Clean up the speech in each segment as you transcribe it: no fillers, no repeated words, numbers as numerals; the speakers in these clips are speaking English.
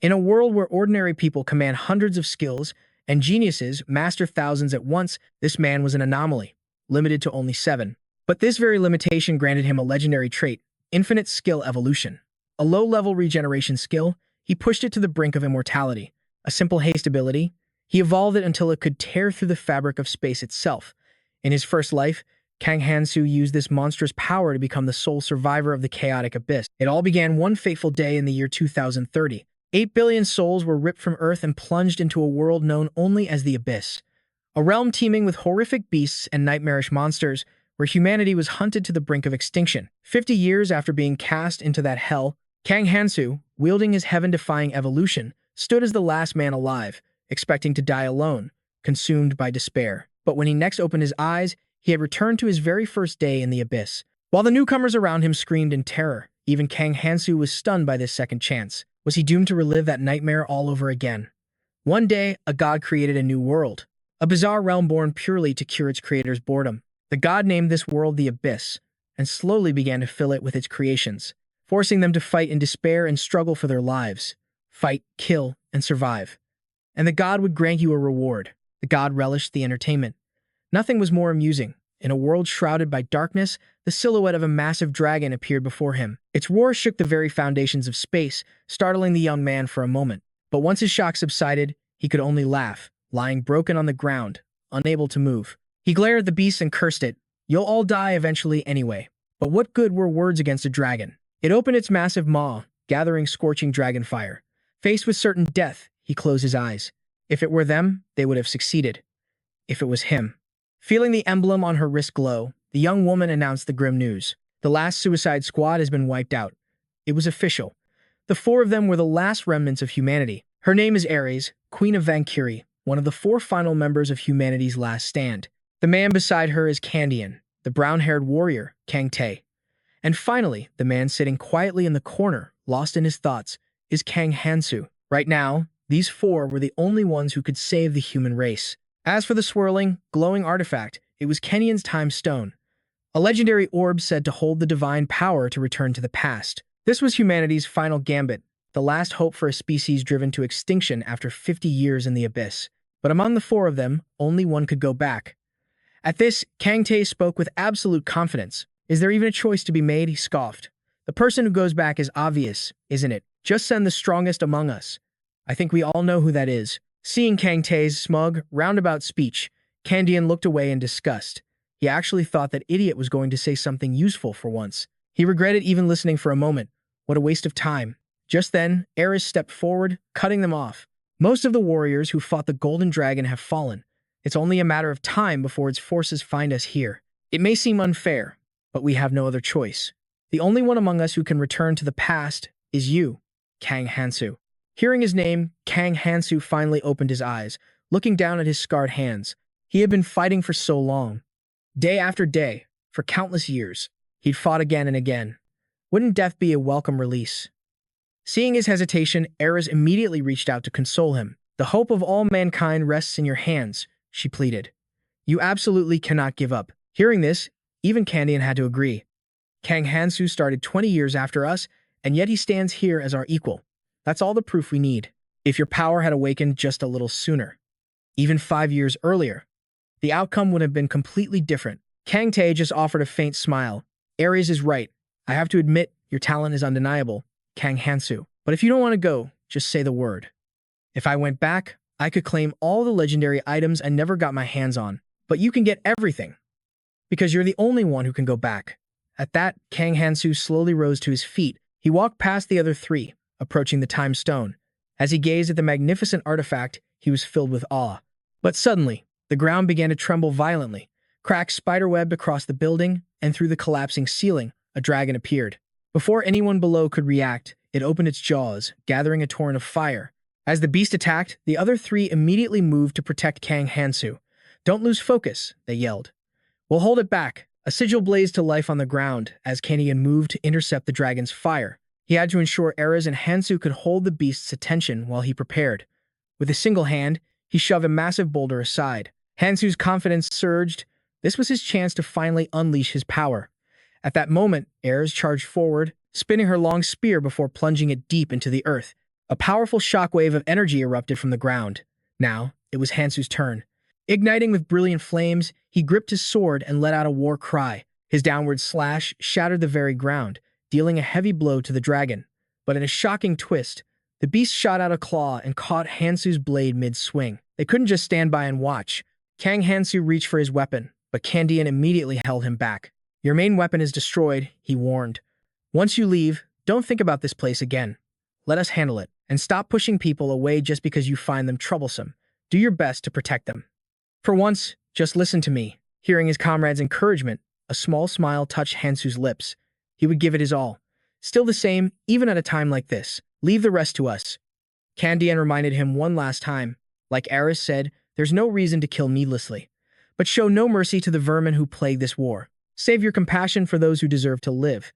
In a world where ordinary people command hundreds of skills and geniuses master thousands at once, this man was an anomaly, limited to only 7. But this very limitation granted him a legendary trait, infinite skill evolution. A low-level regeneration skill, he pushed it to the brink of immortality. A simple haste ability, he evolved it until it could tear through the fabric of space itself. In his first life, Kang Hansu used this monstrous power to become the sole survivor of the chaotic abyss. It all began one fateful day in the year 2030. 8 billion souls were ripped from Earth and plunged into a world known only as the Abyss. A realm teeming with horrific beasts and nightmarish monsters, where humanity was hunted to the brink of extinction. 50 years after being cast into that hell, Kang Hansu, wielding his heaven-defying evolution, stood as the last man alive, expecting to die alone, consumed by despair. But when he next opened his eyes, he had returned to his very first day in the Abyss. While the newcomers around him screamed in terror, even Kang Hansu was stunned by this second chance. Was he doomed to relive that nightmare all over again? One day, a god created a new world, a bizarre realm born purely to cure its creator's boredom. The god named this world the Abyss, and slowly began to fill it with its creations, forcing them to fight in despair and struggle for their lives. Fight, kill, and survive. And the god would grant you a reward. The god relished the entertainment. Nothing was more amusing. In a world shrouded by darkness, the silhouette of a massive dragon appeared before him. Its roar shook the very foundations of space, startling the young man for a moment. But once his shock subsided, he could only laugh, lying broken on the ground, unable to move. He glared at the beast and cursed it. You'll all die eventually anyway. But what good were words against a dragon? It opened its massive maw, gathering scorching dragon fire. Faced with certain death, he closed his eyes. If it were them, they would have succeeded. If it was him. Feeling the emblem on her wrist glow, the young woman announced the grim news. The last suicide squad has been wiped out. It was official. The 4 of them were the last remnants of humanity. Her name is Ares, Queen of Valkyrie, one of the 4 final members of humanity's last stand. The man beside her is Candian, the brown-haired warrior, Kang Tae. And finally, the man sitting quietly in the corner, lost in his thoughts, is Kang Hansu. Right now, these 4 were the only ones who could save the human race. As for the swirling, glowing artifact, it was Kenyan's time stone, a legendary orb said to hold the divine power to return to the past. This was humanity's final gambit, the last hope for a species driven to extinction after 50 years in the abyss. But among the 4 of them, only one could go back. At this, Kang Tae spoke with absolute confidence. Is there even a choice to be made? He scoffed. The person who goes back is obvious, isn't it? Just send the strongest among us. I think we all know who that is. Seeing Kang Tae's smug, roundabout speech, Candian looked away in disgust. He actually thought that idiot was going to say something useful for once. He regretted even listening for a moment. What a waste of time. Just then, Ares stepped forward, cutting them off. Most of the warriors who fought the Golden Dragon have fallen. It's only a matter of time before its forces find us here. It may seem unfair, but we have no other choice. The only one among us who can return to the past is you, Kang Hansu. Hearing his name, Kang Hansu finally opened his eyes, looking down at his scarred hands. He had been fighting for so long. Day after day, for countless years, he'd fought again and again. Wouldn't death be a welcome release? Seeing his hesitation, Ares immediately reached out to console him. The hope of all mankind rests in your hands, she pleaded. You absolutely cannot give up. Hearing this, even Candian had to agree. Kang Hansu started 20 years after us, and yet he stands here as our equal. That's all the proof we need. If your power had awakened just a little sooner, even 5 years earlier, the outcome would have been completely different. Kang Tae just offered a faint smile. Ares is right. I have to admit, your talent is undeniable, Kang Hansu. But if you don't want to go, just say the word. If I went back, I could claim all the legendary items I never got my hands on. But you can get everything, because you're the only one who can go back. At that, Kang Hansu slowly rose to his feet. He walked past the other 3, approaching the time stone. As he gazed at the magnificent artifact, he was filled with awe. But suddenly, the ground began to tremble violently. Cracks spiderwebbed across the building, and through the collapsing ceiling, a dragon appeared. Before anyone below could react, it opened its jaws, gathering a torrent of fire. As the beast attacked, the other 3 immediately moved to protect Kang Hansu. Don't lose focus, they yelled. We'll hold it back. A sigil blazed to life on the ground as Candian moved to intercept the dragon's fire. He had to ensure Ares and Hansu could hold the beast's attention while he prepared. With a single hand, he shoved a massive boulder aside. Hansu's confidence surged. This was his chance to finally unleash his power. At that moment, Ares charged forward, spinning her long spear before plunging it deep into the earth. A powerful shockwave of energy erupted from the ground. Now, it was Hansu's turn. Igniting with brilliant flames, he gripped his sword and let out a war cry. His downward slash shattered the very ground, dealing a heavy blow to the dragon. But in a shocking twist, the beast shot out a claw and caught Hansu's blade mid-swing. They couldn't just stand by and watch. Kang Hansu reached for his weapon, but Kandian immediately held him back. "Your main weapon is destroyed," he warned. "Once you leave, don't think about this place again. Let us handle it, and stop pushing people away just because you find them troublesome. Do your best to protect them. For once, just listen to me." Hearing his comrade's encouragement, a small smile touched Hansu's lips. He would give it his all. "Still the same, even at a time like this. Leave the rest to us." Kandian reminded him one last time. Like Eris said, there's no reason to kill needlessly. But show no mercy to the vermin who plague this war. Save your compassion for those who deserve to live.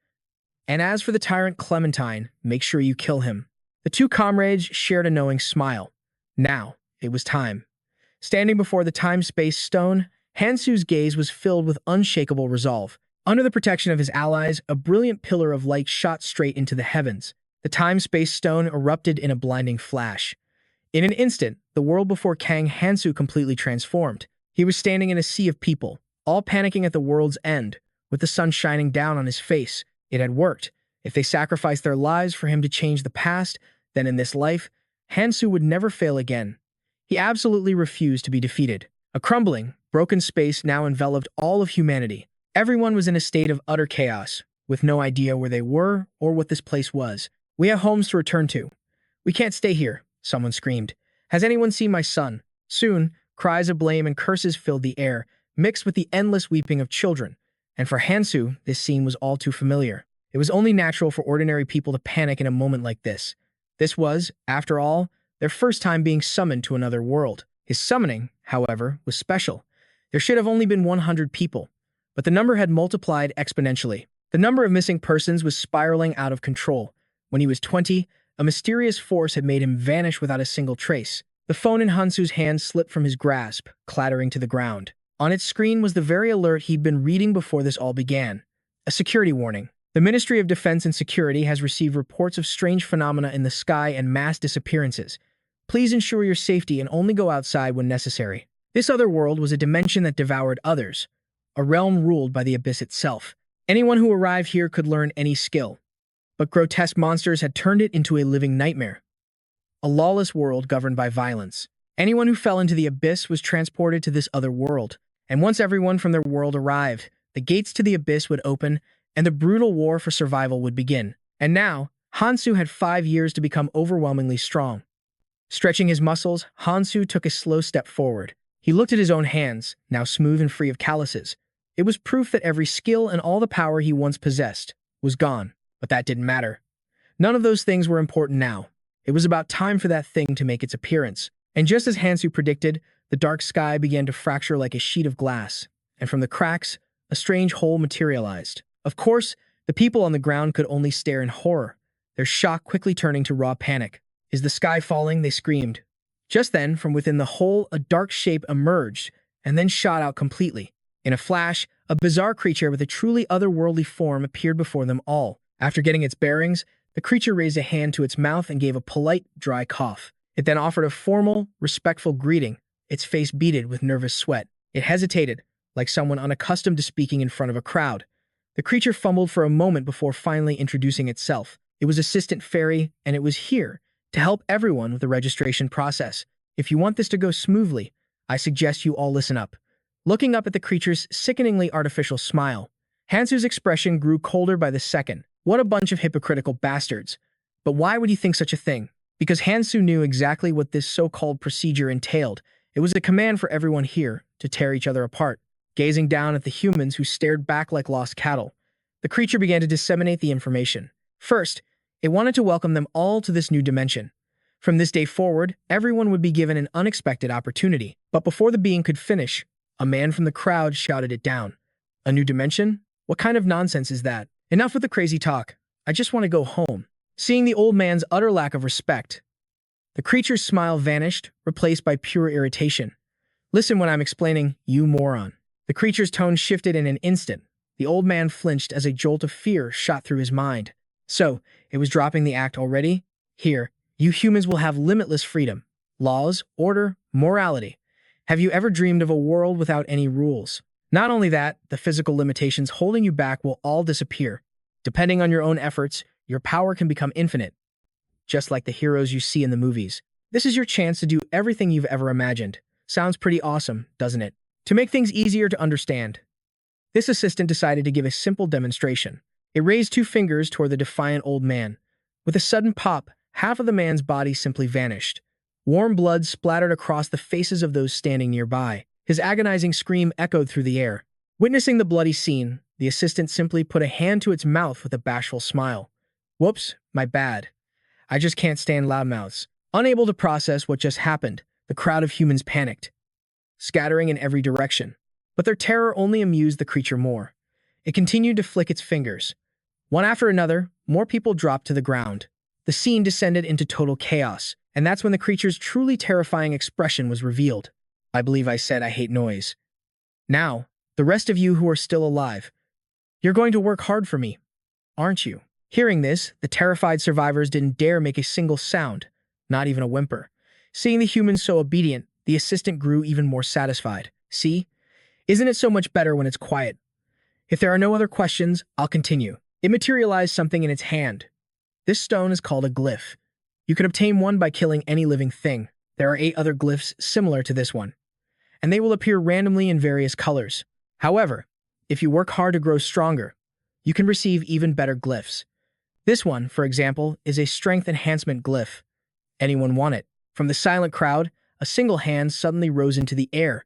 And as for the tyrant Clementine, make sure you kill him. The two comrades shared a knowing smile. Now, it was time. Standing before the time-space stone, Hansu's gaze was filled with unshakable resolve. Under the protection of his allies, a brilliant pillar of light shot straight into the heavens. The time-space stone erupted in a blinding flash. In an instant, the world before Kang Hansu completely transformed. He was standing in a sea of people, all panicking at the world's end, with the sun shining down on his face. It had worked. If they sacrificed their lives for him to change the past, then in this life, Hansu would never fail again. He absolutely refused to be defeated. A crumbling, broken space now enveloped all of humanity. Everyone was in a state of utter chaos, with no idea where they were or what this place was. "We have homes to return to. We can't stay here," someone screamed. "Has anyone seen my son?" Soon, cries of blame and curses filled the air, mixed with the endless weeping of children. And for Hansu, this scene was all too familiar. It was only natural for ordinary people to panic in a moment like this. This was, after all, their first time being summoned to another world. His summoning, however, was special. There should have only been 100 people, but the number had multiplied exponentially. The number of missing persons was spiraling out of control. When he was 20, a mysterious force had made him vanish without a single trace. The phone in Hansu's hand slipped from his grasp, clattering to the ground. On its screen was the very alert he'd been reading before this all began. A security warning. The Ministry of Defense and Security has received reports of strange phenomena in the sky and mass disappearances. Please ensure your safety and only go outside when necessary. This other world was a dimension that devoured others, a realm ruled by the abyss itself. Anyone who arrived here could learn any skill. But grotesque monsters had turned it into a living nightmare. A lawless world governed by violence. Anyone who fell into the abyss was transported to this other world. And once everyone from their world arrived, the gates to the abyss would open, and the brutal war for survival would begin. And now, Hansu had 5 years to become overwhelmingly strong. Stretching his muscles, Hansu took a slow step forward. He looked at his own hands, now smooth and free of calluses. It was proof that every skill and all the power he once possessed was gone. But that didn't matter. None of those things were important now. It was about time for that thing to make its appearance. And just as Hansu predicted, the dark sky began to fracture like a sheet of glass, and from the cracks, a strange hole materialized. Of course, the people on the ground could only stare in horror, their shock quickly turning to raw panic. "Is the sky falling?" they screamed. Just then, from within the hole, a dark shape emerged, and then shot out completely. In a flash, a bizarre creature with a truly otherworldly form appeared before them all. After getting its bearings, the creature raised a hand to its mouth and gave a polite, dry cough. It then offered a formal, respectful greeting, its face beaded with nervous sweat. It hesitated, like someone unaccustomed to speaking in front of a crowd. The creature fumbled for a moment before finally introducing itself. It was Assistant Fairy, and it was here to help everyone with the registration process. If you want this to go smoothly, I suggest you all listen up. Looking up at the creature's sickeningly artificial smile, Hansu's expression grew colder by the second. What a bunch of hypocritical bastards. But why would he think such a thing? Because Hansu knew exactly what this so-called procedure entailed. It was a command for everyone here to tear each other apart. Gazing down at the humans who stared back like lost cattle, the creature began to disseminate the information. First, it wanted to welcome them all to this new dimension. From this day forward, everyone would be given an unexpected opportunity. But before the being could finish, a man from the crowd shouted it down. "A new dimension? What kind of nonsense is that? Enough with the crazy talk. I just want to go home." Seeing the old man's utter lack of respect, the creature's smile vanished, replaced by pure irritation. "Listen when I'm explaining, you moron." The creature's tone shifted in an instant. The old man flinched as a jolt of fear shot through his mind. So, it was dropping the act already? Here, You humans will have limitless freedom, laws, order, morality. Have you ever dreamed of a world without any rules? Not only that, the physical limitations holding you back will all disappear. Depending on your own efforts, your power can become infinite, just like the heroes you see in the movies. This is your chance to do everything you've ever imagined. Sounds pretty awesome, doesn't it? To make things easier to understand, this assistant decided to give a simple demonstration. It raised two fingers toward the defiant old man. With a sudden pop, half of the man's body simply vanished. Warm blood splattered across the faces of those standing nearby. His agonizing scream echoed through the air. Witnessing the bloody scene, the assistant simply put a hand to its mouth with a bashful smile. Whoops, my bad. I just can't stand loudmouths. Unable to process what just happened, the crowd of humans panicked, scattering in every direction. But their terror only amused the creature more. It continued to flick its fingers. One after another, more people dropped to the ground. The scene descended into total chaos, and that's when the creature's truly terrifying expression was revealed. I believe I said I hate noise. Now, the rest of you who are still alive, you're going to work hard for me, aren't you? Hearing this, the terrified survivors didn't dare make a single sound, not even a whimper. Seeing the humans so obedient, the assistant grew even more satisfied. See? Isn't it so much better when it's quiet? If there are no other questions, I'll continue. It materialized something in its hand. This stone is called a glyph. You can obtain one by killing any living thing. There are 8 other glyphs similar to this one, and they will appear randomly in various colors. However, if you work hard to grow stronger, you can receive even better glyphs. This one, for example, is a strength enhancement glyph. Anyone want it? From the silent crowd, a single hand suddenly rose into the air.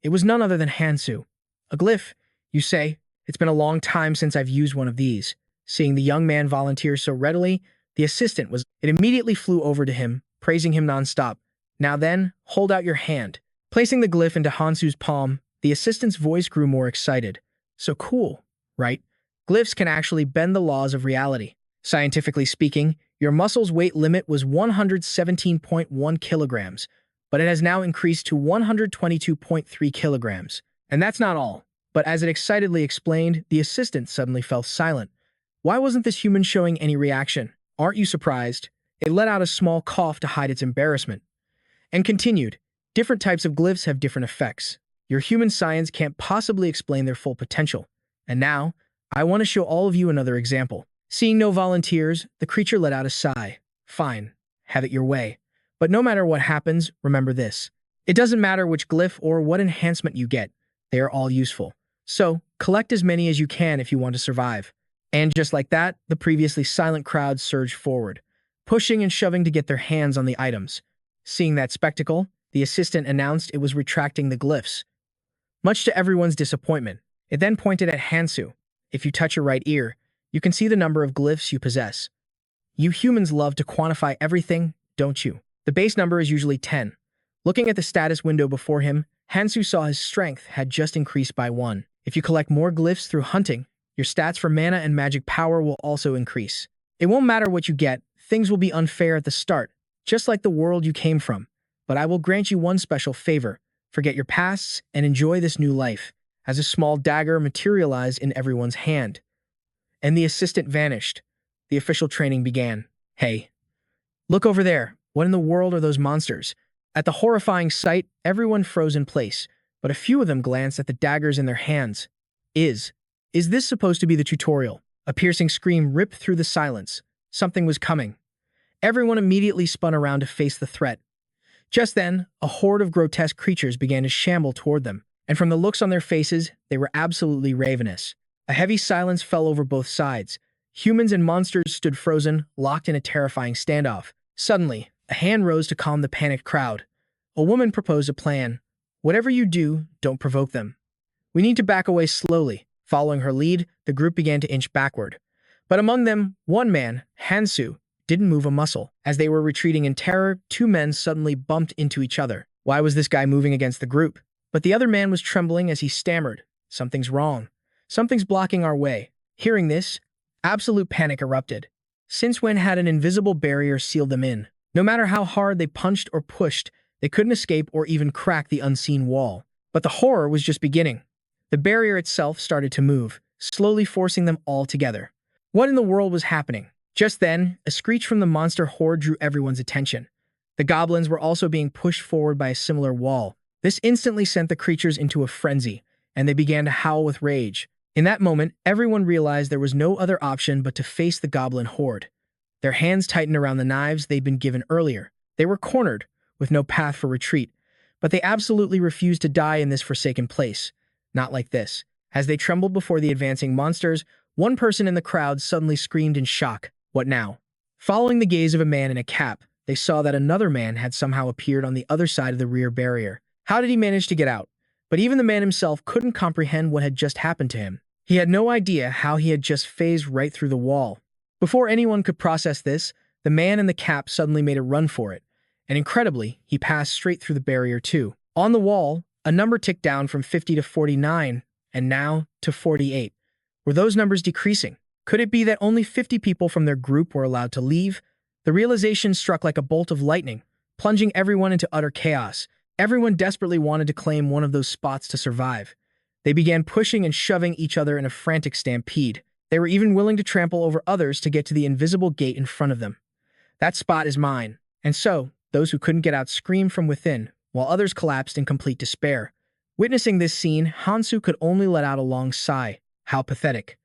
It was none other than Hansu. A glyph, you say? It's been a long time since I've used one of these. Seeing the young man volunteer so readily, the assistant It immediately flew over to him, praising him nonstop. Now then, hold out your hand. Placing the glyph into Hansu's palm, the assistant's voice grew more excited. So cool, right? Glyphs can actually bend the laws of reality. Scientifically speaking, your muscle's weight limit was 117.1 kilograms, but it has now increased to 122.3 kilograms. And that's not all. But as it excitedly explained, the assistant suddenly fell silent. Why wasn't this human showing any reaction? Aren't you surprised? It let out a small cough to hide its embarrassment. And continued, different types of glyphs have different effects. Your human science can't possibly explain their full potential. And now, I want to show all of you another example. Seeing no volunteers, the creature let out a sigh. Fine, have it your way. But no matter what happens, remember this. It doesn't matter which glyph or what enhancement you get. They are all useful. So, collect as many as you can if you want to survive. And just like that, the previously silent crowd surged forward, pushing and shoving to get their hands on the items. Seeing that spectacle, the assistant announced it was retracting the glyphs. Much to everyone's disappointment, it then pointed at Hansu. If you touch your right ear, you can see the number of glyphs you possess. You humans love to quantify everything, don't you? The base number is usually 10. Looking at the status window before him, Hansu saw his strength had just increased by 1. If you collect more glyphs through hunting, your stats for mana and magic power will also increase. It won't matter what you get, things will be unfair at the start, just like the world you came from. But I will grant you one special favor. Forget your pasts and enjoy this new life. As a small dagger materialized in everyone's hand. And the assistant vanished. The official training began. Hey, look over there. What in the world are those monsters? At the horrifying sight, everyone froze in place, but a few of them glanced at the daggers in their hands. Is this supposed to be the tutorial? A piercing scream ripped through the silence. Something was coming. Everyone immediately spun around to face the threat. Just then, a horde of grotesque creatures began to shamble toward them, and from the looks on their faces, they were absolutely ravenous. A heavy silence fell over both sides. Humans and monsters stood frozen, locked in a terrifying standoff. Suddenly, a hand rose to calm the panicked crowd. A woman proposed a plan. Whatever you do, don't provoke them. We need to back away slowly. Following her lead, the group began to inch backward. But among them, one man, Hansu, didn't move a muscle. As they were retreating in terror, 2 men suddenly bumped into each other. Why was this guy moving against the group? But the other man was trembling as he stammered. Something's wrong. Something's blocking our way. Hearing this, absolute panic erupted. Since when had an invisible barrier sealed them in? No matter how hard they punched or pushed, they couldn't escape or even crack the unseen wall. But the horror was just beginning. The barrier itself started to move, slowly forcing them all together. What in the world was happening? Just then, a screech from the monster horde drew everyone's attention. The goblins were also being pushed forward by a similar wall. This instantly sent the creatures into a frenzy, and they began to howl with rage. In that moment, everyone realized there was no other option but to face the goblin horde. Their hands tightened around the knives they'd been given earlier. They were cornered, with no path for retreat, but they absolutely refused to die in this forsaken place. Not like this. As they trembled before the advancing monsters, one person in the crowd suddenly screamed in shock. What now? Following the gaze of a man in a cap, they saw that another man had somehow appeared on the other side of the rear barrier. How did he manage to get out? But even the man himself couldn't comprehend what had just happened to him. He had no idea how he had just phased right through the wall. Before anyone could process this, the man in the cap suddenly made a run for it, and incredibly, he passed straight through the barrier too. On the wall, a number ticked down from 50 to 49, and now to 48. Were those numbers decreasing? Could it be that only 50 people from their group were allowed to leave? The realization struck like a bolt of lightning, plunging everyone into utter chaos. Everyone desperately wanted to claim one of those spots to survive. They began pushing and shoving each other in a frantic stampede. They were even willing to trample over others to get to the invisible gate in front of them. That spot is mine. And so, those who couldn't get out screamed from within, while others collapsed in complete despair. Witnessing this scene, Hansu could only let out a long sigh. How pathetic.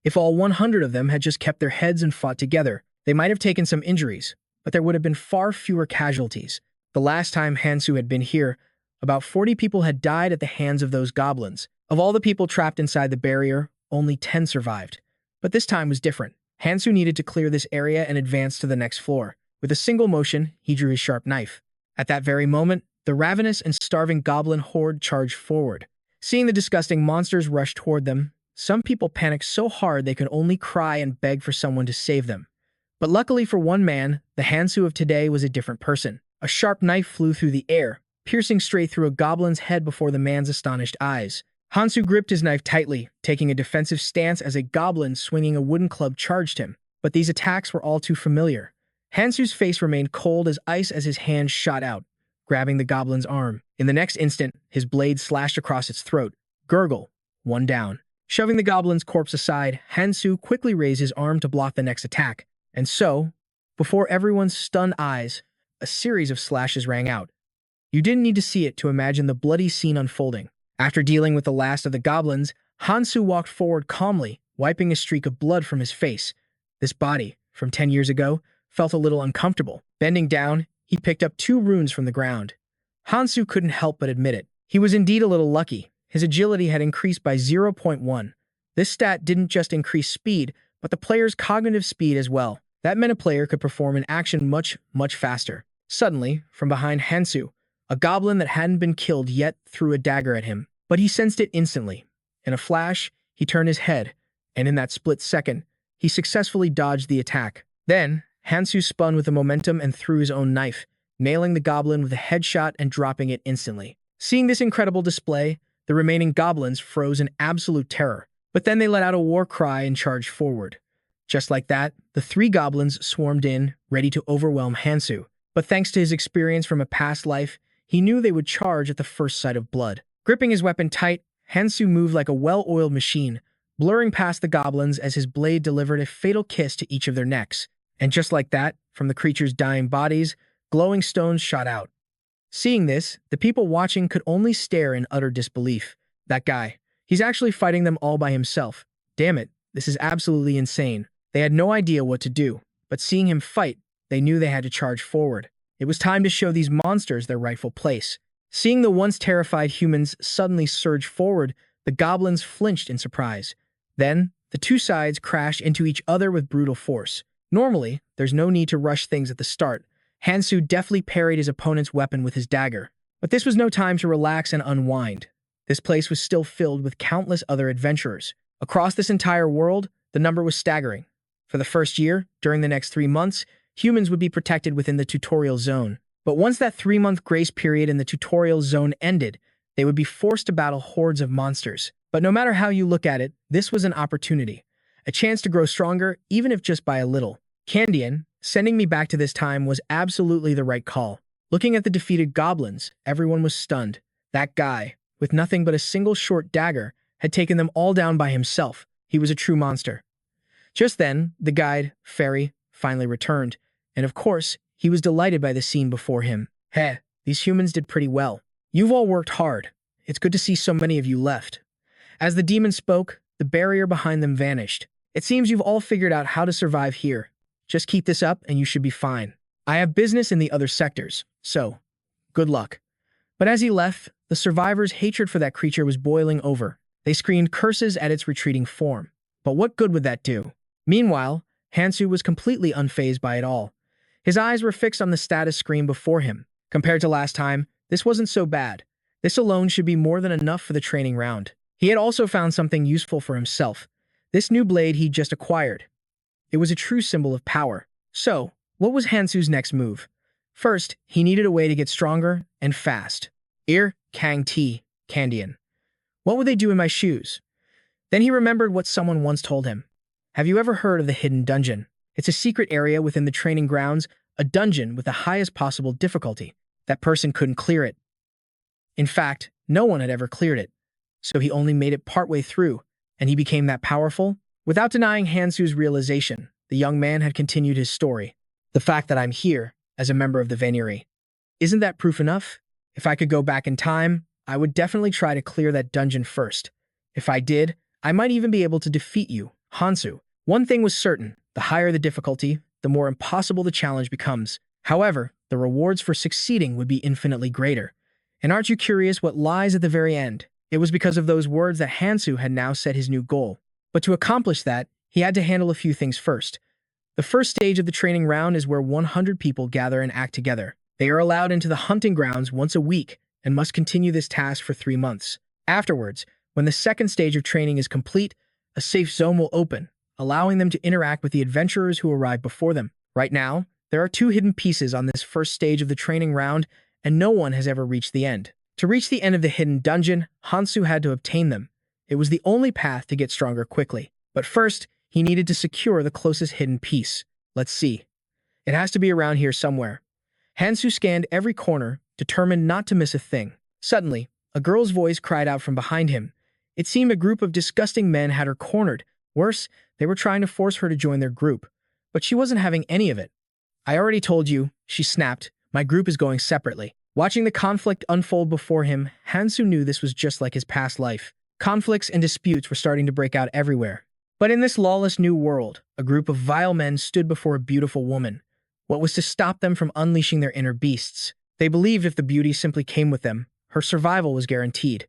If all 100 of them had just kept their heads and fought together, they might have taken some injuries, but there would have been far fewer casualties. The last time Hansu had been here, about 40 people had died at the hands of those goblins. Of all the people trapped inside the barrier, only 10 survived. But this time was different. Hansu needed to clear this area and advance to the next floor. With a single motion, he drew his sharp knife. At that very moment, the ravenous and starving goblin horde charged forward. Seeing the disgusting monsters rush toward them, some people panicked so hard they could only cry and beg for someone to save them. But luckily for one man, the Hansu of today was a different person. A sharp knife flew through the air, piercing straight through a goblin's head before the man's astonished eyes. Hansu gripped his knife tightly, taking a defensive stance as a goblin swinging a wooden club charged him. But these attacks were all too familiar. Hansu's face remained cold as ice as his hand shot out, grabbing the goblin's arm. In the next instant, his blade slashed across its throat. Gurgle. One down. Shoving the goblin's corpse aside, Hansu quickly raised his arm to block the next attack. And so, before everyone's stunned eyes, a series of slashes rang out. You didn't need to see it to imagine the bloody scene unfolding. After dealing with the last of the goblins, Hansu walked forward calmly, wiping a streak of blood from his face. This body, from 10 years ago, felt a little uncomfortable. Bending down, he picked up 2 runes from the ground. Hansu couldn't help but admit it. He was indeed a little lucky. His agility had increased by 0.1. This stat didn't just increase speed, but the player's cognitive speed as well. That meant a player could perform an action much faster. Suddenly, from behind Hansu, a goblin that hadn't been killed yet threw a dagger at him. But he sensed it instantly. In a flash, he turned his head, and in that split second, he successfully dodged the attack. Then, Hansu spun with the momentum and threw his own knife, nailing the goblin with a headshot and dropping it instantly. Seeing this incredible display, the remaining goblins froze in absolute terror. But then they let out a war cry and charged forward. Just like that, the 3 goblins swarmed in, ready to overwhelm Hansu. But thanks to his experience from a past life, he knew they would charge at the first sight of blood. Gripping his weapon tight, Hansu moved like a well-oiled machine, blurring past the goblins as his blade delivered a fatal kiss to each of their necks. And just like that, from the creatures' dying bodies, glowing stones shot out. Seeing this, the people watching could only stare in utter disbelief. That guy, he's actually fighting them all by himself. Damn it, this is absolutely insane. They had no idea what to do, but seeing him fight, they knew they had to charge forward. It was time to show these monsters their rightful place. Seeing the once terrified humans suddenly surge forward, the goblins flinched in surprise. Then, the 2 sides crashed into each other with brutal force. Normally, there's no need to rush things at the start. Hansu deftly parried his opponent's weapon with his dagger. But this was no time to relax and unwind. This place was still filled with countless other adventurers. Across this entire world, the number was staggering. For the first year, during the next 3 months, humans would be protected within the tutorial zone. But once that 3-month grace period in the tutorial zone ended, they would be forced to battle hordes of monsters. But no matter how you look at it, this was an opportunity. A chance to grow stronger, even if just by a little. Candian, sending me back to this time was absolutely the right call. Looking at the defeated goblins, everyone was stunned. That guy, with nothing but a single short dagger, had taken them all down by himself. He was a true monster. Just then, the guide, Fairy, finally returned, and of course, he was delighted by the scene before him. Heh, these humans did pretty well. You've all worked hard. It's good to see so many of you left. As the demon spoke, the barrier behind them vanished. It seems you've all figured out how to survive here. Just keep this up and you should be fine. I have business in the other sectors, so good luck. But as he left, the survivors' hatred for that creature was boiling over. They screamed curses at its retreating form. But what good would that do? Meanwhile, Hansu was completely unfazed by it all. His eyes were fixed on the status screen before him. Compared to last time, this wasn't so bad. This alone should be more than enough for the training round. He had also found something useful for himself. This new blade he'd just acquired. It was a true symbol of power. So, what was Hansu's next move? First, he needed a way to get stronger and fast. Kang Candian. What would they do in my shoes? Then he remembered what someone once told him. Have you ever heard of the hidden dungeon? It's a secret area within the training grounds, a dungeon with the highest possible difficulty. That person couldn't clear it. In fact, no one had ever cleared it. So he only made it partway through, and he became that powerful? Without denying Hansu's realization, the young man had continued his story. The fact that I'm here, as a member of the Vaniri. Isn't that proof enough? If I could go back in time, I would definitely try to clear that dungeon first. If I did, I might even be able to defeat you, Hansu. One thing was certain, the higher the difficulty, the more impossible the challenge becomes. However, the rewards for succeeding would be infinitely greater. And aren't you curious what lies at the very end? It was because of those words that Hansu had now set his new goal. But to accomplish that, he had to handle a few things first. The first stage of the training round is where 100 people gather and act together. They are allowed into the hunting grounds once a week and must continue this task for 3 months. Afterwards, when the second stage of training is complete, a safe zone will open, allowing them to interact with the adventurers who arrive before them. Right now, there are 2 hidden pieces on this first stage of the training round, and no one has ever reached the end. To reach the end of the hidden dungeon, Hansu had to obtain them. It was the only path to get stronger quickly. But first, he needed to secure the closest hidden piece. Let's see. It has to be around here somewhere. Hansu scanned every corner, determined not to miss a thing. Suddenly, a girl's voice cried out from behind him. It seemed a group of disgusting men had her cornered. Worse, they were trying to force her to join their group. But she wasn't having any of it. I already told you, she snapped. My group is going separately. Watching the conflict unfold before him, Hansu knew this was just like his past life. Conflicts and disputes were starting to break out everywhere. But in this lawless new world, a group of vile men stood before a beautiful woman. What was to stop them from unleashing their inner beasts? They believed if the beauty simply came with them, her survival was guaranteed.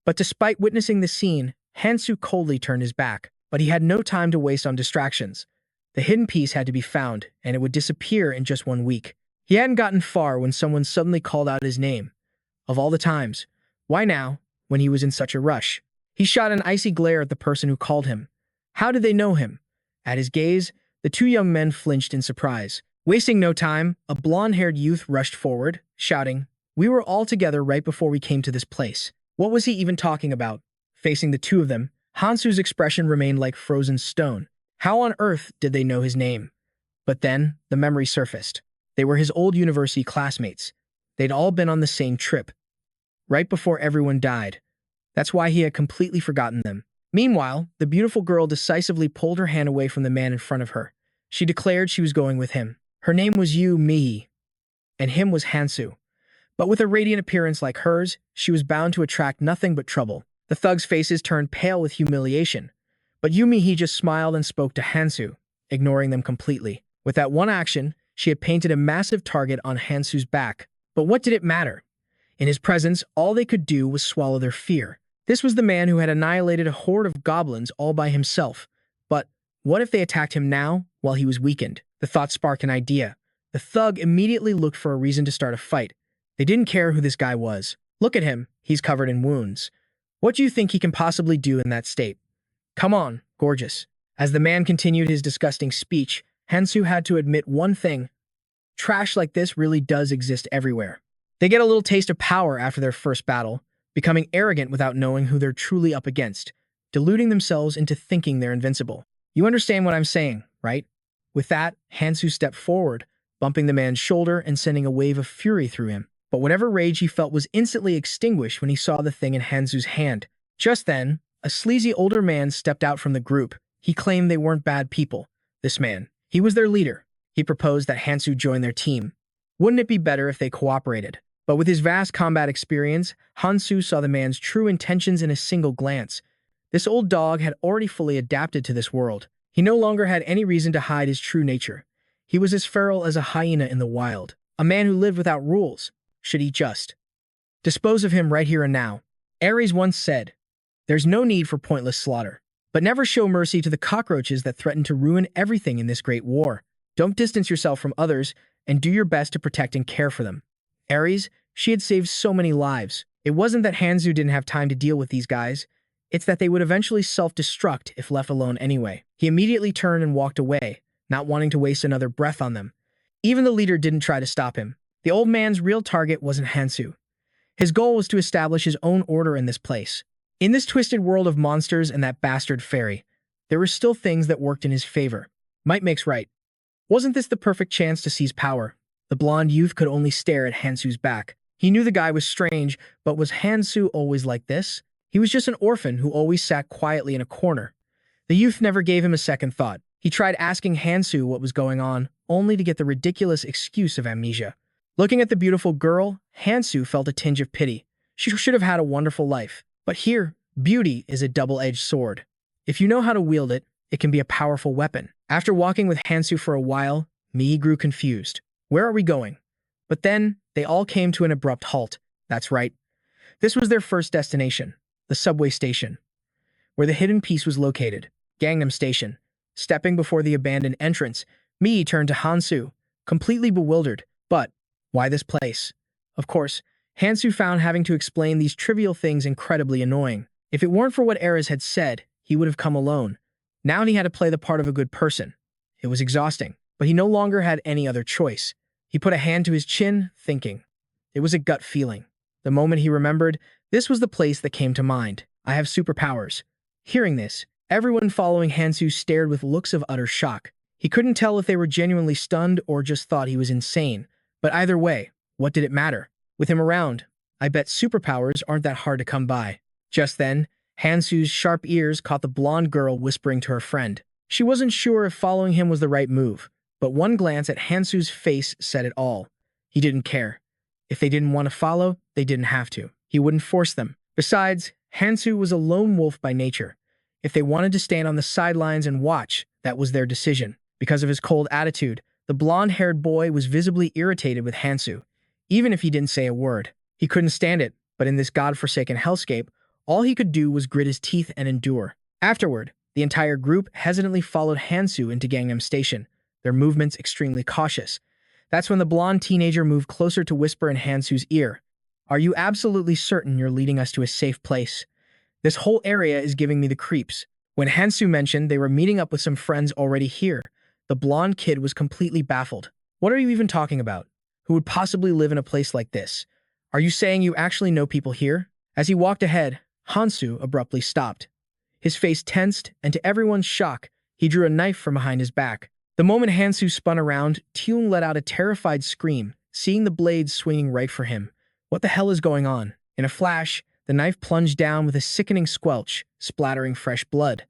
But despite witnessing the scene, Hansu coldly turned his back. But he had no time to waste on distractions. The hidden piece had to be found, and it would disappear in just 1 week. He hadn't gotten far when someone suddenly called out his name. Of all the times, why now, when he was in such a rush? He shot an icy glare at the person who called him. How did they know him? At his gaze, the 2 young men flinched in surprise. Wasting no time, a blonde-haired youth rushed forward, shouting, "We were all together right before we came to this place." What was he even talking about? Facing the 2 of them, Hansu's expression remained like frozen stone. How on earth did they know his name? But then, the memory surfaced. They were his old university classmates. They'd all been on the same trip. Right before everyone died. That's why he had completely forgotten them. Meanwhile, the beautiful girl decisively pulled her hand away from the man in front of her. She declared she was going with him. Her name was Yu Mihi, and him was Hansu. But with a radiant appearance like hers, she was bound to attract nothing but trouble. The thugs' faces turned pale with humiliation. But Yu Mihi just smiled and spoke to Hansu, ignoring them completely. With that one action, she had painted a massive target on Hansu's back. But what did it matter? In his presence, all they could do was swallow their fear. This was the man who had annihilated a horde of goblins all by himself. But what if they attacked him now, while he was weakened? The thought sparked an idea. The thug immediately looked for a reason to start a fight. They didn't care who this guy was. Look at him, he's covered in wounds. What do you think he can possibly do in that state? Come on, gorgeous. As the man continued his disgusting speech, Hansu had to admit one thing. Trash like this really does exist everywhere. They get a little taste of power after their first battle, becoming arrogant without knowing who they're truly up against, deluding themselves into thinking they're invincible. You understand what I'm saying, right? With that, Hansu stepped forward, bumping the man's shoulder and sending a wave of fury through him. But whatever rage he felt was instantly extinguished when he saw the thing in Hansu's hand. Just then, a sleazy older man stepped out from the group. He claimed they weren't bad people. This man, he was their leader. He proposed that Hansu join their team. Wouldn't it be better if they cooperated? But with his vast combat experience, Hansu saw the man's true intentions in a single glance. This old dog had already fully adapted to this world. He no longer had any reason to hide his true nature. He was as feral as a hyena in the wild, a man who lived without rules. Should he just dispose of him right here and now? Ares once said, "There's no need for pointless slaughter, but never show mercy to the cockroaches that threaten to ruin everything in this great war. Don't distance yourself from others and do your best to protect and care for them." Ares, she had saved so many lives. It wasn't that Hansu didn't have time to deal with these guys. It's that they would eventually self-destruct if left alone anyway. He immediately turned and walked away, not wanting to waste another breath on them. Even the leader didn't try to stop him. The old man's real target wasn't Hansu. His goal was to establish his own order in this place. In this twisted world of monsters and that bastard fairy, there were still things that worked in his favor. Might makes right. Wasn't this the perfect chance to seize power? The blonde youth could only stare at Hansu's back. He knew the guy was strange, but was Hansu always like this? He was just an orphan who always sat quietly in a corner. The youth never gave him a second thought. He tried asking Hansu what was going on, only to get the ridiculous excuse of amnesia. Looking at the beautiful girl, Hansu felt a tinge of pity. She should have had a wonderful life. But here, beauty is a double-edged sword. If you know how to wield it, it can be a powerful weapon. After walking with Hansu for a while, Mii grew confused. Where are we going? But then, they all came to an abrupt halt. That's right. This was their first destination, the subway station, where the hidden piece was located, Gangnam Station. Stepping before the abandoned entrance, Mii turned to Hansu, completely bewildered. But why this place? Of course, Hansu found having to explain these trivial things incredibly annoying. If it weren't for what Ares had said, he would have come alone. Now he had to play the part of a good person. It was exhausting, but he no longer had any other choice. He put a hand to his chin, thinking. It was a gut feeling. The moment he remembered, this was the place that came to mind. I have superpowers. Hearing this, everyone following Hansu stared with looks of utter shock. He couldn't tell if they were genuinely stunned or just thought he was insane. But either way, what did it matter? With him around, I bet superpowers aren't that hard to come by. Just then, Hansu's sharp ears caught the blonde girl whispering to her friend. She wasn't sure if following him was the right move, but one glance at Hansu's face said it all. He didn't care. If they didn't want to follow, they didn't have to. He wouldn't force them. Besides, Hansu was a lone wolf by nature. If they wanted to stand on the sidelines and watch, that was their decision. Because of his cold attitude, the blonde-haired boy was visibly irritated with Hansu, even if he didn't say a word. He couldn't stand it, but in this godforsaken hellscape, all he could do was grit his teeth and endure. Afterward, the entire group hesitantly followed Hansu into Gangnam Station, their movements extremely cautious. That's when the blonde teenager moved closer to whisper in Hansu's ear. Are you absolutely certain you're leading us to a safe place? This whole area is giving me the creeps. When Hansu mentioned they were meeting up with some friends already here, the blonde kid was completely baffled. What are you even talking about? Who would possibly live in a place like this? Are you saying you actually know people here? As he walked ahead, Hansu abruptly stopped. His face tensed, and to everyone's shock, he drew a knife from behind his back. The moment Hansu spun around, Teung let out a terrified scream, seeing the blade swinging right for him. What the hell is going on? In a flash, the knife plunged down with a sickening squelch, splattering fresh blood.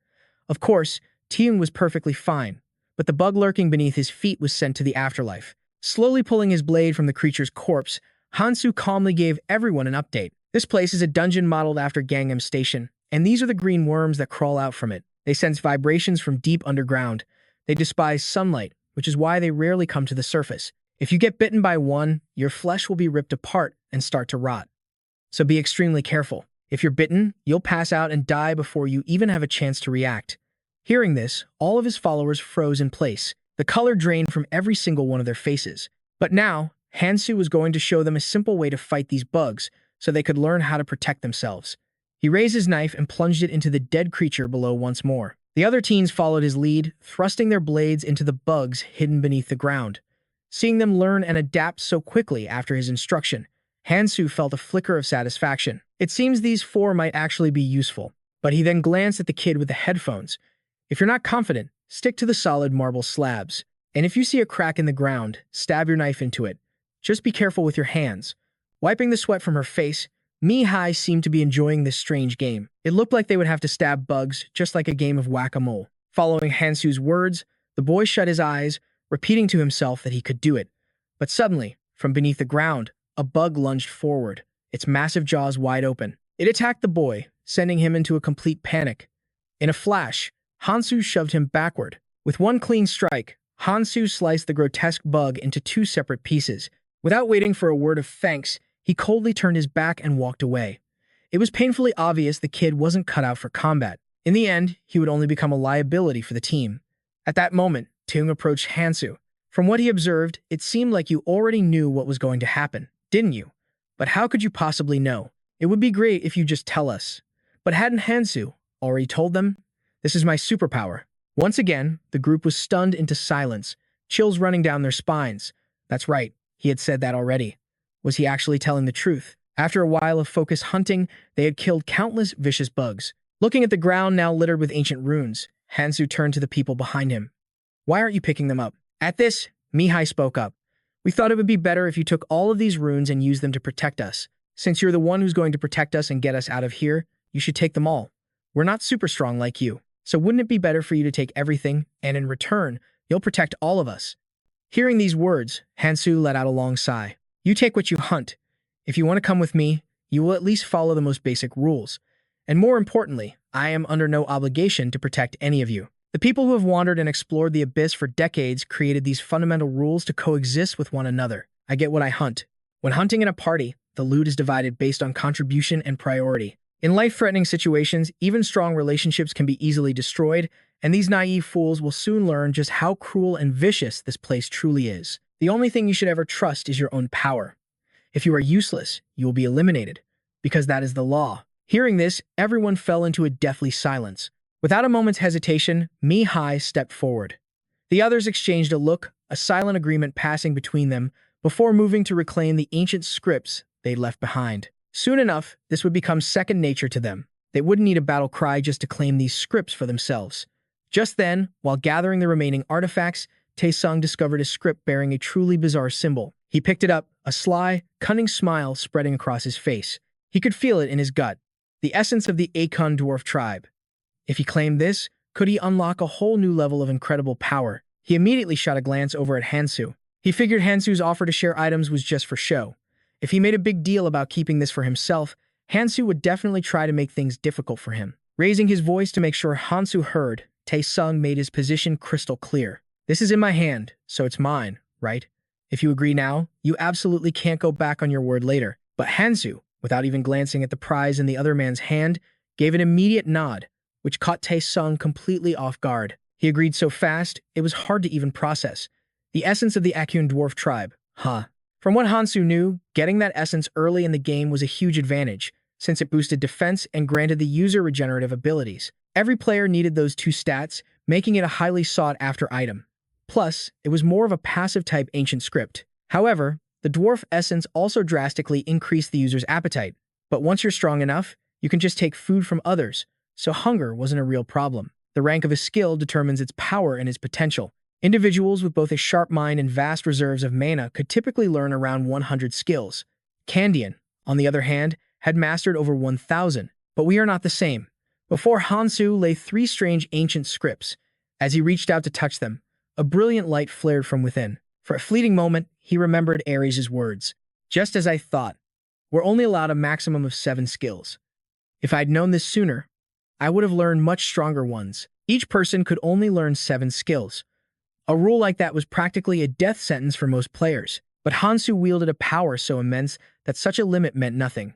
Of course, Teung was perfectly fine, but the bug lurking beneath his feet was sent to the afterlife. Slowly pulling his blade from the creature's corpse, Hansu calmly gave everyone an update. This place is a dungeon modeled after Gangnam Station, and these are the green worms that crawl out from it. They sense vibrations from deep underground. They despise sunlight, which is why they rarely come to the surface. If you get bitten by one, your flesh will be ripped apart and start to rot. So be extremely careful. If you're bitten, you'll pass out and die before you even have a chance to react. Hearing this, all of his followers froze in place. The color drained from every single one of their faces. But now, Hansu was going to show them a simple way to fight these bugs, so they could learn how to protect themselves. He raised his knife and plunged it into the dead creature below once more. The other teens followed his lead, thrusting their blades into the bugs hidden beneath the ground. Seeing them learn and adapt so quickly after his instruction, Hansu felt a flicker of satisfaction. It seems these four might actually be useful. But he then glanced at the kid with the headphones. If you're not confident, stick to the solid marble slabs. And if you see a crack in the ground, stab your knife into it. Just be careful with your hands. Wiping the sweat from her face, Mi-hai seemed to be enjoying this strange game. It looked like they would have to stab bugs, just like a game of whack-a-mole. Following Hansu's words, the boy shut his eyes, repeating to himself that he could do it. But suddenly, from beneath the ground, a bug lunged forward, its massive jaws wide open. It attacked the boy, sending him into a complete panic. In a flash, Hansu shoved him backward. With one clean strike, Hansu sliced the grotesque bug into two separate pieces. Without waiting for a word of thanks, he coldly turned his back and walked away. It was painfully obvious the kid wasn't cut out for combat. In the end, he would only become a liability for the team. At that moment, Tung approached Hansu. From what he observed, it seemed like you already knew what was going to happen, didn't you? But how could you possibly know? It would be great if you just tell us. But hadn't Hansu already told them? This is my superpower. Once again, the group was stunned into silence, chills running down their spines. That's right, he had said that already. Was he actually telling the truth? After a while of focused hunting, they had killed countless vicious bugs. Looking at the ground now littered with ancient runes, Hansu turned to the people behind him. Why aren't you picking them up? At this, Mihai spoke up. We thought it would be better if you took all of these runes and used them to protect us. Since you're the one who's going to protect us and get us out of here, you should take them all. We're not super strong like you, so wouldn't it be better for you to take everything, and in return, you'll protect all of us? Hearing these words, Hansu let out a long sigh. You take what you hunt. If you want to come with me, you will at least follow the most basic rules. And more importantly, I am under no obligation to protect any of you. The people who have wandered and explored the abyss for decades created these fundamental rules to coexist with one another. I get what I hunt. When hunting in a party, the loot is divided based on contribution and priority. In life-threatening situations, even strong relationships can be easily destroyed, and these naive fools will soon learn just how cruel and vicious this place truly is. The only thing you should ever trust is your own power. If you are useless, you will be eliminated, because that is the law. Hearing this, everyone fell into a deathly silence. Without a moment's hesitation, Mihai stepped forward. The others exchanged a look, a silent agreement passing between them, before moving to reclaim the ancient scripts they'd left behind. Soon enough, this would become second nature to them. They wouldn't need a battle cry just to claim these scripts for themselves. Just then, while gathering the remaining artifacts, Taesung discovered a script bearing a truly bizarre symbol. He picked it up, a sly, cunning smile spreading across his face. He could feel it in his gut, the essence of the Akon dwarf tribe. If he claimed this, could he unlock a whole new level of incredible power? He immediately shot a glance over at Hansu. He figured Hansu's offer to share items was just for show. If he made a big deal about keeping this for himself, Hansu would definitely try to make things difficult for him. Raising his voice to make sure Hansu heard, Taesung made his position crystal clear. This is in my hand, so it's mine, right? If you agree now, you absolutely can't go back on your word later. But Hansu, without even glancing at the prize in the other man's hand, gave an immediate nod, which caught Taesung completely off guard. He agreed so fast, it was hard to even process. The essence of the Akun dwarf tribe, huh? From what Hansu knew, getting that essence early in the game was a huge advantage, since it boosted defense and granted the user regenerative abilities. Every player needed those two stats, making it a highly sought-after item. Plus, it was more of a passive-type ancient script. However, the dwarf essence also drastically increased the user's appetite. But once you're strong enough, you can just take food from others, so hunger wasn't a real problem. The rank of a skill determines its power and its potential. Individuals with both a sharp mind and vast reserves of mana could typically learn around 100 skills. Kandian, on the other hand, had mastered over 1,000. But we are not the same. Before Hansu lay 3 strange ancient scripts. As he reached out to touch them, a brilliant light flared from within. For a fleeting moment, he remembered Ares' words. Just as I thought, we're only allowed a maximum of 7 skills. If I'd known this sooner, I would have learned much stronger ones. Each person could only learn 7 skills. A rule like that was practically a death sentence for most players, but Hansu wielded a power so immense that such a limit meant nothing.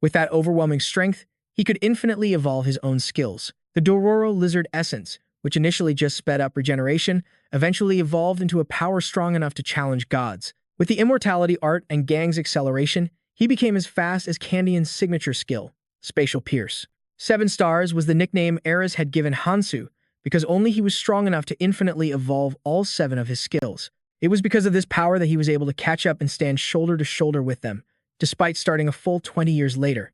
With that overwhelming strength, he could infinitely evolve his own skills. The Dororo Lizard Essence, which initially just sped up regeneration, eventually evolved into a power strong enough to challenge gods. With the Immortality Art and Gang's acceleration, he became as fast as Kandian's signature skill, Spatial Pierce. 7 stars was the nickname Ares had given Hansu, because only he was strong enough to infinitely evolve all 7 of his skills. It was because of this power that he was able to catch up and stand shoulder to shoulder with them, despite starting a full 20 years later.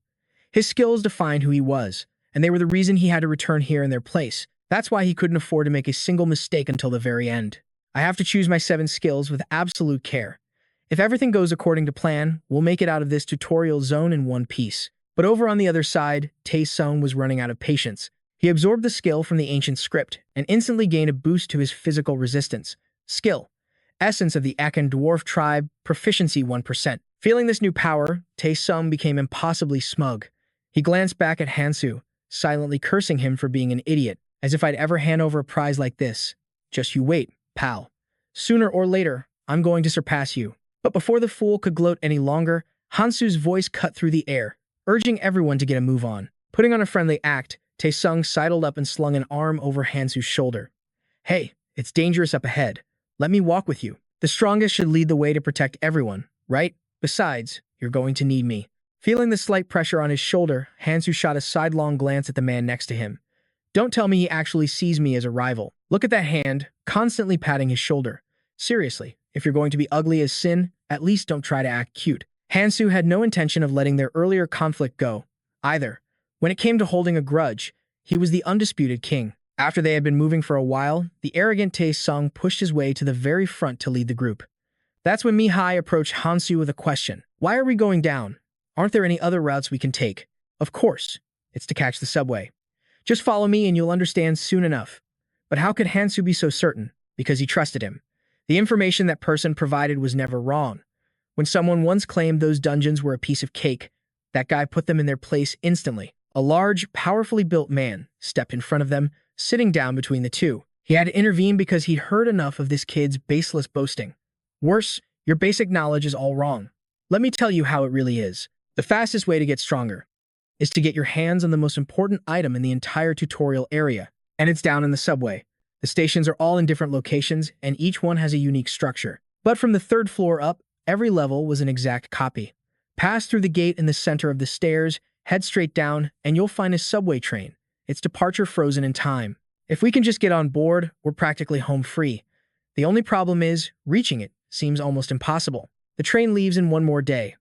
His skills defined who he was, and they were the reason he had to return here in their place. That's why he couldn't afford to make a single mistake until the very end. I have to choose my 7 skills with absolute care. If everything goes according to plan, we'll make it out of this tutorial zone in one piece. But over on the other side, Taesung was running out of patience. He absorbed the skill from the ancient script and instantly gained a boost to his physical resistance. Skill. essence of the Akan dwarf tribe, proficiency 1%. Feeling this new power, Tae-sung became impossibly smug. He glanced back at Hansu, silently cursing him for being an idiot, as if I'd ever hand over a prize like this. Just you wait, pal. Sooner or later, I'm going to surpass you. But before the fool could gloat any longer, Hansu's voice cut through the air, urging everyone to get a move on. Putting on a friendly act, Tae-sung sidled up and slung an arm over Hansu's shoulder. Hey, it's dangerous up ahead. Let me walk with you. The strongest should lead the way to protect everyone, right? Besides, you're going to need me. Feeling the slight pressure on his shoulder, Hansu shot a sidelong glance at the man next to him. Don't tell me he actually sees me as a rival. Look at that hand, constantly patting his shoulder. Seriously, if you're going to be ugly as sin, at least don't try to act cute. Hansu had no intention of letting their earlier conflict go, either. When it came to holding a grudge, he was the undisputed king. After they had been moving for a while, the arrogant Tae-sung pushed his way to the very front to lead the group. That's when Mi-hai approached Hansu with a question. Why are we going down? Aren't there any other routes we can take? Of course, it's to catch the subway. Just follow me and you'll understand soon enough. But how could Hansu be so certain? Because he trusted him. The information that person provided was never wrong. When someone once claimed those dungeons were a piece of cake, that guy put them in their place instantly. A large, powerfully built man stepped in front of them, sitting down between the two. He had to intervene because he'd heard enough of this kid's baseless boasting. Worse, your basic knowledge is all wrong. Let me tell you how it really is. The fastest way to get stronger is to get your hands on the most important item in the entire tutorial area, and it's down in the subway. The stations are all in different locations, and each one has a unique structure. But from the third floor up, every level was an exact copy. Pass through the gate in the center of the stairs, head straight down, and you'll find a subway train. Its departure frozen in time. If we can just get on board, we're practically home free. The only problem is, reaching it seems almost impossible. The train leaves in one more day.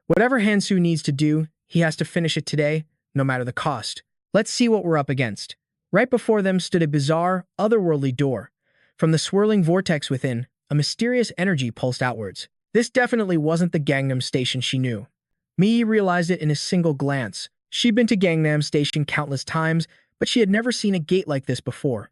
Whatever Hansu needs to do, he has to finish it today, no matter the cost. Let's see what we're up against. Right before them stood a bizarre, otherworldly door. From the swirling vortex within, a mysterious energy pulsed outwards. This definitely wasn't the Gangnam Station she knew. Mi realized it in a single glance. She'd been to Gangnam Station countless times, but she had never seen a gate like this before.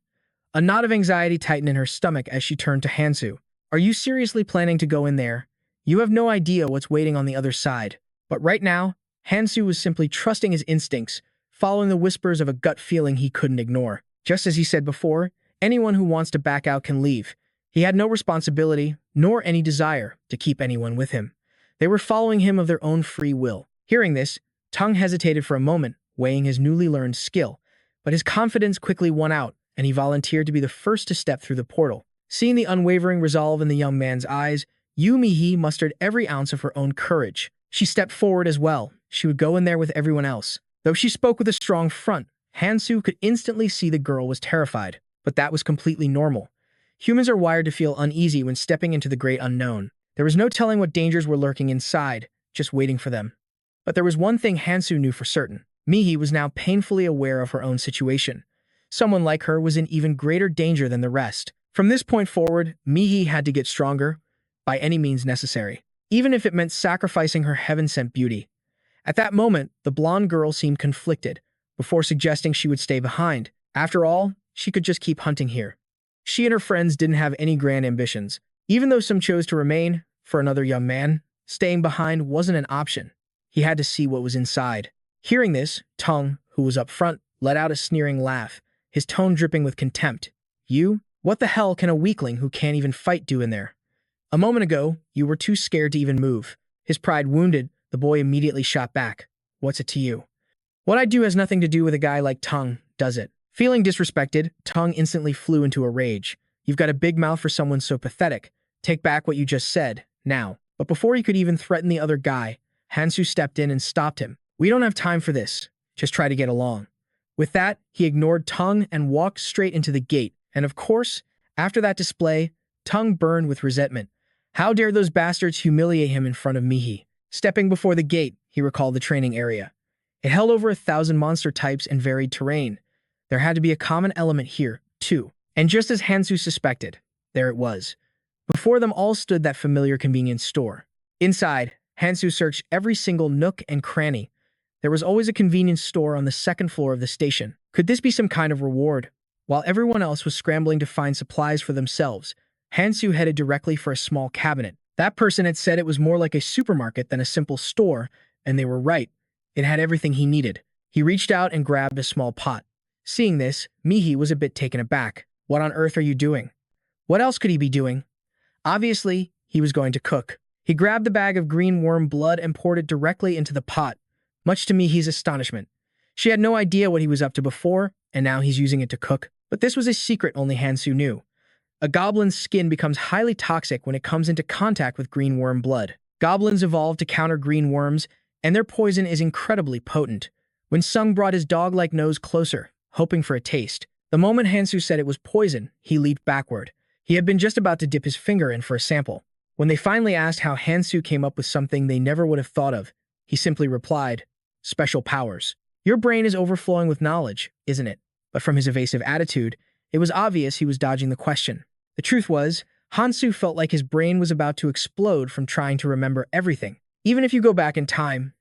A knot of anxiety tightened in her stomach as she turned to Hansu. Are you seriously planning to go in there? You have no idea what's waiting on the other side. But right now, Hansu was simply trusting his instincts, following the whispers of a gut feeling he couldn't ignore. Just as he said before, anyone who wants to back out can leave. He had no responsibility, nor any desire, to keep anyone with him. They were following him of their own free will. Hearing this, Tung hesitated for a moment, weighing his newly learned skill. But his confidence quickly won out, and he volunteered to be the first to step through the portal. Seeing the unwavering resolve in the young man's eyes, Yu Mi-hee mustered every ounce of her own courage. She stepped forward as well. She would go in there with everyone else. Though she spoke with a strong front, Hansu could instantly see the girl was terrified. But that was completely normal. Humans are wired to feel uneasy when stepping into the great unknown. There was no telling what dangers were lurking inside, just waiting for them. But there was one thing Hansu knew for certain. Mi-hee was now painfully aware of her own situation. Someone like her was in even greater danger than the rest. From this point forward, Mi-hee had to get stronger, by any means necessary, even if it meant sacrificing her heaven-sent beauty. At that moment, the blonde girl seemed conflicted, before suggesting she would stay behind. After all, she could just keep hunting here. She and her friends didn't have any grand ambitions. Even though some chose to remain, for another young man, staying behind wasn't an option. He had to see what was inside. Hearing this, Tung, who was up front, let out a sneering laugh, his tone dripping with contempt. You? What the hell can a weakling who can't even fight do in there? A moment ago, you were too scared to even move. His pride wounded, the boy immediately shot back. What's it to you? What I do has nothing to do with a guy like Tung, does it? Feeling disrespected, Tung instantly flew into a rage. You've got a big mouth for someone so pathetic. Take back what you just said, now. But before he could even threaten the other guy, Hansu stepped in and stopped him. We don't have time for this. Just try to get along. With that, he ignored Tung and walked straight into the gate. And of course, after that display, Tung burned with resentment. How dare those bastards humiliate him in front of Mi-hee? Stepping before the gate, he recalled the training area. It held over 1,000 monster types and varied terrain. There had to be a common element here, too. And just as Hansu suspected, there it was. Before them all stood that familiar convenience store. Inside, Hansu searched every single nook and cranny. There was always a convenience store on the second floor of the station. Could this be some kind of reward? While everyone else was scrambling to find supplies for themselves, Hansu headed directly for a small cabinet. That person had said it was more like a supermarket than a simple store, and they were right. It had everything he needed. He reached out and grabbed a small pot. Seeing this, Mihi was a bit taken aback. What on earth are you doing? What else could he be doing? Obviously, he was going to cook. He grabbed the bag of green worm blood and poured it directly into the pot, much to Mihi's astonishment. She had no idea what he was up to before, and now he's using it to cook. But this was a secret only Hansu knew. A goblin's skin becomes highly toxic when it comes into contact with green worm blood. Goblins evolved to counter green worms, and their poison is incredibly potent. When Sung brought his dog-like nose closer, hoping for a taste, the moment Hansu said it was poison, he leaped backward. He had been just about to dip his finger in for a sample. When they finally asked how Hansu came up with something they never would have thought of, he simply replied, "Special powers." Your brain is overflowing with knowledge, isn't it? But from his evasive attitude, it was obvious he was dodging the question. The truth was, Hansu felt like his brain was about to explode from trying to remember everything. Even if you go back in time,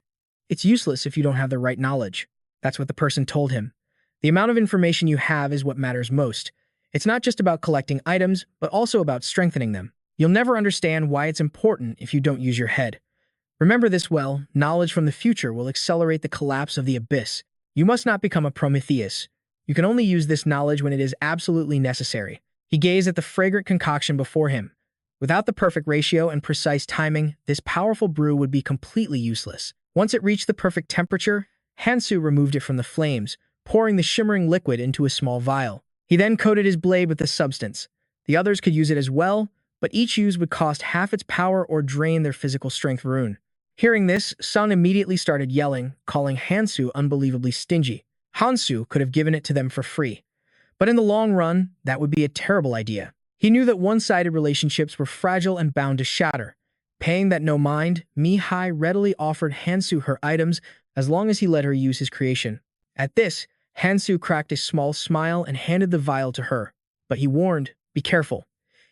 it's useless if you don't have the right knowledge. That's what the person told him. The amount of information you have is what matters most. It's not just about collecting items, but also about strengthening them. You'll never understand why it's important if you don't use your head. Remember this well, knowledge from the future will accelerate the collapse of the abyss. You must not become a Prometheus. You can only use this knowledge when it is absolutely necessary. He gazed at the fragrant concoction before him. Without the perfect ratio and precise timing, this powerful brew would be completely useless. Once it reached the perfect temperature, Hansu removed it from the flames, pouring the shimmering liquid into a small vial. He then coated his blade with the substance. The others could use it as well, but each use would cost half its power or drain their physical strength rune. Hearing this, Sun immediately started yelling, calling Hansu unbelievably stingy. Hansu could have given it to them for free. But in the long run, that would be a terrible idea. He knew that one-sided relationships were fragile and bound to shatter. Paying that no mind, Mihai readily offered Hansu her items as long as he let her use his creation. At this, Hansu cracked a small smile and handed the vial to her. But he warned, "Be careful.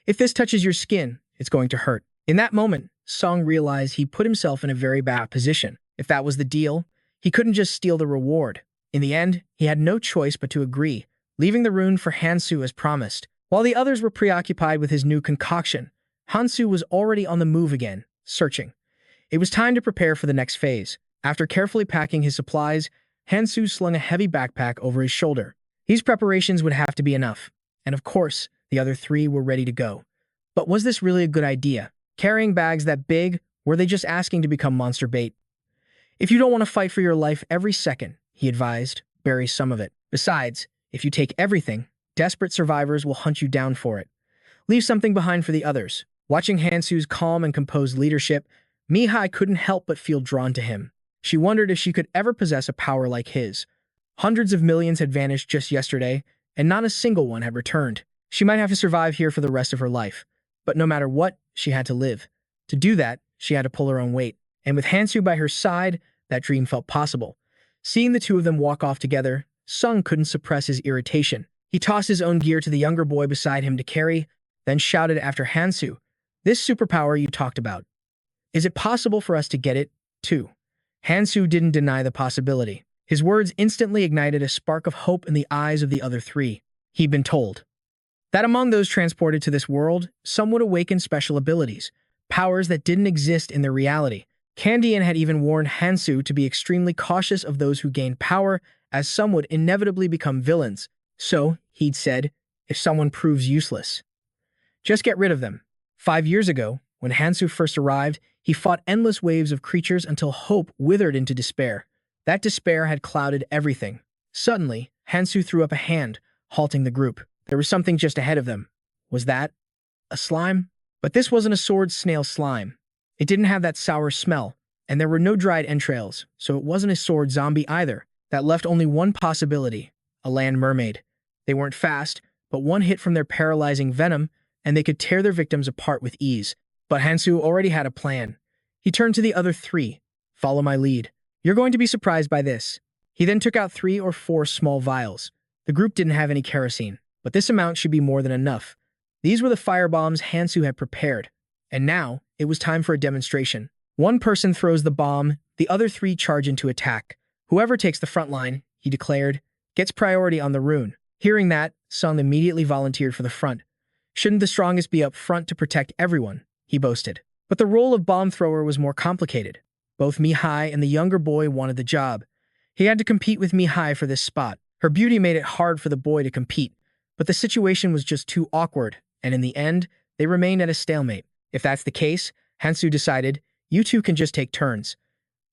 If this touches your skin, it's going to hurt." In that moment, Song realized he put himself in a very bad position. If that was the deal, he couldn't just steal the reward. In the end, he had no choice but to agree, leaving the rune for Hansu as promised. While the others were preoccupied with his new concoction, Hansu was already on the move again, searching. It was time to prepare for the next phase. After carefully packing his supplies, Hansu slung a heavy backpack over his shoulder. These preparations would have to be enough, and of course, the other three were ready to go. But was this really a good idea? Carrying bags that big, were they just asking to become monster bait? If you don't want to fight for your life every second, he advised, bury some of it. Besides, if you take everything, desperate survivors will hunt you down for it. Leave something behind for the others. Watching Hansu's calm and composed leadership, Mihai couldn't help but feel drawn to him. She wondered if she could ever possess a power like his. Hundreds of millions had vanished just yesterday, and not a single one had returned. She might have to survive here for the rest of her life. But no matter what, she had to live. To do that, she had to pull her own weight. And with Hansu by her side, that dream felt possible. Seeing the two of them walk off together, Sung couldn't suppress his irritation. He tossed his own gear to the younger boy beside him to carry, then shouted after Hansu, "This superpower you talked about. Is it possible for us to get it, too?" Hansu didn't deny the possibility. His words instantly ignited a spark of hope in the eyes of the other three. He'd been told that among those transported to this world, some would awaken special abilities, powers that didn't exist in their reality. Candian had even warned Hansu to be extremely cautious of those who gained power, as some would inevitably become villains. So, he'd said, if someone proves useless, just get rid of them. 5 years ago, when Hansu first arrived, he fought endless waves of creatures until hope withered into despair. That despair had clouded everything. Suddenly, Hansu threw up a hand, halting the group. There was something just ahead of them. Was that a slime? But this wasn't a sword snail slime. It didn't have that sour smell, and there were no dried entrails, so it wasn't a sword zombie either. That left only one possibility, a land mermaid. They weren't fast, but one hit from their paralyzing venom, and they could tear their victims apart with ease. But Hansu already had a plan. He turned to the other three. "Follow my lead. You're going to be surprised by this." He then took out 3 or 4 small vials. The group didn't have any kerosene, but this amount should be more than enough. These were the firebombs Hansu had prepared, and now it was time for a demonstration. One person throws the bomb, the other 3 charge into attack. Whoever takes the front line, he declared, gets priority on the rune. Hearing that, Sung immediately volunteered for the front. Shouldn't the strongest be up front to protect everyone? He boasted. But the role of bomb thrower was more complicated. Both Mihai and the younger boy wanted the job. He had to compete with Mihai for this spot. Her beauty made it hard for the boy to compete, but the situation was just too awkward, and in the end, they remained at a stalemate. If that's the case, Hansu decided, you two can just take turns.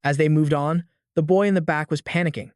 As they moved on, the boy in the back was panicking.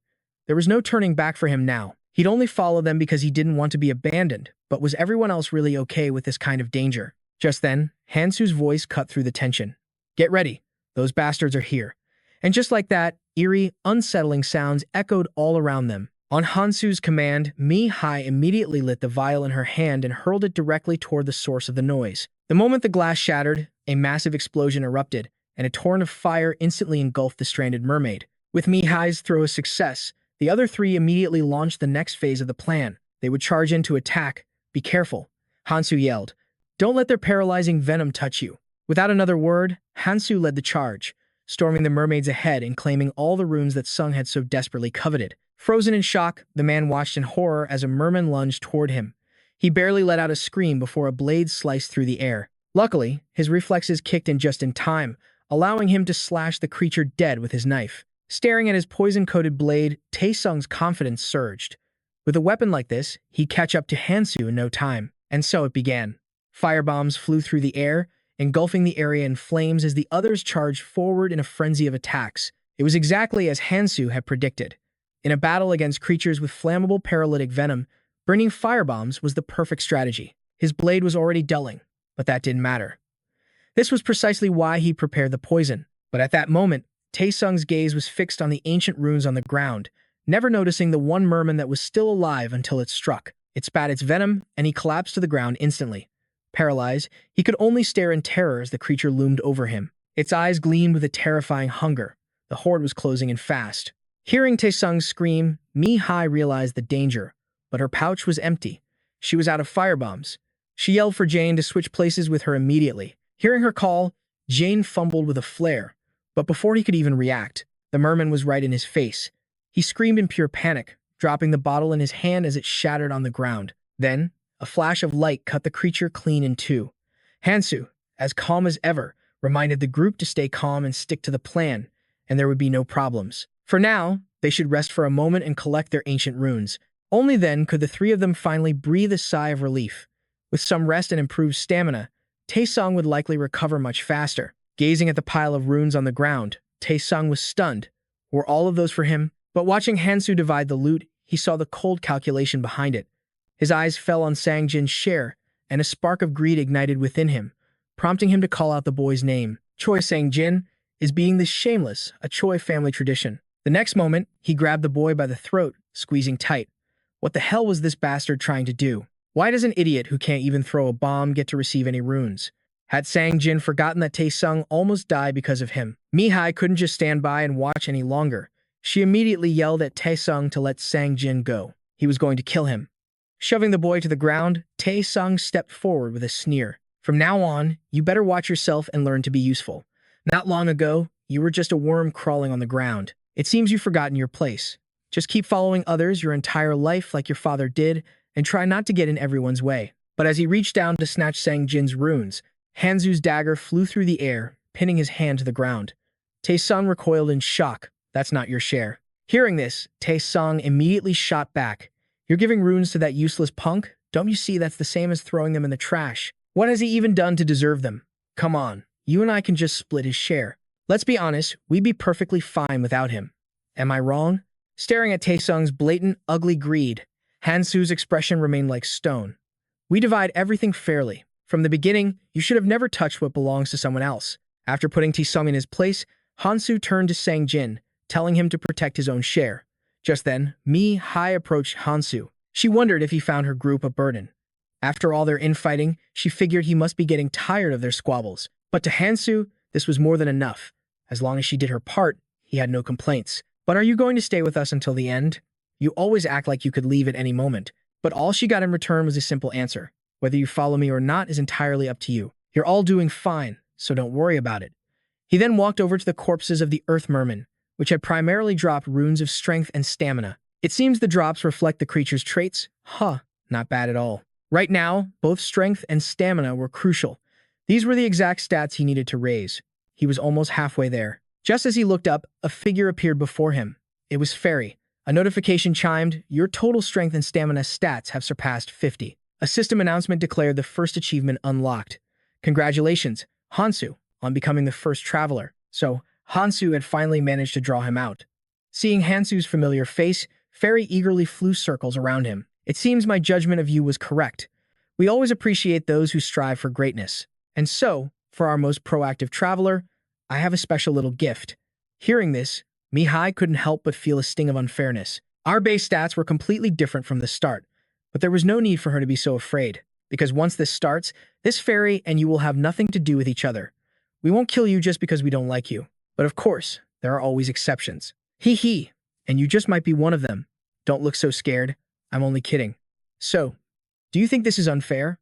There was no turning back for him now. He'd only follow them because he didn't want to be abandoned, but was everyone else really okay with this kind of danger? Just then, Hansu's voice cut through the tension. Get ready, those bastards are here. And just like that, eerie, unsettling sounds echoed all around them. On Hansu's command, Mi-hai immediately lit the vial in her hand and hurled it directly toward the source of the noise. The moment the glass shattered, a massive explosion erupted, and a torrent of fire instantly engulfed the stranded mermaid. With Mi-hai's throw a success, the other three immediately launched the next phase of the plan. They would charge in to attack. Be careful, Hansu yelled. Don't let their paralyzing venom touch you. Without another word, Hansu led the charge, storming the mermaids ahead and claiming all the runes that Sung had so desperately coveted. Frozen in shock, the man watched in horror as a merman lunged toward him. He barely let out a scream before a blade sliced through the air. Luckily, his reflexes kicked in just in time, allowing him to slash the creature dead with his knife. Staring at his poison-coated blade, Tae-sung's confidence surged. With a weapon like this, he'd catch up to Hansu in no time. And so it began. Firebombs flew through the air, engulfing the area in flames as the others charged forward in a frenzy of attacks. It was exactly as Hansu had predicted. In a battle against creatures with flammable paralytic venom, burning firebombs was the perfect strategy. His blade was already dulling, but that didn't matter. This was precisely why he prepared the poison. But at that moment, Tae-sung's gaze was fixed on the ancient runes on the ground, never noticing the one merman that was still alive until it struck. It spat its venom, and he collapsed to the ground instantly. Paralyzed, he could only stare in terror as the creature loomed over him. Its eyes gleamed with a terrifying hunger. The horde was closing in fast. Hearing Tae-sung scream, Mi-hai realized the danger, but her pouch was empty. She was out of firebombs. She yelled for Jane to switch places with her immediately. Hearing her call, Jane fumbled with a flare, but before he could even react, the merman was right in his face. He screamed in pure panic, dropping the bottle in his hand as it shattered on the ground. Then, a flash of light cut the creature clean in two. Hansu, as calm as ever, reminded the group to stay calm and stick to the plan, and there would be no problems. For now, they should rest for a moment and collect their ancient runes. Only then could the three of them finally breathe a sigh of relief. With some rest and improved stamina, Tae-sung would likely recover much faster. Gazing at the pile of runes on the ground, Tae-sung was stunned. Were all of those for him? But watching Hansu divide the loot, he saw the cold calculation behind it. His eyes fell on Sang-jin's share, and a spark of greed ignited within him, prompting him to call out the boy's name. Choi Sang-jin is being this shameless, a Choi family tradition. The next moment, he grabbed the boy by the throat, squeezing tight. What the hell was this bastard trying to do? Why does an idiot who can't even throw a bomb get to receive any runes? Had Sang-jin forgotten that Tae-sung almost died because of him? Mi-hai couldn't just stand by and watch any longer. She immediately yelled at Tae-sung to let Sang-jin go. He was going to kill him. Shoving the boy to the ground, Tae-sung stepped forward with a sneer. From now on, you better watch yourself and learn to be useful. Not long ago, you were just a worm crawling on the ground. It seems you've forgotten your place. Just keep following others your entire life like your father did, and try not to get in everyone's way. But as he reached down to snatch Sang-jin's runes, Hansu's dagger flew through the air, pinning his hand to the ground. Tae-sung recoiled in shock. That's not your share. Hearing this, Tae-sung immediately shot back. You're giving runes to that useless punk? Don't you see that's the same as throwing them in the trash? What has he even done to deserve them? Come on, you and I can just split his share. Let's be honest, we'd be perfectly fine without him. Am I wrong? Staring at Tae-sung's blatant, ugly greed, Hansu's expression remained like stone. We divide everything fairly. From the beginning, you should have never touched what belongs to someone else. After putting Tae-sung in his place, Hansu turned to Sang-jin, telling him to protect his own share. Just then, Mi-hai approached Hansu. She wondered if he found her group a burden. After all their infighting, she figured he must be getting tired of their squabbles. But to Hansu, this was more than enough. As long as she did her part, he had no complaints. But are you going to stay with us until the end? You always act like you could leave at any moment. But all she got in return was a simple answer. Whether you follow me or not is entirely up to you. You're all doing fine, so don't worry about it. He then walked over to the corpses of the Earth Merman, which had primarily dropped runes of strength and stamina. It seems the drops reflect the creature's traits. Huh, not bad at all. Right now, both strength and stamina were crucial. These were the exact stats he needed to raise. He was almost halfway there. Just as he looked up, a figure appeared before him. It was Fairy. A notification chimed, "Your total strength and stamina stats have surpassed 50. A system announcement declared the first achievement unlocked. Congratulations, Hansu, on becoming the first traveler. So, Hansu had finally managed to draw him out. Seeing Hansu's familiar face, Fairy eagerly flew circles around him. It seems my judgment of you was correct. We always appreciate those who strive for greatness. And so, for our most proactive traveler, I have a special little gift." Hearing this, Mihai couldn't help but feel a sting of unfairness. Our base stats were completely different from the start, but there was no need for her to be so afraid, because once this starts, this fairy and you will have nothing to do with each other. We won't kill you just because we don't like you. But of course, there are always exceptions. Hee hee, and you just might be one of them. Don't look so scared. I'm only kidding. So, do you think this is unfair?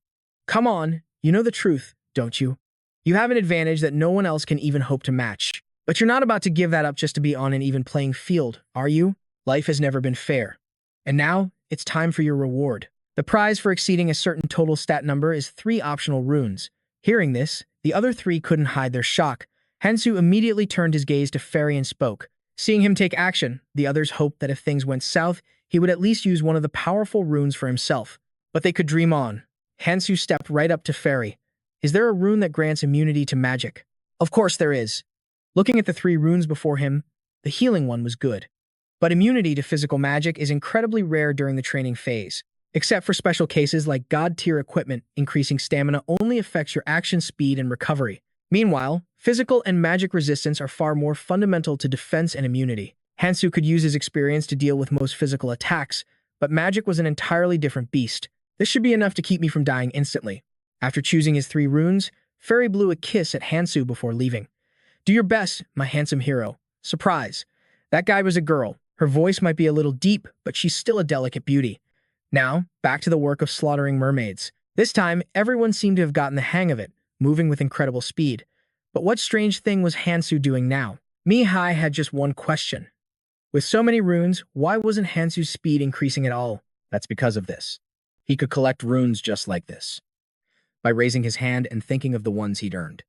Come on, you know the truth, don't you? You have an advantage that no one else can even hope to match. But you're not about to give that up just to be on an even playing field, are you? Life has never been fair. And now, it's time for your reward. The prize for exceeding a certain total stat number is 3 optional runes. Hearing this, the other 3 couldn't hide their shock. Hansu immediately turned his gaze to Fairy and spoke. Seeing him take action, the others hoped that if things went south, he would at least use one of the powerful runes for himself. But they could dream on. Hansu stepped right up to Fairy. Is there a rune that grants immunity to magic? Of course there is. Looking at the 3 runes before him, the healing one was good. But immunity to physical magic is incredibly rare during the training phase. Except for special cases like God-tier equipment, increasing stamina only affects your action speed and recovery. Meanwhile, physical and magic resistance are far more fundamental to defense and immunity. Hansu could use his experience to deal with most physical attacks, but magic was an entirely different beast. This should be enough to keep me from dying instantly. After choosing his 3 runes, Fairy blew a kiss at Hansu before leaving. Do your best, my handsome hero. Surprise. That guy was a girl. Her voice might be a little deep, but she's still a delicate beauty. Now, back to the work of slaughtering mermaids. This time, everyone seemed to have gotten the hang of it, moving with incredible speed. But what strange thing was Hansu doing now? Mihai had just one question. With so many runes, why wasn't Hansu's speed increasing at all? That's because of this. He could collect runes just like this, by raising his hand and thinking of the ones he'd earned.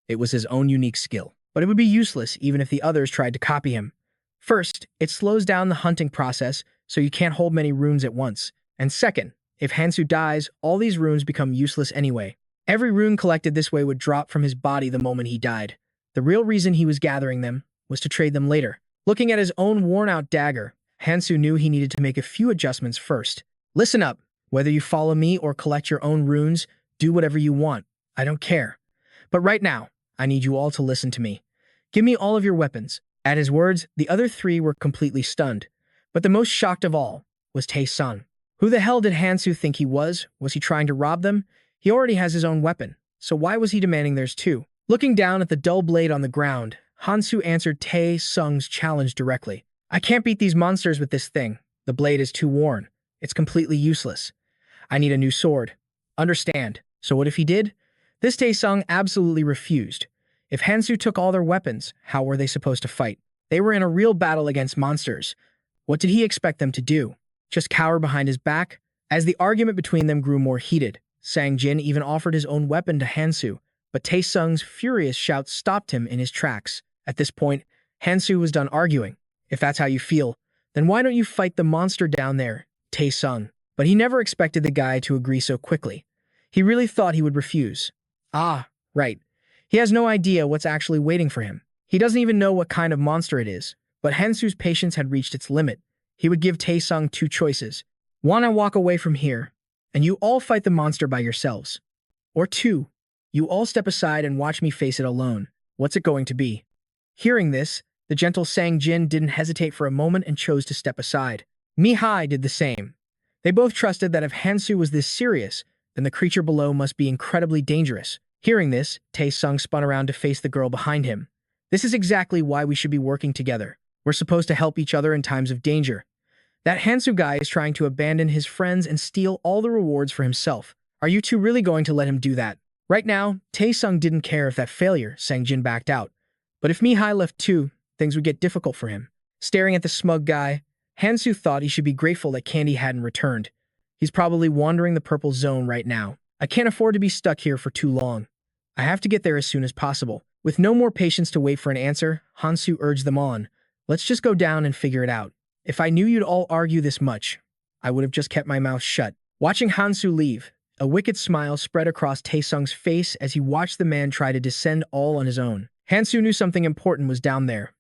It was his own unique skill, but it would be useless even if the others tried to copy him. First, it slows down the hunting process, so you can't hold many runes at once. And second, if Hansu dies, all these runes become useless anyway. Every rune collected this way would drop from his body the moment he died. The real reason he was gathering them was to trade them later. Looking at his own worn-out dagger, Hansu knew he needed to make a few adjustments first. Listen up. Whether you follow me or collect your own runes, do whatever you want. I don't care. But right now, I need you all to listen to me. Give me all of your weapons. At his words, the other 3 were completely stunned. But the most shocked of all was Tae-sung. Who the hell did Hansu think he was? Was he trying to rob them? He already has his own weapon, so why was he demanding theirs too? Looking down at the dull blade on the ground, Hansu answered Tae-sung's challenge directly. I can't beat these monsters with this thing. The blade is too worn. It's completely useless. I need a new sword. Understand. So what if he did? This Tae-sung absolutely refused. If Hansu took all their weapons, how were they supposed to fight? They were in a real battle against monsters. What did he expect them to do? Just cower behind his back? As the argument between them grew more heated, Sang-jin even offered his own weapon to Hansu, but Tae-sung's furious shout stopped him in his tracks. At this point, Hansu was done arguing. If that's how you feel, then why don't you fight the monster down there, Tae-sung? But he never expected the guy to agree so quickly. He really thought he would refuse. Ah, right. He has no idea what's actually waiting for him. He doesn't even know what kind of monster it is. But Hansu's patience had reached its limit. He would give Tae-sung 2 choices. 1, I walk away from here, and you all fight the monster by yourselves. Or 2, you all step aside and watch me face it alone. What's it going to be? Hearing this, the gentle Sang-jin didn't hesitate for a moment and chose to step aside. Mihai did the same. They both trusted that if Hansu was this serious, then the creature below must be incredibly dangerous. Hearing this, Tae-sung spun around to face the girl behind him. This is exactly why we should be working together. We're supposed to help each other in times of danger. That Hansu guy is trying to abandon his friends and steal all the rewards for himself. Are you two really going to let him do that? Right now, Tae-sung didn't care if that failure, Sang-jin backed out. But if Mihai left too, things would get difficult for him. Staring at the smug guy, Hansu thought he should be grateful that Candy hadn't returned. He's probably wandering the purple zone right now. I can't afford to be stuck here for too long. I have to get there as soon as possible. With no more patience to wait for an answer, Hansu urged them on. Let's just go down and figure it out. If I knew you'd all argue this much, I would have just kept my mouth shut. Watching Hansu leave, a wicked smile spread across Taesung's face as he watched the man try to descend all on his own. Hansu knew something important was down there.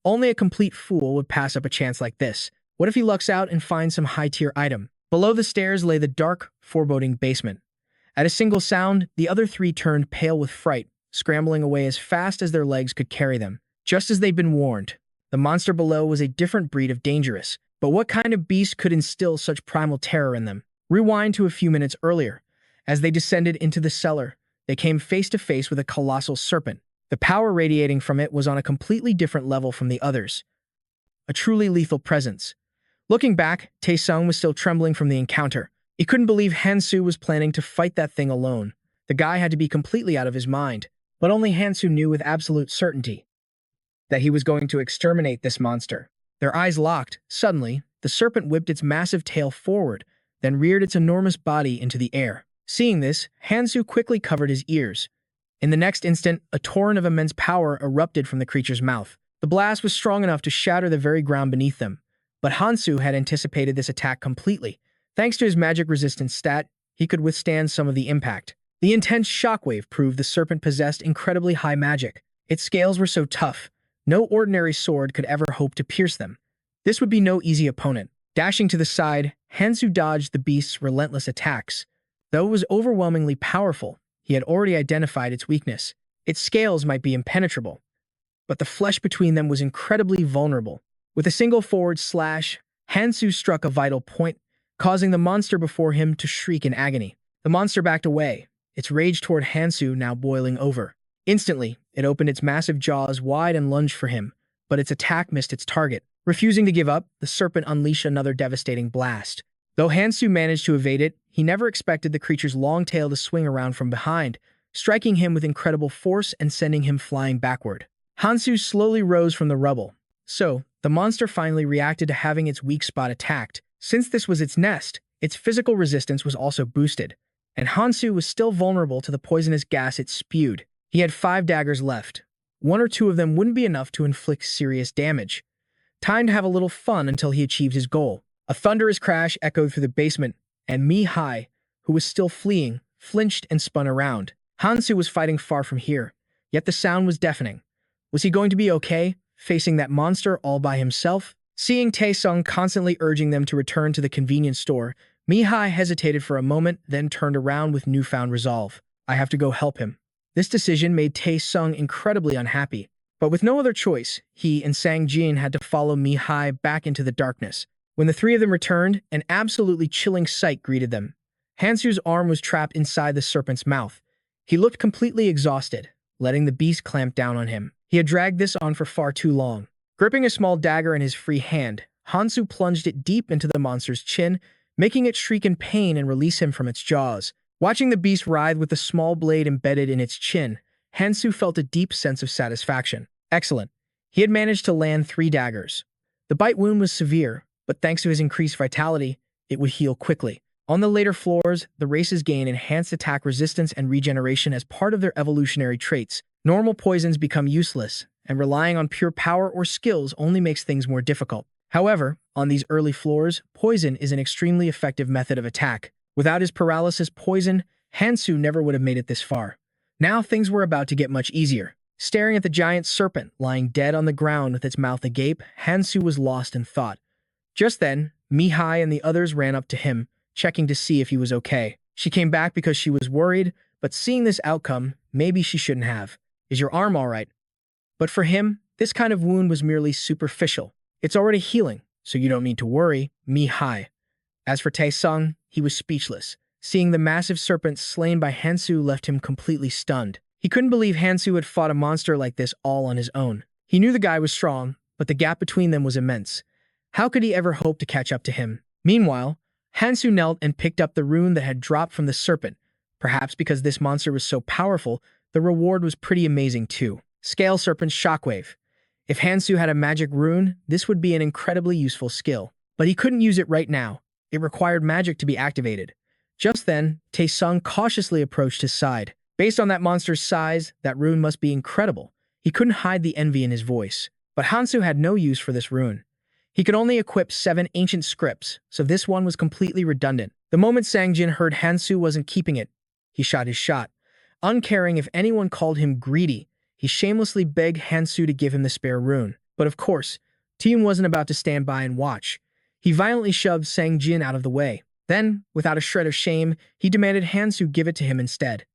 Only a complete fool would pass up a chance like this. What if he lucks out and finds some high-tier item? Below the stairs lay the dark, foreboding basement. At a single sound, the other three turned pale with fright, scrambling away as fast as their legs could carry them. Just as they'd been warned, the monster below was a different breed of dangerous. But what kind of beast could instill such primal terror in them? Rewind to a few minutes earlier. As they descended into the cellar, they came face to face with a colossal serpent. The power radiating from it was on a completely different level from the others. A truly lethal presence. Looking back, Taesung was still trembling from the encounter. He couldn't believe Hansu was planning to fight that thing alone. The guy had to be completely out of his mind. But only Hansu knew with absolute certainty that he was going to exterminate this monster. Their eyes locked. Suddenly, the serpent whipped its massive tail forward, then reared its enormous body into the air. Seeing this, Hansu quickly covered his ears. In the next instant, a torrent of immense power erupted from the creature's mouth. The blast was strong enough to shatter the very ground beneath them. But Hansu had anticipated this attack completely. Thanks to his magic resistance stat, he could withstand some of the impact. The intense shockwave proved the serpent possessed incredibly high magic. Its scales were so tough, no ordinary sword could ever hope to pierce them. This would be no easy opponent. Dashing to the side, Hansu dodged the beast's relentless attacks. Though it was overwhelmingly powerful, he had already identified its weakness. Its scales might be impenetrable, but the flesh between them was incredibly vulnerable. With a single forward slash, Hansu struck a vital point, causing the monster before him to shriek in agony. The monster backed away, its rage toward Hansu now boiling over. Instantly, it opened its massive jaws wide and lunged for him, but its attack missed its target. Refusing to give up, the serpent unleashed another devastating blast. Though Hansu managed to evade it, he never expected the creature's long tail to swing around from behind, striking him with incredible force and sending him flying backward. Hansu slowly rose from the rubble. So, the monster finally reacted to having its weak spot attacked. Since this was its nest, its physical resistance was also boosted, and Hansu was still vulnerable to the poisonous gas it spewed. He had 5 daggers left. 1 or 2 of them wouldn't be enough to inflict serious damage. Time to have a little fun until he achieved his goal. A thunderous crash echoed through the basement, and Mi-hai, who was still fleeing, flinched and spun around. Hansu was fighting far from here, yet the sound was deafening. Was he going to be okay, facing that monster all by himself? Seeing Taesung constantly urging them to return to the convenience store, Mi-hai hesitated for a moment, then turned around with newfound resolve. I have to go help him. This decision made Taesung incredibly unhappy. But with no other choice, he and Sang-jin had to follow Mi-hai back into the darkness. When the 3 of them returned, an absolutely chilling sight greeted them. Hansu's arm was trapped inside the serpent's mouth. He looked completely exhausted, letting the beast clamp down on him. He had dragged this on for far too long. Gripping a small dagger in his free hand, Hansu plunged it deep into the monster's chin, making it shriek in pain and release him from its jaws. Watching the beast writhe with the small blade embedded in its chin, Hansu felt a deep sense of satisfaction. Excellent. He had managed to land 3 daggers. The bite wound was severe, but thanks to his increased vitality, it would heal quickly. On the later floors, the races gain enhanced attack resistance and regeneration as part of their evolutionary traits. Normal poisons become useless, and relying on pure power or skills only makes things more difficult. However, on these early floors, poison is an extremely effective method of attack. Without his paralysis poison, Hansu never would have made it this far. Now things were about to get much easier. Staring at the giant serpent lying dead on the ground with its mouth agape, Hansu was lost in thought. Just then, Mi-hai and the others ran up to him, checking to see if he was okay. She came back because she was worried, but seeing this outcome, maybe she shouldn't have. Is your arm all right? But for him, this kind of wound was merely superficial. It's already healing, so you don't need to worry, Mi-hai. As for Taesung, he was speechless. Seeing the massive serpent slain by Hansu left him completely stunned. He couldn't believe Hansu had fought a monster like this all on his own. He knew the guy was strong, but the gap between them was immense. How could he ever hope to catch up to him? Meanwhile, Hansu knelt and picked up the rune that had dropped from the serpent. Perhaps because this monster was so powerful, the reward was pretty amazing too. Scale Serpent's Shockwave. If Hansu had a magic rune, this would be an incredibly useful skill. But he couldn't use it right now. It required magic to be activated. Just then, Tae-sung cautiously approached his side. Based on that monster's size, that rune must be incredible. He couldn't hide the envy in his voice. But Hansu had no use for this rune. He could only equip 7 ancient scripts, so this one was completely redundant. The moment Sang-jin heard Hansu wasn't keeping it, he shot his shot. Uncaring if anyone called him greedy, he shamelessly begged Hansu to give him the spare rune. But of course, Tae-yoon wasn't about to stand by and watch. He violently shoved Sang-jin out of the way. Then, without a shred of shame, he demanded Hansu give it to him instead.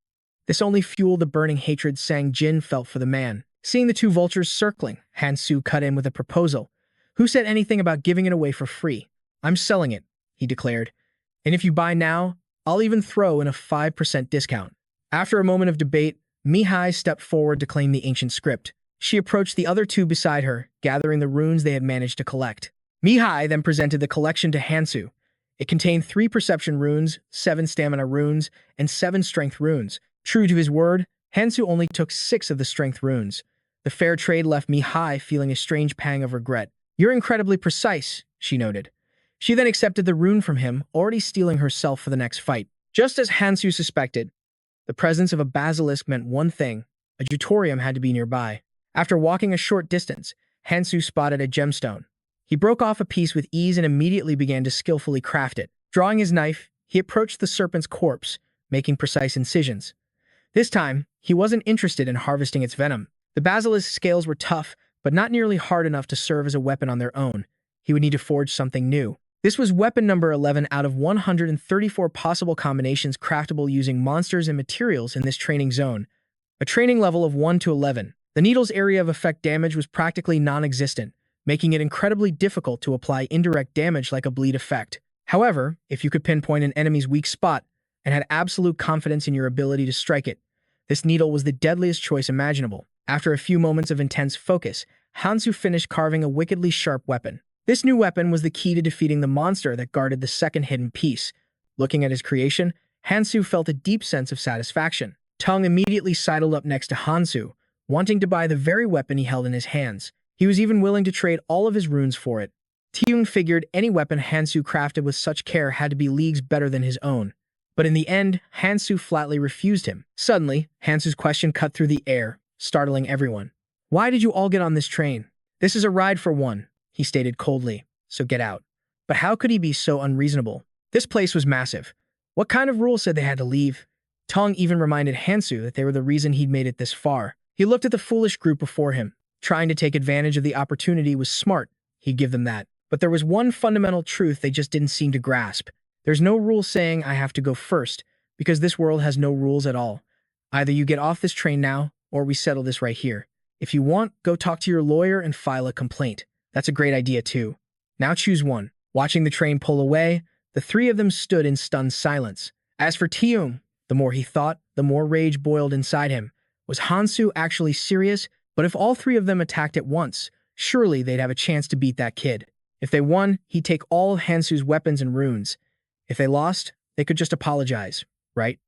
This only fueled the burning hatred Sang-jin felt for the man. Seeing the two vultures circling, Hansu cut in with a proposal. Who said anything about giving it away for free? I'm selling it, he declared. And if you buy now, I'll even throw in a 5% discount. After a moment of debate, Mihai stepped forward to claim the ancient script. She approached the other two beside her, gathering the runes they had managed to collect. Mihai then presented the collection to Hansu. It contained 3 perception runes, 7 stamina runes, and 7 strength runes. True to his word, Hansu only took 6 of the strength runes. The fair trade left Mihai feeling a strange pang of regret. You're incredibly precise, she noted. She then accepted the rune from him, already steeling herself for the next fight. Just as Hansu suspected, the presence of a basilisk meant one thing: a Jutorium had to be nearby. After walking a short distance, Hansu spotted a gemstone. He broke off a piece with ease and immediately began to skillfully craft it. Drawing his knife, he approached the serpent's corpse, making precise incisions. This time, he wasn't interested in harvesting its venom. The basilisk's scales were tough, but not nearly hard enough to serve as a weapon on their own. He would need to forge something new. This was weapon number 11 out of 134 possible combinations craftable using monsters and materials in this training zone. A training level of 1 to 11. The needle's area of effect damage was practically non-existent, making it incredibly difficult to apply indirect damage like a bleed effect. However, if you could pinpoint an enemy's weak spot and had absolute confidence in your ability to strike it, this needle was the deadliest choice imaginable. After a few moments of intense focus, Hansu finished carving a wickedly sharp weapon. This new weapon was the key to defeating the monster that guarded the second hidden piece. Looking at his creation, Hansu felt a deep sense of satisfaction. Tung immediately sidled up next to Hansu, wanting to buy the very weapon he held in his hands. He was even willing to trade all of his runes for it. Tae-yoon figured any weapon Hansu crafted with such care had to be leagues better than his own. But in the end, Hansu flatly refused him. Suddenly, Hansu's question cut through the air, startling everyone. Why did you all get on this train? This is a ride for one, he stated coldly, so get out. But how could he be so unreasonable? This place was massive. What kind of rule said they had to leave? Tong even reminded Hansu that they were the reason he'd made it this far. He looked at the foolish group before him. Trying to take advantage of the opportunity was smart, he'd give them that. But there was one fundamental truth they just didn't seem to grasp. There's no rule saying I have to go first, because this world has no rules at all. Either you get off this train now, or we settle this right here. If you want, go talk to your lawyer and file a complaint. That's a great idea too. Now choose one. Watching the train pull away, the three of them stood in stunned silence. As for Tae-yoon, the more he thought, the more rage boiled inside him. Was Hansu actually serious? But if all three of them attacked at once, surely they'd have a chance to beat that kid. If they won, he'd take all of Hansu's weapons and runes. If they lost, they could just apologize, right?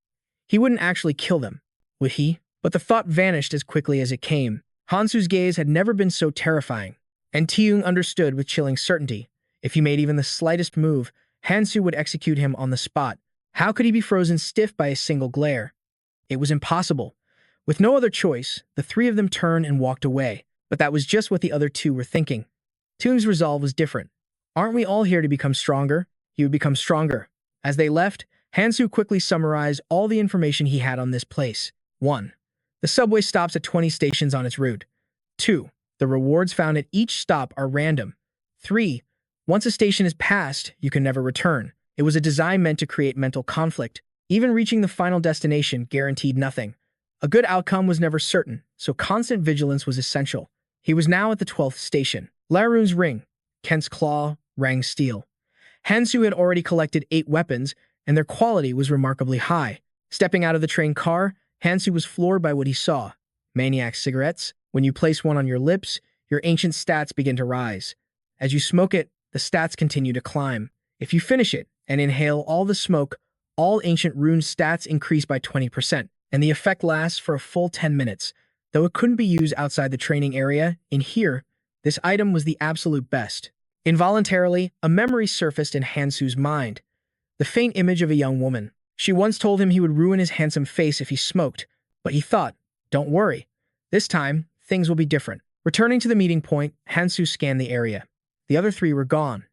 He wouldn't actually kill them, would he? But the thought vanished as quickly as it came. Hansu's gaze had never been so terrifying, and Tae-yoon understood with chilling certainty. If he made even the slightest move, Hansu would execute him on the spot. How could he be frozen stiff by a single glare? It was impossible. With no other choice, the three of them turned and walked away. But that was just what the other two were thinking. Tae-yoon's resolve was different. Aren't we all here to become stronger? He would become stronger. As they left, Hansu quickly summarized all the information he had on this place. 1. The subway stops at 20 stations on its route. 2. The rewards found at each stop are random. 3. Once a station is passed, you can never return. It was a design meant to create mental conflict. Even reaching the final destination guaranteed nothing. A good outcome was never certain, so constant vigilance was essential. He was now at the 12th station. Larun's ring, Kent's claw, rang steel. Hansu had already collected 8 weapons, and their quality was remarkably high. Stepping out of the train car, Hansu was floored by what he saw. Maniac cigarettes. When you place one on your lips, your ancient stats begin to rise. As you smoke it, the stats continue to climb. If you finish it and inhale all the smoke, all ancient rune stats increase by 20%, and the effect lasts for a full 10 minutes. Though it couldn't be used outside the training area, in here, this item was the absolute best. Involuntarily, a memory surfaced in Hansu's mind, the faint image of a young woman. She once told him he would ruin his handsome face if he smoked, but he thought, don't worry. This time, things will be different. Returning to the meeting point, Hansu scanned the area. The other three were gone.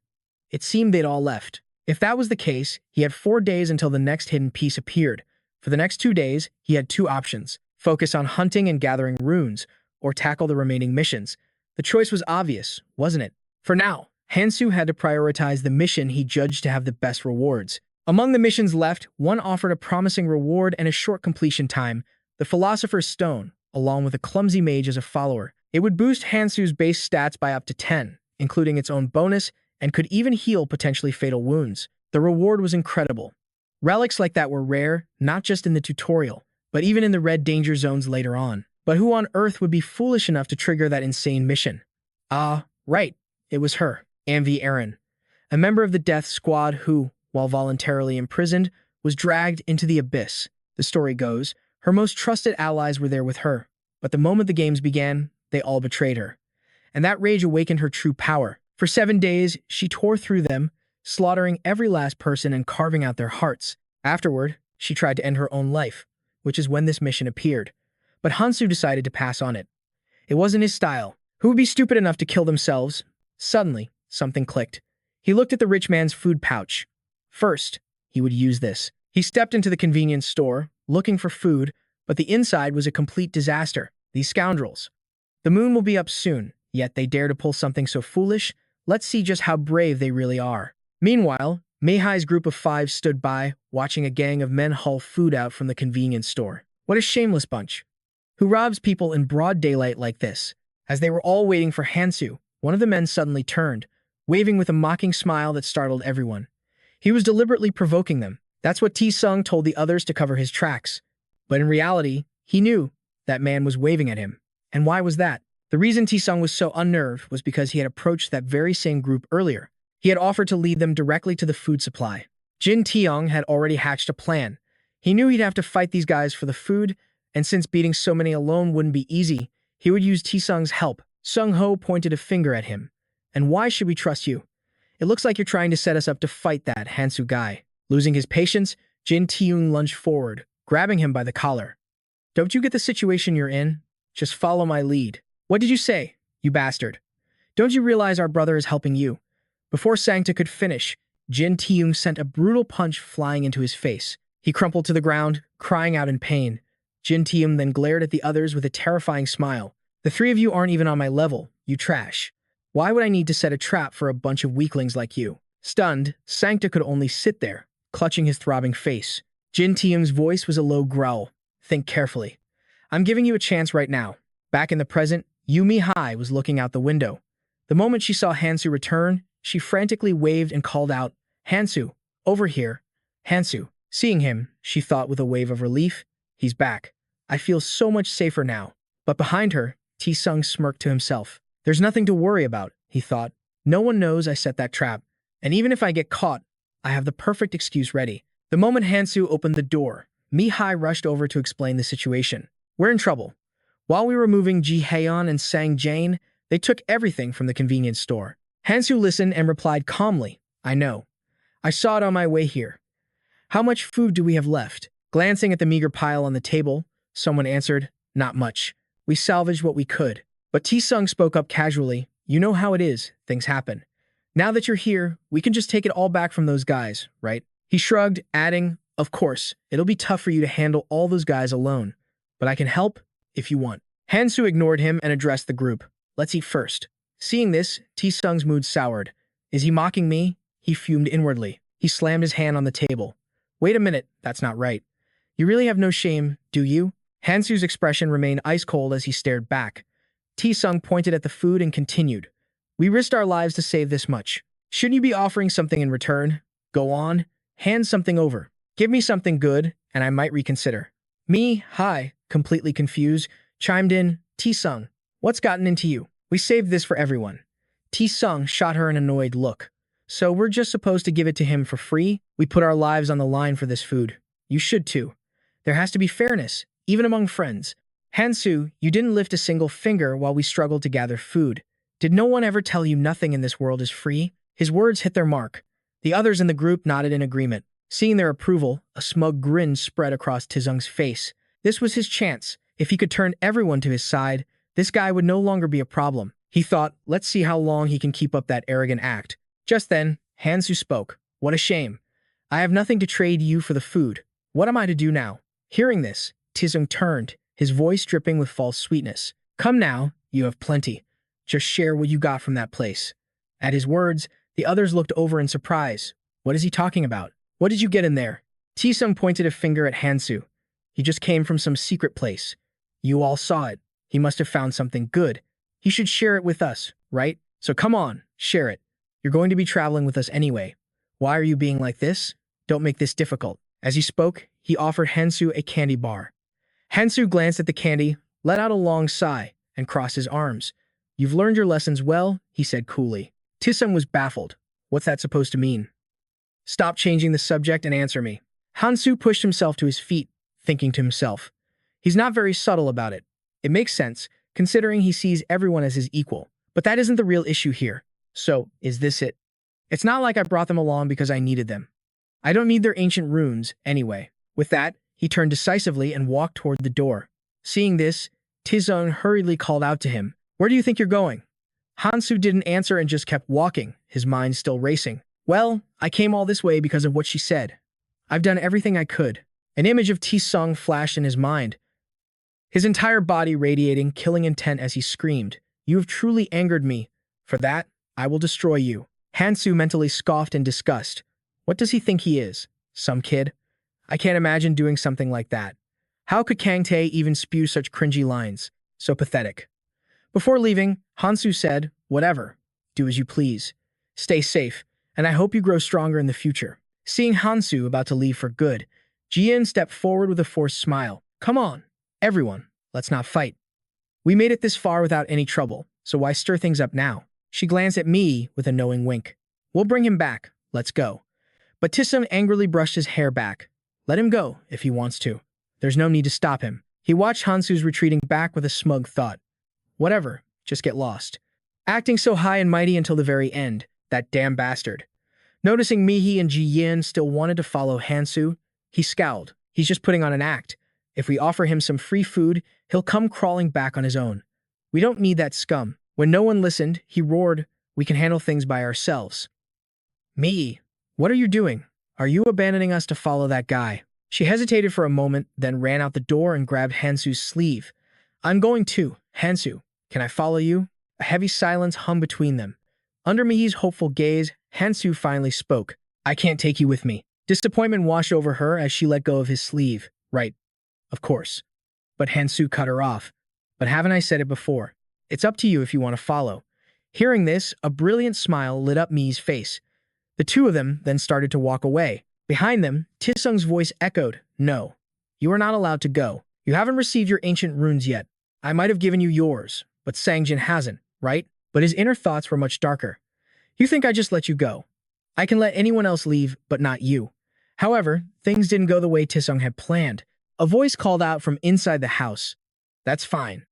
It seemed they'd all left. If that was the case, he had 4 days until the next hidden piece appeared. For the next 2 days, he had 2 options: focus on hunting and gathering runes, or tackle the remaining missions. The choice was obvious, wasn't it? For now, Hansu had to prioritize the mission he judged to have the best rewards. Among the missions left, one offered a promising reward and a short completion time: the Philosopher's Stone, along with a clumsy mage as a follower. It would boost Hansu's base stats by up to 10, including its own bonus, and could even heal potentially fatal wounds. The reward was incredible. Relics like that were rare, not just in the tutorial, but even in the red danger zones later on. But who on earth would be foolish enough to trigger that insane mission? Right, it was her, Amvi Aaron, a member of the Death Squad who, while voluntarily imprisoned, was dragged into the abyss. The story goes, her most trusted allies were there with her, but the moment the games began, they all betrayed her. And that rage awakened her true power. For 7 days, she tore through them, slaughtering every last person and carving out their hearts. Afterward, she tried to end her own life, which is when this mission appeared. But Hansu decided to pass on it. It wasn't his style. Who would be stupid enough to kill themselves? Suddenly, something clicked. He looked at the rich man's food pouch. First, he would use this. He stepped into the convenience store, looking for food, but the inside was a complete disaster. These scoundrels. The moon will be up soon, yet they dare to pull something so foolish. Let's see just how brave they really are. Meanwhile, Meihai's group of 5 stood by, watching a gang of men haul food out from the convenience store. What a shameless bunch. Who robs people in broad daylight like this? As they were all waiting for Hansu, one of the men suddenly turned, waving with a mocking smile that startled everyone. He was deliberately provoking them. That's what T-Sung told the others to cover his tracks. But in reality, he knew that man was waving at him. And why was that? The reason T-Sung was so unnerved was because he had approached that very same group earlier. He had offered to lead them directly to the food supply. Jin Taeyong had already hatched a plan. He knew he'd have to fight these guys for the food, and since beating so many alone wouldn't be easy, he would use T-Sung's help. Sung Ho pointed a finger at him. And why should we trust you? It looks like you're trying to set us up to fight that Hansu guy. Losing his patience, Jin Taeyong lunged forward, grabbing him by the collar. Don't you get the situation you're in? Just follow my lead. What did you say, you bastard? Don't you realize our brother is helping you? Before Sancta could finish, Jin Taeyong sent a brutal punch flying into his face. He crumpled to the ground, crying out in pain. Jin Taeyong then glared at the others with a terrifying smile. The 3 of you aren't even on my level, you trash. Why would I need to set a trap for a bunch of weaklings like you? Stunned, Sancta could only sit there, clutching his throbbing face. Jin Taeyong's voice was a low growl. Think carefully. I'm giving you a chance right now. Back in the present, Yumi Hai was looking out the window. The moment she saw Hansu return, she frantically waved and called out, Hansu, over here. Hansu. Seeing him, she thought with a wave of relief, he's back. I feel so much safer now. But behind her, T-Sung smirked to himself. There's nothing to worry about, he thought. No one knows I set that trap. And even if I get caught, I have the perfect excuse ready. The moment Hansu opened the door, Mi-hai rushed over to explain the situation. We're in trouble. While we were moving Ji Haeon and Sang Jane, they took everything from the convenience store. Hansu listened and replied calmly, I know. I saw it on my way here. How much food do we have left? Glancing at the meager pile on the table, someone answered, not much. We salvaged what we could. But T-Sung spoke up casually, you know how it is, things happen. Now that you're here, we can just take it all back from those guys, right? He shrugged, adding, of course, it'll be tough for you to handle all those guys alone. But I can help if you want. Hansu ignored him and addressed the group. Let's eat first. Seeing this, T-Sung's mood soured. Is he mocking me? He fumed inwardly. He slammed his hand on the table. Wait a minute, that's not right. You really have no shame, do you? Hansu's expression remained ice-cold as he stared back. T-Sung pointed at the food and continued. We risked our lives to save this much. Shouldn't you be offering something in return? Go on, hand something over. Give me something good, and I might reconsider. Mi-hai, completely confused, chimed in, T-Sung, what's gotten into you? We saved this for everyone. T-Sung shot her an annoyed look. So we're just supposed to give it to him for free? We put our lives on the line for this food. You should too. There has to be fairness, even among friends. Hansu, you didn't lift a single finger while we struggled to gather food. Did no one ever tell you nothing in this world is free? His words hit their mark. The others in the group nodded in agreement. Seeing their approval, a smug grin spread across Tizung's face. This was his chance. If he could turn everyone to his side, this guy would no longer be a problem. He thought, let's see how long he can keep up that arrogant act. Just then, Hansu spoke. What a shame. I have nothing to trade you for the food. What am I to do now? Hearing this, Tizung turned, his voice dripping with false sweetness. Come now, you have plenty. Just share what you got from that place. At his words, the others looked over in surprise. What is he talking about? What did you get in there? Tizung pointed a finger at Hansu. He just came from some secret place. You all saw it. He must have found something good. He should share it with us, right? So come on, share it. You're going to be traveling with us anyway. Why are you being like this? Don't make this difficult. As he spoke, he offered Hansu a candy bar. Hansu glanced at the candy, let out a long sigh, and crossed his arms. You've learned your lessons well, he said coolly. Tizung was baffled. What's that supposed to mean? Stop changing the subject and answer me. Hansu pushed himself to his feet, thinking to himself. He's not very subtle about it. It makes sense, considering he sees everyone as his equal. But that isn't the real issue here. So, is this it? It's not like I brought them along because I needed them. I don't need their ancient runes, anyway. With that, he turned decisively and walked toward the door. Seeing this, Tizung hurriedly called out to him. Where do you think you're going? Hansu didn't answer and just kept walking, his mind still racing. Well, I came all this way because of what she said. I've done everything I could. An image of Tizung flashed in his mind, his entire body radiating killing intent as he screamed, You have truly angered me. For that, I will destroy you. Hansu mentally scoffed in disgust. What does he think he is? Some kid? I can't imagine doing something like that. How could Kang Tae even spew such cringy lines? So pathetic. Before leaving, Hansu said, Whatever. Do as you please. Stay safe, and I hope you grow stronger in the future. Seeing Hansu about to leave for good, Jian stepped forward with a forced smile. Come on, everyone, let's not fight. We made it this far without any trouble, so why stir things up now? She glanced at me with a knowing wink. We'll bring him back. Let's go. But Tizung angrily brushed his hair back. Let him go, if he wants to. There's no need to stop him. He watched Hansu's retreating back with a smug thought. Whatever, just get lost. Acting so high and mighty until the very end, that damn bastard. Noticing Mihi and Ji Yin still wanted to follow Hansu, he scowled. He's just putting on an act. If we offer him some free food, he'll come crawling back on his own. We don't need that scum. When no one listened, he roared, We can handle things by ourselves. Mihi, what are you doing? Are you abandoning us to follow that guy? She hesitated for a moment, then ran out the door and grabbed Hansu's sleeve. I'm going too. Hansu, can I follow you? A heavy silence hung between them. Under Mihi's hopeful gaze, Hansu finally spoke. I can't take you with me. Disappointment washed over her as she let go of his sleeve. Right. Of course. But Hansu cut her off. But haven't I said it before? It's up to you if you want to follow. Hearing this, a brilliant smile lit up Mi's face. The two of them then started to walk away. Behind them, Tizung's voice echoed, No. You are not allowed to go. You haven't received your ancient runes yet. I might have given you yours, but Sangjin hasn't, right? But his inner thoughts were much darker. You think I just let you go? I can let anyone else leave, but not you. However, things didn't go the way Tizung had planned. A voice called out from inside the house. That's fine,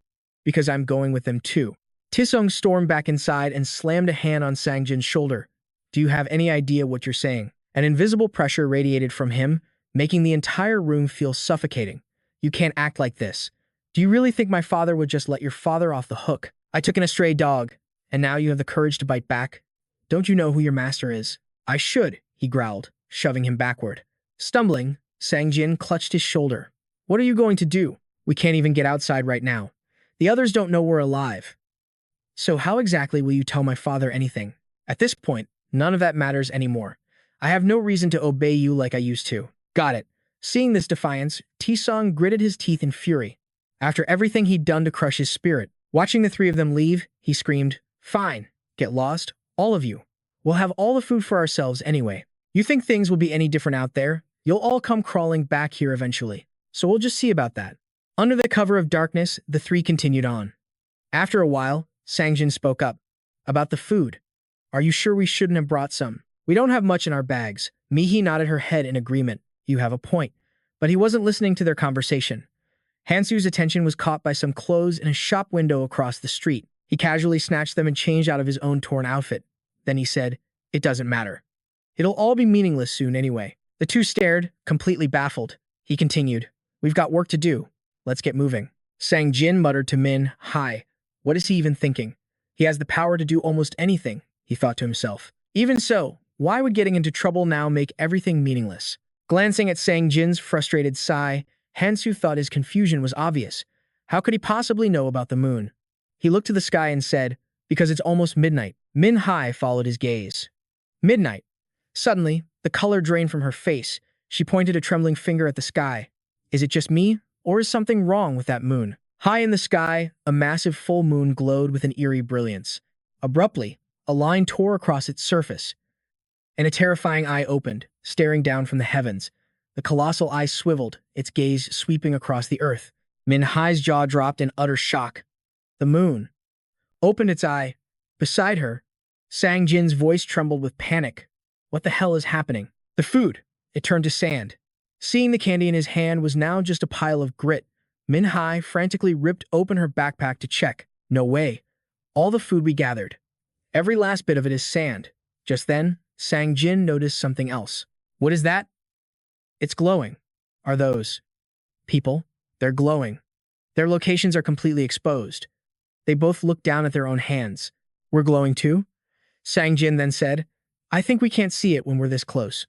because I'm going with them too. Tizung stormed back inside and slammed a hand on Sangjin's shoulder. Do you have any idea what you're saying? An invisible pressure radiated from him, making the entire room feel suffocating. You can't act like this. Do you really think my father would just let your father off the hook? I took in a stray dog, and now you have the courage to bite back? Don't you know who your master is? I should, he growled, shoving him backward. Stumbling, Sangjin clutched his shoulder. What are you going to do? We can't even get outside right now. The others don't know we're alive. So how exactly will you tell my father anything? At this point, none of that matters anymore. I have no reason to obey you like I used to. Got it. Seeing this defiance, Tizung gritted his teeth in fury. After everything he'd done to crush his spirit, watching the three of them leave, he screamed, Fine, get lost, all of you. We'll have all the food for ourselves anyway. You think things will be any different out there? You'll all come crawling back here eventually. So we'll just see about that. Under the cover of darkness, the three continued on. After a while, Sangjin spoke up. About the food. Are you sure we shouldn't have brought some? We don't have much in our bags. Mihi nodded her head in agreement. You have a point. But he wasn't listening to their conversation. Hansu's attention was caught by some clothes in a shop window across the street. He casually snatched them and changed out of his own torn outfit. Then he said, "It doesn't matter. It'll all be meaningless soon anyway." The two stared, completely baffled. He continued, "We've got work to do. Let's get moving." Sang Jin muttered to Min, "Hi, what is he even thinking? He has the power to do almost anything," he thought to himself. Even so, why would getting into trouble now make everything meaningless? Glancing at Sang Jin's frustrated sigh, Hansu thought his confusion was obvious. How could he possibly know about the moon? He looked to the sky and said, "Because it's almost midnight." Min Hai followed his gaze. Midnight. Suddenly, the color drained from her face. She pointed a trembling finger at the sky. "Is it just me, or is something wrong with that moon?" High in the sky, a massive full moon glowed with an eerie brilliance. Abruptly, a line tore across its surface, and a terrifying eye opened, staring down from the heavens. The colossal eye swiveled, its gaze sweeping across the earth. Min Hai's jaw dropped in utter shock. The moon opened its eye. Beside her, Sang Jin's voice trembled with panic. What the hell is happening? The food. It turned to sand. Seeing the candy in his hand was now just a pile of grit, Min Hai frantically ripped open her backpack to check. No way. All the food we gathered. Every last bit of it is sand. Just then, Sang Jin noticed something else. What is that? It's glowing. Are those people? They're glowing. Their locations are completely exposed. They both looked down at their own hands. We're glowing too? Sang Jin then said, "I think we can't see it when we're this close.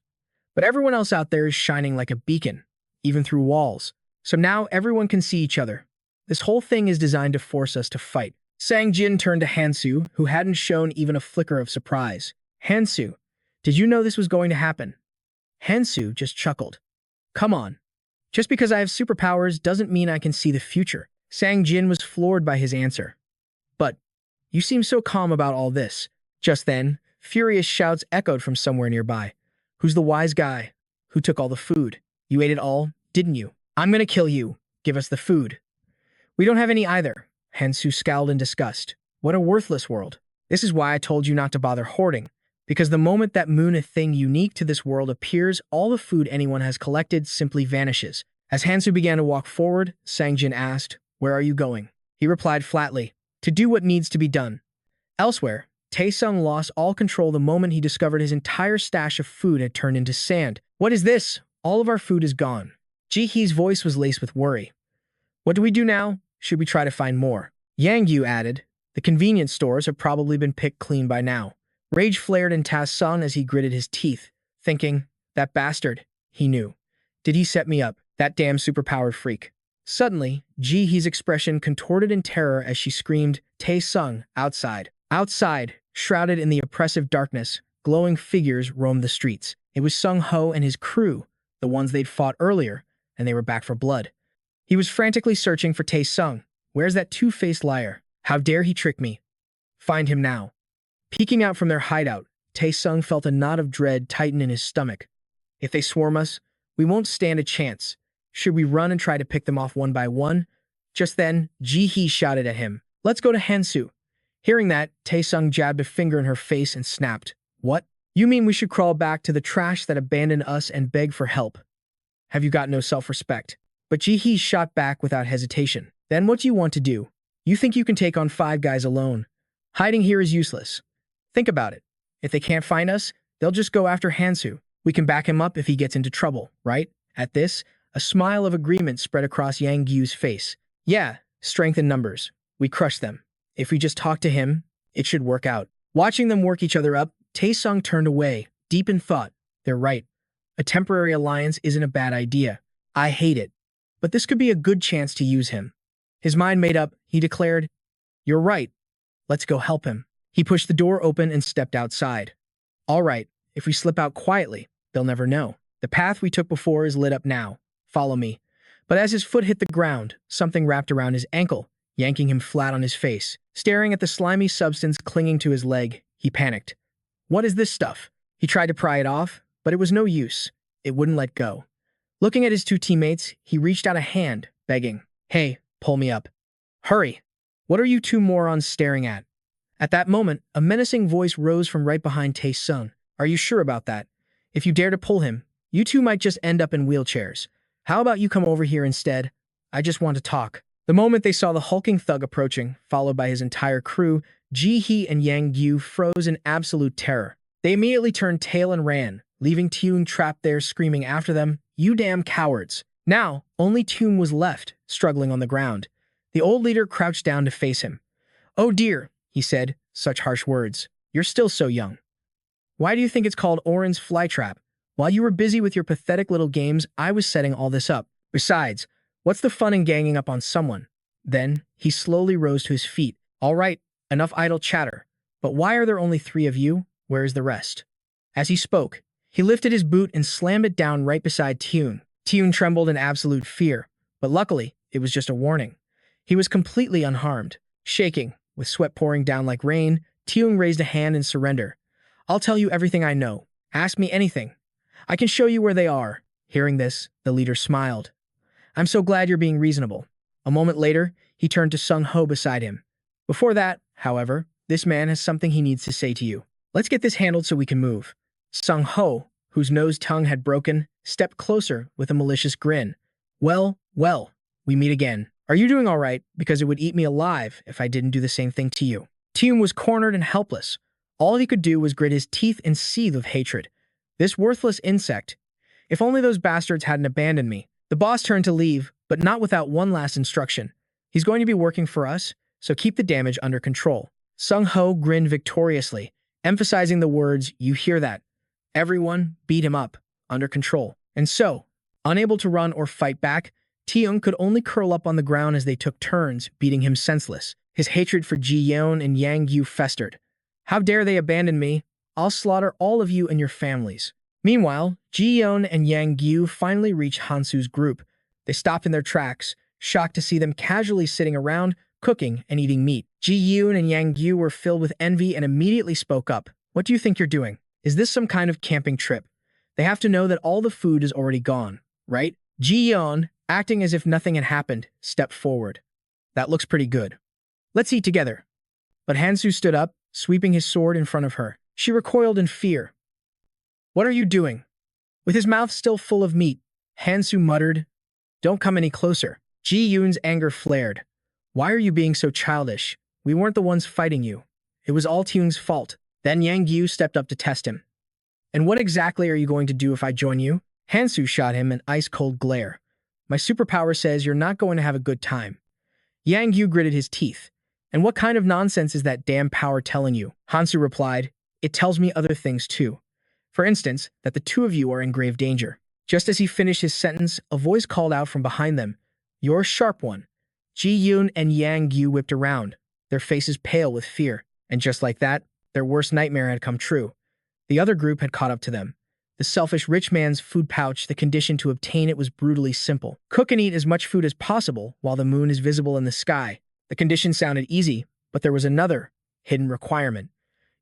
But everyone else out there is shining like a beacon, even through walls. So now everyone can see each other. This whole thing is designed to force us to fight." Sang Jin turned to Hansu, who hadn't shown even a flicker of surprise. "Hansu, did you know this was going to happen?" Hansu just chuckled. "Come on. Just because I have superpowers doesn't mean I can see the future." Sang Jin was floored by his answer. "But you seem so calm about all this." Just then, furious shouts echoed from somewhere nearby. "Who's the wise guy? Who took all the food? You ate it all, didn't you? I'm gonna kill you. Give us the food." "We don't have any either." Hansu scowled in disgust. "What a worthless world. This is why I told you not to bother hoarding. Because the moment that moon, a thing unique to this world, appears, all the food anyone has collected simply vanishes." As Hansu began to walk forward, Sang Jin asked, "Where are you going?" He replied flatly, "To do what needs to be done." Elsewhere, Taesung lost all control the moment he discovered his entire stash of food had turned into sand. "What is this? All of our food is gone." Ji Hee's voice was laced with worry. "What do we do now? Should we try to find more?" Yang Yu added, "The convenience stores have probably been picked clean by now." Rage flared in Taesung as he gritted his teeth, thinking, "That bastard, he knew. Did he set me up? That damn superpowered freak." Suddenly, Ji Hee's expression contorted in terror as she screamed, "Taesung, outside." Outside, shrouded in the oppressive darkness, glowing figures roamed the streets. It was Sung Ho and his crew, the ones they'd fought earlier, and they were back for blood. He was frantically searching for Taesung. "Where's that two-faced liar? How dare he trick me? Find him now." Peeking out from their hideout, Taesung felt a knot of dread tighten in his stomach. "If they swarm us, we won't stand a chance. Should we run and try to pick them off one by one?" Just then, Ji Hee shouted at him, "Let's go to Hansu." Hearing that, Taesung jabbed a finger in her face and snapped, "What? You mean we should crawl back to the trash that abandoned us and beg for help? Have you got no self-respect?" But Ji Hee shot back without hesitation. "Then what do you want to do? You think you can take on 5 guys alone? Hiding here is useless. Think about it. If they can't find us, they'll just go after Hansu. We can back him up if he gets into trouble, right?" At this, a smile of agreement spread across Yang Yu's face. "Yeah, strength in numbers. We crush them. If we just talk to him, it should work out." Watching them work each other up, Taesung turned away, deep in thought. They're right. A temporary alliance isn't a bad idea. I hate it. But this could be a good chance to use him. His mind made up, he declared, "You're right. Let's go help him." He pushed the door open and stepped outside. "All right, if we slip out quietly, they'll never know. The path we took before is lit up now. Follow me." But as his foot hit the ground, something wrapped around his ankle, yanking him flat on his face. Staring at the slimy substance clinging to his leg, he panicked. "What is this stuff?" He tried to pry it off, but it was no use. It wouldn't let go. Looking at his 2 teammates, he reached out a hand, begging, "Hey, pull me up. Hurry. What are you 2 morons staring at?" At that moment, a menacing voice rose from right behind Taesung. "Are you sure about that? If you dare to pull him, you 2 might just end up in wheelchairs. How about you come over here instead? I just want to talk." The moment they saw the hulking thug approaching, followed by his entire crew, Ji He and Yang Yu froze in absolute terror. They immediately turned tail and ran, leaving Tiun trapped there screaming after them, "You damn cowards!" Now, only Tiun was left, struggling on the ground. The old leader crouched down to face him. "Oh dear," he said, such harsh words. "You're still so young. Why do you think it's called Orin's flytrap? While you were busy with your pathetic little games, I was setting all this up. Besides, what's the fun in ganging up on someone?" Then, he slowly rose to his feet. "All right, enough idle chatter. But why are there only 3 of you? Where is the rest?" As he spoke, he lifted his boot and slammed it down right beside Tiun. Tiun trembled in absolute fear, but luckily, it was just a warning. He was completely unharmed. Shaking, with sweat pouring down like rain, Tiun raised a hand in surrender. "I'll tell you everything I know. Ask me anything. I can show you where they are." Hearing this, the leader smiled. "I'm so glad you're being reasonable." A moment later, he turned to Sung Ho beside him. "Before that, however, this man has something he needs to say to you. Let's get this handled so we can move." Sung Ho, whose nose tongue had broken, stepped closer with a malicious grin. Well, we meet again. Are you doing all right? Because it would eat me alive if I didn't do the same thing to you." Tiun was cornered and helpless. All he could do was grit his teeth and seethe with hatred. This worthless insect. If only those bastards hadn't abandoned me. The boss turned to leave, but not without one last instruction. "He's going to be working for us, so keep the damage under control." Sung Ho grinned victoriously, emphasizing the words, "You hear that? Everyone, beat him up, under control." And so, unable to run or fight back, Tiun could only curl up on the ground as they took turns, beating him senseless. His hatred for Ji Yeon and Yang Yu festered. "How dare they abandon me? I'll slaughter all of you and your families." Meanwhile, Ji Yeon and Yang Yu finally reached Hansu's group. They stopped in their tracks, shocked to see them casually sitting around, cooking and eating meat. Ji Yeon and Yang Yu were filled with envy and immediately spoke up. "What do you think you're doing? Is this some kind of camping trip? They have to know that all the food is already gone, right?" Ji Yeon, acting as if nothing had happened, stepped forward. "That looks pretty good. Let's eat together." But Hansu stood up, sweeping his sword in front of her. She recoiled in fear. "What are you doing?" With his mouth still full of meat, Hansu muttered, "Don't come any closer." Ji Yoon's anger flared. "Why are you being so childish? We weren't the ones fighting you. It was all Tiun's fault." Then Yang Yu stepped up to test him. "And what exactly are you going to do if I join you?" Hansu shot him an ice-cold glare. "My superpower says you're not going to have a good time." Yang Yu gritted his teeth. "And what kind of nonsense is that damn power telling you?" Hansu replied, "It tells me other things too. For instance, that the 2 of you are in grave danger." Just as he finished his sentence, a voice called out from behind them, "You're a sharp one." Ji Yoon and Yang Yu whipped around, their faces pale with fear. And just like that, their worst nightmare had come true. The other group had caught up to them. The selfish rich man's food pouch, the condition to obtain it was brutally simple. Cook and eat as much food as possible while the moon is visible in the sky. The condition sounded easy, but there was another hidden requirement.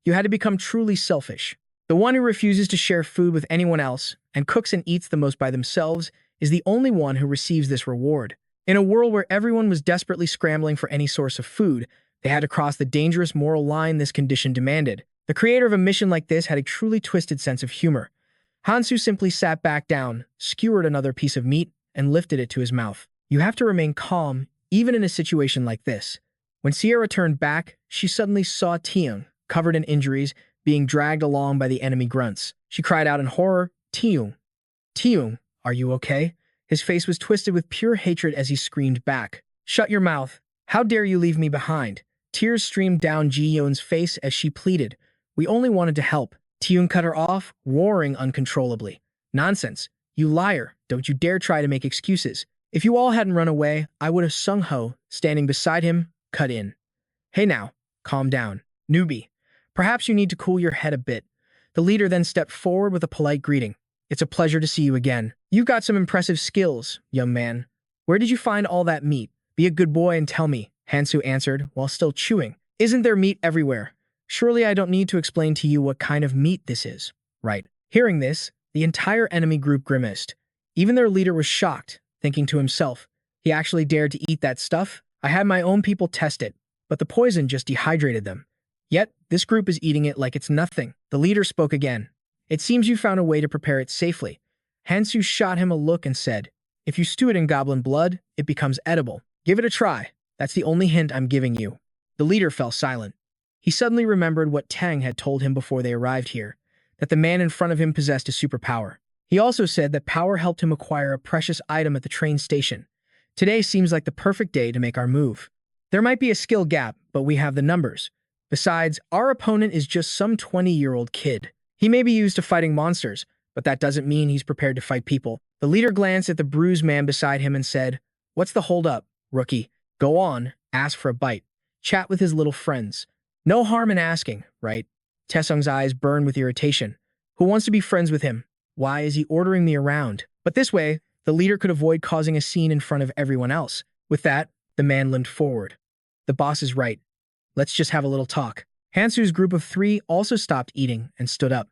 You had to become truly selfish. The one who refuses to share food with anyone else and cooks and eats the most by themselves is the only one who receives this reward. In a world where everyone was desperately scrambling for any source of food, they had to cross the dangerous moral line this condition demanded. The creator of a mission like this had a truly twisted sense of humor. Hansu simply sat back down, skewered another piece of meat, and lifted it to his mouth. You have to remain calm, even in a situation like this. When Sierra turned back, she suddenly saw Tiun, covered in injuries, being dragged along by the enemy grunts. She cried out in horror, "Tiun! Tiun, are you okay?" His face was twisted with pure hatred as he screamed back. "Shut your mouth! How dare you leave me behind?" Tears streamed down Ji Yeon's face as she pleaded. "We only wanted to help." Tiun cut her off, roaring uncontrollably. "Nonsense! You liar! Don't you dare try to make excuses. If you all hadn't run away, I would have." Sung Ho, standing beside him, cut in. "Hey now, calm down. Newbie, perhaps you need to cool your head a bit." The leader then stepped forward with a polite greeting. "It's a pleasure to see you again. You've got some impressive skills, young man. Where did you find all that meat?" "Be a good boy and tell me," Hansu answered while still chewing. "Isn't there meat everywhere? Surely I don't need to explain to you what kind of meat this is, right?" Hearing this, the entire enemy group grimaced. Even their leader was shocked, thinking to himself, "He actually dared to eat that stuff? I had my own people test it, but the poison just dehydrated them. Yet, this group is eating it like it's nothing." The leader spoke again. "It seems you found a way to prepare it safely." Hansu shot him a look and said, "If you stew it in goblin blood, it becomes edible. Give it a try. That's the only hint I'm giving you. The leader fell silent. He suddenly remembered what Tang had told him before they arrived here, that the man in front of him possessed a superpower. He also said that power helped him acquire a precious item at the train station. Today seems like the perfect day to make our move. There might be a skill gap, but we have the numbers. Besides, our opponent is just some 20-year-old kid. He may be used to fighting monsters, but that doesn't mean he's prepared to fight people. The leader glanced at the bruised man beside him and said, "What's the holdup, rookie? Go on, ask for a bite. Chat with his little friends. No harm in asking, right?" Taesung's eyes burned with irritation. Who wants to be friends with him? Why is he ordering me around? But this way, the leader could avoid causing a scene in front of everyone else. With that, the man limped forward. The boss is right. Let's just have a little talk. Hansu's group of 3 also stopped eating and stood up.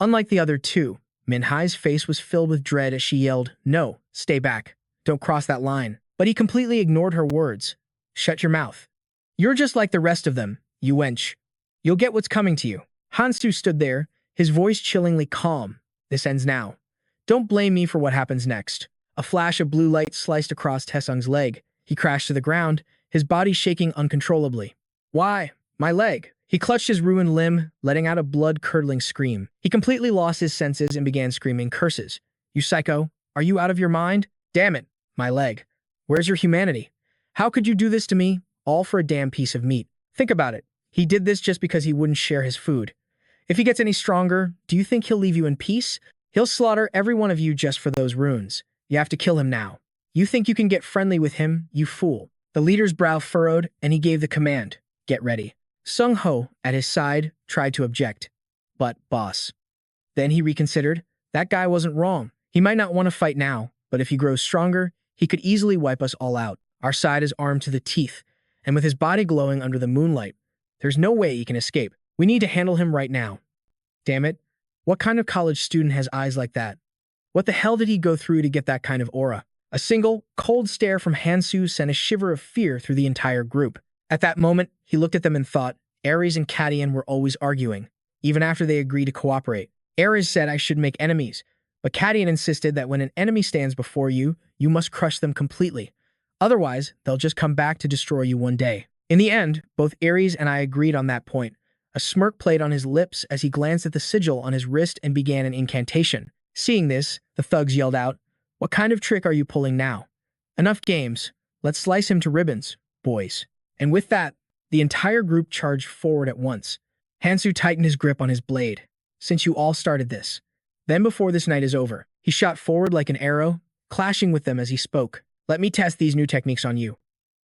Unlike the other 2, Minhai's face was filled with dread as she yelled, "No, stay back. Don't cross that line." But he completely ignored her words. "Shut your mouth. You're just like the rest of them, you wench. You'll get what's coming to you." Hansu stood there, his voice chillingly calm. "This ends now. Don't blame me for what happens next." A flash of blue light sliced across Taesung's leg. He crashed to the ground, his body shaking uncontrollably. "Why? My leg." He clutched his ruined limb, letting out a blood-curdling scream. He completely lost his senses and began screaming curses. "You psycho! Are you out of your mind? Damn it! My leg. Where's your humanity? How could you do this to me? All for a damn piece of meat. Think about it. He did this just because he wouldn't share his food. If he gets any stronger, do you think he'll leave you in peace? He'll slaughter every one of you just for those runes. You have to kill him now. You think you can get friendly with him, you fool." The leader's brow furrowed, and he gave the command, "Get ready." Sung Ho, at his side, tried to object. "But, boss." Then he reconsidered. That guy wasn't wrong. He might not want to fight now, but if he grows stronger, he could easily wipe us all out. Our side is armed to the teeth, and with his body glowing under the moonlight, there's no way he can escape. We need to handle him right now. Damn it. What kind of college student has eyes like that? What the hell did he go through to get that kind of aura? A single, cold stare from Hansu sent a shiver of fear through the entire group. At that moment, he looked at them and thought, Ares and Katian were always arguing, even after they agreed to cooperate. Ares said I should make enemies, but Katian insisted that when an enemy stands before you, you must crush them completely. Otherwise, they'll just come back to destroy you one day. In the end, both Ares and I agreed on that point. A smirk played on his lips as he glanced at the sigil on his wrist and began an incantation. Seeing this, the thugs yelled out, "What kind of trick are you pulling now? Enough games. Let's slice him to ribbons, boys." And with that, the entire group charged forward at once. Hansu tightened his grip on his blade. "Since you all started this, then before this night is over," he shot forward like an arrow, clashing with them as he spoke. "Let me test these new techniques on you."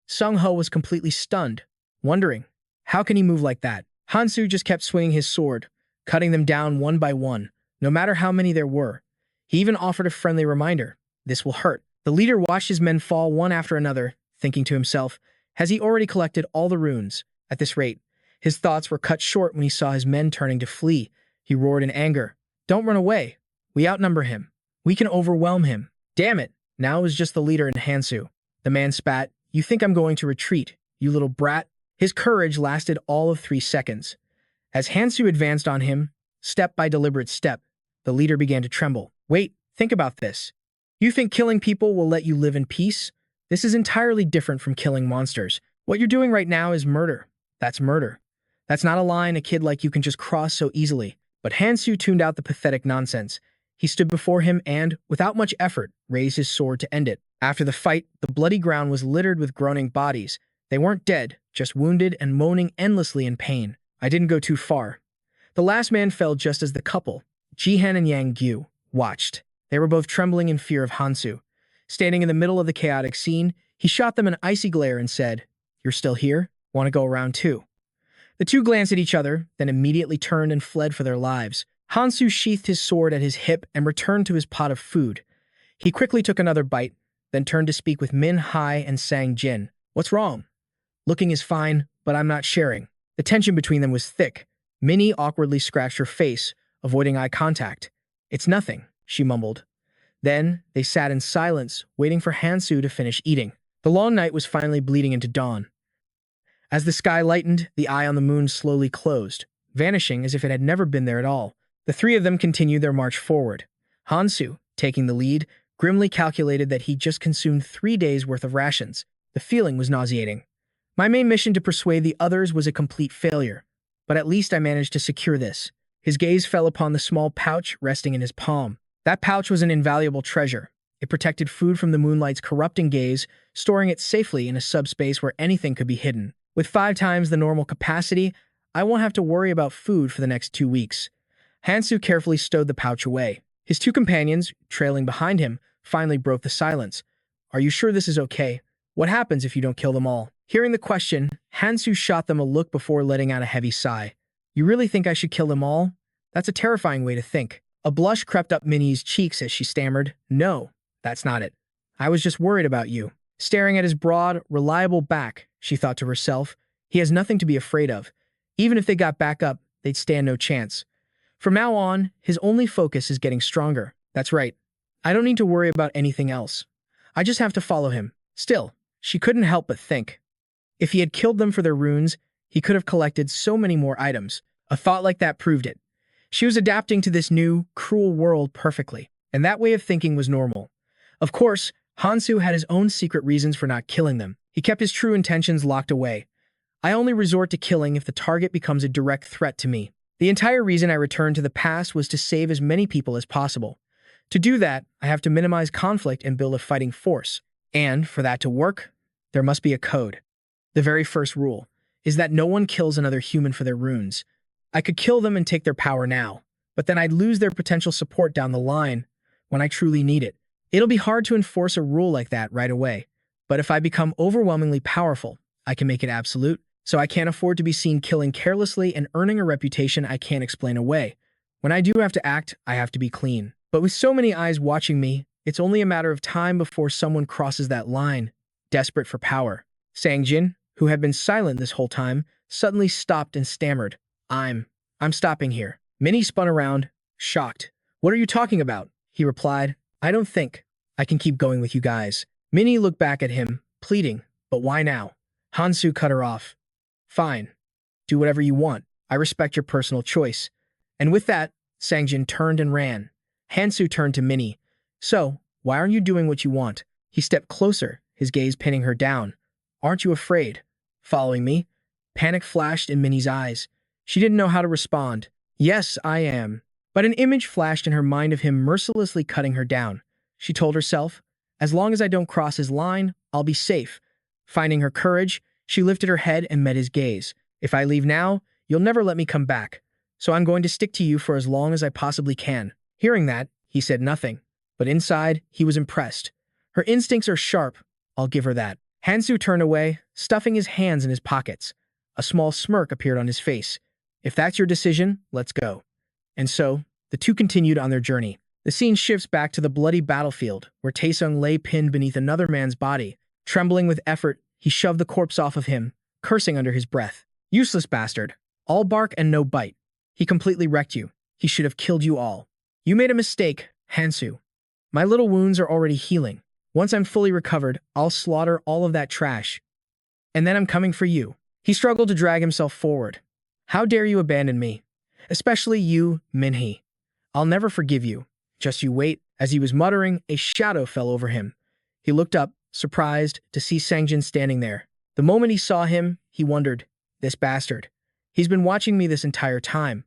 Sung Ho was completely stunned, wondering, how can he move like that? Hansu just kept swinging his sword, cutting them down one by one, no matter how many there were. He even offered a friendly reminder, "This will hurt." The leader watched his men fall one after another, thinking to himself, has he already collected all the runes? At this rate, his thoughts were cut short when he saw his men turning to flee. He roared in anger, "Don't run away. We outnumber him. We can overwhelm him." Damn it, now it was just the leader and Hansu. The man spat, "You think I'm going to retreat, you little brat?" His courage lasted all of 3 seconds. As Hansu advanced on him, step by deliberate step, the leader began to tremble. "Wait, think about this. You think killing people will let you live in peace? This is entirely different from killing monsters. What you're doing right now is murder. That's murder. That's not a line a kid like you can just cross so easily." But Hansu tuned out the pathetic nonsense. He stood before him and, without much effort, raised his sword to end it. After the fight, the bloody ground was littered with groaning bodies. They weren't dead, just wounded and moaning endlessly in pain. I didn't go too far. The last man fell just as the couple, Jihan and Yang Gyu, watched. They were both trembling in fear of Hansu. Standing in the middle of the chaotic scene, he shot them an icy glare and said, "You're still here? Want to go around too?" The two glanced at each other, then immediately turned and fled for their lives. Hansu sheathed his sword at his hip and returned to his pot of food. He quickly took another bite, then turned to speak with Min Hai and Sang Jin. "What's wrong?" "Looking is fine, but I'm not sharing." The tension between them was thick. Minnie awkwardly scratched her face, avoiding eye contact. "It's nothing," she mumbled. Then they sat in silence, waiting for Hansu to finish eating. The long night was finally bleeding into dawn. As the sky lightened, the eye on the moon slowly closed, vanishing as if it had never been there at all. The 3 of them continued their march forward. Hansu, taking the lead, grimly calculated that he'd just consumed 3 days' worth of rations. The feeling was nauseating. My main mission to persuade the others was a complete failure, but at least I managed to secure this. His gaze fell upon the small pouch resting in his palm. That pouch was an invaluable treasure. It protected food from the moonlight's corrupting gaze, storing it safely in a subspace where anything could be hidden. With 5 times the normal capacity, I won't have to worry about food for the next 2 weeks. Hansu carefully stowed the pouch away. His 2 companions, trailing behind him, finally broke the silence. Are you sure this is okay? What happens if you don't kill them all? Hearing the question, Hansu shot them a look before letting out a heavy sigh. You really think I should kill them all? That's a terrifying way to think. A blush crept up Minnie's cheeks as she stammered, No, that's not it. I was just worried about you. Staring at his broad, reliable back, she thought to herself, he has nothing to be afraid of. Even if they got back up, they'd stand no chance. From now on, his only focus is getting stronger. That's right. I don't need to worry about anything else. I just have to follow him. Still, she couldn't help but think. If he had killed them for their runes, he could have collected so many more items. A thought like that proved it. She was adapting to this new, cruel world perfectly, and that way of thinking was normal. Of course, Hansu had his own secret reasons for not killing them. He kept his true intentions locked away. I only resort to killing if the target becomes a direct threat to me. The entire reason I returned to the past was to save as many people as possible. To do that, I have to minimize conflict and build a fighting force. And, for that to work, there must be a code. The very first rule is that no one kills another human for their runes. I could kill them and take their power now, but then I'd lose their potential support down the line when I truly need it. It'll be hard to enforce a rule like that right away, but if I become overwhelmingly powerful, I can make it absolute, so I can't afford to be seen killing carelessly and earning a reputation I can't explain away. When I do have to act, I have to be clean. But with so many eyes watching me, it's only a matter of time before someone crosses that line, desperate for power. Sang-jin, who had been silent this whole time, suddenly stopped and stammered, I'm stopping here. Minnie spun around, shocked. What are you talking about? He replied, I don't think I can keep going with you guys. Minnie looked back at him, pleading, but why now? Hansu cut her off. Fine. Do whatever you want. I respect your personal choice. And with that, Sang-jin turned and ran. Hansu turned to Minnie. So, why aren't you doing what you want? He stepped closer, his gaze pinning her down. Aren't you afraid? Following me? Panic flashed in Minnie's eyes. She didn't know how to respond. Yes, I am. But an image flashed in her mind of him mercilessly cutting her down. She told herself, as long as I don't cross his line, I'll be safe. Finding her courage, she lifted her head and met his gaze. If I leave now, you'll never let me come back. So I'm going to stick to you for as long as I possibly can. Hearing that, he said nothing. But inside, he was impressed. Her instincts are sharp, I'll give her that. Hansu turned away, stuffing his hands in his pockets. A small smirk appeared on his face. If that's your decision, let's go. And so, the two continued on their journey. The scene shifts back to the bloody battlefield, where Taesung lay pinned beneath another man's body. Trembling with effort, he shoved the corpse off of him, cursing under his breath. Useless bastard. All bark and no bite. He completely wrecked you. He should have killed you all. You made a mistake, Hansu. My little wounds are already healing. Once I'm fully recovered, I'll slaughter all of that trash. And then I'm coming for you. He struggled to drag himself forward. How dare you abandon me? Especially you, Minhee. I'll never forgive you. Just you wait. As he was muttering, a shadow fell over him. He looked up, surprised, to see Sang-jin standing there. The moment he saw him, he wondered, this bastard. He's been watching me this entire time.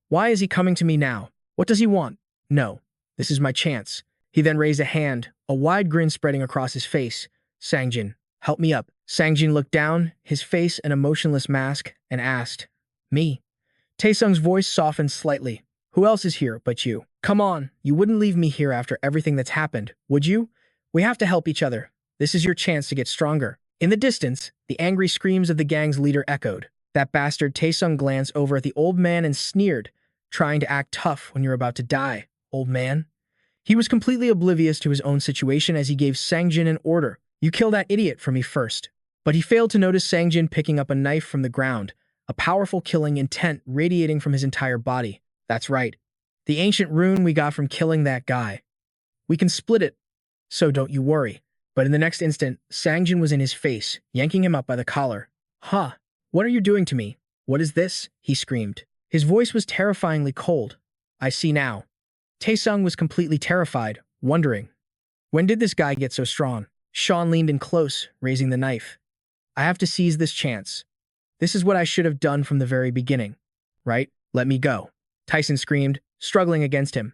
Why is he coming to me now? What does he want? No, this is my chance. He then raised a hand, a wide grin spreading across his face. Sang-jin, help me up. Sang-jin looked down, his face an emotionless mask, and asked, Me? Taesung's voice softened slightly. Who else is here but you? Come on, you wouldn't leave me here after everything that's happened, would you? We have to help each other. This is your chance to get stronger. In the distance, the angry screams of the gang's leader echoed. That bastard Taesung glanced over at the old man and sneered, trying to act tough when you're about to die, old man. He was completely oblivious to his own situation as he gave Sang-jin an order. You kill that idiot for me first. But he failed to notice Sang-jin picking up a knife from the ground, a powerful killing intent radiating from his entire body. That's right. The ancient rune we got from killing that guy. We can split it, so don't you worry. But in the next instant, Sang-jin was in his face, yanking him up by the collar. Huh? What are you doing to me? What is this? He screamed. His voice was terrifyingly cold. I see now. Taesung was completely terrified, wondering, when did this guy get so strong? Sean leaned in close, raising the knife. I have to seize this chance. This is what I should have done from the very beginning. Right? Let me go. Tyson screamed, struggling against him.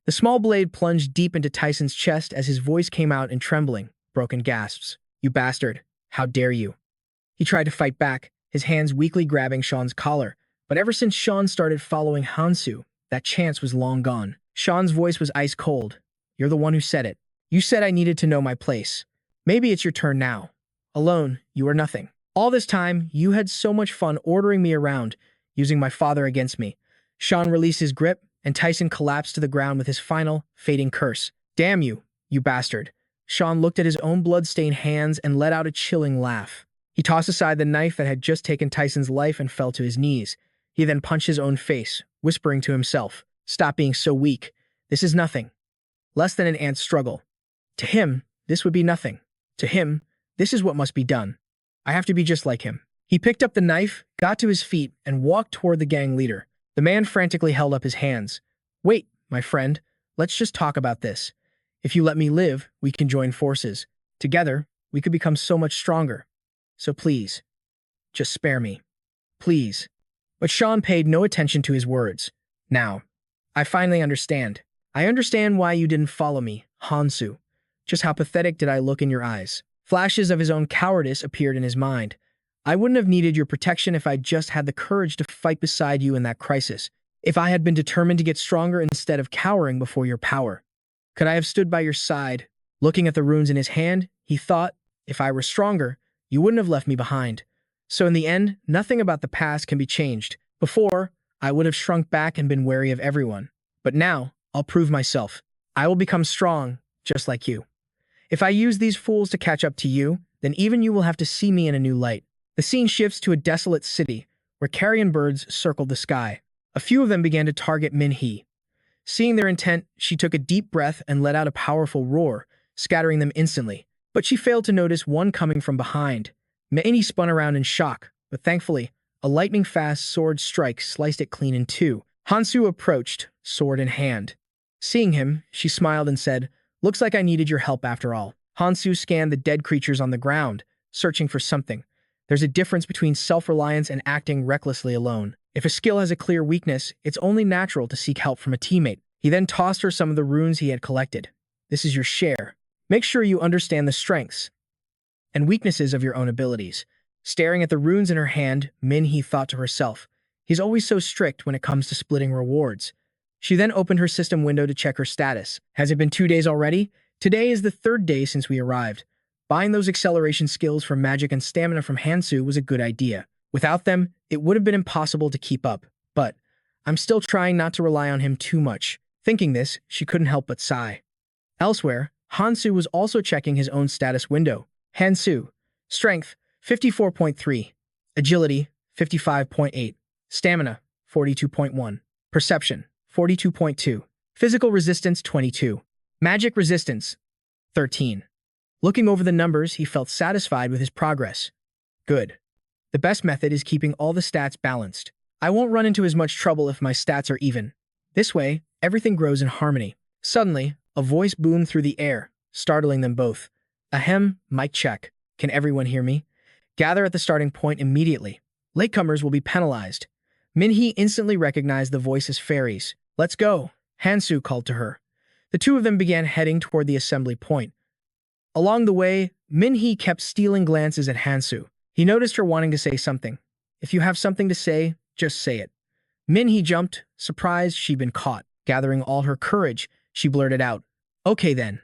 The small blade plunged deep into Tyson's chest as his voice came out in trembling, broken gasps. You bastard. How dare you? He tried to fight back, his hands weakly grabbing Sean's collar, but ever since Sean started following Hansu, that chance was long gone. Sean's voice was ice cold. You're the one who said it. You said I needed to know my place. Maybe it's your turn now. Alone, you are nothing. All this time, you had so much fun ordering me around, using my father against me. Sean released his grip, and Tyson collapsed to the ground with his final, fading curse. Damn you, you bastard. Sean looked at his own blood-stained hands and let out a chilling laugh. He tossed aside the knife that had just taken Tyson's life and fell to his knees. He then punched his own face, whispering to himself, Stop being so weak. This is nothing. Less than an ant's struggle. To him, this would be nothing. To him, this is what must be done. I have to be just like him. He picked up the knife, got to his feet, and walked toward the gang leader. The man frantically held up his hands. Wait, my friend, let's just talk about this. If you let me live, we can join forces. Together, we could become so much stronger. So please, just spare me. Please. But Sean paid no attention to his words. Now, I finally understand. I understand why you didn't follow me, Hansu. Just how pathetic did I look in your eyes? Flashes of his own cowardice appeared in his mind. I wouldn't have needed your protection if I just had the courage to fight beside you in that crisis. If I had been determined to get stronger instead of cowering before your power. Could I have stood by your side? Looking at the runes in his hand, he thought, if I were stronger, you wouldn't have left me behind. So in the end, nothing about the past can be changed. Before, I would have shrunk back and been wary of everyone. But now, I'll prove myself. I will become strong, just like you. If I use these fools to catch up to you, then even you will have to see me in a new light. The scene shifts to a desolate city, where carrion birds circled the sky. A few of them began to target Min-hee. Seeing their intent, she took a deep breath and let out a powerful roar, scattering them instantly. But she failed to notice one coming from behind. Min-hee spun around in shock, but thankfully, a lightning-fast sword strike sliced it clean in two. Hansu approached, sword in hand. Seeing him, she smiled and said, Looks like I needed your help after all. Hansu scanned the dead creatures on the ground, searching for something. There's a difference between self-reliance and acting recklessly alone. If a skill has a clear weakness, it's only natural to seek help from a teammate. He then tossed her some of the runes he had collected. This is your share. Make sure you understand the strengths and weaknesses of your own abilities. Staring at the runes in her hand, Min-hee thought to herself, he's always so strict when it comes to splitting rewards. She then opened her system window to check her status. Has it been 2 days already? Today is the 3rd day since we arrived. Buying those acceleration skills for magic and stamina from Hansu was a good idea. Without them, it would have been impossible to keep up. But I'm still trying not to rely on him too much. Thinking this, she couldn't help but sigh. Elsewhere, Hansu was also checking his own status window. Hansu. Strength, 54.3. Agility, 55.8. Stamina, 42.1. Perception, 42.2. Physical resistance, 22. Magic resistance, 13. Looking over the numbers, he felt satisfied with his progress. Good. The best method is keeping all the stats balanced. I won't run into as much trouble if my stats are even. This way, everything grows in harmony. Suddenly, a voice boomed through the air, startling them both. Ahem, mic check. Can everyone hear me? Gather at the starting point immediately. Latecomers will be penalized. Min-hee instantly recognized the voice as fairies. Let's go, Hansu called to her. The two of them began heading toward the assembly point. Along the way, Min-hee kept stealing glances at Hansu. He noticed her wanting to say something. If you have something to say, just say it. Min-hee jumped, surprised she'd been caught. Gathering all her courage, she blurted out, Okay then.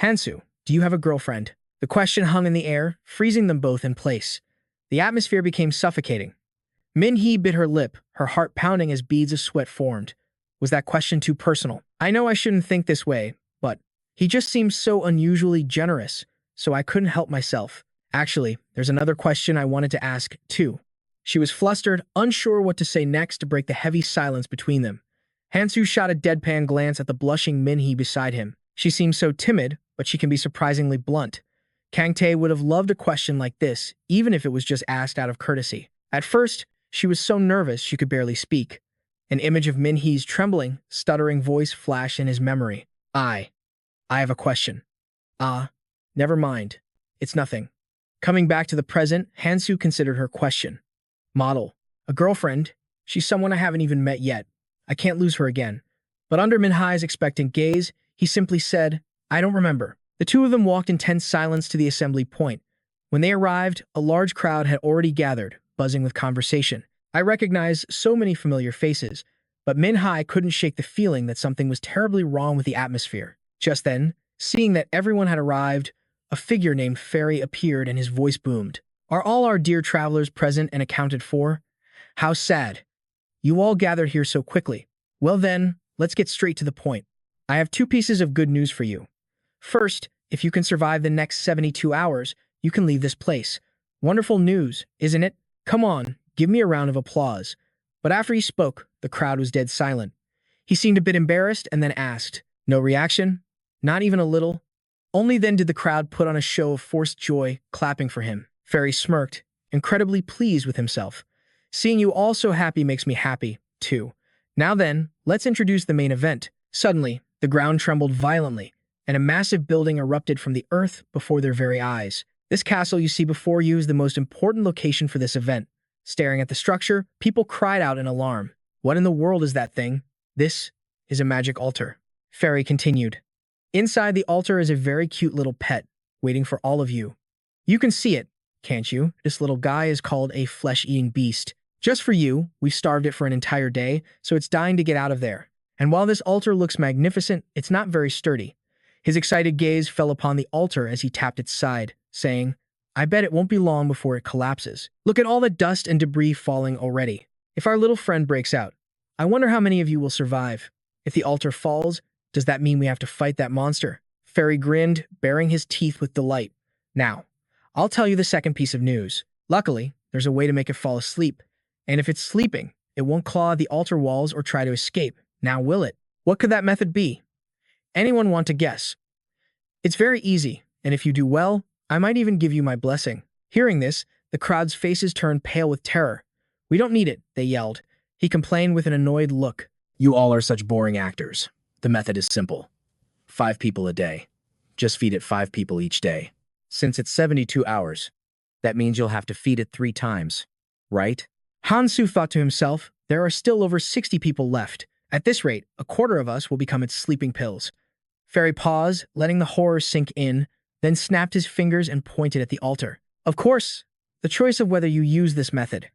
Hansu, do you have a girlfriend? The question hung in the air, freezing them both in place. The atmosphere became suffocating. Min-hee bit her lip, her heart pounding as beads of sweat formed. Was that question too personal? I know I shouldn't think this way, but he just seemed so unusually generous, so I couldn't help myself. Actually, there's another question I wanted to ask, too. She was flustered, unsure what to say next to break the heavy silence between them. Hansu shot a deadpan glance at the blushing Min-hee beside him. She seemed so timid, but she can be surprisingly blunt. Kang-tae would have loved a question like this, even if it was just asked out of courtesy. At first, she was so nervous she could barely speak. An image of Min-hee's trembling, stuttering voice flashed in his memory. I have a question. Never mind. It's nothing. Coming back to the present, Hansu considered her question. Model. A girlfriend. She's someone I haven't even met yet. I can't lose her again. But under Minhai's expectant gaze, he simply said, I don't remember. The two of them walked in tense silence to the assembly point. When they arrived, a large crowd had already gathered, buzzing with conversation. I recognized so many familiar faces, but Minhai couldn't shake the feeling that something was terribly wrong with the atmosphere. Just then, seeing that everyone had arrived, a figure named Fairy appeared and his voice boomed. Are all our dear travelers present and accounted for? How sad. You all gathered here so quickly. Well then, let's get straight to the point. I have two pieces of good news for you. First, if you can survive the next 72 hours, you can leave this place. Wonderful news, isn't it? Come on, give me a round of applause. But after he spoke, the crowd was dead silent. He seemed a bit embarrassed and then asked, No reaction? Not even a little? Only then did the crowd put on a show of forced joy, clapping for him. Fairy smirked, incredibly pleased with himself. Seeing you all so happy makes me happy, too. Now then, let's introduce the main event. Suddenly, the ground trembled violently, and a massive building erupted from the earth before their very eyes. This castle you see before you is the most important location for this event. Staring at the structure, people cried out in alarm. What in the world is that thing? This is a magic altar. Fairy continued. Inside the altar is a very cute little pet, waiting for all of you. You can see it, can't you? This little guy is called a flesh-eating beast. Just for you, we've starved it for an entire day, so it's dying to get out of there. And while this altar looks magnificent, it's not very sturdy. His excited gaze fell upon the altar as he tapped its side, saying, I bet it won't be long before it collapses. Look at all the dust and debris falling already. If our little friend breaks out, I wonder how many of you will survive. If the altar falls, does that mean we have to fight that monster? Fairy grinned, baring his teeth with delight. Now, I'll tell you the second piece of news. Luckily, there's a way to make it fall asleep. And if it's sleeping, it won't claw the altar walls or try to escape. Now will it? What could that method be? Anyone want to guess? It's very easy, and if you do well, I might even give you my blessing. Hearing this, the crowd's faces turned pale with terror. We don't need it, they yelled. He complained with an annoyed look. You all are such boring actors. The method is simple. 5 people a day. Just feed it 5 people each day. Since it's 72 hours, that means you'll have to feed it 3 times, right? Hansu thought to himself, there are still over 60 people left. At this rate, a quarter of us will become its sleeping pills. Fairy paused, letting the horror sink in, then snapped his fingers and pointed at the altar. Of course, the choice of whether you use this method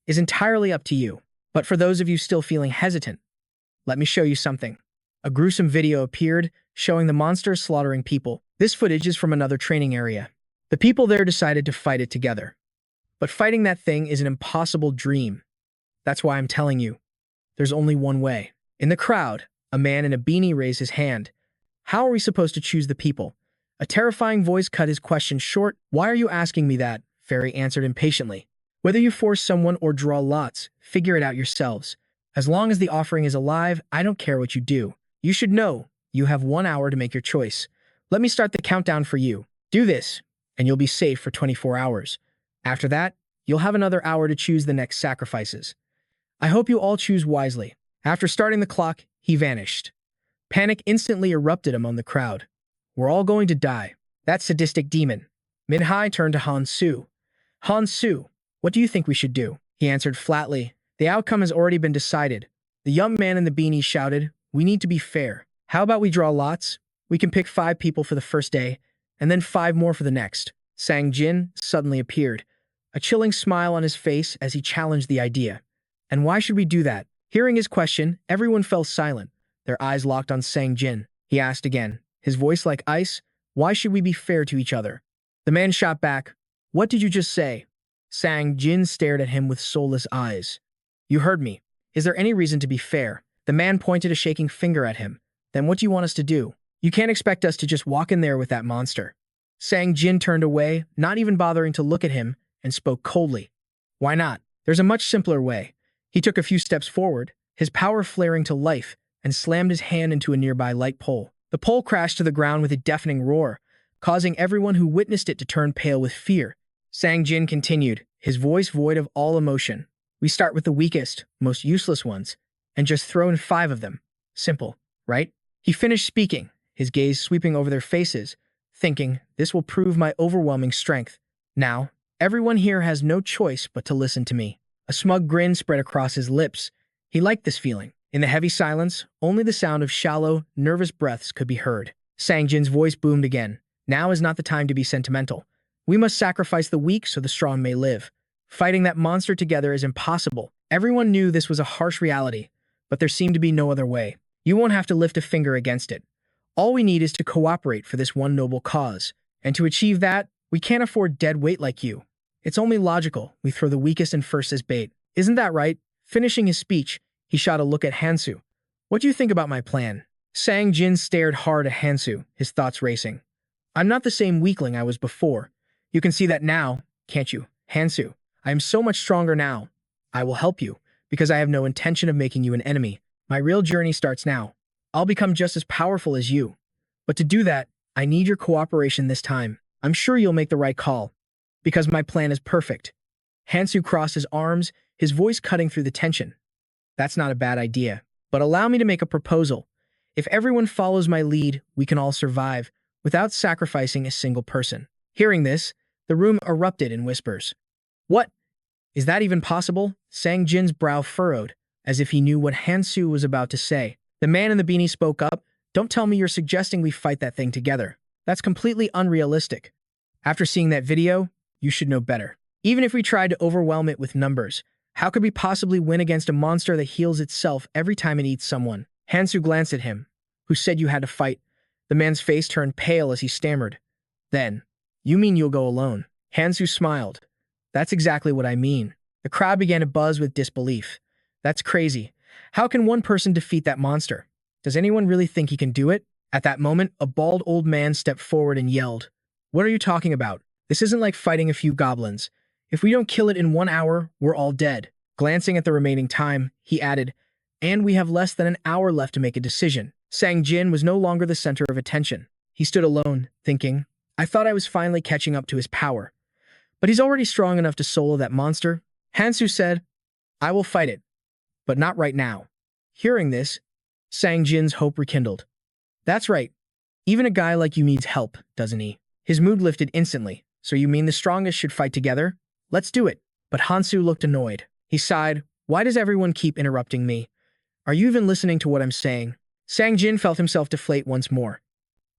is entirely up to you. But for those of you still feeling hesitant, let me show you something. A gruesome video appeared, showing the monster slaughtering people. This footage is from another training area. The people there decided to fight it together. But fighting that thing is an impossible dream. That's why I'm telling you. There's only one way. In the crowd, a man in a beanie raised his hand. How are we supposed to choose the people? A terrifying voice cut his question short. Why are you asking me that? Fairy answered impatiently. Whether you force someone or draw lots, figure it out yourselves. As long as the offering is alive, I don't care what you do. You should know, you have 1 hour to make your choice. Let me start the countdown for you. Do this, and you'll be safe for 24 hours. After that, you'll have another hour to choose the next sacrifices. I hope you all choose wisely. After starting the clock, he vanished. Panic instantly erupted among the crowd. We're all going to die. That sadistic demon. Minhai turned to Hansu. Hansu, what do you think we should do? He answered flatly. The outcome has already been decided. The young man in the beanie shouted, We need to be fair. How about we draw lots? We can pick 5 people for the first day, and then 5 more for the next. Sang Jin suddenly appeared, a chilling smile on his face as he challenged the idea. And why should we do that? Hearing his question, everyone fell silent, their eyes locked on Sang Jin. He asked again, his voice like ice, Why should we be fair to each other? The man shot back, What did you just say? Sang Jin stared at him with soulless eyes. You heard me. Is there any reason to be fair? The man pointed a shaking finger at him. Then what do you want us to do? You can't expect us to just walk in there with that monster. Sang Jin turned away, not even bothering to look at him, and spoke coldly. Why not? There's a much simpler way. He took a few steps forward, his power flaring to life, and slammed his hand into a nearby light pole. The pole crashed to the ground with a deafening roar, causing everyone who witnessed it to turn pale with fear. Sang Jin continued, his voice void of all emotion. We start with the weakest, most useless ones, and just throw in 5 of them. Simple, right? He finished speaking, his gaze sweeping over their faces, thinking, this will prove my overwhelming strength. Now, everyone here has no choice but to listen to me. A smug grin spread across his lips. He liked this feeling. In the heavy silence, only the sound of shallow, nervous breaths could be heard. Sang-jin's voice boomed again. Now is not the time to be sentimental. We must sacrifice the weak so the strong may live. Fighting that monster together is impossible. Everyone knew this was a harsh reality, but there seemed to be no other way. You won't have to lift a finger against it. All we need is to cooperate for this one noble cause. And to achieve that, we can't afford dead weight like you. It's only logical we throw the weakest in first as bait. Isn't that right? Finishing his speech, he shot a look at Hansu. What do you think about my plan? Sang-jin stared hard at Hansu, his thoughts racing. I'm not the same weakling I was before. You can see that now, can't you, Hansu? I am so much stronger now. I will help you, because I have no intention of making you an enemy. My real journey starts now. I'll become just as powerful as you. But to do that, I need your cooperation this time. I'm sure you'll make the right call, because my plan is perfect. Hansu crossed his arms, his voice cutting through the tension. That's not a bad idea, but allow me to make a proposal. If everyone follows my lead, we can all survive, without sacrificing a single person. Hearing this, the room erupted in whispers. What? Is that even possible? Sang-jin's brow furrowed, as if he knew what Hansu was about to say. The man in the beanie spoke up. Don't tell me you're suggesting we fight that thing together. That's completely unrealistic. After seeing that video, you should know better. Even if we tried to overwhelm it with numbers, how could we possibly win against a monster that heals itself every time it eats someone? Hansu glanced at him. Who said you had to fight? The man's face turned pale as he stammered. Then, you mean you'll go alone? Hansu smiled. That's exactly what I mean. The crowd began to buzz with disbelief. That's crazy. How can one person defeat that monster? Does anyone really think he can do it? At that moment, a bald old man stepped forward and yelled, What are you talking about? This isn't like fighting a few goblins. If we don't kill it in 1 hour, we're all dead. Glancing at the remaining time, he added, And we have less than an hour left to make a decision. Sang-jin was no longer the center of attention. He stood alone, thinking, I thought I was finally catching up to his power. But he's already strong enough to solo that monster. Hansu said, I will fight it, but not right now. Hearing this, Sang-jin's hope rekindled. That's right. Even a guy like you needs help, doesn't he? His mood lifted instantly. So you mean the strongest should fight together? Let's do it. But Hansu looked annoyed. He sighed. Why does everyone keep interrupting me? Are you even listening to what I'm saying? Sang-jin felt himself deflate once more.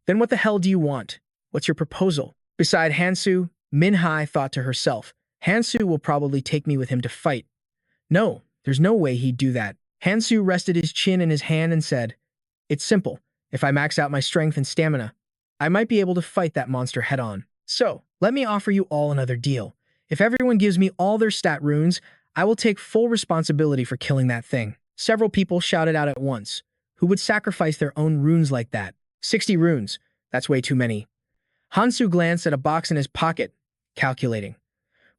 Then what the hell do you want? What's your proposal? Beside Hansu, Minhai thought to herself, Hansu will probably take me with him to fight. No, there's no way he'd do that. Hansu rested his chin in his hand and said, It's simple. If I max out my strength and stamina, I might be able to fight that monster head-on. So, let me offer you all another deal. If everyone gives me all their stat runes, I will take full responsibility for killing that thing. Several people shouted out at once. Who would sacrifice their own runes like that? 60 runes. That's way too many. Hansu glanced at a box in his pocket, calculating.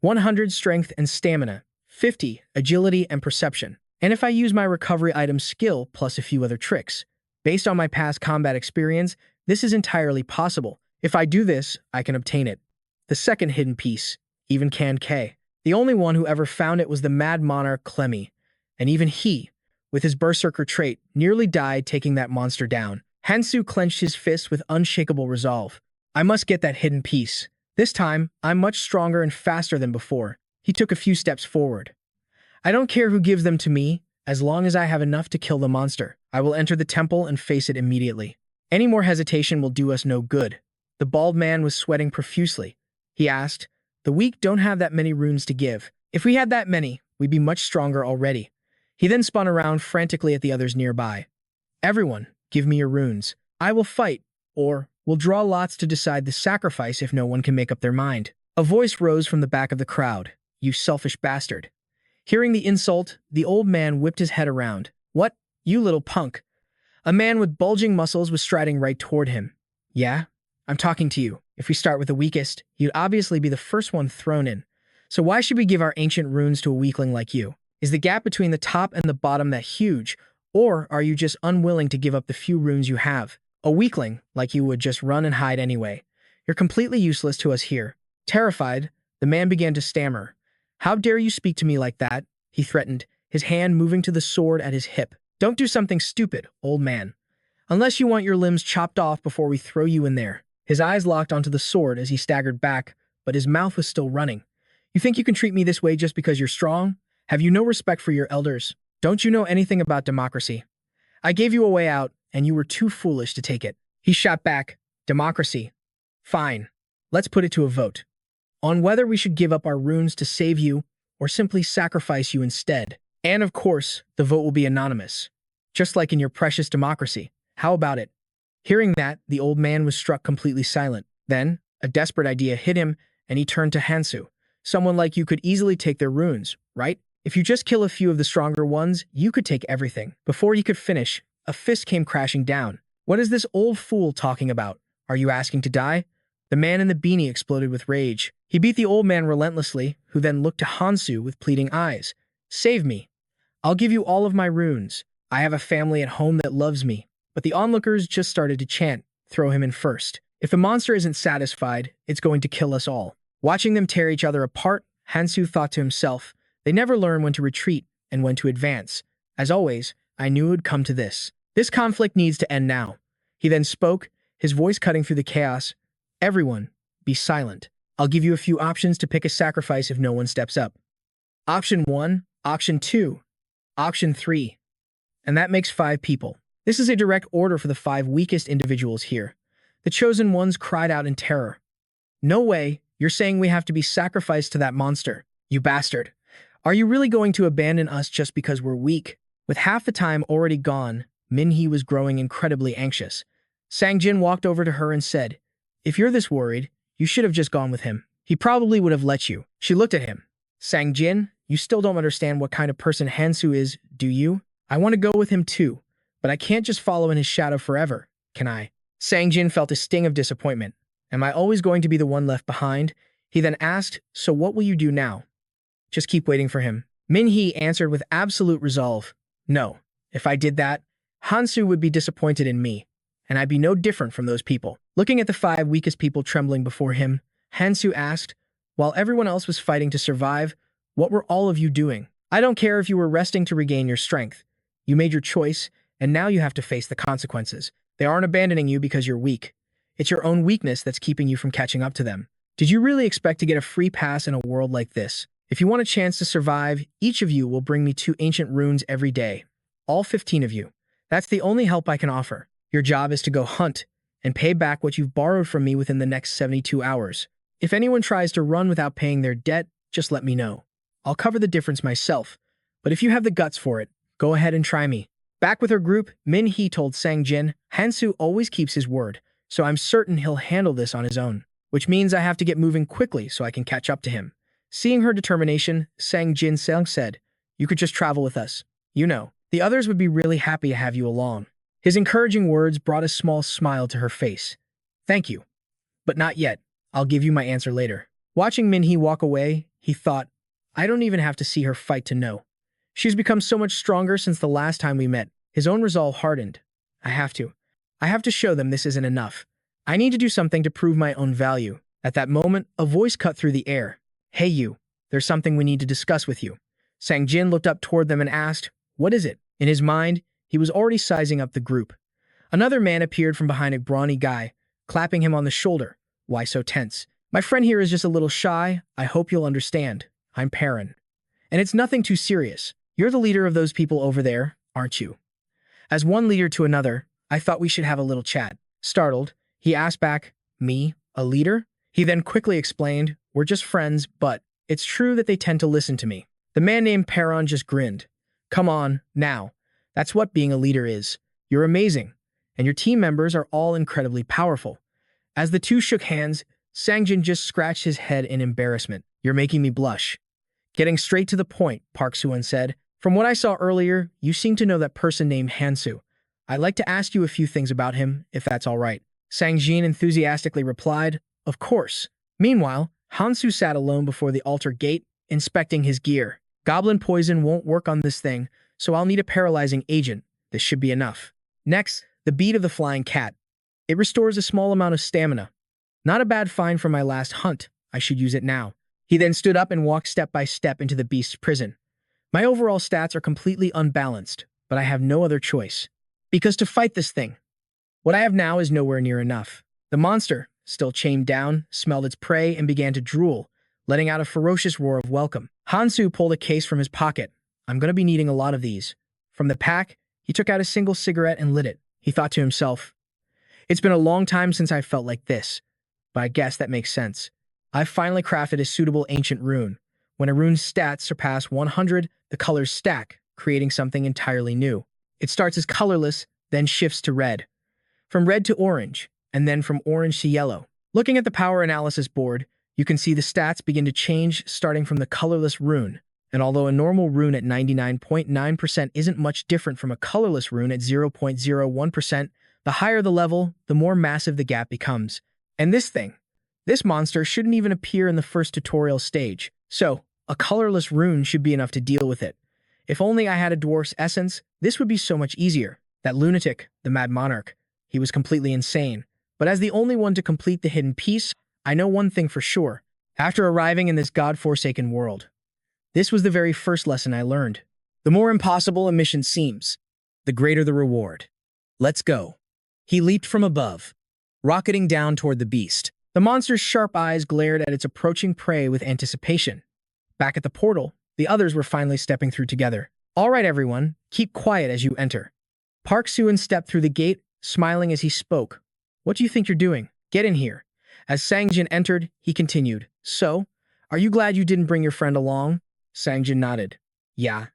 100 strength and stamina, 50 agility and perception. And if I use my recovery item skill plus a few other tricks. Based on my past combat experience, this is entirely possible. If I do this, I can obtain it. The second hidden piece, even Can K. The only one who ever found it was the Mad Monarch Clemmy, and even he, with his berserker trait, nearly died taking that monster down. Hansu clenched his fist with unshakable resolve. I must get that hidden piece. This time, I'm much stronger and faster than before. He took a few steps forward. I don't care who gives them to me, as long as I have enough to kill the monster. I will enter the temple and face it immediately. Any more hesitation will do us no good. The bald man was sweating profusely. He asked, The weak don't have that many runes to give. If we had that many, we'd be much stronger already. He then spun around frantically at the others nearby. Everyone, give me your runes. I will fight, or we'll draw lots to decide the sacrifice if no one can make up their mind. A voice rose from the back of the crowd. You selfish bastard. Hearing the insult, the old man whipped his head around. What? You little punk. A man with bulging muscles was striding right toward him. Yeah? I'm talking to you. If we start with the weakest, you'd obviously be the first one thrown in. So why should we give our ancient runes to a weakling like you? Is the gap between the top and the bottom that huge, or are you just unwilling to give up the few runes you have? A weakling, like you, would just run and hide anyway. You're completely useless to us here. Terrified, the man began to stammer. How dare you speak to me like that? He threatened, his hand moving to the sword at his hip. Don't do something stupid, old man. Unless you want your limbs chopped off before we throw you in there. His eyes locked onto the sword as he staggered back, but his mouth was still running. You think you can treat me this way just because you're strong? Have you no respect for your elders? Don't you know anything about democracy? I gave you a way out, and you were too foolish to take it. He shot back, democracy. Fine. Let's put it to a vote. On whether we should give up our runes to save you, or simply sacrifice you instead. And of course, the vote will be anonymous. Just like in your precious democracy. How about it? Hearing that, the old man was struck completely silent. Then, a desperate idea hit him, and he turned to Hansu. Someone like you could easily take their runes, right? If you just kill a few of the stronger ones, you could take everything. Before he could finish, a fist came crashing down. What is this old fool talking about? Are you asking to die? The man in the beanie exploded with rage. He beat the old man relentlessly, who then looked to Hansu with pleading eyes. Save me. I'll give you all of my runes. I have a family at home that loves me. But the onlookers just started to chant, throw him in first. If the monster isn't satisfied, it's going to kill us all. Watching them tear each other apart, Hansu thought to himself, they never learn when to retreat and when to advance. As always, I knew it would come to this. This conflict needs to end now. He then spoke, his voice cutting through the chaos. Everyone, be silent. I'll give you a few options to pick a sacrifice if no one steps up. Option 1, Option 2, Option 3. And that makes 5 people. This is a direct order for the 5 weakest individuals here. The chosen ones cried out in terror. No way, you're saying we have to be sacrificed to that monster, you bastard. Are you really going to abandon us just because we're weak? With half the time already gone, Minhee was growing incredibly anxious. Sang-jin walked over to her and said, if you're this worried, you should have just gone with him. He probably would have let you. She looked at him. Sang-jin, you still don't understand what kind of person Hansu is, do you? I want to go with him too, but I can't just follow in his shadow forever, can I? Sang-jin felt a sting of disappointment. Am I always going to be the one left behind? He then asked, so what will you do now? Just keep waiting for him. Minhee answered with absolute resolve. No, if I did that, Hansu would be disappointed in me, and I'd be no different from those people. Looking at the 5 weakest people trembling before him, Hansu asked, while everyone else was fighting to survive, what were all of you doing? I don't care if you were resting to regain your strength. You made your choice, and now you have to face the consequences. They aren't abandoning you because you're weak. It's your own weakness that's keeping you from catching up to them. Did you really expect to get a free pass in a world like this? If you want a chance to survive, each of you will bring me 2 ancient runes every day. All 15 of you. That's the only help I can offer. Your job is to go hunt and pay back what you've borrowed from me within the next 72 hours. If anyone tries to run without paying their debt, just let me know. I'll cover the difference myself. But if you have the guts for it, go ahead and try me. Back with her group, Minhee told Sang-jin, Hansu always keeps his word, so I'm certain he'll handle this on his own, which means I have to get moving quickly so I can catch up to him. Seeing her determination, Sang-jin said, you could just travel with us. You know, the others would be really happy to have you along. His encouraging words brought a small smile to her face. Thank you. But not yet. I'll give you my answer later. Watching Minhee walk away, he thought, I don't even have to see her fight to know. She's become so much stronger since the last time we met. His own resolve hardened. I have to show them this isn't enough. I need to do something to prove my own value. At that moment, a voice cut through the air. Hey you, there's something we need to discuss with you. Sang-jin looked up toward them and asked, what is it? In his mind, he was already sizing up the group. Another man appeared from behind a brawny guy, clapping him on the shoulder. Why so tense? My friend here is just a little shy. I hope you'll understand. I'm Perrin. And it's nothing too serious. You're the leader of those people over there, aren't you? As one leader to another, I thought we should have a little chat. Startled, he asked back, me, a leader? He then quickly explained, we're just friends, but it's true that they tend to listen to me. The man named Perrin just grinned. Come on, now. That's what being a leader is. You're amazing, and your team members are all incredibly powerful. As the two shook hands, Sang-jin just scratched his head in embarrassment. You're making me blush. Getting straight to the point, Park Soo-won said, from what I saw earlier, you seem to know that person named Hansu. I'd like to ask you a few things about him, if that's all right. Sang-jin enthusiastically replied, of course. Meanwhile, Hansu sat alone before the altar gate, inspecting his gear. Goblin poison won't work on this thing, so I'll need a paralyzing agent. This should be enough. Next, the bead of the flying cat. It restores a small amount of stamina. Not a bad find from my last hunt. I should use it now. He then stood up and walked step by step into the beast's prison. My overall stats are completely unbalanced, but I have no other choice. Because to fight this thing, what I have now is nowhere near enough. The monster, still chained down, smelled its prey and began to drool, letting out a ferocious roar of welcome. Hansu pulled a case from his pocket. I'm going to be needing a lot of these. From the pack, he took out a single cigarette and lit it. He thought to himself, it's been a long time since I felt like this, but I guess that makes sense. I've finally crafted a suitable ancient rune. When a rune's stats surpass 100, the colors stack, creating something entirely new. It starts as colorless, then shifts to red, from red to orange, and then from orange to yellow. Looking at the power analysis board, you can see the stats begin to change starting from the colorless rune. And although a normal rune at 99.9% isn't much different from a colorless rune at 0.01%, the higher the level, the more massive the gap becomes. And this monster shouldn't even appear in the first tutorial stage. So, a colorless rune should be enough to deal with it. If only I had a dwarf's essence, this would be so much easier. That lunatic, the Mad Monarch, he was completely insane. But as the only one to complete the hidden piece, I know one thing for sure. After arriving in this god-forsaken world, this was the very first lesson I learned. The more impossible a mission seems, the greater the reward. Let's go. He leaped from above, rocketing down toward the beast. The monster's sharp eyes glared at its approaching prey with anticipation. Back at the portal, the others were finally stepping through together. All right, everyone, keep quiet as you enter. Park Soo-eun stepped through the gate, smiling as he spoke. What do you think you're doing? Get in here. As Sang-jin entered, he continued. So, are you glad you didn't bring your friend along? Sang-jin nodded. Yeah.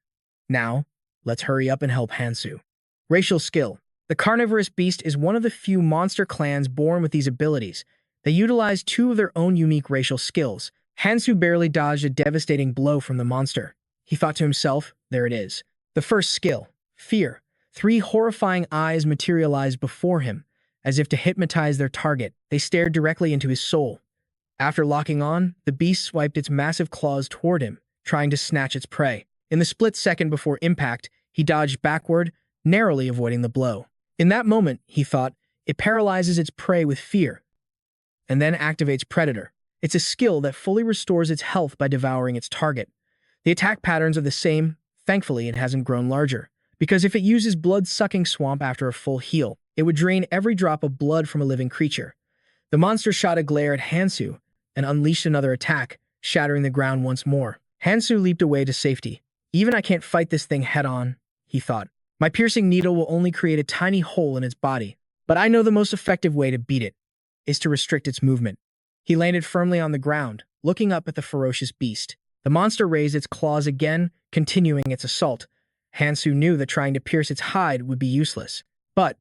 Now, let's hurry up and help Hansu. Racial skill. The carnivorous beast is one of the few monster clans born with these abilities. They utilize two of their own unique racial skills. Hansu barely dodged a devastating blow from the monster. He thought to himself, there it is. The first skill, fear. 3 horrifying eyes materialized before him. As if to hypnotize their target, they stared directly into his soul. After locking on, the beast swiped its massive claws toward him, trying to snatch its prey. In the split second before impact, he dodged backward, narrowly avoiding the blow. In that moment, he thought, it paralyzes its prey with fear, and then activates Predator. It's a skill that fully restores its health by devouring its target. The attack patterns are the same. Thankfully, it hasn't grown larger, because if it uses blood-sucking swamp after a full heal, it would drain every drop of blood from a living creature. The monster shot a glare at Hansu and unleashed another attack, shattering the ground once more. Hansu leaped away to safety. Even I can't fight this thing head-on, he thought. My piercing needle will only create a tiny hole in its body, but I know the most effective way to beat it is to restrict its movement. He landed firmly on the ground, looking up at the ferocious beast. The monster raised its claws again, continuing its assault. Hansu knew that trying to pierce its hide would be useless. But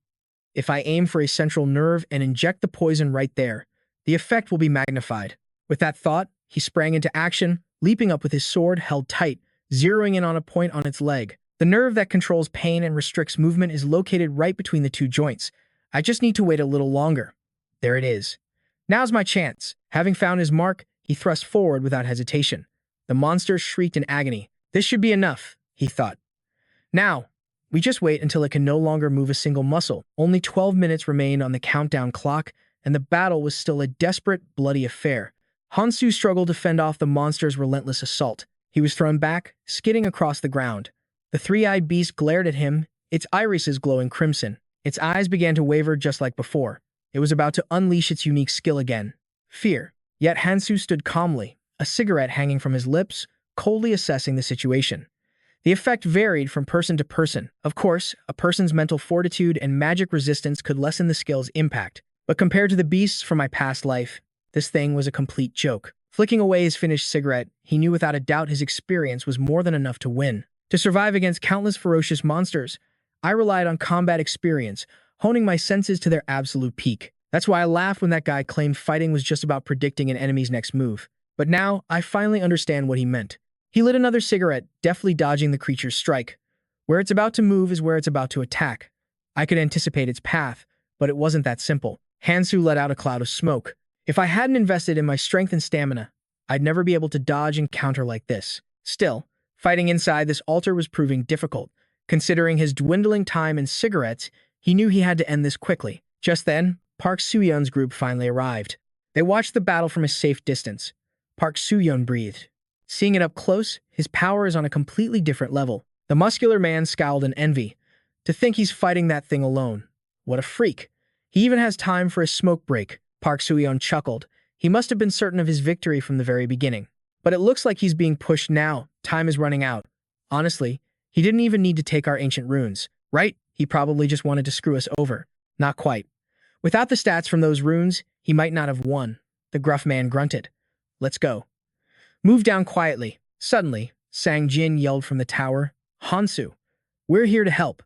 if I aim for a central nerve and inject the poison right there, the effect will be magnified. With that thought, he sprang into action, leaping up with his sword held tight, zeroing in on a point on its leg. The nerve that controls pain and restricts movement is located right between the 2 joints. I just need to wait a little longer. There it is. Now's my chance. Having found his mark, he thrust forward without hesitation. The monster shrieked in agony. This should be enough, he thought. Now, we just wait until it can no longer move a single muscle. Only 12 minutes remained on the countdown clock, and the battle was still a desperate, bloody affair. Hansu struggled to fend off the monster's relentless assault. He was thrown back, skidding across the ground. The 3-eyed beast glared at him, its irises glowing crimson. Its eyes began to waver just like before. It was about to unleash its unique skill again. Fear. Yet Hansu stood calmly, a cigarette hanging from his lips, coldly assessing the situation. The effect varied from person to person. Of course, a person's mental fortitude and magic resistance could lessen the skill's impact. But compared to the beasts from my past life, this thing was a complete joke. Flicking away his finished cigarette, he knew without a doubt his experience was more than enough to win. To survive against countless ferocious monsters, I relied on combat experience, honing my senses to their absolute peak. That's why I laughed when that guy claimed fighting was just about predicting an enemy's next move. But now, I finally understand what he meant. He lit another cigarette, deftly dodging the creature's strike. Where it's about to move is where it's about to attack. I could anticipate its path, but it wasn't that simple. Hansu let out a cloud of smoke. If I hadn't invested in my strength and stamina, I'd never be able to dodge and counter like this. Still, fighting inside this altar was proving difficult. Considering his dwindling time and cigarettes, he knew he had to end this quickly. Just then, Park Soo-yeon's group finally arrived. They watched the battle from a safe distance. Park Soo-yeon breathed. Seeing it up close, his power is on a completely different level. The muscular man scowled in envy. To think he's fighting that thing alone. What a freak. He even has time for a smoke break. Park Soo-yeon chuckled. He must have been certain of his victory from the very beginning. But it looks like he's being pushed now. Time is running out. Honestly, he didn't even need to take our ancient runes, right? He probably just wanted to screw us over. Not quite. Without the stats from those runes, he might not have won. The gruff man grunted. Let's go. Move down quietly. Suddenly, Sang Jin yelled from the tower, Hansu, we're here to help.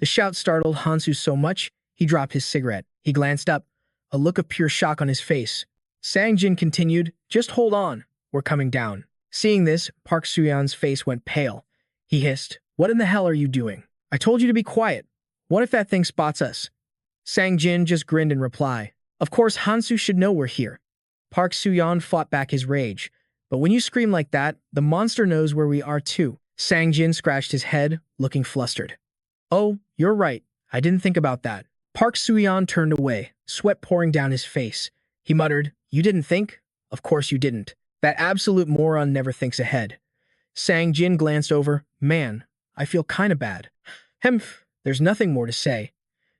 The shout startled Hansu so much, he dropped his cigarette. He glanced up, a look of pure shock on his face. Sang Jin continued, just hold on, we're coming down. Seeing this, Park Soo-yeon's face went pale. He hissed, what in the hell are you doing? I told you to be quiet. What if that thing spots us? Sang Jin just grinned in reply. Of course Hansu should know we're here. Park Soo-yeon fought back his rage. But when you scream like that, the monster knows where we are too. Sang Jin scratched his head, looking flustered. Oh, you're right. I didn't think about that. Park Soo-yeon turned away, sweat pouring down his face. He muttered, you didn't think? Of course you didn't. That absolute moron never thinks ahead. Sang Jin glanced over. Man, I feel kinda bad. Hemph, there's nothing more to say.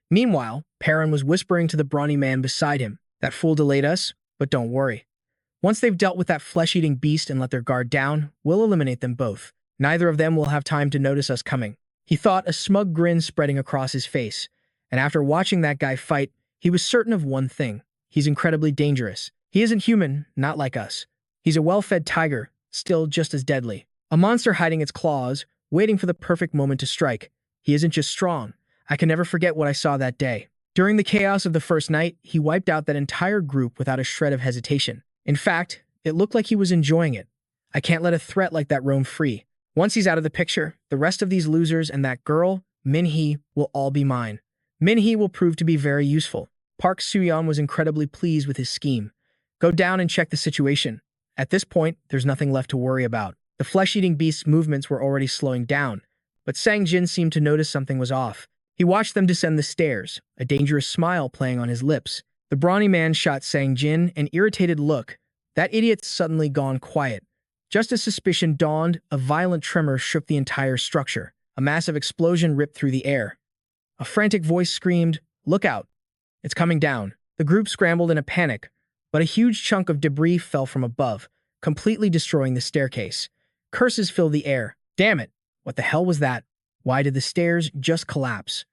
Meanwhile, Perrin was whispering to the brawny man beside him. That fool delayed us, but don't worry. Once they've dealt with that flesh-eating beast and let their guard down, we'll eliminate them both. Neither of them will have time to notice us coming. He thought, a smug grin spreading across his face. And after watching that guy fight, he was certain of one thing. He's incredibly dangerous. He isn't human, not like us. He's a well-fed tiger, still just as deadly. A monster hiding its claws, waiting for the perfect moment to strike. He isn't just strong. I can never forget what I saw that day. During the chaos of the first night, he wiped out that entire group without a shred of hesitation. In fact, it looked like he was enjoying it. I can't let a threat like that roam free. Once he's out of the picture, the rest of these losers and that girl, Min-hee, will all be mine. Min-hee will prove to be very useful. Park Soo-yeon was incredibly pleased with his scheme. Go down and check the situation. At this point, there's nothing left to worry about. The flesh-eating beast's movements were already slowing down, but Sang Jin seemed to notice something was off. He watched them descend the stairs, a dangerous smile playing on his lips. The brawny man shot Sang Jin an irritated look. That idiot's suddenly gone quiet. Just as suspicion dawned, a violent tremor shook the entire structure. A massive explosion ripped through the air. A frantic voice screamed, look out. It's coming down. The group scrambled in a panic, but a huge chunk of debris fell from above, completely destroying the staircase. Curses filled the air. Damn it! What the hell was that? Why did the stairs just collapse?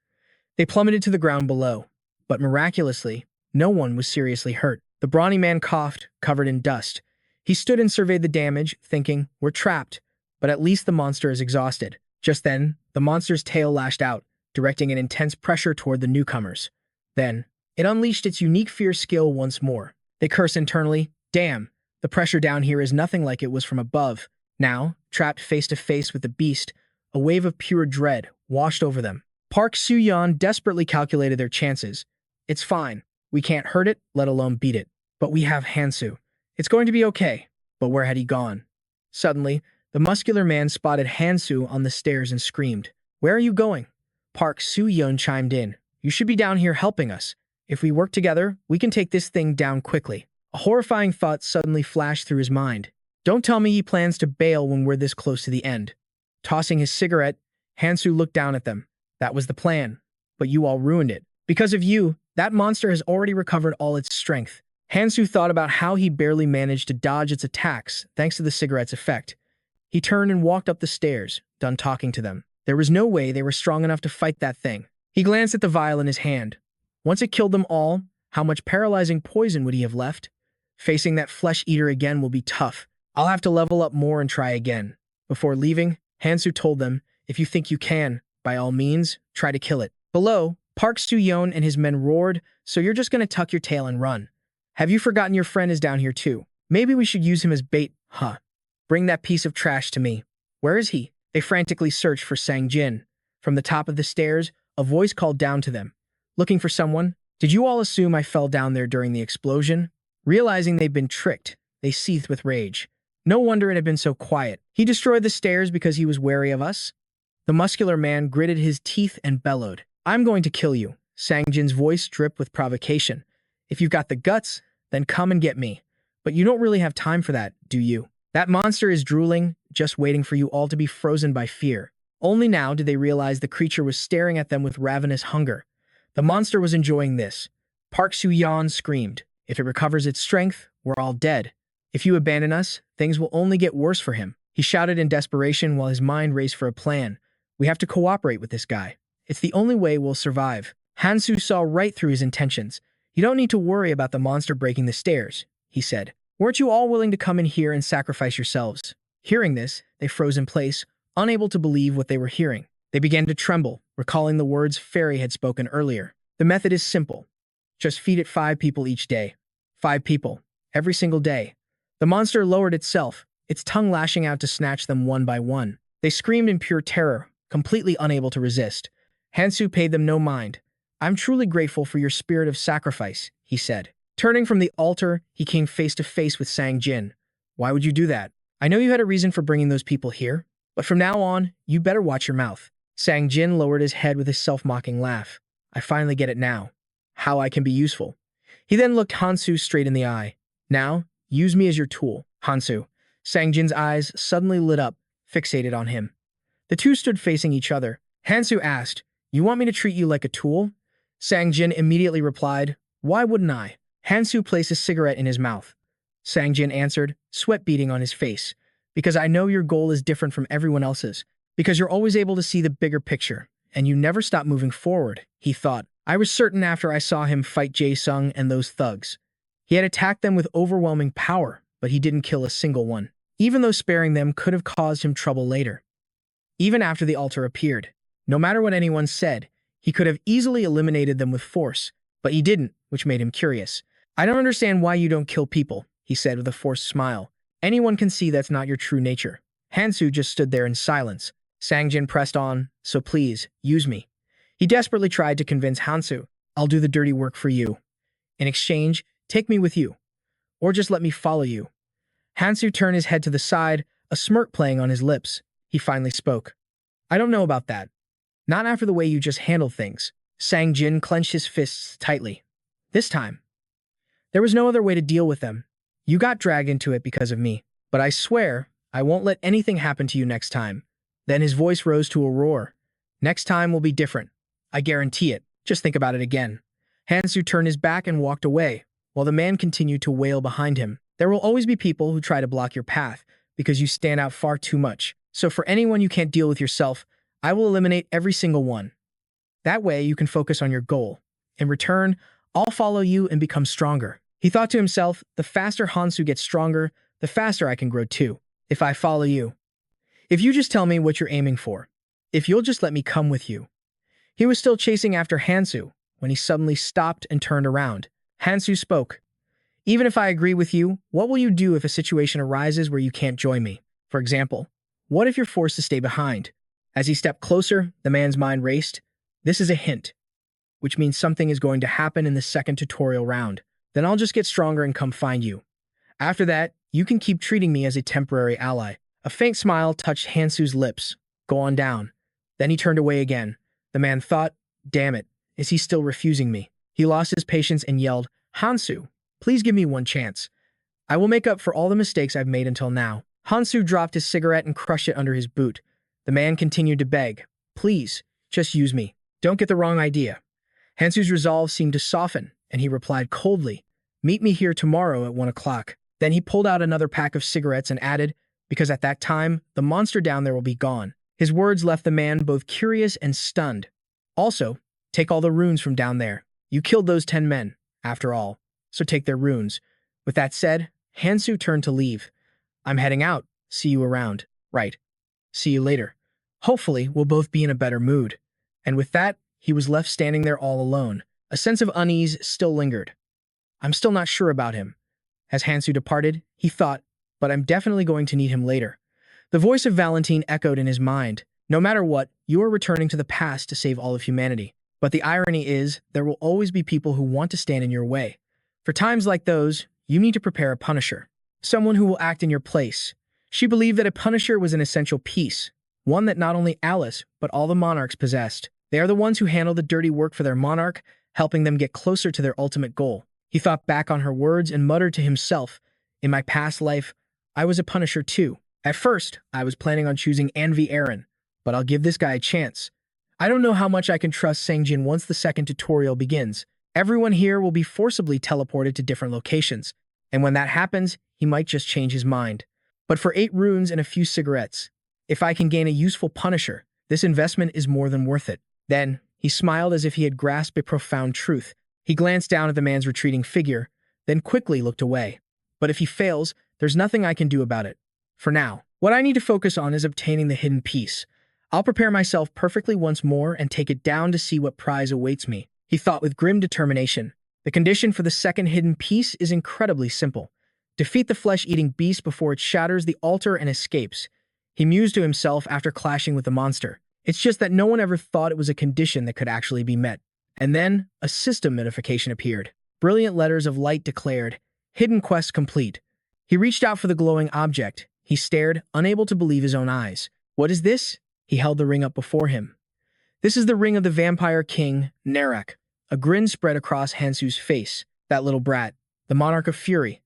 They plummeted to the ground below, but miraculously, no one was seriously hurt. The brawny man coughed, covered in dust. He stood and surveyed the damage, thinking, we're trapped, but at least the monster is exhausted. Just then, the monster's tail lashed out, directing an intense pressure toward the newcomers. Then, it unleashed its unique fear skill once more. They cursed internally, damn, the pressure down here is nothing like it was from above. Now, trapped face to face with the beast, a wave of pure dread washed over them. Park Soo-yeon desperately calculated their chances. It's fine. We can't hurt it, let alone beat it. But we have Hansu. It's going to be okay. But where had he gone? Suddenly, the muscular man spotted Hansu on the stairs and screamed, where are you going? Park Soo-yeon chimed in. You should be down here helping us. If we work together, we can take this thing down quickly. A horrifying thought suddenly flashed through his mind. Don't tell me he plans to bail when we're this close to the end. Tossing his cigarette, Hansu looked down at them. That was the plan. But you all ruined it. Because of you, that monster has already recovered all its strength. Hansu thought about how he barely managed to dodge its attacks thanks to the cigarette's effect. He turned and walked up the stairs, done talking to them. There was no way they were strong enough to fight that thing. He glanced at the vial in his hand. Once it killed them all, how much paralyzing poison would he have left? Facing that flesh-eater again will be tough. I'll have to level up more and try again. Before leaving, Hansu told them, if you think you can, by all means, try to kill it. Below, Park Soo-yeon and his men roared, so you're just gonna tuck your tail and run. Have you forgotten your friend is down here too? Maybe we should use him as bait, huh? Bring that piece of trash to me. Where is he? They frantically searched for Sang Jin. From the top of the stairs, a voice called down to them. Looking for someone? Did you all assume I fell down there during the explosion? Realizing they'd been tricked, they seethed with rage. No wonder it had been so quiet. He destroyed the stairs because he was wary of us? The muscular man gritted his teeth and bellowed. I'm going to kill you. Sang Jin's voice dripped with provocation. If you've got the guts, then come and get me. But you don't really have time for that, do you? That monster is drooling, just waiting for you all to be frozen by fear. Only now did they realize the creature was staring at them with ravenous hunger. The monster was enjoying this. Park Soo-yeon screamed. If it recovers its strength, we're all dead. If you abandon us, things will only get worse for him. He shouted in desperation while his mind raced for a plan. We have to cooperate with this guy. It's the only way we'll survive. Hansu saw right through his intentions. You don't need to worry about the monster breaking the stairs, he said. Weren't you all willing to come in here and sacrifice yourselves? Hearing this, they froze in place, unable to believe what they were hearing. They began to tremble, recalling the words Fairy had spoken earlier. The method is simple. Just feed it 5 people each day. 5 people. Every single day. The monster lowered itself, its tongue lashing out to snatch them one by one. They screamed in pure terror, completely unable to resist. Hansu paid them no mind. I'm truly grateful for your spirit of sacrifice, he said. Turning from the altar, he came face to face with Sang Jin. Why would you do that? I know you had a reason for bringing those people here, but from now on, you better watch your mouth. Sang Jin lowered his head with a self-mocking laugh. I finally get it now. How I can be useful. He then looked Hansu straight in the eye. Now, use me as your tool, Hansu. Sang Jin's eyes suddenly lit up, fixated on him. The two stood facing each other. Hansu asked, You want me to treat you like a tool? Sang Jin immediately replied, Why wouldn't I? Hansu placed a cigarette in his mouth. Sang Jin answered, sweat beading on his face. Because I know your goal is different from everyone else's. Because you're always able to see the bigger picture, and you never stop moving forward, he thought. I was certain after I saw him fight Jae-sung and those thugs. He had attacked them with overwhelming power, but he didn't kill a single one, even though sparing them could have caused him trouble later. Even after the altar appeared, no matter what anyone said, he could have easily eliminated them with force, but he didn't, which made him curious. I don't understand why you don't kill people, he said with a forced smile. Anyone can see that's not your true nature. Hansu just stood there in silence. Sang Jin pressed on, so please, use me. He desperately tried to convince Hansu, I'll do the dirty work for you. In exchange, take me with you. Or just let me follow you. Hansu turned his head to the side, a smirk playing on his lips. He finally spoke. I don't know about that. Not after the way you just handled things. Sang Jin clenched his fists tightly. This time. There was no other way to deal with them. You got dragged into it because of me. But I swear, I won't let anything happen to you next time. Then his voice rose to a roar. Next time will be different. I guarantee it. Just think about it again. Hansu turned his back and walked away, while the man continued to wail behind him. There will always be people who try to block your path because you stand out far too much. So for anyone you can't deal with yourself, I will eliminate every single one. That way you can focus on your goal. In return, I'll follow you and become stronger. He thought to himself, the faster Hansu gets stronger, the faster I can grow too. If I follow you. If you just tell me what you're aiming for. If you'll just let me come with you. He was still chasing after Hansu when he suddenly stopped and turned around. Hansu spoke. Even if I agree with you, what will you do if a situation arises where you can't join me? For example, what if you're forced to stay behind? As he stepped closer, the man's mind raced. This is a hint, which means something is going to happen in the second tutorial round. Then I'll just get stronger and come find you. After that, you can keep treating me as a temporary ally. A faint smile touched Hansu's lips. Go on down. Then he turned away again. The man thought, damn it, is he still refusing me? He lost his patience and yelled, Hansu, please give me one chance. I will make up for all the mistakes I've made until now. Hansu dropped his cigarette and crushed it under his boot. The man continued to beg, please, just use me. Don't get the wrong idea. Hansu's resolve seemed to soften, and he replied coldly, meet me here tomorrow at 1 o'clock. Then he pulled out another pack of cigarettes and added, because at that time, the monster down there will be gone. His words left the man both curious and stunned. Also, take all the runes from down there. You killed those 10 men, after all, so take their runes. With that said, Hansu turned to leave. I'm heading out. See you around. Right. See you later. Hopefully, we'll both be in a better mood. And with that, he was left standing there all alone. A sense of unease still lingered. I'm still not sure about him. As Hansu departed, he thought, but I'm definitely going to need him later. The voice of Valentine echoed in his mind. No matter what, you are returning to the past to save all of humanity. But the irony is, there will always be people who want to stand in your way. For times like those, you need to prepare a punisher. Someone who will act in your place. She believed that a punisher was an essential piece. One that not only Alice, but all the monarchs possessed. They are the ones who handle the dirty work for their monarch, helping them get closer to their ultimate goal. He thought back on her words and muttered to himself, in my past life, I was a punisher too. At first, I was planning on choosing Envy Aaron, but I'll give this guy a chance. I don't know how much I can trust Sang Jin once the second tutorial begins. Everyone here will be forcibly teleported to different locations, and when that happens, he might just change his mind. But for 8 runes and a few cigarettes, if I can gain a useful punisher, this investment is more than worth it. Then, he smiled as if he had grasped a profound truth. He glanced down at the man's retreating figure, then quickly looked away. But if he fails, there's nothing I can do about it. For now, what I need to focus on is obtaining the hidden piece. I'll prepare myself perfectly once more and take it down to see what prize awaits me, he thought with grim determination. The condition for the second hidden piece is incredibly simple. Defeat the flesh-eating beast before it shatters the altar and escapes. He mused to himself after clashing with the monster. It's just that no one ever thought it was a condition that could actually be met. And then, a system notification appeared. Brilliant letters of light declared, "Hidden quest complete." He reached out for the glowing object. He stared, unable to believe his own eyes. What is this? He held the ring up before him. This is the ring of the vampire king, Narak. A grin spread across Hansu's face. That little brat, the monarch of fury.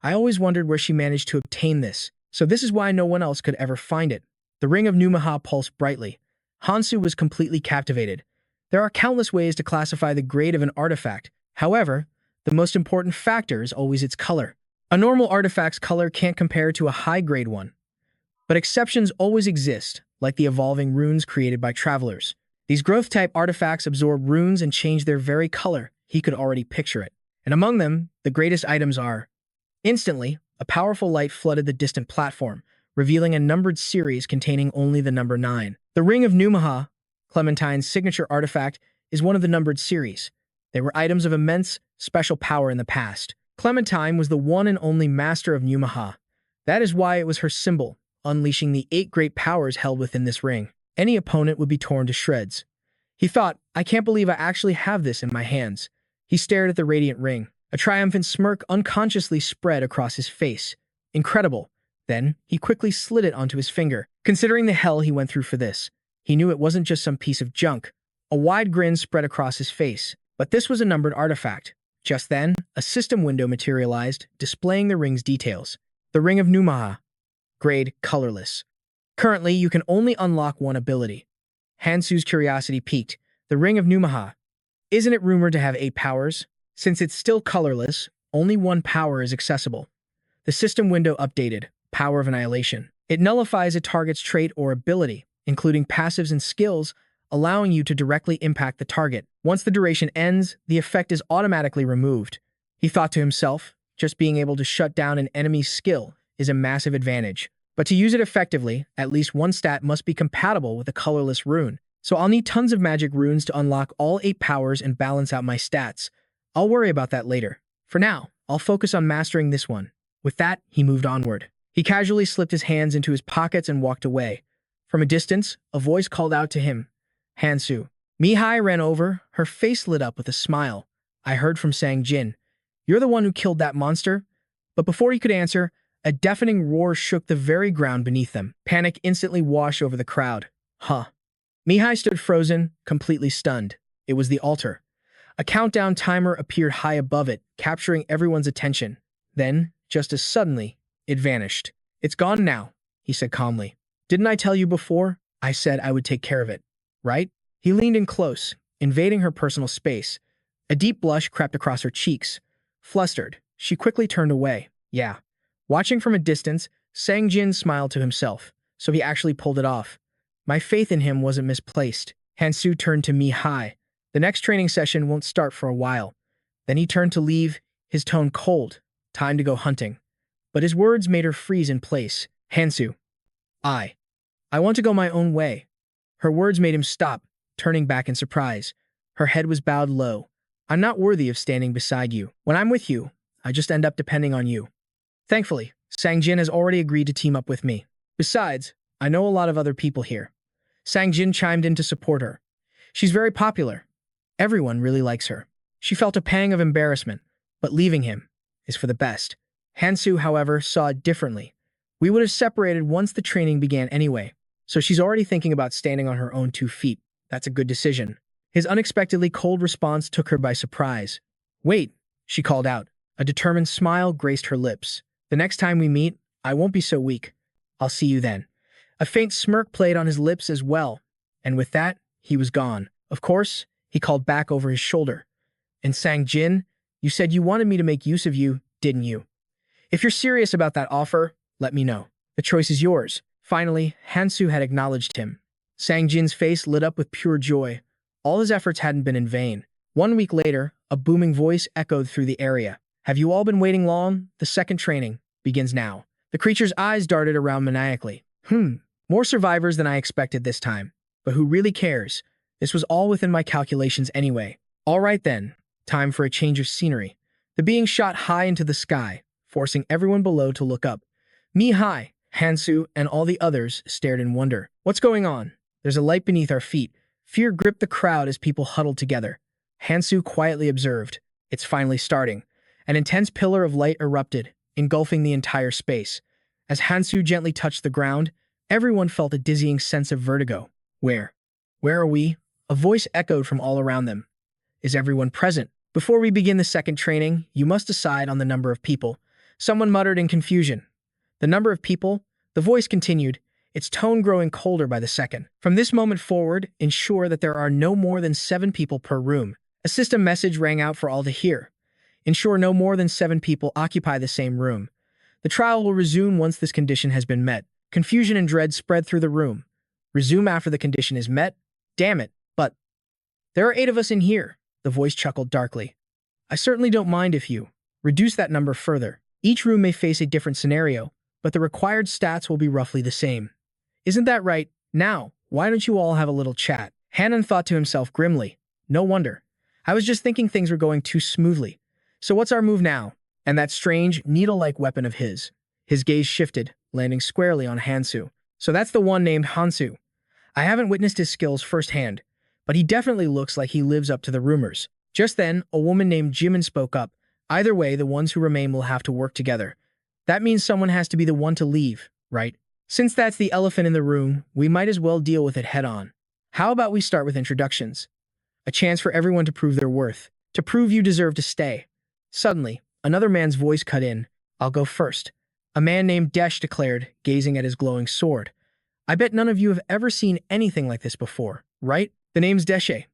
I always wondered where she managed to obtain this, so this is why no one else could ever find it. The ring of Numaha pulsed brightly. Hansu was completely captivated. There are countless ways to classify the grade of an artifact. However, the most important factor is always its color. A normal artifact's color can't compare to a high-grade one. But exceptions always exist, like the evolving runes created by travelers. These growth-type artifacts absorb runes and change their very color. He could already picture it. And among them, the greatest items are... Instantly, a powerful light flooded the distant platform, revealing a numbered series containing only the number 9. The Ring of Numaha, Clementine's signature artifact, is one of the numbered series. They were items of immense, special power in the past. Clementine was the one and only master of Numaha. That is why it was her symbol, unleashing the 8 great powers held within this ring. Any opponent would be torn to shreds. He thought, I can't believe I actually have this in my hands. He stared at the radiant ring. A triumphant smirk unconsciously spread across his face. Incredible. Then, he quickly slid it onto his finger. Considering the hell he went through for this, he knew it wasn't just some piece of junk. A wide grin spread across his face. But this was a numbered artifact. Just then, a system window materialized, displaying the ring's details. The Ring of Numaha. Grade, colorless. Currently, you can only unlock one ability. Hansu's curiosity piqued. The Ring of Numaha. Isn't it rumored to have 8 powers? Since it's still colorless, only one power is accessible. The system window updated. Power of Annihilation. It nullifies a target's trait or ability, including passives and skills, allowing you to directly impact the target. Once the duration ends, the effect is automatically removed. He thought to himself, just being able to shut down an enemy's skill is a massive advantage. But to use it effectively, at least one stat must be compatible with a colorless rune. So I'll need tons of magic runes to unlock all 8 powers and balance out my stats. I'll worry about that later. For now, I'll focus on mastering this one. With that, he moved onward. He casually slipped his hands into his pockets and walked away. From a distance, a voice called out to him. Hansu. Mihai ran over, her face lit up with a smile. I heard from Sang Jin. You're the one who killed that monster? But before he could answer, a deafening roar shook the very ground beneath them. Panic instantly washed over the crowd. Huh. Mihai stood frozen, completely stunned. It was the altar. A countdown timer appeared high above it, capturing everyone's attention. Then, just as suddenly, it vanished. It's gone now, he said calmly. Didn't I tell you before? I said I would take care of it, right? He leaned in close, invading her personal space. A deep blush crept across her cheeks. Flustered, she quickly turned away. Yeah. Watching from a distance, Sang Jin smiled to himself, so he actually pulled it off. My faith in him wasn't misplaced. Hansu turned to Mihai. The next training session won't start for a while. Then he turned to leave, his tone cold. Time to go hunting. But his words made her freeze in place. Hansu. I want to go my own way. Her words made him stop, turning back in surprise. Her head was bowed low. I'm not worthy of standing beside you. When I'm with you, I just end up depending on you. Thankfully, Sang Jin has already agreed to team up with me. Besides, I know a lot of other people here. Sang Jin chimed in to support her. She's very popular. Everyone really likes her. She felt a pang of embarrassment, but leaving him is for the best. Hansu, however, saw it differently. We would have separated once the training began anyway, so she's already thinking about standing on her own 2 feet. That's a good decision. His unexpectedly cold response took her by surprise. Wait, she called out. A determined smile graced her lips. The next time we meet, I won't be so weak. I'll see you then. A faint smirk played on his lips as well, and with that, he was gone. Of course, he called back over his shoulder. And Sang Jin, you said you wanted me to make use of you, didn't you? If you're serious about that offer, let me know. The choice is yours. Finally, Hansu had acknowledged him. Sang Jin's face lit up with pure joy. All his efforts hadn't been in vain. 1 week later, a booming voice echoed through the area. Have you all been waiting long? The second training begins now. The creature's eyes darted around maniacally. More survivors than I expected this time. But who really cares? This was all within my calculations anyway. All right then, time for a change of scenery. The being shot high into the sky, forcing everyone below to look up. High, Hansu, and all the others stared in wonder. What's going on? There's a light beneath our feet. Fear gripped the crowd as people huddled together. Hansu quietly observed. It's finally starting. An intense pillar of light erupted, engulfing the entire space. As Hansu gently touched the ground, everyone felt a dizzying sense of vertigo. Where are we? A voice echoed from all around them. Is everyone present? Before we begin the second training, you must decide on the number of people. Someone muttered in confusion. The number of people? The voice continued, its tone growing colder by the second. From this moment forward, ensure that there are no more than 7 people per room. A system message rang out for all to hear. Ensure no more than 7 people occupy the same room. The trial will resume once this condition has been met. Confusion and dread spread through the room. Resume after the condition is met? Damn it, but there are 8 of us in here. The voice chuckled darkly. I certainly don't mind if you reduce that number further. Each room may face a different scenario, but the required stats will be roughly the same. Isn't that right? Now, why don't you all have a little chat? Hannon thought to himself grimly. No wonder. I was just thinking things were going too smoothly. So what's our move now? And that strange, needle-like weapon of his. His gaze shifted, landing squarely on Hansu. So that's the one named Hansu. I haven't witnessed his skills firsthand, but he definitely looks like he lives up to the rumors. Just then, a woman named Jimin spoke up. Either way, the ones who remain will have to work together. That means someone has to be the one to leave, right? Since that's the elephant in the room, we might as well deal with it head-on. How about we start with introductions? A chance for everyone to prove their worth, to prove you deserve to stay. Suddenly, another man's voice cut in. I'll go first. A man named Desh declared, gazing at his glowing sword. I bet none of you have ever seen anything like this before, right? The name's Deshe,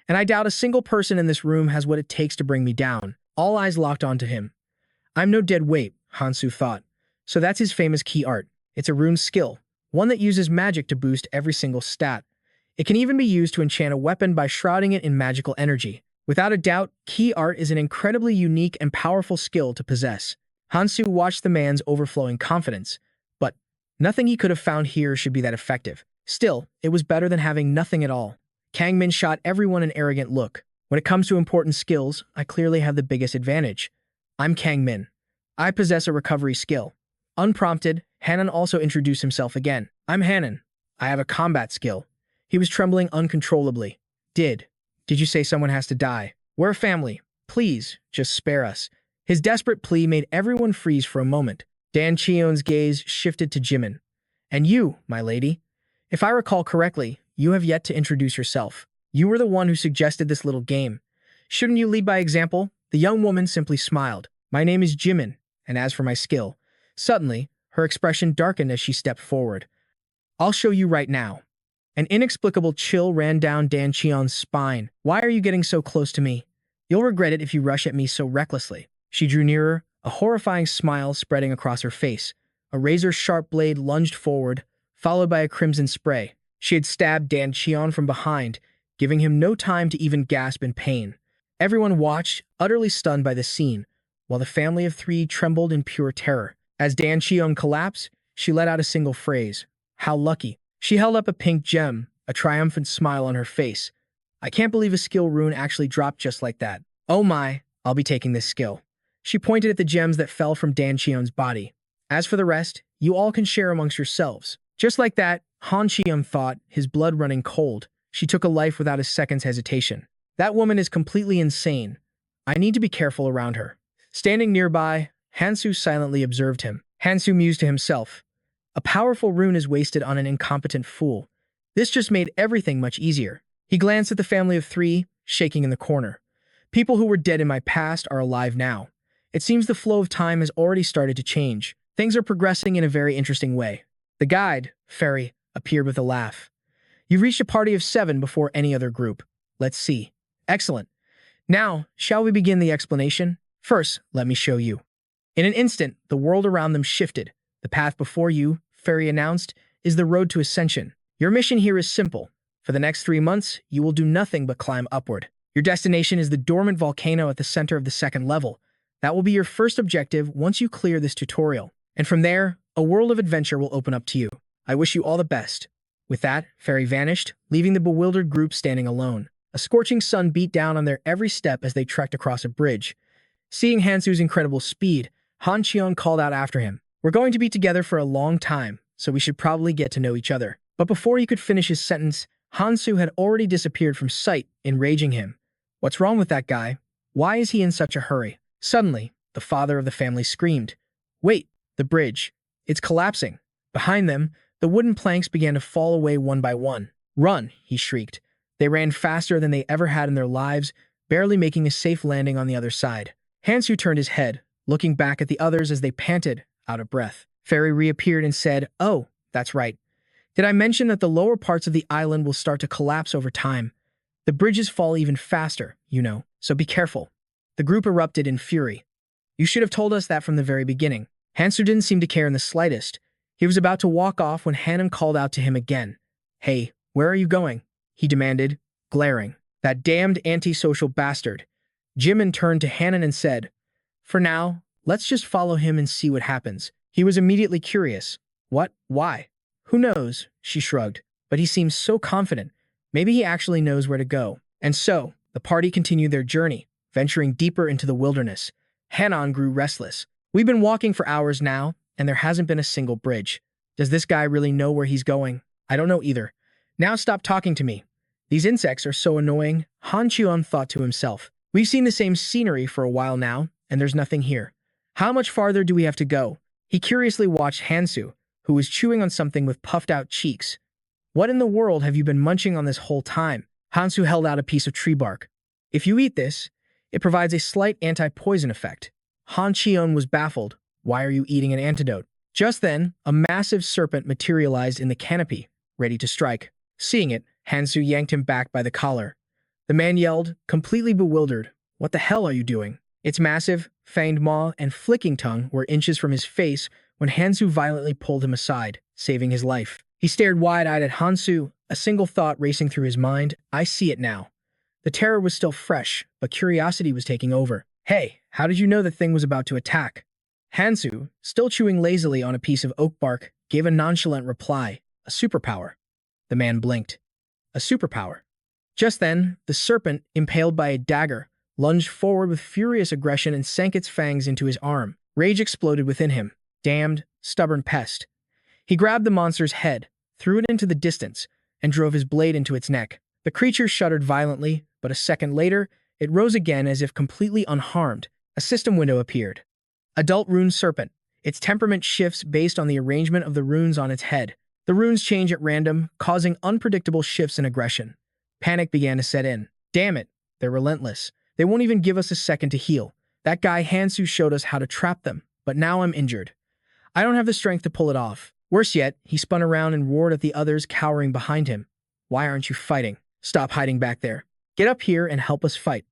and I doubt a single person in this room has what it takes to bring me down. All eyes locked onto him. I'm no dead weight, Hansu thought. So that's his famous key art. It's a rune skill, one that uses magic to boost every single stat. It can even be used to enchant a weapon by shrouding it in magical energy. Without a doubt, key art is an incredibly unique and powerful skill to possess. Hansu watched the man's overflowing confidence, but nothing he could have found here should be that effective. Still, it was better than having nothing at all. Kang Min shot everyone an arrogant look. When it comes to important skills, I clearly have the biggest advantage. I'm Kang Min. I possess a recovery skill. Unprompted, Hannon also introduced himself again. I'm Hannon. I have a combat skill. He was trembling uncontrollably. Did you say someone has to die? We're a family. Please, just spare us. His desperate plea made everyone freeze for a moment. Dan Cheon's gaze shifted to Jimin. And you, my lady. If I recall correctly, you have yet to introduce yourself. You were the one who suggested this little game. Shouldn't you lead by example? The young woman simply smiled. My name is Jimin, and as for my skill. Suddenly, her expression darkened as she stepped forward. I'll show you right now. An inexplicable chill ran down Dan Cheon's spine. Why are you getting so close to me? You'll regret it if you rush at me so recklessly. She drew nearer, a horrifying smile spreading across her face. A razor-sharp blade lunged forward, followed by a crimson spray. She had stabbed Dan Cheon from behind, giving him no time to even gasp in pain. Everyone watched, utterly stunned by the scene, while the family of 3 trembled in pure terror. As Dan Cheon collapsed, she let out a single phrase. How lucky. She held up a pink gem, a triumphant smile on her face. I can't believe a skill rune actually dropped just like that. Oh my, I'll be taking this skill. She pointed at the gems that fell from Dan Cheon's body. As for the rest, you all can share amongst yourselves. Just like that, Han Cheon thought, his blood running cold. She took a life without a second's hesitation. That woman is completely insane. I need to be careful around her. Standing nearby, Hansu silently observed him. Hansu mused to himself. A powerful rune is wasted on an incompetent fool. This just made everything much easier. He glanced at the family of 3, shaking in the corner. People who were dead in my past are alive now. It seems the flow of time has already started to change. Things are progressing in a very interesting way. The guide, Fairy, appeared with a laugh. You've reached a party of 7 before any other group. Let's see. Excellent. Now, shall we begin the explanation? First, let me show you. In an instant, the world around them shifted. The path before you, Fairy announced, is the road to ascension. Your mission here is simple. For the next 3 months, you will do nothing but climb upward. Your destination is the dormant volcano at the center of the second level. That will be your first objective once you clear this tutorial. And from there, a world of adventure will open up to you. I wish you all the best. With that, Fairy vanished, leaving the bewildered group standing alone. A scorching sun beat down on their every step as they trekked across a bridge. Seeing Hansu's incredible speed, Han Cheon called out after him, "We're going to be together for a long time, so we should probably get to know each other." But before he could finish his sentence, Hansu had already disappeared from sight, enraging him. What's wrong with that guy? Why is he in such a hurry? Suddenly, the father of the family screamed, "Wait, the bridge. It's collapsing." Behind them, the wooden planks began to fall away one by one. "Run," he shrieked. They ran faster than they ever had in their lives, barely making a safe landing on the other side. Hansu turned his head, looking back at the others as they panted, out of breath. Fairy reappeared and said, "Oh, that's right. Did I mention that the lower parts of the island will start to collapse over time? The bridges fall even faster, you know, so be careful." The group erupted in fury. "You should have told us that from the very beginning." Hansu didn't seem to care in the slightest. He was about to walk off when Hanan called out to him again. "Hey, where are you going?" he demanded, glaring. "That damned antisocial bastard." Jimin turned to Hanan and said, "For now, let's just follow him and see what happens." He was immediately curious. "What? Why?" "Who knows?" she shrugged. "But he seems so confident. Maybe he actually knows where to go." And so, the party continued their journey, venturing deeper into the wilderness. Hanan grew restless. "We've been walking for hours now, and there hasn't been a single bridge. Does this guy really know where he's going? I don't know either. Now stop talking to me. These insects are so annoying," Han Cheon thought to himself. "We've seen the same scenery for a while now, and there's nothing here. How much farther do we have to go?" He curiously watched Hansu, who was chewing on something with puffed-out cheeks. "What in the world have you been munching on this whole time?" Hansu held out a piece of tree bark. "If you eat this, it provides a slight anti-poison effect." Han Cheon was baffled. "Why are you eating an antidote?" Just then, a massive serpent materialized in the canopy, ready to strike. Seeing it, Hansu yanked him back by the collar. The man yelled, completely bewildered, "What the hell are you doing?" Its massive, fanged maw and flicking tongue were inches from his face when Hansu violently pulled him aside, saving his life. He stared wide-eyed at Hansu, a single thought racing through his mind. "I see it now." The terror was still fresh, but curiosity was taking over. "Hey, how did you know the thing was about to attack?" Hansu, still chewing lazily on a piece of oak bark, gave a nonchalant reply. "A superpower." The man blinked. "A superpower?" Just then, the serpent, impaled by a dagger, lunged forward with furious aggression and sank its fangs into his arm. Rage exploded within him. Damned, stubborn pest. He grabbed the monster's head, threw it into the distance, and drove his blade into its neck. The creature shuddered violently, but a second later, it rose again as if completely unharmed. A system window appeared. Adult Rune Serpent. Its temperament shifts based on the arrangement of the runes on its head. The runes change at random, causing unpredictable shifts in aggression. Panic began to set in. "Damn it, they're relentless. They won't even give us a second to heal. That guy Hansu showed us how to trap them, but now I'm injured. I don't have the strength to pull it off." Worse yet, he spun around and roared at the others cowering behind him. "Why aren't you fighting? Stop hiding back there. Get up here and help us fight."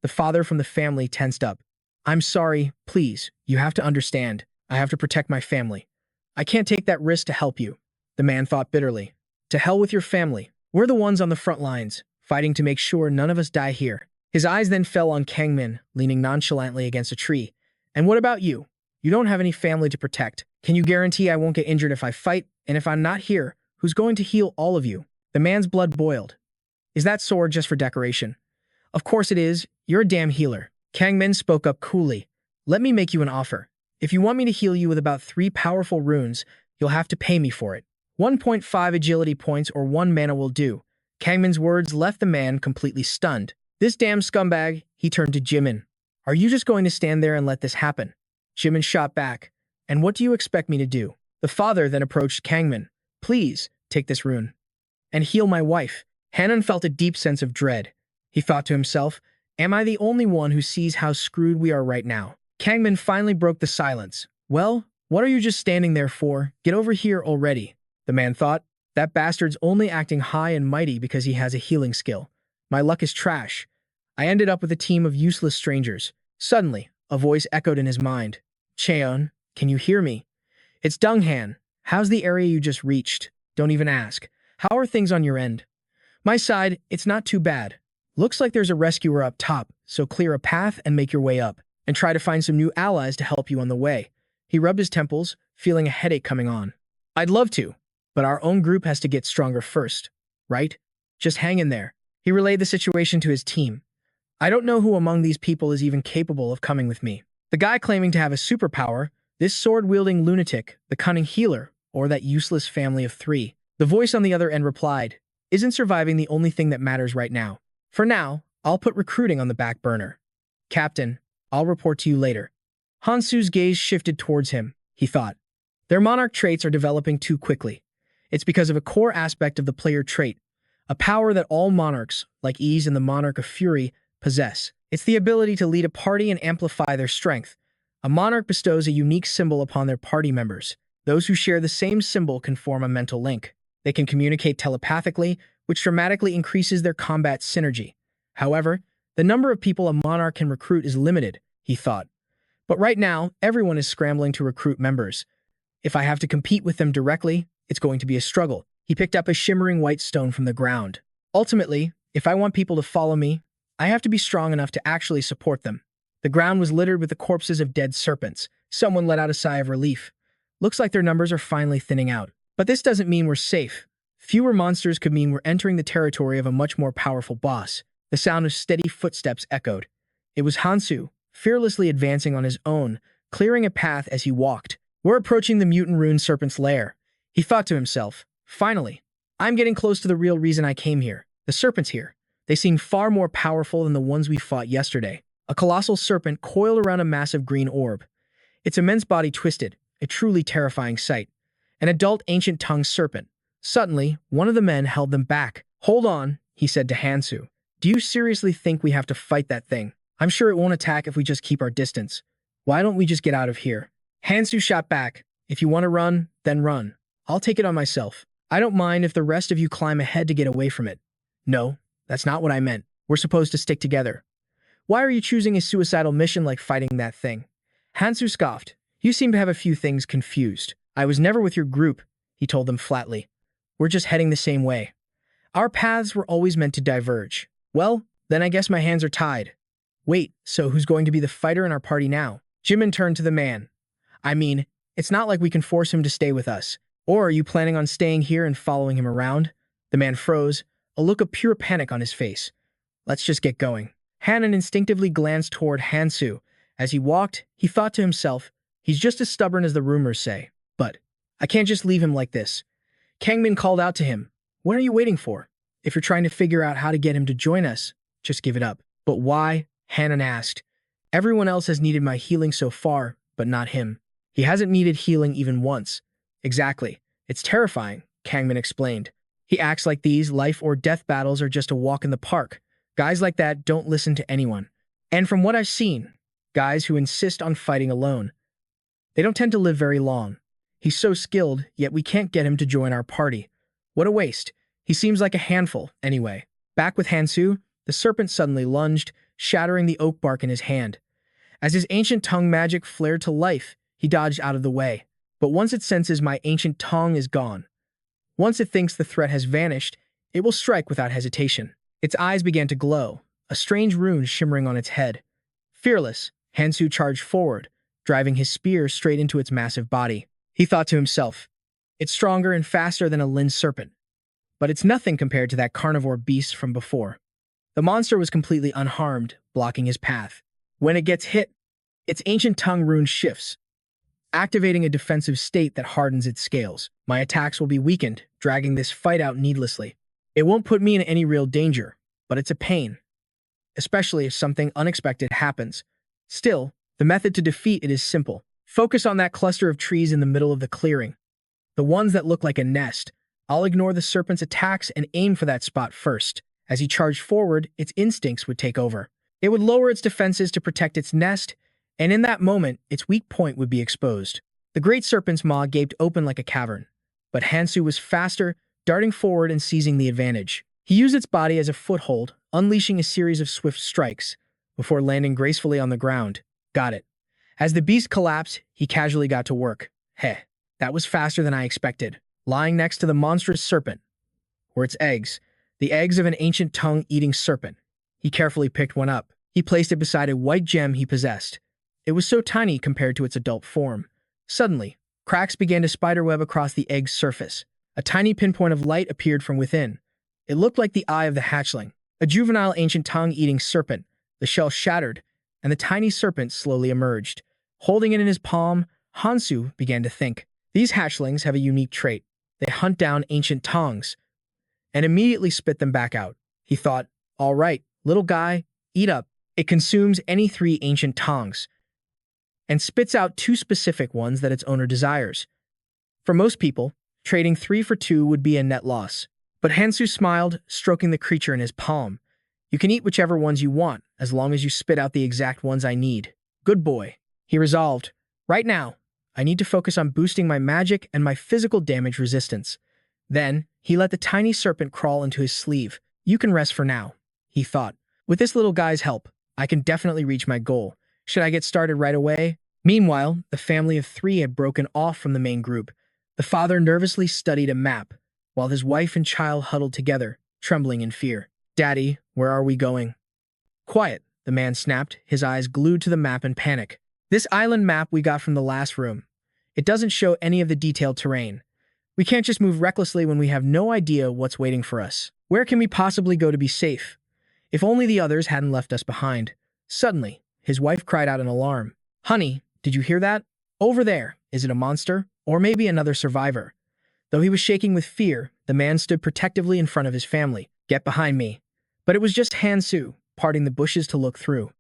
The father from the family tensed up. "I'm sorry, please. You have to understand. I have to protect my family. I can't take that risk to help you." The man thought bitterly. "To hell with your family. We're the ones on the front lines, fighting to make sure none of us die here." His eyes then fell on Kangmin, leaning nonchalantly against a tree. "And what about you? You don't have any family to protect. Can you guarantee I won't get injured if I fight? And if I'm not here, who's going to heal all of you?" The man's blood boiled. "Is that sword just for decoration?" "Of course it is. You're a damn healer." Kangmin spoke up coolly. "Let me make you an offer. If you want me to heal you with about 3 powerful runes, you'll have to pay me for it. 1.5 agility points or 1 mana will do." Kangmin's words left the man completely stunned. "This damn scumbag," he turned to Jimin. "Are you just going to stand there and let this happen?" Jimin shot back. "And what do you expect me to do?" The father then approached Kangmin. "Please, take this rune. And heal my wife." Hanan felt a deep sense of dread. He thought to himself, "Am I the only one who sees how screwed we are right now?" Kangmin finally broke the silence. "Well, what are you just standing there for? Get over here already." The man thought, "That bastard's only acting high and mighty because he has a healing skill. My luck is trash. I ended up with a team of useless strangers. Suddenly, a voice echoed in his mind. Cheon, can you hear me? It's Dunghan. How's the area you just reached? Don't even ask. How are things on your end? My side, it's not too bad. Looks like there's a rescuer up top, so clear a path and make your way up, and try to find some new allies to help you on the way. He rubbed his temples, feeling a headache coming on. I'd love to, but our own group has to get stronger first, right? Just hang in there. He relayed the situation to his team. I don't know who among these people is even capable of coming with me. The guy claiming to have a superpower, this sword-wielding lunatic, the cunning healer, or that useless family of three. The voice on the other end replied, Isn't surviving the only thing that matters right now? For now, I'll put recruiting on the back burner. Captain, I'll report to you later. Hansu's gaze shifted towards him, he thought. Their monarch traits are developing too quickly. It's because of a core aspect of the player trait, a power that all monarchs, like Ease and the Monarch of Fury, possess. It's the ability to lead a party and amplify their strength. A monarch bestows a unique symbol upon their party members. Those who share the same symbol can form a mental link. They can communicate telepathically, which dramatically increases their combat synergy. However, the number of people a monarch can recruit is limited, he thought. But right now, everyone is scrambling to recruit members. If I have to compete with them directly, it's going to be a struggle. He picked up a shimmering white stone from the ground. Ultimately, if I want people to follow me, I have to be strong enough to actually support them. The ground was littered with the corpses of dead serpents. Someone let out a sigh of relief. Looks like their numbers are finally thinning out. But this doesn't mean we're safe. Fewer monsters could mean we're entering the territory of a much more powerful boss. The sound of steady footsteps echoed. It was Hansu, fearlessly advancing on his own, clearing a path as he walked. We're approaching the mutant rune serpent's lair. He thought to himself, finally, I'm getting close to the real reason I came here. The serpents here. They seem far more powerful than the ones we fought yesterday. A colossal serpent coiled around a massive green orb. Its immense body twisted, a truly terrifying sight. An adult ancient tongue serpent. Suddenly, one of the men held them back. Hold on, he said to Hansu. Do you seriously think we have to fight that thing? I'm sure it won't attack if we just keep our distance. Why don't we just get out of here? Hansu shot back. If you want to run, then run. I'll take it on myself. I don't mind if the rest of you climb ahead to get away from it. No, that's not what I meant. We're supposed to stick together. Why are you choosing a suicidal mission like fighting that thing? Hansu scoffed. You seem to have a few things confused. I was never with your group, he told them flatly. We're just heading the same way. Our paths were always meant to diverge. Well, then I guess my hands are tied. Wait, so who's going to be the fighter in our party now? Jimin turned to the man. I mean, it's not like we can force him to stay with us. Or are you planning on staying here and following him around? The man froze, a look of pure panic on his face. Let's just get going. Hanan instinctively glanced toward Hansu. As he walked, he thought to himself, he's just as stubborn as the rumors say. But I can't just leave him like this. Kangmin called out to him. What are you waiting for? If you're trying to figure out how to get him to join us, just give it up. But why? Hanan asked. Everyone else has needed my healing so far, but not him. He hasn't needed healing even once. Exactly. It's terrifying, Kangmin explained. He acts like these life or death battles are just a walk in the park. Guys like that don't listen to anyone. And from what I've seen, guys who insist on fighting alone, they don't tend to live very long. He's so skilled, yet we can't get him to join our party. What a waste. He seems like a handful, anyway. Back with Hansu, the serpent suddenly lunged, shattering the oak bark in his hand. As his ancient tongue magic flared to life, he dodged out of the way. But once it senses my ancient tongue is gone, once it thinks the threat has vanished, it will strike without hesitation. Its eyes began to glow, a strange rune shimmering on its head. Fearless, Hansu charged forward, driving his spear straight into its massive body. He thought to himself, it's stronger and faster than a Lin serpent, but it's nothing compared to that carnivore beast from before. The monster was completely unharmed, blocking his path. When it gets hit, its ancient tongue rune shifts, activating a defensive state that hardens its scales. My attacks will be weakened, dragging this fight out needlessly. It won't put me in any real danger, but it's a pain, especially if something unexpected happens. Still, the method to defeat it is simple. Focus on that cluster of trees in the middle of the clearing. The ones that look like a nest. I'll ignore the serpent's attacks and aim for that spot first. As he charged forward, its instincts would take over. It would lower its defenses to protect its nest, and in that moment, its weak point would be exposed. The great serpent's maw gaped open like a cavern, but Hansu was faster, darting forward and seizing the advantage. He used its body as a foothold, unleashing a series of swift strikes before landing gracefully on the ground. Got it. As the beast collapsed, he casually got to work. Heh, that was faster than I expected. Lying next to the monstrous serpent were its eggs, the eggs of an ancient tongue-eating serpent. He carefully picked one up. He placed it beside a white gem he possessed. It was so tiny compared to its adult form. Suddenly, cracks began to spiderweb across the egg's surface. A tiny pinpoint of light appeared from within. It looked like the eye of the hatchling, a juvenile ancient tongue-eating serpent. The shell shattered, and the tiny serpent slowly emerged. Holding it in his palm, Hansu began to think. These hatchlings have a unique trait. They hunt down ancient tongues and immediately spit them back out. He thought, all right, little guy, eat up. It consumes any 3 ancient tongues and spits out 2 specific ones that its owner desires. For most people, trading 3 for 2 would be a net loss. But Hansu smiled, stroking the creature in his palm. You can eat whichever ones you want, as long as you spit out the exact ones I need. Good boy. He resolved. Right now, I need to focus on boosting my magic and my physical damage resistance. Then, he let the tiny serpent crawl into his sleeve. You can rest for now, he thought. With this little guy's help, I can definitely reach my goal. Should I get started right away? Meanwhile, the family of 3 had broken off from the main group. The father nervously studied a map, while his wife and child huddled together, trembling in fear. Daddy, where are we going? Quiet, the man snapped, his eyes glued to the map in panic. This island map we got from the last room. It doesn't show any of the detailed terrain. We can't just move recklessly when we have no idea what's waiting for us. Where can we possibly go to be safe? If only the others hadn't left us behind. Suddenly, his wife cried out in alarm. Honey, did you hear that? Over there. Is it a monster? Or maybe another survivor? Though he was shaking with fear, the man stood protectively in front of his family. Get behind me. But it was just Hansu, parting the bushes to look through.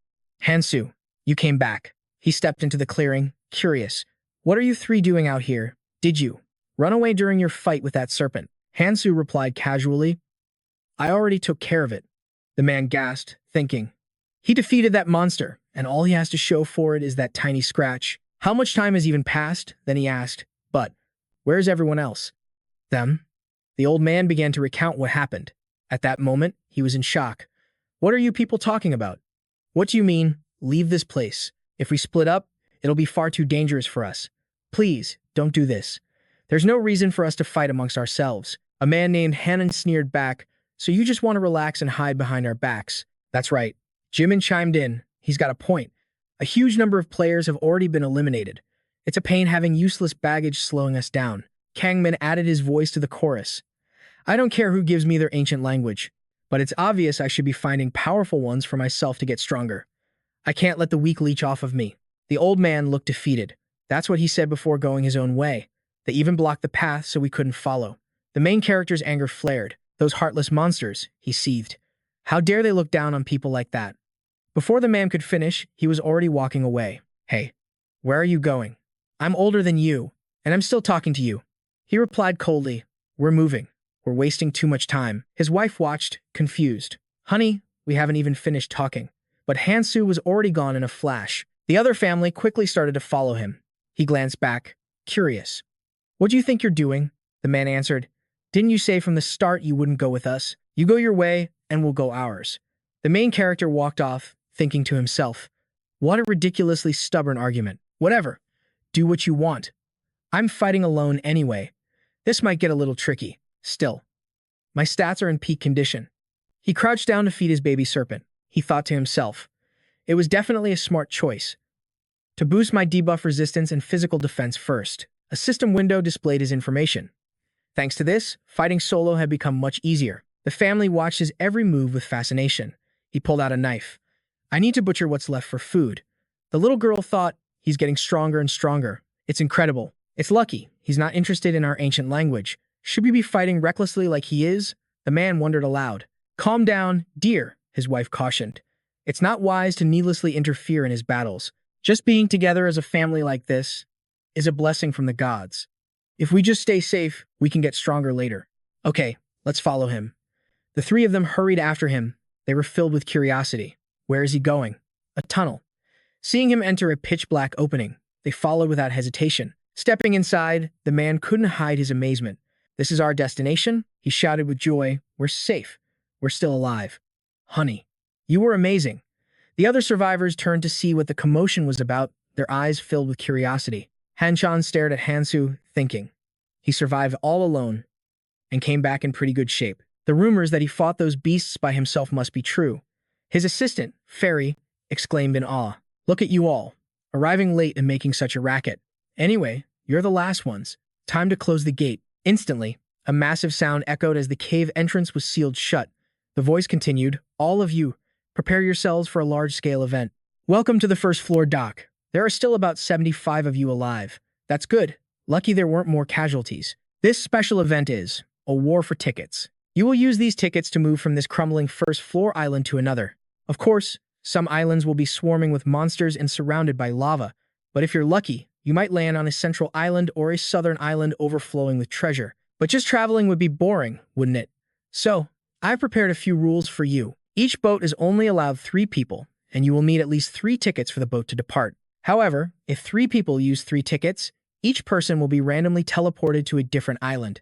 Hansu, you came back. He stepped into the clearing, curious. What are you 3 doing out here? Did you run away during your fight with that serpent? Hansu replied casually. I already took care of it. The man gasped, thinking. He defeated that monster, and all he has to show for it is that tiny scratch. How much time has even passed? Then he asked. But where's everyone else? Them? The old man began to recount what happened. At that moment, he was in shock. What are you people talking about? What do you mean, leave this place? If we split up, it'll be far too dangerous for us. Please, don't do this. There's no reason for us to fight amongst ourselves. A man named Hannon sneered back, so you just want to relax and hide behind our backs. That's right. Jimin chimed in. He's got a point. A huge number of players have already been eliminated. It's a pain having useless baggage slowing us down. Kangmin added his voice to the chorus. I don't care who gives me their ancient language, but it's obvious I should be finding powerful ones for myself to get stronger. I can't let the weak leech off of me. The old man looked defeated. That's what he said before going his own way. They even blocked the path so we couldn't follow. The main character's anger flared. Those heartless monsters, he seethed. How dare they look down on people like that? Before the man could finish, he was already walking away. Hey, where are you going? I'm older than you, and I'm still talking to you. He replied coldly. We're moving. We're wasting too much time. His wife watched, confused. Honey, we haven't even finished talking. But Hansu was already gone in a flash. The other family quickly started to follow him. He glanced back, curious. What do you think you're doing? The man answered. Didn't you say from the start you wouldn't go with us? You go your way, and we'll go ours. The main character walked off, thinking to himself, what a ridiculously stubborn argument. Whatever. Do what you want. I'm fighting alone anyway. This might get a little tricky. Still, my stats are in peak condition. He crouched down to feed his baby serpent. He thought to himself, it was definitely a smart choice. To boost my debuff resistance and physical defense first, a system window displayed his information. Thanks to this, fighting solo had become much easier. The family watched his every move with fascination. He pulled out a knife. I need to butcher what's left for food. The little girl thought, he's getting stronger and stronger. It's incredible. It's lucky. He's not interested in our ancient language. Should we be fighting recklessly like he is? The man wondered aloud. Calm down, dear, his wife cautioned. It's not wise to needlessly interfere in his battles. Just being together as a family like this is a blessing from the gods. If we just stay safe, we can get stronger later. Okay, let's follow him. The 3 of them hurried after him. They were filled with curiosity. Where is he going? A tunnel. Seeing him enter a pitch-black opening, they followed without hesitation. Stepping inside, the man couldn't hide his amazement. This is our destination? He shouted with joy. We're safe. we're still alive. Honey, you were amazing. The other survivors turned to see what the commotion was about, their eyes filled with curiosity. Hanchan stared at Hansu, thinking. He survived all alone and came back in pretty good shape. The rumors that he fought those beasts by himself must be true. His assistant, Fairy, exclaimed in awe. Look at you all, arriving late and making such a racket. Anyway, you're the last ones. Time to close the gate. Instantly, a massive sound echoed as the cave entrance was sealed shut. The voice continued, all of you, prepare yourselves for a large-scale event. Welcome to the first floor dock. There are still about 75 of you alive. That's good. Lucky there weren't more casualties. This special event is a war for tickets. You will use these tickets to move from this crumbling first floor island to another. Of course, some islands will be swarming with monsters and surrounded by lava, but if you're lucky, you might land on a central island or a southern island overflowing with treasure. But just traveling would be boring, wouldn't it? So, I've prepared a few rules for you. Each boat is only allowed 3 people, and you will need at least 3 tickets for the boat to depart. However, if 3 people use 3 tickets, each person will be randomly teleported to a different island.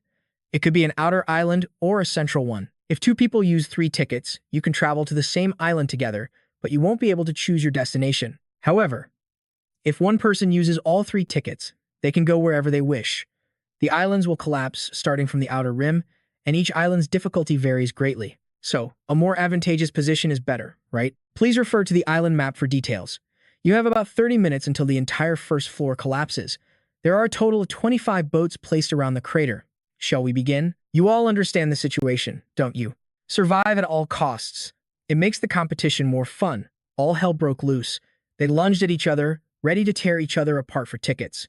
It could be an outer island or a central one. If 2 people use 3 tickets, you can travel to the same island together, but you won't be able to choose your destination. However, if one person uses all 3 tickets, they can go wherever they wish. The islands will collapse starting from the outer rim, and each island's difficulty varies greatly. So, a more advantageous position is better, right? Please refer to the island map for details. You have about 30 minutes until the entire first floor collapses. There are a total of 25 boats placed around the crater. Shall we begin? You all understand the situation, don't you? Survive at all costs. It makes the competition more fun. All hell broke loose. They lunged at each other, ready to tear each other apart for tickets.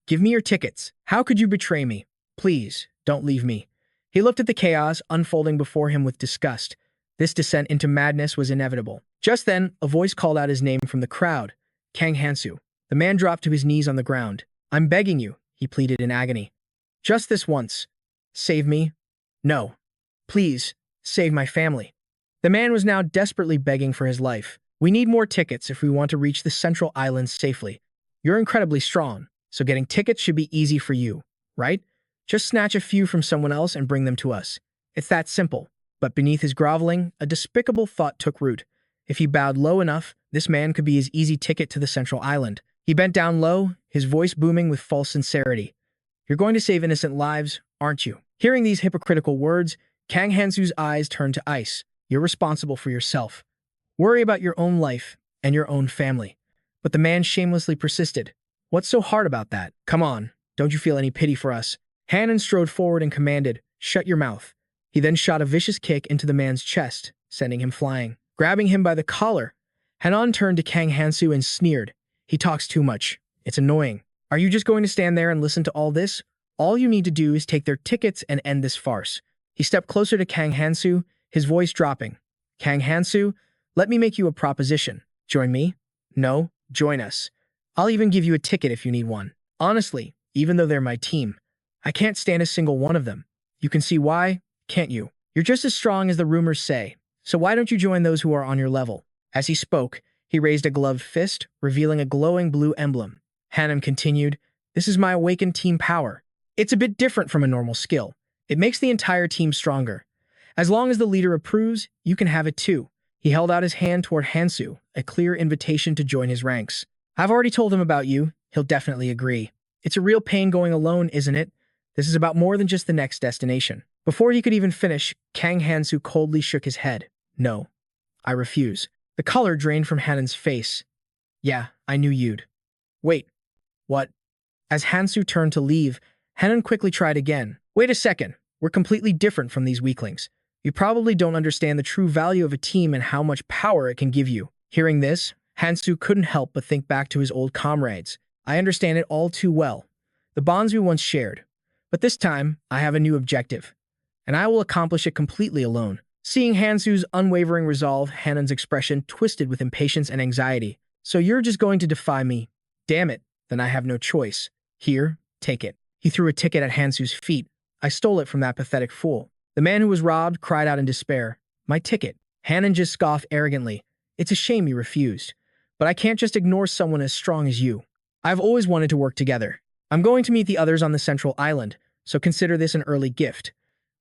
Give me your tickets. How could you betray me? Please, don't leave me. He looked at the chaos unfolding before him with disgust. This descent into madness was inevitable. Just then, a voice called out his name from the crowd. Kang Hansu. The man dropped to his knees on the ground. I'm begging you, he pleaded in agony. Just this once. Save me? No. Please, save my family. The man was now desperately begging for his life. We need more tickets if we want to reach the central islands safely. You're incredibly strong, so getting tickets should be easy for you, right? Just snatch a few from someone else and bring them to us. It's that simple. But beneath his groveling, a despicable thought took root. If he bowed low enough, this man could be his easy ticket to the central island. He bent down low, his voice booming with false sincerity. You're going to save innocent lives, aren't you? Hearing these hypocritical words, Kang Hansu's eyes turned to ice. You're responsible for yourself. Worry about your own life and your own family. But the man shamelessly persisted. What's so hard about that? Come on, don't you feel any pity for us? Hanan strode forward and commanded, shut your mouth. He then shot a vicious kick into the man's chest, sending him flying. Grabbing him by the collar, Hanan turned to Kang Hansu and sneered. He talks too much. It's annoying. Are you just going to stand there and listen to all this? All you need to do is take their tickets and end this farce. He stepped closer to Kang Hansu, his voice dropping. Kang Hansu, let me make you a proposition. Join me? No, join us. I'll even give you a ticket if you need one. Honestly, even though they're my team, I can't stand a single one of them. You can see why, can't you? You're just as strong as the rumors say, so why don't you join those who are on your level? As he spoke, he raised a gloved fist, revealing a glowing blue emblem. Hanan continued, this is my awakened team power. It's a bit different from a normal skill. It makes the entire team stronger. As long as the leader approves, you can have it too. He held out his hand toward Hansu, a clear invitation to join his ranks. I've already told him about you. He'll definitely agree. It's a real pain going alone, isn't it? This is about more than just the next destination. Before he could even finish, Kang Hansu coldly shook his head. No, I refuse. The color drained from Hanan's face. Yeah, I knew you'd. Wait, what? As Hansu turned to leave, Hanan quickly tried again. Wait a second, we're completely different from these weaklings. You probably don't understand the true value of a team and how much power it can give you. Hearing this, Hansu couldn't help but think back to his old comrades. I understand it all too well. The bonds we once shared. But this time, I have a new objective. And I will accomplish it completely alone. Seeing Hansu's unwavering resolve, Hanan's expression twisted with impatience and anxiety. So you're just going to defy me? Damn it, then I have no choice. Here, take it. He threw a ticket at Hansu's feet. I stole it from that pathetic fool. The man who was robbed cried out in despair. My ticket. Hanan just scoffed arrogantly. It's a shame you refused. But I can't just ignore someone as strong as you. I've always wanted to work together. I'm going to meet the others on the central island, so consider this an early gift.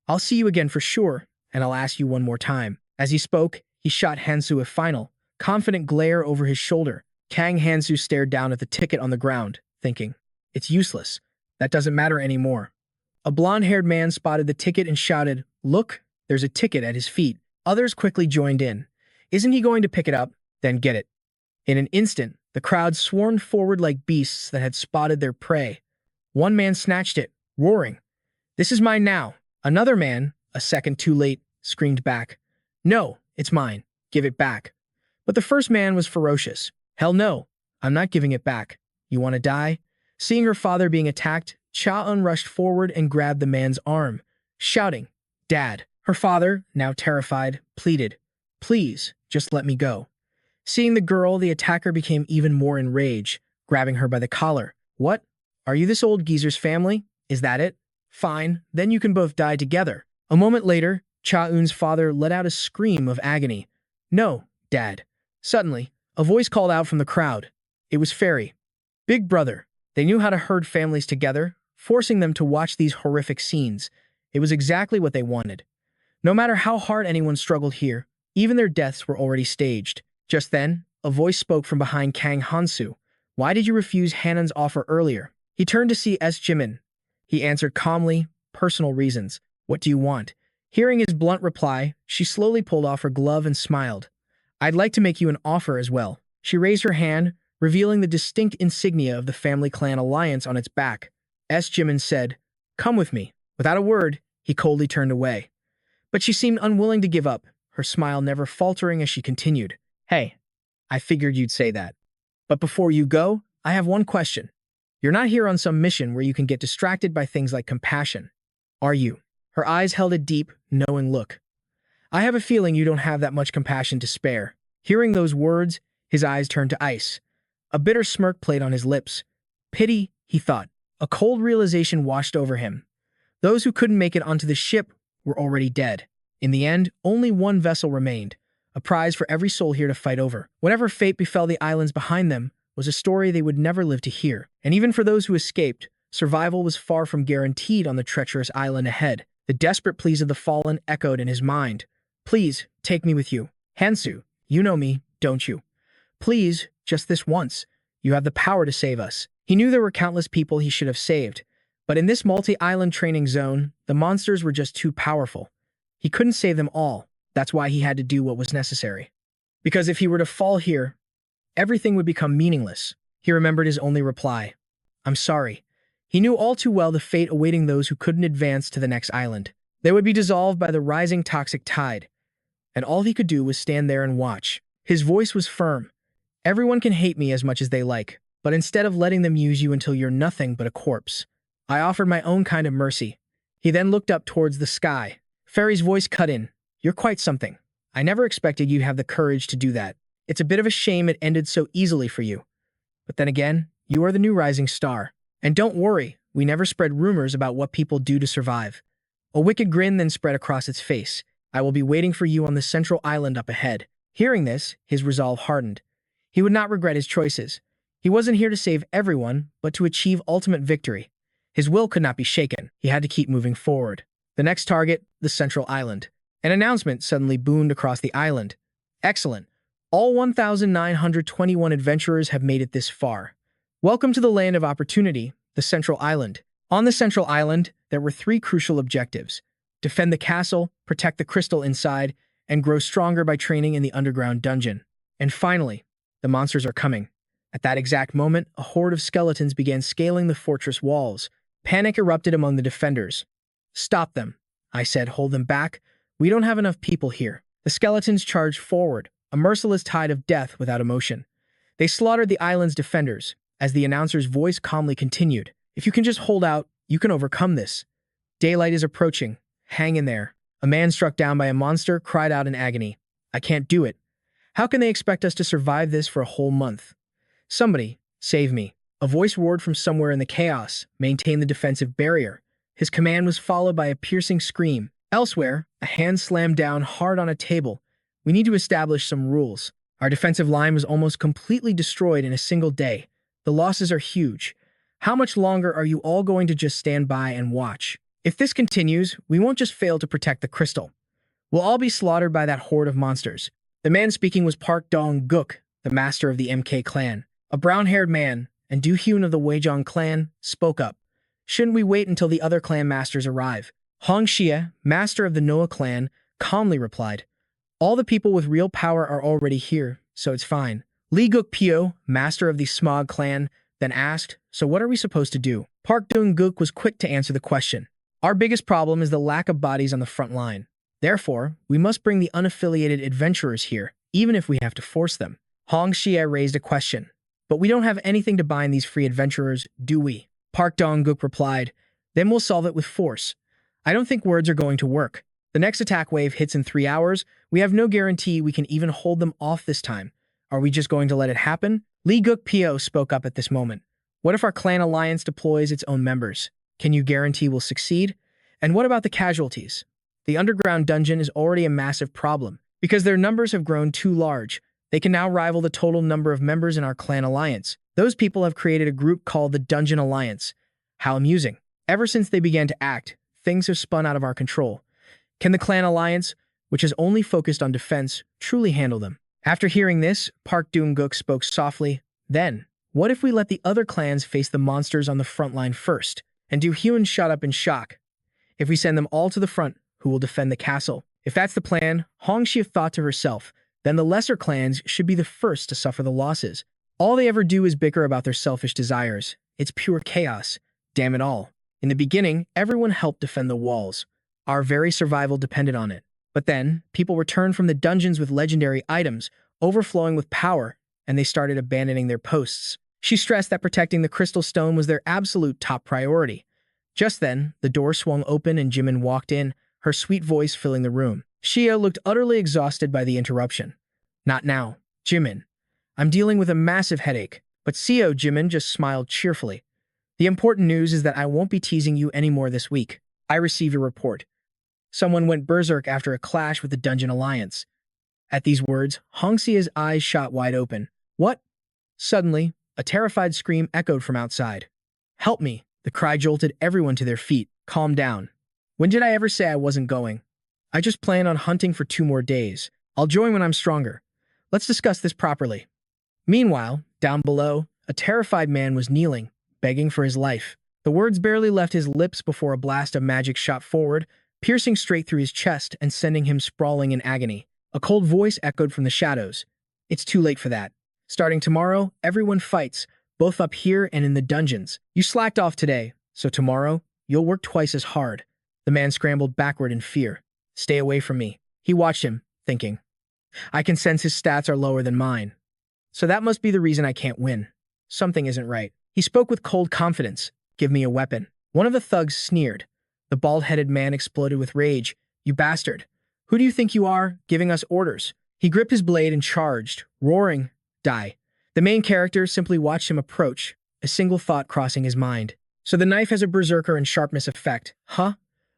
I'll see you again for sure, and I'll ask you one more time." As he spoke, he shot Hansu a final, confident glare over his shoulder. Kang Hansu stared down at the ticket on the ground, thinking, "It's useless. That doesn't matter anymore." A blonde-haired man spotted the ticket and shouted, "Look, there's a ticket at his feet." Others quickly joined in. "Isn't he going to pick it up? Then get it." In an instant, the crowd swarmed forward like beasts that had spotted their prey. One man snatched it, roaring, "This is mine now." Another man, a second too late, screamed back, "No, it's mine. Give it back." But the first man was ferocious. "Hell no, I'm not giving it back. You want to die?" Seeing her father being attacked, Cha-eun rushed forward and grabbed the man's arm, shouting, "Dad." Her father, now terrified, pleaded, "Please, just let me go." Seeing the girl, the attacker became even more enraged, grabbing her by the collar. "What? Are you this old geezer's family? Is that it? Fine, then you can both die together." A moment later, Cha-eun's father let out a scream of agony. "No, Dad." Suddenly, a voice called out from the crowd. It was Fairy. "Big brother." They knew how to herd families together, forcing them to watch these horrific scenes. It was exactly what they wanted. No matter how hard anyone struggled here, even their deaths were already staged. Just then, a voice spoke from behind Kang Hansu. "Why did you refuse Hanan's offer earlier?" He turned to see S. Jimin. He answered calmly, "Personal reasons. What do you want?" Hearing his blunt reply, she slowly pulled off her glove and smiled. "I'd like to make you an offer as well." She raised her hand, revealing the distinct insignia of the family clan alliance on its back. S. Jimin said, "Come with me." Without a word, he coldly turned away. But she seemed unwilling to give up, her smile never faltering as she continued. "Hey, I figured you'd say that. But before you go, I have one question. You're not here on some mission where you can get distracted by things like compassion, are you?" Her eyes held a deep, knowing look. "I have a feeling you don't have that much compassion to spare." Hearing those words, his eyes turned to ice. A bitter smirk played on his lips. Pity, he thought. A cold realization washed over him. Those who couldn't make it onto the ship were already dead. In the end, only one vessel remained, a prize for every soul here to fight over. Whatever fate befell the islands behind them was a story they would never live to hear. And even for those who escaped, survival was far from guaranteed on the treacherous island ahead. The desperate pleas of the fallen echoed in his mind. "Please, take me with you. Hansu, you know me, don't you? Please, just this once. You have the power to save us." He knew there were countless people he should have saved, but in this multi-island training zone, the monsters were just too powerful. He couldn't save them all. That's why he had to do what was necessary. Because if he were to fall here, everything would become meaningless. He remembered his only reply. "I'm sorry." He knew all too well the fate awaiting those who couldn't advance to the next island. They would be dissolved by the rising toxic tide, and all he could do was stand there and watch. His voice was firm. "Everyone can hate me as much as they like, but instead of letting them use you until you're nothing but a corpse, I offered my own kind of mercy." He then looked up towards the sky. Fairy's voice cut in. "You're quite something. I never expected you'd have the courage to do that. It's a bit of a shame it ended so easily for you. But then again, you are the new rising star. And don't worry, we never spread rumors about what people do to survive." A wicked grin then spread across its face. "I will be waiting for you on the central island up ahead." Hearing this, his resolve hardened. He would not regret his choices. He wasn't here to save everyone, but to achieve ultimate victory. His will could not be shaken. He had to keep moving forward. The next target, the central island. An announcement suddenly boomed across the island. "Excellent. All 1,921 adventurers have made it this far. Welcome to the land of opportunity, the Central Island." On the Central Island, there were 3 crucial objectives: defend the castle, protect the crystal inside, and grow stronger by training in the underground dungeon. And finally, the monsters are coming. At that exact moment, a horde of skeletons began scaling the fortress walls. Panic erupted among the defenders. "Stop them," I said. "Hold them back. We don't have enough people here." The skeletons charged forward, a merciless tide of death without emotion. They slaughtered the island's defenders, as the announcer's voice calmly continued. "If you can just hold out, you can overcome this. Daylight is approaching. Hang in there." A man struck down by a monster cried out in agony. "I can't do it. How can they expect us to survive this for a whole month? Somebody, save me." A voice roared from somewhere in the chaos. "Maintain the defensive barrier." His command was followed by a piercing scream. Elsewhere, a hand slammed down hard on a table. "We need to establish some rules. Our defensive line was almost completely destroyed in a single day. The losses are huge. How much longer are you all going to just stand by and watch? If this continues, we won't just fail to protect the crystal. We'll all be slaughtered by that horde of monsters. The man speaking was Park Dong-guk, the master of the MK clan. A brown-haired man, and Do-hyun of the Wejong clan, spoke up. Shouldn't we wait until the other clan masters arrive? Hong Xie, master of the Noah clan, calmly replied. All the people with real power are already here, so it's fine. Lee Guk-pyo, master of the Smog clan, then asked, so what are we supposed to do? Park Dong-guk was quick to answer the question. Our biggest problem is the lack of bodies on the front line. Therefore, we must bring the unaffiliated adventurers here, even if we have to force them. Hong Xie raised a question. But we don't have anything to bind these free adventurers, do we? Park Dong-guk replied. Then we'll solve it with force. I don't think words are going to work. The next attack wave hits in 3 hours. We have no guarantee we can even hold them off this time. Are we just going to let it happen? Lee Guk-pyo spoke up at this moment. What if our clan alliance deploys its own members? Can you guarantee we'll succeed? And what about the casualties? The underground dungeon is already a massive problem. Because their numbers have grown too large, they can now rival the total number of members in our clan alliance. Those people have created a group called the Dungeon Alliance. How amusing. Ever since they began to act, things have spun out of our control. Can the clan alliance, which is only focused on defense, truly handle them? After hearing this, Park Dong-guk spoke softly. Then, what if we let the other clans face the monsters on the front line first? And Do-hyun shot up in shock. If we send them all to the front, who will defend the castle? If that's the plan, Hong Xie thought to herself, then the lesser clans should be the first to suffer the losses. All they ever do is bicker about their selfish desires. It's pure chaos. Damn it all. In the beginning, everyone helped defend the walls. Our very survival depended on it. But then, people returned from the dungeons with legendary items, overflowing with power, and they started abandoning their posts. She stressed that protecting the crystal stone was their absolute top priority. Just then, the door swung open and Jimin walked in, her sweet voice filling the room. Xia looked utterly exhausted by the interruption. Not now, Jimin. I'm dealing with a massive headache. But CEO Jimin just smiled cheerfully. The important news is that I won't be teasing you anymore this week. I received a report. Someone went berserk after a clash with the Dungeon Alliance. At these words, Hong Xie's eyes shot wide open. What? Suddenly, a terrified scream echoed from outside. Help me! The cry jolted everyone to their feet. Calm down. When did I ever say I wasn't going? I just plan on hunting for 2 more days. I'll join when I'm stronger. Let's discuss this properly. Meanwhile, down below, a terrified man was kneeling, begging for his life. The words barely left his lips before a blast of magic shot forward, piercing straight through his chest and sending him sprawling in agony. A cold voice echoed from the shadows. It's too late for that. Starting tomorrow, everyone fights, both up here and in the dungeons. You slacked off today, so tomorrow, you'll work twice as hard. The man scrambled backward in fear. Stay away from me. He watched him, thinking. I can sense his stats are lower than mine. So that must be the reason I can't win. Something isn't right. He spoke with cold confidence. Give me a weapon. One of the thugs sneered. The bald-headed man exploded with rage. You bastard. Who do you think you are, giving us orders? He gripped his blade and charged, roaring, die. The main character simply watched him approach, a single thought crossing his mind. So the knife has a berserker and sharpness effect, huh?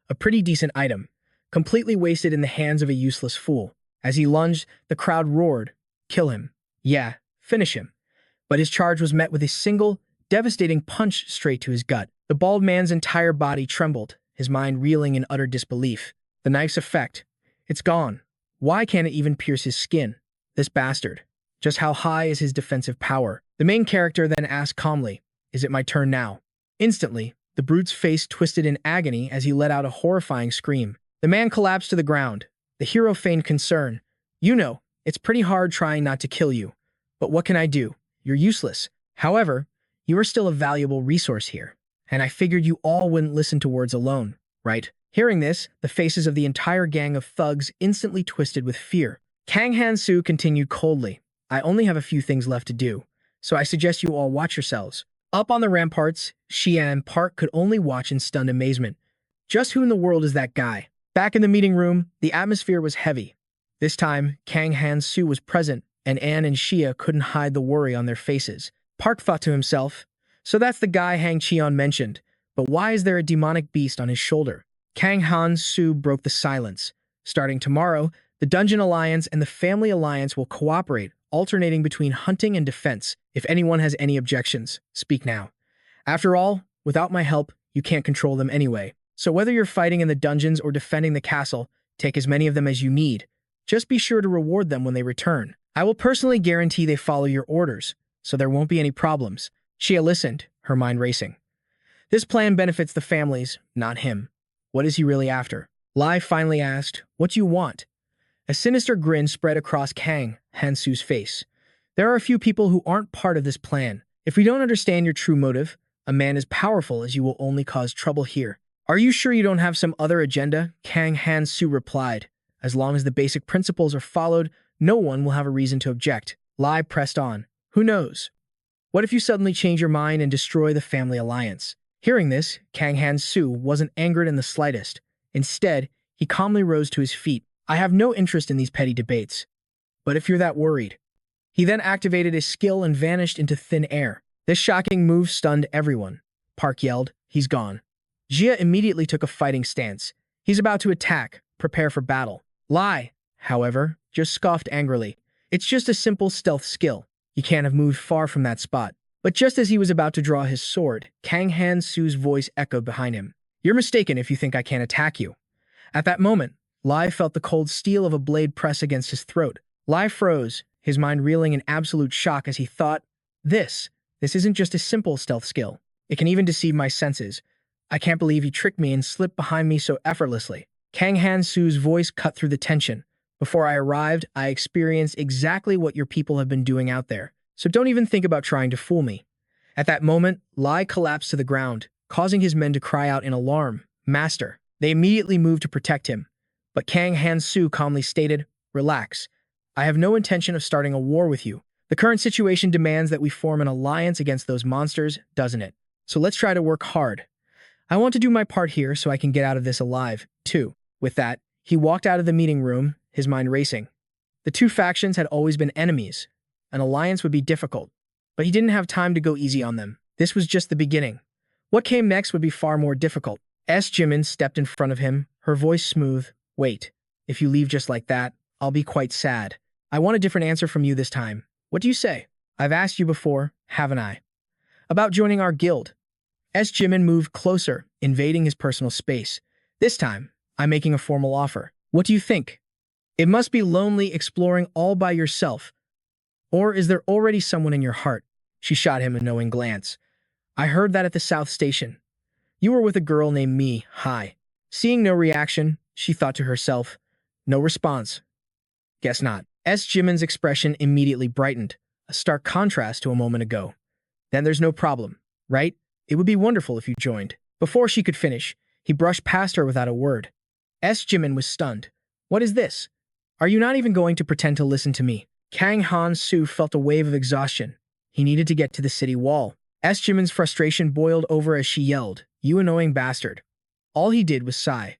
A pretty decent item. Completely wasted in the hands of a useless fool. As he lunged, the crowd roared. Kill him. Yeah, finish him. But his charge was met with a single, devastating punch straight to his gut. The bald man's entire body trembled, his mind reeling in utter disbelief. The knife's effect. It's gone. Why can't it even pierce his skin? This bastard. Just how high is his defensive power? The main character then asked calmly, Is it my turn now? Instantly, the brute's face twisted in agony as he let out a horrifying scream. The man collapsed to the ground. The hero feigned concern. You know, it's pretty hard trying not to kill you. But what can I do? You're useless. However, you are still a valuable resource here. And I figured you all wouldn't listen to words alone, right? Hearing this, the faces of the entire gang of thugs instantly twisted with fear. Kang Hansu continued coldly. I only have a few things left to do, so I suggest you all watch yourselves. Up on the ramparts, Xia and Park could only watch in stunned amazement. Just who in the world is that guy? Back in the meeting room, the atmosphere was heavy. This time, Kang Hansu was present, and Anne and Xia couldn't hide the worry on their faces. Park thought to himself, so that's the guy Hang Cheon mentioned, but why is there a demonic beast on his shoulder? Kang Hansu broke the silence. Starting tomorrow, the Dungeon Alliance and the Family Alliance will cooperate, alternating between hunting and defense. If anyone has any objections, speak now. After all, without my help, you can't control them anyway. So whether you're fighting in the dungeons or defending the castle, Take as many of them as you need. Just be sure to reward them when they return. I will personally guarantee they follow your orders, so there won't be any problems." Xia listened, her mind racing. This plan benefits the families, not him. What is he really after? Lai finally asked, "What do you want?" A sinister grin spread across Kang Hansu's face. "There are a few people who aren't part of this plan. If we don't understand your true motive, a man as powerful as you will only cause trouble here." "Are you sure you don't have some other agenda?" Kang Hansu replied. "As long as the basic principles are followed, no one will have a reason to object." Lai pressed on. "Who knows? What if you suddenly change your mind and destroy the family alliance?" Hearing this, Kang Hansu wasn't angered in the slightest. Instead, he calmly rose to his feet. "I have no interest in these petty debates. But if you're that worried..." He then activated his skill and vanished into thin air. This shocking move stunned everyone. Park yelled, "He's gone." Jia immediately took a fighting stance. "He's about to attack. Prepare for battle." Lai, however, just scoffed angrily. "It's just a simple stealth skill. You can't have moved far from that spot." But just as he was about to draw his sword, Kang Hansu's voice echoed behind him. "You're mistaken if you think I can't attack you." At that moment, Lai felt the cold steel of a blade press against his throat. Lai froze, his mind reeling in absolute shock as he thought, This isn't just a simple stealth skill. It can even deceive my senses. I can't believe he tricked me and slipped behind me so effortlessly." Kang Hansu's voice cut through the tension. "Before I arrived, I experienced exactly what your people have been doing out there. So don't even think about trying to fool me." At that moment, Lai collapsed to the ground, causing his men to cry out in alarm, "Master!" They immediately moved to protect him. But Kang Hansu calmly stated, "Relax. I have no intention of starting a war with you. The current situation demands that we form an alliance against those monsters, doesn't it? So let's try to work hard. I want to do my part here so I can get out of this alive, too." With that, he walked out of the meeting room, his mind racing. The two factions had always been enemies. An alliance would be difficult, but he didn't have time to go easy on them. This was just the beginning. What came next would be far more difficult. Jimin stepped in front of him, her voice smooth. "Wait, if you leave just like that, I'll be quite sad. I want a different answer from you this time. What do you say? I've asked you before, haven't I? About joining our guild." Jimin moved closer, invading his personal space. "This time, I'm making a formal offer. What do you think? It must be lonely exploring all by yourself. Or is there already someone in your heart?" She shot him a knowing glance. "I heard that at the South Station. You were with a girl named Mi. Hi." Seeing no reaction, she thought to herself, "No response. Guess not." Jimin's expression immediately brightened, a stark contrast to a moment ago. "Then there's no problem, right? It would be wonderful if you joined." Before she could finish, he brushed past her without a word. Jimin was stunned. "What is this? Are you not even going to pretend to listen to me?" Kang Han-soo felt a wave of exhaustion. He needed to get to the city wall. Jimin's frustration boiled over as she yelled, "You annoying bastard." All he did was sigh.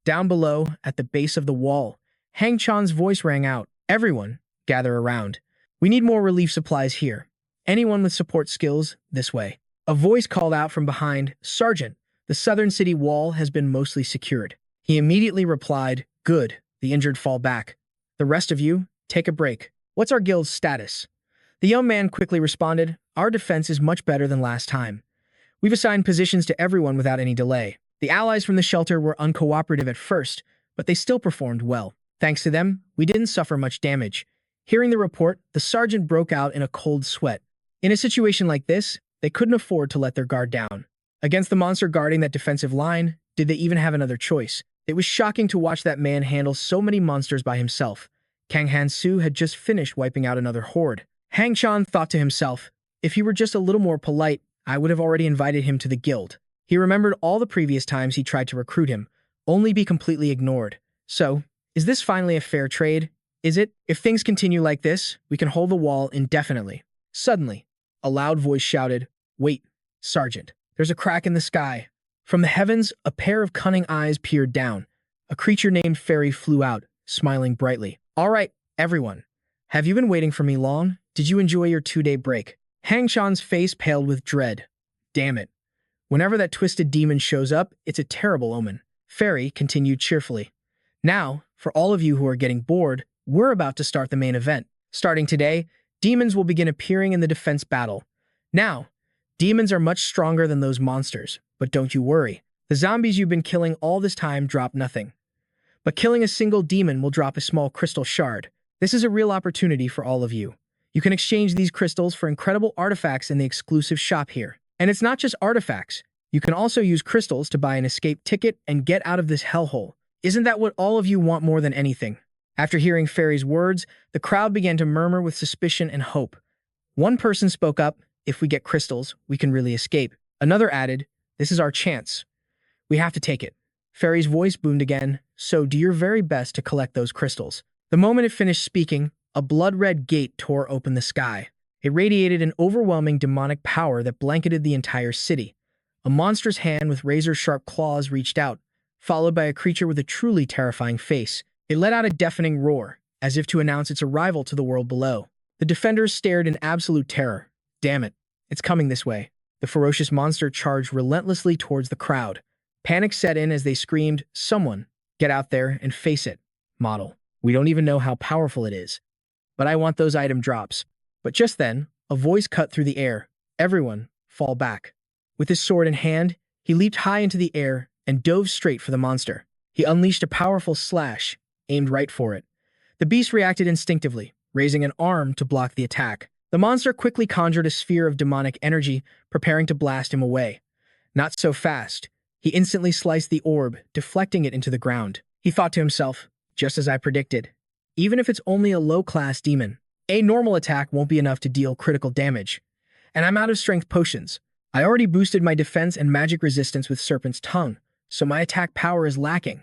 Down below, at the base of the wall, Hang Chan's voice rang out, "Everyone, gather around. We need more relief supplies here. Anyone with support skills, this way." A voice called out from behind, "Sergeant, the southern city wall has been mostly secured." He immediately replied, "Good, the injured fall back. The rest of you, take a break. What's our guild's status?" The young man quickly responded, "Our defense is much better than last time. We've assigned positions to everyone without any delay. The allies from the shelter were uncooperative at first, but they still performed well. Thanks to them, we didn't suffer much damage." Hearing the report, the sergeant broke out in a cold sweat. In a situation like this, they couldn't afford to let their guard down. Against the monster guarding that defensive line, did they even have another choice? It was shocking to watch that man handle so many monsters by himself. Kang Hansu had just finished wiping out another horde. Hang Chan thought to himself, if he were just a little more polite, I would have already invited him to the guild. He remembered all the previous times he tried to recruit him, only be completely ignored. So, is this finally a fair trade? Is it? If things continue like this, we can hold the wall indefinitely. Suddenly, a loud voice shouted, "Wait, Sergeant, there's a crack in the sky." From the heavens, a pair of cunning eyes peered down. A creature named Fairy flew out, smiling brightly. "All right, everyone. Have you been waiting for me long? Did you enjoy your 2-day break?" Hang Chan's face paled with dread. Damn it. Whenever that twisted demon shows up, it's a terrible omen. Fairy continued cheerfully. Now, for all of you who are getting bored, we're about to start the main event. Starting today, demons will begin appearing in the defense battle. Now, demons are much stronger than those monsters, but don't you worry. The zombies you've been killing all this time drop nothing. But killing a single demon will drop a small crystal shard. This is a real opportunity for all of you. You can exchange these crystals for incredible artifacts in the exclusive shop here. And it's not just artifacts. You can also use crystals to buy an escape ticket and get out of this hellhole. Isn't that what all of you want more than anything? After hearing Fairy's words, the crowd began to murmur with suspicion and hope. One person spoke up, "If we get crystals, we can really escape." Another added, "This is our chance. We have to take it." Fairy's voice boomed again, "So do your very best to collect those crystals." The moment it finished speaking, a blood-red gate tore open the sky. It radiated an overwhelming demonic power that blanketed the entire city. A monstrous hand with razor-sharp claws reached out, followed by a creature with a truly terrifying face. It let out a deafening roar, as if to announce its arrival to the world below. The defenders stared in absolute terror. Damn it, it's coming this way. The ferocious monster charged relentlessly towards the crowd. Panic set in as they screamed, "Someone, get out there and face it, model. We don't even know how powerful it is. But I want those item drops." But just then, a voice cut through the air. "Everyone, fall back." With his sword in hand, he leaped high into the air and dove straight for the monster. He unleashed a powerful slash, aimed right for it. The beast reacted instinctively, raising an arm to block the attack. The monster quickly conjured a sphere of demonic energy, preparing to blast him away. Not so fast. He instantly sliced the orb, deflecting it into the ground. He thought to himself, just as I predicted, even if it's only a low-class demon, a normal attack won't be enough to deal critical damage. And I'm out of strength potions. I already boosted my defense and magic resistance with Serpent's Tongue, so my attack power is lacking.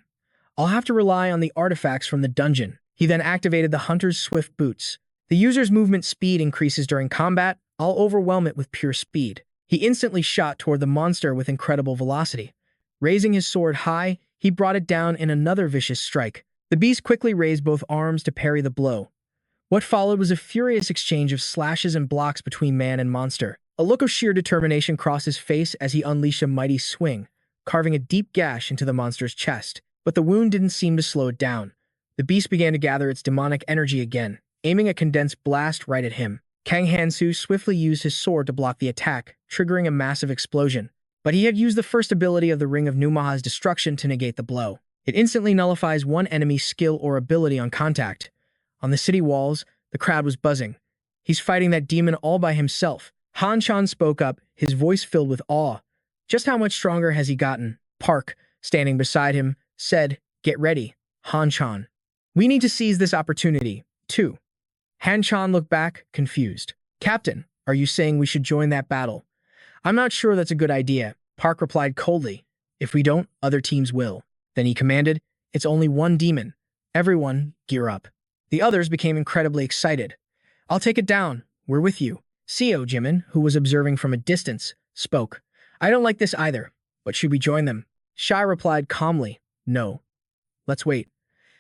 I'll have to rely on the artifacts from the dungeon. He then activated the Hunter's Swift Boots. The user's movement speed increases during combat. I'll overwhelm it with pure speed. He instantly shot toward the monster with incredible velocity. Raising his sword high, he brought it down in another vicious strike. The beast quickly raised both arms to parry the blow. What followed was a furious exchange of slashes and blocks between man and monster. A look of sheer determination crossed his face as he unleashed a mighty swing, carving a deep gash into the monster's chest. But the wound didn't seem to slow it down. The beast began to gather its demonic energy again, aiming a condensed blast right at him. Kang Hansu swiftly used his sword to block the attack, triggering a massive explosion. But he had used the first ability of the Ring of Numaha's destruction to negate the blow. It instantly nullifies one enemy's skill or ability on contact. On the city walls, the crowd was buzzing. He's fighting that demon all by himself. Han Chan spoke up, his voice filled with awe. Just how much stronger has he gotten? Park, standing beside him, said, "Get ready, Han Chan. We need to seize this opportunity, too." Han Chan looked back, confused. "Captain, are you saying we should join that battle?" "I'm not sure that's a good idea," Park replied coldly. "If we don't, other teams will." Then he commanded, "It's only one demon. Everyone, gear up." The others became incredibly excited. "I'll take it down. We're with you." Seo Jimin, who was observing from a distance, spoke. "I don't like this either, but should we join them?" Shai replied calmly, "No. Let's wait.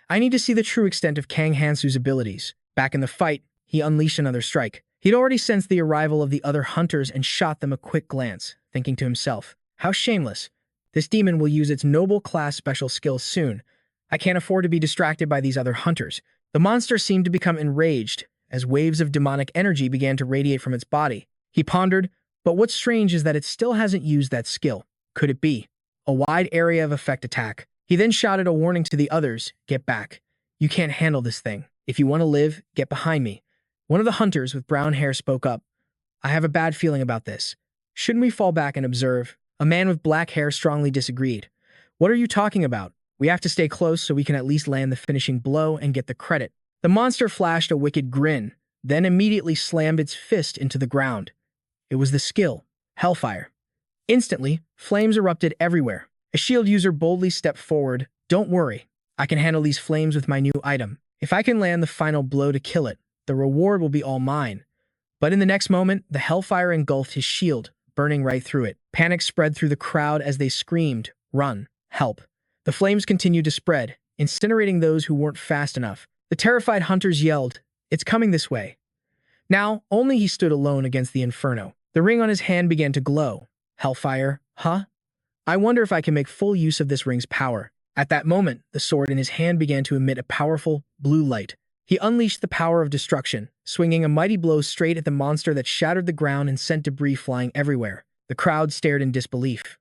I need to see the true extent of Kang Hansu's abilities." Back in the fight, he unleashed another strike. He'd already sensed the arrival of the other hunters and shot them a quick glance, thinking to himself, "How shameless. This demon will use its noble class special skills soon. I can't afford to be distracted by these other hunters." The monster seemed to become enraged as waves of demonic energy began to radiate from its body. He pondered, but what's strange is that it still hasn't used that skill. Could it be a wide area of effect attack? He then shouted a warning to the others, "Get back. You can't handle this thing. If you want to live, get behind me." One of the hunters with brown hair spoke up. "I have a bad feeling about this. Shouldn't we fall back and observe?" A man with black hair strongly disagreed. "What are you talking about? We have to stay close so we can at least land the finishing blow and get the credit." The monster flashed a wicked grin, then immediately slammed its fist into the ground. It was the skill, Hellfire. Instantly, flames erupted everywhere. A shield user boldly stepped forward. "Don't worry, I can handle these flames with my new item. If I can land the final blow to kill it, the reward will be all mine." But in the next moment, the Hellfire engulfed his shield, burning right through it. Panic spread through the crowd as they screamed, "Run, help." The flames continued to spread, incinerating those who weren't fast enough. The terrified hunters yelled, "It's coming this way." Now, only he stood alone against the inferno. The ring on his hand began to glow. "Hellfire, huh? I wonder if I can make full use of this ring's power." At that moment, the sword in his hand began to emit a powerful, blue light. He unleashed the power of destruction, swinging a mighty blow straight at the monster that shattered the ground and sent debris flying everywhere. The crowd stared in disbelief.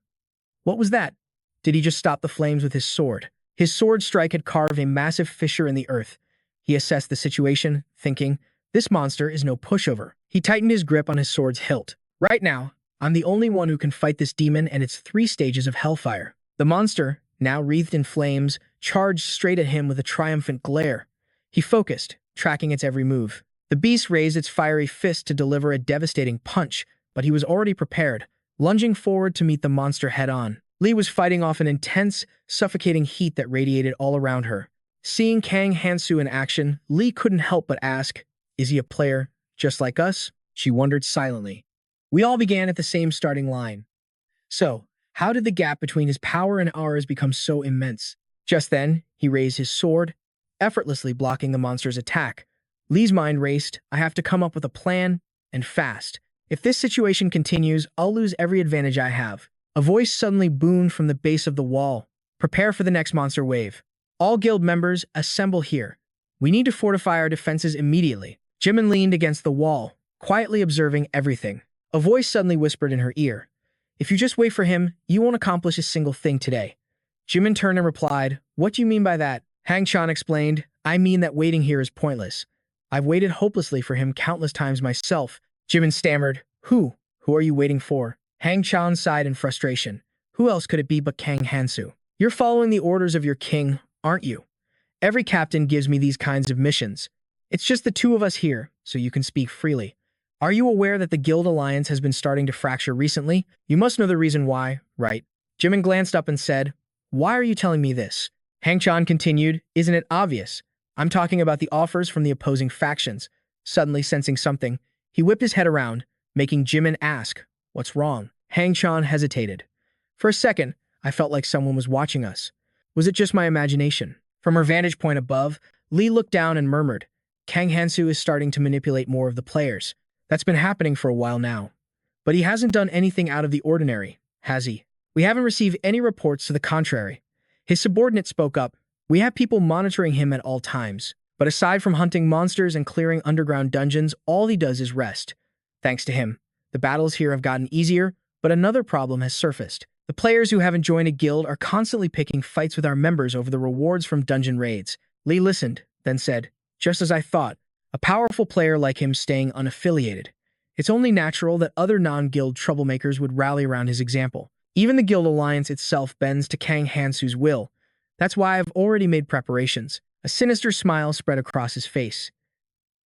What was that? Did he just stop the flames with his sword? His sword strike had carved a massive fissure in the earth. He assessed the situation, thinking, this monster is no pushover. He tightened his grip on his sword's hilt. Right now, I'm the only one who can fight this demon and its 3 stages of hellfire. The monster, now wreathed in flames, charged straight at him with a triumphant glare. He focused, tracking its every move. The beast raised its fiery fist to deliver a devastating punch, but he was already prepared, lunging forward to meet the monster head-on. Lee was fighting off an intense, suffocating heat that radiated all around her. Seeing Kang Hansu in action, Lee couldn't help but ask, is he a player just like us? She wondered silently. We all began at the same starting line. So, how did the gap between his power and ours become so immense? Just then, he raised his sword, effortlessly blocking the monster's attack. Lee's mind raced. I have to come up with a plan, and fast. If this situation continues, I'll lose every advantage I have. A voice suddenly boomed from the base of the wall. Prepare for the next monster wave. All guild members, assemble here. We need to fortify our defenses immediately. Jimin leaned against the wall, quietly observing everything. A voice suddenly whispered in her ear. If you just wait for him, you won't accomplish a single thing today. Jimin turned and replied, what do you mean by that? Hang Chan explained, I mean that waiting here is pointless. I've waited hopelessly for him countless times myself. Jimin stammered, Who are you waiting for? Hang Chan sighed in frustration. Who else could it be but Kang Hansu? You're following the orders of your king, aren't you? Every captain gives me these kinds of missions. It's just the 2 of us here, so you can speak freely. Are you aware that the Guild Alliance has been starting to fracture recently? You must know the reason why, right? Jimin glanced up and said, Why are you telling me this? Hang Chan continued, Isn't it obvious? I'm talking about the offers from the opposing factions. Suddenly sensing something, he whipped his head around, making Jimin ask, What's wrong? Hang Chan hesitated. For a second, I felt like someone was watching us. Was it just my imagination? From her vantage point above, Lee looked down and murmured, Kang Hansu is starting to manipulate more of the players. That's been happening for a while now. But he hasn't done anything out of the ordinary, has he? We haven't received any reports to the contrary. His subordinate spoke up. We have people monitoring him at all times. But aside from hunting monsters and clearing underground dungeons, all he does is rest. Thanks to him, the battles here have gotten easier, but another problem has surfaced. The players who haven't joined a guild are constantly picking fights with our members over the rewards from dungeon raids. Lee listened, then said, Just as I thought, a powerful player like him staying unaffiliated. It's only natural that other non-guild troublemakers would rally around his example. Even the Guild Alliance itself bends to Kang Hansu's will. That's why I've already made preparations. A sinister smile spread across his face.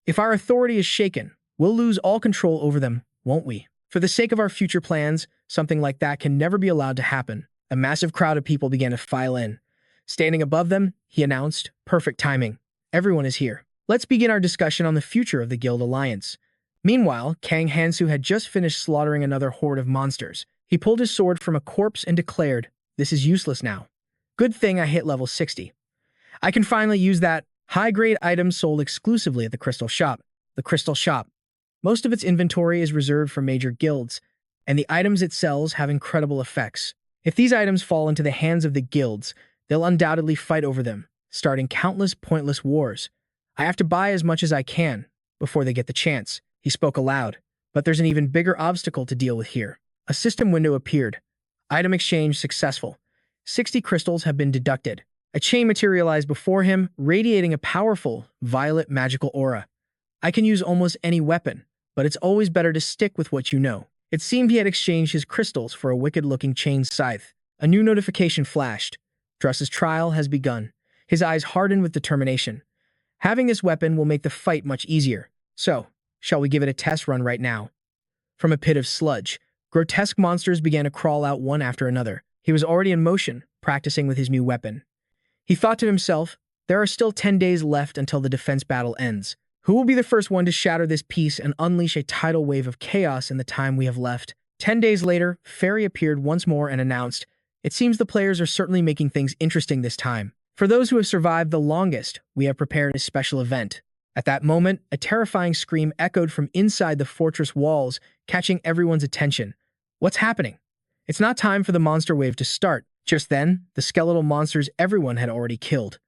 If our authority is shaken, we'll lose all control over them, won't we? For the sake of our future plans, something like that can never be allowed to happen. A massive crowd of people began to file in. Standing above them, he announced, Perfect timing. Everyone is here. Let's begin our discussion on the future of the Guild Alliance. Meanwhile, Kang Hansu had just finished slaughtering another horde of monsters. He pulled his sword from a corpse and declared, This is useless now. Good thing I hit level 60. I can finally use that high-grade item sold exclusively at the Crystal Shop. The Crystal Shop. Most of its inventory is reserved for major guilds, and the items it sells have incredible effects. If these items fall into the hands of the guilds, they'll undoubtedly fight over them, starting countless pointless wars. I have to buy as much as I can before they get the chance. He spoke aloud. But there's an even bigger obstacle to deal with here. A system window appeared. Item exchange successful. 60 crystals have been deducted. A chain materialized before him, radiating a powerful, violet magical aura. I can use almost any weapon, but it's always better to stick with what you know. It seemed he had exchanged his crystals for a wicked-looking chain scythe. A new notification flashed. Druss's trial has begun. His eyes hardened with determination. Having this weapon will make the fight much easier. So, shall we give it a test run right now? From a pit of sludge, grotesque monsters began to crawl out one after another. He was already in motion, practicing with his new weapon. He thought to himself, there are still 10 days left until the defense battle ends. Who will be the first one to shatter this peace and unleash a tidal wave of chaos in the time we have left? 10 days later, Fairy appeared once more and announced, It seems the players are certainly making things interesting this time. For those who have survived the longest, we have prepared a special event. At that moment, a terrifying scream echoed from inside the fortress walls, catching everyone's attention. What's happening? It's not time for the monster wave to start. Just then, the skeletal monsters everyone had already killed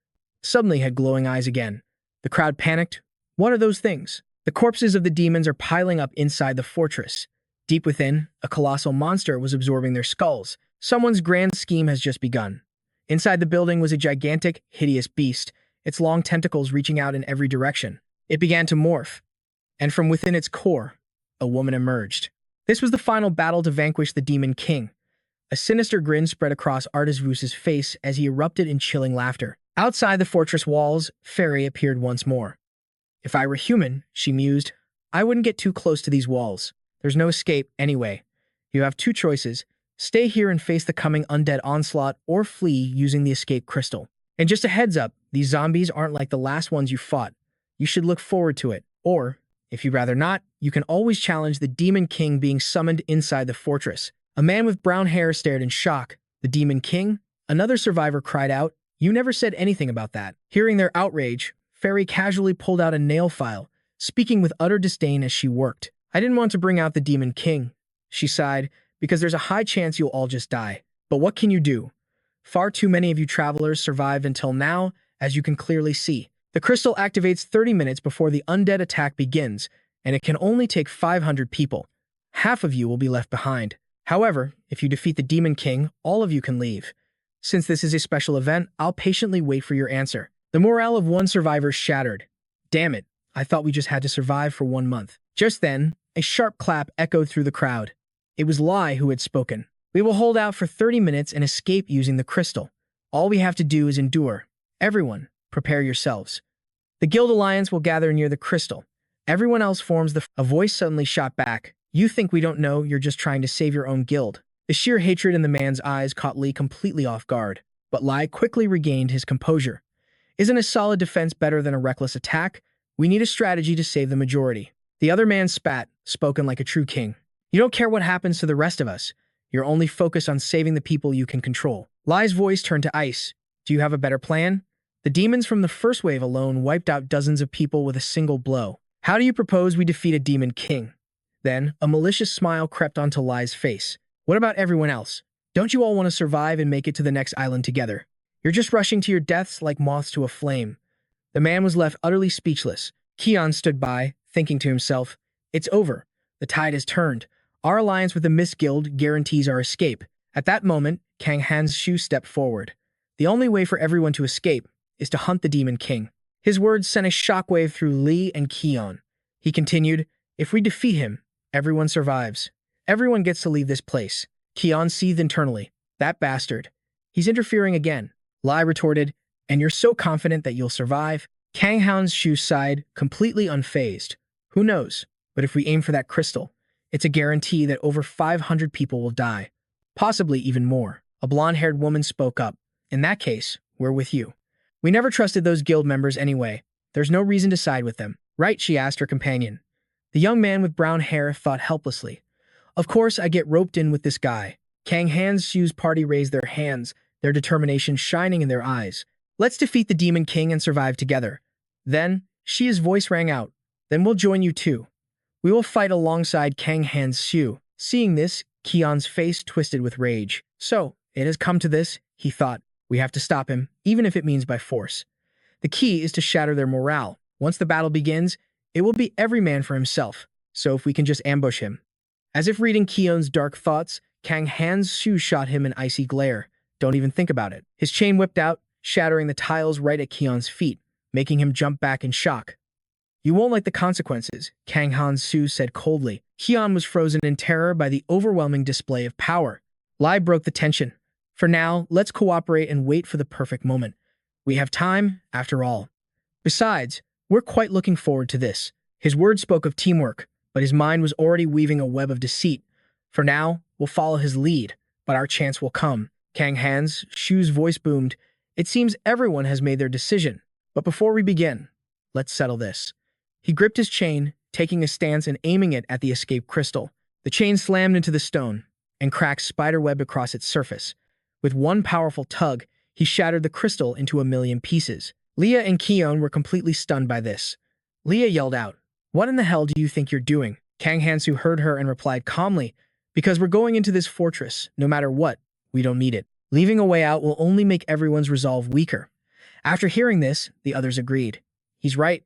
suddenly had glowing eyes again. The crowd panicked. What are those things? The corpses of the demons are piling up inside the fortress. Deep within, a colossal monster was absorbing their skulls. Someone's grand scheme has just begun. Inside the building was a gigantic, hideous beast, its long tentacles reaching out in every direction. It began to morph, and from within its core, a woman emerged. This was the final battle to vanquish the Demon King. A sinister grin spread across Artisvus's face as he erupted in chilling laughter. Outside the fortress walls, Fairy appeared once more. If I were human, she mused, I wouldn't get too close to these walls. There's no escape anyway. You have two choices. Stay here and face the coming undead onslaught, or flee using the escape crystal. And just a heads up, these zombies aren't like the last ones you fought. You should look forward to it. Or, if you'd rather not, you can always challenge the Demon King being summoned inside the fortress. A man with brown hair stared in shock. The Demon King? Another survivor cried out. You never said anything about that. Hearing their outrage, Fairy casually pulled out a nail file, speaking with utter disdain as she worked. I didn't want to bring out the Demon King, she sighed, because there's a high chance you'll all just die. But what can you do? Far too many of you travelers survived until now, as you can clearly see. The crystal activates 30 minutes before the undead attack begins, and it can only take 500 people. Half of you will be left behind. However, if you defeat the Demon King, all of you can leave. Since this is a special event, I'll patiently wait for your answer. The morale of one survivor shattered. Damn it, I thought we just had to survive for 1 month. Just then, a sharp clap echoed through the crowd. It was Lai who had spoken. We will hold out for 30 minutes and escape using the crystal. All we have to do is endure. Everyone, prepare yourselves. The Guild Alliance will gather near the crystal. Everyone else forms the... A voice suddenly shot back. You think we don't know you're just trying to save your own guild. The sheer hatred in the man's eyes caught Li completely off guard. But Lai quickly regained his composure. Isn't a solid defense better than a reckless attack? We need a strategy to save the majority. The other man spat, spoken like a true king. You don't care what happens to the rest of us. You're only focused on saving the people you can control. Lai's voice turned to ice. Do you have a better plan? The demons from the first wave alone wiped out dozens of people with a single blow. How do you propose we defeat a Demon King? Then, a malicious smile crept onto Lai's face. What about everyone else? Don't you all want to survive and make it to the next island together? You're just rushing to your deaths like moths to a flame. The man was left utterly speechless. Kion stood by, thinking to himself, it's over. The tide has turned. Our alliance with the Mist Guild guarantees our escape. At that moment, Kang Hansu stepped forward. The only way for everyone to escape is to hunt the Demon King. His words sent a shockwave through Li and Kion. He continued, if we defeat him, everyone survives. Everyone gets to leave this place. Kion seethed internally. That bastard. He's interfering again. Lai retorted, and you're so confident that you'll survive? Kang Hansu sighed, completely unfazed. Who knows? But if we aim for that crystal, it's a guarantee that over 500 people will die. Possibly even more. A blonde-haired woman spoke up. In that case, we're with you. We never trusted those guild members anyway. There's no reason to side with them. Right, she asked her companion. The young man with brown hair thought helplessly. Of course I get roped in with this guy. Kang Hansu's party raised their hands, their determination shining in their eyes. Let's defeat the Demon King and survive together. Then, Shia's voice rang out. Then we'll join you too. We will fight alongside Kang Hansu. Seeing this, Kion's face twisted with rage. So, it has come to this, he thought. We have to stop him, even if it means by force. The key is to shatter their morale. Once the battle begins, it will be every man for himself. So if we can just ambush him. As if reading Kion's dark thoughts, Kang Hansu shot him an icy glare. Don't even think about it. His chain whipped out, shattering the tiles right at Kion's feet, making him jump back in shock. You won't like the consequences, Kang Hansu said coldly. Kion was frozen in terror by the overwhelming display of power. Lai broke the tension. For now, let's cooperate and wait for the perfect moment. We have time, after all. Besides, we're quite looking forward to this. His words spoke of teamwork, but his mind was already weaving a web of deceit. For now, we'll follow his lead, but our chance will come. Kang Hansu's voice boomed. It seems everyone has made their decision. But before we begin, let's settle this. He gripped his chain, taking a stance and aiming it at the escape crystal. The chain slammed into the stone and cracked spiderweb across its surface. With one powerful tug, he shattered the crystal into 1,000,000 pieces. Leah and Kion were completely stunned by this. Leah yelled out, "What in the hell do you think you're doing?" Kang Hansu heard her and replied calmly, "Because we're going into this fortress, no matter what, we don't need it. Leaving a way out will only make everyone's resolve weaker." After hearing this, the others agreed. He's right.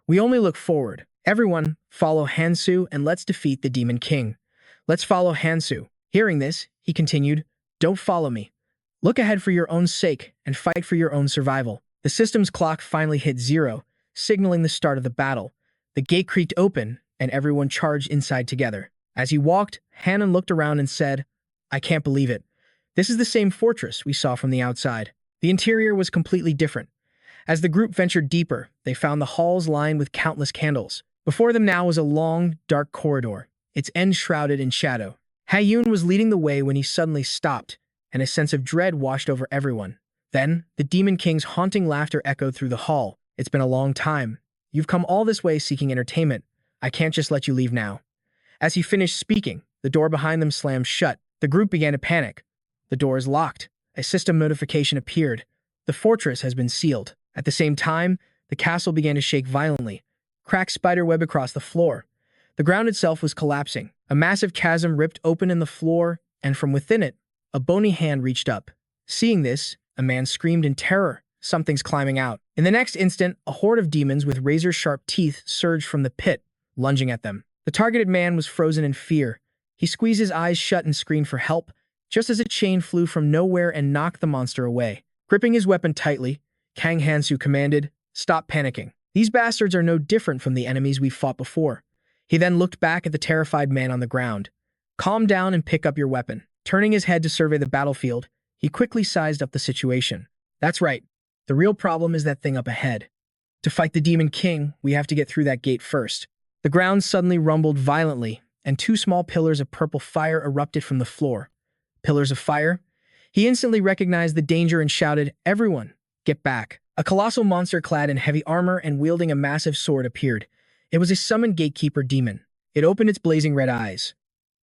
We only look forward. Everyone, follow Hansu and let's defeat the Demon King. Let's follow Hansu. Hearing this, he continued, "Don't follow me. Look ahead for your own sake and fight for your own survival. The system's clock finally hit 0, signaling the start of the battle. The gate creaked open, and everyone charged inside together. As he walked, Hannon looked around and said, "I can't believe it. This is the same fortress we saw from the outside." The interior was completely different. As the group ventured deeper, they found the halls lined with countless candles. Before them now was a long, dark corridor, its end shrouded in shadow. Ha-Yun was leading the way when he suddenly stopped, and a sense of dread washed over everyone. Then, the Demon King's haunting laughter echoed through the hall. "It's been a long time. You've come all this way seeking entertainment. I can't just let you leave now." As he finished speaking, the door behind them slammed shut. The group began to panic. "The door is locked." A system notification appeared. "The fortress has been sealed." At the same time, the castle began to shake violently. Cracks spiderweb across the floor. The ground itself was collapsing. A massive chasm ripped open in the floor, and from within it, a bony hand reached up. Seeing this, a man screamed in terror. "Something's climbing out." In the next instant, a horde of demons with razor-sharp teeth surged from the pit, lunging at them. The targeted man was frozen in fear. He squeezed his eyes shut and screamed for help, just as a chain flew from nowhere and knocked the monster away. Gripping his weapon tightly, Kang Hansu commanded, "Stop panicking. These bastards are no different from the enemies we've fought before." He then looked back at the terrified man on the ground. "Calm down and pick up your weapon." Turning his head to survey the battlefield, he quickly sized up the situation. "That's right. The real problem is that thing up ahead. To fight the Demon King, we have to get through that gate first." The ground suddenly rumbled violently, and 2 small pillars of purple fire erupted from the floor. Pillars of fire? He instantly recognized the danger and shouted, "Everyone, get back." A colossal monster clad in heavy armor and wielding a massive sword appeared. It was a summoned gatekeeper demon. It opened its blazing red eyes.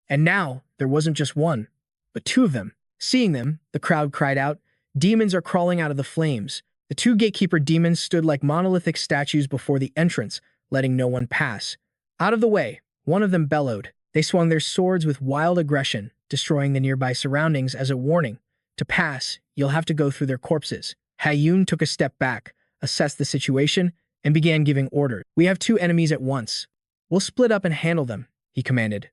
And now, there wasn't just one, but 2 of them. Seeing them, the crowd cried out, "Demons are crawling out of the flames." The 2 gatekeeper demons stood like monolithic statues before the entrance, letting no one pass. "Out of the way," one of them bellowed. They swung their swords with wild aggression, destroying the nearby surroundings as a warning. "To pass, you'll have to go through their corpses." Ha-Yun took a step back, assessed the situation, and began giving orders. "We have 2 enemies at once. We'll split up and handle them," he commanded.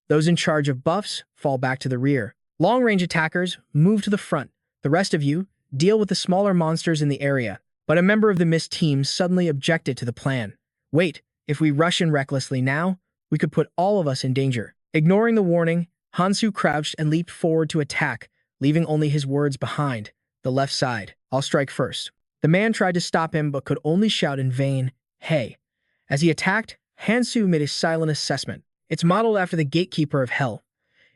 "Those in charge of buffs, fall back to the rear. Long-range attackers, move to the front. The rest of you, deal with the smaller monsters in the area." But a member of the Mist team suddenly objected to the plan. "Wait, if we rush in recklessly now, we could put all of us in danger." Ignoring the warning, Hansu crouched and leaped forward to attack, leaving only his words behind. "The left side. I'll strike first." The man tried to stop him but could only shout in vain, "Hey." As he attacked, Hansu made a silent assessment. "It's modeled after the Gatekeeper of Hell.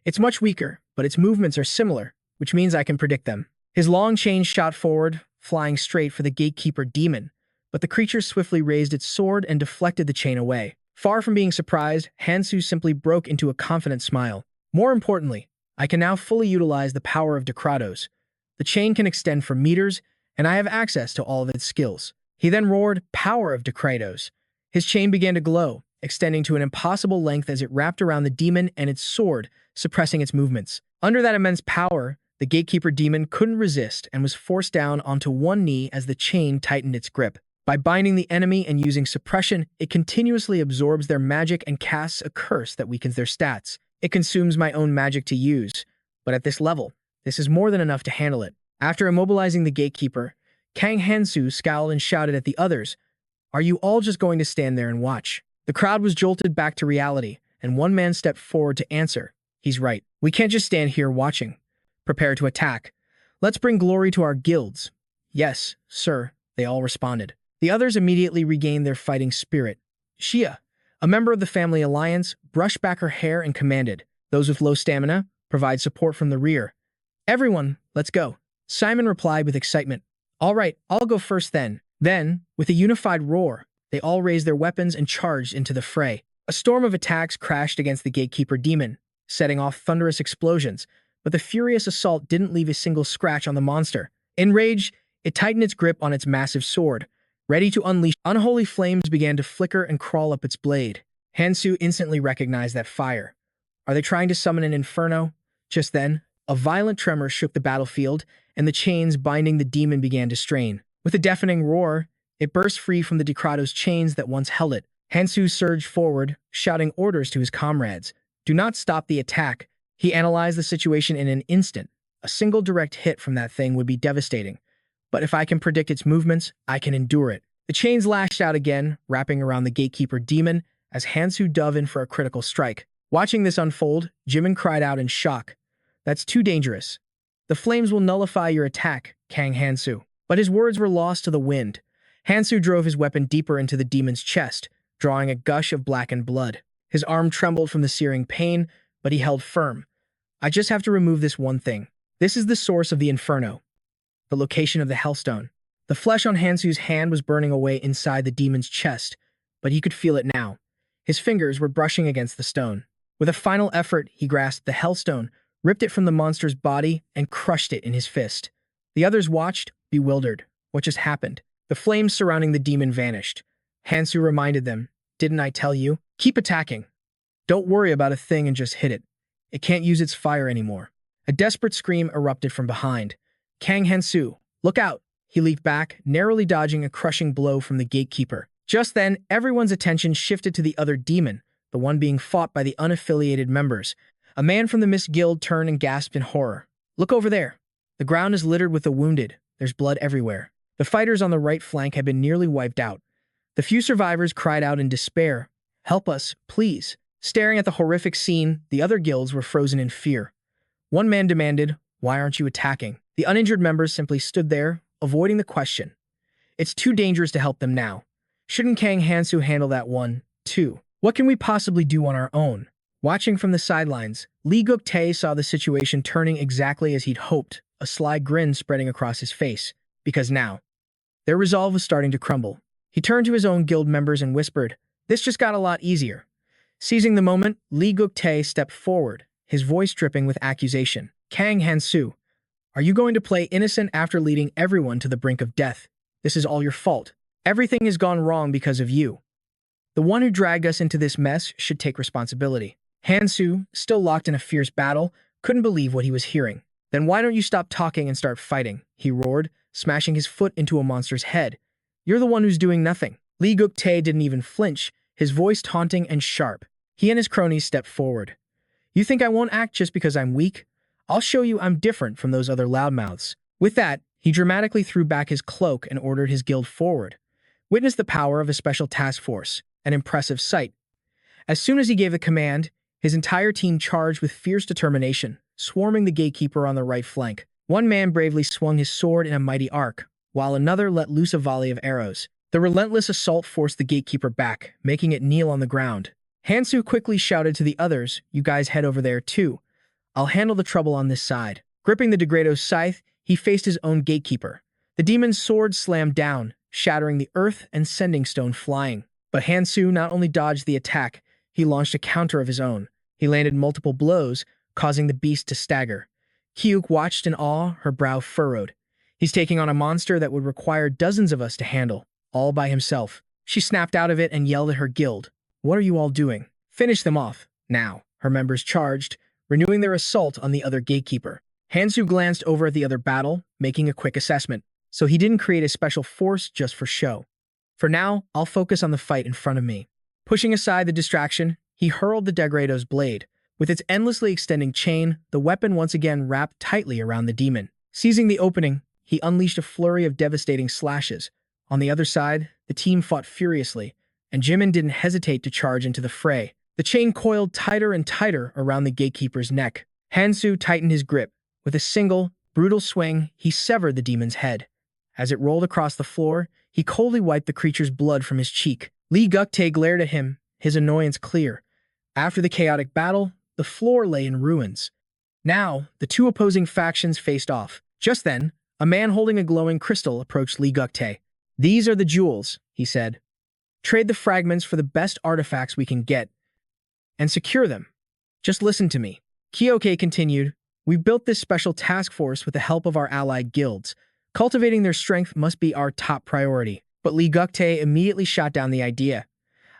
It's much weaker, but its movements are similar, which means I can predict them." His long chain shot forward, flying straight for the Gatekeeper demon, but the creature swiftly raised its sword and deflected the chain away. Far from being surprised, Hansu simply broke into a confident smile. "More importantly, I can now fully utilize the power of Decratos. The chain can extend for meters, and I have access to all of its skills." He then roared, "Power of Decratos." His chain began to glow, extending to an impossible length as it wrapped around the demon and its sword, suppressing its movements. Under that immense power, the Gatekeeper demon couldn't resist and was forced down onto one knee as the chain tightened its grip. By binding the enemy and using suppression, it continuously absorbs their magic and casts a curse that weakens their stats. It consumes my own magic to use, but at this level, this is more than enough to handle it. After immobilizing the Gatekeeper, Kang Hansu scowled and shouted at the others, "Are you all just going to stand there and watch?" The crowd was jolted back to reality, and one man stepped forward to answer. "He's right. We can't just stand here watching. Prepare to attack. Let's bring glory to our guilds." "Yes, sir," they all responded. The others immediately regained their fighting spirit. Shia, a member of the family alliance, brushed back her hair and commanded, "Those with low stamina, provide support from the rear." "Everyone, let's go." Simon replied with excitement. "All right, I'll go first then." Then, with a unified roar, they all raised their weapons and charged into the fray. A storm of attacks crashed against the Gatekeeper demon, setting off thunderous explosions, but the furious assault didn't leave a single scratch on the monster. Enraged, it tightened its grip on its massive sword. Ready to unleash, unholy flames began to flicker and crawl up its blade. Hansu instantly recognized that fire. Are they trying to summon an inferno? Just then, a violent tremor shook the battlefield, and the chains binding the demon began to strain. With a deafening roar, it burst free from the Decratos chains that once held it. Hansu surged forward, shouting orders to his comrades. "Do not stop the attack." He analyzed the situation in an instant. A single direct hit from that thing would be devastating. But if I can predict its movements, I can endure it. The chains lashed out again, wrapping around the gatekeeper demon as Hansu dove in for a critical strike. Watching this unfold, Jimin cried out in shock. That's too dangerous. The flames will nullify your attack, Kang Hansu. But his words were lost to the wind. Hansu drove his weapon deeper into the demon's chest, drawing a gush of blackened blood. His arm trembled from the searing pain, but he held firm. I just have to remove this one thing. This is the source of the inferno, the location of the Hellstone. The flesh on Hansu's hand was burning away inside the demon's chest, but he could feel it now. His fingers were brushing against the stone. With a final effort, he grasped the Hellstone, ripped it from the monster's body, and crushed it in his fist. The others watched, bewildered. What just happened? The flames surrounding the demon vanished. Hansu reminded them, "Didn't I tell you? Keep attacking. Don't worry about a thing and just hit it. It can't use its fire anymore." A desperate scream erupted from behind. Kang Hansu, look out! He leaped back, narrowly dodging a crushing blow from the gatekeeper. Just then, everyone's attention shifted to the other demon, the one being fought by the unaffiliated members. A man from the Mist Guild turned and gasped in horror. "Look over there. The ground is littered with the wounded. There's blood everywhere." The fighters on the right flank had been nearly wiped out. The few survivors cried out in despair, "Help us, please." Staring at the horrific scene, the other guilds were frozen in fear. One man demanded, "Why aren't you attacking?" The uninjured members simply stood there, avoiding the question. It's too dangerous to help them now. Shouldn't Kang Hansu handle that one, too? What can we possibly do on our own? Watching from the sidelines, Lee Guk-tae saw the situation turning exactly as he'd hoped, a sly grin spreading across his face. Because now, their resolve was starting to crumble. He turned to his own guild members and whispered, "This just got a lot easier." Seizing the moment, Lee Guk-tae stepped forward, his voice dripping with accusation. "Kang Hansu, are you going to play innocent after leading everyone to the brink of death? This is all your fault. Everything has gone wrong because of you. The one who dragged us into this mess should take responsibility." Hansu, still locked in a fierce battle, couldn't believe what he was hearing. "Then why don't you stop talking and start fighting?" he roared, smashing his foot into a monster's head. "You're the one who's doing nothing." Lee Guk-tae didn't even flinch, his voice taunting and sharp. He and his cronies stepped forward. "You think I won't act just because I'm weak? I'll show you I'm different from those other loudmouths." With that, he dramatically threw back his cloak and ordered his guild forward. Witness the power of a special task force, an impressive sight. As soon as he gave the command, his entire team charged with fierce determination, swarming the gatekeeper on the right flank. One man bravely swung his sword in a mighty arc, while another let loose a volley of arrows. The relentless assault forced the gatekeeper back, making it kneel on the ground. Hansu quickly shouted to the others, "You guys head over there too. I'll handle the trouble on this side." Gripping the Degrado's scythe, he faced his own gatekeeper. The demon's sword slammed down, shattering the earth and sending stone flying. But Hansu not only dodged the attack, he launched a counter of his own. He landed multiple blows, causing the beast to stagger. Kyuk watched in awe, her brow furrowed. He's taking on a monster that would require dozens of us to handle, all by himself. She snapped out of it and yelled at her guild. "What are you all doing? Finish them off, now." Her members charged, renewing their assault on the other gatekeeper. Hansu glanced over at the other battle, making a quick assessment. So he didn't create a special force just for show. "For now, I'll focus on the fight in front of me." Pushing aside the distraction, he hurled the Degrado's blade. With its endlessly extending chain, the weapon once again wrapped tightly around the demon. Seizing the opening, he unleashed a flurry of devastating slashes. On the other side, the team fought furiously, and Jimin didn't hesitate to charge into the fray. The chain coiled tighter and tighter around the gatekeeper's neck. Hansu tightened his grip. With a single, brutal swing, he severed the demon's head. As it rolled across the floor, he coldly wiped the creature's blood from his cheek. Lee Guk-tae glared at him, his annoyance clear. After the chaotic battle, the floor lay in ruins. Now, the two opposing factions faced off. Just then, a man holding a glowing crystal approached Lee Guk-tae. "These are the jewels," he said. "Trade the fragments for the best artifacts we can get, and secure them. Just listen to me." Kyoke continued, "We built this special task force with the help of our allied guilds. Cultivating their strength must be our top priority." But Lee Guk-tae immediately shot down the idea.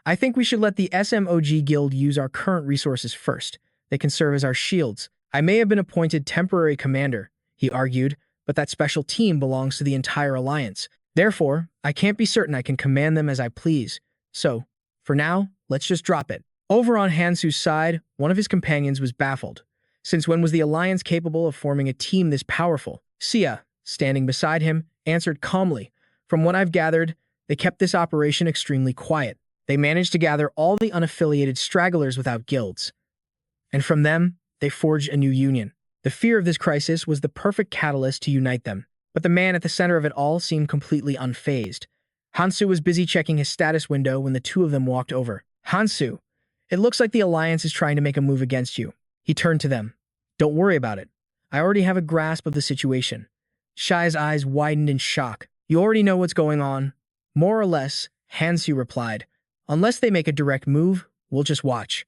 "I think we should let the SMOG guild use our current resources first. They can serve as our shields. I may have been appointed temporary commander," he argued, "but that special team belongs to the entire alliance. Therefore, I can't be certain I can command them as I please. So, for now, let's just drop it." Over on Hansu's side, one of his companions was baffled. Since when was the Alliance capable of forming a team this powerful? Sia, standing beside him, answered calmly. From what I've gathered, they kept this operation extremely quiet. They managed to gather all the unaffiliated stragglers without guilds. And from them, they forged a new union. The fear of this crisis was the perfect catalyst to unite them. But the man at the center of it all seemed completely unfazed. Hansu was busy checking his status window when the two of them walked over. Hansu, it looks like the Alliance is trying to make a move against you. He turned to them. Don't worry about it. I already have a grasp of the situation. Shai's eyes widened in shock. You already know what's going on. More or less, Hansu replied. Unless they make a direct move, we'll just watch.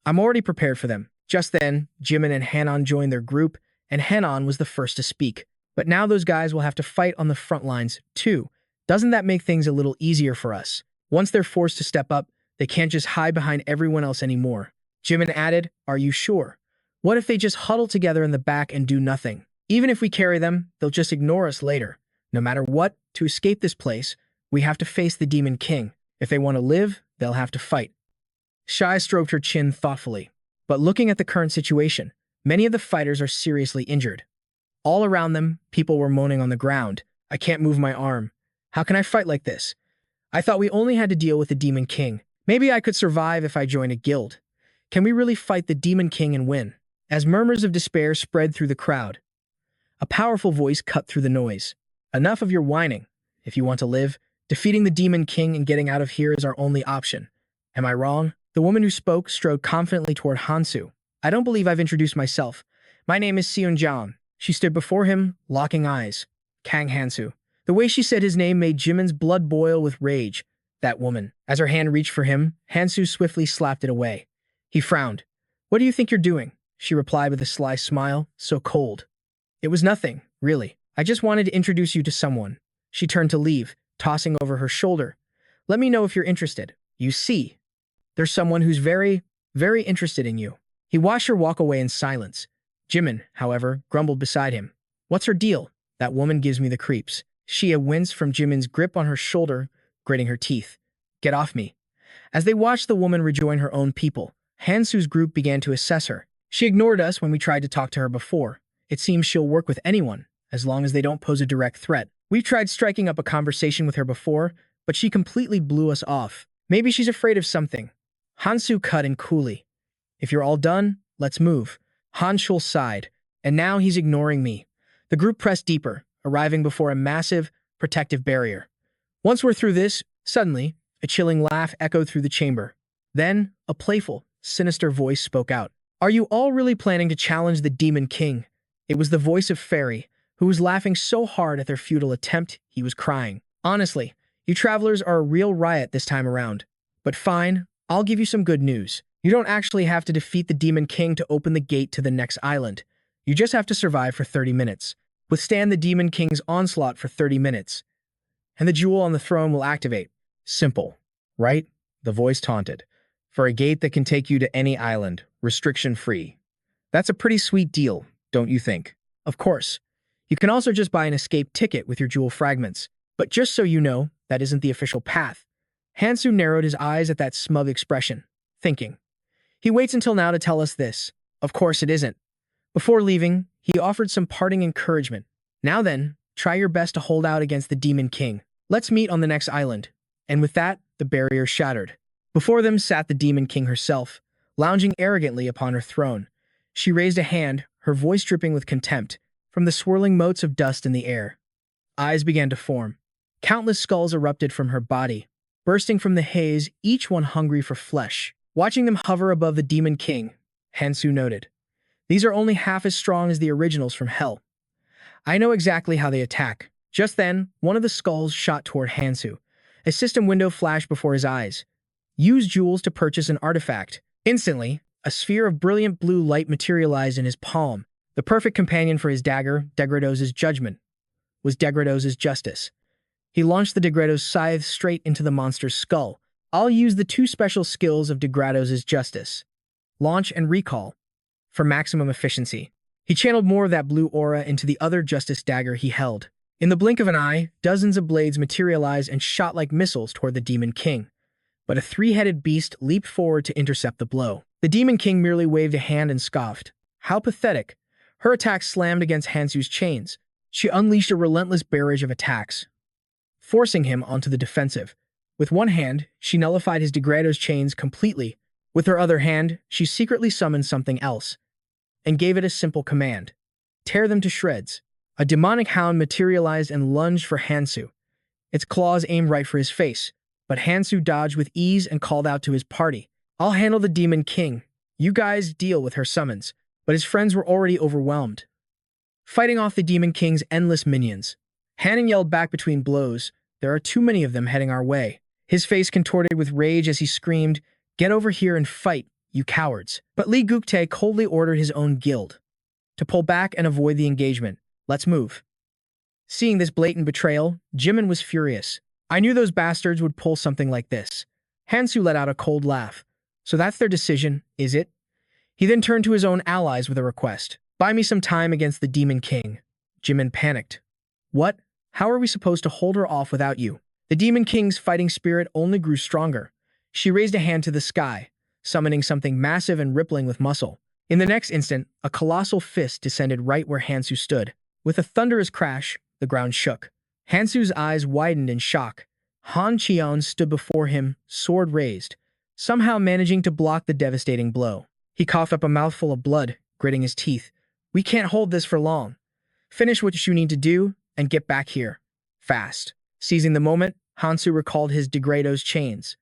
I'm already prepared for them. Just then, Jimin and Hanon joined their group, and Hanon was the first to speak. But now those guys will have to fight on the front lines, too. Doesn't that make things a little easier for us? Once they're forced to step up, they can't just hide behind everyone else anymore. Jimin added, Are you sure? What if they just huddle together in the back and do nothing? Even if we carry them, they'll just ignore us later. No matter what, to escape this place, we have to face the Demon King. If they want to live, they'll have to fight. Shai stroked her chin thoughtfully. But looking at the current situation, many of the fighters are seriously injured. All around them, people were moaning on the ground. I can't move my arm. How can I fight like this? I thought we only had to deal with the Demon King. Maybe I could survive if I joined a guild. Can we really fight the Demon King and win? As murmurs of despair spread through the crowd, a powerful voice cut through the noise. Enough of your whining. If you want to live, defeating the Demon King and getting out of here is our only option. Am I wrong? The woman who spoke strode confidently toward Hansu. I don't believe I've introduced myself. My name is Seunjan. She stood before him, locking eyes. Kang Hansu. The way she said his name made Jimin's blood boil with rage. That woman. As her hand reached for him, Hansu swiftly slapped it away. He frowned. What do you think you're doing? She replied with a sly smile, so cold. It was nothing, really. I just wanted to introduce you to someone. She turned to leave, tossing over her shoulder. Let me know if you're interested. You see, there's someone who's very, very interested in you. He watched her walk away in silence. Jimin, however, grumbled beside him. What's her deal? That woman gives me the creeps. Shia winced from Jimin's grip on her shoulder, gritting her teeth. Get off me. As they watched the woman rejoin her own people, Hansu's group began to assess her. She ignored us when we tried to talk to her before. It seems she'll work with anyone, as long as they don't pose a direct threat. We've tried striking up a conversation with her before, but she completely blew us off. Maybe she's afraid of something. Hansu cut in coolly. If you're all done, let's move. Hanshul sighed, and now he's ignoring me. The group pressed deeper, arriving before a massive, protective barrier. Once we're through this, suddenly, a chilling laugh echoed through the chamber. Then, a playful, sinister voice spoke out. Are you all really planning to challenge the Demon King? It was the voice of Fairy, who was laughing so hard at their futile attempt, he was crying. Honestly, you travelers are a real riot this time around. But fine, I'll give you some good news. You don't actually have to defeat the Demon King to open the gate to the next island. You just have to survive for 30 minutes. Withstand the Demon King's onslaught for 30 minutes. And the jewel on the throne will activate. Simple, right? The voice taunted. For a gate that can take you to any island, restriction-free. That's a pretty sweet deal, don't you think? Of course. You can also just buy an escape ticket with your jewel fragments. But just so you know, that isn't the official path. Hansu narrowed his eyes at that smug expression, thinking. He waits until now to tell us this. Of course it isn't. Before leaving, he offered some parting encouragement. Now then, try your best to hold out against the Demon King. Let's meet on the next island. And with that, the barrier shattered. Before them sat the Demon King herself, lounging arrogantly upon her throne. She raised a hand, her voice dripping with contempt, from the swirling motes of dust in the air. Eyes began to form. Countless skulls erupted from her body, bursting from the haze, each one hungry for flesh. Watching them hover above the Demon King, Hansu noted. These are only half as strong as the originals from Hell. I know exactly how they attack. Just then, one of the skulls shot toward Hansu. A system window flashed before his eyes. Use jewels to purchase an artifact. Instantly, a sphere of brilliant blue light materialized in his palm. The perfect companion for his dagger, Degrados's judgment, was Degrados's justice. He launched the Degrados's scythe straight into the monster's skull. I'll use the two special skills of Degrados's justice, launch and recall, for maximum efficiency. He channeled more of that blue aura into the other justice dagger he held. In the blink of an eye, dozens of blades materialized and shot like missiles toward the Demon King. But a three-headed beast leaped forward to intercept the blow. The Demon King merely waved a hand and scoffed. How pathetic. Her attack slammed against Hansu's chains. She unleashed a relentless barrage of attacks, forcing him onto the defensive. With one hand, she nullified his Degrado's chains completely. With her other hand, she secretly summoned something else and gave it a simple command. Tear them to shreds. A demonic hound materialized and lunged for Hansu. Its claws aimed right for his face, but Hansu dodged with ease and called out to his party. I'll handle the Demon King. You guys deal with her summons. But his friends were already overwhelmed, fighting off the Demon King's endless minions. Hannon yelled back between blows, there are too many of them heading our way. His face contorted with rage as he screamed, get over here and fight, you cowards. But Li Guktae coldly ordered his own guild to pull back and avoid the engagement. Let's move. Seeing this blatant betrayal, Jimin was furious. I knew those bastards would pull something like this. Hansu let out a cold laugh. So that's their decision, is it? He then turned to his own allies with a request. Buy me some time against the Demon King. Jimin panicked. What? How are we supposed to hold her off without you? The Demon King's fighting spirit only grew stronger. She raised a hand to the sky, summoning something massive and rippling with muscle. In the next instant, a colossal fist descended right where Hansu stood. With a thunderous crash, the ground shook. Hansu's eyes widened in shock. Han Qian stood before him, sword raised, somehow managing to block the devastating blow. He coughed up a mouthful of blood, gritting his teeth. We can't hold this for long. Finish what you need to do and get back here. Fast. Seizing the moment, Hansu recalled his Degrado's chains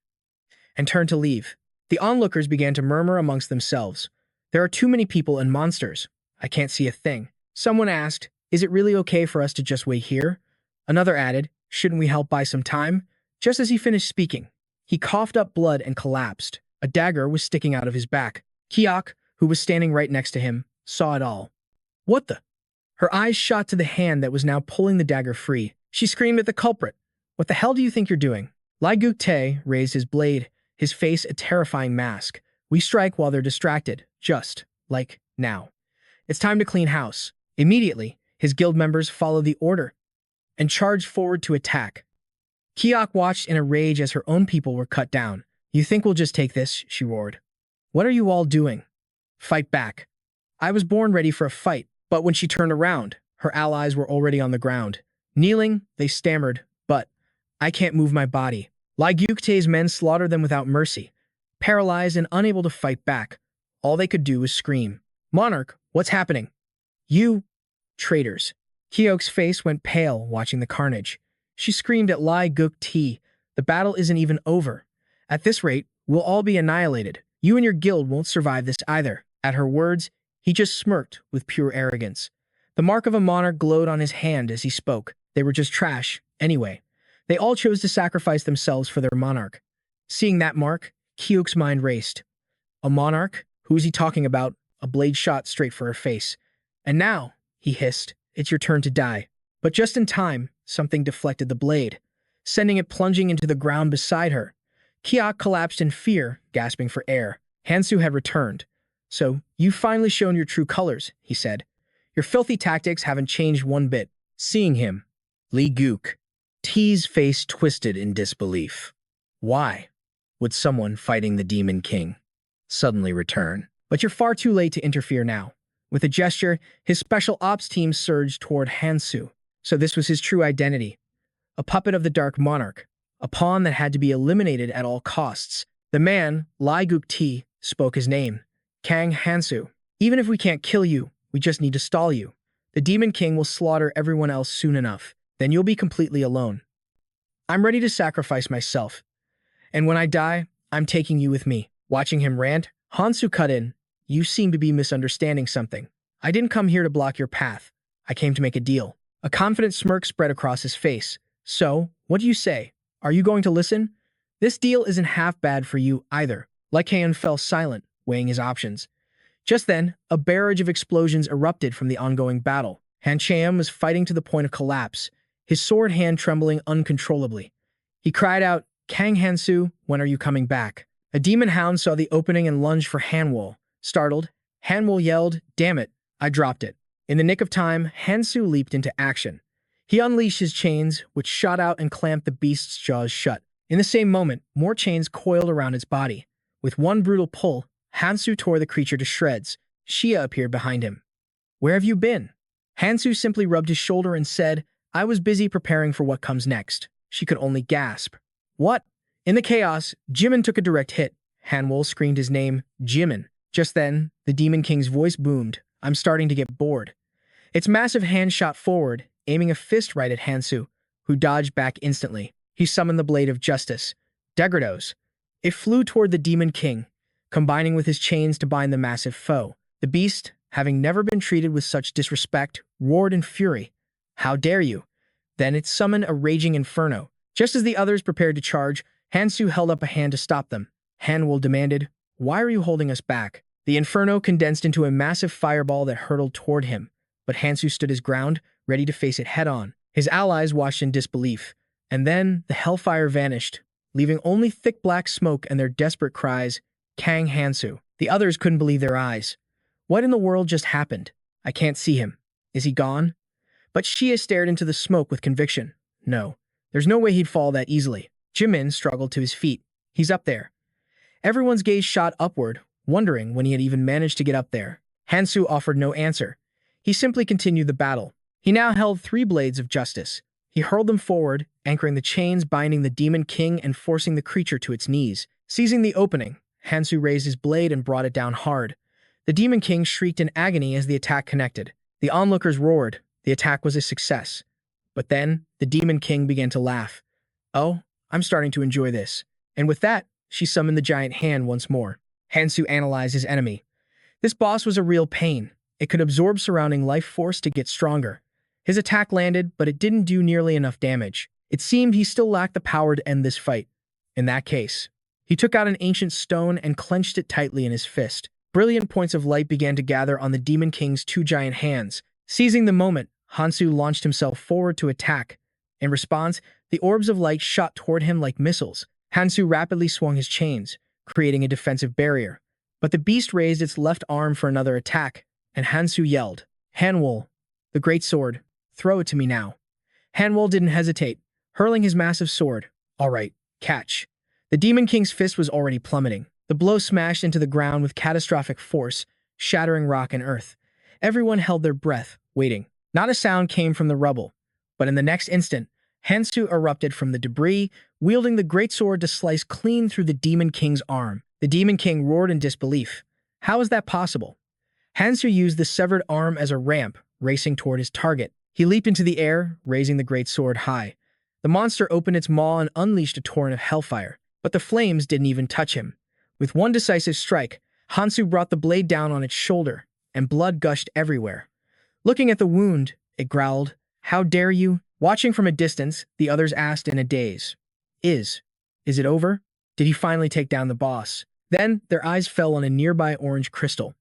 and turned to leave. The onlookers began to murmur amongst themselves. There are too many people and monsters. I can't see a thing. Someone asked, is it really okay for us to just wait here? Another added, shouldn't we help buy some time? Just as he finished speaking, he coughed up blood and collapsed. A dagger was sticking out of his back. Kiok, who was standing right next to him, saw it all. What the? Her eyes shot to the hand that was now pulling the dagger free. She screamed at the culprit. What the hell do you think you're doing? Lai Guktae raised his blade, his face a terrifying mask. We strike while they're distracted, just like now. It's time to clean house. Immediately, his guild members followed the order and charged forward to attack. Kiok watched in a rage as her own people were cut down. You think we'll just take this? She roared. What are you all doing? Fight back. I was born ready for a fight, but when she turned around, her allies were already on the ground. Kneeling, they stammered, but I can't move my body. Lai Guktae's men slaughtered them without mercy. Paralyzed and unable to fight back, all they could do was scream. Monarch, what's happening? You traitors. Kiok's face went pale watching the carnage. She screamed at Lai Guktae. The battle isn't even over. At this rate, we'll all be annihilated. You and your guild won't survive this either. At her words, he just smirked with pure arrogance. The mark of a monarch glowed on his hand as he spoke. They were just trash, anyway. They all chose to sacrifice themselves for their monarch. Seeing that mark, Kiok's mind raced. A monarch? Who is he talking about? A blade shot straight for her face. And now, he hissed, it's your turn to die. But just in time, something deflected the blade, sending it plunging into the ground beside her. Kiok collapsed in fear, gasping for air. Hansu had returned. So, you've finally shown your true colors, he said. Your filthy tactics haven't changed one bit. Seeing him, Li Guktae's face twisted in disbelief. Why would someone fighting the Demon King suddenly return? But you're far too late to interfere now. With a gesture, his special ops team surged toward Hansu. So this was his true identity. A puppet of the Dark Monarch. A pawn that had to be eliminated at all costs. The man, Lai Guktae, spoke his name. Kang Hansu. Even if we can't kill you, we just need to stall you. The Demon King will slaughter everyone else soon enough. Then you'll be completely alone. I'm ready to sacrifice myself. And when I die, I'm taking you with me. Watching him rant, Hansu cut in. You seem to be misunderstanding something. I didn't come here to block your path. I came to make a deal. A confident smirk spread across his face. So, what do you say? Are you going to listen? This deal isn't half bad for you either. Lai Guktae fell silent, weighing his options. Just then, a barrage of explosions erupted from the ongoing battle. Han Qian was fighting to the point of collapse, his sword hand trembling uncontrollably. He cried out, Kang Hansu, when are you coming back? A demon hound saw the opening and lunged for Hanwoo. Startled, Hanwoo yelled, damn it, I dropped it. In the nick of time, Hansu leaped into action. He unleashed his chains, which shot out and clamped the beast's jaws shut. In the same moment, more chains coiled around its body. With one brutal pull, Hansu tore the creature to shreds. Xia appeared behind him. "Where have you been?" Hansu simply rubbed his shoulder and said, "I was busy preparing for what comes next." She could only gasp. "What?" In the chaos, Jimin took a direct hit. Hanwol screamed his name, Jimin. Just then, the Demon King's voice boomed. "I'm starting to get bored." Its massive hand shot forward, aiming a fist right at Hansu, who dodged back instantly. He summoned the Blade of Justice, Degrados. It flew toward the Demon King, combining with his chains to bind the massive foe. The beast, having never been treated with such disrespect, roared in fury. "How dare you!" Then it summoned a raging inferno. Just as the others prepared to charge, Hansu held up a hand to stop them. Hanwol demanded, "Why are you holding us back?" The inferno condensed into a massive fireball that hurtled toward him, but Hansu stood his ground, ready to face it head-on. His allies watched in disbelief, and then the hellfire vanished, leaving only thick black smoke and their desperate cries, "Kang Hansu." The others couldn't believe their eyes. What in the world just happened? I can't see him. Is he gone? But Xia stared into the smoke with conviction. No, there's no way he'd fall that easily. Jimin struggled to his feet. He's up there. Everyone's gaze shot upward, wondering when he had even managed to get up there. Hansu offered no answer. He simply continued the battle. He now held 3 blades of justice. He hurled them forward, anchoring the chains binding the Demon King and forcing the creature to its knees. Seizing the opening, Hansu raised his blade and brought it down hard. The Demon King shrieked in agony as the attack connected. The onlookers roared. The attack was a success. But then, the Demon King began to laugh. "Oh, I'm starting to enjoy this." And with that, she summoned the giant hand once more. Hansu analyzed his enemy. This boss was a real pain. It could absorb surrounding life force to get stronger. His attack landed, but it didn't do nearly enough damage. It seemed he still lacked the power to end this fight. In that case, he took out an ancient stone and clenched it tightly in his fist. Brilliant points of light began to gather on the Demon King's 2 giant hands. Seizing the moment, Hansu launched himself forward to attack. In response, the orbs of light shot toward him like missiles. Hansu rapidly swung his chains, creating a defensive barrier. But the beast raised its left arm for another attack, and Hansu yelled, "Hanwol, the great sword, throw it to me now." Hanwol didn't hesitate, hurling his massive sword. "All right, catch." The Demon King's fist was already plummeting. The blow smashed into the ground with catastrophic force, shattering rock and earth. Everyone held their breath, waiting. Not a sound came from the rubble, but in the next instant, Hansu erupted from the debris, wielding the great sword to slice clean through the Demon King's arm. The Demon King roared in disbelief. How is that possible? Hansu used the severed arm as a ramp, racing toward his target. He leaped into the air, raising the great sword high. The monster opened its maw and unleashed a torrent of hellfire, but the flames didn't even touch him. With one decisive strike, Hansu brought the blade down on its shoulder, and blood gushed everywhere. Looking at the wound, it growled, "How dare you?" Watching from a distance, the others asked in a daze, Is it over? Did he finally take down the boss?" Then, their eyes fell on a nearby orange crystal.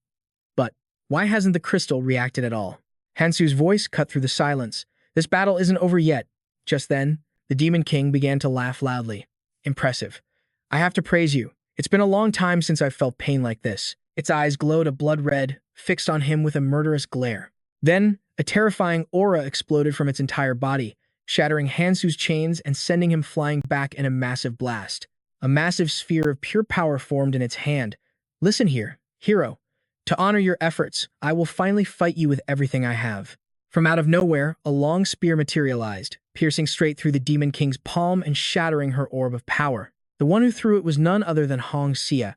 But why hasn't the crystal reacted at all? Hansu's voice cut through the silence. "This battle isn't over yet." Just then, the Demon King began to laugh loudly. "Impressive. I have to praise you. It's been a long time since I've felt pain like this." Its eyes glowed a blood red, fixed on him with a murderous glare. Then, a terrifying aura exploded from its entire body, shattering Hansu's chains and sending him flying back in a massive blast. A massive sphere of pure power formed in its hand. "Listen here, hero. To honor your efforts, I will finally fight you with everything I have." From out of nowhere, a long spear materialized, piercing straight through the Demon King's palm and shattering her orb of power. The one who threw it was none other than Hong Xia.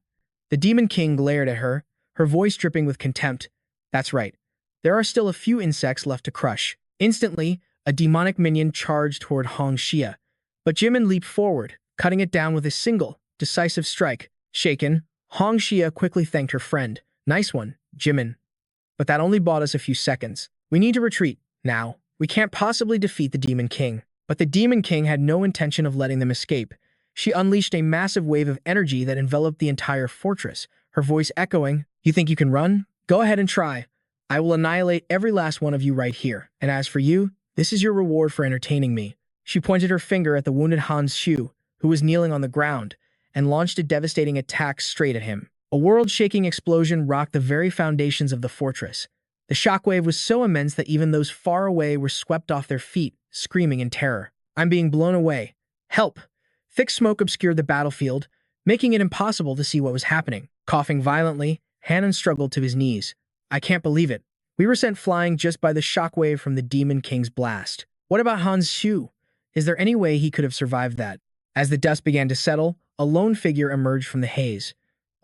The Demon King glared at her, her voice dripping with contempt. "That's right. There are still a few insects left to crush." Instantly, a demonic minion charged toward Hong Xia, but Jimin leaped forward, cutting it down with a single, decisive strike. Shaken, Hong Xia quickly thanked her friend. "Nice one, Jimin. But that only bought us a few seconds. We need to retreat, now. We can't possibly defeat the Demon King." But the Demon King had no intention of letting them escape. She unleashed a massive wave of energy that enveloped the entire fortress, her voice echoing, "You think you can run? Go ahead and try. I will annihilate every last one of you right here. And as for you, this is your reward for entertaining me." She pointed her finger at the wounded Hansu, who was kneeling on the ground, and launched a devastating attack straight at him. A world-shaking explosion rocked the very foundations of the fortress. The shockwave was so immense that even those far away were swept off their feet, screaming in terror. "I'm being blown away. Help!" Thick smoke obscured the battlefield, making it impossible to see what was happening. Coughing violently, Hannon struggled to his knees. I can't believe it. We were sent flying just by the shockwave from the Demon King's blast. What about Hansu? Is there any way he could have survived that? As the dust began to settle, a lone figure emerged from the haze.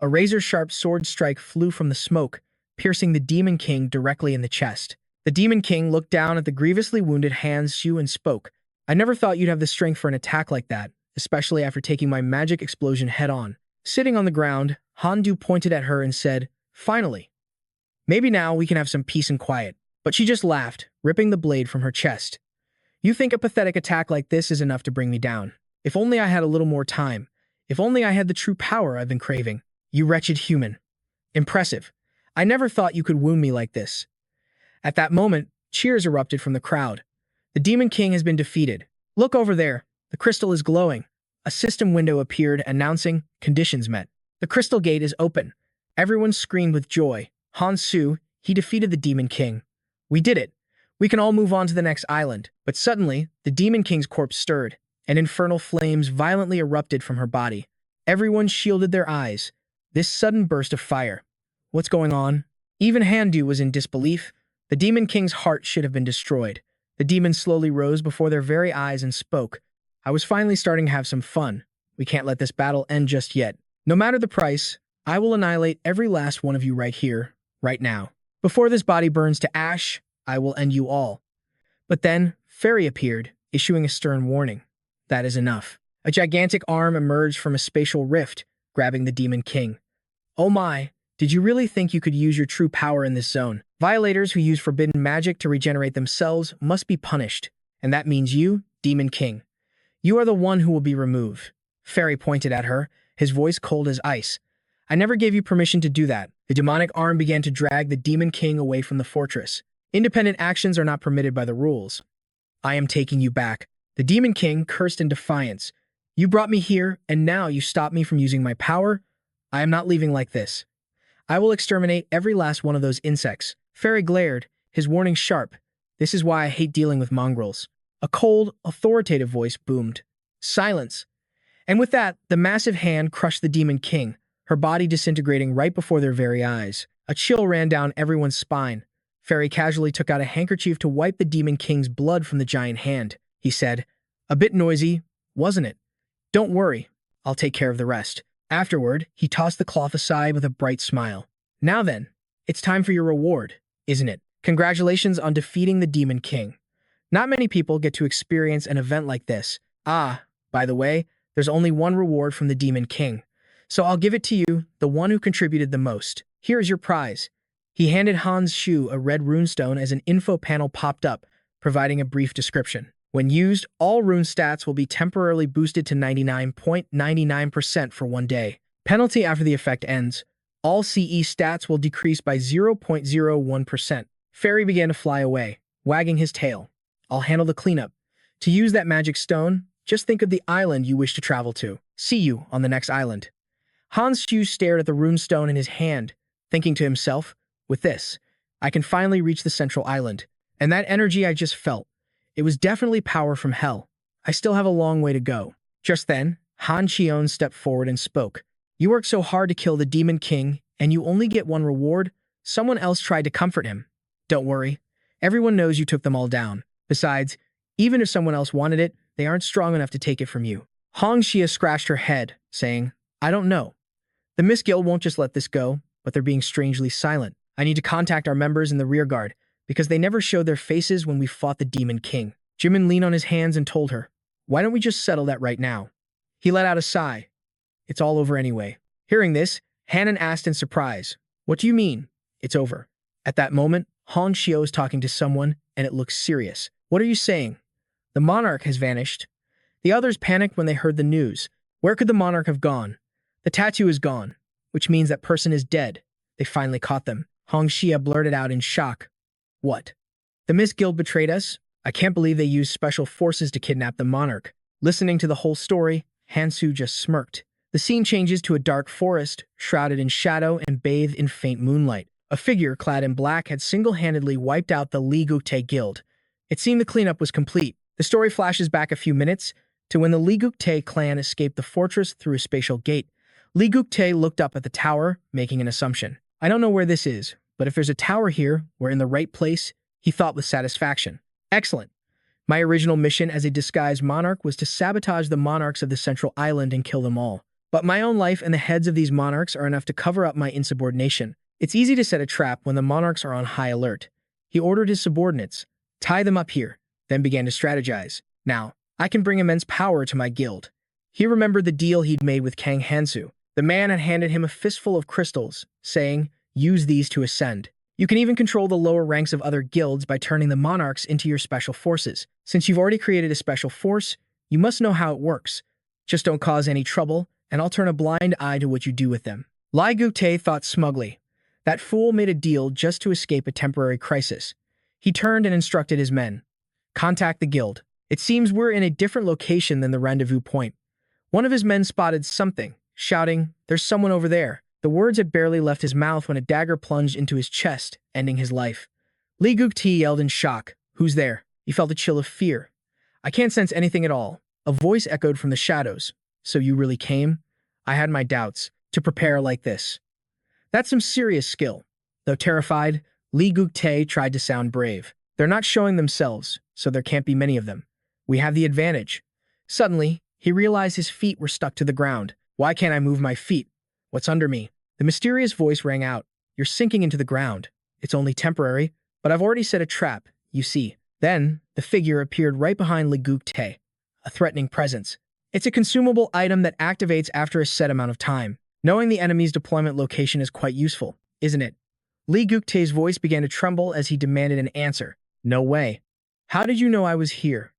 A razor-sharp sword strike flew from the smoke, piercing the Demon King directly in the chest. The Demon King looked down at the grievously wounded Hansu and spoke. I never thought you'd have the strength for an attack like that, especially after taking my magic explosion head-on. Sitting on the ground, Handu pointed at her and said, Finally. Maybe now we can have some peace and quiet. But she just laughed, ripping the blade from her chest. You think a pathetic attack like this is enough to bring me down? If only I had a little more time. If only I had the true power I've been craving. You wretched human. Impressive. I never thought you could wound me like this. At that moment, cheers erupted from the crowd. The Demon King has been defeated. Look over there. The crystal is glowing. A system window appeared, announcing, conditions met. The crystal gate is open. Everyone screamed with joy. Hansu, he defeated the Demon King. We did it. We can all move on to the next island. But suddenly, the Demon King's corpse stirred, and infernal flames violently erupted from her body. Everyone shielded their eyes. This sudden burst of fire. What's going on? Even Handu was in disbelief. The Demon King's heart should have been destroyed. The demon slowly rose before their very eyes and spoke. I was finally starting to have some fun. We can't let this battle end just yet. No matter the price, I will annihilate every last one of you right here, right now. Before this body burns to ash, I will end you all. But then, Fairy appeared, issuing a stern warning. That is enough. A gigantic arm emerged from a spatial rift, grabbing the Demon King. Oh my, did you really think you could use your true power in this zone? Violators who use forbidden magic to regenerate themselves must be punished. And that means you, Demon King. You are the one who will be removed. Fairy pointed at her, his voice cold as ice. I never gave you permission to do that. The demonic arm began to drag the Demon King away from the fortress. Independent actions are not permitted by the rules. I am taking you back. The Demon King cursed in defiance. You brought me here, and now you stop me from using my power? I am not leaving like this. I will exterminate every last one of those insects. Fairy glared, his warning sharp. This is why I hate dealing with mongrels. A cold, authoritative voice boomed. Silence. And with that, the massive hand crushed the Demon King, her body disintegrating right before their very eyes. A chill ran down everyone's spine. Fairy casually took out a handkerchief to wipe the Demon King's blood from the giant hand. He said, A bit noisy, wasn't it? Don't worry, I'll take care of the rest. Afterward, he tossed the cloth aside with a bright smile. Now then, it's time for your reward, isn't it? Congratulations on defeating the Demon King. Not many people get to experience an event like this. Ah, by the way, there's only one reward from the Demon King. So I'll give it to you, the one who contributed the most. Here is your prize. He handed Hansu a red runestone as an info panel popped up, providing a brief description. When used, all rune stats will be temporarily boosted to 99.99% for 1 day. Penalty after the effect ends. All CE stats will decrease by 0.01%. Fairy began to fly away, wagging his tail. I'll handle the cleanup. To use that magic stone, just think of the island you wish to travel to. See you on the next island. Hansu stared at the runestone in his hand, thinking to himself, with this, I can finally reach the central island. And that energy I just felt, it was definitely power from hell. I still have a long way to go. Just then, Han Qion stepped forward and spoke. You worked so hard to kill the Demon King, and you only get one reward? Someone else tried to comfort him. Don't worry. Everyone knows you took them all down. Besides, even if someone else wanted it, they aren't strong enough to take it from you. Hong Xia scratched her head, saying, I don't know. The Miss Guild won't just let this go, but they're being strangely silent. I need to contact our members in the rear guard, because they never showed their faces when we fought the Demon King. Jimin leaned on his hands and told her, Why don't we just settle that right now? He let out a sigh. It's all over anyway. Hearing this, Hanan asked in surprise, What do you mean, it's over? At that moment, Hong Xiao was talking to someone, and it looked serious. What are you saying? The monarch has vanished. The others panicked when they heard the news. Where could the monarch have gone? The tattoo is gone, which means that person is dead. They finally caught them. Hong Xia blurted out in shock. What? The Miss Guild betrayed us? I can't believe they used special forces to kidnap the monarch. Listening to the whole story, Hansu just smirked. The scene changes to a dark forest, shrouded in shadow and bathed in faint moonlight. A figure clad in black had single-handedly wiped out the Li Guktae Guild. It seemed the cleanup was complete. The story flashes back a few minutes to when the Li Guktae clan escaped the fortress through a spatial gate. Li Guktae looked up at the tower, making an assumption. I don't know where this is, But if there's a tower here, we're in the right place, he thought with satisfaction. Excellent. My original mission as a disguised monarch was to sabotage the monarchs of the central island and kill them all. But my own life and the heads of these monarchs are enough to cover up my insubordination. It's easy to set a trap when the monarchs are on high alert. He ordered his subordinates, tie them up here, then began to strategize. Now, I can bring immense power to my guild. He remembered the deal he'd made with Kang Hansu. The man had handed him a fistful of crystals, saying, use these to ascend. You can even control the lower ranks of other guilds by turning the monarchs into your special forces. Since you've already created a special force, you must know how it works. Just don't cause any trouble, and I'll turn a blind eye to what you do with them. Li Guktae thought smugly. That fool made a deal just to escape a temporary crisis. He turned and instructed his men. Contact the guild. It seems we're in a different location than the rendezvous point. One of his men spotted something, shouting, there's someone over there. The words had barely left his mouth when a dagger plunged into his chest, ending his life. Li Guktae yelled in shock. Who's there? He felt a chill of fear. I can't sense anything at all. A voice echoed from the shadows. So you really came? I had my doubts. To prepare like this. That's some serious skill. Though terrified, Li Guktae tried to sound brave. They're not showing themselves, so there can't be many of them. We have the advantage. Suddenly, he realized his feet were stuck to the ground. Why can't I move my feet? What's under me? The mysterious voice rang out. You're sinking into the ground. It's only temporary, but I've already set a trap, you see. Then, the figure appeared right behind Li Guktae, a threatening presence. It's a consumable item that activates after a set amount of time. Knowing the enemy's deployment location is quite useful, isn't it? Li Guktae's voice began to tremble as he demanded an answer. No way. How did you know I was here?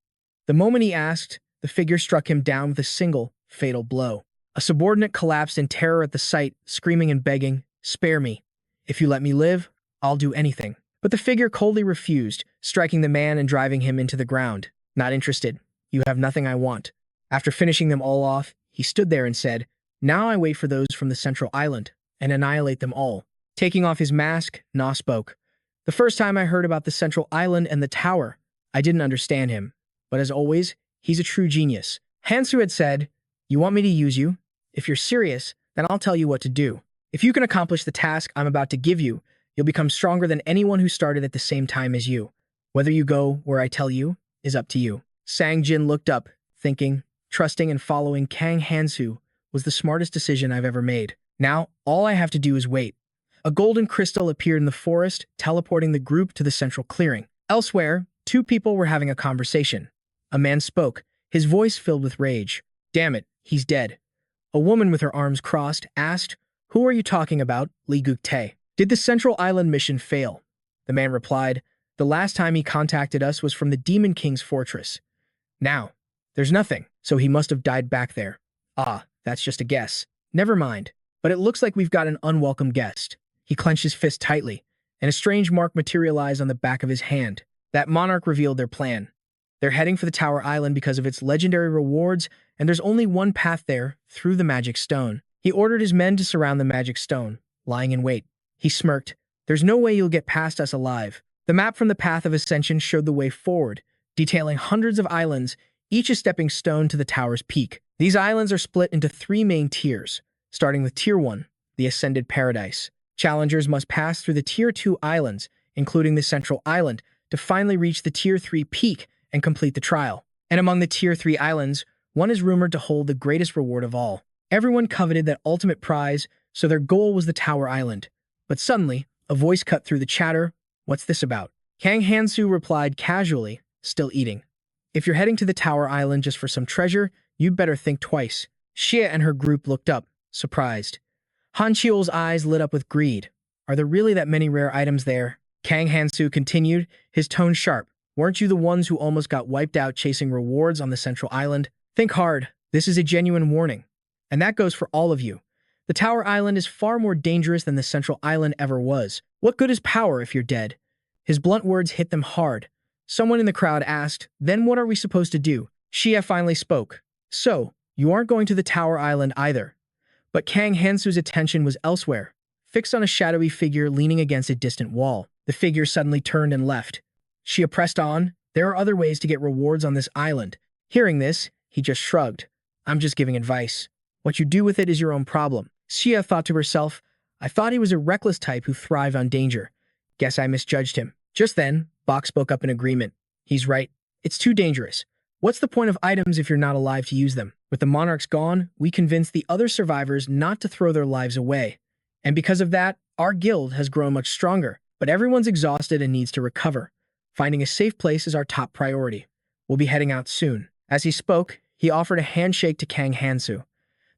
The moment he asked, the figure struck him down with a single, fatal blow. A subordinate collapsed in terror at the sight, screaming and begging, spare me. If you let me live, I'll do anything. But the figure coldly refused, striking the man and driving him into the ground. Not interested. You have nothing I want. After finishing them all off, he stood there and said, now I wait for those from the central island, and annihilate them all. Taking off his mask, Na spoke. The first time I heard about the central island and the tower, I didn't understand him. But as always, he's a true genius. Hansu had said, you want me to use you? If you're serious, then I'll tell you what to do. If you can accomplish the task I'm about to give you, you'll become stronger than anyone who started at the same time as you. Whether you go where I tell you is up to you. Sang Jin looked up, thinking, trusting and following Kang Hansu was the smartest decision I've ever made. Now, all I have to do is wait. A golden crystal appeared in the forest, teleporting the group to the central clearing. Elsewhere, two people were having a conversation. A man spoke, his voice filled with rage. Damn it, he's dead. A woman with her arms crossed asked, who are you talking about, Li Guktae? Did the Central Island mission fail? The man replied, the last time he contacted us was from the Demon King's fortress. Now, there's nothing, so he must have died back there. Ah, that's just a guess. Never mind, but it looks like we've got an unwelcome guest. He clenched his fist tightly, and a strange mark materialized on the back of his hand. That monarch revealed their plan. They're heading for the Tower Island because of its legendary rewards, and there's only one path there, through the magic stone. He ordered his men to surround the magic stone, lying in wait. He smirked. There's no way you'll get past us alive. The map from the Path of Ascension showed the way forward, detailing hundreds of islands, each a stepping stone to the tower's peak. These islands are split into three main tiers, starting with Tier 1, the Ascended Paradise. Challengers must pass through the Tier 2 islands, including the Central Island, to finally reach the Tier 3 peak and complete the trial. And among the Tier 3 islands, one is rumored to hold the greatest reward of all. Everyone coveted that ultimate prize, so their goal was the Tower Island. But suddenly, a voice cut through the chatter. What's this about? Kang Hansu replied casually, still eating. If you're heading to the Tower Island just for some treasure, you'd better think twice. Xia and her group looked up, surprised. Han Chiol's eyes lit up with greed. Are there really that many rare items there? Kang Hansu continued, his tone sharp. Weren't you the ones who almost got wiped out chasing rewards on the Central Island? Think hard. This is a genuine warning. And that goes for all of you. The Tower Island is far more dangerous than the Central Island ever was. What good is power if you're dead? His blunt words hit them hard. Someone in the crowd asked, then what are we supposed to do? Xia finally spoke. So, you aren't going to the Tower Island either. But Kang Hansu's attention was elsewhere, fixed on a shadowy figure leaning against a distant wall. The figure suddenly turned and left. Xia pressed on. There are other ways to get rewards on this island. Hearing this, he just shrugged. I'm just giving advice. What you do with it is your own problem. Xia thought to herself, I thought he was a reckless type who thrived on danger. Guess I misjudged him. Just then, Bach spoke up in agreement. He's right. It's too dangerous. What's the point of items if you're not alive to use them? With the monarchs gone, we convinced the other survivors not to throw their lives away. And because of that, our guild has grown much stronger. But everyone's exhausted and needs to recover. Finding a safe place is our top priority. We'll be heading out soon. As he spoke, he offered a handshake to Kang Hansu.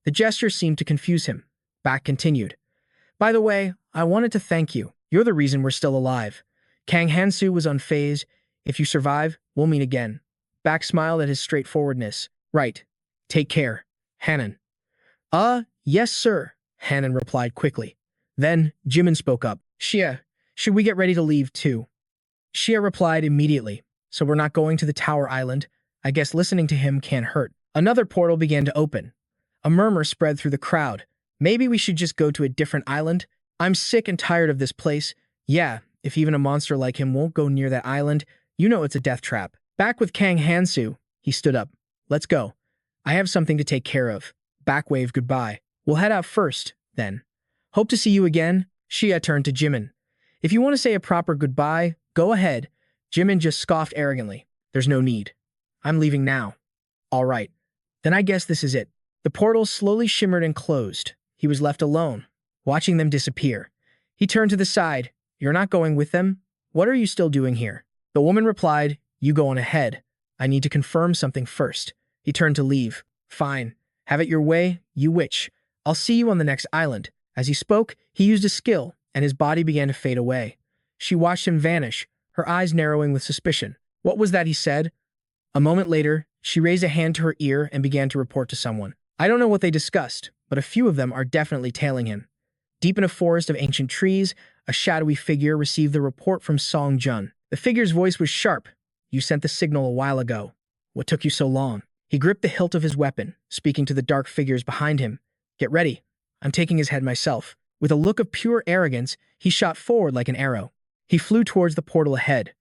The gesture seemed to confuse him. Bach continued. By the way, I wanted to thank you. You're the reason we're still alive. Kang Hansu was unfazed. If you survive, we'll meet again. Bach smiled at his straightforwardness. Right. Take care. Hanan. Yes, sir, Hanan replied quickly. Then, Jimin spoke up. Xia, should we get ready to leave too? Xia replied immediately. So we're not going to the Tower Island? I guess listening to him can't hurt. Another portal began to open. A murmur spread through the crowd. Maybe we should just go to a different island? I'm sick and tired of this place. Yeah, if even a monster like him won't go near that island, you know it's a death trap. Back with Kang Hansu, he stood up. Let's go. I have something to take care of. Bach waved goodbye. We'll head out first, then. Hope to see you again. Xia turned to Jimin. If you want to say a proper goodbye, go ahead. Jimin just scoffed arrogantly. There's no need. I'm leaving now. All right. Then I guess this is it. The portal slowly shimmered and closed. He was left alone, watching them disappear. He turned to the side. You're not going with them? What are you still doing here? The woman replied, You go on ahead. I need to confirm something first. He turned to leave. Fine. Have it your way, you witch. I'll see you on the next island. As he spoke, he used a skill, and his body began to fade away. She watched him vanish, her eyes narrowing with suspicion. What was that he said? A moment later, she raised a hand to her ear and began to report to someone. I don't know what they discussed, but a few of them are definitely tailing him. Deep in a forest of ancient trees, a shadowy figure received the report from Song Jun. The figure's voice was sharp. You sent the signal a while ago. What took you so long? He gripped the hilt of his weapon, speaking to the dark figures behind him. Get ready. I'm taking his head myself. With a look of pure arrogance, he shot forward like an arrow. He flew towards the portal ahead.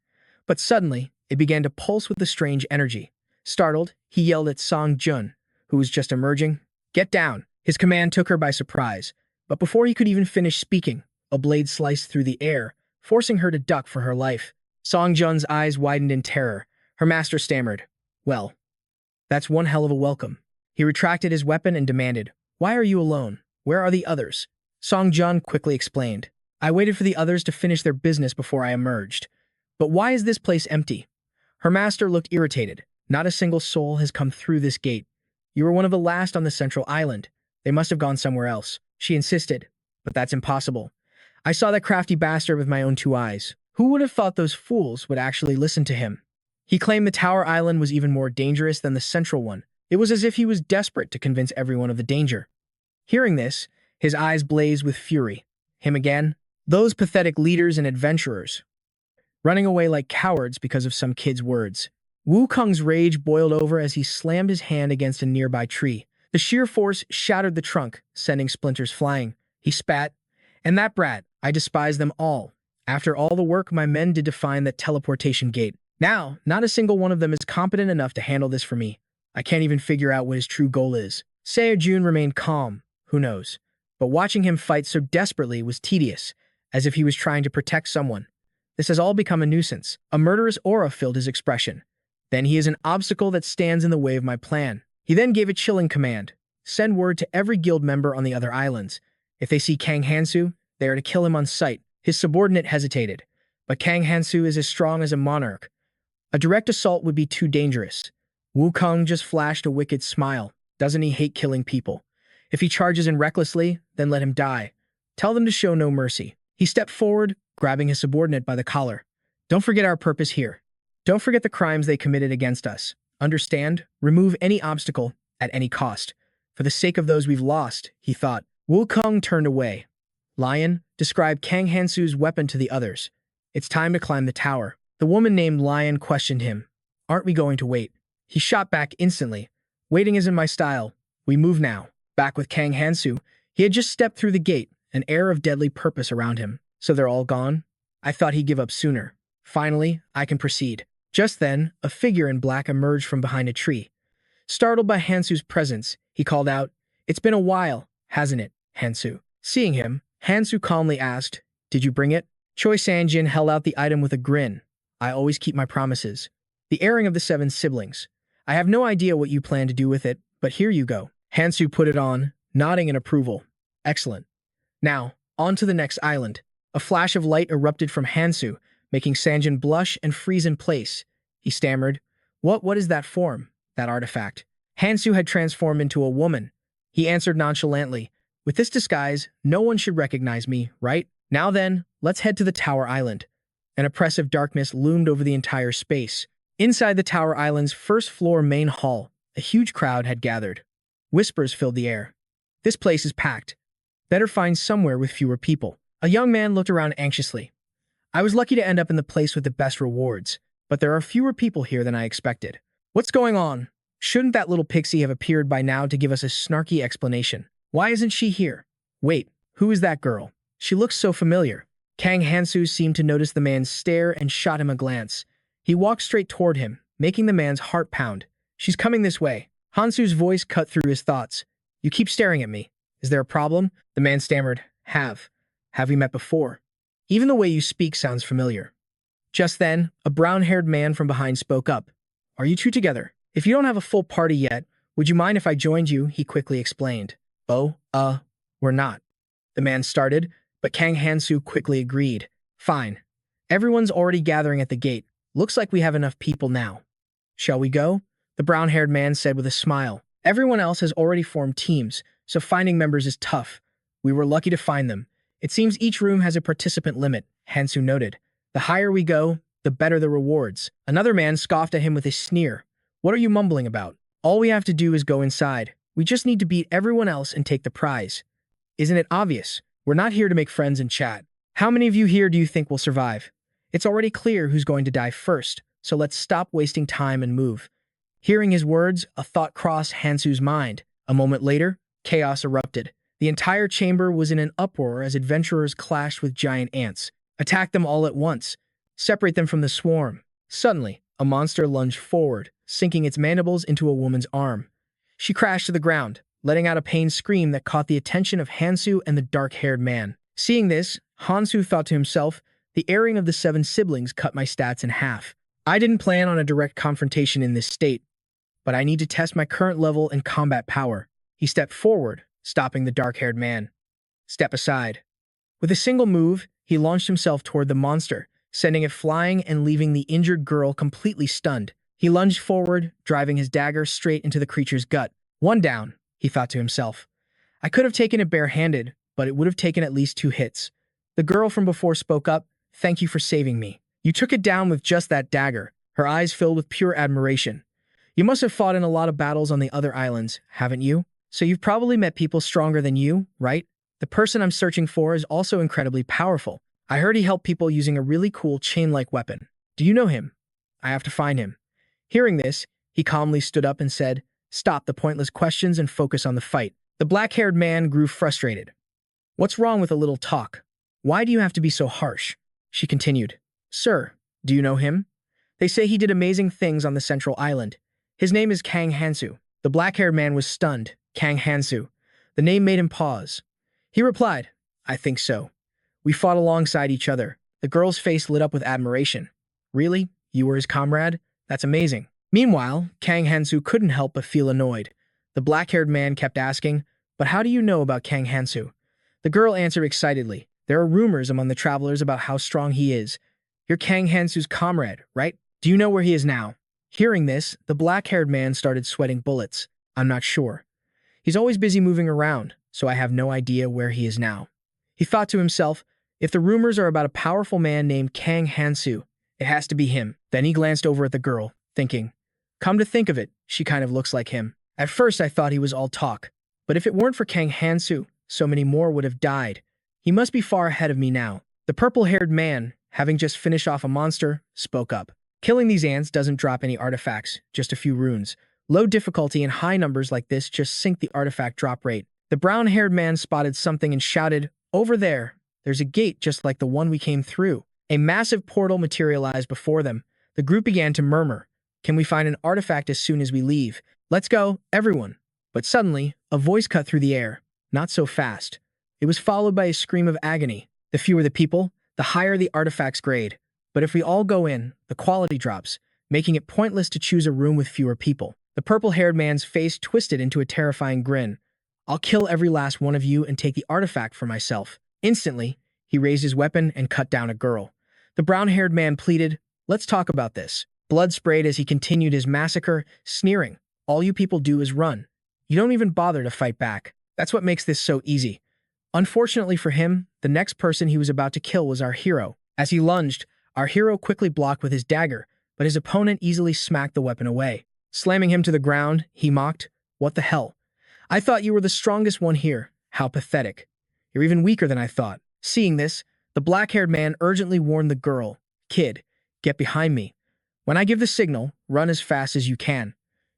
But suddenly, it began to pulse with a strange energy. Startled, he yelled at Song Jun, who was just emerging. Get down. His command took her by surprise. But before he could even finish speaking, a blade sliced through the air, forcing her to duck for her life. Song Jun's eyes widened in terror. Her master stammered. Well, that's one hell of a welcome. He retracted his weapon and demanded, Why are you alone? Where are the others? Song Jun quickly explained. I waited for the others to finish their business before I emerged. But why is this place empty? Her master looked irritated. Not a single soul has come through this gate. You were one of the last on the central island. They must have gone somewhere else. She insisted. But that's impossible. I saw that crafty bastard with my own two eyes. Who would have thought those fools would actually listen to him? He claimed the Tower Island was even more dangerous than the central one. It was as if he was desperate to convince everyone of the danger. Hearing this, his eyes blazed with fury. Him again? Those pathetic leaders and adventurers. Running away like cowards because of some kid's words. Wu Kung's rage boiled over as he slammed his hand against a nearby tree. The sheer force shattered the trunk, sending splinters flying. He spat. And that brat, I despise them all. After all the work my men did to find that teleportation gate. Now, not a single one of them is competent enough to handle this for me. I can't even figure out what his true goal is. Seo-jun remained calm. Who knows? But watching him fight so desperately was tedious, as if he was trying to protect someone. This has all become a nuisance. A murderous aura filled his expression. Then he is an obstacle that stands in the way of my plan. He then gave a chilling command. Send word to every guild member on the other islands. If they see Kang Hansu, they are to kill him on sight. His subordinate hesitated. But Kang Hansu is as strong as a monarch. A direct assault would be too dangerous. Wu Kung just flashed a wicked smile. Doesn't he hate killing people? If he charges in recklessly, then let him die. Tell them to show no mercy. He stepped forward, grabbing his subordinate by the collar. Don't forget our purpose here. Don't forget the crimes they committed against us. Understand? Remove any obstacle, at any cost. For the sake of those we've lost, he thought. Wu Kung turned away. Lion, described Kang Hansu's weapon to the others. It's time to climb the tower. The woman named Lion questioned him. Aren't we going to wait? He shot back instantly. Waiting isn't my style. We move now. Back with Kang Hansu, he had just stepped through the gate, an air of deadly purpose around him. So they're all gone? I thought he'd give up sooner. Finally, I can proceed. Just then, a figure in black emerged from behind a tree. Startled by Hansu's presence, he called out, It's been a while, hasn't it, Hansu? Seeing him, Hansu calmly asked, "Did you bring it?" Choi Sanjin held out the item with a grin. "I always keep my promises. The airing of the seven siblings. I have no idea what you plan to do with it, but here you go." Hansu put it on, nodding in approval. "Excellent. Now, on to the next island." A flash of light erupted from Hansu, making Sanjin blush and freeze in place. He stammered, What is that form, that artifact?" Hansu had transformed into a woman. He answered nonchalantly, "With this disguise, no one should recognize me, right? Now then, let's head to the Tower Island." An oppressive darkness loomed over the entire space. Inside the Tower Island's first-floor main hall, a huge crowd had gathered. Whispers filled the air. "This place is packed. Better find somewhere with fewer people." A young man looked around anxiously. "I was lucky to end up in the place with the best rewards, but there are fewer people here than I expected. What's going on? Shouldn't that little pixie have appeared by now to give us a snarky explanation? Why isn't she here? Wait, who is that girl? She looks so familiar." Kang Hansu seemed to notice the man's stare and shot him a glance. He walked straight toward him, making the man's heart pound. "She's coming this way." Hansu's voice cut through his thoughts. "You keep staring at me. Is there a problem?" The man stammered, Have we met before? Even the way you speak sounds familiar." Just then, a brown-haired man from behind spoke up. "Are you two together? If you don't have a full party yet, would you mind if I joined you?" he quickly explained. "Oh, we're not." The man started, but Kang Hansu quickly agreed. "Fine. Everyone's already gathering at the gate. Looks like we have enough people now." "Shall we go?" the brown-haired man said with a smile. "Everyone else has already formed teams, so finding members is tough. We were lucky to find them. It seems each room has a participant limit," Hansu noted. "The higher we go, the better the rewards." Another man scoffed at him with a sneer. "What are you mumbling about? All we have to do is go inside. We just need to beat everyone else and take the prize. Isn't it obvious? We're not here to make friends and chat. How many of you here do you think will survive? It's already clear who's going to die first, so let's stop wasting time and move." Hearing his words, a thought crossed Hansu's mind. A moment later, chaos erupted. The entire chamber was in an uproar as adventurers clashed with giant ants. Attack them all at once. Separate them from the swarm. Suddenly, a monster lunged forward, sinking its mandibles into a woman's arm. She crashed to the ground, letting out a pained scream that caught the attention of Hansu and the dark-haired man. Seeing this, Hansu thought to himself, "The airing of the seven siblings cut my stats in half. I didn't plan on a direct confrontation in this state, but I need to test my current level and combat power." He stepped forward, stopping the dark-haired man. "Step aside." With a single move, he launched himself toward the monster, sending it flying and leaving the injured girl completely stunned. He lunged forward, driving his dagger straight into the creature's gut. "One down," he thought to himself. "I could have taken it bare-handed, but it would have taken at least 2 hits." The girl from before spoke up, "Thank you for saving me. You took it down with just that dagger." Her eyes filled with pure admiration. "You must have fought in a lot of battles on the other islands, haven't you? So you've probably met people stronger than you, right? The person I'm searching for is also incredibly powerful. I heard he helped people using a really cool chain-like weapon. Do you know him? I have to find him." Hearing this, he calmly stood up and said, "Stop the pointless questions and focus on the fight." The black-haired man grew frustrated. "What's wrong with a little talk? Why do you have to be so harsh?" She continued, "Sir, do you know him? They say he did amazing things on the central island. His name is Kang Hansu." The black-haired man was stunned. Kang Hansu. The name made him pause. He replied, "I think so. We fought alongside each other." The girl's face lit up with admiration. "Really? You were his comrade? That's amazing." Meanwhile, Kang Hansu couldn't help but feel annoyed. The black-haired man kept asking, "But how do you know about Kang Hansu?" The girl answered excitedly, "There are rumors among the travelers about how strong he is. You're Kang Hansu's comrade, right? Do you know where he is now?" Hearing this, the black-haired man started sweating bullets. "I'm not sure. He's always busy moving around, so I have no idea where he is now." He thought to himself, if the rumors are about a powerful man named Kang Hansu, it has to be him. Then he glanced over at the girl, thinking, "Come to think of it, she kind of looks like him. At first I thought he was all talk, but if it weren't for Kang Hansu, so many more would have died. He must be far ahead of me now." The purple-haired man, having just finished off a monster, spoke up. "Killing these ants doesn't drop any artifacts, just a few runes. Low difficulty and high numbers like this just sink the artifact drop rate." The brown-haired man spotted something and shouted, "Over there! There's a gate just like the one we came through." A massive portal materialized before them. The group began to murmur, "Can we find an artifact as soon as we leave? Let's go, everyone." But suddenly, a voice cut through the air. "Not so fast. It was followed by a scream of agony. The fewer the people, the higher the artifact's grade. But if we all go in, the quality drops, making it pointless to choose a room with fewer people. The purple-haired man's face twisted into a terrifying grin. I'll kill every last one of you and take the artifact for myself. Instantly, he raised his weapon and cut down a girl. The brown-haired man pleaded, let's talk about this. Blood sprayed as he continued his massacre, sneering, all you people do is run. You don't even bother to fight back. That's what makes this so easy. Unfortunately for him, the next person he was about to kill was our hero. As he lunged, our hero quickly blocked with his dagger, but his opponent easily smacked the weapon away. Slamming him to the ground, he mocked, what the hell? I thought you were the strongest one here. How pathetic. You're even weaker than I thought. Seeing this, the black-haired man urgently warned the girl, kid, get behind me. When I give the signal, run as fast as you can.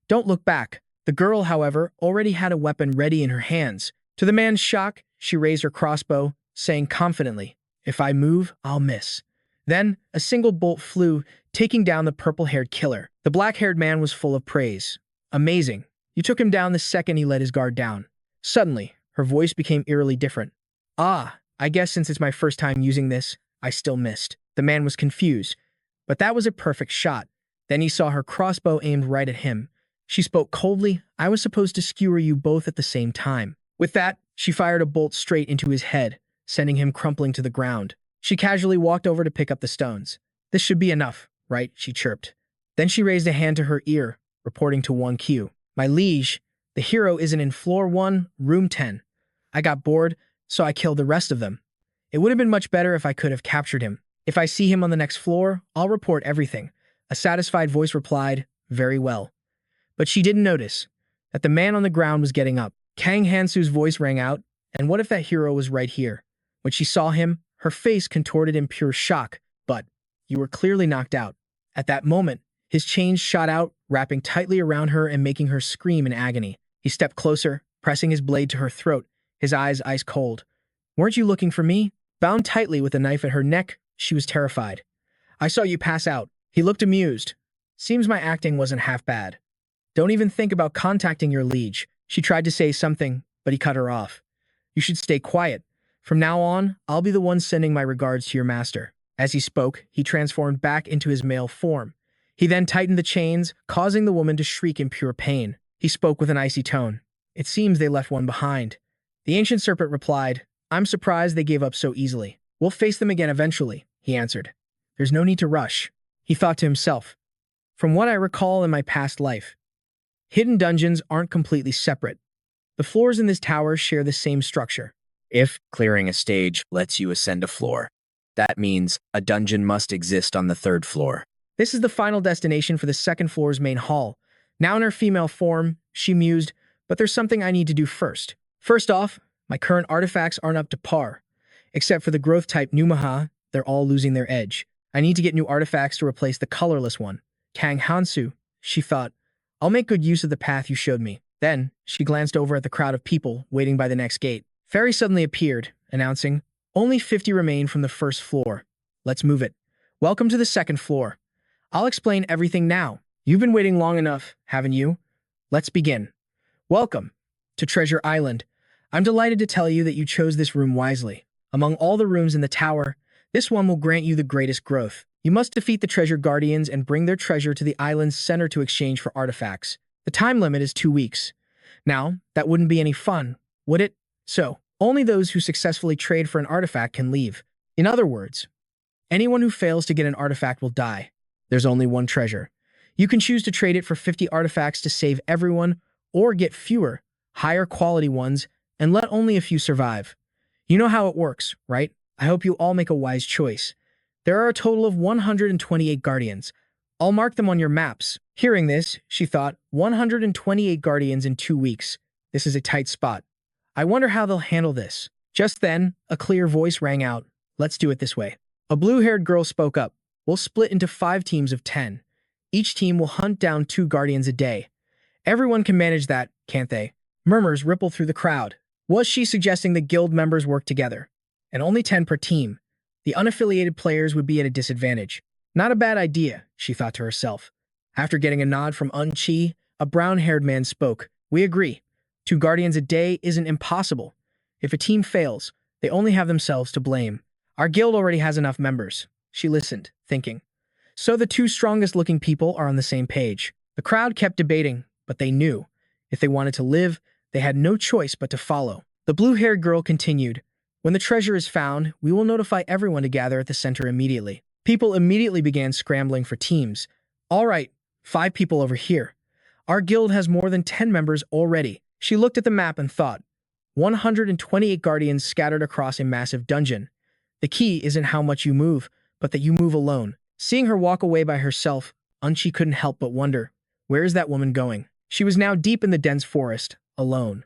Don't look back. The girl, however, already had a weapon ready in her hands. To the man's shock, she raised her crossbow, saying confidently, if I move, I'll miss. Then, a single bolt flew, taking down the purple-haired killer. The black-haired man was full of praise. Amazing. You took him down the second he let his guard down. Suddenly, her voice became eerily different. Ah, I guess since it's my first time using this, I still missed. The man was confused, but that was a perfect shot. Then he saw her crossbow aimed right at him. She spoke coldly, I was supposed to skewer you both at the same time. With that, she fired a bolt straight into his head, sending him crumpling to the ground. She casually walked over to pick up the stones. This should be enough, right? She chirped. Then she raised a hand to her ear, reporting to 1Q. My liege, the hero isn't in floor 1, room 10. I got bored, so I killed the rest of them. It would have been much better if I could have captured him. If I see him on the next floor, I'll report everything. A satisfied voice replied, very well. But she didn't notice that the man on the ground was getting up. Kang Hansu's voice rang out, and what if that hero was right here? When she saw him, her face contorted in pure shock. But you were clearly knocked out. At that moment, his chains shot out, wrapping tightly around her and making her scream in agony. He stepped closer, pressing his blade to her throat, his eyes ice cold. Weren't you looking for me? Bound tightly with a knife at her neck, she was terrified. I saw you pass out. He looked amused. Seems my acting wasn't half bad. Don't even think about contacting your liege. She tried to say something, but he cut her off. You should stay quiet. From now on, I'll be the one sending my regards to your master. As he spoke, he transformed back into his male form. He then tightened the chains, causing the woman to shriek in pure pain. He spoke with an icy tone. It seems they left one behind. The ancient serpent replied, I'm surprised they gave up so easily. We'll face them again eventually, he answered. There's no need to rush. He thought to himself. From what I recall in my past life, hidden dungeons aren't completely separate. The floors in this tower share the same structure. If clearing a stage lets you ascend a floor, that means a dungeon must exist on the third floor. This is the final destination for the second floor's main hall. Now in her female form, she mused, but there's something I need to do first. First off, my current artifacts aren't up to par. Except for the growth-type Numaha, they're all losing their edge. I need to get new artifacts to replace the colorless one. Kang Hansu, she thought, I'll make good use of the path you showed me. Then, she glanced over at the crowd of people waiting by the next gate. Fairy suddenly appeared, announcing, only 50 remain from the first floor. Let's move it. Welcome to the second floor. I'll explain everything now. You've been waiting long enough, haven't you? Let's begin. Welcome to Treasure Island. I'm delighted to tell you that you chose this room wisely. Among all the rooms in the tower, this one will grant you the greatest growth. You must defeat the treasure guardians and bring their treasure to the island's center to exchange for artifacts. The time limit is 2 weeks. Now, that wouldn't be any fun, would it? So, only those who successfully trade for an artifact can leave. In other words, anyone who fails to get an artifact will die. There's only one treasure. You can choose to trade it for 50 artifacts to save everyone, or get fewer, higher quality ones, and let only a few survive. You know how it works, right? I hope you all make a wise choice. There are a total of 128 guardians. I'll mark them on your maps. Hearing this, she thought, 128 guardians in 2 weeks. This is a tight spot. I wonder how they'll handle this. Just then, a clear voice rang out. Let's do it this way. A blue-haired girl spoke up. We'll split into 5 teams of 10. Each team will hunt down 2 guardians a day. Everyone can manage that, can't they? Murmurs rippled through the crowd. Was she suggesting the guild members work together? And only 10 per team. The unaffiliated players would be at a disadvantage. Not a bad idea, she thought to herself. After getting a nod from Un-Chi, a brown-haired man spoke. We agree. 2 guardians a day isn't impossible. If a team fails, they only have themselves to blame. Our guild already has enough members. She listened, thinking. So the two strongest-looking people are on the same page. The crowd kept debating, but they knew. If they wanted to live, they had no choice but to follow. The blue-haired girl continued. When the treasure is found, we will notify everyone to gather at the center immediately. People immediately began scrambling for teams. All right, 5 people over here. Our guild has more than 10 members already. She looked at the map and thought. 128 guardians scattered across a massive dungeon. The key isn't how much you move, but that you move alone. Seeing her walk away by herself, Unchi couldn't help but wonder, where is that woman going? She was now deep in the dense forest, alone.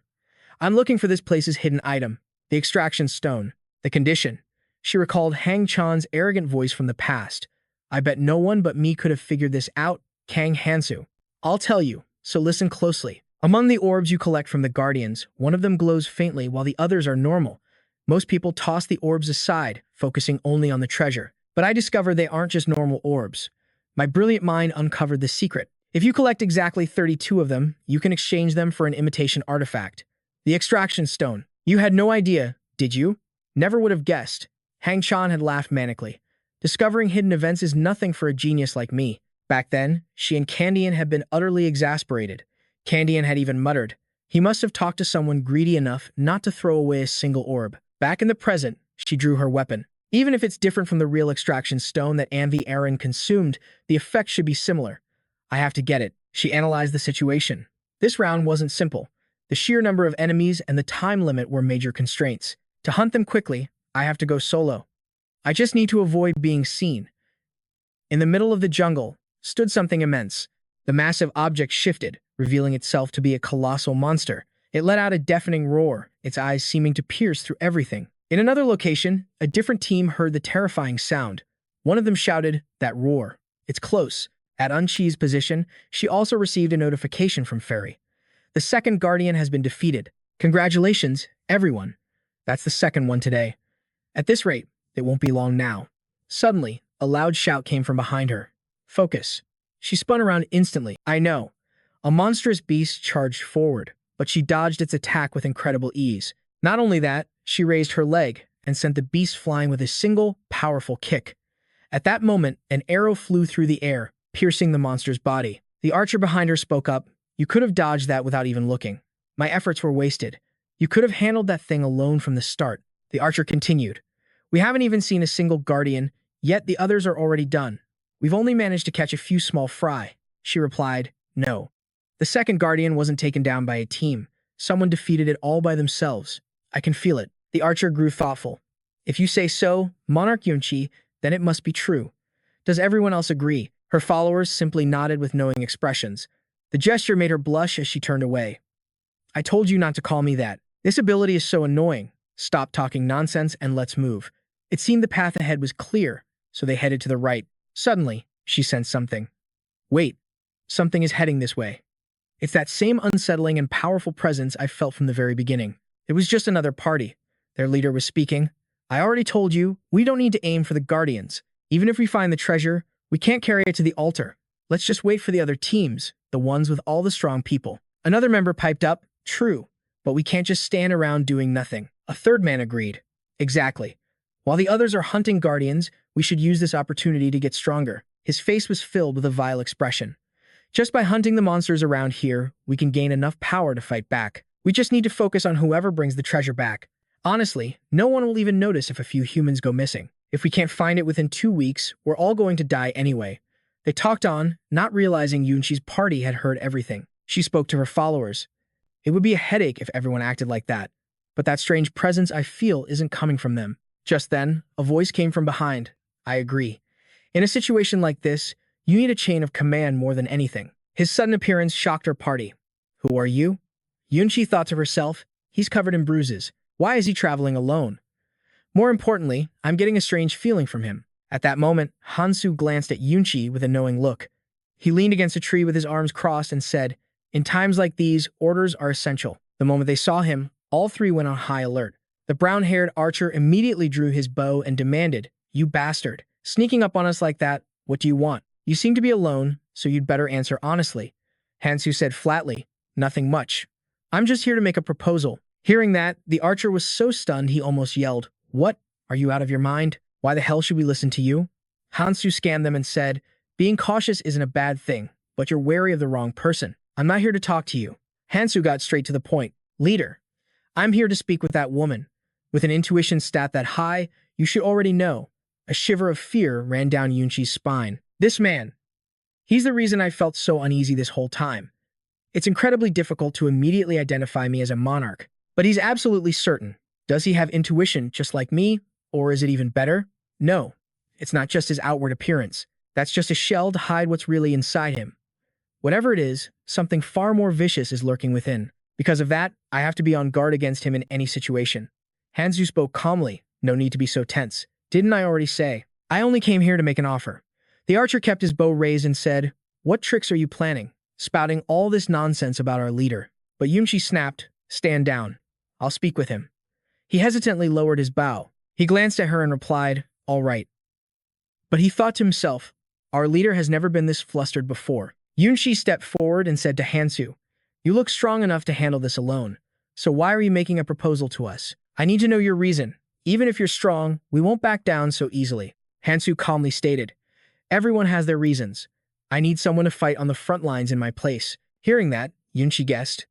I'm looking for this place's hidden item, the extraction stone. The condition. She recalled Hang Chan's arrogant voice from the past. I bet no one but me could have figured this out, Kang Hansu. I'll tell you, so listen closely. Among the orbs you collect from the guardians, one of them glows faintly while the others are normal. Most people toss the orbs aside, focusing only on the treasure. But I discovered they aren't just normal orbs. My brilliant mind uncovered the secret. If you collect exactly 32 of them, you can exchange them for an imitation artifact. The extraction stone. You had no idea, did you? Never would have guessed. Hang Chan had laughed manically. Discovering hidden events is nothing for a genius like me. Back then, she and Candian had been utterly exasperated. Candian had even muttered, he must have talked to someone greedy enough not to throw away a single orb. Back in the present, she drew her weapon. Even if it's different from the real extraction stone that Anvi Aaron consumed, the effect should be similar. I have to get it. She analyzed the situation. This round wasn't simple. The sheer number of enemies and the time limit were major constraints. To hunt them quickly, I have to go solo. I just need to avoid being seen. In the middle of the jungle stood something immense. The massive object shifted, revealing itself to be a colossal monster. It let out a deafening roar, its eyes seeming to pierce through everything. In another location, a different team heard the terrifying sound. One of them shouted, that roar. It's close. At Unchi's position, she also received a notification from Fairy. The second guardian has been defeated. Congratulations, everyone. That's the second one today. At this rate, it won't be long now. Suddenly, a loud shout came from behind her. Focus. She spun around instantly. I know. A monstrous beast charged forward, but she dodged its attack with incredible ease. Not only that, she raised her leg and sent the beast flying with a single, powerful kick. At that moment, an arrow flew through the air, piercing the monster's body. The archer behind her spoke up. You could have dodged that without even looking. My efforts were wasted. You could have handled that thing alone from the start. The archer continued. We haven't even seen a single guardian, yet the others are already done. We've only managed to catch a few small fry. She replied, no. The second guardian wasn't taken down by a team. Someone defeated it all by themselves. I can feel it. The archer grew thoughtful. If you say so, Monarch Yunchi, then it must be true. Does everyone else agree? Her followers simply nodded with knowing expressions. The gesture made her blush as she turned away. I told you not to call me that. This ability is so annoying. Stop talking nonsense and let's move. It seemed the path ahead was clear, so they headed to the right. Suddenly, she sensed something. Wait, something is heading this way. It's that same unsettling and powerful presence I felt from the very beginning. It was just another party. Their leader was speaking. I already told you, we don't need to aim for the guardians. Even if we find the treasure, we can't carry it to the altar. Let's just wait for the other teams, the ones with all the strong people. Another member piped up, true, but we can't just stand around doing nothing. A third man agreed. Exactly. While the others are hunting guardians, we should use this opportunity to get stronger. His face was filled with a vile expression. Just by hunting the monsters around here, we can gain enough power to fight back. We just need to focus on whoever brings the treasure back. Honestly, no one will even notice if a few humans go missing. If we can't find it within 2 weeks, we're all going to die anyway. They talked on, not realizing Yunchi's party had heard everything. She spoke to her followers. It would be a headache if everyone acted like that. But that strange presence I feel isn't coming from them. Just then, a voice came from behind. I agree. In a situation like this, you need a chain of command more than anything. His sudden appearance shocked her party. Who are you? Yunchi thought to herself, he's covered in bruises. Why is he traveling alone? More importantly, I'm getting a strange feeling from him. At that moment, Hansu glanced at Yunchi with a knowing look. He leaned against a tree with his arms crossed and said, in times like these, orders are essential. The moment they saw him, all three went on high alert. The brown-haired archer immediately drew his bow and demanded, you bastard, sneaking up on us like that, what do you want? You seem to be alone, so you'd better answer honestly. Hansu said flatly, nothing much. I'm just here to make a proposal. Hearing that, the archer was so stunned he almost yelled, "What? Are you out of your mind? Why the hell should we listen to you?" Hansu scanned them and said, "Being cautious isn't a bad thing, but you're wary of the wrong person. I'm not here to talk to you." Hansu got straight to the point. "Leader, I'm here to speak with that woman. With an intuition stat that high, you should already know." A shiver of fear ran down Yunqi's spine. This man, he's the reason I felt so uneasy this whole time. It's incredibly difficult to immediately identify me as a monarch, but he's absolutely certain. Does he have intuition just like me, or is it even better? No, it's not just his outward appearance. That's just a shell to hide what's really inside him. Whatever it is, something far more vicious is lurking within. Because of that, I have to be on guard against him in any situation. Hansu spoke calmly. No need to be so tense. Didn't I already say? I only came here to make an offer. The archer kept his bow raised and said, "What tricks are you planning? Spouting all this nonsense about our leader." But Yunqi snapped, "Stand down. I'll speak with him." He hesitantly lowered his bow. He glanced at her and replied, "All right." But he thought to himself, our leader has never been this flustered before. Yunqi stepped forward and said to Hansu, "You look strong enough to handle this alone. So why are you making a proposal to us? I need to know your reason. Even if you're strong, we won't back down so easily." Hansu calmly stated, "Everyone has their reasons. I need someone to fight on the front lines in my place." Hearing that, Yunqi guessed,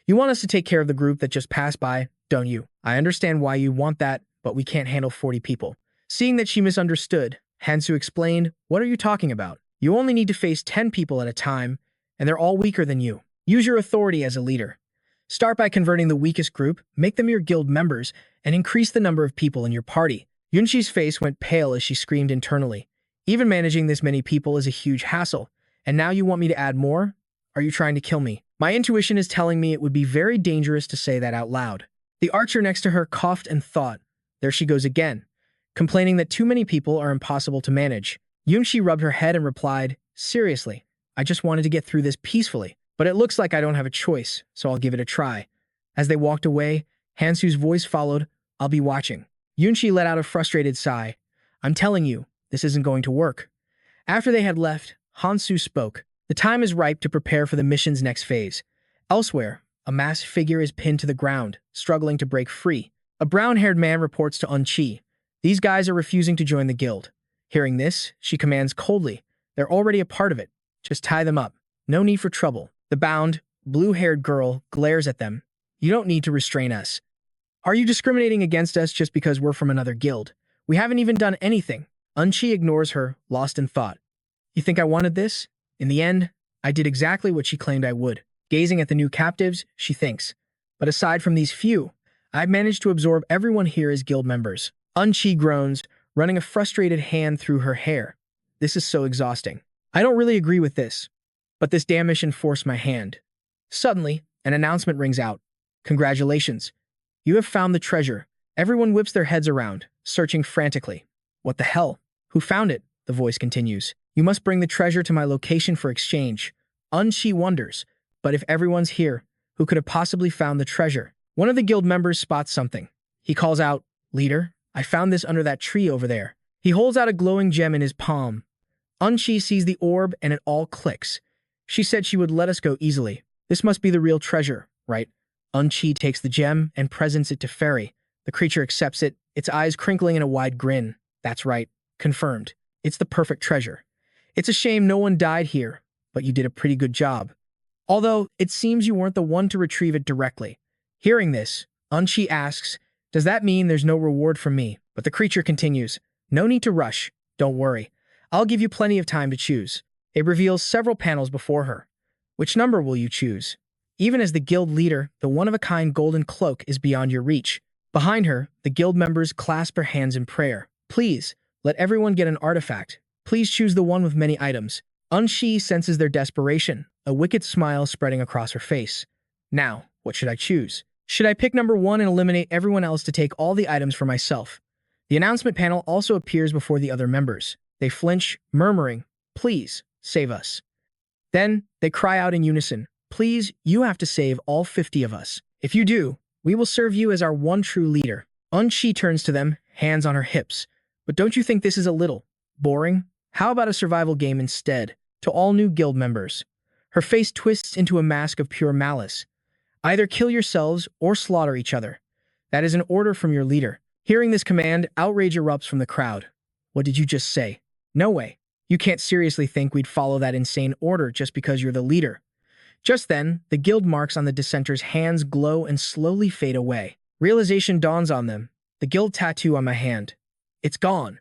"You want us to take care of the group that just passed by, don't you? I understand why you want that, but we can't handle 40 people. Seeing that she misunderstood, Hansu explained, "What are you talking about? You only need to face 10 people at a time, and they're all weaker than you. Use your authority as a leader. Start by converting the weakest group, make them your guild members, and increase the number of people in your party." Yunqi's face went pale as she screamed internally. "Even managing this many people is a huge hassle, and now you want me to add more? Are you trying to kill me?" My intuition is telling me it would be very dangerous to say that out loud. The archer next to her coughed and thought, there she goes again, complaining that too many people are impossible to manage. Yunqi rubbed her head and replied, "Seriously, I just wanted to get through this peacefully, but it looks like I don't have a choice, so I'll give it a try." As they walked away, Hansu's voice followed, "I'll be watching." Yunqi let out a frustrated sigh. "I'm telling you, this isn't going to work." After they had left, Hansu spoke. "The time is ripe to prepare for the mission's next phase." Elsewhere, a masked figure is pinned to the ground, struggling to break free. A brown-haired man reports to Un-Chi. These guys are refusing to join the guild. Hearing this, she commands coldly, "They're already a part of it. Just tie them up. No need for trouble." The bound, blue-haired girl glares at them. "You don't need to restrain us. Are you discriminating against us just because we're from another guild? We haven't even done anything." Un-Chi ignores her, lost in thought. "You think I wanted this? In the end, I did exactly what she claimed I would." Gazing at the new captives, she thinks, "But aside from these few, I've managed to absorb everyone here as guild members." Un-Chi groans, running a frustrated hand through her hair. "This is so exhausting. I don't really agree with this, but this damn mission forced my hand." Suddenly, an announcement rings out. "Congratulations. You have found the treasure." Everyone whips their heads around, searching frantically. "What the hell? Who found it?" the voice continues. "You must bring the treasure to my location for exchange." Un-Chi wonders, but if everyone's here, who could have possibly found the treasure? One of the guild members spots something. He calls out, "Leader, I found this under that tree over there." He holds out a glowing gem in his palm. Un-Chi sees the orb and it all clicks. She said she would let us go easily. This must be the real treasure, right? Un-Chi takes the gem and presents it to Fairy. The creature accepts it, its eyes crinkling in a wide grin. "That's right. Confirmed. It's the perfect treasure. It's a shame no one died here, but you did a pretty good job. Although, it seems you weren't the one to retrieve it directly." Hearing this, Un-Chi asks, "Does that mean there's no reward for me?" But the creature continues, "No need to rush. Don't worry. I'll give you plenty of time to choose." It reveals several panels before her. Which number will you choose? Even as the guild leader, the one-of-a-kind golden cloak is beyond your reach. Behind her, the guild members clasp their hands in prayer. "Please, let everyone get an artifact. Please choose the one with many items." Un-Chi senses their desperation, a wicked smile spreading across her face. "Now, what should I choose? Should I pick number 1 and eliminate everyone else to take all the items for myself?" The announcement panel also appears before the other members. They flinch, murmuring, "Please, save us." Then, they cry out in unison, "Please, you have to save all 50 of us. If you do, we will serve you as our one true leader." Un-Chi turns to them, hands on her hips. "But don't you think this is a little boring? How about a survival game instead?" To all new guild members. Her face twists into a mask of pure malice. Either kill yourselves or slaughter each other. That is an order from your leader. Hearing this command, outrage erupts from the crowd. What did you just say? No way. You can't seriously think we'd follow that insane order just because you're the leader. Just then, the guild marks on the dissenters' hands glow and slowly fade away. Realization dawns on them. The guild tattoo on my hand. It's gone.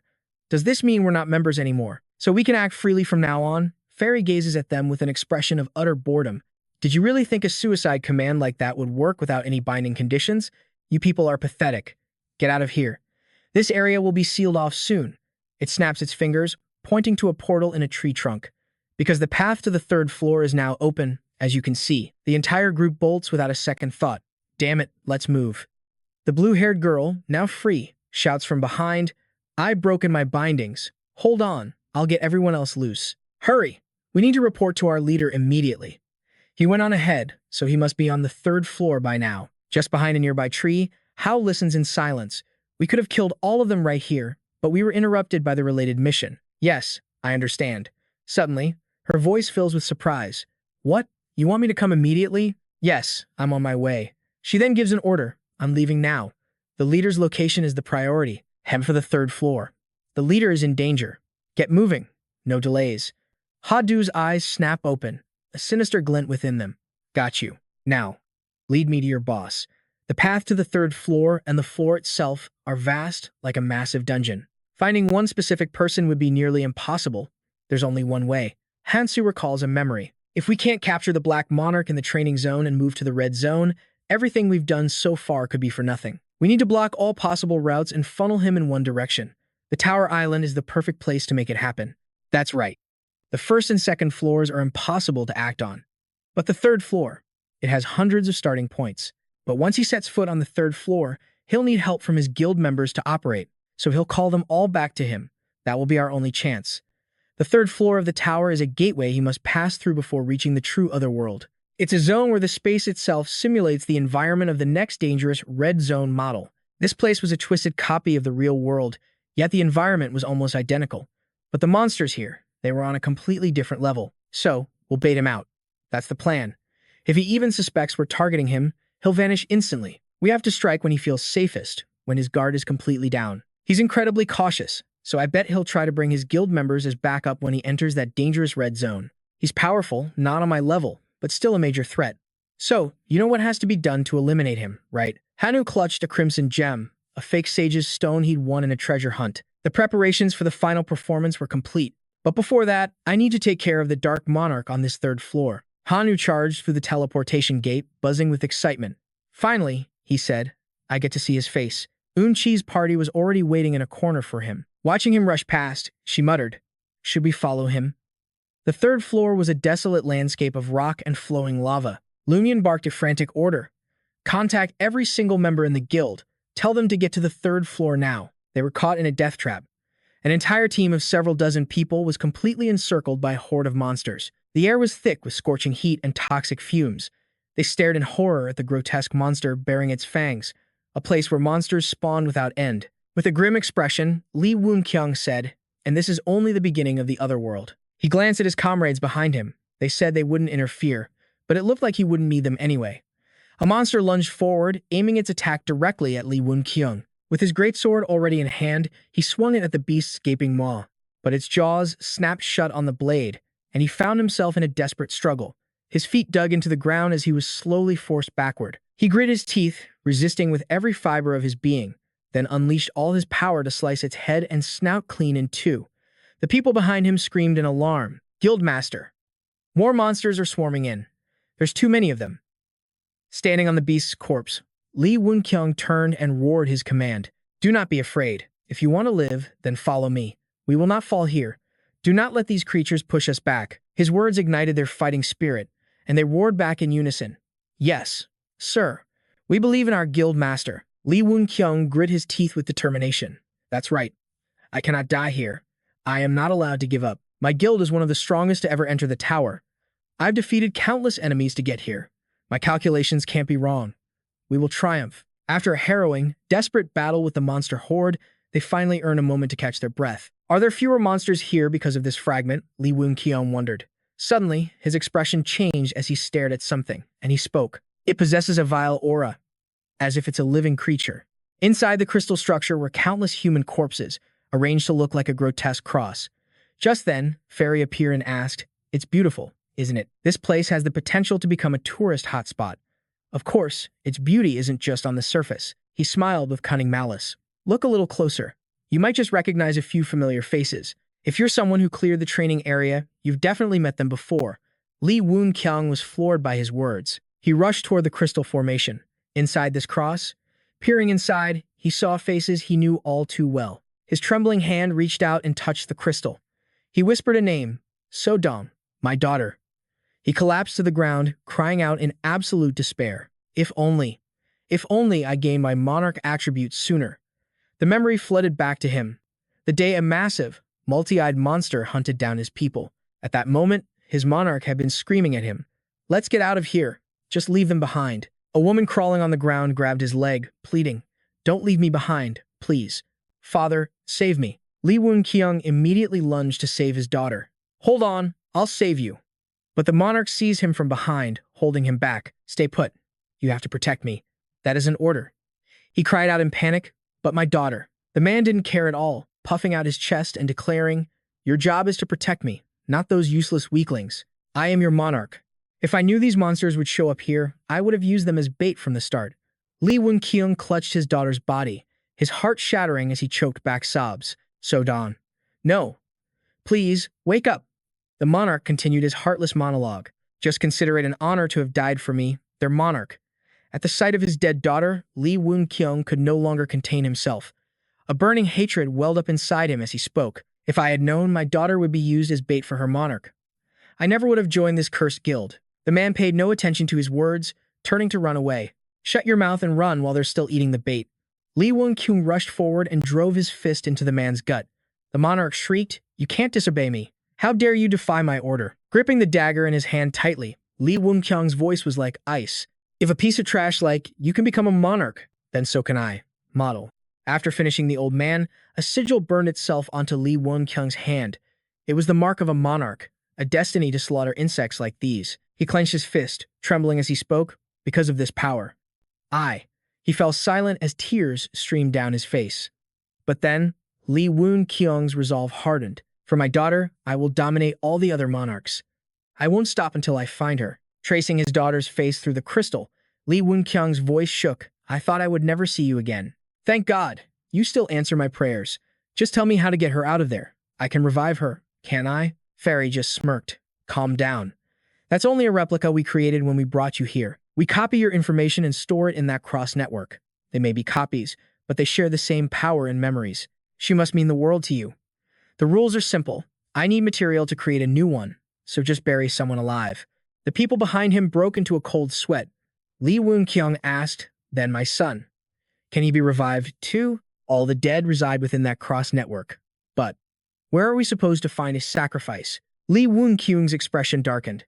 Does this mean we're not members anymore? So we can act freely from now on? Fairy gazes at them with an expression of utter boredom. Did you really think a suicide command like that would work without any binding conditions? You people are pathetic. Get out of here. This area will be sealed off soon. It snaps its fingers, pointing to a portal in a tree trunk. Because the path to the third floor is now open, as you can see. The entire group bolts without a second thought. Damn it, let's move. The blue-haired girl, now free, shouts from behind, I've broken my bindings. Hold on, I'll get everyone else loose. Hurry! We need to report to our leader immediately. He went on ahead, so he must be on the third floor by now. Just behind a nearby tree, Hao listens in silence. We could have killed all of them right here, but we were interrupted by the related mission. Yes, I understand. Suddenly, her voice fills with surprise. What? You want me to come immediately? Yes, I'm on my way. She then gives an order. I'm leaving now. The leader's location is the priority. Head for the third floor. The leader is in danger. Get moving. No delays. Hadu's eyes snap open, a sinister glint within them. Got you. Now, lead me to your boss. The path to the third floor and the floor itself are vast, like a massive dungeon. Finding one specific person would be nearly impossible. There's only one way. Hansu recalls a memory. If we can't capture the Black Monarch in the training zone and move to the red zone, everything we've done so far could be for nothing. We need to block all possible routes and funnel him in one direction. The Tower Island is the perfect place to make it happen. That's right. The first and second floors are impossible to act on. But the third floor, it has hundreds of starting points. But once he sets foot on the third floor, he'll need help from his guild members to operate, so he'll call them all back to him. That will be our only chance. The third floor of the tower is a gateway he must pass through before reaching the true otherworld. It's a zone where the space itself simulates the environment of the next dangerous red zone model. This place was a twisted copy of the real world, yet the environment was almost identical. But the monsters here, they were on a completely different level. So, we'll bait him out. That's the plan. If he even suspects we're targeting him, he'll vanish instantly. We have to strike when he feels safest, when his guard is completely down. He's incredibly cautious, so I bet he'll try to bring his guild members as backup when he enters that dangerous red zone. He's powerful, not on my level, but still a major threat. So, you know what has to be done to eliminate him, right? Hanu clutched a crimson gem, a fake sage's stone he'd won in a treasure hunt. The preparations for the final performance were complete. But before that, I need to take care of the Dark Monarch on this third floor. Hanu charged through the teleportation gate, buzzing with excitement. Finally, he said, I get to see his face. Unchi's party was already waiting in a corner for him. Watching him rush past, she muttered, should we follow him? The third floor was a desolate landscape of rock and flowing lava. Lumion barked a frantic order. Contact every single member in the guild. Tell them to get to the third floor now. They were caught in a death trap. An entire team of several dozen people was completely encircled by a horde of monsters. The air was thick with scorching heat and toxic fumes. They stared in horror at the grotesque monster bearing its fangs, a place where monsters spawn without end. With a grim expression, Li Wunqiang said, and this is only the beginning of the otherworld. He glanced at his comrades behind him. They said they wouldn't interfere, but it looked like he wouldn't need them anyway. A monster lunged forward, aiming its attack directly at Li Wunqiang. With his greatsword already in hand, he swung it at the beast's gaping maw. But its jaws snapped shut on the blade, and he found himself in a desperate struggle. His feet dug into the ground as he was slowly forced backward. He grit his teeth, resisting with every fiber of his being, then unleashed all his power to slice its head and snout clean in two. The people behind him screamed in alarm. Guildmaster! More monsters are swarming in. There's too many of them. Standing on the beast's corpse, Li Wunqiang turned and roared his command. Do not be afraid. If you want to live, then follow me. We will not fall here. Do not let these creatures push us back. His words ignited their fighting spirit, and they roared back in unison. Yes, sir. We believe in our guild master. Li Wunqiang grit his teeth with determination. That's right. I cannot die here. I am not allowed to give up. My guild is one of the strongest to ever enter the tower. I've defeated countless enemies to get here. My calculations can't be wrong. We will triumph. After a harrowing, desperate battle with the monster horde, they finally earn a moment to catch their breath. Are there fewer monsters here because of this fragment? Li Wunqiang wondered. Suddenly, his expression changed as he stared at something, and he spoke. It possesses a vile aura, as if it's a living creature. Inside the crystal structure were countless human corpses, arranged to look like a grotesque cross. Just then, Fairy appeared and asked, "It's beautiful, isn't it? This place has the potential to become a tourist hotspot. Of course, its beauty isn't just on the surface." He smiled with cunning malice. "Look a little closer. You might just recognize a few familiar faces. If you're someone who cleared the training area, you've definitely met them before." Li Wun-kyung was floored by his words. He rushed toward the crystal formation. Inside this cross, peering inside, he saw faces he knew all too well. His trembling hand reached out and touched the crystal. He whispered a name, "So-dong, my daughter." He collapsed to the ground, crying out in absolute despair. If only I gained my monarch attributes sooner." The memory flooded back to him. The day a massive, multi-eyed monster hunted down his people. At that moment, his monarch had been screaming at him, "Let's get out of here. Just leave them behind." A woman crawling on the ground grabbed his leg, pleading, "Don't leave me behind, please. Father, save me." Li Wun-kyung immediately lunged to save his daughter. "Hold on, I'll save you." But the monarch seized him from behind, holding him back. "Stay put. You have to protect me. That is an order." He cried out in panic, "But my daughter." The man didn't care at all, puffing out his chest and declaring, "Your job is to protect me, not those useless weaklings. I am your monarch. If I knew these monsters would show up here, I would have used them as bait from the start." Li Wun-kyung clutched his daughter's body, his heart shattering as he choked back sobs. "So-dong. No. Please, wake up." The monarch continued his heartless monologue. "Just consider it an honor to have died for me, their monarch." At the sight of his dead daughter, Li Wun-kyung could no longer contain himself. A burning hatred welled up inside him as he spoke. "If I had known my daughter would be used as bait for her monarch, I never would have joined this cursed guild." The man paid no attention to his words, turning to run away. "Shut your mouth and run while they're still eating the bait." Li Wun-kyung rushed forward and drove his fist into the man's gut. The monarch shrieked, "You can't disobey me. How dare you defy my order?" Gripping the dagger in his hand tightly, Li Wun-kyung's voice was like ice. "If a piece of trash like you can become a monarch, then so can I. Model." After finishing the old man, a sigil burned itself onto Li Wun-kyung's hand. It was the mark of a monarch, a destiny to slaughter insects like these. He clenched his fist, trembling as he spoke, "Because of this power. He fell silent as tears streamed down his face. But then, Li Wun-kyung's resolve hardened. "For my daughter, I will dominate all the other monarchs. I won't stop until I find her." Tracing his daughter's face through the crystal, Li Wun-kyung's voice shook. "I thought I would never see you again. Thank God, you still answer my prayers. Just tell me how to get her out of there. I can revive her, can't I?" Fairy just smirked. "Calm down. That's only a replica we created when we brought you here. We copy your information and store it in that cross network. They may be copies, but they share the same power and memories. She must mean the world to you. The rules are simple. I need material to create a new one, so just bury someone alive." The people behind him broke into a cold sweat. Li Wun-kyung asked, "Then my son, can he be revived too?" "All the dead reside within that cross network. But where are we supposed to find his sacrifice?" Li Wun-kyung's expression darkened.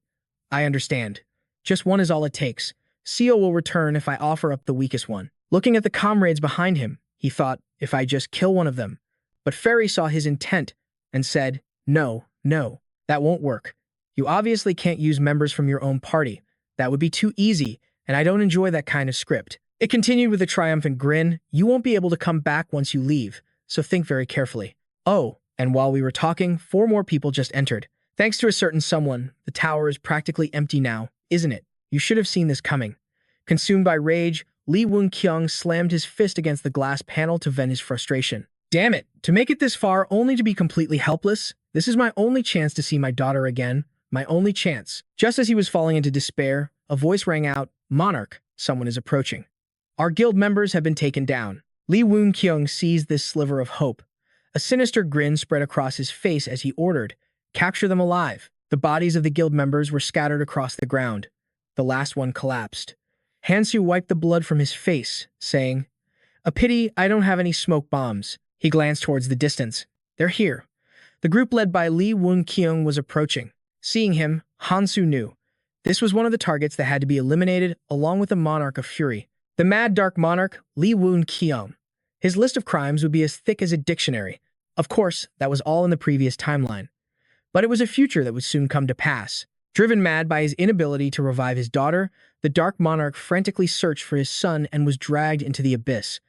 "I understand. Just one is all it takes. Seo will return if I offer up the weakest one." Looking at the comrades behind him, he thought, "If I just kill one of them." But Fairy saw his intent and said, No, that won't work. You obviously can't use members from your own party. That would be too easy, and I don't enjoy that kind of script." It continued with a triumphant grin. "You won't be able to come back once you leave, so think very carefully." Oh, and while we were talking, 4 more people just entered. Thanks to a certain someone, the tower is practically empty now, isn't it? You should have seen this coming. Consumed by rage, Li Wun-kyung slammed his fist against the glass panel to vent his frustration. "Damn it, to make it this far only to be completely helpless? This is my only chance to see my daughter again. My only chance." Just as he was falling into despair, a voice rang out, "Monarch, someone is approaching. Our guild members have been taken down." Li Wun-kyung seized this sliver of hope. A sinister grin spread across his face as he ordered, "Capture them alive." The bodies of the guild members were scattered across the ground. The last one collapsed. Hansu wiped the blood from his face, saying, "A pity I don't have any smoke bombs." He glanced towards the distance. "They're here." The group led by Li Wun-kyung was approaching. Seeing him, Hansu knew. This was one of the targets that had to be eliminated, along with the Monarch of Fury. The mad dark monarch, Li Wun-kyung. His list of crimes would be as thick as a dictionary. Of course, that was all in the previous timeline. But it was a future that would soon come to pass. Driven mad by his inability to revive his daughter, the Dark Monarch frantically searched for his son and was dragged into the abyss.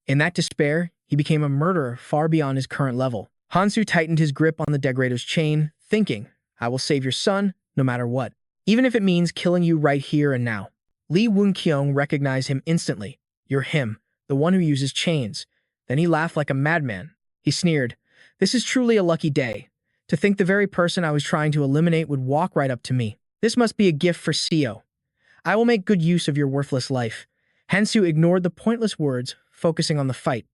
In that despair, he became a murderer far beyond his current level. Hansu tightened his grip on the degrader's chain, thinking, I will save your son, no matter what, even if it means killing you right here and now. Lee Woon-kyung recognized him instantly. You're him, the one who uses chains. Then he laughed like a madman. He sneered, This is truly a lucky day. To think the very person I was trying to eliminate would walk right up to me. This must be a gift for Seo. I will make good use of your worthless life. Hansu ignored the pointless words, focusing on the fight.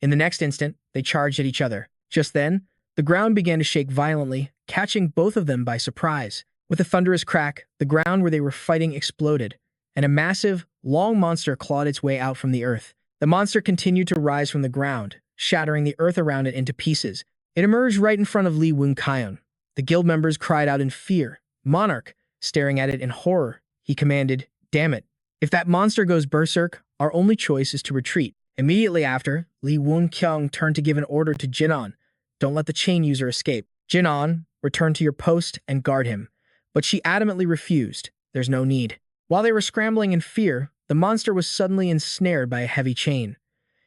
In the next instant, they charged at each other. Just then, the ground began to shake violently, catching both of them by surprise. With a thunderous crack, the ground where they were fighting exploded, and a massive, long monster clawed its way out from the earth. The monster continued to rise from the ground, shattering the earth around it into pieces. It emerged right in front of Lee Woon-kyung. The guild members cried out in fear. Monarch, staring at it in horror, he commanded, Damn it. If that monster goes berserk, our only choice is to retreat. Immediately after, Lee Woon-kyung turned to give an order to Jinan. Don't let the chain user escape. Jinan, return to your post and guard him. But she adamantly refused. There's no need. While they were scrambling in fear, the monster was suddenly ensnared by a heavy chain.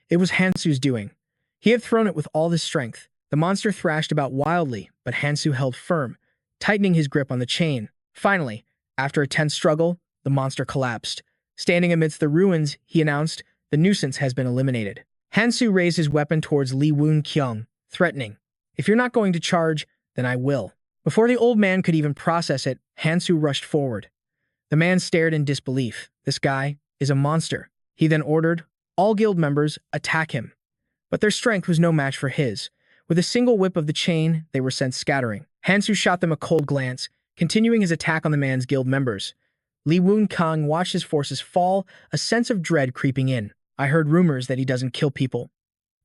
It was Hansu's doing. He had thrown it with all his strength. The monster thrashed about wildly, but Hansu held firm, tightening his grip on the chain. Finally, after a tense struggle, the monster collapsed. Standing amidst the ruins, he announced, The nuisance has been eliminated. Hansu raised his weapon towards Lee Woon-kyung, threatening, If you're not going to charge, then I will. Before the old man could even process it, Hansu rushed forward. The man stared in disbelief. This guy is a monster. He then ordered, All guild members, attack him. But their strength was no match for his. With a single whip of the chain, they were sent scattering. Hansu shot them a cold glance, continuing his attack on the man's guild members. Lee Woon-kyung watched his forces fall, a sense of dread creeping in. I heard rumors that he doesn't kill people.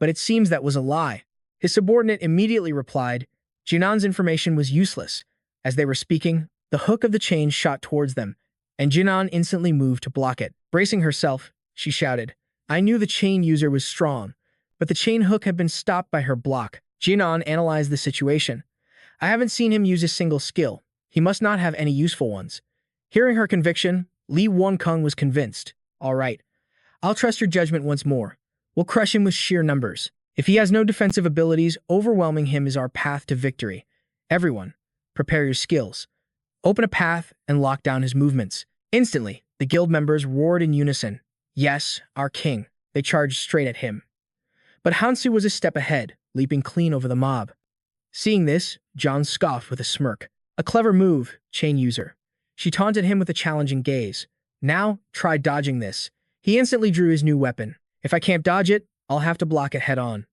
But it seems that was a lie. His subordinate immediately replied, Jinan's information was useless. As they were speaking, the hook of the chain shot towards them, and Jinan instantly moved to block it. Bracing herself, she shouted, I knew the chain user was strong, but the chain hook had been stopped by her block. Jinan analyzed the situation. I haven't seen him use a single skill. He must not have any useful ones. Hearing her conviction, Lee Woon-kyung was convinced. All right, I'll trust your judgment once more. We'll crush him with sheer numbers. If he has no defensive abilities, overwhelming him is our path to victory. Everyone, prepare your skills. Open a path and lock down his movements. Instantly, the guild members roared in unison. Yes, our king. They charged straight at him. But Hansu was a step ahead, leaping clean over the mob. Seeing this, John scoffed with a smirk. A clever move, chain user. She taunted him with a challenging gaze. Now, try dodging this. He instantly drew his new weapon. If I can't dodge it, I'll have to block it head-on.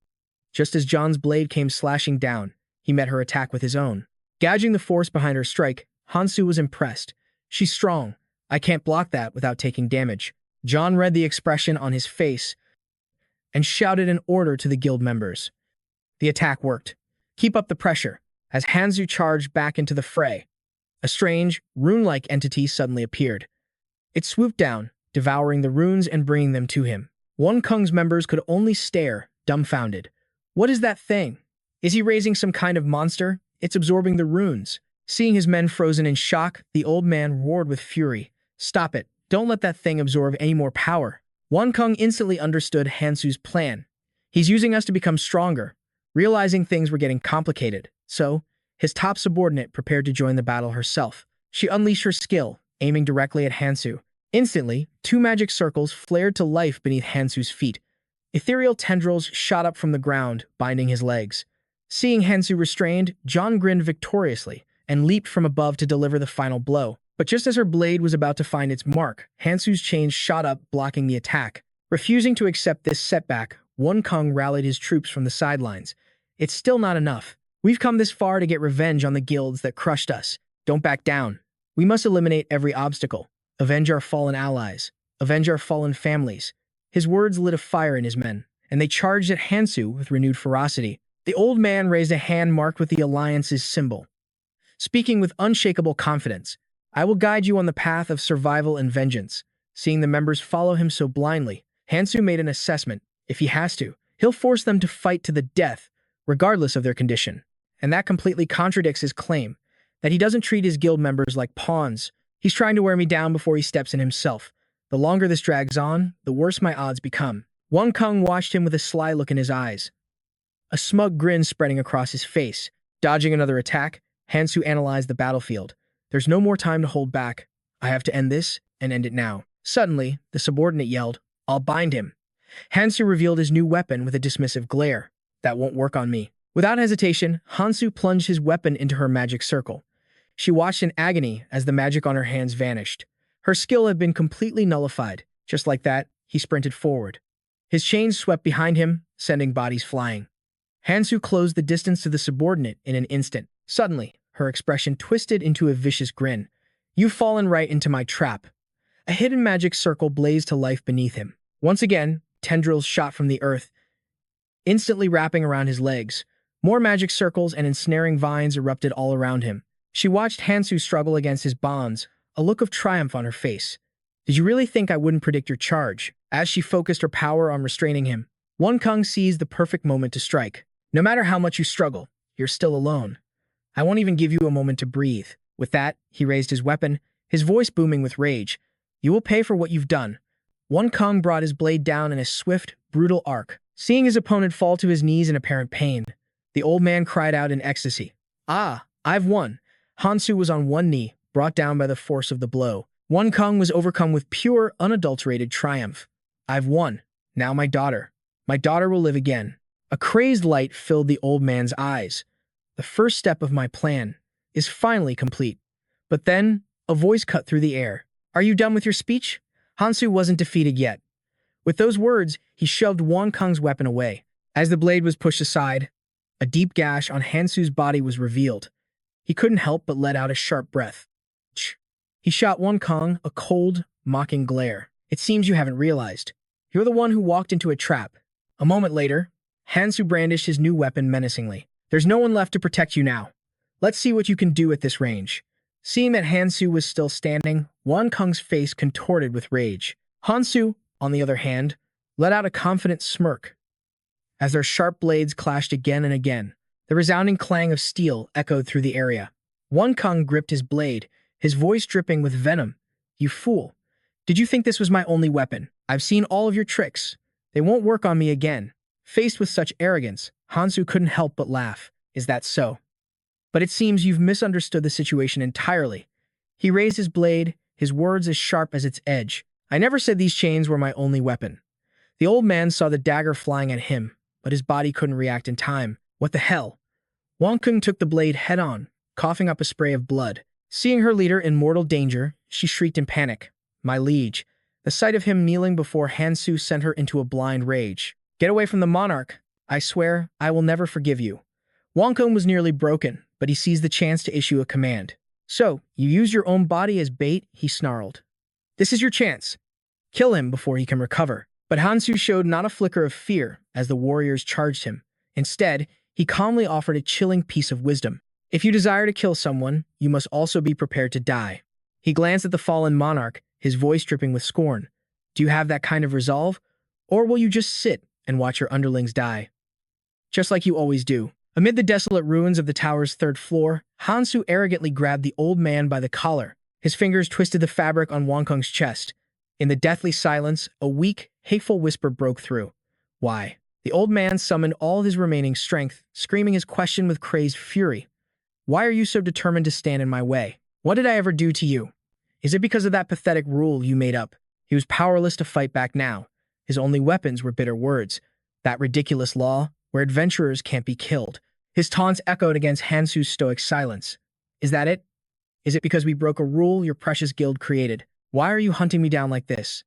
Just as John's blade came slashing down, he met her attack with his own. Gauging the force behind her strike, Hansu was impressed. She's strong. I can't block that without taking damage. John read the expression on his face and shouted an order to the guild members. The attack worked. Keep up the pressure. As Hansu charged back into the fray, a strange, rune-like entity suddenly appeared. It swooped down, devouring the runes and bringing them to him. Woon-kyung's members could only stare, dumbfounded. What is that thing? Is he raising some kind of monster? It's absorbing the runes. Seeing his men frozen in shock, the old man roared with fury. Stop it. Don't let that thing absorb any more power. Woon-kyung instantly understood Hansu's plan. He's using us to become stronger. Realizing things were getting complicated, so his top subordinate prepared to join the battle herself. She unleashed her skill, aiming directly at Hansu. Instantly, 2 magic circles flared to life beneath Hansu's feet. Ethereal tendrils shot up from the ground, binding his legs. Seeing Hansu restrained, John grinned victoriously and leaped from above to deliver the final blow. But just as her blade was about to find its mark, Hansu's chain shot up, blocking the attack. Refusing to accept this setback, Woon-kyung rallied his troops from the sidelines. It's still not enough. We've come this far to get revenge on the guilds that crushed us. Don't back down. We must eliminate every obstacle. Avenge our fallen allies. Avenge our fallen families. His words lit a fire in his men, and they charged at Hansu with renewed ferocity. The old man raised a hand marked with the Alliance's symbol. Speaking with unshakable confidence, I will guide you on the path of survival and vengeance. Seeing the members follow him so blindly, Hansu made an assessment. If he has to, he'll force them to fight to the death, regardless of their condition. And that completely contradicts his claim that he doesn't treat his guild members like pawns. He's trying to wear me down before he steps in himself. The longer this drags on, the worse my odds become. Wang Kung watched him with a sly look in his eyes, a smug grin spreading across his face. Dodging another attack, Hansu analyzed the battlefield. There's no more time to hold back. I have to end this, and end it now. Suddenly, the subordinate yelled, I'll bind him. Hansu revealed his new weapon with a dismissive glare. That won't work on me. Without hesitation, Hansu plunged his weapon into her magic circle. She watched in agony as the magic on her hands vanished. Her skill had been completely nullified. Just like that, he sprinted forward. His chains swept behind him, sending bodies flying. Hansu closed the distance to the subordinate in an instant. Suddenly, her expression twisted into a vicious grin. You've fallen right into my trap. A hidden magic circle blazed to life beneath him. Once again, tendrils shot from the earth, instantly wrapping around his legs. More magic circles and ensnaring vines erupted all around him. She watched Hansu struggle against his bonds, a look of triumph on her face. Did you really think I wouldn't predict your charge? As she focused her power on restraining him, Wang Kung seized the perfect moment to strike. No matter how much you struggle, you're still alone. I won't even give you a moment to breathe. With that, he raised his weapon, his voice booming with rage. You will pay for what you've done. Wang Kung brought his blade down in a swift, brutal arc. Seeing his opponent fall to his knees in apparent pain, the old man cried out in ecstasy. Ah, I've won. Hansu was on one knee, brought down by the force of the blow. Wang Kung was overcome with pure, unadulterated triumph. I've won. Now my daughter. My daughter will live again. A crazed light filled the old man's eyes. The first step of my plan is finally complete. But then, a voice cut through the air. Are you done with your speech? Hansu wasn't defeated yet. With those words, he shoved Wang Kung's weapon away. As the blade was pushed aside, a deep gash on Hansu's body was revealed. He couldn't help but let out a sharp breath. He shot Wang Kung a cold, mocking glare. It seems you haven't realized. You're the one who walked into a trap. A moment later, Hansu brandished his new weapon menacingly. There's no one left to protect you now. Let's see what you can do at this range. Seeing that Hansu was still standing, Wang Kung's face contorted with rage. Hansu, on the other hand, let out a confident smirk. As their sharp blades clashed again and again, the resounding clang of steel echoed through the area. Wang Kung gripped his blade, his voice dripping with venom. You fool. Did you think this was my only weapon? I've seen all of your tricks. They won't work on me again. Faced with such arrogance, Hansu couldn't help but laugh. Is that so? But it seems you've misunderstood the situation entirely. He raised his blade, his words as sharp as its edge. I never said these chains were my only weapon. The old man saw the dagger flying at him, but his body couldn't react in time. What the hell? Wang Kung took the blade head-on, coughing up a spray of blood. Seeing her leader in mortal danger, she shrieked in panic. My liege. The sight of him kneeling before Hansu sent her into a blind rage. Get away from the monarch. I swear, I will never forgive you. Wang Kung was nearly broken, but he seized the chance to issue a command. So, you use your own body as bait? He snarled. This is your chance. Kill him before he can recover. But Hansu showed not a flicker of fear as the warriors charged him. Instead, he calmly offered a chilling piece of wisdom. If you desire to kill someone, you must also be prepared to die. He glanced at the fallen monarch, his voice dripping with scorn. Do you have that kind of resolve? Or will you just sit and watch your underlings die? Just like you always do. Amid the desolate ruins of the tower's third floor, Hansu arrogantly grabbed the old man by the collar. His fingers twisted the fabric on Wang Kung's chest. In the deathly silence, a weak, hateful whisper broke through. Why? The old man summoned all his remaining strength, screaming his question with crazed fury. Why are you so determined to stand in my way? What did I ever do to you? Is it because of that pathetic rule you made up? He was powerless to fight back now. His only weapons were bitter words. That ridiculous law, where adventurers can't be killed. His taunts echoed against Hansu's stoic silence. Is that it? Is it because we broke a rule your precious guild created? Why are you hunting me down like this?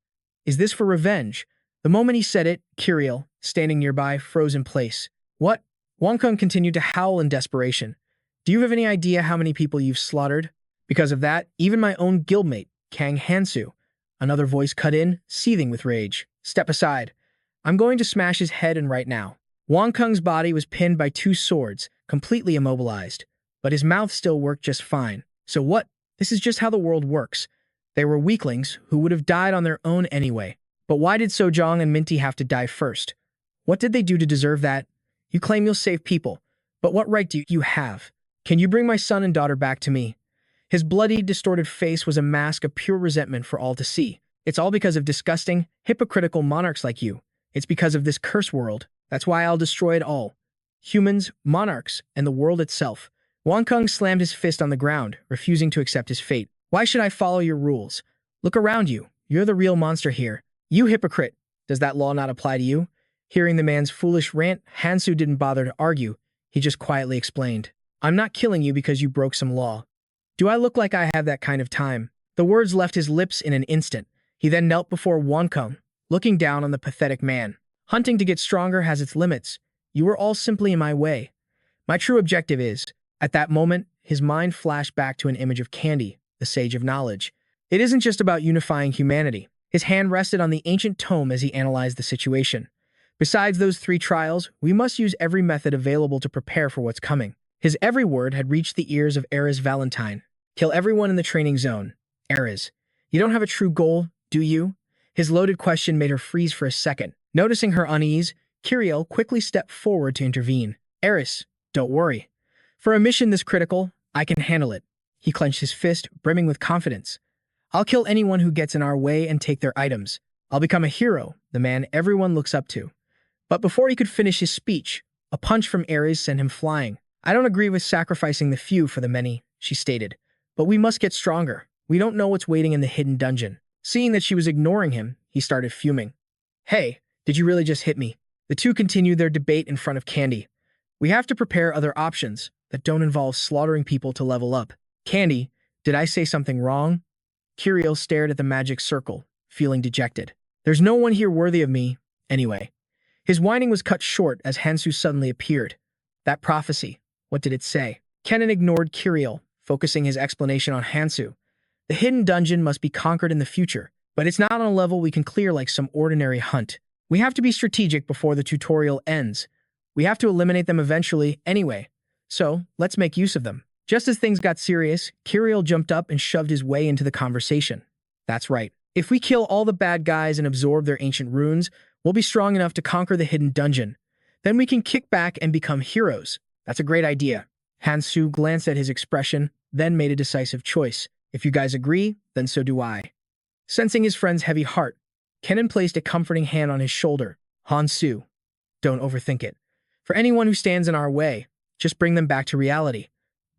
Is this for revenge? The moment he said it, Kiriel, standing nearby, froze in place. What? Wang Kung continued to howl in desperation. Do you have any idea how many people you've slaughtered? Because of that, even my own guildmate, Kang Hansu. Another voice cut in, seething with rage. Step aside. I'm going to smash his head in right now. Wang Kung's body was pinned by two swords, completely immobilized, but his mouth still worked just fine. So what? This is just how the world works. They were weaklings who would have died on their own anyway. But why did Sojong and Minty have to die first? What did they do to deserve that? You claim you'll save people, but what right do you have? Can you bring my son and daughter back to me? His bloody, distorted face was a mask of pure resentment for all to see. It's all because of disgusting, hypocritical monarchs like you. It's because of this cursed world. That's why I'll destroy it all. Humans, monarchs, and the world itself. Wang Kung slammed his fist on the ground, refusing to accept his fate. Why should I follow your rules? Look around you. You're the real monster here. You hypocrite. Does that law not apply to you? Hearing the man's foolish rant, Hansu didn't bother to argue. He just quietly explained, I'm not killing you because you broke some law. Do I look like I have that kind of time? The words left his lips in an instant. He then knelt before Wang Kung, looking down on the pathetic man. Hunting to get stronger has its limits. You were all simply in my way. My true objective is, at that moment, his mind flashed back to an image of Candy, the sage of knowledge. It isn't just about unifying humanity. His hand rested on the ancient tome as he analyzed the situation. Besides those 3 trials, we must use every method available to prepare for what's coming. His every word had reached the ears of Ares Valentine. Kill everyone in the training zone. Ares, you don't have a true goal, do you? His loaded question made her freeze for a second. Noticing her unease, Kiriel quickly stepped forward to intervene. Ares, don't worry. For a mission this critical, I can handle it. He clenched his fist, brimming with confidence. I'll kill anyone who gets in our way and take their items. I'll become a hero, the man everyone looks up to. But before he could finish his speech, a punch from Ares sent him flying. I don't agree with sacrificing the few for the many, she stated. But we must get stronger. We don't know what's waiting in the hidden dungeon. Seeing that she was ignoring him, he started fuming. Hey, did you really just hit me? The two continued their debate in front of Candy. We have to prepare other options that don't involve slaughtering people to level up. Candy, did I say something wrong? Kiriel stared at the magic circle, feeling dejected. There's no one here worthy of me, anyway. His whining was cut short as Hansu suddenly appeared. That prophecy, what did it say? Kennen ignored Kiriel, focusing his explanation on Hansu. The hidden dungeon must be conquered in the future, but it's not on a level we can clear like some ordinary hunt. We have to be strategic before the tutorial ends. We have to eliminate them eventually anyway, so let's make use of them. Just as things got serious, Kiriel jumped up and shoved his way into the conversation. That's right. If we kill all the bad guys and absorb their ancient runes, we'll be strong enough to conquer the hidden dungeon. Then we can kick back and become heroes. That's a great idea. Hansu glanced at his expression, then made a decisive choice. If you guys agree, then so do I. Sensing his friend's heavy heart, Kennen placed a comforting hand on his shoulder. Hansu, don't overthink it. For anyone who stands in our way, just bring them back to reality.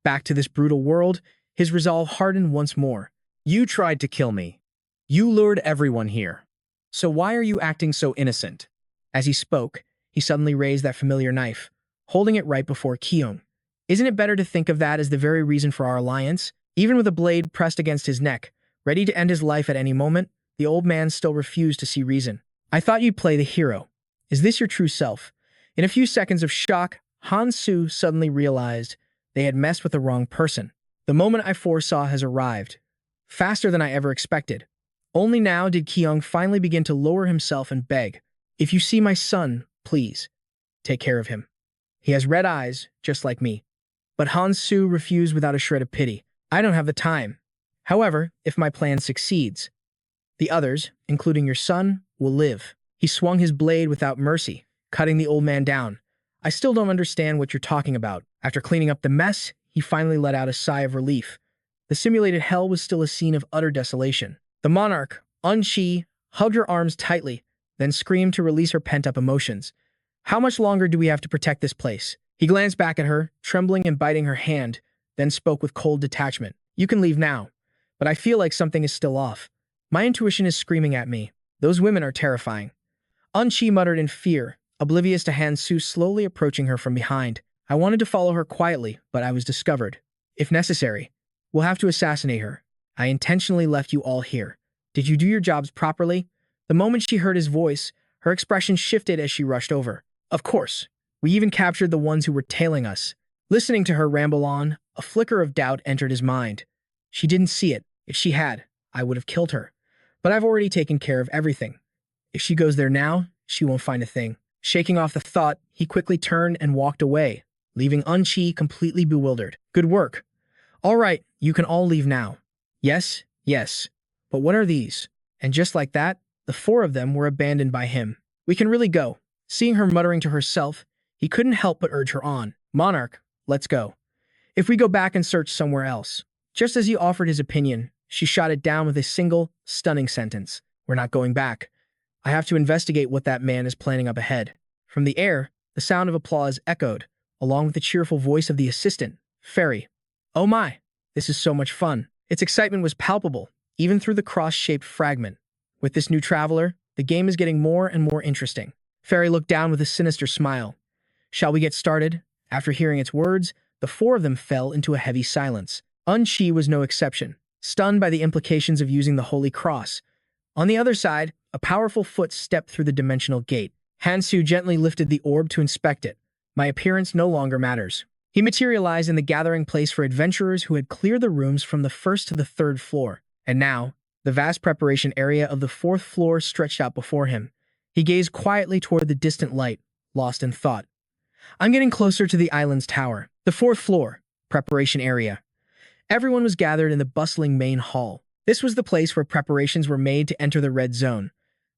Back to this brutal world, his resolve hardened once more. You tried to kill me. You lured everyone here. So why are you acting so innocent? As he spoke, he suddenly raised that familiar knife, holding it right before Keong. Isn't it better to think of that as the very reason for our alliance? Even with a blade pressed against his neck, ready to end his life at any moment, the old man still refused to see reason. I thought you'd play the hero. Is this your true self? In a few seconds of shock, Hansu suddenly realized they had messed with the wrong person. The moment I foresaw has arrived, faster than I ever expected. Only now did Keong finally begin to lower himself and beg, if you see my son, please, take care of him. He has red eyes, just like me. But Hansu refused without a shred of pity. I don't have the time. However, if my plan succeeds, the others, including your son, will live. He swung his blade without mercy, cutting the old man down. I still don't understand what you're talking about. After cleaning up the mess, he finally let out a sigh of relief. The simulated hell was still a scene of utter desolation. The monarch, Un-Chi, hugged her arms tightly, then screamed to release her pent-up emotions. How much longer do we have to protect this place? He glanced back at her, trembling and biting her hand, then spoke with cold detachment. You can leave now, but I feel like something is still off. My intuition is screaming at me. Those women are terrifying. Un-Chi muttered in fear, oblivious to Hansu slowly approaching her from behind. I wanted to follow her quietly, but I was discovered. If necessary, we'll have to assassinate her. I intentionally left you all here. Did you do your jobs properly? The moment she heard his voice, her expression shifted as she rushed over. Of course. We even captured the ones who were tailing us. Listening to her ramble on, a flicker of doubt entered his mind. She didn't see it. If she had, I would have killed her. But I've already taken care of everything. If she goes there now, she won't find a thing. Shaking off the thought, he quickly turned and walked away, leaving Un-Chi completely bewildered. Good work. All right, you can all leave now. Yes, yes. But what are these? And just like that, the 4 of them were abandoned by him. We can really go. Seeing her muttering to herself, he couldn't help but urge her on. Monarch, let's go. If we go back and search somewhere else. Just as he offered his opinion, she shot it down with a single, stunning sentence. We're not going back. I have to investigate what that man is planning up ahead. From the air, the sound of applause echoed, along with the cheerful voice of the assistant, Fairy. Oh my, this is so much fun. Its excitement was palpable, even through the cross-shaped fragment. With this new traveler, the game is getting more and more interesting. Fairy looked down with a sinister smile. Shall we get started? After hearing its words, the four of them fell into a heavy silence. Un-Chi was no exception, stunned by the implications of using the Holy Cross. On the other side, a powerful foot stepped through the dimensional gate. Hansu gently lifted the orb to inspect it. My appearance no longer matters. He materialized in the gathering place for adventurers who had cleared the rooms from the first to the third floor. And now, the vast preparation area of the fourth floor stretched out before him. He gazed quietly toward the distant light, lost in thought. I'm getting closer to the island's tower. The fourth floor, preparation area. Everyone was gathered in the bustling main hall. This was the place where preparations were made to enter the red zone.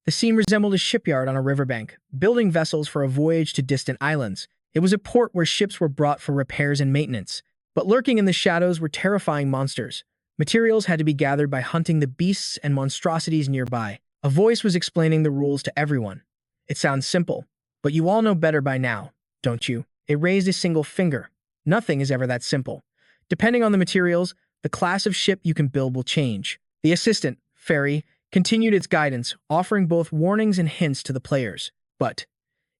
The scene resembled a shipyard on a riverbank, building vessels for a voyage to distant islands. It was a port where ships were brought for repairs and maintenance. But lurking in the shadows were terrifying monsters. Materials had to be gathered by hunting the beasts and monstrosities nearby. A voice was explaining the rules to everyone. It sounds simple, but you all know better by now, don't you? It raised a single finger. Nothing is ever that simple. Depending on the materials, the class of ship you can build will change. The assistant, Fairy, continued its guidance, offering both warnings and hints to the players. But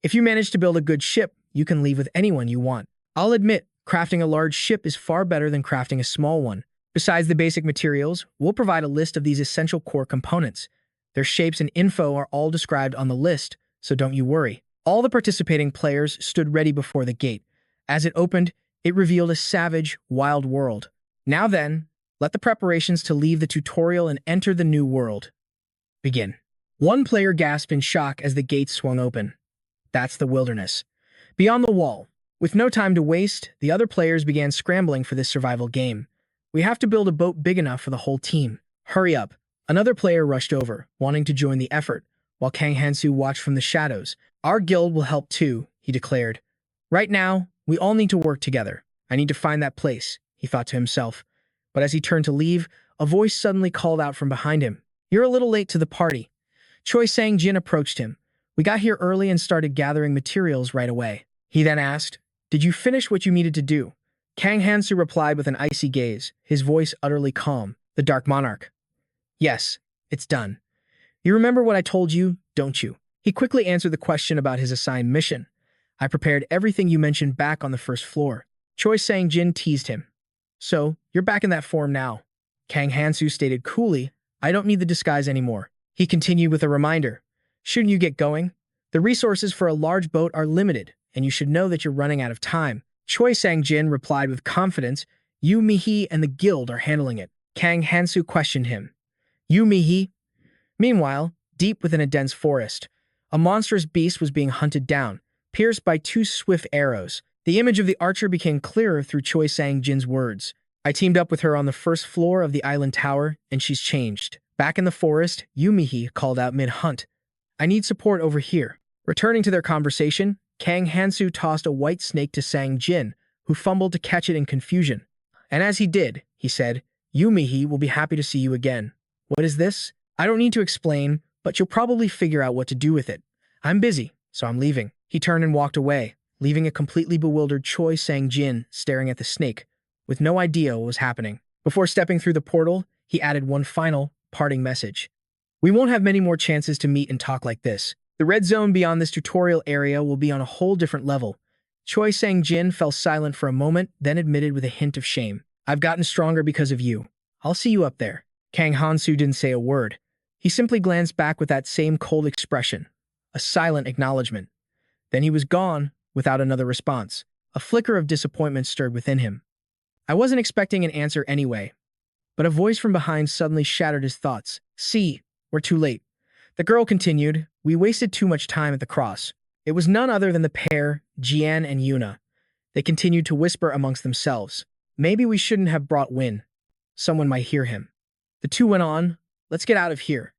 if you manage to build a good ship, you can leave with anyone you want. I'll admit, crafting a large ship is far better than crafting a small one. Besides the basic materials, we'll provide a list of these essential core components. Their shapes and info are all described on the list, so don't you worry. All the participating players stood ready before the gate. As it opened, it revealed a savage, wild world. Now then, let the preparations to leave the tutorial and enter the new world begin. One player gasped in shock as the gates swung open. That's the wilderness. Beyond the wall, with no time to waste, the other players began scrambling for this survival game. We have to build a boat big enough for the whole team. Hurry up. Another player rushed over, wanting to join the effort, while Kang Hansu watched from the shadows. Our guild will help too, he declared. Right now, we all need to work together. I need to find that place, he thought to himself. But as he turned to leave, a voice suddenly called out from behind him. You're a little late to the party. Choi Sang-jin approached him. We got here early and started gathering materials right away. He then asked, Did you finish what you needed to do? Kang Hansu replied with an icy gaze, his voice utterly calm. The Dark Monarch. Yes, it's done. You remember what I told you, don't you? He quickly answered the question about his assigned mission. I prepared everything you mentioned back on the first floor. Choi Sang-jin teased him. So, you're back in that form now. Kang Hansu stated coolly, I don't need the disguise anymore. He continued with a reminder. Shouldn't you get going? The resources for a large boat are limited, and you should know that you're running out of time. Choi Sang-jin replied with confidence, You, Mihi, and the guild are handling it. Kang Hansu questioned him. You, Mihi? Meanwhile, deep within a dense forest, a monstrous beast was being hunted down, pierced by two swift arrows. The image of the archer became clearer through Choi Sang-jin's words. I teamed up with her on the first floor of the island tower, and she's changed. Back in the forest, Yumihi called out mid-hunt. I need support over here. Returning to their conversation, Kang Hansu tossed a white snake to Sang-jin, who fumbled to catch it in confusion. And as he did, he said, Yumihi will be happy to see you again. What is this? I don't need to explain, but you'll probably figure out what to do with it. I'm busy, so I'm leaving. He turned and walked away, leaving a completely bewildered Choi Sang-jin staring at the snake, with no idea what was happening. Before stepping through the portal, he added one final, parting message. We won't have many more chances to meet and talk like this. The red zone beyond this tutorial area will be on a whole different level. Choi Sang-jin fell silent for a moment, then admitted with a hint of shame. I've gotten stronger because of you. I'll see you up there. Kang Hansu didn't say a word. He simply glanced back with that same cold expression, a silent acknowledgement. Then he was gone, without another response. A flicker of disappointment stirred within him. I wasn't expecting an answer anyway. But a voice from behind suddenly shattered his thoughts. See, we're too late. The girl continued, we wasted too much time at the cross. It was none other than the pair, Jian and Yuna. They continued to whisper amongst themselves. Maybe we shouldn't have brought Win. Someone might hear him. The two went on, let's get out of here.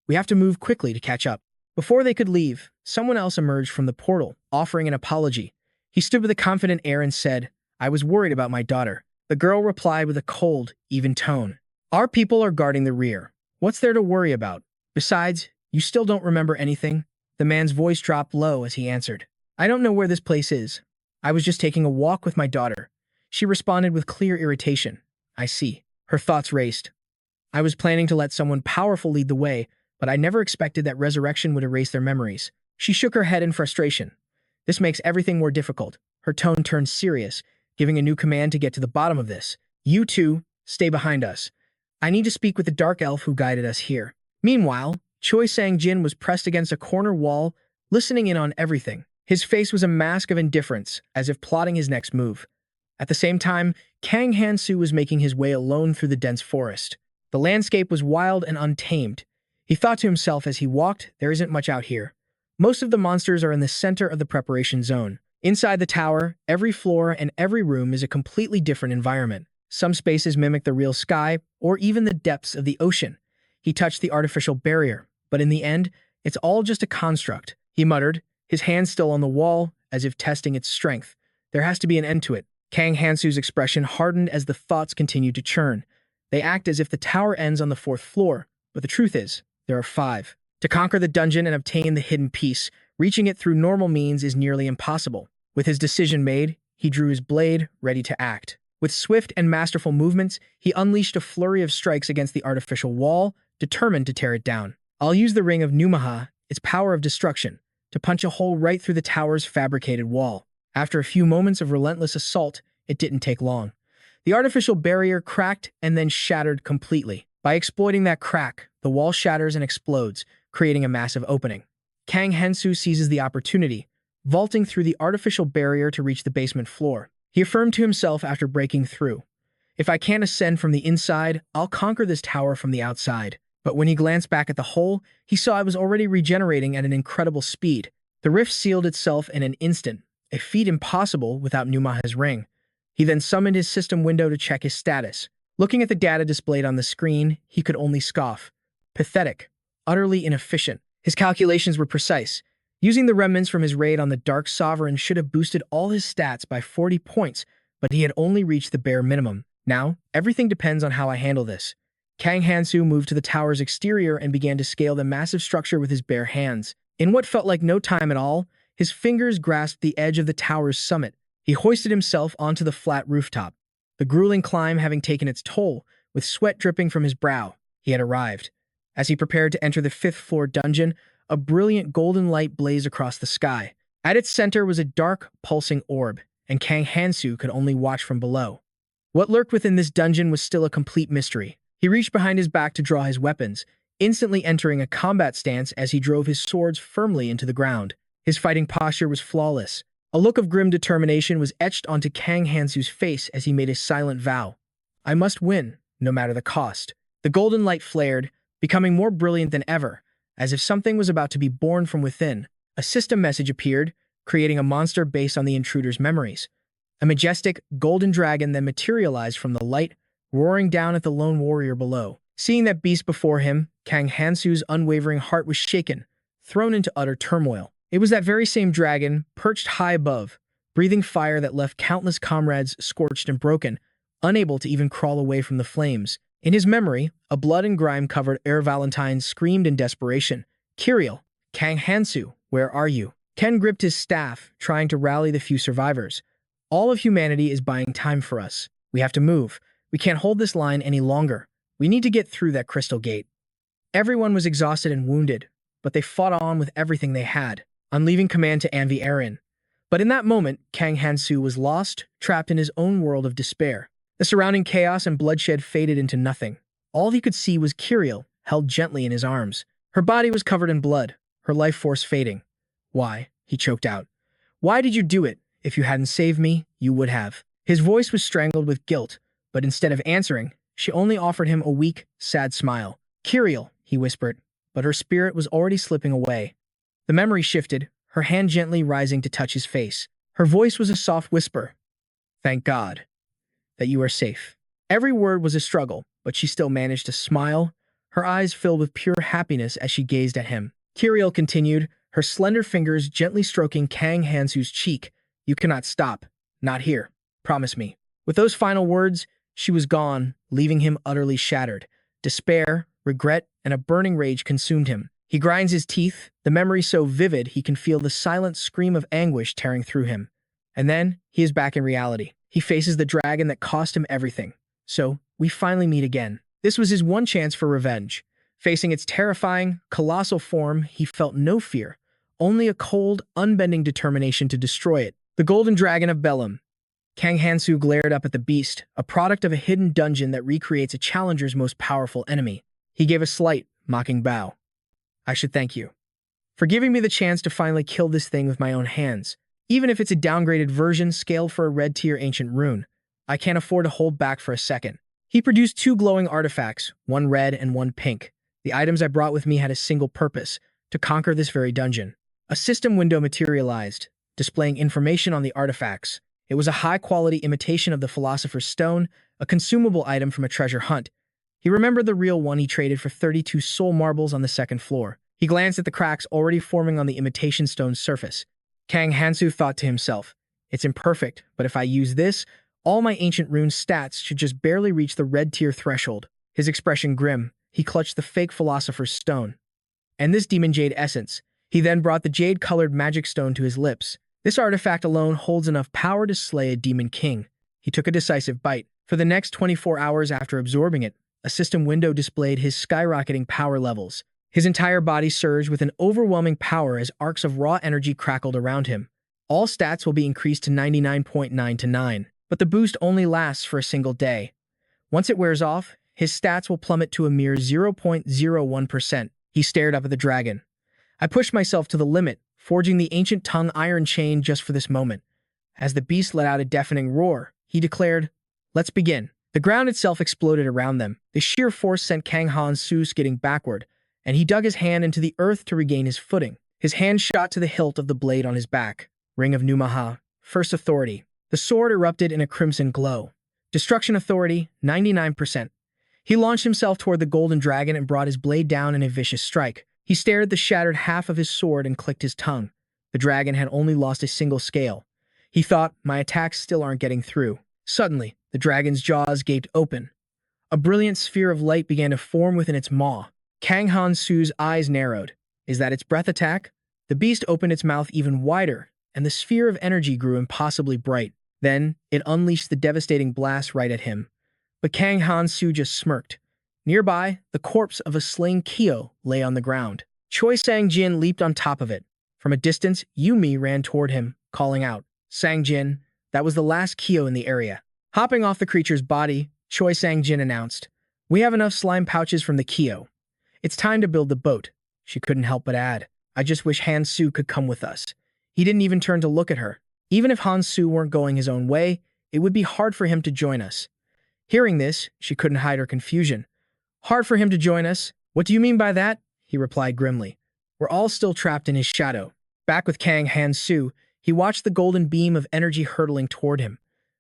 We have to move quickly to catch up. Before they could leave, someone else emerged from the portal, offering an apology. He stood with a confident air and said, I was worried about my daughter. The girl replied with a cold, even tone. Our people are guarding the rear. What's there to worry about? Besides, you still don't remember anything? The man's voice dropped low as he answered. I don't know where this place is. I was just taking a walk with my daughter. She responded with clear irritation. I see. Her thoughts raced. I was planning to let someone powerful lead the way, but I never expected that resurrection would erase their memories. She shook her head in frustration. This makes everything more difficult. Her tone turned serious, giving a new command to get to the bottom of this. You two, stay behind us. I need to speak with the dark elf who guided us here. Meanwhile, Choi Sang-jin was pressed against a corner wall, listening in on everything. His face was a mask of indifference, as if plotting his next move. At the same time, Kang Hansu was making his way alone through the dense forest. The landscape was wild and untamed. He thought to himself as he walked, there isn't much out here. Most of the monsters are in the center of the preparation zone. Inside the tower, every floor and every room is a completely different environment. Some spaces mimic the real sky, or even the depths of the ocean. He touched the artificial barrier, but in the end, it's all just a construct. He muttered, his hand still on the wall, as if testing its strength. There has to be an end to it. Kang Hansu's expression hardened as the thoughts continued to churn. They act as if the tower ends on the 4th floor, but the truth is, there are 5. To conquer the dungeon and obtain the hidden piece, reaching it through normal means is nearly impossible. With his decision made, he drew his blade, ready to act. With swift and masterful movements, he unleashed a flurry of strikes against the artificial wall, determined to tear it down. I'll use the Ring of Numaha, its power of destruction, to punch a hole right through the tower's fabricated wall. After a few moments of relentless assault, it didn't take long. The artificial barrier cracked and then shattered completely. By exploiting that crack, the wall shatters and explodes, creating a massive opening. Kang Hansu seizes the opportunity, vaulting through the artificial barrier to reach the basement floor. He affirmed to himself after breaking through, if I can't ascend from the inside, I'll conquer this tower from the outside. But when he glanced back at the hole, he saw it was already regenerating at an incredible speed. The rift sealed itself in an instant, a feat impossible without Numaha's ring. He then summoned his system window to check his status. Looking at the data displayed on the screen, he could only scoff. Pathetic. Utterly inefficient. His calculations were precise. Using the remnants from his raid on the Dark Sovereign should have boosted all his stats by 40 points, but he had only reached the bare minimum. Now, everything depends on how I handle this. Kang Hansu moved to the tower's exterior and began to scale the massive structure with his bare hands. In what felt like no time at all, his fingers grasped the edge of the tower's summit. He hoisted himself onto the flat rooftop. The grueling climb having taken its toll, with sweat dripping from his brow, he had arrived. As he prepared to enter the 5th-floor dungeon, a brilliant golden light blazed across the sky. At its center was a dark, pulsing orb, and Kang Hansu could only watch from below. What lurked within this dungeon was still a complete mystery. He reached behind his back to draw his weapons, instantly entering a combat stance as he drove his swords firmly into the ground. His fighting posture was flawless. A look of grim determination was etched onto Kang Hansu's face as he made a silent vow. I must win, no matter the cost. The golden light flared, becoming more brilliant than ever, as if something was about to be born from within. A system message appeared, creating a monster based on the intruder's memories. A majestic, golden dragon then materialized from the light, roaring down at the lone warrior below. Seeing that beast before him, Kang Hansu's unwavering heart was shaken, thrown into utter turmoil. It was that very same dragon, perched high above, breathing fire that left countless comrades scorched and broken, unable to even crawl away from the flames. In his memory, a blood and grime-covered Air Valentine screamed in desperation, Kiriel, Kang Hansu, where are you? Ken gripped his staff, trying to rally the few survivors. All of humanity is buying time for us. We have to move. We can't hold this line any longer. We need to get through that crystal gate. Everyone was exhausted and wounded, but they fought on with everything they had, on leaving command to Anvi Aaron. But in that moment, Kang Hansu was lost, trapped in his own world of despair. The surrounding chaos and bloodshed faded into nothing. All he could see was Kiriel, held gently in his arms. Her body was covered in blood, her life force fading. Why? He choked out. Why did you do it? If you hadn't saved me, you would have. His voice was strangled with guilt, but instead of answering, she only offered him a weak, sad smile. Kiriel, he whispered, but her spirit was already slipping away. The memory shifted, her hand gently rising to touch his face. Her voice was a soft whisper. Thank God that you are safe. Every word was a struggle, but she still managed to smile, her eyes filled with pure happiness as she gazed at him. Kiriel continued, her slender fingers gently stroking Kang Hansu's cheek. You cannot stop. Not here. Promise me. With those final words, she was gone, leaving him utterly shattered. Despair, regret, and a burning rage consumed him. He grinds his teeth, the memory so vivid he can feel the silent scream of anguish tearing through him. And then, he is back in reality. He faces the dragon that cost him everything. So, we finally meet again. This was his one chance for revenge. Facing its terrifying, colossal form, he felt no fear, only a cold, unbending determination to destroy it. The Golden Dragon of Bellum. Kang Hansu glared up at the beast, a product of a hidden dungeon that recreates a challenger's most powerful enemy. He gave a slight, mocking bow. I should thank you for giving me the chance to finally kill this thing with my own hands. Even if it's a downgraded version scaled for a red-tier ancient rune, I can't afford to hold back for a second. He produced 2 glowing artifacts, one red and one pink. The items I brought with me had a single purpose, to conquer this very dungeon. A system window materialized, displaying information on the artifacts. It was a high-quality imitation of the Philosopher's Stone, a consumable item from a treasure hunt. He remembered the real one he traded for 32 soul marbles on the second floor. He glanced at the cracks already forming on the imitation stone's surface. Kang Hansu thought to himself, it's imperfect, but if I use this, all my ancient rune stats should just barely reach the red-tier threshold. His expression grim, he clutched the fake Philosopher's Stone and this demon jade essence. He then brought the jade-colored magic stone to his lips. This artifact alone holds enough power to slay a demon king. He took a decisive bite. For the next 24 hours after absorbing it, a system window displayed his skyrocketing power levels. His entire body surged with an overwhelming power as arcs of raw energy crackled around him. All stats will be increased to 99.9 to 9, but the boost only lasts for a single day. Once it wears off, his stats will plummet to a mere 0.01%. He stared up at the dragon. I pushed myself to the limit, forging the ancient tongue iron chain just for this moment. As the beast let out a deafening roar, he declared, "Let's begin." The ground itself exploded around them. The sheer force sent Kang Hansu skidding backward, and he dug his hand into the earth to regain his footing. His hand shot to the hilt of the blade on his back. Ring of Numaha, First Authority. The sword erupted in a crimson glow. Destruction Authority, 99%. He launched himself toward the golden dragon and brought his blade down in a vicious strike. He stared at the shattered half of his sword and clicked his tongue. The dragon had only lost a single scale. He thought, my attacks still aren't getting through. Suddenly, the dragon's jaws gaped open. A brilliant sphere of light began to form within its maw. Kang Hansu's eyes narrowed. Is that its breath attack? The beast opened its mouth even wider, and the sphere of energy grew impossibly bright. Then, it unleashed the devastating blast right at him. But Kang Hansu just smirked. Nearby, the corpse of a slain Kyo lay on the ground. Choi Sang-jin leaped on top of it. From a distance, Yumi ran toward him, calling out, "Sang-jin, that was the last Kyo in the area." Hopping off the creature's body, Choi Sang-jin announced, "We have enough slime pouches from the Kyo. It's time to build the boat." She couldn't help but add, "I just wish Hansu could come with us." He didn't even turn to look at her. Even if Hansu weren't going his own way, it would be hard for him to join us. Hearing this, she couldn't hide her confusion. "Hard for him to join us? What do you mean by that?" he replied grimly. "We're all still trapped in his shadow." Back with Kang Hansu, he watched the golden beam of energy hurtling toward him.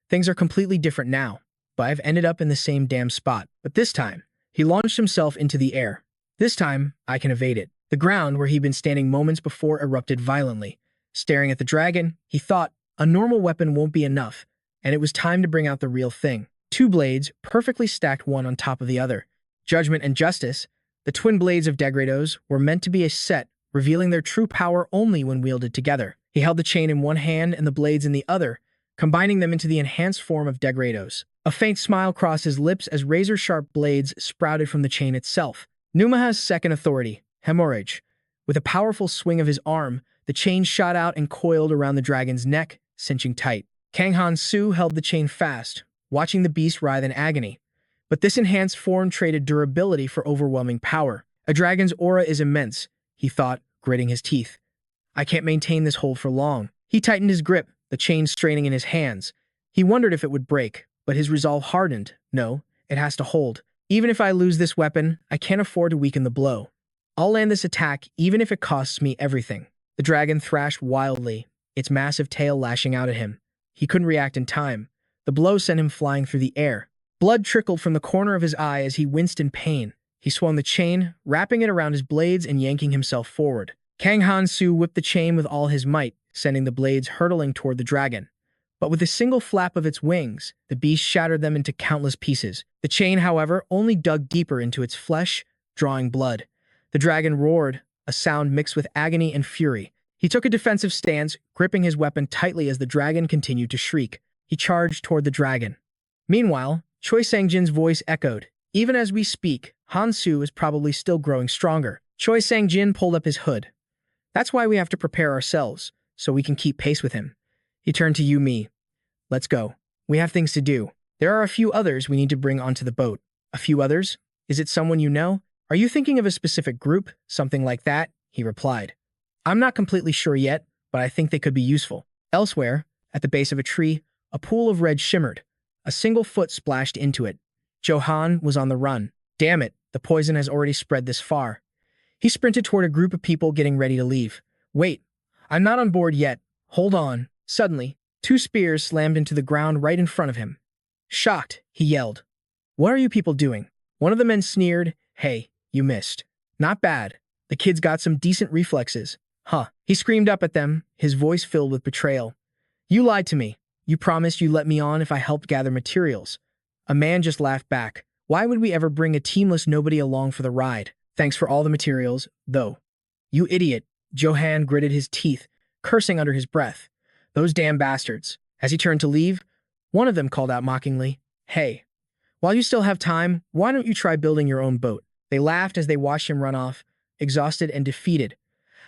Things are completely different now, but I've ended up in the same damn spot. But this time, he launched himself into the air. This time, I can evade it. The ground where he'd been standing moments before erupted violently. Staring at the dragon, he thought, a normal weapon won't be enough, and it was time to bring out the real thing. 2 blades, perfectly stacked one on top of the other. Judgment and Justice, the twin blades of Degrados, were meant to be a set, revealing their true power only when wielded together. He held the chain in one hand and the blades in the other, combining them into the enhanced form of Degrados. A faint smile crossed his lips as razor-sharp blades sprouted from the chain itself. Numaha's second authority, Hemorrhage. With a powerful swing of his arm, the chain shot out and coiled around the dragon's neck, cinching tight. Kang Hansu held the chain fast, watching the beast writhe in agony. But this enhanced form traded durability for overwhelming power. A dragon's aura is immense, he thought, gritting his teeth. I can't maintain this hold for long. He tightened his grip, the chain straining in his hands. He wondered if it would break, but his resolve hardened. No, it has to hold. Even if I lose this weapon, I can't afford to weaken the blow. I'll land this attack even if it costs me everything. The dragon thrashed wildly, its massive tail lashing out at him. He couldn't react in time. The blow sent him flying through the air. Blood trickled from the corner of his eye as he winced in pain. He swung the chain, wrapping it around his blades and yanking himself forward. Kang Hansu whipped the chain with all his might, sending the blades hurtling toward the dragon. But with a single flap of its wings, the beast shattered them into countless pieces. The chain, however, only dug deeper into its flesh, drawing blood. The dragon roared, a sound mixed with agony and fury. He took a defensive stance, gripping his weapon tightly as the dragon continued to shriek. He charged toward the dragon. Meanwhile, Choi Sang-jin's voice echoed. Even as we speak, Hansu is probably still growing stronger. Choi Sang-jin pulled up his hood. That's why we have to prepare ourselves, so we can keep pace with him. He turned to Yu-mi. Let's go. We have things to do. There are a few others we need to bring onto the boat. A few others? Is it someone you know? Are you thinking of a specific group? Something like that? He replied. I'm not completely sure yet, but I think they could be useful. Elsewhere, at the base of a tree, a pool of red shimmered. A single foot splashed into it. Johan was on the run. Damn it, the poison has already spread this far. He sprinted toward a group of people getting ready to leave. Wait, I'm not on board yet. Hold on. Suddenly, 2 spears slammed into the ground right in front of him. Shocked, he yelled. What are you people doing? One of the men sneered. Hey, you missed. Not bad. The kid's got some decent reflexes. Huh. He screamed up at them, his voice filled with betrayal. You lied to me. You promised you'd let me on if I helped gather materials. A man just laughed back. Why would we ever bring a teamless nobody along for the ride? Thanks for all the materials, though. You idiot. Johan gritted his teeth, cursing under his breath. Those damn bastards. As he turned to leave, one of them called out mockingly, Hey, while you still have time, why don't you try building your own boat? They laughed as they watched him run off, exhausted and defeated.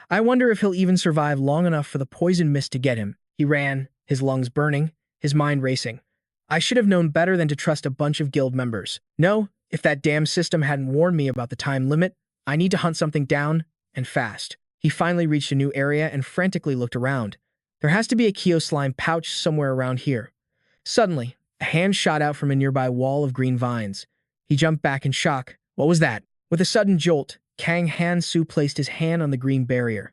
I wonder if he'll even survive long enough for the poison mist to get him. He ran, his lungs burning, his mind racing. I should have known better than to trust a bunch of guild members. No, if that damn system hadn't warned me about the time limit, I need to hunt something down, and fast. He finally reached a new area and frantically looked around. There has to be a Kyo slime pouch somewhere around here. Suddenly, a hand shot out from a nearby wall of green vines. He jumped back in shock. What was that? With a sudden jolt, Kang Hansu placed his hand on the green barrier.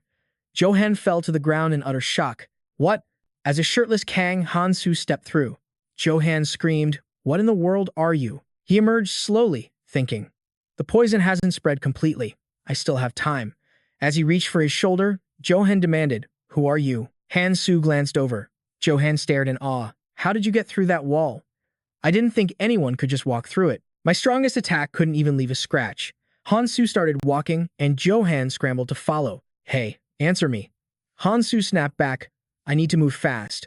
Johan fell to the ground in utter shock. What? As a shirtless Kang Hansu stepped through. Johan screamed, What in the world are you? He emerged slowly, thinking. The poison hasn't spread completely. I still have time. As he reached for his shoulder, Johan demanded, Who are you? Hansu glanced over. Johan stared in awe. How did you get through that wall? I didn't think anyone could just walk through it. My strongest attack couldn't even leave a scratch. Hansu started walking, and Johan scrambled to follow. Hey, answer me. Hansu snapped back. I need to move fast.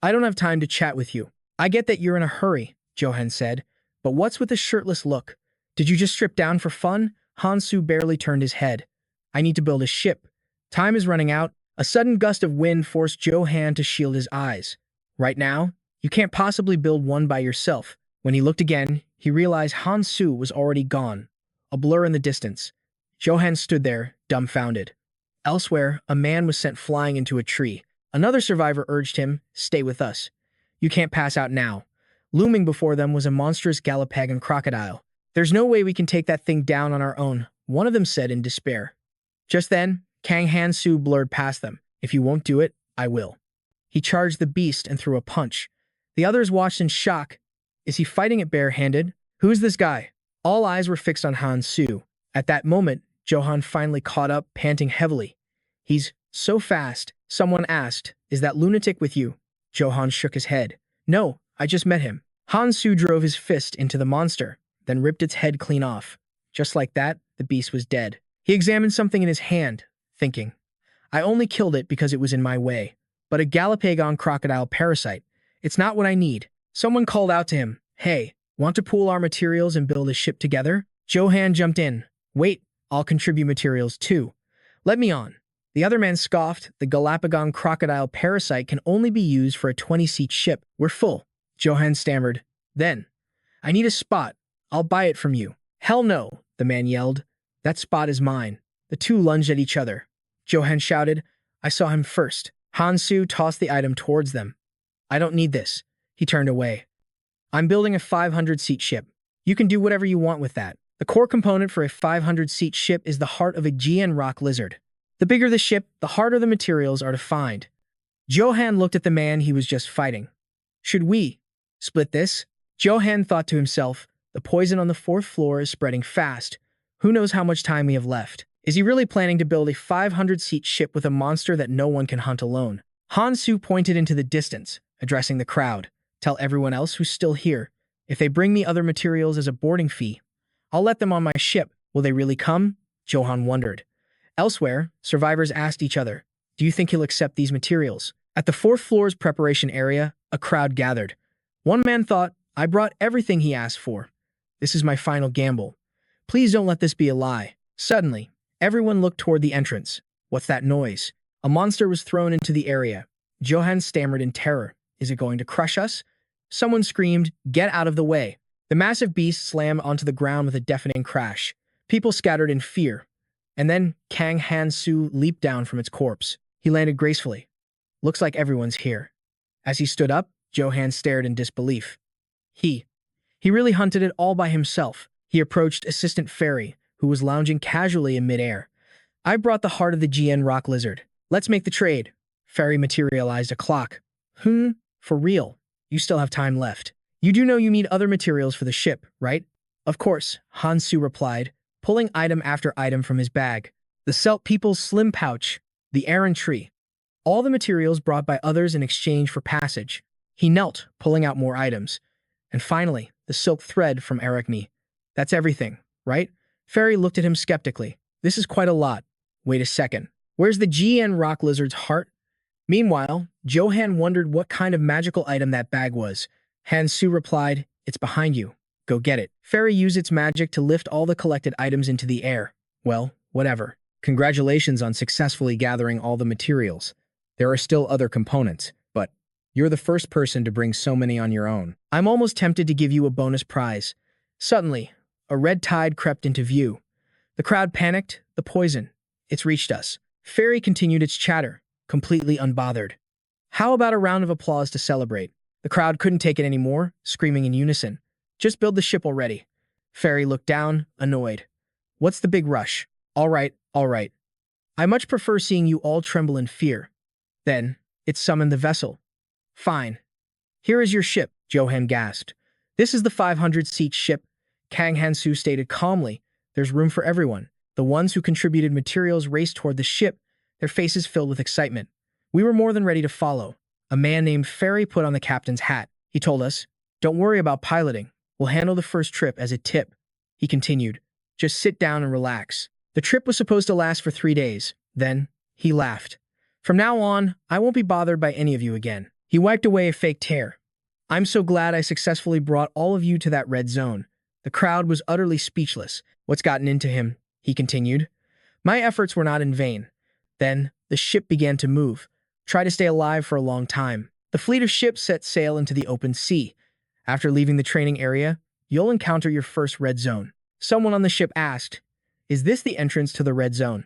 I don't have time to chat with you. I get that you're in a hurry, Johan said. But what's with the shirtless look? Did you just strip down for fun? Hansu barely turned his head. I need to build a ship. Time is running out. A sudden gust of wind forced Johan to shield his eyes. Right now, you can't possibly build one by yourself. When he looked again, he realized Hansu was already gone. A blur in the distance. Johan stood there, dumbfounded. Elsewhere, a man was sent flying into a tree. Another survivor urged him, Stay with us. You can't pass out now. Looming before them was a monstrous Galapagan crocodile. There's no way we can take that thing down on our own, one of them said in despair. Just then, Kang Hansu blurred past them. If you won't do it, I will. He charged the beast and threw a punch. The others watched in shock. Is he fighting it barehanded? Who's this guy? All eyes were fixed on Hansu. At that moment, Johan finally caught up, panting heavily. He's so fast. Someone asked, Is that lunatic with you? Johan shook his head. No, I just met him. Hansu drove his fist into the monster, then ripped its head clean off. Just like that, the beast was dead. He examined something in his hand, thinking, I only killed it because it was in my way. But a Galapagon crocodile parasite, it's not what I need. Someone called out to him, Hey, want to pool our materials and build a ship together? Johan jumped in. Wait, I'll contribute materials too. Let me on. The other man scoffed. The Galapagon crocodile parasite can only be used for a 20-seat ship. We're full. Johan stammered. Then, I need a spot. I'll buy it from you. Hell no, the man yelled. That spot is mine. The two lunged at each other. Johan shouted, I saw him first. Hansu tossed the item towards them. I don't need this. He turned away. I'm building a 500-seat ship. You can do whatever you want with that. The core component for a 500-seat ship is the heart of a GN rock lizard. The bigger the ship, the harder the materials are to find. Johan looked at the man he was just fighting. Should we split this? Johan thought to himself, the poison on the 4th floor is spreading fast. Who knows how much time we have left? Is he really planning to build a 500-seat ship with a monster that no one can hunt alone? Hansu pointed into the distance. addressing the crowd. Tell everyone else who's still here. If they bring me other materials as a boarding fee, I'll let them on my ship. Will they really come? Johan wondered. Elsewhere, survivors asked each other, do you think he'll accept these materials? At the fourth floor's preparation area, a crowd gathered. One man thought, I brought everything he asked for. This is my final gamble. Please don't let this be a lie. Suddenly, everyone looked toward the entrance. What's that noise? A monster was thrown into the area. Johan stammered in terror. Is it going to crush us? Someone screamed, get out of the way. The massive beast slammed onto the ground with a deafening crash. People scattered in fear. And then Kang Hansu leaped down from its corpse. He landed gracefully. Looks like everyone's here. As he stood up, Johan stared in disbelief. He really hunted it all by himself. He approached Assistant Fairy, who was lounging casually in midair. I brought the heart of the GN rock lizard. Let's make the trade. Fairy materialized a clock. For real. You still have time left. You do know you need other materials for the ship, right? Of course, Hansu replied, pulling item after item from his bag. The Celt People's slim pouch, the Aran tree. All the materials brought by others in exchange for passage. He knelt, pulling out more items. And finally, the silk thread from Arachne. That's everything, right? Fairy looked at him skeptically. This is quite a lot. Wait a second. Where's the GN rock lizard's heart? Meanwhile, Johan wondered what kind of magical item that bag was. Hansu replied, it's behind you. Go get it. Fairy used its magic to lift all the collected items into the air. Well, whatever. Congratulations on successfully gathering all the materials. There are still other components, but you're the first person to bring so many on your own. I'm almost tempted to give you a bonus prize. Suddenly, a red tide crept into view. The crowd panicked. The poison. It's reached us. Fairy continued its chatter, completely unbothered. How about a round of applause to celebrate? The crowd couldn't take it anymore, screaming in unison. Just build the ship already. Fairy looked down, annoyed. What's the big rush? All right. I much prefer seeing you all tremble in fear. Then, it summoned the vessel. Fine. Here is your ship, Johan gasped. This is the 500-seat ship. Kang Hansu stated calmly. There's room for everyone. The ones who contributed materials raced toward the ship, their faces filled with excitement. We were more than ready to follow. A man named Fairy put on the captain's hat. He told us, don't worry about piloting. We'll handle the first trip as a tip. He continued, just sit down and relax. The trip was supposed to last for 3 days. Then, he laughed. From now on, I won't be bothered by any of you again. He wiped away a fake tear. I'm so glad I successfully brought all of you to that red zone. The crowd was utterly speechless. What's gotten into him? He continued. My efforts were not in vain. Then, the ship began to move. Try to stay alive for a long time. The fleet of ships set sail into the open sea. After leaving the training area, you'll encounter your first red zone. Someone on the ship asked, is this the entrance to the red zone?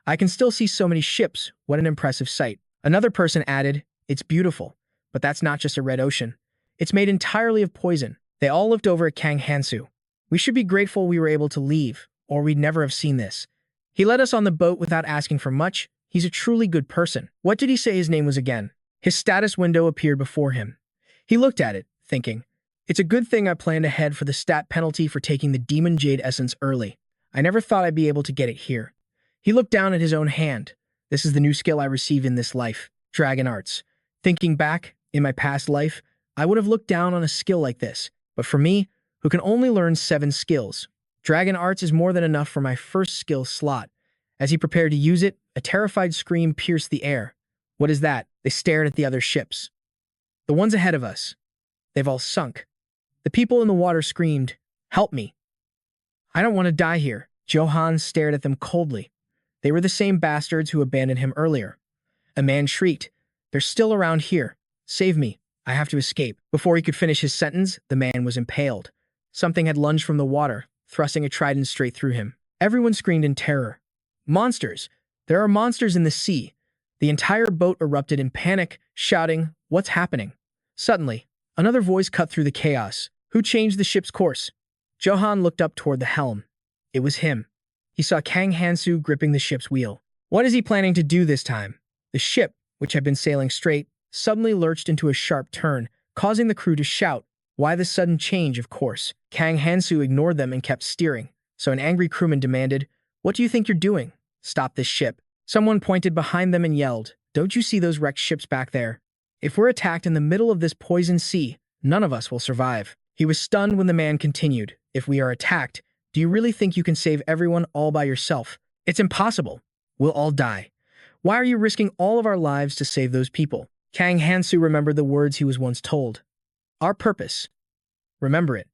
I can still see so many ships. What an impressive sight. Another person added, it's beautiful, but that's not just a red ocean. It's made entirely of poison. They all looked over at Kang Hansu. We should be grateful we were able to leave, or we'd never have seen this. He let us on the boat without asking for much. He's a truly good person. What did he say his name was again? His status window appeared before him. He looked at it, thinking, it's a good thing I planned ahead for the stat penalty for taking the Demon Jade Essence early. I never thought I'd be able to get it here. He looked down at his own hand. This is the new skill I received in this life, Dragon Arts. Thinking back, in my past life, I would have looked down on a skill like this. But for me, who can only learn 7 skills, Dragon Arts is more than enough for my first skill slot. As he prepared to use it, a terrified scream pierced the air. What is that? They stared at the other ships. The ones ahead of us. They've all sunk. The people in the water screamed, help me. I don't want to die here. Johan stared at them coldly. They were the same bastards who abandoned him earlier. A man shrieked, they're still around here. Save me. I have to escape. Before he could finish his sentence, the man was impaled. Something had lunged from the water, thrusting a trident straight through him. Everyone screamed in terror. Monsters! There are monsters in the sea. The entire boat erupted in panic, shouting, what's happening? Suddenly, another voice cut through the chaos. Who changed the ship's course? Johan looked up toward the helm. It was him. He saw Kang Hansu gripping the ship's wheel. What is he planning to do this time? The ship, which had been sailing straight, suddenly lurched into a sharp turn, causing the crew to shout. Why the sudden change, of course? Kang Hansu ignored them and kept steering. So an angry crewman demanded, what do you think you're doing? Stop this ship. Someone pointed behind them and yelled, don't you see those wrecked ships back there? If we're attacked in the middle of this poison sea, none of us will survive. He was stunned when the man continued, if we are attacked, do you really think you can save everyone all by yourself? It's impossible. We'll all die. Why are you risking all of our lives to save those people? Kang Hansu remembered the words he was once told. Our purpose. Remember it.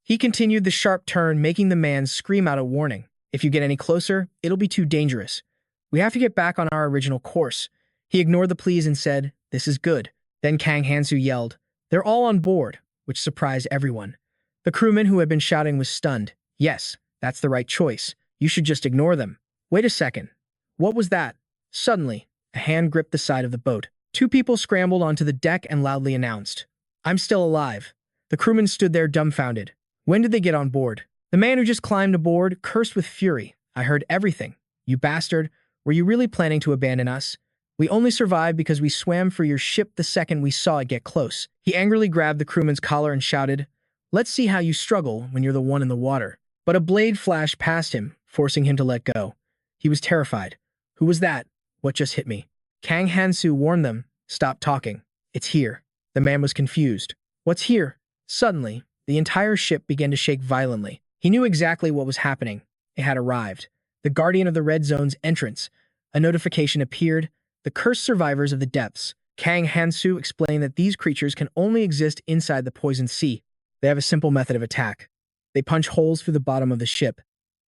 He continued the sharp turn, making the man scream out a warning. If you get any closer, it'll be too dangerous. We have to get back on our original course. He ignored the pleas and said, this is good. Then Kang Hansu yelled, they're all on board, which surprised everyone. The crewman who had been shouting was stunned. Yes, that's the right choice. You should just ignore them. Wait a second. What was that? Suddenly, a hand gripped the side of the boat. Two people scrambled onto the deck and loudly announced, I'm still alive. The crewman stood there dumbfounded. When did they get on board? The man who just climbed aboard cursed with fury. I heard everything. You bastard. Were you really planning to abandon us? We only survived because we swam for your ship the second we saw it get close. He angrily grabbed the crewman's collar and shouted, let's see how you struggle when you're the one in the water. But a blade flashed past him, forcing him to let go. He was terrified. Who was that? What just hit me? Kang Hansu warned them, stop talking. It's here. The man was confused. What's here? Suddenly, the entire ship began to shake violently. He knew exactly what was happening. It had arrived. The guardian of the red zone's entrance. A notification appeared. The cursed survivors of the depths. Kang Hansu explained that these creatures can only exist inside the poisoned sea. They have a simple method of attack. They punch holes through the bottom of the ship.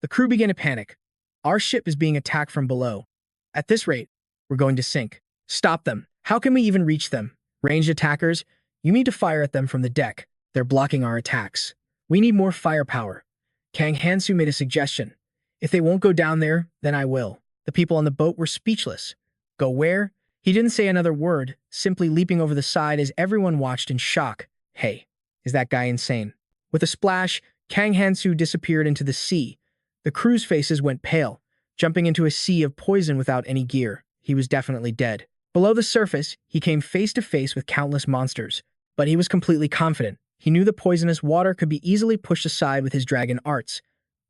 The crew began to panic. Our ship is being attacked from below. At this rate, we're going to sink. Stop them. How can we even reach them? Ranged attackers, you need to fire at them from the deck. They're blocking our attacks. We need more firepower. Kang Hansu made a suggestion. If they won't go down there, then I will. The people on the boat were speechless. Go where? He didn't say another word, simply leaping over the side as everyone watched in shock. Hey, is that guy insane? With a splash, Kang Hansu disappeared into the sea. The crew's faces went pale, jumping into a sea of poison without any gear. He was definitely dead. Below the surface, he came face to face with countless monsters, but he was completely confident. He knew the poisonous water could be easily pushed aside with his dragon arts.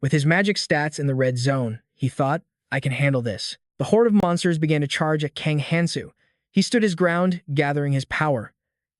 With his magic stats in the red zone, he thought, I can handle this. The horde of monsters began to charge at Kang Hansu. He stood his ground, gathering his power.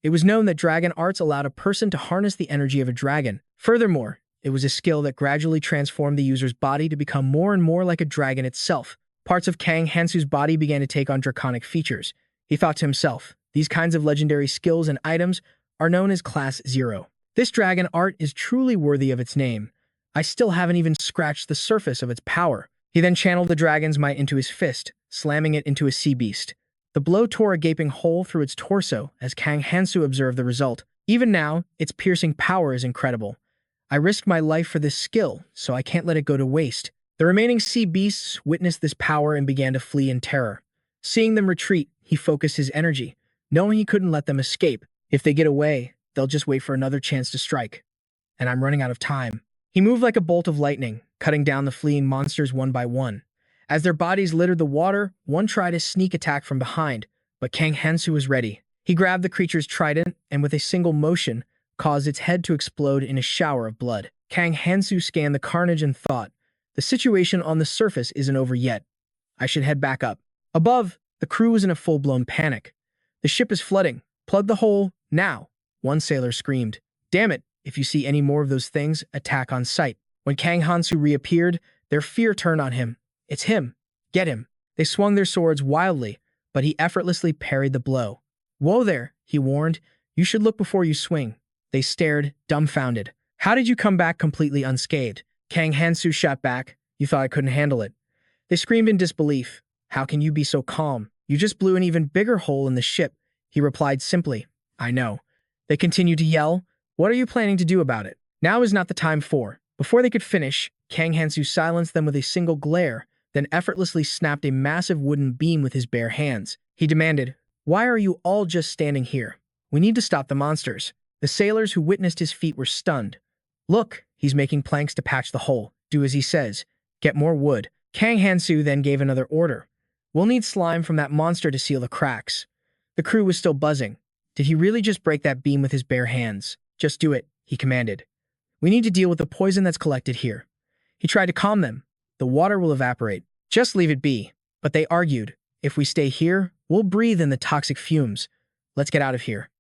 It was known that dragon arts allowed a person to harness the energy of a dragon. Furthermore, it was a skill that gradually transformed the user's body to become more and more like a dragon itself. Parts of Kang Hansu's body began to take on draconic features. He thought to himself, these kinds of legendary skills and items are known as Class 0. This dragon art is truly worthy of its name. I still haven't even scratched the surface of its power. He then channeled the dragon's might into his fist, slamming it into a sea beast. The blow tore a gaping hole through its torso as Kang Hansu observed the result. Even now, its piercing power is incredible. I risked my life for this skill, so I can't let it go to waste. The remaining sea beasts witnessed this power and began to flee in terror. Seeing them retreat, he focused his energy, knowing he couldn't let them escape. If they get away, they'll just wait for another chance to strike. And I'm running out of time. He moved like a bolt of lightning, cutting down the fleeing monsters one by one. As their bodies littered the water, one tried a sneak attack from behind, but Kang Hansu was ready. He grabbed the creature's trident and with a single motion, caused its head to explode in a shower of blood. Kang Hansu scanned the carnage and thought, the situation on the surface isn't over yet. I should head back up. Above, the crew was in a full-blown panic. The ship is flooding. Plug the hole, now. One sailor screamed. Damn it, if you see any more of those things, attack on sight. When Kang Hansu reappeared, their fear turned on him. It's him. Get him. They swung their swords wildly, but he effortlessly parried the blow. Whoa there, he warned. You should look before you swing. They stared, dumbfounded. How did you come back completely unscathed? Kang Hansu shot back. You thought I couldn't handle it. They screamed in disbelief. How can you be so calm? You just blew an even bigger hole in the ship. He replied simply, I know. They continued to yell. What are you planning to do about it? Now is not the time for. Before they could finish, Kang Hansu silenced them with a single glare, then effortlessly snapped a massive wooden beam with his bare hands. He demanded, why are you all just standing here? We need to stop the monsters. The sailors who witnessed his feat were stunned. Look, he's making planks to patch the hole. Do as he says. Get more wood. Kang Hansu then gave another order. We'll need slime from that monster to seal the cracks. The crew was still buzzing. Did he really just break that beam with his bare hands? Just do it, he commanded. We need to deal with the poison that's collected here. He tried to calm them. The water will evaporate. Just leave it be. But they argued. If we stay here, we'll breathe in the toxic fumes. Let's get out of here.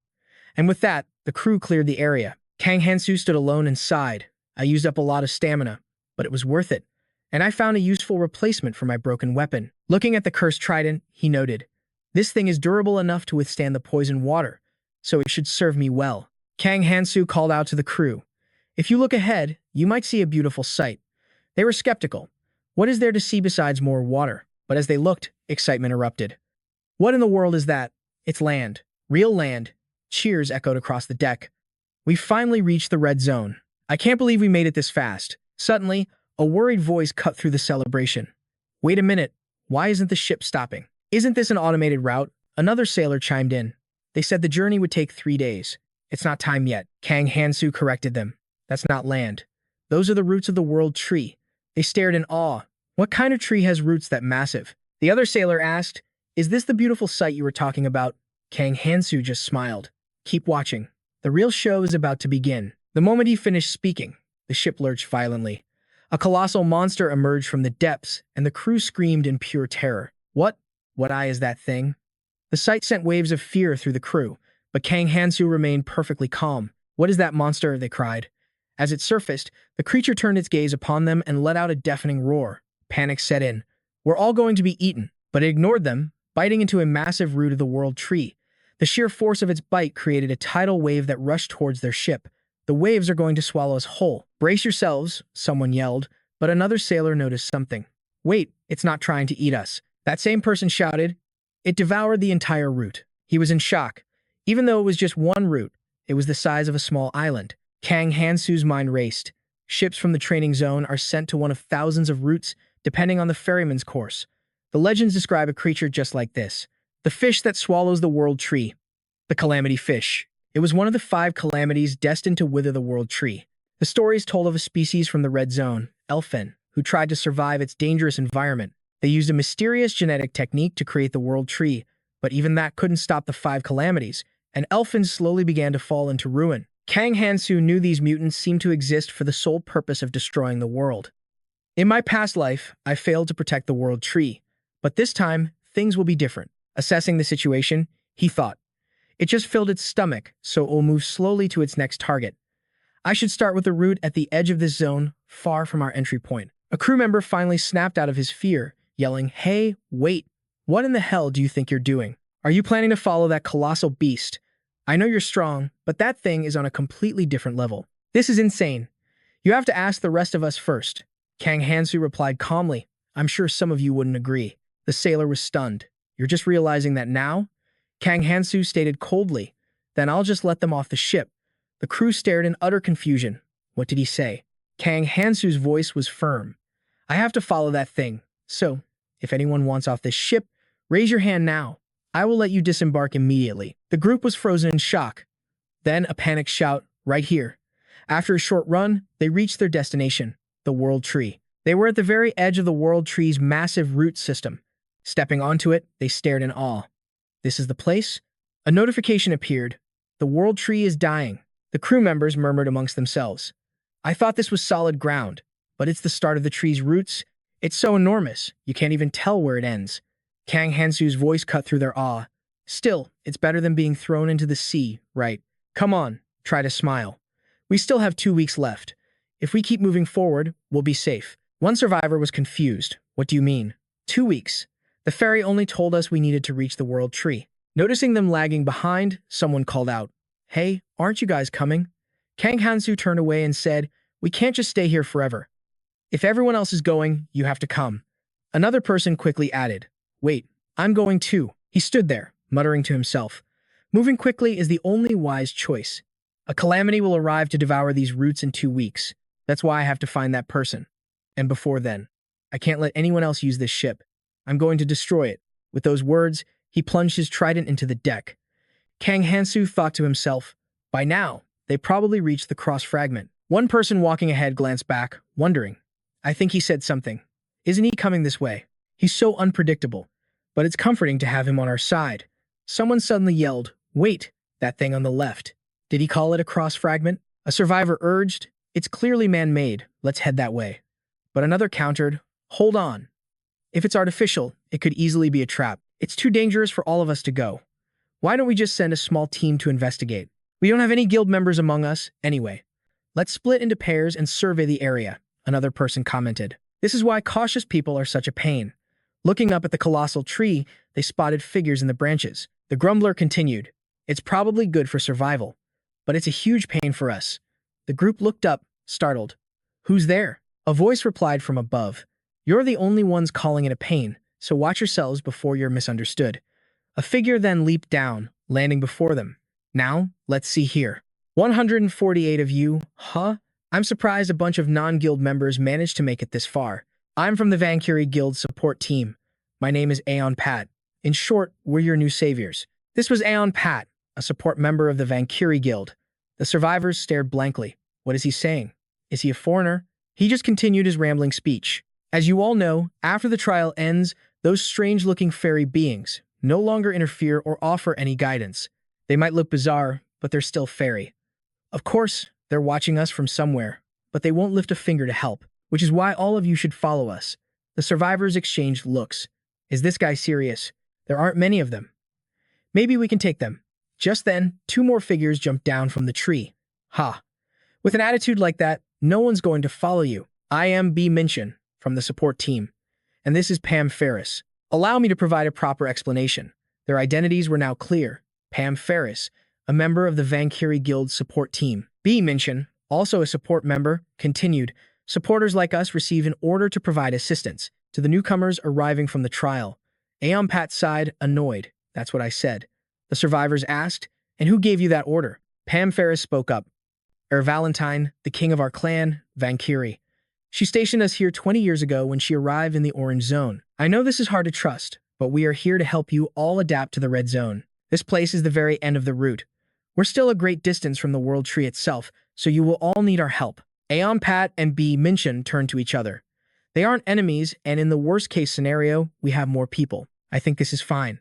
And with that, the crew cleared the area. Kang Hansu stood alone and sighed. I used up a lot of stamina, but it was worth it. And I found a useful replacement for my broken weapon. Looking at the cursed trident, he noted, "This thing is durable enough to withstand the poison water, so it should serve me well." Kang Hansu called out to the crew, "If you look ahead, you might see a beautiful sight." They were skeptical. What is there to see besides more water? But as they looked, excitement erupted. "What in the world is that?" "It's land. Real land." Cheers echoed across the deck. "We finally reached the red zone. I can't believe we made it this fast." Suddenly, a worried voice cut through the celebration. "Wait a minute. Why isn't the ship stopping? Isn't this an automated route?" Another sailor chimed in. "They said the journey would take 3 days. It's not time yet." Kang Hansu corrected them. "That's not land. Those are the roots of the world tree." They stared in awe. "What kind of tree has roots that massive?" The other sailor asked, "Is this the beautiful sight you were talking about?" Kang Hansu just smiled. "Keep watching. The real show is about to begin." The moment he finished speaking, the ship lurched violently. A colossal monster emerged from the depths, and the crew screamed in pure terror. What eye is that thing?" The sight sent waves of fear through the crew, but Kang Hansu remained perfectly calm. "What is that monster?" they cried. As it surfaced, the creature turned its gaze upon them and let out a deafening roar. Panic set in. "We're all going to be eaten." But it ignored them, biting into a massive root of the world tree. The sheer force of its bite created a tidal wave that rushed towards their ship. "The waves are going to swallow us whole." "Brace yourselves," someone yelled, but another sailor noticed something. "Wait, it's not trying to eat us." That same person shouted. "It devoured the entire root." He was in shock. Even though it was just one root, it was the size of a small island. Kang Hansu's mind raced. Ships from the training zone are sent to one of thousands of routes, depending on the ferryman's course. The legends describe a creature just like this: the fish that swallows the world tree. The calamity fish. It was one of the 5 calamities destined to wither the world tree. The stories told of a species from the red zone, Elfen, who tried to survive its dangerous environment. They used a mysterious genetic technique to create the world tree, but even that couldn't stop the 5 calamities, and Elfen slowly began to fall into ruin. Kang Hansu knew these mutants seemed to exist for the sole purpose of destroying the world. "In my past life, I failed to protect the world tree, but this time, things will be different." Assessing the situation, he thought, "It just filled its stomach, so it will move slowly to its next target. I should start with the route at the edge of this zone, far from our entry point." A crew member finally snapped out of his fear, yelling, "Hey, wait! What in the hell do you think you're doing? Are you planning to follow that colossal beast? I know you're strong, but that thing is on a completely different level. This is insane. You have to ask the rest of us first." Kang Hansu replied calmly, "I'm sure some of you wouldn't agree." The sailor was stunned. "You're just realizing that now?" Kang Hansu stated coldly, "Then I'll just let them off the ship." The crew stared in utter confusion. What did he say? Kang Hansu's voice was firm. "I have to follow that thing. So, if anyone wants off this ship, raise your hand now. I will let you disembark immediately." The group was frozen in shock. Then a panicked shout, "Right here." After a short run, they reached their destination, the World Tree. They were at the very edge of the World Tree's massive root system. Stepping onto it, they stared in awe. "This is the place?" A notification appeared. "The World Tree is dying." The crew members murmured amongst themselves. "I thought this was solid ground, but it's the start of the tree's roots. It's so enormous, you can't even tell where it ends." Kang Hansu's voice cut through their awe. "Still, it's better than being thrown into the sea, right? Come on, try to smile. We still have 2 weeks left. If we keep moving forward, we'll be safe." One survivor was confused. "What do you mean? 2 weeks? The ferry only told us we needed to reach the World Tree." Noticing them lagging behind, someone called out, "Hey, aren't you guys coming?" Kang Hansu turned away and said, "We can't just stay here forever. If everyone else is going, you have to come." Another person quickly added, "Wait, I'm going too." He stood there, muttering to himself. Moving quickly is the only wise choice. A calamity will arrive to devour these roots in 2 weeks. That's why I have to find that person. And before then, I can't let anyone else use this ship. I'm going to destroy it. With those words, he plunged his trident into the deck. Kang Hansu thought to himself, by now, they probably reached the cross fragment. One person walking ahead glanced back, wondering. I think he said something. Isn't he coming this way? He's so unpredictable. But it's comforting to have him on our side. Someone suddenly yelled, "Wait, that thing on the left." Did he call it a cross fragment? A survivor urged, "It's clearly man-made. Let's head that way." But another countered, "Hold on. If it's artificial, it could easily be a trap. It's too dangerous for all of us to go." Why don't we just send a small team to investigate? We don't have any guild members among us, anyway. Let's split into pairs and survey the area, another person commented. This is why cautious people are such a pain. Looking up at the colossal tree, they spotted figures in the branches. The grumbler continued. It's probably good for survival, but it's a huge pain for us. The group looked up, startled. Who's there? A voice replied from above. You're the only ones calling it a pain, so watch yourselves before you're misunderstood. A figure then leaped down, landing before them. Now, let's see here. 148 of you, huh? I'm surprised a bunch of non-guild members managed to make it this far. I'm from the Valkyrie Guild support team. My name is Aeon Pat. In short, we're your new saviors. This was Aeon Pat, a support member of the Valkyrie Guild. The survivors stared blankly. What is he saying? Is he a foreigner? He just continued his rambling speech. As you all know, after the trial ends, those strange-looking fairy beings no longer interfere or offer any guidance. They might look bizarre, but they're still fairy. Of course, they're watching us from somewhere, but they won't lift a finger to help, which is why all of you should follow us. The survivors exchanged looks. Is this guy serious? There aren't many of them. Maybe we can take them. Just then, two more figures jumped down from the tree. Ha! With an attitude like that, no one's going to follow you. I am B. Minchin, from the support team. And this is Pam Ferris. Allow me to provide a proper explanation. Their identities were now clear. Pam Ferris, a member of the Valkyrie Guild support team. B. Minchin, also a support member, continued. Supporters like us receive an order to provide assistance to the newcomers arriving from the trial. Aeon Pat sighed, annoyed. That's what I said. The survivors asked, and who gave you that order? Pam Ferris spoke up. Valentine, the king of our clan, Valkyrie. She stationed us here 20 years ago when she arrived in the Orange Zone. I know this is hard to trust, but we are here to help you all adapt to the Red Zone. This place is the very end of the route. We're still a great distance from the World Tree itself, so you will all need our help. Aeon Pat and B. Minchin turned to each other. They aren't enemies, and in the worst-case scenario, we have more people. I think this is fine.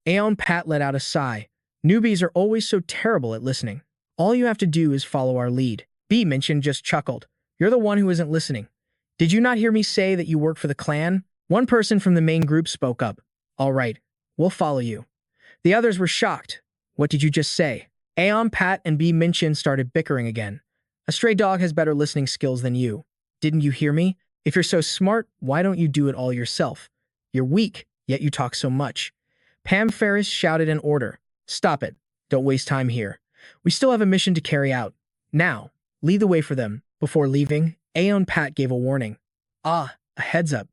Aeon Pat let out a sigh. Newbies are always so terrible at listening. All you have to do is follow our lead. B. Minchin just chuckled. You're the one who isn't listening. Did you not hear me say that you work for the clan? One person from the main group spoke up. All right, we'll follow you. The others were shocked. What did you just say? Aeon Pat and B. Minchin started bickering again. A stray dog has better listening skills than you. Didn't you hear me? If you're so smart, why don't you do it all yourself? You're weak, yet you talk so much. Pam Ferris shouted an order. Stop it. Don't waste time here. We still have a mission to carry out. Now, lead the way for them. Before leaving, Aeon Pat gave a warning. A heads up.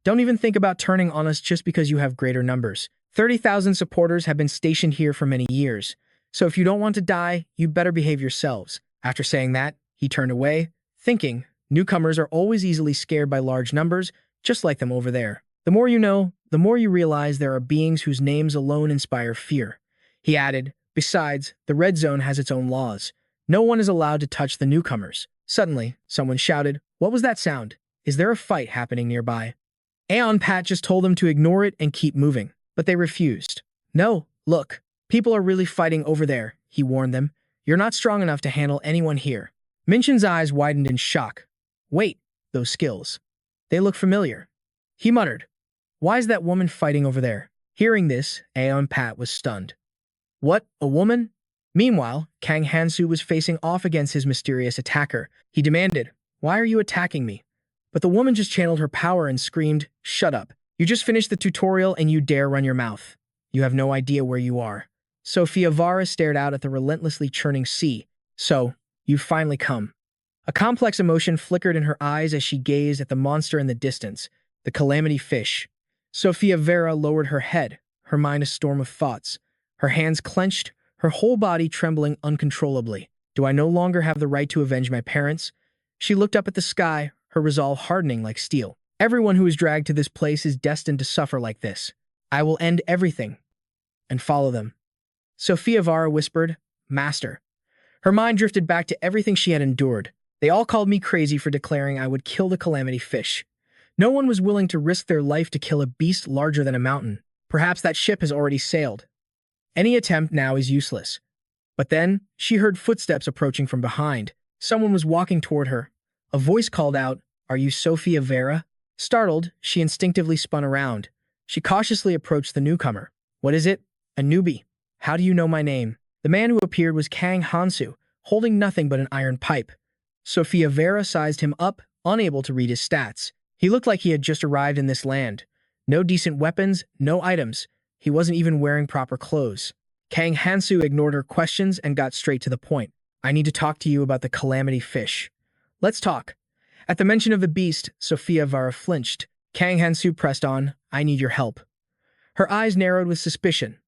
Don't even think about turning on us just because you have greater numbers. 30,000 supporters have been stationed here for many years. So if you don't want to die, you better behave yourselves. After saying that, he turned away, thinking, newcomers are always easily scared by large numbers, just like them over there. The more you know, the more you realize there are beings whose names alone inspire fear. He added, besides, the Red Zone has its own laws. No one is allowed to touch the newcomers. Suddenly, someone shouted, what was that sound? Is there a fight happening nearby? Aeon Pat just told them to ignore it and keep moving, but they refused. No, look, people are really fighting over there, he warned them. You're not strong enough to handle anyone here. Minchin's eyes widened in shock. Wait, those skills. They look familiar. He muttered. Why is that woman fighting over there? Hearing this, Aeon Pat was stunned. What, a woman? Meanwhile, Kang Hansu was facing off against his mysterious attacker. He demanded, why are you attacking me? But the woman just channeled her power and screamed, shut up. You just finished the tutorial and you dare run your mouth. You have no idea where you are. Sophia Vara stared out at the relentlessly churning sea. So, you've finally come. A complex emotion flickered in her eyes as she gazed at the monster in the distance, the calamity fish. Sophia Vera lowered her head, her mind a storm of thoughts. Her hands clenched, her whole body trembling uncontrollably. Do I no longer have the right to avenge my parents? She looked up at the sky, her resolve hardening like steel. Everyone who is dragged to this place is destined to suffer like this. I will end everything and follow them. Sophia Vara whispered, Master. Her mind drifted back to everything she had endured. They all called me crazy for declaring I would kill the calamity fish. No one was willing to risk their life to kill a beast larger than a mountain. Perhaps that ship has already sailed. Any attempt now is useless. But then, she heard footsteps approaching from behind. Someone was walking toward her. A voice called out, Are you Sophia Vera? Startled, she instinctively spun around. She cautiously approached the newcomer. What is it? A newbie. How do you know my name? The man who appeared was Kang Hansu, holding nothing but an iron pipe. Sophia Vera sized him up, unable to read his stats. He looked like he had just arrived in this land. No decent weapons, no items. He wasn't even wearing proper clothes. Kang Hansu ignored her questions and got straight to the point. I need to talk to you about the calamity fish. Let's talk. At the mention of the beast, Sophia Vera flinched. Kang Hansu pressed on. I need your help. Her eyes narrowed with suspicion.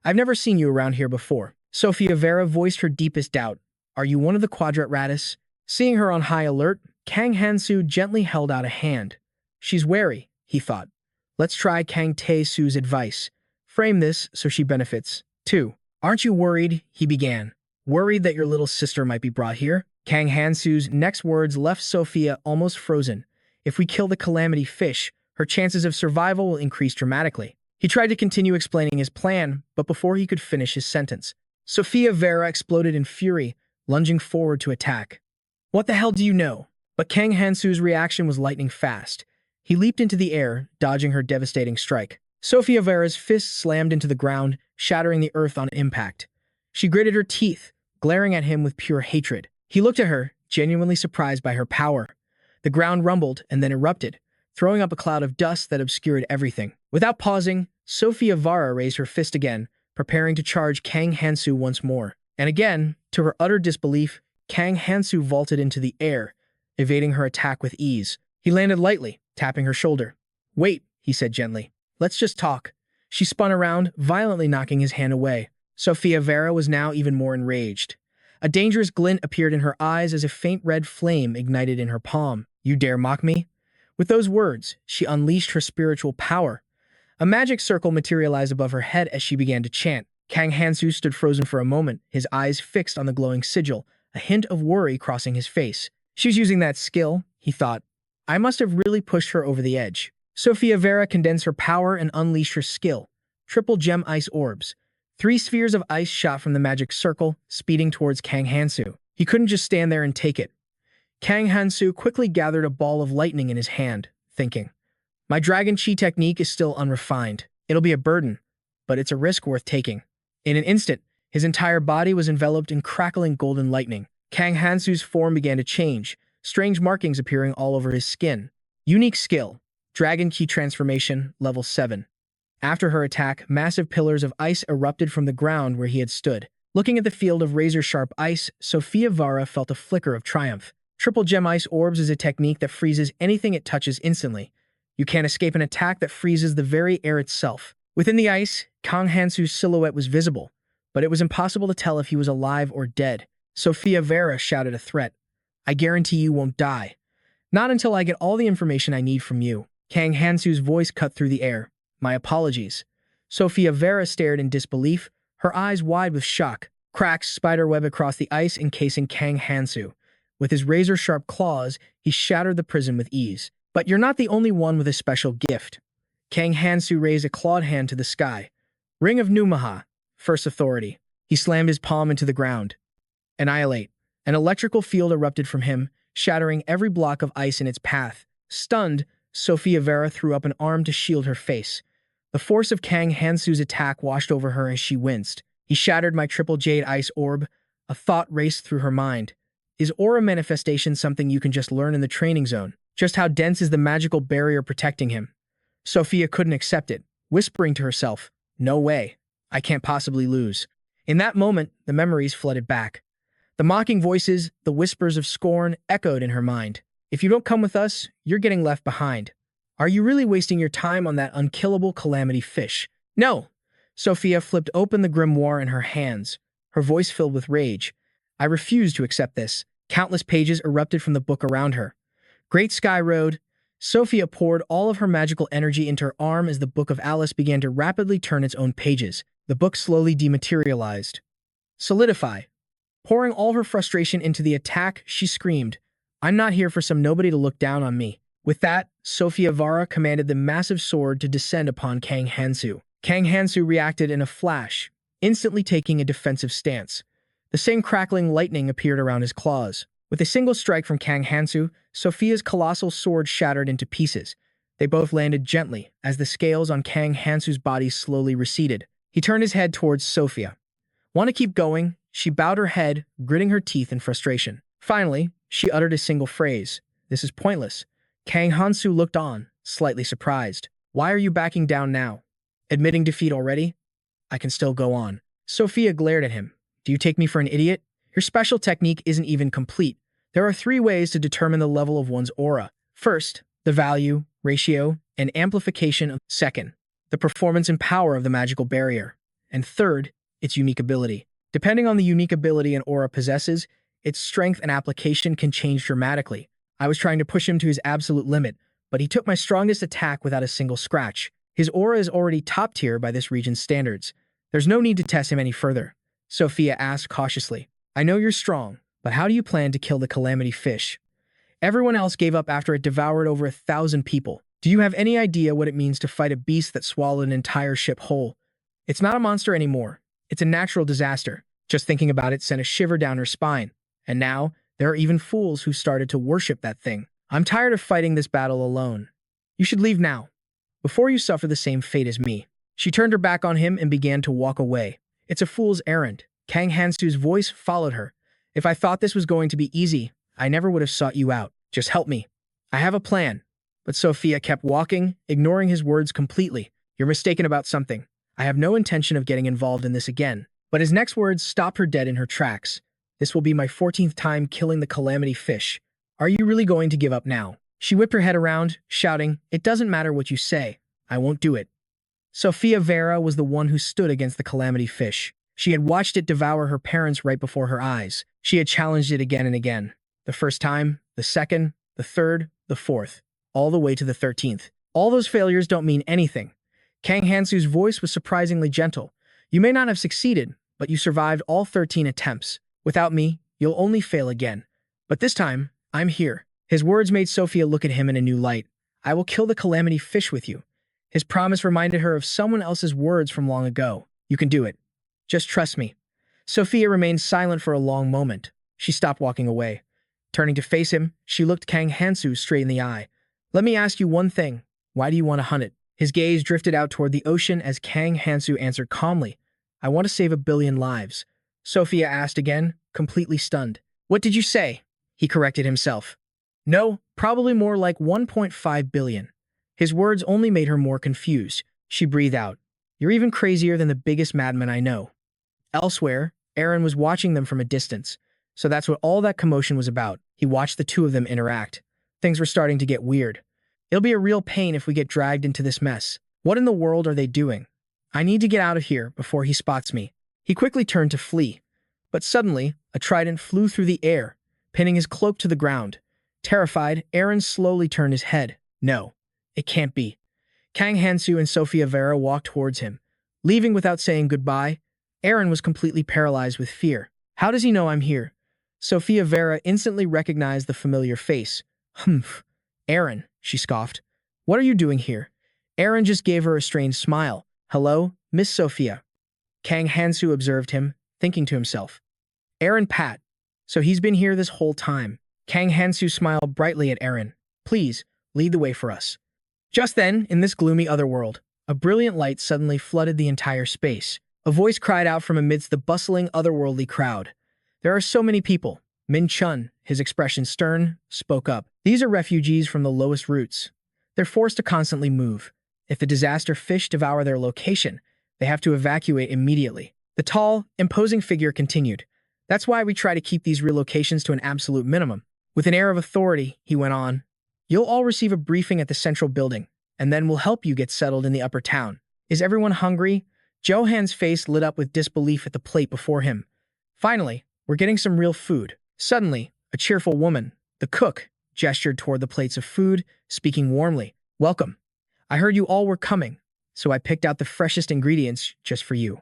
I've never seen you around here before. Sophia Vera voiced her deepest doubt. Are you one of the Quadrat Ratus? Seeing her on high alert, Kang Hansu gently held out a hand. She's wary, he thought. Let's try Kang Tae-su's advice. Frame this so she benefits, too. Aren't you worried? He began. Worried that your little sister might be brought here? Kang Hansu's next words left Sophia almost frozen. If we kill the calamity fish, her chances of survival will increase dramatically. He tried to continue explaining his plan, but before he could finish his sentence, Sophia Vera exploded in fury, lunging forward to attack. What the hell do you know? But Kang Hansu's reaction was lightning fast. He leaped into the air, dodging her devastating strike. Sophia Vera's fist slammed into the ground, shattering the earth on impact. She gritted her teeth, glaring at him with pure hatred. He looked at her, genuinely surprised by her power. The ground rumbled and then erupted, throwing up a cloud of dust that obscured everything. Without pausing, Sophia Vera raised her fist again, preparing to charge Kang Hansu once more. And again, to her utter disbelief, Kang Hansu vaulted into the air, evading her attack with ease. He landed lightly, tapping her shoulder. Wait, he said gently. Let's just talk. She spun around, violently knocking his hand away. Sophia Vera was now even more enraged. A dangerous glint appeared in her eyes as a faint red flame ignited in her palm. You dare mock me? With those words, she unleashed her spiritual power. A magic circle materialized above her head as she began to chant. Kang Hansu stood frozen for a moment, his eyes fixed on the glowing sigil, a hint of worry crossing his face. She's using that skill, he thought. I must have really pushed her over the edge. Sophia Vera condensed her power and unleashed her skill. Triple gem ice orbs. 3 spheres of ice shot from the magic circle, speeding towards Kang Hansu. He couldn't just stand there and take it. Kang Hansu quickly gathered a ball of lightning in his hand, thinking, my Dragon Chi technique is still unrefined. It'll be a burden, but it's a risk worth taking. In an instant, his entire body was enveloped in crackling golden lightning. Kang Hansu's form began to change, strange markings appearing all over his skin. Unique skill, Dragon Chi transformation, level 7. After her attack, massive pillars of ice erupted from the ground where he had stood. Looking at the field of razor-sharp ice, Sophia Vera felt a flicker of triumph. Triple gem ice orbs is a technique that freezes anything it touches instantly. You can't escape an attack that freezes the very air itself. Within the ice, Kang Hansu's silhouette was visible, but it was impossible to tell if he was alive or dead. Sophia Vera shouted a threat. I guarantee you won't die. Not until I get all the information I need from you. Kang Hansu's voice cut through the air. My apologies. Sophia Vera stared in disbelief, her eyes wide with shock. Cracks spiderweb across the ice encasing Kang Hansu. With his razor-sharp claws, he shattered the prison with ease. But you're not the only one with a special gift. Kang Hansu raised a clawed hand to the sky. Ring of Numaha, first authority. He slammed his palm into the ground. Annihilate. An electrical field erupted from him, shattering every block of ice in its path. Stunned, Sophia Vera threw up an arm to shield her face. The force of Kang Hansu's attack washed over her as she winced. He shattered my triple jade ice orb. A thought raced through her mind. Is aura manifestation something you can just learn in the training zone? Just how dense is the magical barrier protecting him? Sophia couldn't accept it, whispering to herself, no way. I can't possibly lose. In that moment, the memories flooded back. The mocking voices, the whispers of scorn, echoed in her mind. If you don't come with us, you're getting left behind. Are you really wasting your time on that unkillable calamity fish? No! Sophia flipped open the grimoire in her hands, her voice filled with rage. I refuse to accept this. Countless pages erupted from the book around her. Great Sky Road. Sophia poured all of her magical energy into her arm as the Book of Alice began to rapidly turn its own pages. The book slowly dematerialized. Solidify. Pouring all her frustration into the attack, she screamed, I'm not here for some nobody to look down on me. With that, Sophia Vera commanded the massive sword to descend upon Kang Hansu. Kang Hansu reacted in a flash, instantly taking a defensive stance. The same crackling lightning appeared around his claws. With a single strike from Kang Hansu, Sophia's colossal sword shattered into pieces. They both landed gently, as the scales on Kang Hansu's body slowly receded. He turned his head towards Sophia. Want to keep going? She bowed her head, gritting her teeth in frustration. Finally, she uttered a single phrase. This is pointless. Kang Hansu looked on, slightly surprised. Why are you backing down now? Admitting defeat already? I can still go on. Sophia glared at him. Do you take me for an idiot? Your special technique isn't even complete. There are 3 ways to determine the level of one's aura. First, the value, ratio, and amplification. Second, the performance and power of the magical barrier. And third, its unique ability. Depending on the unique ability an aura possesses, its strength and application can change dramatically. I was trying to push him to his absolute limit, but he took my strongest attack without a single scratch. His aura is already top tier by this region's standards. There's no need to test him any further. Sophia asked cautiously. I know you're strong, but how do you plan to kill the calamity fish? Everyone else gave up after it devoured over 1,000 people. Do you have any idea what it means to fight a beast that swallowed an entire ship whole? It's not a monster anymore. It's a natural disaster. Just thinking about it sent a shiver down her spine. And now, there are even fools who started to worship that thing. I'm tired of fighting this battle alone. You should leave now, before you suffer the same fate as me. She turned her back on him and began to walk away. It's a fool's errand. Kang Hansu's voice followed her. If I thought this was going to be easy, I never would have sought you out. Just help me. I have a plan. But Sophia kept walking, ignoring his words completely. You're mistaken about something. I have no intention of getting involved in this again. But his next words stopped her dead in her tracks. This will be my 14th time killing the calamity fish. Are you really going to give up now? She whipped her head around, shouting, It doesn't matter what you say. I won't do it. Sophia Vera was the one who stood against the calamity fish. She had watched it devour her parents right before her eyes. She had challenged it again and again. The first time, the second, the third, the fourth, all the way to the 13th. All those failures don't mean anything. Kang Hansu's voice was surprisingly gentle. You may not have succeeded, but you survived all 13 attempts. Without me, you'll only fail again. But this time, I'm here. His words made Sophia look at him in a new light. I will kill the calamity fish with you. His promise reminded her of someone else's words from long ago. You can do it. Just trust me. Sophia remained silent for a long moment. She stopped walking away. Turning to face him, she looked Kang Hansu straight in the eye. Let me ask you one thing. Why do you want to hunt it? His gaze drifted out toward the ocean as Kang Hansu answered calmly. I want to save 1 billion lives. Sophia asked again, completely stunned. What did you say? He corrected himself. No, probably more like 1.5 billion. His words only made her more confused. She breathed out. You're even crazier than the biggest madman I know. Elsewhere, Aaron was watching them from a distance. So that's what all that commotion was about. He watched the two of them interact. Things were starting to get weird. It'll be a real pain if we get dragged into this mess. What in the world are they doing? I need to get out of here before he spots me. He quickly turned to flee. But suddenly, a trident flew through the air, pinning his cloak to the ground. Terrified, Aaron slowly turned his head. No, it can't be. Kang Hansu and Sophia Vera walked towards him. Leaving without saying goodbye, Aaron was completely paralyzed with fear. How does he know I'm here? Sophia Vera instantly recognized the familiar face. Humph. Aaron, she scoffed. What are you doing here? Aaron just gave her a strange smile. Hello, Miss Sophia. Kang Hansu observed him, thinking to himself. Aaron Pat. So he's been here this whole time. Kang Hansu smiled brightly at Aaron. Please, lead the way for us. Just then, in this gloomy otherworld, a brilliant light suddenly flooded the entire space. A voice cried out from amidst the bustling otherworldly crowd. There are so many people. Min Chun, his expression stern, spoke up. These are refugees from the lowest roots. They're forced to constantly move. If the disaster fish devour their location, they have to evacuate immediately. The tall, imposing figure continued. That's why we try to keep these relocations to an absolute minimum. With an air of authority, he went on. You'll all receive a briefing at the central building, and then we'll help you get settled in the upper town. Is everyone hungry? Johan's face lit up with disbelief at the plate before him. Finally, we're getting some real food. Suddenly, a cheerful woman, the cook, gestured toward the plates of food, speaking warmly. Welcome. I heard you all were coming, so I picked out the freshest ingredients just for you.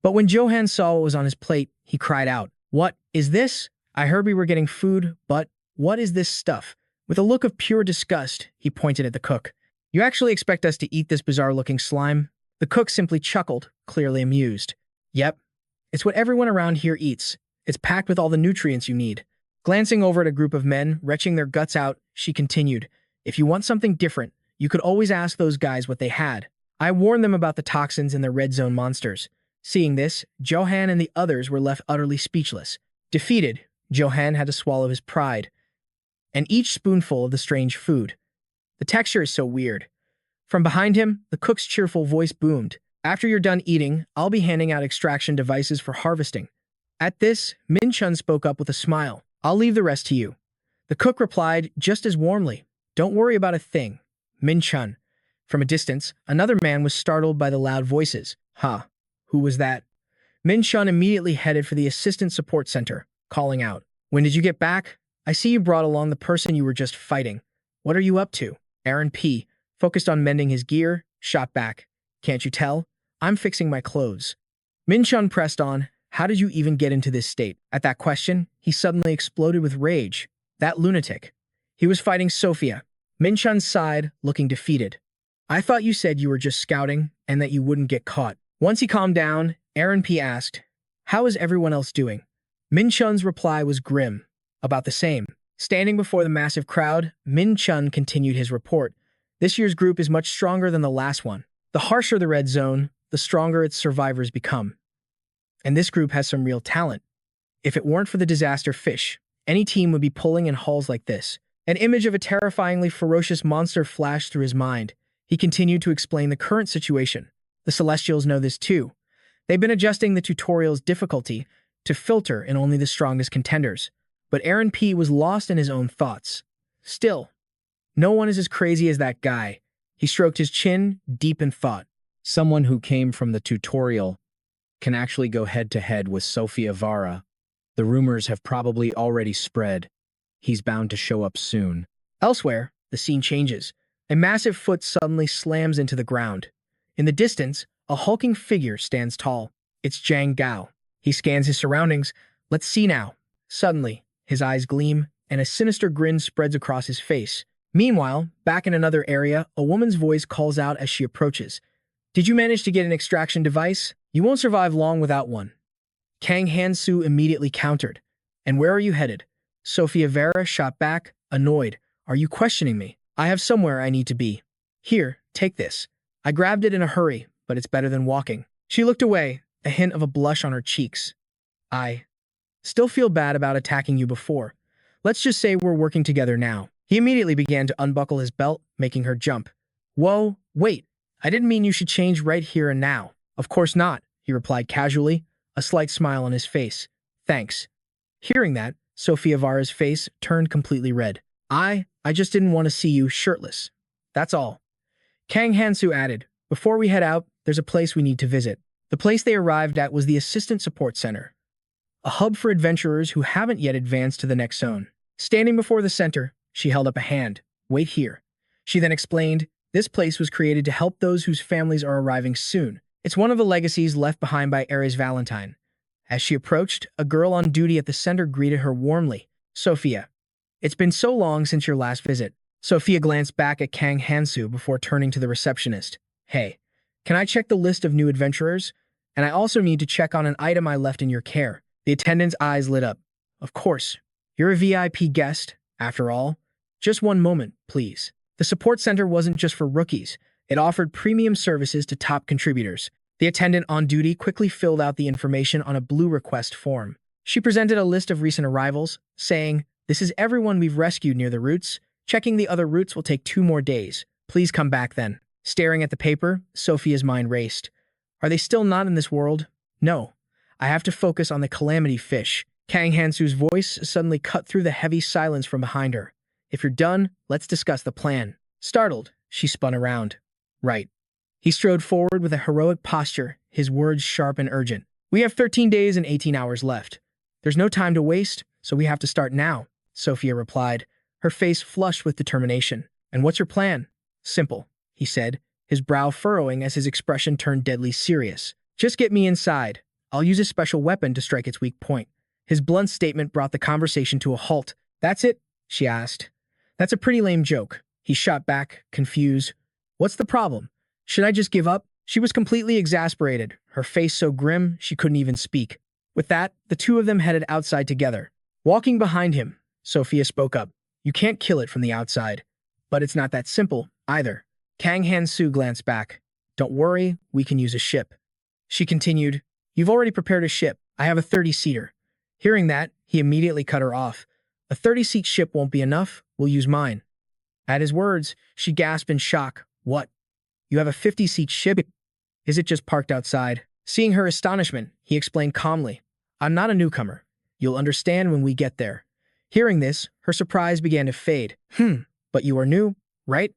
But when Johan saw what was on his plate, he cried out, What is this? I heard we were getting food, but what is this stuff? With a look of pure disgust, he pointed at the cook. You actually expect us to eat this bizarre-looking slime? The cook simply chuckled, clearly amused. Yep, it's what everyone around here eats. It's packed with all the nutrients you need. Glancing over at a group of men, retching their guts out, she continued, If you want something different, you could always ask those guys what they had. I warned them about the toxins in the red zone monsters. Seeing this, Johan and the others were left utterly speechless. Defeated, Johan had to swallow his pride, and each spoonful of the strange food. The texture is so weird. From behind him, the cook's cheerful voice boomed. After you're done eating, I'll be handing out extraction devices for harvesting. At this, Min Chun spoke up with a smile. I'll leave the rest to you. The cook replied just as warmly. Don't worry about a thing. Min Chun. From a distance, another man was startled by the loud voices. Huh. Who was that? Min Chun immediately headed for the assistant support center, calling out. When did you get back? I see you brought along the person you were just fighting. What are you up to? Aaron P., focused on mending his gear, shot back. Can't you tell? I'm fixing my clothes. Min Chun pressed on. How did you even get into this state? At that question, he suddenly exploded with rage. That lunatic. He was fighting Sophia. Min Chun sighed, looking defeated. I thought you said you were just scouting and that you wouldn't get caught. Once he calmed down, Aaron P. asked, how is everyone else doing? Min Chun's reply was grim. About the same. Standing before the massive crowd, Min Chun continued his report. This year's group is much stronger than the last one. The harsher the red zone, the stronger its survivors become. And this group has some real talent. If it weren't for the disaster fish, any team would be pulling in hauls like this. An image of a terrifyingly ferocious monster flashed through his mind. He continued to explain the current situation. The Celestials know this too. They've been adjusting the tutorial's difficulty to filter in only the strongest contenders. But Aaron P. was lost in his own thoughts. Still, no one is as crazy as that guy. He stroked his chin, deep in thought. Someone who came from the tutorial can actually go head-to-head with Sofia Vara. The rumors have probably already spread. He's bound to show up soon. Elsewhere, the scene changes. A massive foot suddenly slams into the ground. In the distance, a hulking figure stands tall. It's Zhang Gao. He scans his surroundings. Let's see now. Suddenly, his eyes gleam, and a sinister grin spreads across his face. Meanwhile, back in another area, a woman's voice calls out as she approaches. Did you manage to get an extraction device? You won't survive long without one. Kang Hansu immediately countered. And where are you headed? Sophia Vera shot back, annoyed. Are you questioning me? I have somewhere I need to be. Here, take this. I grabbed it in a hurry, but it's better than walking. She looked away, a hint of a blush on her cheeks. I still feel bad about attacking you before. Let's just say we're working together now. He immediately began to unbuckle his belt, making her jump. Whoa, wait. I didn't mean you should change right here and now. Of course not, he replied casually, a slight smile on his face. Thanks. Hearing that, Sophia Vara's face turned completely red. I just didn't want to see you shirtless. That's all. Kang Hansu added, before we head out, there's a place we need to visit. The place they arrived at was the Assistant Support Center, a hub for adventurers who haven't yet advanced to the next zone. Standing before the center, she held up a hand. Wait here. She then explained, this place was created to help those whose families are arriving soon. It's one of the legacies left behind by Ares Valentine. As she approached, a girl on duty at the center greeted her warmly. Sophia. It's been so long since your last visit. Sophia glanced back at Kang Hansu before turning to the receptionist. Hey, can I check the list of new adventurers? And I also need to check on an item I left in your care. The attendant's eyes lit up. Of course. You're a VIP guest, after all. Just one moment, please. The support center wasn't just for rookies. It offered premium services to top contributors. The attendant on duty quickly filled out the information on a blue request form. She presented a list of recent arrivals, saying, this is everyone we've rescued near the routes. Checking the other routes will take 2 more days. Please come back then. Staring at the paper, Sophia's mind raced. Are they still not in this world? No. I have to focus on the calamity fish. Kang Hansu's voice suddenly cut through the heavy silence from behind her. If you're done, let's discuss the plan. Startled, she spun around. Right. He strode forward with a heroic posture, his words sharp and urgent. We have 13 days and 18 hours left. There's no time to waste, so we have to start now, Sophia replied, her face flushed with determination. And what's your plan? Simple, he said, his brow furrowing as his expression turned deadly serious. Just get me inside. I'll use a special weapon to strike its weak point. His blunt statement brought the conversation to a halt. That's it? She asked. That's a pretty lame joke. He shot back, confused. What's the problem? Should I just give up? She was completely exasperated, her face so grim she couldn't even speak. With that, the two of them headed outside together. Walking behind him, Sophia spoke up. You can't kill it from the outside. But it's not that simple, either. Kang Hansu glanced back. Don't worry, we can use a ship. She continued, You've already prepared a ship. I have a 30-seater. Hearing that, he immediately cut her off. A 30-seat ship won't be enough. We'll use mine. At his words, she gasped in shock. What? You have a 50-seat ship? Is it just parked outside? Seeing her astonishment, he explained calmly. I'm not a newcomer. You'll understand when we get there. Hearing this, her surprise began to fade. But you are new, right?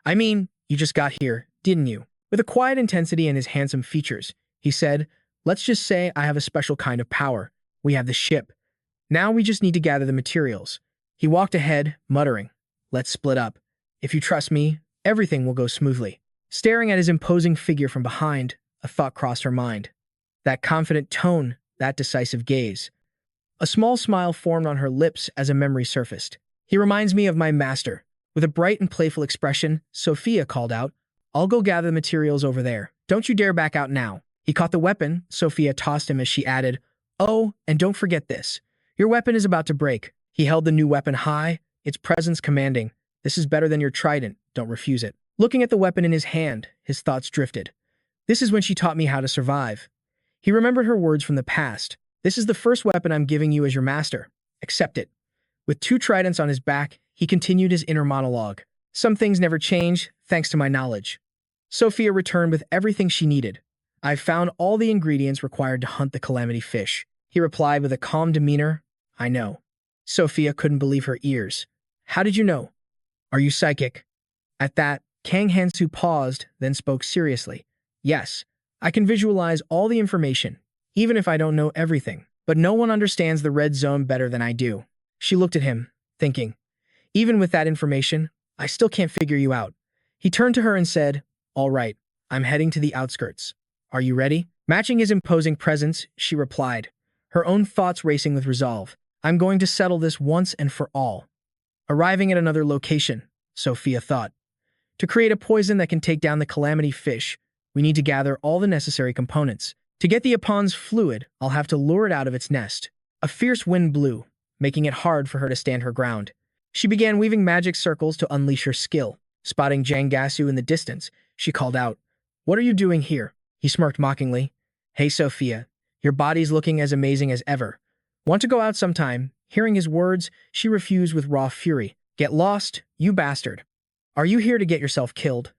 I mean, you just got here, didn't you? With a quiet intensity in his handsome features, he said, Let's just say I have a special kind of power. We have the ship. Now we just need to gather the materials. He walked ahead, muttering, Let's split up. If you trust me, everything will go smoothly. Staring at his imposing figure from behind, a thought crossed her mind. That confident tone, that decisive gaze. A small smile formed on her lips as a memory surfaced. He reminds me of my master. With a bright and playful expression, Sophia called out, I'll go gather the materials over there. Don't you dare back out now. He caught the weapon. Sophia tossed him as she added, Oh, and don't forget this. Your weapon is about to break. He held the new weapon high, its presence commanding. This is better than your trident. Don't refuse it. Looking at the weapon in his hand, his thoughts drifted. This is when she taught me how to survive. He remembered her words from the past. This is the first weapon I'm giving you as your master. Accept it. With 2 tridents on his back, he continued his inner monologue. Some things never change, thanks to my knowledge. Sophia returned with everything she needed. I've found all the ingredients required to hunt the calamity fish. He replied with a calm demeanor. I know. Sophia couldn't believe her ears. How did you know? Are you psychic? At that, Kang Hansu paused, then spoke seriously. Yes, I can visualize all the information, even if I don't know everything. But no one understands the red zone better than I do. She looked at him, thinking, Even with that information, I still can't figure you out. He turned to her and said, All right, I'm heading to the outskirts. Are you ready? Matching his imposing presence, she replied, her own thoughts racing with resolve. I'm going to settle this once and for all. Arriving at another location, Sophia thought. To create a poison that can take down the calamity fish, we need to gather all the necessary components. To get the Apon's fluid, I'll have to lure it out of its nest. A fierce wind blew, making it hard for her to stand her ground. She began weaving magic circles to unleash her skill. Spotting Jangasu in the distance, she called out, What are you doing here? He smirked mockingly. Hey, Sophia, your body's looking as amazing as ever. Want to go out sometime? Hearing his words, she refused with raw fury. Get lost, you bastard. Are you here to get yourself killed?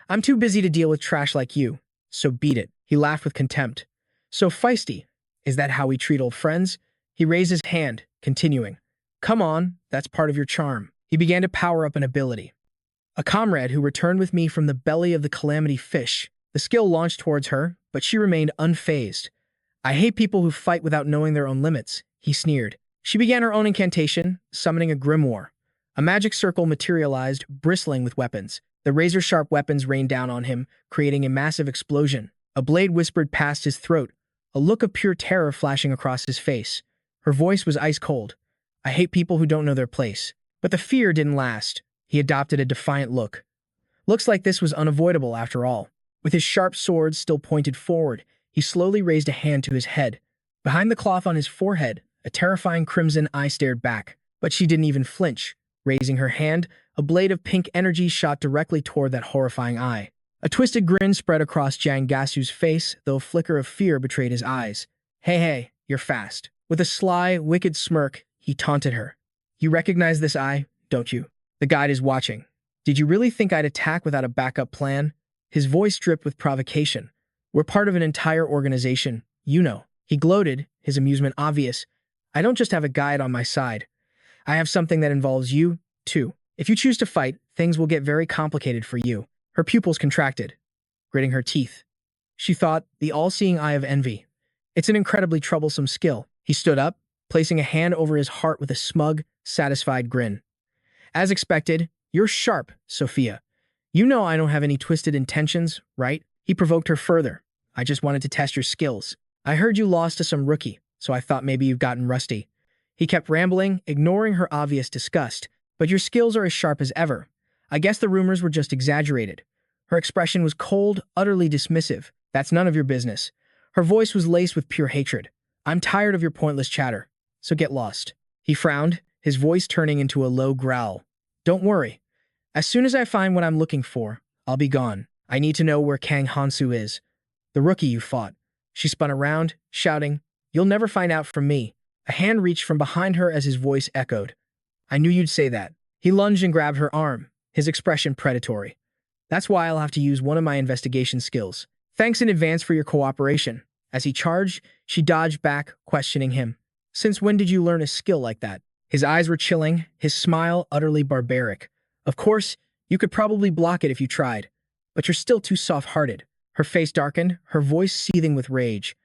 I'm too busy to deal with trash like you, so beat it. He laughed with contempt. So feisty. Is that how we treat old friends? He raised his hand, continuing. Come on, that's part of your charm. He began to power up an ability. A comrade who returned with me from the belly of the calamity fish. The skill launched towards her, but she remained unfazed. I hate people who fight without knowing their own limits, he sneered. She began her own incantation, summoning a grimoire. A magic circle materialized, bristling with weapons. The razor-sharp weapons rained down on him, creating a massive explosion. A blade whispered past his throat, a look of pure terror flashing across his face. Her voice was ice-cold. I hate people who don't know their place. But the fear didn't last. He adopted a defiant look. Looks like this was unavoidable after all. With his sharp sword still pointed forward, he slowly raised a hand to his head. Behind the cloth on his forehead, a terrifying crimson eye stared back. But she didn't even flinch. Raising her hand, a blade of pink energy shot directly toward that horrifying eye. A twisted grin spread across Jangasu's face, though a flicker of fear betrayed his eyes. Hey, you're fast. With a sly, wicked smirk, he taunted her. You recognize this eye, don't you? The guide is watching. Did you really think I'd attack without a backup plan? His voice dripped with provocation. We're part of an entire organization, you know. He gloated, his amusement obvious. I don't just have a guide on my side. I have something that involves you, too. If you choose to fight, things will get very complicated for you. Her pupils contracted, gritting her teeth. She thought, the all-seeing eye of envy. It's an incredibly troublesome skill. He stood up, placing a hand over his heart with a smug, satisfied grin. As expected, you're sharp, Sophia. You know I don't have any twisted intentions, right? He provoked her further. I just wanted to test your skills. I heard you lost to some rookie, so I thought maybe you've gotten rusty. He kept rambling, ignoring her obvious disgust. But your skills are as sharp as ever. I guess the rumors were just exaggerated. Her expression was cold, utterly dismissive. That's none of your business. Her voice was laced with pure hatred. I'm tired of your pointless chatter, so get lost. He frowned, his voice turning into a low growl. Don't worry. As soon as I find what I'm looking for, I'll be gone. I need to know where Kang Hansu is. The rookie you fought. She spun around, shouting, "You'll never find out from me." A hand reached from behind her as his voice echoed. "I knew you'd say that." He lunged and grabbed her arm, his expression predatory. "That's why I'll have to use one of my investigation skills. Thanks in advance for your cooperation." As he charged, she dodged back, questioning him. "Since when did you learn a skill like that?" His eyes were chilling, his smile utterly barbaric. "Of course, you could probably block it if you tried, but you're still too soft-hearted." Her face darkened, her voice seething with rage.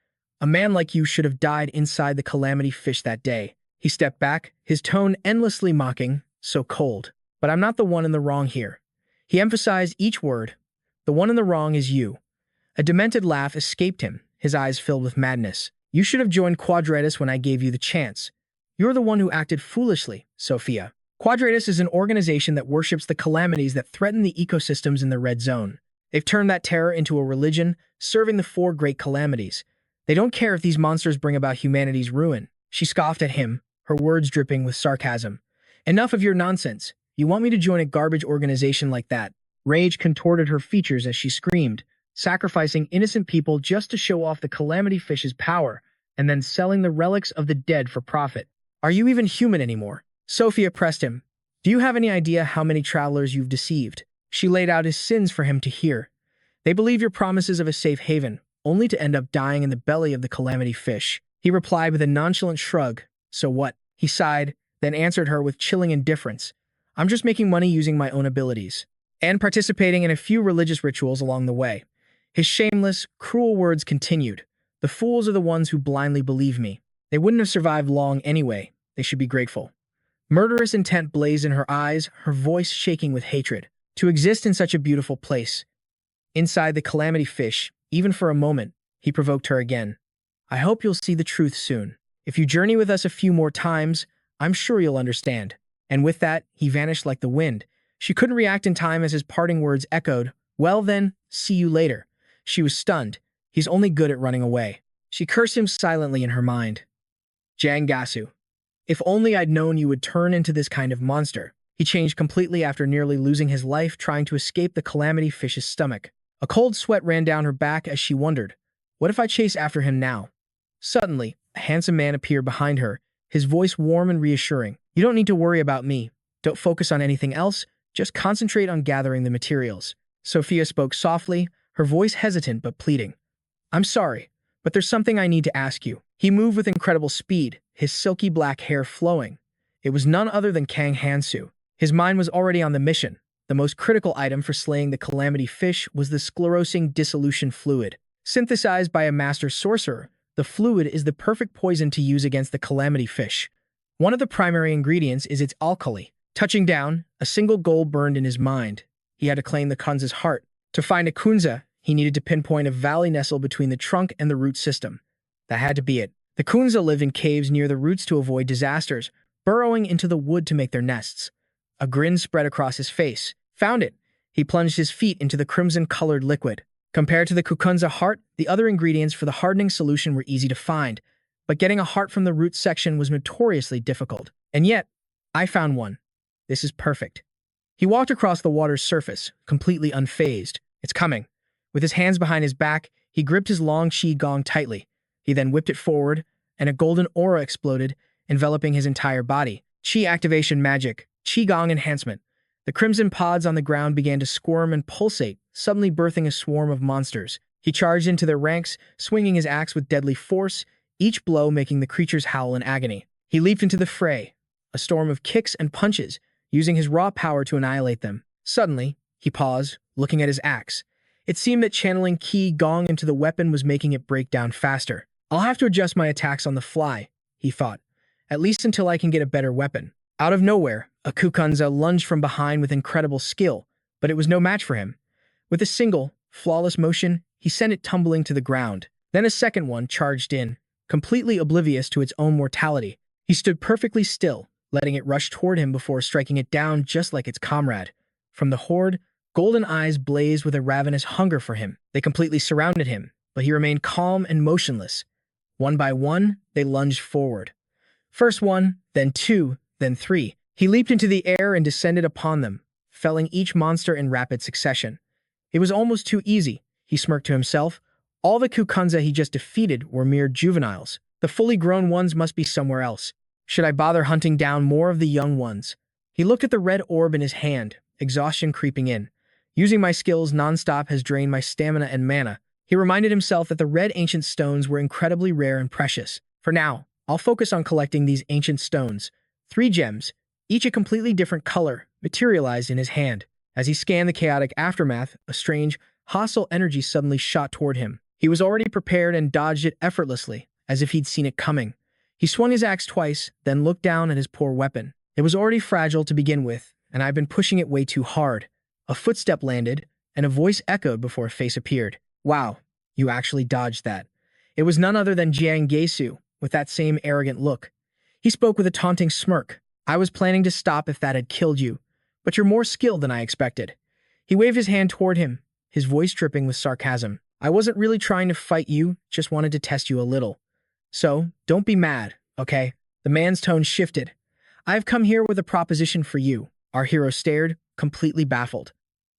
"A man like you should have died inside the calamity fish that day." He stepped back, his tone endlessly mocking, so cold. "But I'm not the one in the wrong here." He emphasized each word. "The one in the wrong is you." A demented laugh escaped him, his eyes filled with madness. "You should have joined Quadratus when I gave you the chance. You're the one who acted foolishly, Sophia." Quadratus is an organization that worships the calamities that threaten the ecosystems in the Red Zone. They've turned that terror into a religion, serving the four great calamities. They don't care if these monsters bring about humanity's ruin. She scoffed at him, her words dripping with sarcasm. "Enough of your nonsense. You want me to join a garbage organization like that?" Rage contorted her features as she screamed, sacrificing innocent people just to show off the calamity fish's power, and then selling the relics of the dead for profit. "Are you even human anymore?" Sophia pressed him. "Do you have any idea how many travelers you've deceived?" She laid out his sins for him to hear. "They believe your promises of a safe haven, only to end up dying in the belly of the calamity fish." He replied with a nonchalant shrug. "So what?" He sighed, then answered her with chilling indifference. "I'm just making money using my own abilities, and participating in a few religious rituals along the way." His shameless, cruel words continued. "The fools are the ones who blindly believe me. They wouldn't have survived long anyway. They should be grateful." Murderous intent blazed in her eyes, her voice shaking with hatred. To exist in such a beautiful place, inside the calamity fish, even for a moment, he provoked her again. "I hope you'll see the truth soon. If you journey with us a few more times, I'm sure you'll understand." And with that, he vanished like the wind. She couldn't react in time as his parting words echoed, "Well then, see you later." She was stunned. He's only good at running away. She cursed him silently in her mind. "Jang Gasu. If only I'd known you would turn into this kind of monster." He changed completely after nearly losing his life trying to escape the calamity fish's stomach. A cold sweat ran down her back as she wondered, what if I chase after him now? Suddenly, a handsome man appeared behind her, his voice warm and reassuring. "You don't need to worry about me. Don't focus on anything else. Just concentrate on gathering the materials." Sophia spoke softly, her voice hesitant but pleading. "I'm sorry, but there's something I need to ask you." He moved with incredible speed, his silky black hair flowing. It was none other than Kang Hansu. His mind was already on the mission. The most critical item for slaying the calamity fish was the sclerosing dissolution fluid. Synthesized by a master sorcerer, the fluid is the perfect poison to use against the calamity fish. One of the primary ingredients is its alkali. Touching down, a single goal burned in his mind. He had to claim the Kunza's heart. To find a Kunza, he needed to pinpoint a valley nestled between the trunk and the root system. That had to be it. The Kunza lived in caves near the roots to avoid disasters, burrowing into the wood to make their nests. A grin spread across his face. "Found it." He plunged his feet into the crimson-colored liquid. Compared to the Kukunza heart, the other ingredients for the hardening solution were easy to find, but getting a heart from the root section was notoriously difficult. And yet, I found one. This is perfect. He walked across the water's surface, completely unfazed. "It's coming." With his hands behind his back, he gripped his long qi gong tightly. He then whipped it forward, and a golden aura exploded, enveloping his entire body. Qi activation magic. Qigong enhancement. The crimson pods on the ground began to squirm and pulsate, suddenly birthing a swarm of monsters. He charged into their ranks, swinging his axe with deadly force, each blow making the creatures howl in agony. He leaped into the fray, a storm of kicks and punches, using his raw power to annihilate them. Suddenly, he paused, looking at his axe. It seemed that channeling Qi Gong into the weapon was making it break down faster. "I'll have to adjust my attacks on the fly," he thought, "at least until I can get a better weapon." Out of nowhere, a Kukunza lunged from behind with incredible skill, but it was no match for him. With a single, flawless motion, he sent it tumbling to the ground. Then a second one charged in, completely oblivious to its own mortality. He stood perfectly still, letting it rush toward him before striking it down just like its comrade. From the horde, golden eyes blazed with a ravenous hunger for him. They completely surrounded him, but he remained calm and motionless. One by one, they lunged forward. First one, then two, then three. He leaped into the air and descended upon them, felling each monster in rapid succession. It was almost too easy, he smirked to himself. All the Kukunza he just defeated were mere juveniles. The fully grown ones must be somewhere else. Should I bother hunting down more of the young ones? He looked at the red orb in his hand, exhaustion creeping in. Using my skills nonstop has drained my stamina and mana. He reminded himself that the red ancient stones were incredibly rare and precious. For now, I'll focus on collecting these ancient stones. 3 gems, each a completely different color, materialized in his hand. As he scanned the chaotic aftermath, a strange, hostile energy suddenly shot toward him. He was already prepared and dodged it effortlessly, as if he'd seen it coming. He swung his axe twice, then looked down at his poor weapon. It was already fragile to begin with, and I've been pushing it way too hard. A footstep landed, and a voice echoed before a face appeared. Wow, you actually dodged that. It was none other than Jiang Gesu, with that same arrogant look. He spoke with a taunting smirk. I was planning to stop if that had killed you, but you're more skilled than I expected. He waved his hand toward him, his voice dripping with sarcasm. I wasn't really trying to fight you, just wanted to test you a little. So, don't be mad, okay? The man's tone shifted. I've come here with a proposition for you. Our hero stared, completely baffled.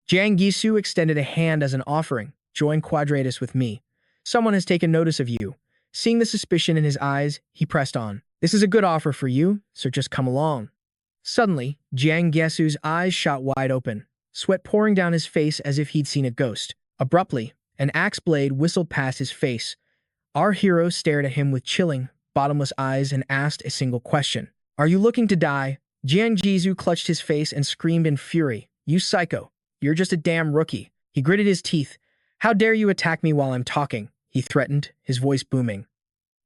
Jiang Gisu extended a hand as an offering. Join Quadratus with me. Someone has taken notice of you. Seeing the suspicion in his eyes, he pressed on. This is a good offer for you, so just come along. Suddenly, Jiang Gisu's eyes shot wide open, sweat pouring down his face as if he'd seen a ghost. Abruptly, an axe blade whistled past his face. Our hero stared at him with chilling, bottomless eyes and asked a single question. Are you looking to die? Jiang Jizu clutched his face and screamed in fury. You psycho. You're just a damn rookie. He gritted his teeth. How dare you attack me while I'm talking? He threatened, his voice booming.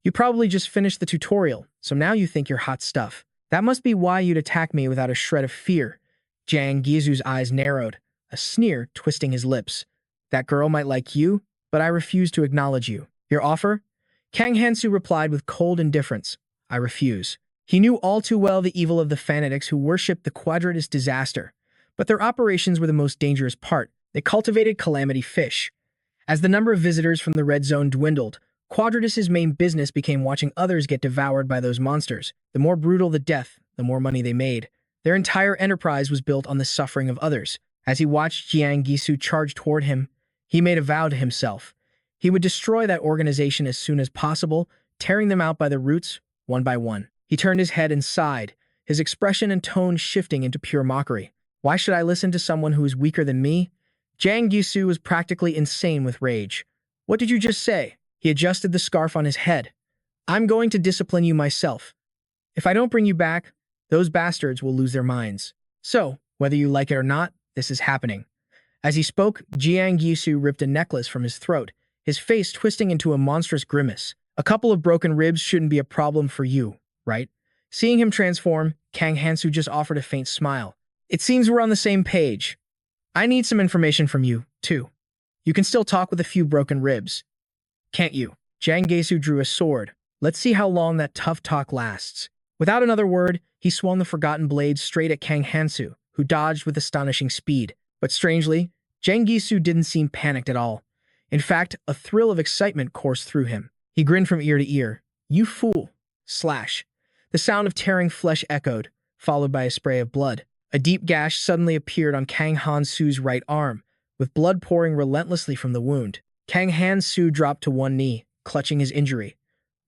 You probably just finished the tutorial, so now you think you're hot stuff. That must be why you'd attack me without a shred of fear. Jiang Gizu's eyes narrowed, a sneer twisting his lips. That girl might like you, but I refuse to acknowledge you. Your offer? Kang Hansu replied with cold indifference. I refuse. He knew all too well the evil of the fanatics who worshipped the Quadratus disaster, but their operations were the most dangerous part. They cultivated calamity fish. As the number of visitors from the red zone dwindled, Quadratus's main business became watching others get devoured by those monsters. The more brutal the death, the more money they made. Their entire enterprise was built on the suffering of others. As he watched Jiang Gisu charge toward him, he made a vow to himself. He would destroy that organization as soon as possible, tearing them out by the roots, one by one. He turned his head and sighed, his expression and tone shifting into pure mockery. Why should I listen to someone who is weaker than me? Jiang Gisu was practically insane with rage. What did you just say? He adjusted the scarf on his head. I'm going to discipline you myself. If I don't bring you back, those bastards will lose their minds. So, whether you like it or not, this is happening. As he spoke, Jiang Gisu ripped a necklace from his throat, his face twisting into a monstrous grimace. A couple of broken ribs shouldn't be a problem for you, right? Seeing him transform, Kang Hansu just offered a faint smile. It seems we're on the same page. I need some information from you, too. You can still talk with a few broken ribs. Can't you? Jiang Gisu drew a sword. Let's see how long that tough talk lasts. Without another word, he swung the forgotten blade straight at Kang Hansu, who dodged with astonishing speed. But strangely, Jiang Gisu didn't seem panicked at all. In fact, a thrill of excitement coursed through him. He grinned from ear to ear. You fool! Slash. The sound of tearing flesh echoed, followed by a spray of blood. A deep gash suddenly appeared on Kang Hansu's right arm, with blood pouring relentlessly from the wound. Kang Hansu dropped to one knee, clutching his injury.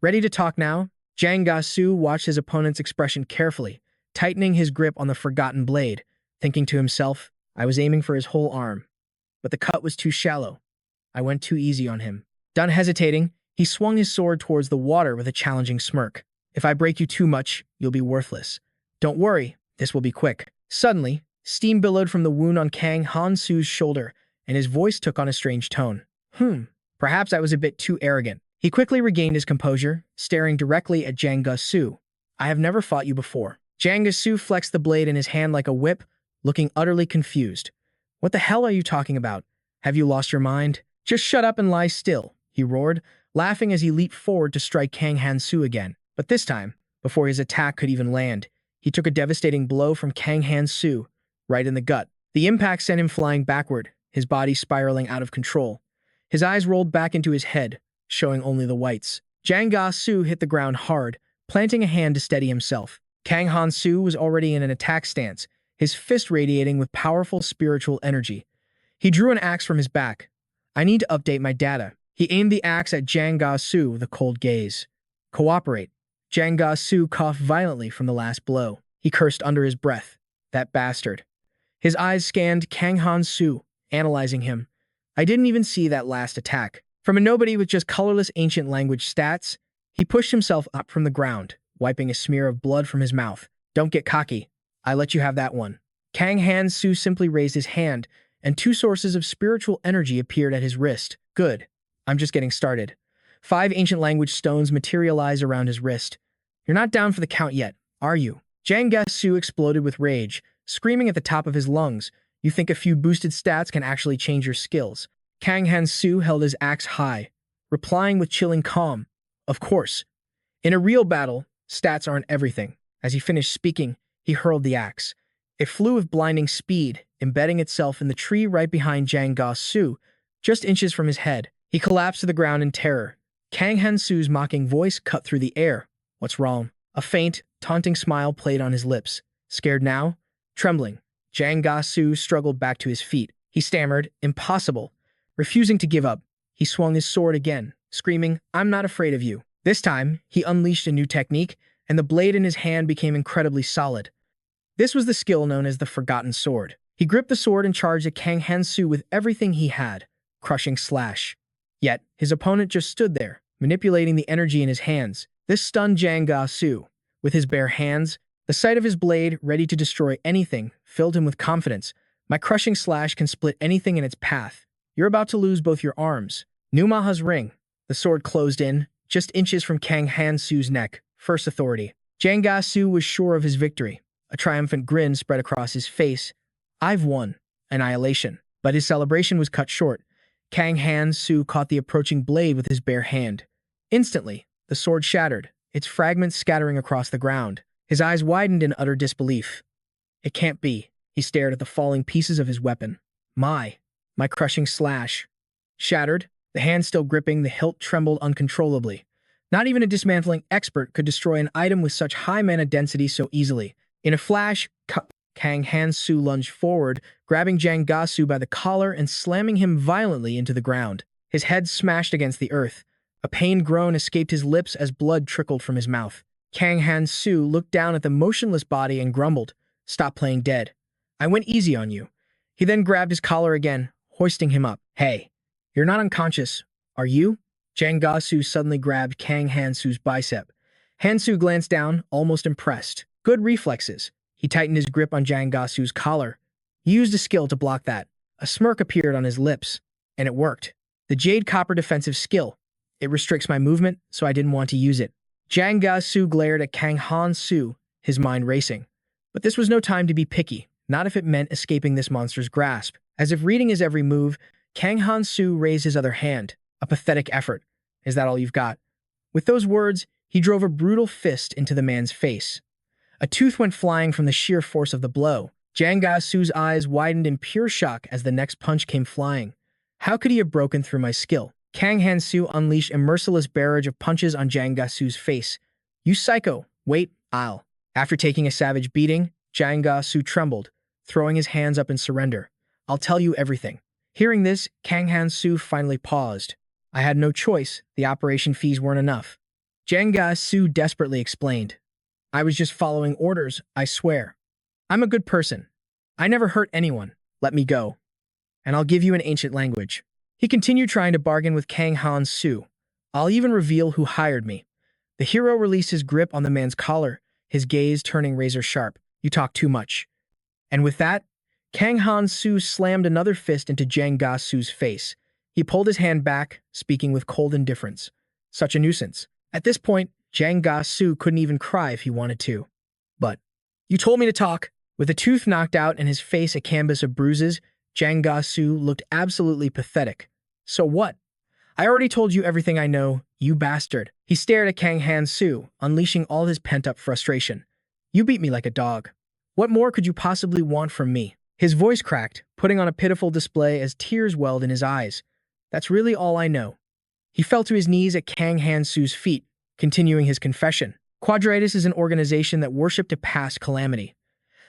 Ready to talk now? Jiang Gisu watched his opponent's expression carefully, tightening his grip on the forgotten blade, thinking to himself, I was aiming for his whole arm. But the cut was too shallow. I went too easy on him. Done hesitating, he swung his sword towards the water with a challenging smirk. If I break you too much, you'll be worthless. Don't worry, this will be quick. Suddenly, steam billowed from the wound on Kang Hansu's shoulder, and his voice took on a strange tone. Perhaps I was a bit too arrogant. He quickly regained his composure, staring directly at Jiang Gisu. I have never fought you before. Jiang Gisu flexed the blade in his hand like a whip, looking utterly confused. What the hell are you talking about? Have you lost your mind? Just shut up and lie still, he roared, laughing as he leaped forward to strike Kang Hansu again. But this time, before his attack could even land, he took a devastating blow from Kang Hansu, right in the gut. The impact sent him flying backward, his body spiraling out of control. His eyes rolled back into his head, showing only the whites. Jiang Gisu hit the ground hard, planting a hand to steady himself. Kang Hansu was already in an attack stance, his fist radiating with powerful spiritual energy. He drew an axe from his back. I need to update my data. He aimed the axe at Jang Ga-su with a cold gaze. Cooperate. Jang Ga-su coughed violently from the last blow. He cursed under his breath. That bastard. His eyes scanned Kang Hansu, analyzing him. I didn't even see that last attack. From a nobody with just colorless ancient language stats, he pushed himself up from the ground, wiping a smear of blood from his mouth. Don't get cocky. I let you have that one. Kang Hansu simply raised his hand, and two sources of spiritual energy appeared at his wrist. Good. I'm just getting started. 5 ancient language stones materialized around his wrist. You're not down for the count yet, are you? Jang Ga-su exploded with rage, screaming at the top of his lungs. You think a few boosted stats can actually change your skills? Kang Hansu held his axe high, replying with chilling calm. Of course. In a real battle, stats aren't everything. As he finished speaking, he hurled the axe. It flew with blinding speed, embedding itself in the tree right behind Jang Ga-su, just inches from his head. He collapsed to the ground in terror. Kang Hansu's mocking voice cut through the air. What's wrong? A faint, taunting smile played on his lips. Scared now? Trembling, Jang Ga-su struggled back to his feet. He stammered, impossible. Refusing to give up, he swung his sword again, screaming, I'm not afraid of you. This time, he unleashed a new technique, and the blade in his hand became incredibly solid. This was the skill known as the Forgotten Sword. He gripped the sword and charged at Kang Hansu with everything he had, crushing slash. Yet, his opponent just stood there, manipulating the energy in his hands. This stunned Jang Ga-su. With his bare hands, the sight of his blade, ready to destroy anything, filled him with confidence. My crushing slash can split anything in its path. You're about to lose both your arms. Numaha's ring. The sword closed in, just inches from Kang Hansu's neck. First authority. Jang Ga-su was sure of his victory. A triumphant grin spread across his face. I've won. Annihilation. But his celebration was cut short. Kang Hansu caught the approaching blade with his bare hand. Instantly, the sword shattered, its fragments scattering across the ground. His eyes widened in utter disbelief. It can't be. He stared at the falling pieces of his weapon. My crushing slash. Shattered, the hand still gripping, the hilt trembled uncontrollably. Not even a dismantling expert could destroy an item with such high mana density so easily. In a flash, Kang Hansu lunged forward, grabbing Jang Ga-su by the collar and slamming him violently into the ground. His head smashed against the earth. A pained groan escaped his lips as blood trickled from his mouth. Kang Hansu looked down at the motionless body and grumbled, Stop playing dead. I went easy on you. He then grabbed his collar again, hoisting him up. Hey, you're not unconscious, are you? Jang Ga-su suddenly grabbed Kang Hansu's bicep. Hansu glanced down, almost impressed. Good reflexes. He tightened his grip on Jang Ga-su's collar. He used a skill to block that. A smirk appeared on his lips, and it worked. The Jade Copper defensive skill. It restricts my movement, so I didn't want to use it. Jang Ga-su glared at Kang Hansu, his mind racing. But this was no time to be picky, not if it meant escaping this monster's grasp. As if reading his every move, Kang Hansu raised his other hand. A pathetic effort. Is that all you've got? With those words, he drove a brutal fist into the man's face. A tooth went flying from the sheer force of the blow. Jang Ga-su's eyes widened in pure shock as the next punch came flying. How could he have broken through my skill? Kang Hansu unleashed a merciless barrage of punches on Jang Ga-su's face. You psycho! Wait, I'll. After taking a savage beating, Jang Ga-su trembled, throwing his hands up in surrender. I'll tell you everything. Hearing this, Kang Hansu finally paused. I had no choice. The operation fees weren't enough. Jang Ga-su desperately explained. I was just following orders, I swear. I'm a good person. I never hurt anyone. Let me go. And I'll give you an ancient language. He continued trying to bargain with Kang Hansu. I'll even reveal who hired me. The hero released his grip on the man's collar, his gaze turning razor sharp. You talk too much. And with that, Kang Hansu slammed another fist into Jang Ga-su's face. He pulled his hand back, speaking with cold indifference. Such a nuisance. At this point, Jang Ga-su couldn't even cry if he wanted to. But, you told me to talk. With a tooth knocked out and his face a canvas of bruises, Jang Ga-su looked absolutely pathetic. So what? I already told you everything I know, you bastard. He stared at Kang Hansu, unleashing all his pent-up frustration. You beat me like a dog. What more could you possibly want from me? His voice cracked, putting on a pitiful display as tears welled in his eyes. That's really all I know. He fell to his knees at Kang Hansu's feet, continuing his confession. Quadratus is an organization that worshipped a past calamity.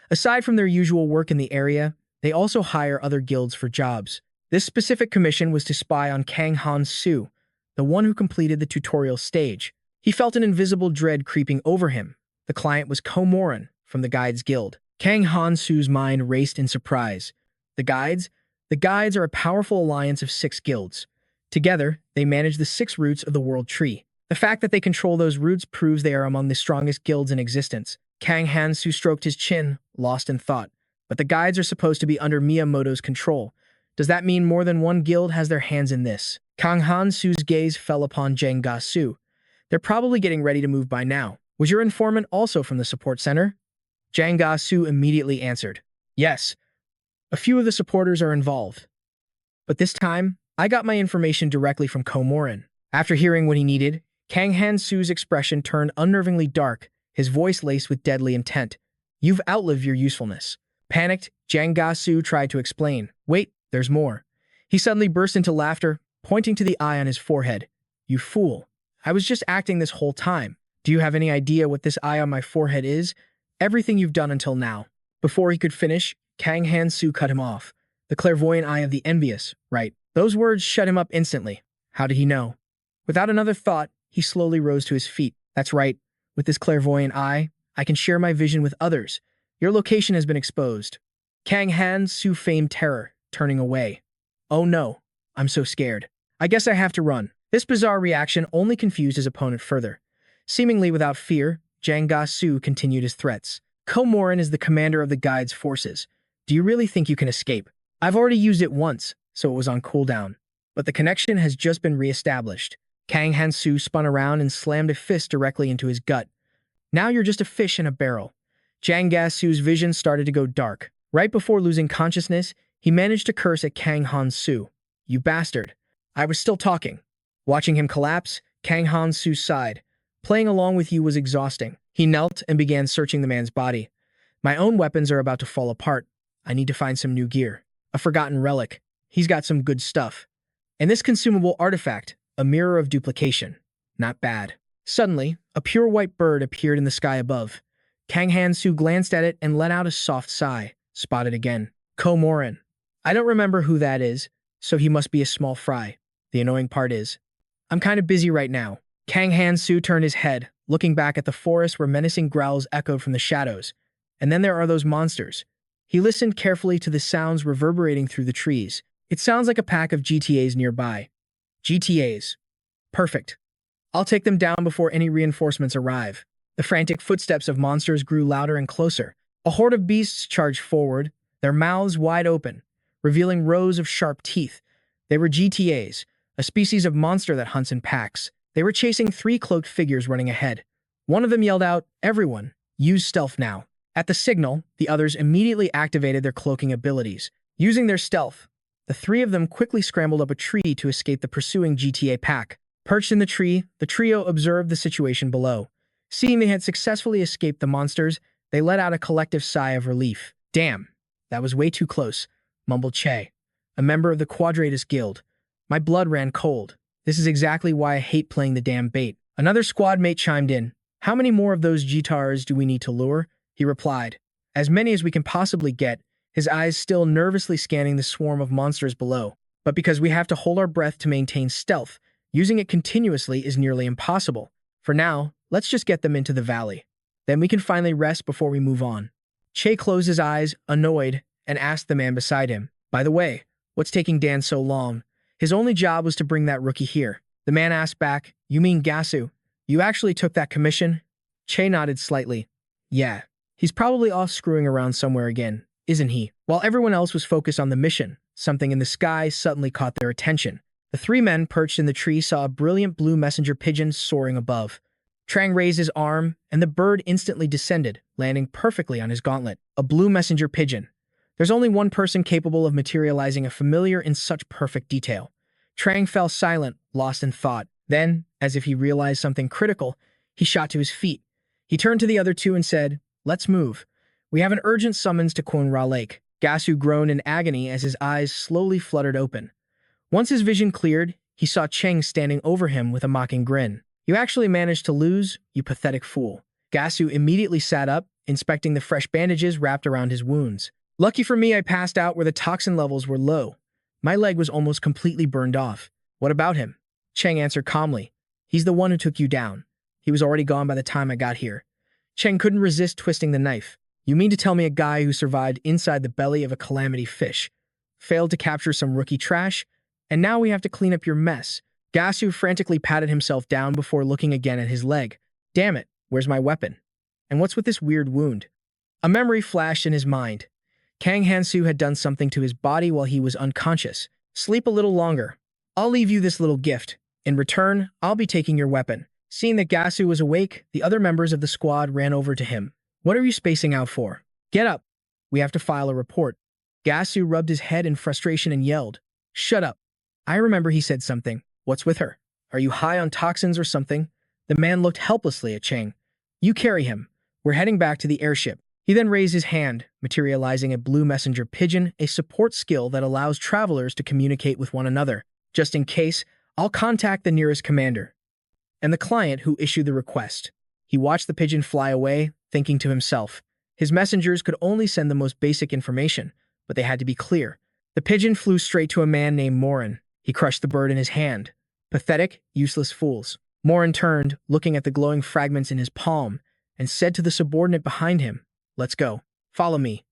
Aside from their usual work in the area, They also hire other guilds for jobs. This specific commission was to spy on Kang Hansu, the one who completed the tutorial stage. He felt an invisible dread creeping over him. The client was Komoran from the Guides Guild. Kang Hansu's mind raced in surprise. The Guides? The Guides are a powerful alliance of 6 guilds. Together, they manage the 6 roots of the world tree. The fact that they control those roots proves they are among the strongest guilds in existence. Kang Hansu stroked his chin, lost in thought. But the Guides are supposed to be under Miyamoto's control. Does that mean more than one guild has their hands in this? Kang Hansu's gaze fell upon Jang Ga-su. They're probably getting ready to move by now. Was your informant also from the support center? Jang Ga-su immediately answered. Yes. A few of the supporters are involved. But this time, I got my information directly from Komoran. After hearing what he needed, Kang Hansu's expression turned unnervingly dark, his voice laced with deadly intent. You've outlived your usefulness. Panicked, Jang Ga-su tried to explain. Wait, there's more. He suddenly burst into laughter, pointing to the eye on his forehead. You fool. I was just acting this whole time. Do you have any idea what this eye on my forehead is? Everything you've done until now. Before he could finish, Kang Hansu cut him off. The clairvoyant eye of the envious, right? Those words shut him up instantly. How did he know? Without another thought, he slowly rose to his feet. That's right. With this clairvoyant eye, I can share my vision with others. Your location has been exposed. Kang Hansu feigned terror, turning away. Oh no, I'm so scared. I guess I have to run. This bizarre reaction only confused his opponent further. Seemingly without fear, Jang Ga-su continued his threats. Komoran is the commander of the Guides forces. Do you really think you can escape? I've already used it once, so it was on cooldown. But the connection has just been re-established. Kang Hansu spun around and slammed a fist directly into his gut. Now you're just a fish in a barrel. Jang Ga-su's vision started to go dark. Right before losing consciousness, he managed to curse at Kang Hansu. You bastard. I was still talking. Watching him collapse, Kang Hansu sighed. Playing along with you was exhausting. He knelt and began searching the man's body. My own weapons are about to fall apart. I need to find some new gear. A forgotten relic. He's got some good stuff. And this consumable artifact, a mirror of duplication. Not bad. Suddenly, a pure white bird appeared in the sky above. Kang Hansu glanced at it and let out a soft sigh. Spotted again. Komoran. I don't remember who that is, so he must be a small fry. The annoying part is, I'm kind of busy right now. Kang Hansu turned his head, looking back at the forest where menacing growls echoed from the shadows. And then there are those monsters. He listened carefully to the sounds reverberating through the trees. It sounds like a pack of GTAs nearby. GTAs. Perfect. I'll take them down before any reinforcements arrive. The frantic footsteps of monsters grew louder and closer. A horde of beasts charged forward, their mouths wide open, revealing rows of sharp teeth. They were GTAs, a species of monster that hunts in packs. They were chasing 3 cloaked figures running ahead. One of them yelled out, "Everyone, use stealth now." At the signal, the others immediately activated their cloaking abilities. Using their stealth, the 3 of them quickly scrambled up a tree to escape the pursuing GTA pack. Perched in the tree, the trio observed the situation below. Seeing they had successfully escaped the monsters, they let out a collective sigh of relief. Damn, that was way too close, mumbled Che, a member of the Quadratus Guild. My blood ran cold. This is exactly why I hate playing the damn bait. Another squad mate chimed in. How many more of those guitars do we need to lure? He replied. As many as we can possibly get, his eyes still nervously scanning the swarm of monsters below. But because we have to hold our breath to maintain stealth, using it continuously is nearly impossible. For now, let's just get them into the valley. Then we can finally rest before we move on. Che closed his eyes, annoyed, and asked the man beside him, By the way, what's taking Dan so long? His only job was to bring that rookie here. The man asked back, You mean Gasu? You actually took that commission? Che nodded slightly. Yeah. He's probably off screwing around somewhere again, isn't he? While everyone else was focused on the mission, something in the sky suddenly caught their attention. The 3 men perched in the tree saw a brilliant blue messenger pigeon soaring above. Trang raised his arm, and the bird instantly descended, landing perfectly on his gauntlet. A blue messenger pigeon. There's only one person capable of materializing a familiar in such perfect detail. Trang fell silent, lost in thought. Then, as if he realized something critical, he shot to his feet. He turned to the other 2 and said, Let's move. We have an urgent summons to Kwon-Ra Lake. Gasu groaned in agony as his eyes slowly fluttered open. Once his vision cleared, he saw Cheng standing over him with a mocking grin. You actually managed to lose, you pathetic fool. Gasu immediately sat up, inspecting the fresh bandages wrapped around his wounds. Lucky for me, I passed out where the toxin levels were low. My leg was almost completely burned off. What about him? Cheng answered calmly. He's the one who took you down. He was already gone by the time I got here. Cheng couldn't resist twisting the knife. You mean to tell me a guy who survived inside the belly of a calamity fish failed to capture some rookie trash, and now we have to clean up your mess? Gasu frantically patted himself down before looking again at his leg. Damn it, where's my weapon? And what's with this weird wound? A memory flashed in his mind. Kang Hansu had done something to his body while he was unconscious. Sleep a little longer. I'll leave you this little gift. In return, I'll be taking your weapon. Seeing that Gasu was awake, the other members of the squad ran over to him. What are you spacing out for? Get up. We have to file a report. Gasu rubbed his head in frustration and yelled. Shut up. I remember he said something. What's with her? Are you high on toxins or something? The man looked helplessly at Cheng. You carry him. We're heading back to the airship. He then raised his hand, materializing a blue messenger pigeon, a support skill that allows travelers to communicate with one another. Just in case, I'll contact the nearest commander and the client who issued the request. He watched the pigeon fly away, thinking to himself. His messengers could only send the most basic information, but they had to be clear. The pigeon flew straight to a man named Morin. He crushed the bird in his hand. Pathetic, useless fools. Morin turned, looking at the glowing fragments in his palm, and said to the subordinate behind him, Let's go. Follow me.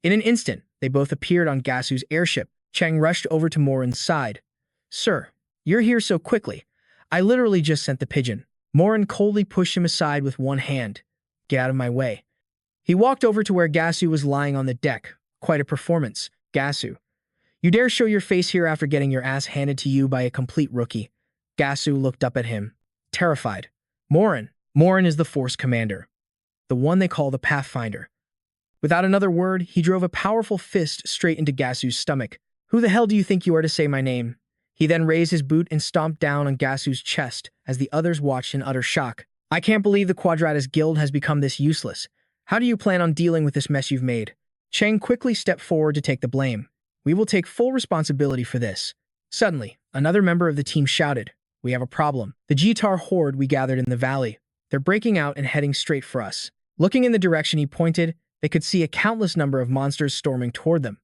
In an instant, they both appeared on Gasu's airship. Cheng rushed over to Morin's side. Sir, you're here so quickly. I literally just sent the pigeon. Morin coldly pushed him aside with one hand. Get out of my way. He walked over to where Gasu was lying on the deck. Quite a performance. Gasu. You dare show your face here after getting your ass handed to you by a complete rookie. Gasu looked up at him, terrified. Morin. Morin is the Force commander. The one they call the Pathfinder. Without another word, he drove a powerful fist straight into Gasu's stomach. Who the hell do you think you are to say my name? He then raised his boot and stomped down on Gasu's chest as the others watched in utter shock. I can't believe the Quadratus Guild has become this useless. How do you plan on dealing with this mess you've made? Cheng quickly stepped forward to take the blame. We will take full responsibility for this. Suddenly, another member of the team shouted, We have a problem. The Jitar horde we gathered in the valley. They're breaking out and heading straight for us. Looking in the direction he pointed, they could see a countless number of monsters storming toward them.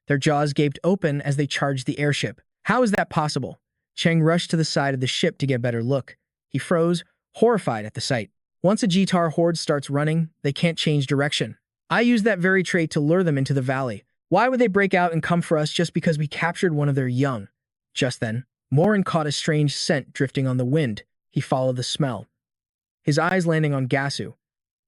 Their jaws gaped open as they charged the airship. How is that possible? Cheng rushed to the side of the ship to get a better look. He froze, horrified at the sight. Once a Jitar horde starts running, they can't change direction. I used that very trait to lure them into the valley. Why would they break out and come for us just because we captured one of their young? Just then, Morin caught a strange scent drifting on the wind. He followed the smell, his eyes landing on Gasu.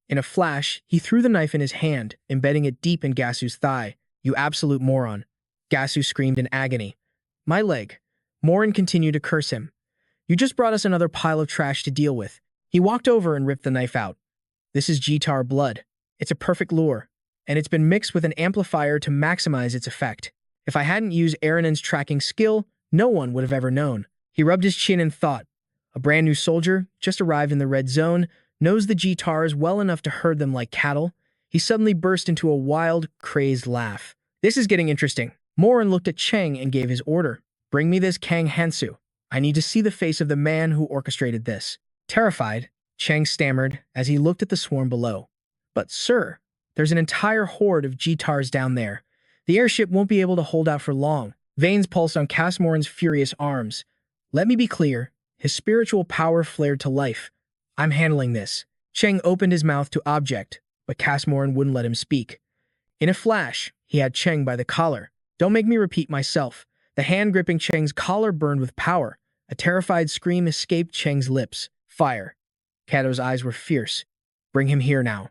In a flash, he threw the knife in his hand, embedding it deep in Gasu's thigh. You absolute moron. Gasu screamed in agony. My leg. Morin continued to curse him. You just brought us another pile of trash to deal with. He walked over and ripped the knife out. This is Jitar blood. It's a perfect lure, and it's been mixed with an amplifier to maximize its effect. If I hadn't used Erinen's tracking skill, no one would have ever known. He rubbed his chin and thought. A brand new soldier, just arrived in the red zone, knows the Jitars well enough to herd them like cattle. He suddenly burst into a wild, crazed laugh. This is getting interesting. Morin looked at Cheng and gave his order. Bring me this Kang Hansu. I need to see the face of the man who orchestrated this. Terrified, Cheng stammered as he looked at the swarm below. But sir, there's an entire horde of Jitars down there. The airship won't be able to hold out for long. Veins pulsed on Casmoran's furious arms. Let me be clear. His spiritual power flared to life. I'm handling this. Cheng opened his mouth to object, but Casmoran wouldn't let him speak. In a flash, he had Cheng by the collar. Don't make me repeat myself. The hand gripping Cheng's collar burned with power. A terrified scream escaped Cheng's lips. Fire. Kato's eyes were fierce. Bring him here now.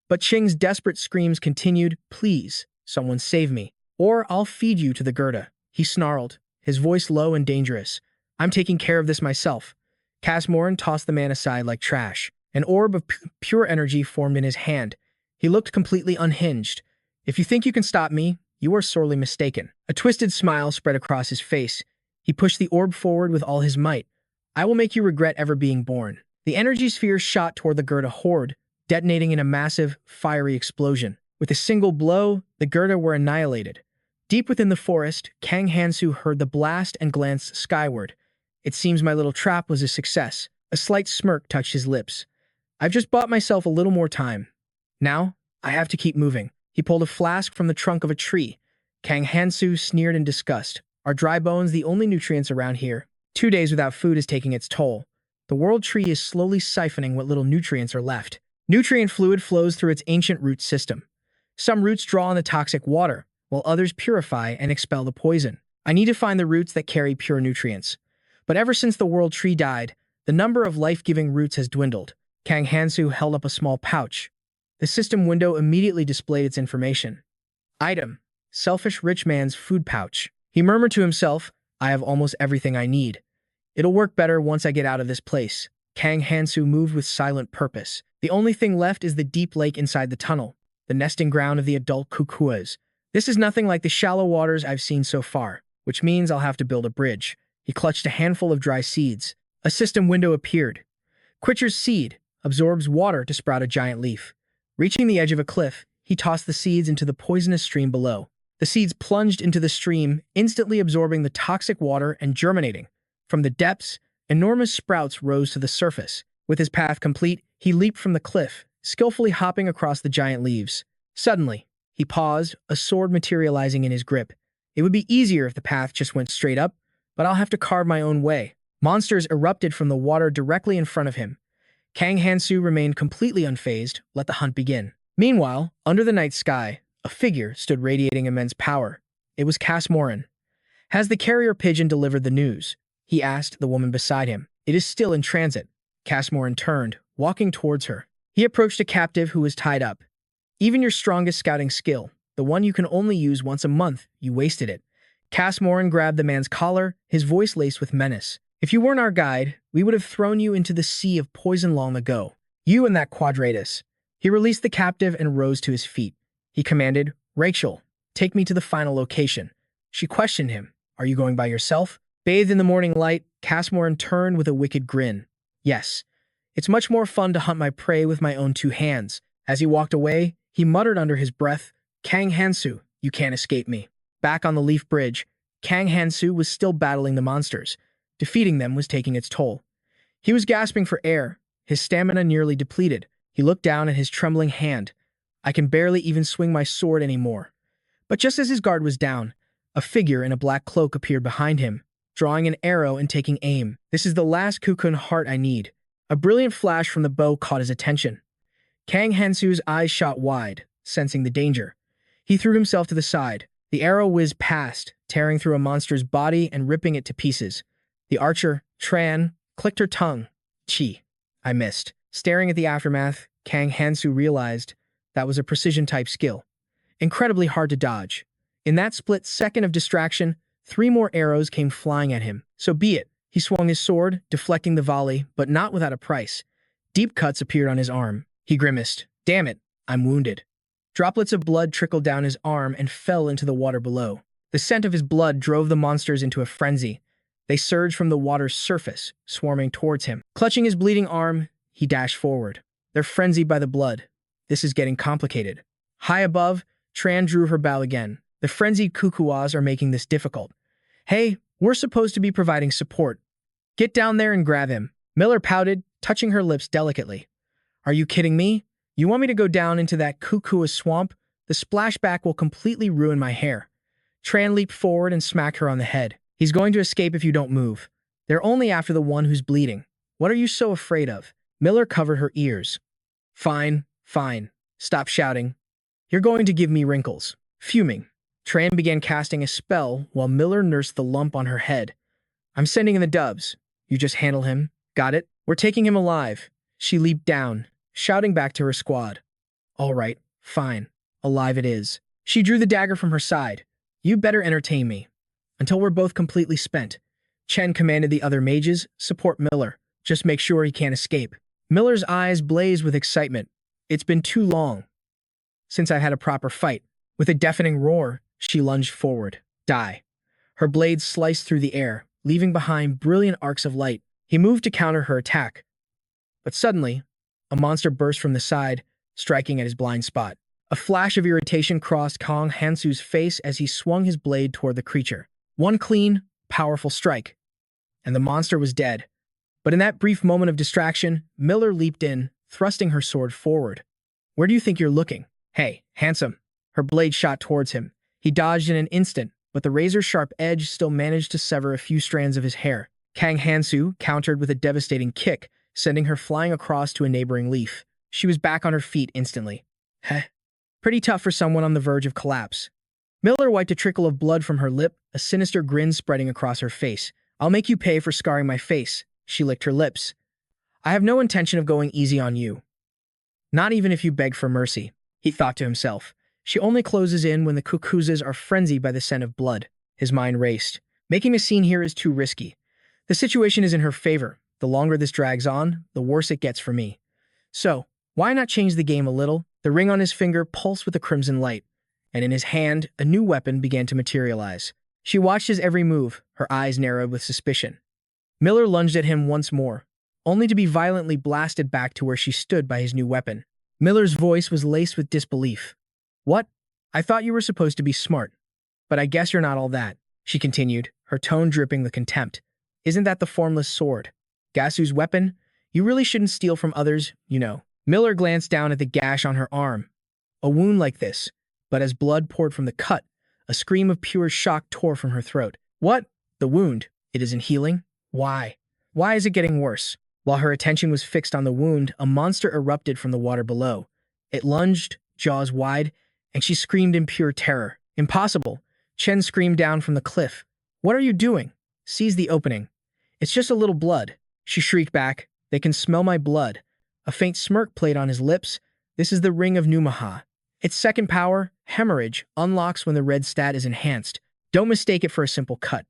But Cheng's desperate screams continued. Please, someone save me, or I'll feed you to the Gerda. He snarled, his voice low and dangerous. I'm taking care of this myself. Casmoran tossed the man aside like trash. An orb of pure energy formed in his hand. He looked completely unhinged. If you think you can stop me, you are sorely mistaken. A twisted smile spread across his face. He pushed the orb forward with all his might. I will make you regret ever being born. The energy sphere shot toward the Gerda horde, detonating in a massive, fiery explosion. With a single blow, the Gerda were annihilated. Deep within the forest, Kang Hansu heard the blast and glanced skyward. It seems my little trap was a success. A slight smirk touched his lips. I've just bought myself a little more time. Now, I have to keep moving. He pulled a flask from the trunk of a tree. Kang Hansu sneered in disgust. Are dry bones the only nutrients around here? 2 days without food is taking its toll. The world tree is slowly siphoning what little nutrients are left. Nutrient fluid flows through its ancient root system. Some roots draw on the toxic water, while others purify and expel the poison. I need to find the roots that carry pure nutrients. But ever since the world tree died, the number of life-giving roots has dwindled. Kang Hansu held up a small pouch. The system window immediately displayed its information. Item: selfish rich man's food pouch. He murmured to himself, I have almost everything I need. It'll work better once I get out of this place. Kang Hansu moved with silent purpose. The only thing left is the deep lake inside the tunnel, the nesting ground of the adult kukuas. This is nothing like the shallow waters I've seen so far, which means I'll have to build a bridge. He clutched a handful of dry seeds. A system window appeared. Quitcher's seed absorbs water to sprout a giant leaf. Reaching the edge of a cliff, he tossed the seeds into the poisonous stream below. The seeds plunged into the stream, instantly absorbing the toxic water and germinating. From the depths, enormous sprouts rose to the surface. With his path complete, he leaped from the cliff, skillfully hopping across the giant leaves. Suddenly, he paused, a sword materializing in his grip. It would be easier if the path just went straight up, but I'll have to carve my own way. Monsters erupted from the water directly in front of him. Kang Hansu remained completely unfazed. Let the hunt begin. Meanwhile, under the night sky, a figure stood radiating immense power. It was Cass Morin. Has the carrier pigeon delivered the news? He asked the woman beside him. It is still in transit. Cass Morin turned, walking towards her. He approached a captive who was tied up. Even your strongest scouting skill, the one you can only use once a month, you wasted it. Cass Morin grabbed the man's collar, his voice laced with menace. If you weren't our guide, we would have thrown you into the sea of poison long ago. You and that quadratus. He released the captive and rose to his feet. He commanded, Rachel, take me to the final location. She questioned him. Are you going by yourself? Bathed in the morning light, Cass Morin turned with a wicked grin. Yes. It's much more fun to hunt my prey with my own 2 hands. As he walked away, he muttered under his breath, Kang Hansu, you can't escape me. Back on the Leaf Bridge, Kang Hansu was still battling the monsters. Defeating them was taking its toll. He was gasping for air, his stamina nearly depleted. He looked down at his trembling hand. I can barely even swing my sword anymore. But just as his guard was down, a figure in a black cloak appeared behind him, drawing an arrow and taking aim. This is the last cocoon heart I need. A brilliant flash from the bow caught his attention. Kang Hansu's eyes shot wide, sensing the danger. He threw himself to the side. The arrow whizzed past, tearing through a monster's body and ripping it to pieces. The archer, Tran, clicked her tongue. Chi. I missed. Staring at the aftermath, Kang Hansu realized that was a precision-type skill. Incredibly hard to dodge. In that split second of distraction, 3 more arrows came flying at him. So be it. He swung his sword, deflecting the volley, but not without a price. Deep cuts appeared on his arm. He grimaced. Damn it, I'm wounded. Droplets of blood trickled down his arm and fell into the water below. The scent of his blood drove the monsters into a frenzy. They surged from the water's surface, swarming towards him. Clutching his bleeding arm, he dashed forward. They're frenzied by the blood. This is getting complicated. High above, Tran drew her bow again. The frenzied kukuas are making this difficult. Hey, we're supposed to be providing support. Get down there and grab him. Miller pouted, touching her lips delicately. Are you kidding me? You want me to go down into that kukua swamp? The splashback will completely ruin my hair. Tran leaped forward and smacked her on the head. He's going to escape if you don't move. They're only after the one who's bleeding. What are you so afraid of? Miller covered her ears. Fine, fine. Stop shouting. You're going to give me wrinkles. Fuming, Tran began casting a spell while Miller nursed the lump on her head. I'm sending in the dubs. You just handle him. Got it? We're taking him alive. She leaped down, shouting back to her squad. All right, fine. Alive it is. She drew the dagger from her side. You better entertain me. Until we're both completely spent. Chen commanded the other mages, support Miller. Just make sure he can't escape. Miller's eyes blazed with excitement. It's been too long since I've had a proper fight. With a deafening roar, she lunged forward. Die. Her blade sliced through the air, leaving behind brilliant arcs of light. He moved to counter her attack. But suddenly, a monster burst from the side, striking at his blind spot. A flash of irritation crossed Kang Hansu's face as he swung his blade toward the creature. One clean, powerful strike, and the monster was dead. But in that brief moment of distraction, Miller leaped in, thrusting her sword forward. Where do you think you're looking? Hey, handsome. Her blade shot towards him. He dodged in an instant, but the razor-sharp edge still managed to sever a few strands of his hair. Kang Hansu countered with a devastating kick, sending her flying across to a neighboring leaf. She was back on her feet instantly. Heh. Pretty tough for someone on the verge of collapse. Miller wiped a trickle of blood from her lip, a sinister grin spreading across her face. I'll make you pay for scarring my face. She licked her lips. I have no intention of going easy on you. Not even if you beg for mercy, he thought to himself. She only closes in when the cuckoos are frenzied by the scent of blood. His mind raced. Making a scene here is too risky. The situation is in her favor. The longer this drags on, the worse it gets for me. So, why not change the game a little? The ring on his finger pulsed with a crimson light, and in his hand, a new weapon began to materialize. She watched his every move, her eyes narrowed with suspicion. Miller lunged at him once more, only to be violently blasted back to where she stood by his new weapon. Miller's voice was laced with disbelief. What? I thought you were supposed to be smart. But I guess you're not all that, she continued, her tone dripping with contempt. Isn't that the formless sword? Gasu's weapon? You really shouldn't steal from others, you know. Miller glanced down at the gash on her arm. A wound like this, but as blood poured from the cut, a scream of pure shock tore from her throat. What? The wound? It isn't healing? Why? Why is it getting worse? While her attention was fixed on the wound, a monster erupted from the water below. It lunged, jaws wide, and she screamed in pure terror. Impossible. Chen screamed down from the cliff. What are you doing? Seize the opening. It's just a little blood. She shrieked back. They can smell my blood. A faint smirk played on his lips. This is the Ring of Numaha. Its second power, hemorrhage, unlocks when the red stat is enhanced. Don't mistake it for a simple cut.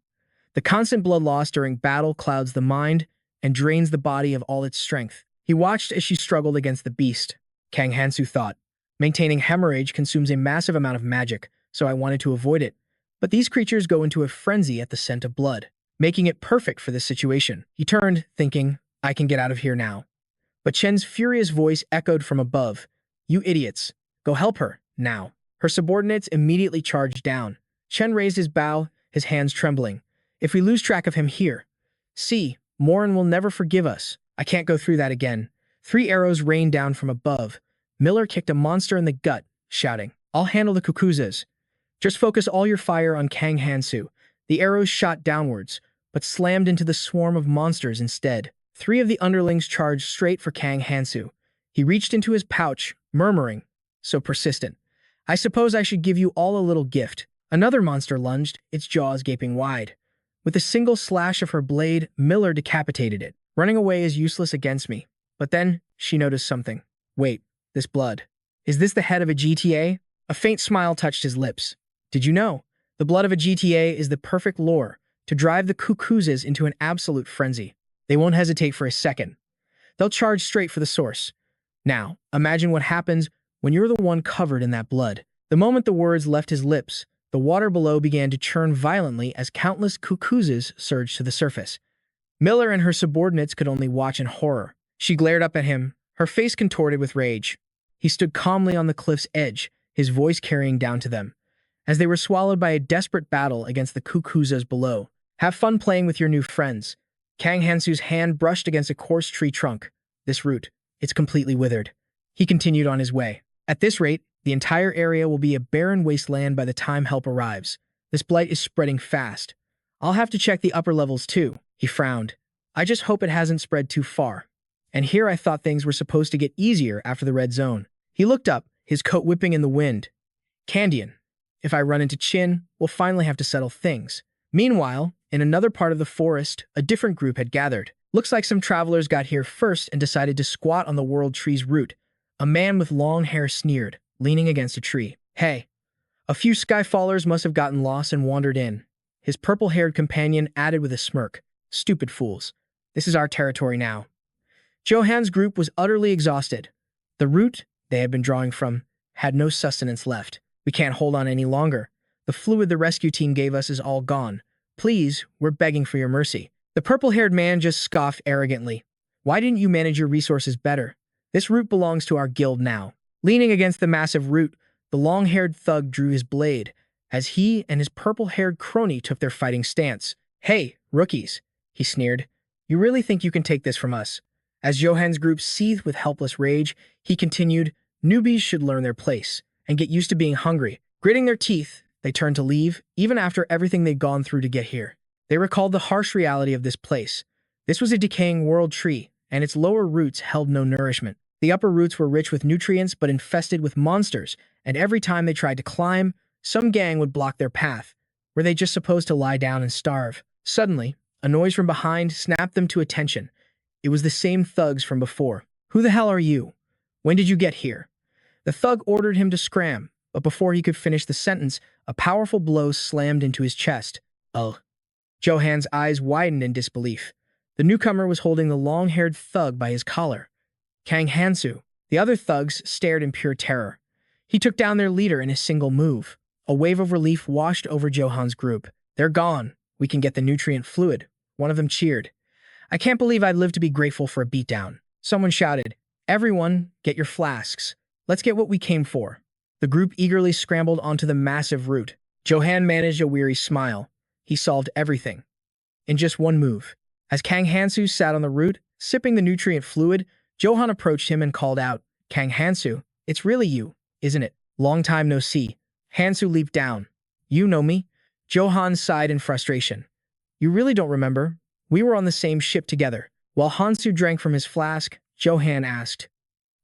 The constant blood loss during battle clouds the mind and drains the body of all its strength. He watched as she struggled against the beast. Kang Hansu thought. Maintaining hemorrhage consumes a massive amount of magic, so I wanted to avoid it. But these creatures go into a frenzy at the scent of blood, making it perfect for this situation. He turned, thinking, I can get out of here now. But Chen's furious voice echoed from above. You idiots. Go help her, now. Her subordinates immediately charged down. Chen raised his bow, his hands trembling. If we lose track of him here. See, Morin will never forgive us. I can't go through that again. 3 arrows rained down from above. Miller kicked a monster in the gut, shouting, I'll handle the cuckoos. Just focus all your fire on Kang Hansu. The arrows shot downwards, but slammed into the swarm of monsters instead. 3 of the underlings charged straight for Kang Hansu. He reached into his pouch, murmuring, so persistent. I suppose I should give you all a little gift. Another monster lunged, its jaws gaping wide. With a single slash of her blade, Miller decapitated it. Running away is useless against me. But then, she noticed something. Wait, this blood. Is this the head of a GTA? A faint smile touched his lips. Did you know? The blood of a GTA is the perfect lure to drive the cuckoos into an absolute frenzy. They won't hesitate for a second. They'll charge straight for the source. Now, imagine what happens when you're the one covered in that blood. The moment the words left his lips, the water below began to churn violently as countless cuckoos surged to the surface. Miller and her subordinates could only watch in horror. She glared up at him, her face contorted with rage. He stood calmly on the cliff's edge, his voice carrying down to them, as they were swallowed by a desperate battle against the cuckoos below. Have fun playing with your new friends. Kang Hansu's hand brushed against a coarse tree trunk. This root, it's completely withered. He continued on his way. At this rate, the entire area will be a barren wasteland by the time help arrives. This blight is spreading fast. I'll have to check the upper levels too. He frowned. I just hope it hasn't spread too far. And here I thought things were supposed to get easier after the red zone. He looked up, his coat whipping in the wind. Candian, if I run into Chin, we'll finally have to settle things. Meanwhile, in another part of the forest, a different group had gathered. Looks like some travelers got here first and decided to squat on the world tree's root. A man with long hair sneered, leaning against a tree. Hey, a few skyfallers must have gotten lost and wandered in. His purple-haired companion added with a smirk. Stupid fools. This is our territory now. Johan's group was utterly exhausted. The root they had been drawing from had no sustenance left. We can't hold on any longer. The fluid the rescue team gave us is all gone. Please, we're begging for your mercy. The purple-haired man just scoffed arrogantly. Why didn't you manage your resources better? This root belongs to our guild now. Leaning against the massive root, the long-haired thug drew his blade, as he and his purple-haired crony took their fighting stance. Hey, rookies, he sneered. You really think you can take this from us? As Johan's group seethed with helpless rage, he continued, newbies should learn their place. and get used to being hungry. Gritting their teeth, they turned to leave, even after everything they'd gone through to get here. They recalled the harsh reality of this place. This was a decaying world tree, and its lower roots held no nourishment. The upper roots were rich with nutrients but infested with monsters, and every time they tried to climb, some gang would block their path. Were they just supposed to lie down and starve? Suddenly, a noise from behind snapped them to attention. It was the same thugs from before. "Who the hell are you? When did you get here?" The thug ordered him to scram, but before he could finish the sentence, a powerful blow slammed into his chest. "Oh." Johan's eyes widened in disbelief. The newcomer was holding the long-haired thug by his collar. Kang Hansu. The other thugs stared in pure terror. He took down their leader in a single move. A wave of relief washed over Johan's group. "They're gone. We can get the nutrient fluid." One of them cheered. "I can't believe I'd live to be grateful for a beatdown." Someone shouted, "Everyone, get your flasks. Let's get what we came for." The group eagerly scrambled onto the massive root. Johan managed a weary smile. He solved everything in just one move. As Kang Hansu sat on the root, sipping the nutrient fluid, Johan approached him and called out, "Kang Hansu, it's really you, isn't it? Long time no see." Hansu leaped down. "You know me?" Johan sighed in frustration. "You really don't remember? We were on the same ship together." While Hansu drank from his flask, Johan asked,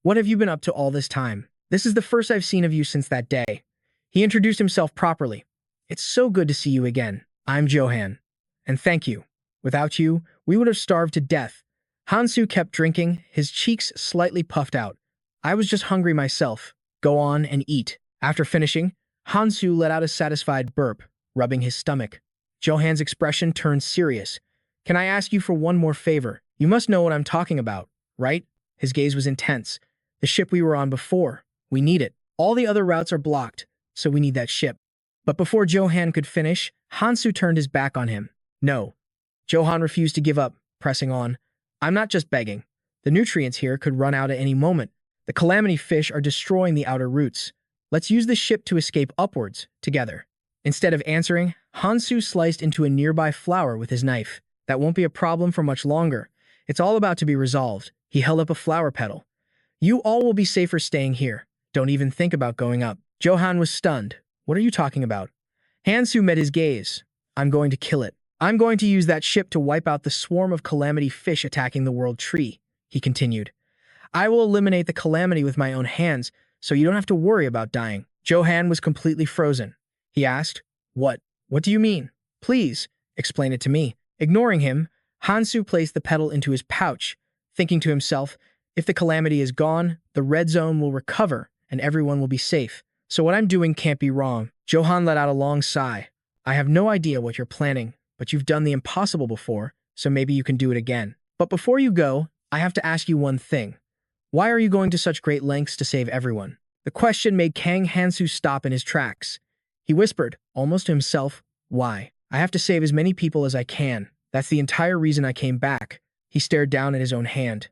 "What have you been up to all this time? This is the first I've seen of you since that day." He introduced himself properly. "It's so good to see you again. I'm Johan. And thank you. Without you, we would have starved to death." Hansu kept drinking, his cheeks slightly puffed out. "I was just hungry myself. Go on and eat." After finishing, Hansu let out a satisfied burp, rubbing his stomach. Johan's expression turned serious. "Can I ask you for one more favor? You must know what I'm talking about, right?" His gaze was intense. "The ship we were on before. We need it. All the other routes are blocked, so we need that ship." But before Johan could finish, Hansu turned his back on him. "No." Johan refused to give up, pressing on. "I'm not just begging. The nutrients here could run out at any moment. The calamity fish are destroying the outer roots. Let's use the ship to escape upwards, together." Instead of answering, Hansu sliced into a nearby flower with his knife. "That won't be a problem for much longer. It's all about to be resolved." He held up a flower petal. "You all will be safer staying here. Don't even think about going up." Johan was stunned. "What are you talking about?" Hansu met his gaze. "I'm going to kill it. I'm going to use that ship to wipe out the swarm of calamity fish attacking the world tree," he continued. "I will eliminate the calamity with my own hands, so you don't have to worry about dying." Johan was completely frozen. He asked, What do you mean? Please, explain it to me." Ignoring him, Hansu placed the petal into his pouch, thinking to himself, if the calamity is gone, the red zone will recover and everyone will be safe. So what I'm doing can't be wrong. Johan let out a long sigh. "I have no idea what you're planning, but you've done the impossible before, so maybe you can do it again. But before you go, I have to ask you one thing. Why are you going to such great lengths to save everyone?" The question made Kang Hansu stop in his tracks. He whispered, almost to himself, "Why? I have to save as many people as I can. That's the entire reason I came back." He stared down at his own hand.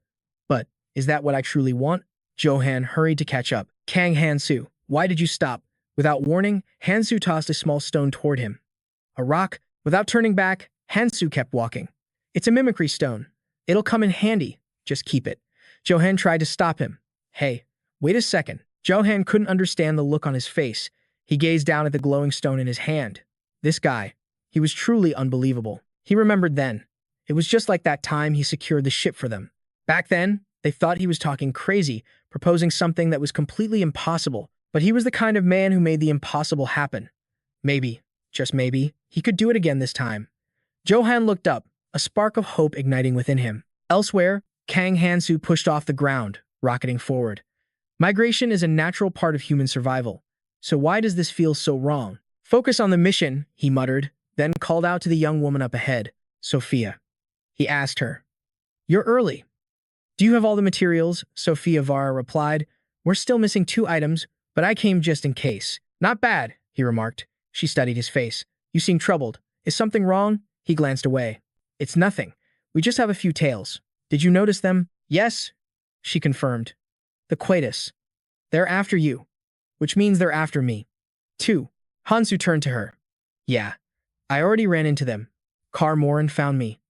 "But, is that what I truly want?" Johan hurried to catch up. "Kang Hansu, why did you stop?" Without warning, Hansu tossed a small stone toward him. A rock. Without turning back, Hansu kept walking. "It's a mimicry stone. It'll come in handy. Just keep it." Johan tried to stop him. "Hey, wait a second." Johan couldn't understand the look on his face. He gazed down at the glowing stone in his hand. This guy. He was truly unbelievable. He remembered then. It was just like that time he secured the ship for them. Back then, they thought he was talking crazy, proposing something that was completely impossible. But he was the kind of man who made the impossible happen. Maybe, just maybe, he could do it again this time. Johan looked up, a spark of hope igniting within him. Elsewhere, Kang Hansu pushed off the ground, rocketing forward. Migration is a natural part of human survival. So why does this feel so wrong? "Focus on the mission," he muttered, then called out to the young woman up ahead. "Sophia." He asked her. "You're early. Do you have all the materials?" Sophia Vara replied. "We're still missing 2 items, but I came just in case." "Not bad," he remarked. She studied his face. "You seem troubled. Is something wrong?" He glanced away. "It's nothing. We just have a few tails. Did you notice them?" "Yes," she confirmed. "The Quatus. They're after you, which means they're after me, too." Hansu turned to her. "Yeah, I already ran into them. Karmoran found me."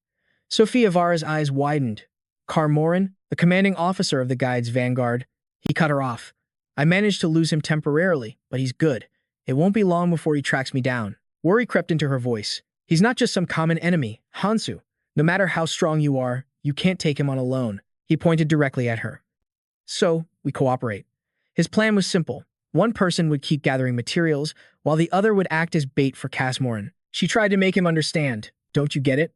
Sophia Vara's eyes widened. "Karmoran, the commanding officer of the Guide's vanguard." He cut her off. I managed to lose him temporarily, but he's good. It won't be long before he tracks me down. Worry crept into her voice. He's not just some common enemy, Hansu. No matter how strong you are, you can't take him on alone. He pointed directly at her. So, we cooperate. His plan was simple. One person would keep gathering materials, while the other would act as bait for Casmoran. She tried to make him understand. Don't you get it?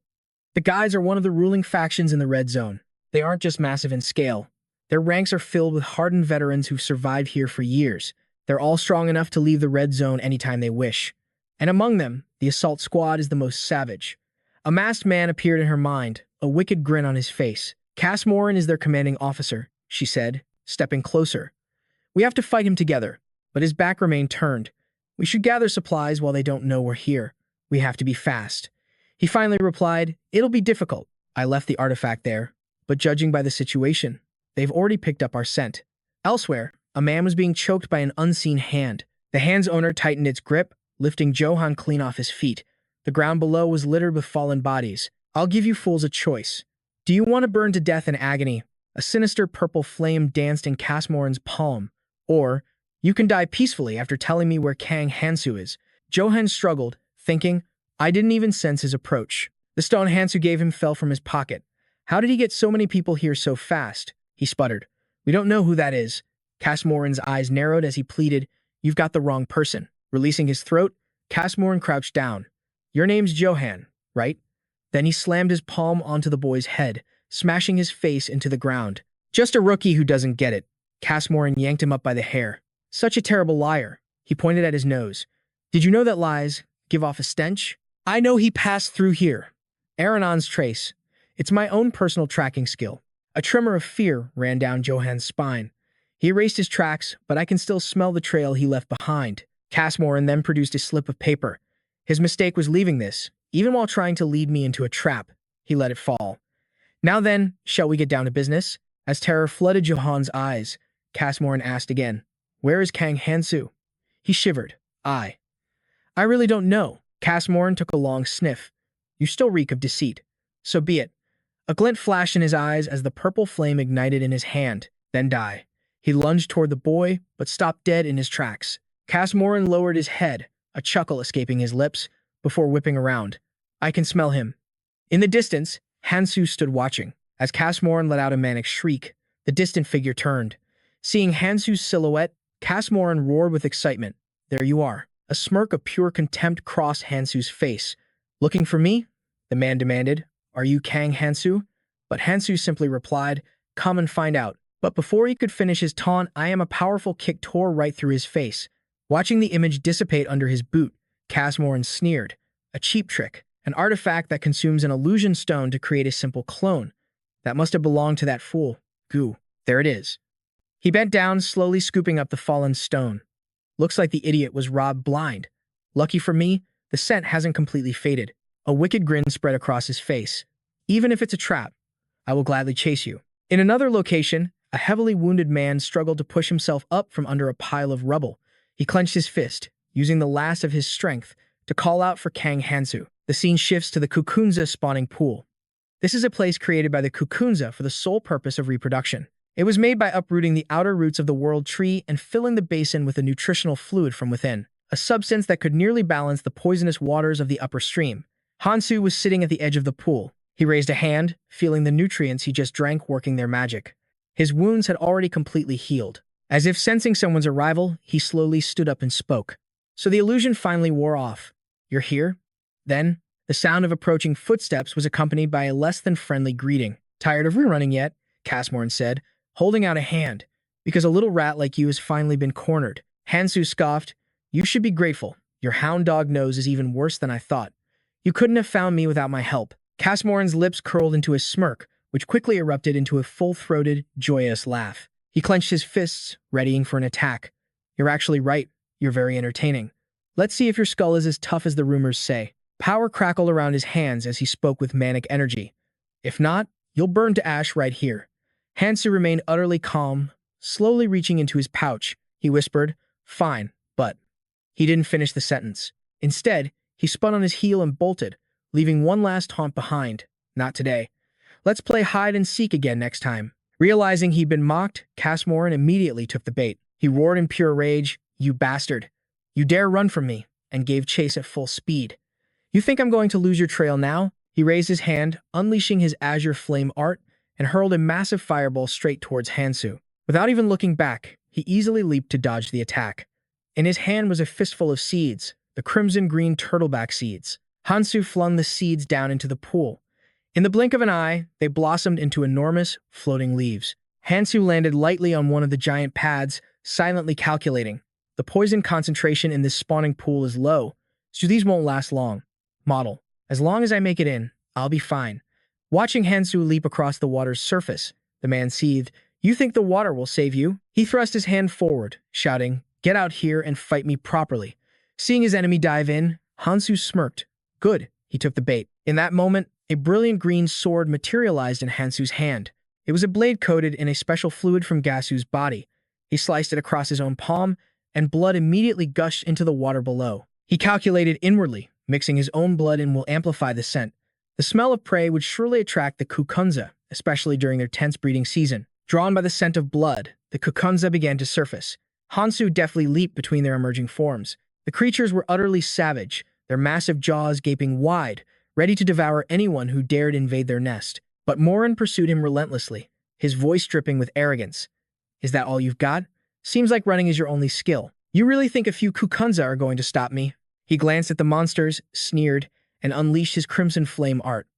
The guys are one of the ruling factions in the Red Zone. They aren't just massive in scale. Their ranks are filled with hardened veterans who've survived here for years. They're all strong enough to leave the Red Zone anytime they wish. And among them, the assault squad is the most savage. A masked man appeared in her mind, a wicked grin on his face. Casmoran is their commanding officer, she said, stepping closer. We have to fight him together, but his back remained turned. We should gather supplies while they don't know we're here. We have to be fast. He finally replied, It'll be difficult. I left the artifact there, but judging by the situation, they've already picked up our scent. Elsewhere, a man was being choked by an unseen hand. The hand's owner tightened its grip, lifting Johan clean off his feet. The ground below was littered with fallen bodies. I'll give you fools a choice. Do you want to burn to death in agony? A sinister purple flame danced in Casmoran's palm. Or, you can die peacefully after telling me where Kang Hansu is. Johan struggled, thinking, I didn't even sense his approach. The stone Hansu gave him fell from his pocket. How did he get so many people here so fast? He sputtered. We don't know who that is. Casmoran's eyes narrowed as he pleaded, You've got the wrong person. Releasing his throat, Casmoran crouched down. Your name's Johan, right? Then he slammed his palm onto the boy's head, smashing his face into the ground. Just a rookie who doesn't get it. Casmoran yanked him up by the hair. Such a terrible liar. He pointed at his nose. Did you know that lies give off a stench? I know he passed through here. Aranon's trace. It's my own personal tracking skill. A tremor of fear ran down Johan's spine. He erased his tracks, but I can still smell the trail he left behind. Casmoran then produced a slip of paper. His mistake was leaving this, even while trying to lead me into a trap. He let it fall. Now then, shall we get down to business? As terror flooded Johan's eyes, Casmoran asked again, Where is Kang Hansu? He shivered. I really don't know. Casmoran took a long sniff. You still reek of deceit. So be it. A glint flashed in his eyes as the purple flame ignited in his hand, then died. He lunged toward the boy, but stopped dead in his tracks. Casmoran lowered his head, a chuckle escaping his lips, before whipping around. I can smell him. In the distance, Hansu stood watching. As Casmoran let out a manic shriek, the distant figure turned. Seeing Hansu's silhouette, Casmoran roared with excitement. There you are. A smirk of pure contempt crossed Hansu's face. Looking for me? The man demanded. Are you Kang Hansu? But Hansu simply replied, Come and find out. But before he could finish his taunt, a powerful kick tore right through his face. Watching the image dissipate under his boot, Casmoran sneered. A cheap trick. An artifact that consumes an illusion stone to create a simple clone. That must have belonged to that fool. Goo. There it is. He bent down, slowly scooping up the fallen stone. Looks like the idiot was robbed blind. Lucky for me, the scent hasn't completely faded. A wicked grin spread across his face. Even if it's a trap, I will gladly chase you. In another location, a heavily wounded man struggled to push himself up from under a pile of rubble. He clenched his fist, using the last of his strength, to call out for Kang Hansu. The scene shifts to the Kukunza spawning pool. This is a place created by the Kukunza for the sole purpose of reproduction. It was made by uprooting the outer roots of the world tree and filling the basin with a nutritional fluid from within, a substance that could nearly balance the poisonous waters of the upper stream. Hansu was sitting at the edge of the pool. He raised a hand, feeling the nutrients he just drank working their magic. His wounds had already completely healed. As if sensing someone's arrival, he slowly stood up and spoke. So the illusion finally wore off. You're here? Then, the sound of approaching footsteps was accompanied by a less than friendly greeting. Tired of rerunning yet? Casmoran said, holding out a hand. Because a little rat like you has finally been cornered. Hansu scoffed. You should be grateful. Your hound dog nose is even worse than I thought. You couldn't have found me without my help. Casmoran's lips curled into a smirk, which quickly erupted into a full-throated, joyous laugh. He clenched his fists, readying for an attack. You're actually right. You're very entertaining. Let's see if your skull is as tough as the rumors say. Power crackled around his hands as he spoke with manic energy. If not, you'll burn to ash right here. Hansu remained utterly calm, slowly reaching into his pouch. He whispered, Fine, but... He didn't finish the sentence. Instead, he spun on his heel and bolted, leaving one last taunt behind. Not today. Let's play hide and seek again next time. Realizing he'd been mocked, Casmoran immediately took the bait. He roared in pure rage, "You bastard! You dare run from me!" and gave chase at full speed. "You think I'm going to lose your trail now?" He raised his hand, unleashing his azure flame art, and hurled a massive fireball straight towards Hansu. Without even looking back, he easily leaped to dodge the attack. In his hand was a fistful of seeds, the crimson-green turtleback seeds. Hansu flung the seeds down into the pool. In the blink of an eye, they blossomed into enormous, floating leaves. Hansu landed lightly on one of the giant pads, silently calculating. The poison concentration in this spawning pool is low, so these won't last long. Model. As long as I make it in, I'll be fine. Watching Hansu leap across the water's surface, the man seethed. "You think the water will save you?" He thrust his hand forward, shouting, "Get out here and fight me properly." Seeing his enemy dive in, Hansu smirked. Good, he took the bait. In that moment, a brilliant green sword materialized in Hansu's hand. It was a blade coated in a special fluid from Gasu's body. He sliced it across his own palm, and blood immediately gushed into the water below. He calculated inwardly, mixing his own blood in will amplify the scent. The smell of prey would surely attract the kukunza, especially during their tense breeding season. Drawn by the scent of blood, the kukunza began to surface. Hansu deftly leaped between their emerging forms. The creatures were utterly savage, their massive jaws gaping wide, ready to devour anyone who dared invade their nest. But Morin pursued him relentlessly, his voice dripping with arrogance. "Is that all you've got? Seems like running is your only skill. You really think a few kukunza are going to stop me?" He glanced at the monsters, sneered, and unleashed his crimson flame art.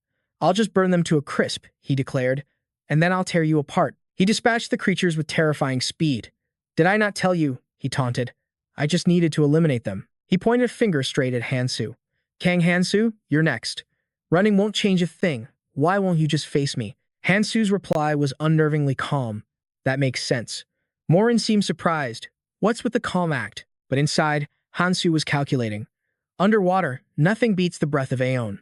"I'll just burn them to a crisp," he declared, "and then I'll tear you apart." He dispatched the creatures with terrifying speed. "Did I not tell you?" he taunted. "I just needed to eliminate them." He pointed a finger straight at Hansu. "Kang Hansu, you're next. Running won't change a thing. Why won't you just face me?" Hansu's reply was unnervingly calm. "That makes sense." Morin seemed surprised. What's with the calm act? But inside, Hansu was calculating. Underwater, nothing beats the breath of Aeon.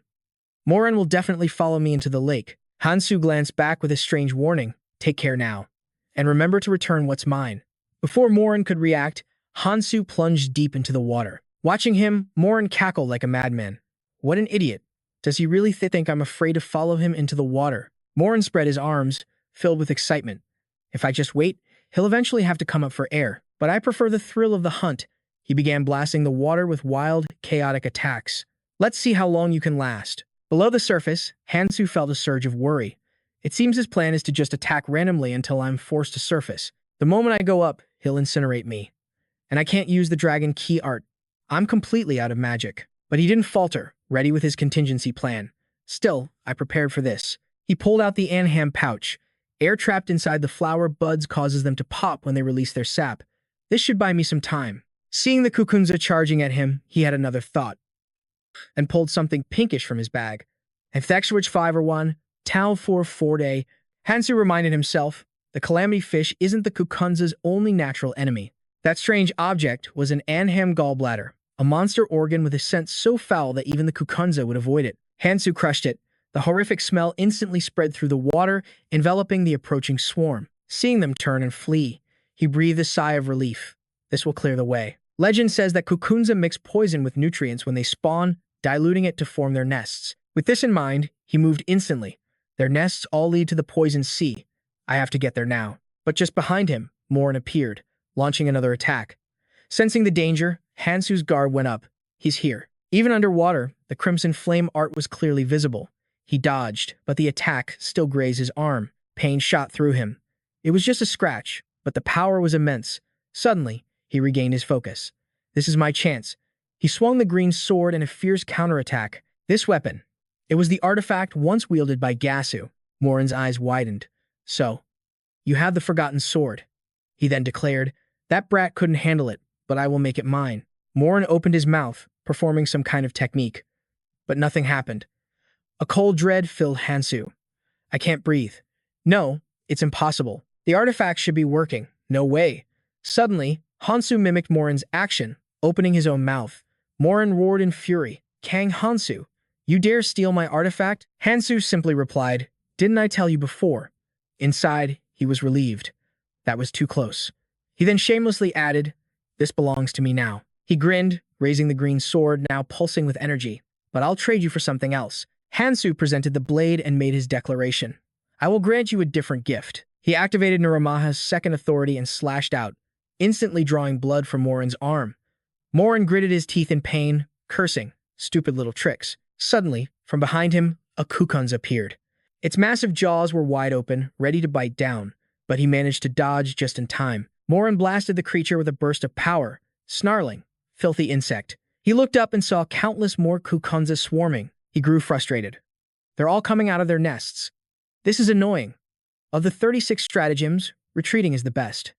Morin will definitely follow me into the lake. Hansu glanced back with a strange warning. "Take care now. And remember to return what's mine." Before Morin could react, Hansu plunged deep into the water. Watching him, Morin cackled like a madman. "What an idiot. Does he really think I'm afraid to follow him into the water?" Morin spread his arms, filled with excitement. "If I just wait, he'll eventually have to come up for air. But I prefer the thrill of the hunt." He began blasting the water with wild, chaotic attacks. "Let's see how long you can last." Below the surface, Hansu felt a surge of worry. It seems his plan is to just attack randomly until I'm forced to surface. The moment I go up, he'll incinerate me. And I can't use the dragon key art. I'm completely out of magic. But he didn't falter, ready with his contingency plan. Still, I prepared for this. He pulled out the Anham pouch. Air trapped inside the flower buds causes them to pop when they release their sap. This should buy me some time. Seeing the kukunza charging at him, he had another thought, and pulled something pinkish from his bag. "If the extra 5 or 1, Tau 4 day." Hansu reminded himself, the calamity fish isn't the kukunza's only natural enemy. That strange object was an Anham gallbladder, a monster organ with a scent so foul that even the kukunza would avoid it. Hansu crushed it. The horrific smell instantly spread through the water, enveloping the approaching swarm. Seeing them turn and flee, he breathed a sigh of relief. This will clear the way. Legend says that kukunza mix poison with nutrients when they spawn, diluting it to form their nests. With this in mind, he moved instantly. Their nests all lead to the poison sea. I have to get there now. But just behind him, Morin appeared, launching another attack. Sensing the danger, Hansu's guard went up. He's here. Even underwater, the crimson flame art was clearly visible. He dodged, but the attack still grazed his arm. Pain shot through him. It was just a scratch, but the power was immense. Suddenly, he regained his focus. This is my chance. He swung the green sword in a fierce counterattack. This weapon. It was the artifact once wielded by Gasu. Morin's eyes widened. "So, you have the forgotten sword," he then declared. "That brat couldn't handle it, but I will make it mine." Morin opened his mouth, performing some kind of technique. But nothing happened. A cold dread filled Hansu. "I can't breathe. No, it's impossible. The artifact should be working. No way." Suddenly, Hansu mimicked Morin's action, opening his own mouth. Morin roared in fury. "Kang Hansu, you dare steal my artifact?" Hansu simply replied, "Didn't I tell you before?" Inside, he was relieved. That was too close. He then shamelessly added, "This belongs to me now." He grinned, raising the green sword, now pulsing with energy. "But I'll trade you for something else." Hansu presented the blade and made his declaration. "I will grant you a different gift." He activated Nuramaha's second authority and slashed out. instantly drawing blood from Morin's arm. Morin gritted his teeth in pain, cursing, "Stupid little tricks." Suddenly, from behind him, a Kukunz appeared. Its massive jaws were wide open, ready to bite down, but he managed to dodge just in time. Morin blasted the creature with a burst of power, snarling, "Filthy insect." He looked up and saw countless more Kukunzas swarming. He grew frustrated. They're all coming out of their nests. This is annoying. Of the 36 stratagems, retreating is the best.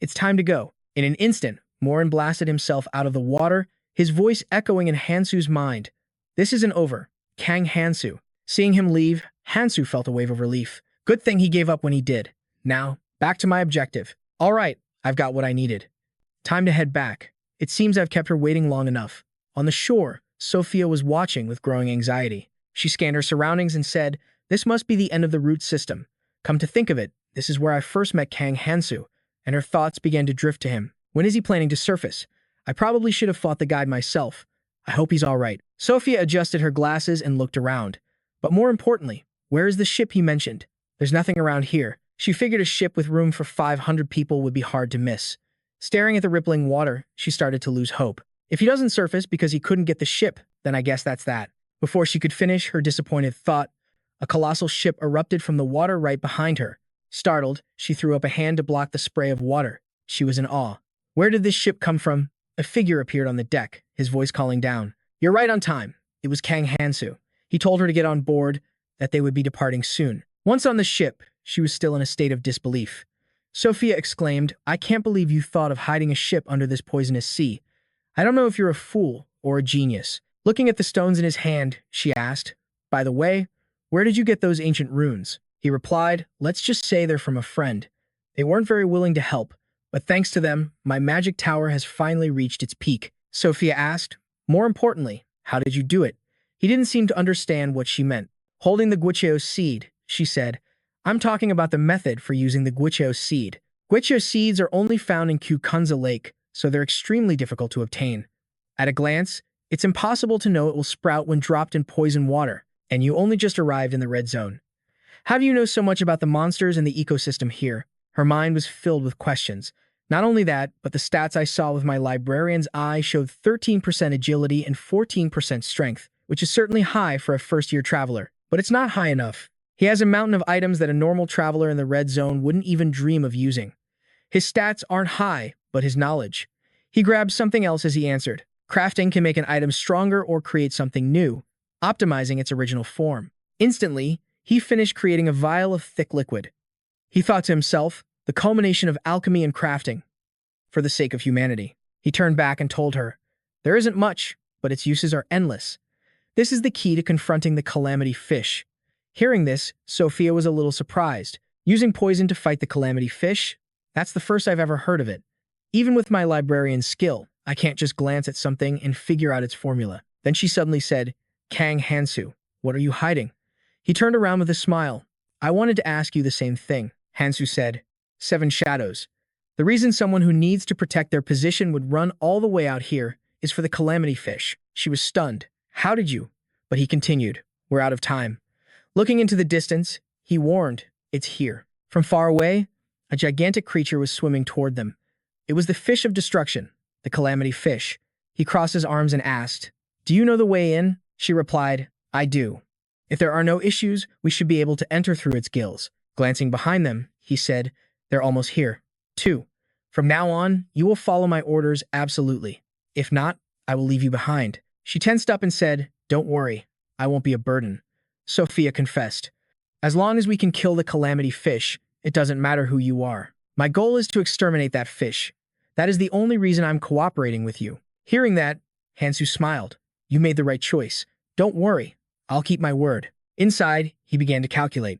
It's time to go. In an instant, Morin blasted himself out of the water, his voice echoing in Hansu's mind. This isn't over. Kang Hansu. Seeing him leave, Hansu felt a wave of relief. Good thing he gave up when he did. Now, back to my objective. All right, I've got what I needed. Time to head back. It seems I've kept her waiting long enough. On the shore, Sophia was watching with growing anxiety. She scanned her surroundings and said, "This must be the end of the root system. Come to think of it, this is where I first met Kang Hansu," and her thoughts began to drift to him. When is he planning to surface? I probably should have fought the guide myself. I hope he's all right. Sophia adjusted her glasses and looked around. But more importantly, where is the ship he mentioned? There's nothing around here. She figured a ship with room for 500 people would be hard to miss. Staring at the rippling water, she started to lose hope. If he doesn't surface because he couldn't get the ship, then I guess that's that. Before she could finish her disappointed thought, a colossal ship erupted from the water right behind her. Startled, she threw up a hand to block the spray of water. She was in awe. Where did this ship come from? A figure appeared on the deck, his voice calling down. "You're right on time." It was Kang Hansu. He told her to get on board, that they would be departing soon. Once on the ship, she was still in a state of disbelief. Sophia exclaimed, "I can't believe you thought of hiding a ship under this poisonous sea. I don't know if you're a fool or a genius." Looking at the stones in his hand, she asked, "By the way, where did you get those ancient runes?" He replied, "Let's just say they're from a friend. They weren't very willing to help, but thanks to them, my magic tower has finally reached its peak." Sophia asked, "More importantly, how did you do it?" He didn't seem to understand what she meant. Holding the Guicheo seed, she said, "I'm talking about the method for using the Guicheo seed. Guicheo seeds are only found in Kukunza Lake, so they're extremely difficult to obtain. At a glance, it's impossible to know it will sprout when dropped in poison water, and you only just arrived in the red zone. How do you know so much about the monsters and the ecosystem here?" Her mind was filled with questions. Not only that, but the stats I saw with my librarian's eye showed 13% agility and 14% strength, which is certainly high for a first-year traveler. But it's not high enough. He has a mountain of items that a normal traveler in the red zone wouldn't even dream of using. His stats aren't high, but his knowledge. He grabbed something else as he answered. Crafting can make an item stronger or create something new, optimizing its original form. Instantly, he finished creating a vial of thick liquid. He thought to himself, the culmination of alchemy and crafting. For the sake of humanity. He turned back and told her, "There isn't much, but its uses are endless. This is the key to confronting the calamity fish." Hearing this, Sophia was a little surprised. Using poison to fight the calamity fish? That's the first I've ever heard of it. Even with my librarian's skill, I can't just glance at something and figure out its formula. Then she suddenly said, "Kang Hansu, what are you hiding?" He turned around with a smile. "I wanted to ask you the same thing," Hansu said. 7 shadows. The reason someone who needs to protect their position would run all the way out here is for the calamity fish. She was stunned. "How did you?" But he continued, "We're out of time." Looking into the distance, he warned, "It's here." From far away, a gigantic creature was swimming toward them. It was the fish of destruction, the calamity fish. He crossed his arms and asked, "Do you know the way in?" She replied, "I do. If there are no issues, we should be able to enter through its gills." Glancing behind them, he said, "They're almost here. 2. From now on, you will follow my orders absolutely. If not, I will leave you behind." She tensed up and said, "Don't worry, I won't be a burden." Sophia confessed, "As long as we can kill the calamity fish, it doesn't matter who you are. My goal is to exterminate that fish. That is the only reason I'm cooperating with you." Hearing that, Hansu smiled. "You made the right choice. Don't worry, I'll keep my word." Inside, he began to calculate.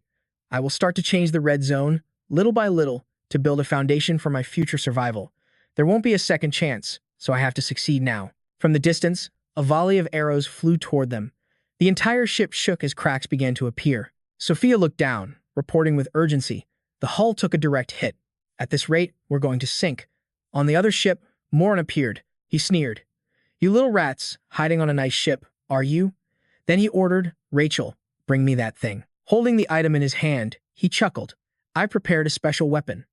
"I will start to change the red zone, little by little, to build a foundation for my future survival. There won't be a second chance, so I have to succeed now." From the distance, a volley of arrows flew toward them. The entire ship shook as cracks began to appear. Sophia looked down, reporting with urgency. The hull took a direct hit. "At this rate, we're going to sink." On the other ship, Morin appeared. He sneered. "You little rats, hiding on a nice ship, are you?" Then he ordered, "Rachel, bring me that thing." Holding the item in his hand, he chuckled. "I prepared a special weapon.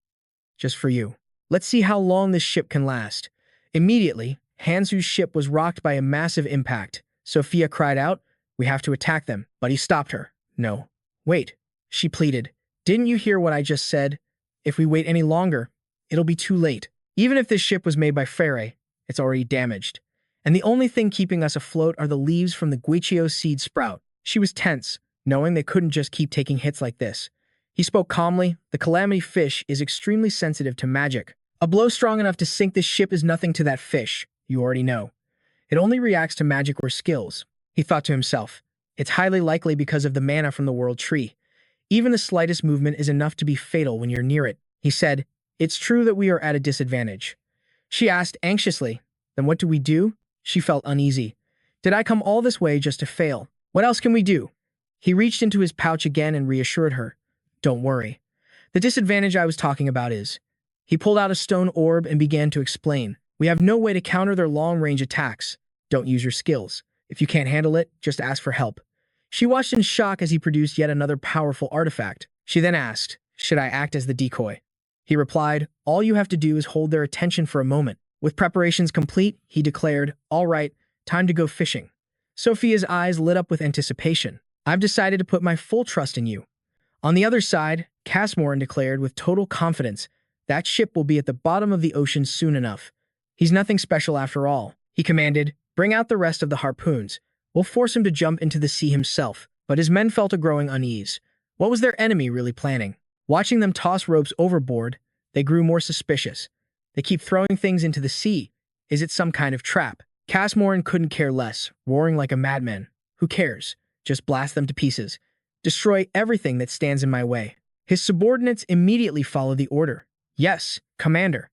Just for you." Let's see how long this ship can last. Immediately, Hansu's ship was rocked by a massive impact. Sophia cried out, "We have to attack them," but he stopped her. "No. Wait," she pleaded. "Didn't you hear what I just said? If we wait any longer, it'll be too late. Even if this ship was made by Fairy, it's already damaged. And the only thing keeping us afloat are the leaves from the guichio seed sprout." She was tense, knowing they couldn't just keep taking hits like this. He spoke calmly. "The calamity fish is extremely sensitive to magic. A blow strong enough to sink this ship is nothing to that fish, you already know. It only reacts to magic or skills." He thought to himself. It's highly likely because of the mana from the world tree. Even the slightest movement is enough to be fatal when you're near it. He said, "It's true that we are at a disadvantage." She asked anxiously, "Then what do we do?" She felt uneasy. "Did I come all this way just to fail? What else can we do?" He reached into his pouch again and reassured her. "Don't worry. The disadvantage I was talking about is..." He pulled out a stone orb and began to explain. "We have no way to counter their long-range attacks. Don't use your skills. If you can't handle it, just ask for help." She watched in shock as he produced yet another powerful artifact. She then asked, "Should I act as the decoy?" He replied, "All you have to do is hold their attention for a moment." With preparations complete, he declared, "All right, time to go fishing." Sophia's eyes lit up with anticipation. "I've decided to put my full trust in you." On the other side, Casmoran declared with total confidence, "That ship will be at the bottom of the ocean soon enough. He's nothing special after all." He commanded, "Bring out the rest of the harpoons. We'll force him to jump into the sea himself." But his men felt a growing unease. What was their enemy really planning? Watching them toss ropes overboard, they grew more suspicious. They keep throwing things into the sea. Is it some kind of trap? Casmoran couldn't care less, roaring like a madman. "Who cares? Just blast them to pieces. Destroy everything that stands in my way." His subordinates immediately followed the order. "Yes, Commander."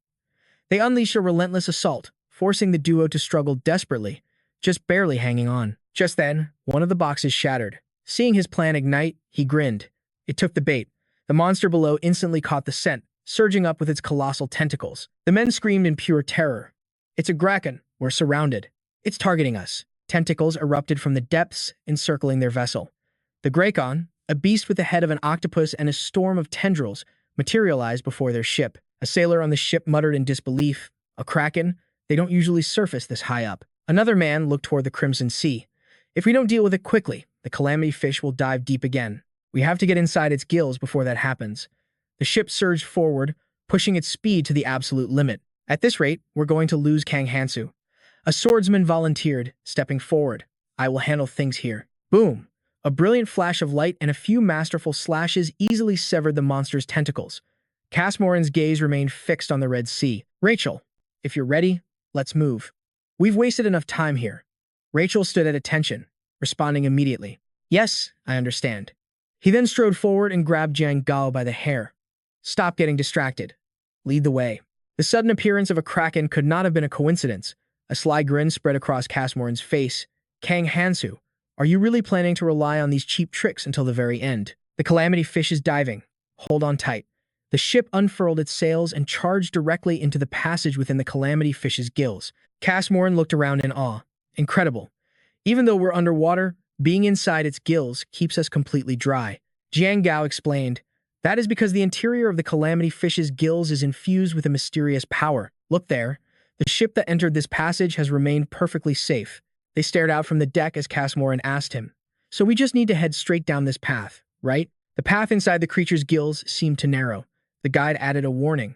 They unleashed a relentless assault, forcing the duo to struggle desperately, just barely hanging on. Just then, one of the boxes shattered. Seeing his plan ignite, he grinned. It took the bait. The monster below instantly caught the scent, surging up with its colossal tentacles. The men screamed in pure terror. "It's a Kraken. We're surrounded. It's targeting us." Tentacles erupted from the depths, encircling their vessel. The Grakon, a beast with the head of an octopus and a storm of tendrils, materialized before their ship. A sailor on the ship muttered in disbelief, "A Kraken? They don't usually surface this high up." Another man looked toward the Crimson Sea. "If we don't deal with it quickly, the calamity fish will dive deep again. We have to get inside its gills before that happens." The ship surged forward, pushing its speed to the absolute limit. "At this rate, we're going to lose Kang Hansu." A swordsman volunteered, stepping forward. "I will handle things here." Boom! A brilliant flash of light and a few masterful slashes easily severed the monster's tentacles. Casmoran's gaze remained fixed on the Red Sea. "Rachel, if you're ready, let's move. We've wasted enough time here." Rachel stood at attention, responding immediately. "Yes, I understand." He then strode forward and grabbed Jiang Gao by the hair. "Stop getting distracted. Lead the way." The sudden appearance of a Kraken could not have been a coincidence. A sly grin spread across Casmoran's face. "Kang Hansu, are you really planning to rely on these cheap tricks until the very end? The calamity fish is diving. Hold on tight." The ship unfurled its sails and charged directly into the passage within the calamity fish's gills. Casmoran looked around in awe. Incredible. Even though we're underwater, being inside its gills keeps us completely dry. Jiang Gao explained, "That is because the interior of the calamity fish's gills is infused with a mysterious power. Look there. The ship that entered this passage has remained perfectly safe." They stared out from the deck as Casmoran asked him, "So we just need to head straight down this path, right?" The path inside the creature's gills seemed to narrow. The guide added a warning.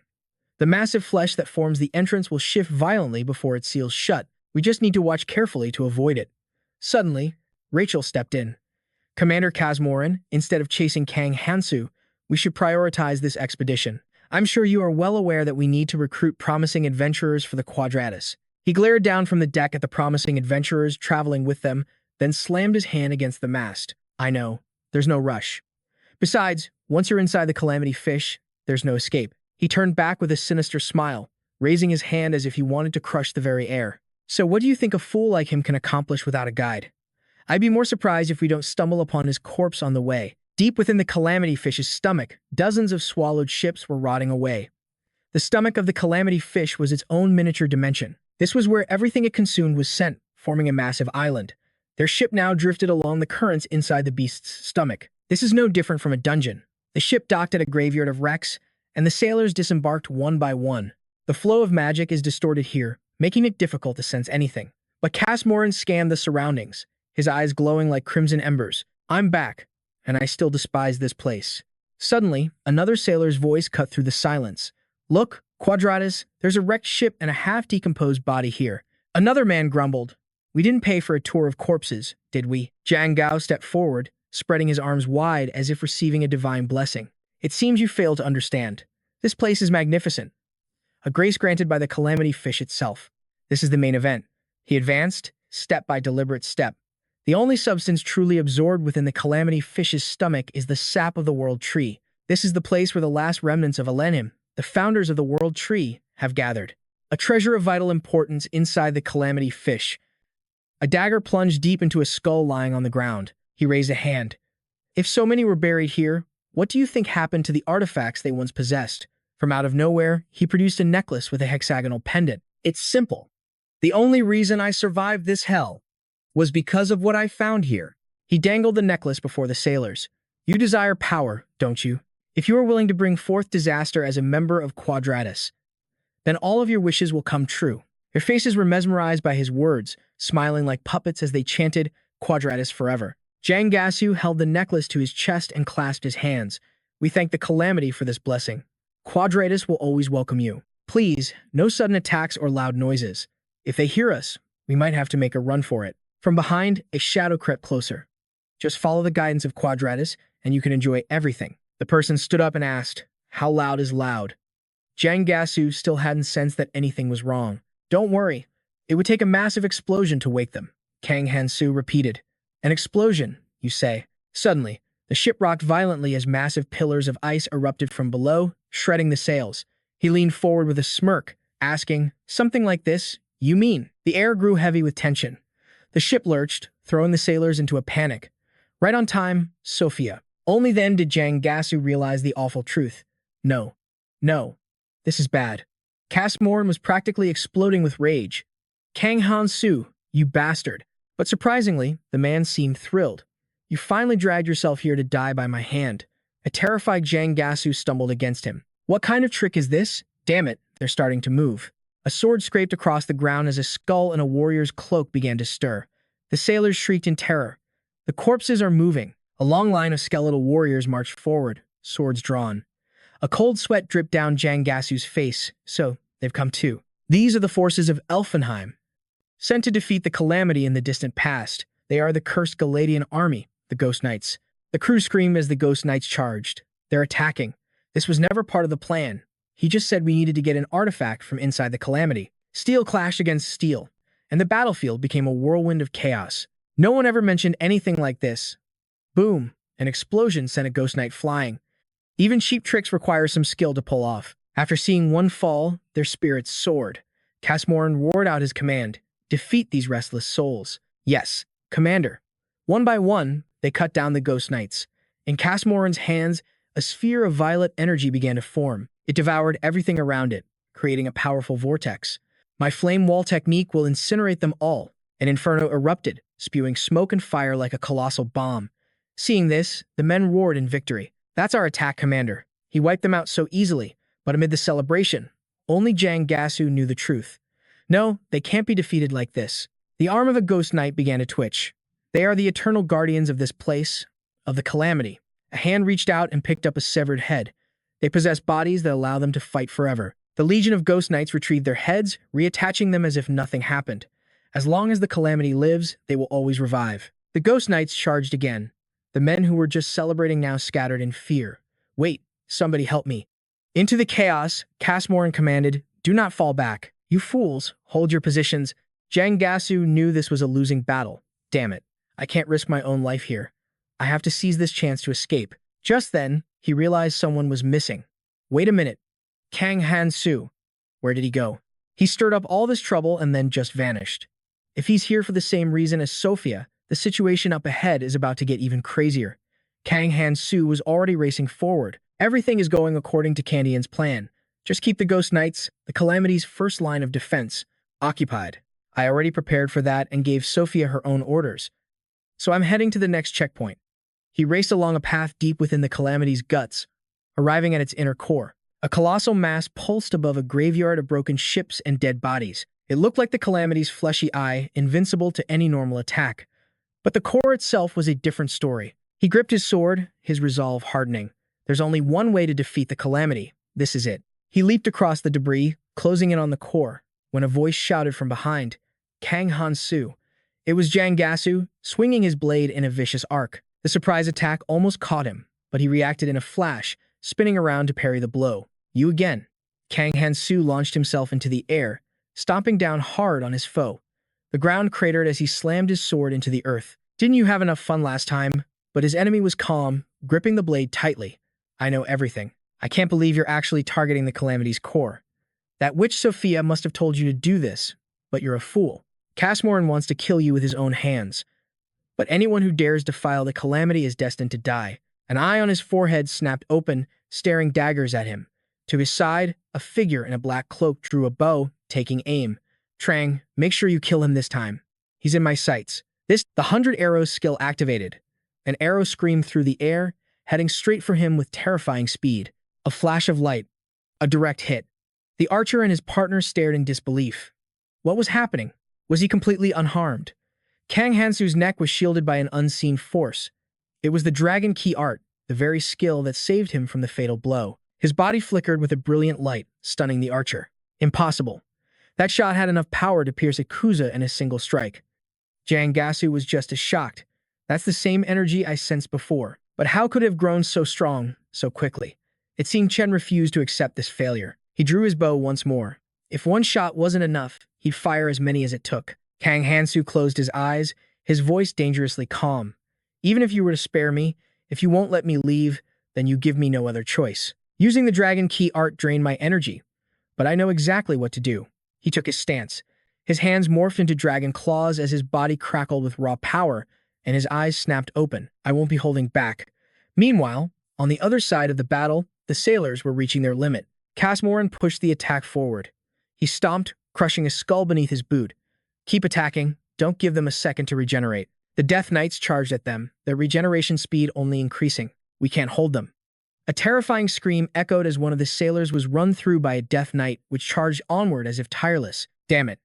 "The massive flesh that forms the entrance will shift violently before it seals shut. We just need to watch carefully to avoid it." Suddenly, Rachel stepped in. "Commander Casmoran, instead of chasing Kang Hansu, we should prioritize this expedition. I'm sure you are well aware that we need to recruit promising adventurers for the Quadratus." He glared down from the deck at the promising adventurers traveling with them, then slammed his hand against the mast. "I know. There's no rush. Besides, once you're inside the calamity fish, there's no escape." He turned back with a sinister smile, raising his hand as if he wanted to crush the very air. "So what do you think a fool like him can accomplish without a guide? I'd be more surprised if we don't stumble upon his corpse on the way." Deep within the calamity fish's stomach, dozens of swallowed ships were rotting away. The stomach of the calamity fish was its own miniature dimension. This was where everything it consumed was sent, forming a massive island. Their ship now drifted along the currents inside the beast's stomach. This is no different from a dungeon. The ship docked at a graveyard of wrecks, and the sailors disembarked one by one. The flow of magic is distorted here, making it difficult to sense anything. But Casmoran scanned the surroundings, his eyes glowing like crimson embers. I'm back, and I still despise this place. Suddenly, another sailor's voice cut through the silence. Look, Quadratus, there's a wrecked ship and a half-decomposed body here. Another man grumbled. We didn't pay for a tour of corpses, did we? Jiang Gao stepped forward, spreading his arms wide as if receiving a divine blessing. It seems you fail to understand. This place is magnificent. A grace granted by the calamity fish itself. This is the main event. He advanced, step by deliberate step. The only substance truly absorbed within the calamity fish's stomach is the sap of the world tree. This is the place where the last remnants of Alenim, the founders of the world tree, have gathered. A treasure of vital importance inside the calamity fish. A dagger plunged deep into a skull lying on the ground. He raised a hand. If so many were buried here, what do you think happened to the artifacts they once possessed? From out of nowhere, he produced a necklace with a hexagonal pendant. It's simple. The only reason I survived this hell was because of what I found here. He dangled the necklace before the sailors. You desire power, don't you? If you are willing to bring forth disaster as a member of Quadratus, then all of your wishes will come true. Their faces were mesmerized by his words, smiling like puppets as they chanted, Quadratus forever. Jiang Gasu held the necklace to his chest and clasped his hands. We thank the calamity for this blessing. Quadratus will always welcome you. Please, no sudden attacks or loud noises. If they hear us, we might have to make a run for it. From behind, a shadow crept closer. Just follow the guidance of Quadratus, and you can enjoy everything. The person stood up and asked, how loud is loud? Jiang Gasu still hadn't sensed that anything was wrong. Don't worry. It would take a massive explosion to wake them. Kang Hansu repeated. An explosion, you say. Suddenly, the ship rocked violently as massive pillars of ice erupted from below, shredding the sails. He leaned forward with a smirk, asking, something like this, you mean? The air grew heavy with tension. The ship lurched, throwing the sailors into a panic. Right on time, Sophia. Only then did Jiang Gasu realize the awful truth. No. This is bad. Casmoran was practically exploding with rage. Kang Hansu, you bastard. But surprisingly, the man seemed thrilled. You finally dragged yourself here to die by my hand. A terrified Jiang Gasu stumbled against him. What kind of trick is this? Damn it, they're starting to move. A sword scraped across the ground as a skull and a warrior's cloak began to stir. The sailors shrieked in terror. The corpses are moving. A long line of skeletal warriors marched forward, swords drawn. A cold sweat dripped down Jiang Gasu's face, so they've come too. These are the forces of Elfenheim, sent to defeat the calamity in the distant past. They are the cursed Galadian army, the Ghost Knights. The crew screamed as the Ghost Knights charged. They're attacking. This was never part of the plan. He just said we needed to get an artifact from inside the calamity. Steel clashed against steel, and the battlefield became a whirlwind of chaos. No one ever mentioned anything like this. Boom! An explosion sent a Ghost Knight flying. Even cheap tricks require some skill to pull off. After seeing one fall, their spirits soared. Casmoran roared out his command. Defeat these restless souls. Yes, Commander. One by one, they cut down the Ghost Knights. In Casmoran's hands, a sphere of violet energy began to form. It devoured everything around it, creating a powerful vortex. My flame wall technique will incinerate them all. An inferno erupted, spewing smoke and fire like a colossal bomb. Seeing this, the men roared in victory. That's our attack, Commander. He wiped them out so easily, but amid the celebration, only Jiang Gasu knew the truth. No, they can't be defeated like this. The arm of a Ghost Knight began to twitch. They are the eternal guardians of this place, of the calamity. A hand reached out and picked up a severed head. They possess bodies that allow them to fight forever. The Legion of Ghost Knights retrieved their heads, reattaching them as if nothing happened. As long as the calamity lives, they will always revive. The Ghost Knights charged again. The men who were just celebrating now scattered in fear. Wait, somebody help me. Into the chaos, Casmoran commanded, do not fall back. You fools, hold your positions. Jiang Gasu knew this was a losing battle. Damn it, I can't risk my own life here. I have to seize this chance to escape. Just then, he realized someone was missing. Wait a minute. Kang Hansu. Where did he go? He stirred up all this trouble and then just vanished. If he's here for the same reason as Sophia, the situation up ahead is about to get even crazier. Kang Hansu was already racing forward. Everything is going according to Candian's plan. Just keep the Ghost Knights, the Calamity's first line of defense, occupied. I already prepared for that and gave Sophia her own orders. So I'm heading to the next checkpoint. He raced along a path deep within the Calamity's guts, arriving at its inner core. A colossal mass pulsed above a graveyard of broken ships and dead bodies. It looked like the Calamity's fleshy eye, invincible to any normal attack. But the core itself was a different story. He gripped his sword, his resolve hardening. There's only one way to defeat the Calamity. This is it. He leaped across the debris, closing in on the core, when a voice shouted from behind, Kang Hansu. It was Jangasu, swinging his blade in a vicious arc. The surprise attack almost caught him, but he reacted in a flash, spinning around to parry the blow. You again. Kang Hansu launched himself into the air, stomping down hard on his foe. The ground cratered as he slammed his sword into the earth. Didn't you have enough fun last time? But his enemy was calm, gripping the blade tightly. I know everything. I can't believe you're actually targeting the Calamity's core. That witch Sophia must have told you to do this, but you're a fool. Casmoran wants to kill you with his own hands. But anyone who dares defile the Calamity is destined to die. An eye on his forehead snapped open, staring daggers at him. To his side, a figure in a black cloak drew a bow, taking aim. Trang, make sure you kill him this time. He's in my sights. The 100 arrows skill activated. An arrow screamed through the air, heading straight for him with terrifying speed. A flash of light. A direct hit. The archer and his partner stared in disbelief. What was happening? Was he completely unharmed? Kang Hansu's neck was shielded by an unseen force. It was the Dragon Key art, the very skill that saved him from the fatal blow. His body flickered with a brilliant light, stunning the archer. Impossible. That shot had enough power to pierce a Kuza in a single strike. Jangasu was just as shocked. That's the same energy I sensed before. But how could it have grown so strong, so quickly? It seemed Chen refused to accept this failure. He drew his bow once more. If one shot wasn't enough, he'd fire as many as it took. Kang Hansu closed his eyes, his voice dangerously calm. Even if you were to spare me, if you won't let me leave, then you give me no other choice. Using the Dragon Key art drained my energy, but I know exactly what to do. He took his stance. His hands morphed into dragon claws as his body crackled with raw power, and his eyes snapped open. I won't be holding back. Meanwhile, on the other side of the battle, the sailors were reaching their limit. Casmoran pushed the attack forward. He stomped, crushing a skull beneath his boot. Keep attacking. Don't give them a second to regenerate. The Death Knights charged at them, their regeneration speed only increasing. We can't hold them. A terrifying scream echoed as one of the sailors was run through by a Death Knight, which charged onward as if tireless. Damn it.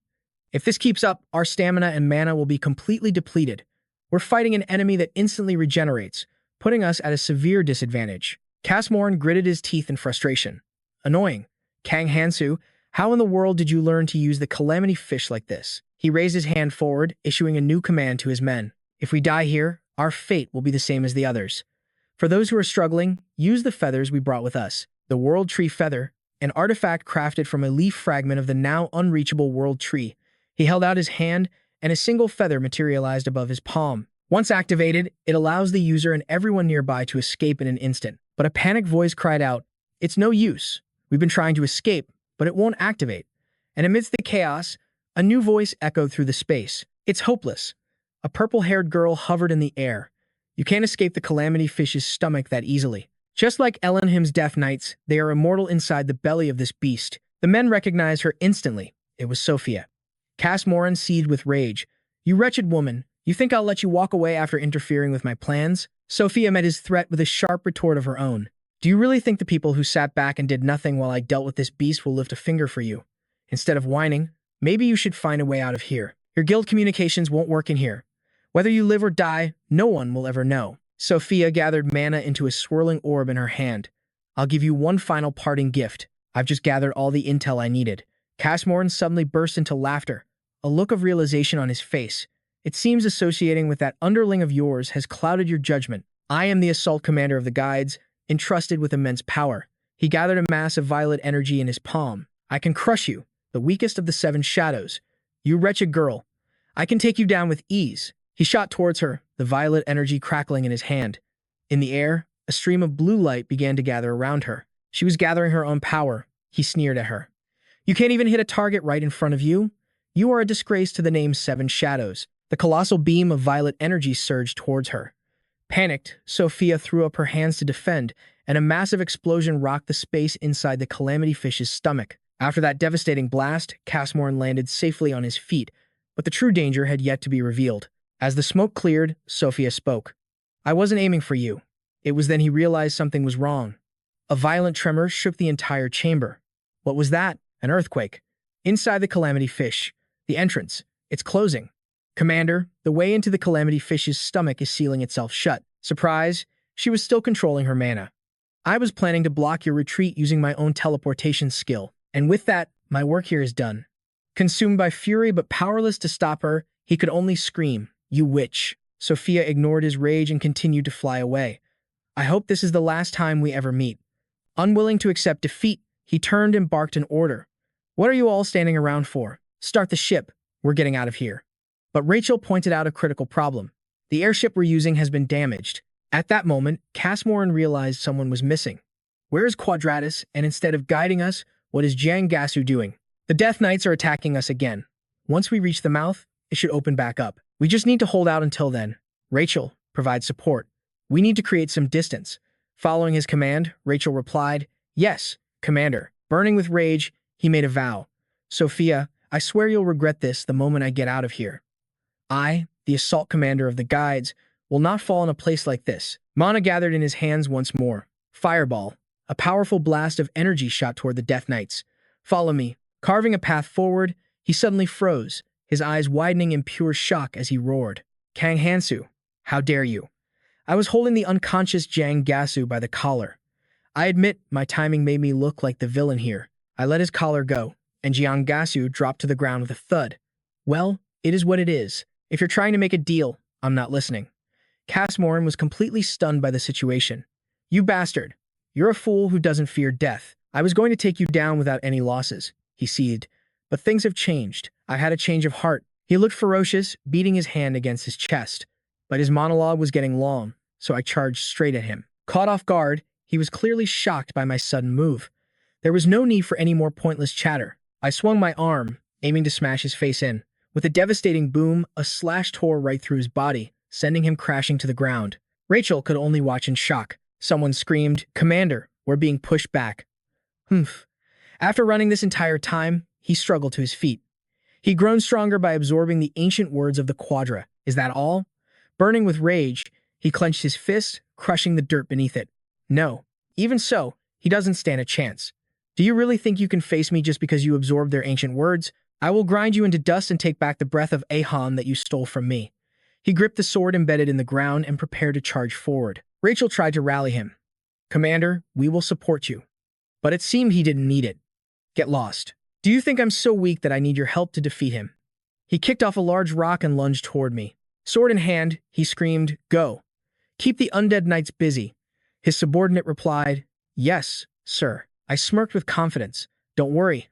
If this keeps up, our stamina and mana will be completely depleted. We're fighting an enemy that instantly regenerates, putting us at a severe disadvantage. Casmoran gritted his teeth in frustration. Annoying. Kang Hansu, how in the world did you learn to use the Calamity fish like this? He raised his hand forward, issuing a new command to his men. If we die here, our fate will be the same as the others. For those who are struggling, use the feathers we brought with us. The World Tree Feather, an artifact crafted from a leaf fragment of the now unreachable World Tree. He held out his hand, and a single feather materialized above his palm. Once activated, it allows the user and everyone nearby to escape in an instant. But a panicked voice cried out, "It's no use. We've been trying to escape, but it won't activate." And amidst the chaos, a new voice echoed through the space. "It's hopeless." A purple-haired girl hovered in the air. You can't escape the Calamity fish's stomach that easily. Just like Elenhim's Death Knights, they are immortal inside the belly of this beast. The men recognized her instantly. It was Sophia. Casmoran seethed with rage. You wretched woman, you think I'll let you walk away after interfering with my plans? Sophia met his threat with a sharp retort of her own. Do you really think the people who sat back and did nothing while I dealt with this beast will lift a finger for you? Instead of whining, maybe you should find a way out of here. Your guild communications won't work in here. Whether you live or die, no one will ever know. Sophia gathered mana into a swirling orb in her hand. I'll give you one final parting gift. I've just gathered all the intel I needed. Casmoran suddenly burst into laughter, a look of realization on his face. It seems associating with that underling of yours has clouded your judgment. I am the assault commander of the guides, entrusted with immense power. He gathered a mass of violet energy in his palm. I can crush you, the weakest of the 7 shadows. You wretched girl. I can take you down with ease. He shot towards her, the violet energy crackling in his hand. In the air, a stream of blue light began to gather around her. She was gathering her own power. He sneered at her. You can't even hit a target right in front of you? You are a disgrace to the name 7 Shadows. The colossal beam of violet energy surged towards her. Panicked, Sophia threw up her hands to defend, and a massive explosion rocked the space inside the Calamity fish's stomach. After that devastating blast, Casmoran landed safely on his feet, but the true danger had yet to be revealed. As the smoke cleared, Sophia spoke. I wasn't aiming for you. It was then he realized something was wrong. A violent tremor shook the entire chamber. What was that? An earthquake. Inside the Calamity Fish. The entrance. It's closing. Commander, the way into the Calamity Fish's stomach is sealing itself shut. Surprise, she was still controlling her mana. I was planning to block your retreat using my own teleportation skill. And with that, my work here is done. Consumed by fury but powerless to stop her, he could only scream, "You witch." Sophia ignored his rage and continued to fly away. I hope this is the last time we ever meet. Unwilling to accept defeat, he turned and barked an order. What are you all standing around for? Start the ship. We're getting out of here. But Rachel pointed out a critical problem. The airship we're using has been damaged. At that moment, Casmoran realized someone was missing. Where is Quadratus, and instead of guiding us, what is Jang Gasu doing? The Death Knights are attacking us again. Once we reach the mouth, it should open back up. We just need to hold out until then. Rachel, provide support. We need to create some distance. Following his command, Rachel replied, "Yes, Commander." Burning with rage, he made a vow. "Sophia, I swear you'll regret this the moment I get out of here. I, the assault commander of the guides, will not fall in a place like this." Mana gathered in his hands once more. Fireball. A powerful blast of energy shot toward the Death Knights. "Follow me." Carving a path forward, he suddenly froze, his eyes widening in pure shock as he roared. "Kang Hansu, how dare you?" I was holding the unconscious Jang Gasu by the collar. I admit my timing made me look like the villain here. I let his collar go, and Jiang Gasu dropped to the ground with a thud. Well, it is what it is. If you're trying to make a deal, I'm not listening. Casmoran was completely stunned by the situation. "You bastard. You're a fool who doesn't fear death. I was going to take you down without any losses," he seethed. "But things have changed. I had a change of heart." He looked ferocious, beating his hand against his chest. But his monologue was getting long, so I charged straight at him. Caught off guard, he was clearly shocked by my sudden move. There was no need for any more pointless chatter. I swung my arm, aiming to smash his face in. With a devastating boom, a slash tore right through his body, sending him crashing to the ground. Rachel could only watch in shock. Someone screamed, "Commander, we're being pushed back." Humph. After running this entire time, he struggled to his feet. He'd grown stronger by absorbing the ancient words of the Quadra. Is that all? Burning with rage, he clenched his fist, crushing the dirt beneath it. No. Even so, he doesn't stand a chance. Do you really think you can face me just because you absorbed their ancient words? I will grind you into dust and take back the breath of Ahan that you stole from me. He gripped the sword embedded in the ground and prepared to charge forward. Rachel tried to rally him. "Commander, we will support you." But it seemed he didn't need it. "Get lost. Do you think I'm so weak that I need your help to defeat him?" He kicked off a large rock and lunged toward me. Sword in hand, he screamed, "Go. Keep the undead knights busy." His subordinate replied, "Yes, sir." I smirked with confidence. "Don't worry.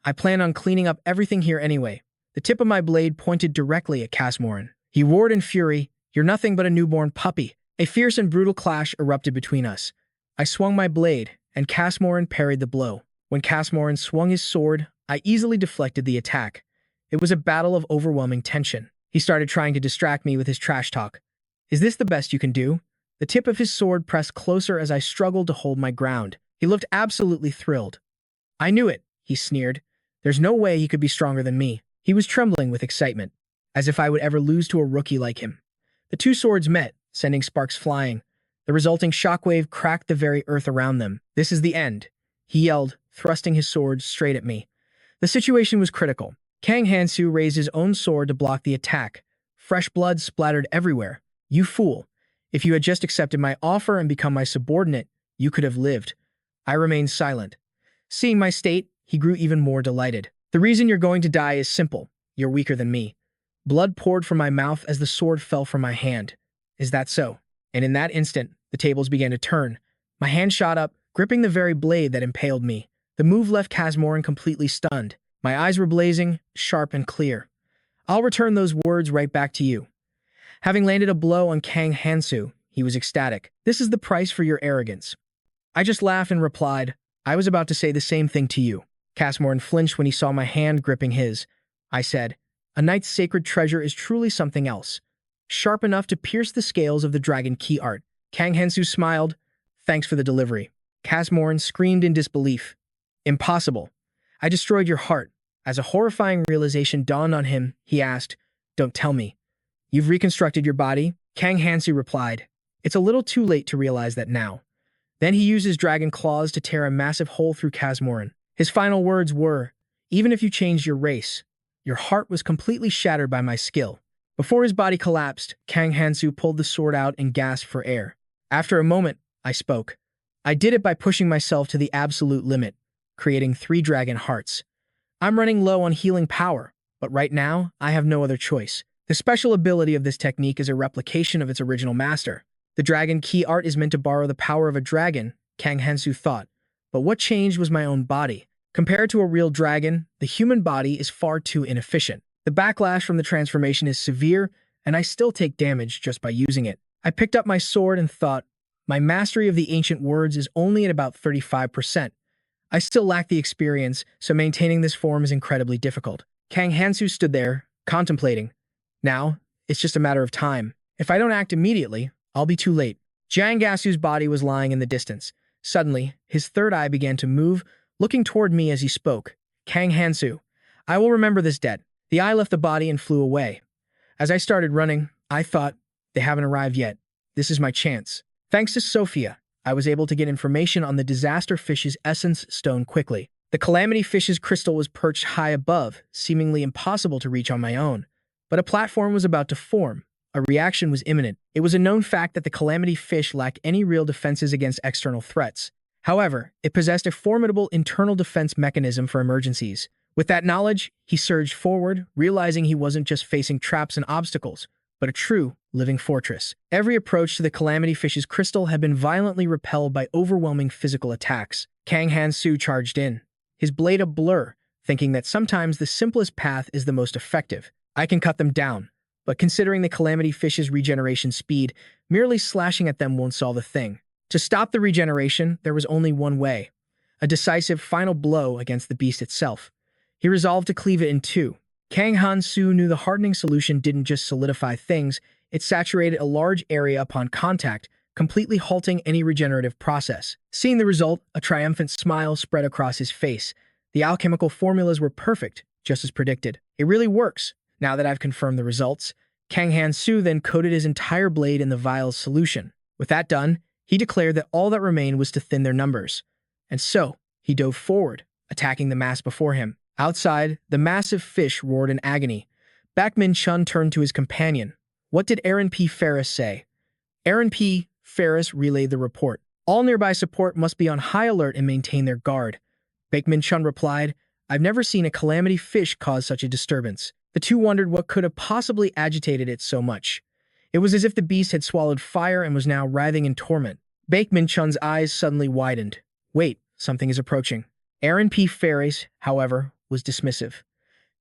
I plan on cleaning up everything here anyway." The tip of my blade pointed directly at Casmoran. He roared in fury, "You're nothing but a newborn puppy." A fierce and brutal clash erupted between us. I swung my blade, and Casmoran parried the blow. When Casmoran swung his sword, I easily deflected the attack. It was a battle of overwhelming tension. He started trying to distract me with his trash talk. "Is this the best you can do?" The tip of his sword pressed closer as I struggled to hold my ground. He looked absolutely thrilled. "I knew it," he sneered. "There's no way he could be stronger than me." He was trembling with excitement, as if I would ever lose to a rookie like him. The two swords met, sending sparks flying. The resulting shockwave cracked the very earth around them. "This is the end," he yelled, thrusting his sword straight at me. The situation was critical. Kang Hansu raised his own sword to block the attack. Fresh blood splattered everywhere. "You fool. If you had just accepted my offer and become my subordinate, you could have lived." I remained silent. Seeing my state, he grew even more delighted. "The reason you're going to die is simple. You're weaker than me." Blood poured from my mouth as the sword fell from my hand. "Is that so?" And in that instant, the tables began to turn. My hand shot up, gripping the very blade that impaled me. The move left Casmoran completely stunned. My eyes were blazing, sharp and clear. "I'll return those words right back to you." Having landed a blow on Kang Hansu, he was ecstatic. "This is the price for your arrogance." I just laughed and replied, "I was about to say the same thing to you." Casmoran flinched when he saw my hand gripping his. I said, "A knight's sacred treasure is truly something else. Sharp enough to pierce the scales of the dragon key art." Kang Hansu smiled. "Thanks for the delivery." Casmoran screamed in disbelief. "Impossible. I destroyed your heart." As a horrifying realization dawned on him, he asked, "Don't tell me. You've reconstructed your body?" Kang Hansu replied, "It's a little too late to realize that now." Then he used his dragon claws to tear a massive hole through Kazmorin. His final words were, "Even if you changed your race, your heart was completely shattered by my skill." Before his body collapsed, Kang Hansu pulled the sword out and gasped for air. After a moment, I spoke. "I did it by pushing myself to the absolute limit, creating 3 dragon hearts. I'm running low on healing power, but right now, I have no other choice." The special ability of this technique is a replication of its original master. The dragon key art is meant to borrow the power of a dragon, Kang Hansu thought. But what changed was my own body. Compared to a real dragon, the human body is far too inefficient. The backlash from the transformation is severe, and I still take damage just by using it. I picked up my sword and thought, my mastery of the ancient words is only at about 35%. I still lack the experience, so maintaining this form is incredibly difficult. Kang Hansu stood there, contemplating. Now, it's just a matter of time. If I don't act immediately, I'll be too late. Jiang Gasu's body was lying in the distance. Suddenly, his third eye began to move, looking toward me as he spoke. "Kang Hansu, I will remember this debt." The eye left the body and flew away. As I started running, I thought, they haven't arrived yet. This is my chance. Thanks to Sophia, I was able to get information on the disaster fish's essence stone quickly. The calamity fish's crystal was perched high above, seemingly impossible to reach on my own. But a platform was about to form. A reaction was imminent. It was a known fact that the calamity fish lacked any real defenses against external threats. However, it possessed a formidable internal defense mechanism for emergencies. With that knowledge, he surged forward, realizing he wasn't just facing traps and obstacles, but a true, living fortress. Every approach to the calamity fish's crystal had been violently repelled by overwhelming physical attacks. Kang Hansu charged in, his blade a blur, thinking that sometimes the simplest path is the most effective. I can cut them down, but considering the calamity fish's regeneration speed, merely slashing at them won't solve a thing. To stop the regeneration, there was only one way: a decisive final blow against the beast itself. He resolved to cleave it in 2. Kang Hansu knew the hardening solution didn't just solidify things, it saturated a large area upon contact, completely halting any regenerative process. Seeing the result, a triumphant smile spread across his face. The alchemical formulas were perfect, just as predicted. It really works. Now that I've confirmed the results, Kang Hansu then coated his entire blade in the vial's solution. With that done, he declared that all that remained was to thin their numbers. And so, he dove forward, attacking the mass before him. Outside, the massive fish roared in agony. Baekmin Chun turned to his companion. What did Aaron P. Ferris say? Aaron P. Ferris relayed the report. All nearby support must be on high alert and maintain their guard. Baekmin Chun replied, I've never seen a calamity fish cause such a disturbance. The two wondered what could have possibly agitated it so much. It was as if the beast had swallowed fire and was now writhing in torment. Baekmin Chun's eyes suddenly widened. Wait, something is approaching. Aaron P. Ferris, however, was dismissive.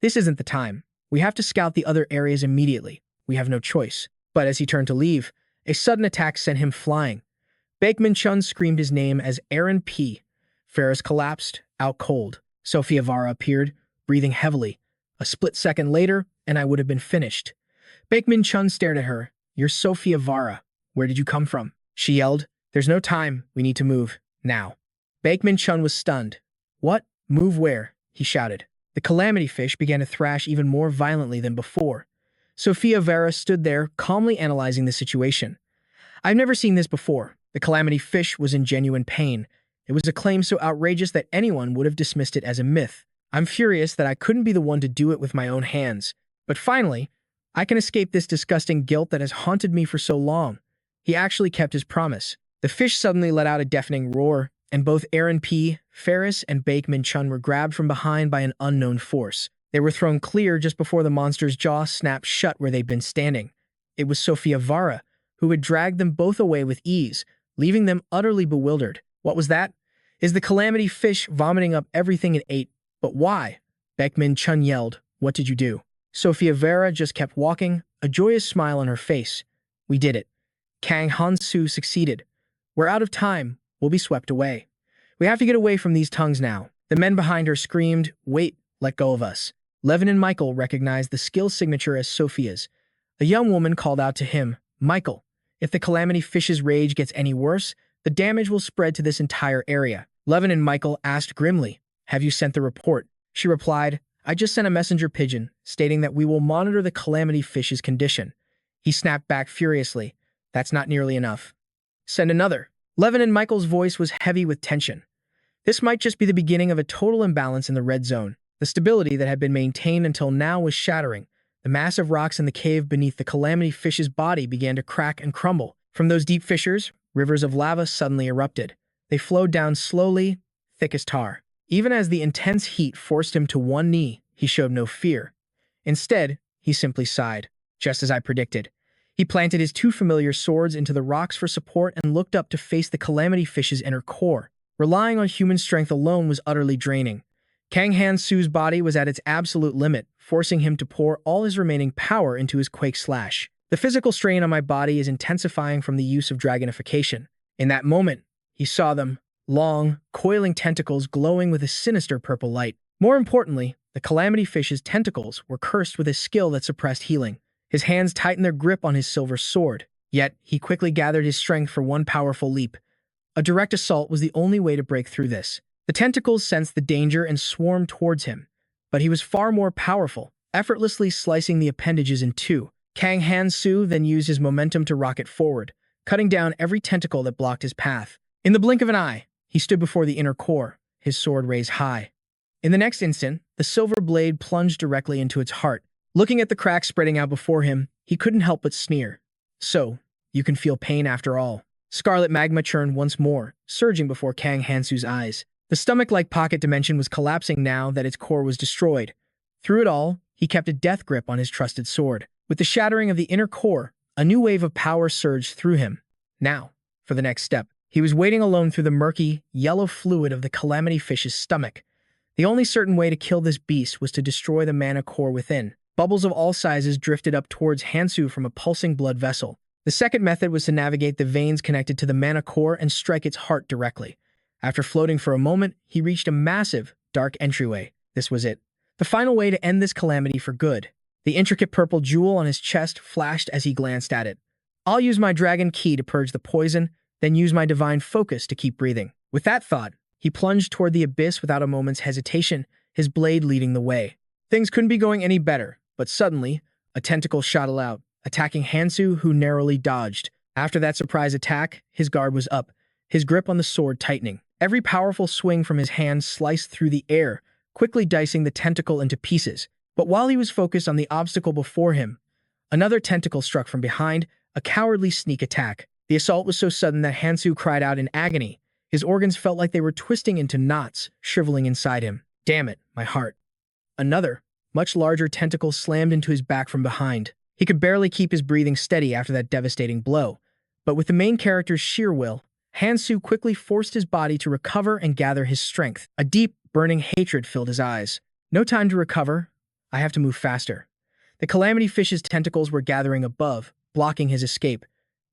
This isn't the time. We have to scout the other areas immediately. We have no choice. But as he turned to leave, a sudden attack sent him flying. Baekmin Chun screamed his name as Aaron P. Ferris collapsed, out cold. Sophia Vara appeared, breathing heavily. A split second later, and I would have been finished. Baekmin Chun stared at her. You're Sophia Vara. Where did you come from? She yelled. There's no time. We need to move. Now. Baekmin Chun was stunned. What? Move where? He shouted. The calamity fish began to thrash even more violently than before. Sophia Vera stood there, calmly analyzing the situation. I've never seen this before. The calamity fish was in genuine pain. It was a claim so outrageous that anyone would have dismissed it as a myth. I'm furious that I couldn't be the one to do it with my own hands. But finally, I can escape this disgusting guilt that has haunted me for so long. He actually kept his promise. The fish suddenly let out a deafening roar, and both Aaron P. Ferris and Baekmin Chun were grabbed from behind by an unknown force. They were thrown clear just before the monster's jaw snapped shut where they'd been standing. It was Sophia Vara, who had dragged them both away with ease, leaving them utterly bewildered. What was that? Is the calamity fish vomiting up everything it ate? But why? Baekmin Chun yelled. What did you do? Sophia Vera just kept walking, a joyous smile on her face. We did it. Kang Hansu succeeded. We're out of time. We'll be swept away. We have to get away from these tongues now. The men behind her screamed, wait, let go of us. Levin and Michael recognized the skill signature as Sophia's. A young woman called out to him, Michael, if the calamity fish's rage gets any worse, the damage will spread to this entire area. Levin and Michael asked grimly, have you sent the report? She replied, I just sent a messenger pigeon, stating that we will monitor the calamity fish's condition. He snapped back furiously. That's not nearly enough. Send another. Levin and Michael's voice was heavy with tension. This might just be the beginning of a total imbalance in the red zone. The stability that had been maintained until now was shattering. The massive rocks in the cave beneath the Calamity Fish's body began to crack and crumble. From those deep fissures, rivers of lava suddenly erupted. They flowed down slowly, thick as tar. Even as the intense heat forced him to one knee, he showed no fear. Instead, he simply sighed, just as I predicted. He planted his two familiar swords into the rocks for support and looked up to face the Calamity Fish's inner core. Relying on human strength alone was utterly draining. Kang Hansu's body was at its absolute limit, forcing him to pour all his remaining power into his quake slash. The physical strain on my body is intensifying from the use of dragonification. In that moment, he saw them, long, coiling tentacles glowing with a sinister purple light. More importantly, the Calamity Fish's tentacles were cursed with a skill that suppressed healing. His hands tightened their grip on his silver sword, yet he quickly gathered his strength for one powerful leap. A direct assault was the only way to break through this. The tentacles sensed the danger and swarmed towards him, but he was far more powerful, effortlessly slicing the appendages in two. Kang Hansu then used his momentum to rocket forward, cutting down every tentacle that blocked his path. In the blink of an eye, he stood before the inner core, his sword raised high. In the next instant, the silver blade plunged directly into its heart. Looking at the cracks spreading out before him, he couldn't help but sneer. So, you can feel pain after all. Scarlet magma churned once more, surging before Kang Hansu's eyes. The stomach-like pocket dimension was collapsing now that its core was destroyed. Through it all, he kept a death grip on his trusted sword. With the shattering of the inner core, a new wave of power surged through him. Now, for the next step. He was wading alone through the murky, yellow fluid of the Calamity Fish's stomach. The only certain way to kill this beast was to destroy the mana core within. Bubbles of all sizes drifted up towards Hansu from a pulsing blood vessel. The second method was to navigate the veins connected to the mana core and strike its heart directly. After floating for a moment, he reached a massive, dark entryway. This was it. The final way to end this calamity for good. The intricate purple jewel on his chest flashed as he glanced at it. I'll use my dragon key to purge the poison, then use my divine focus to keep breathing. With that thought, he plunged toward the abyss without a moment's hesitation, his blade leading the way. Things couldn't be going any better, but suddenly, a tentacle shot out, attacking Hansu, who narrowly dodged. After that surprise attack, his guard was up, his grip on the sword tightening. Every powerful swing from his hand sliced through the air, quickly dicing the tentacle into pieces. But while he was focused on the obstacle before him, another tentacle struck from behind, a cowardly sneak attack. The assault was so sudden that Hansu cried out in agony. His organs felt like they were twisting into knots, shriveling inside him. Damn it, my heart. Another, much larger tentacle slammed into his back from behind. He could barely keep his breathing steady after that devastating blow. But with the main character's sheer will, Hansu quickly forced his body to recover and gather his strength. A deep, burning hatred filled his eyes. No time to recover. I have to move faster. The Calamity Fish's tentacles were gathering above, blocking his escape.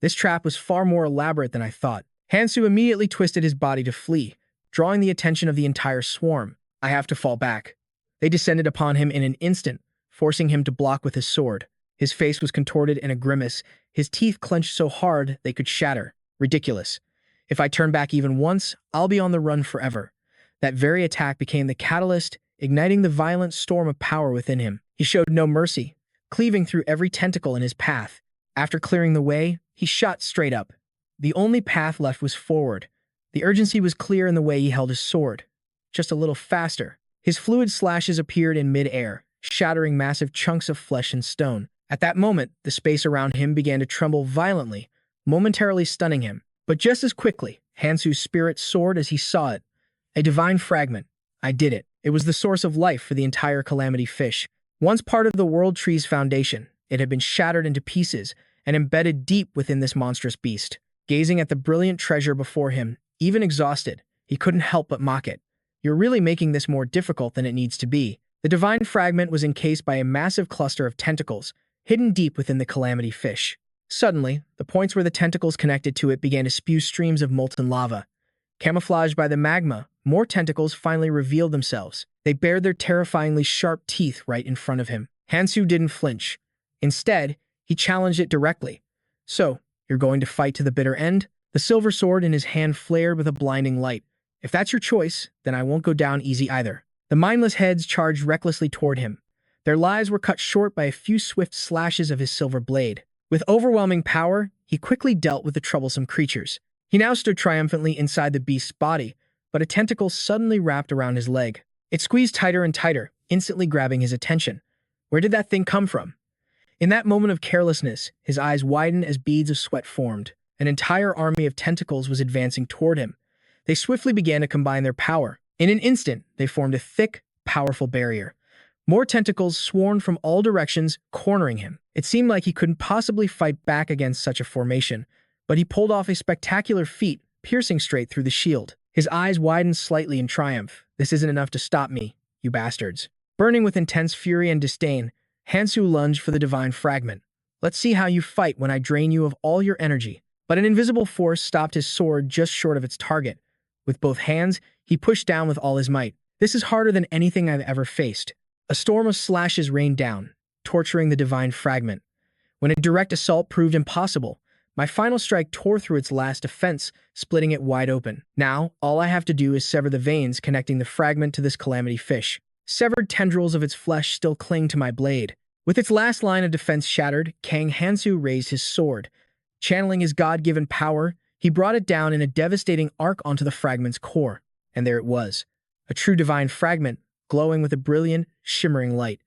This trap was far more elaborate than I thought. Hansu immediately twisted his body to flee, drawing the attention of the entire swarm. I have to fall back. They descended upon him in an instant, forcing him to block with his sword. His face was contorted in a grimace, his teeth clenched so hard they could shatter. Ridiculous. If I turn back even once, I'll be on the run forever. That very attack became the catalyst, igniting the violent storm of power within him. He showed no mercy, cleaving through every tentacle in his path. After clearing the way, he shot straight up. The only path left was forward. The urgency was clear in the way he held his sword. Just a little faster. His fluid slashes appeared in mid-air, shattering massive chunks of flesh and stone. At that moment, the space around him began to tremble violently, momentarily stunning him. But just as quickly, Hansu's spirit soared as he saw it. A divine fragment. I did it. It was the source of life for the entire Calamity Fish. Once part of the World Tree's foundation, it had been shattered into pieces and embedded deep within this monstrous beast. Gazing at the brilliant treasure before him, even exhausted, he couldn't help but mock it. You're really making this more difficult than it needs to be. The divine fragment was encased by a massive cluster of tentacles, hidden deep within the Calamity Fish. Suddenly, the points where the tentacles connected to it began to spew streams of molten lava. Camouflaged by the magma, more tentacles finally revealed themselves. They bared their terrifyingly sharp teeth right in front of him. Hansu didn't flinch. Instead, he challenged it directly. So, you're going to fight to the bitter end? The silver sword in his hand flared with a blinding light. If that's your choice, then I won't go down easy either. The mindless heads charged recklessly toward him. Their lives were cut short by a few swift slashes of his silver blade. With overwhelming power, he quickly dealt with the troublesome creatures. He now stood triumphantly inside the beast's body, but a tentacle suddenly wrapped around his leg. It squeezed tighter and tighter, instantly grabbing his attention. Where did that thing come from? In that moment of carelessness, his eyes widened as beads of sweat formed. An entire army of tentacles was advancing toward him. They swiftly began to combine their power. In an instant, they formed a thick, powerful barrier. More tentacles swarmed from all directions, cornering him. It seemed like he couldn't possibly fight back against such a formation, but he pulled off a spectacular feat, piercing straight through the shield. His eyes widened slightly in triumph. This isn't enough to stop me, you bastards. Burning with intense fury and disdain, Hansu lunged for the divine fragment. Let's see how you fight when I drain you of all your energy. But an invisible force stopped his sword just short of its target. With both hands, he pushed down with all his might. This is harder than anything I've ever faced. A storm of slashes rained down, torturing the divine fragment. When a direct assault proved impossible, my final strike tore through its last defense, splitting it wide open. Now, all I have to do is sever the veins connecting the fragment to this calamity fish. Severed tendrils of its flesh still cling to my blade. With its last line of defense shattered, Kang Hansu raised his sword. Channeling his god-given power, he brought it down in a devastating arc onto the fragment's core. And there it was, a true divine fragment, glowing with a brilliant, shimmering light.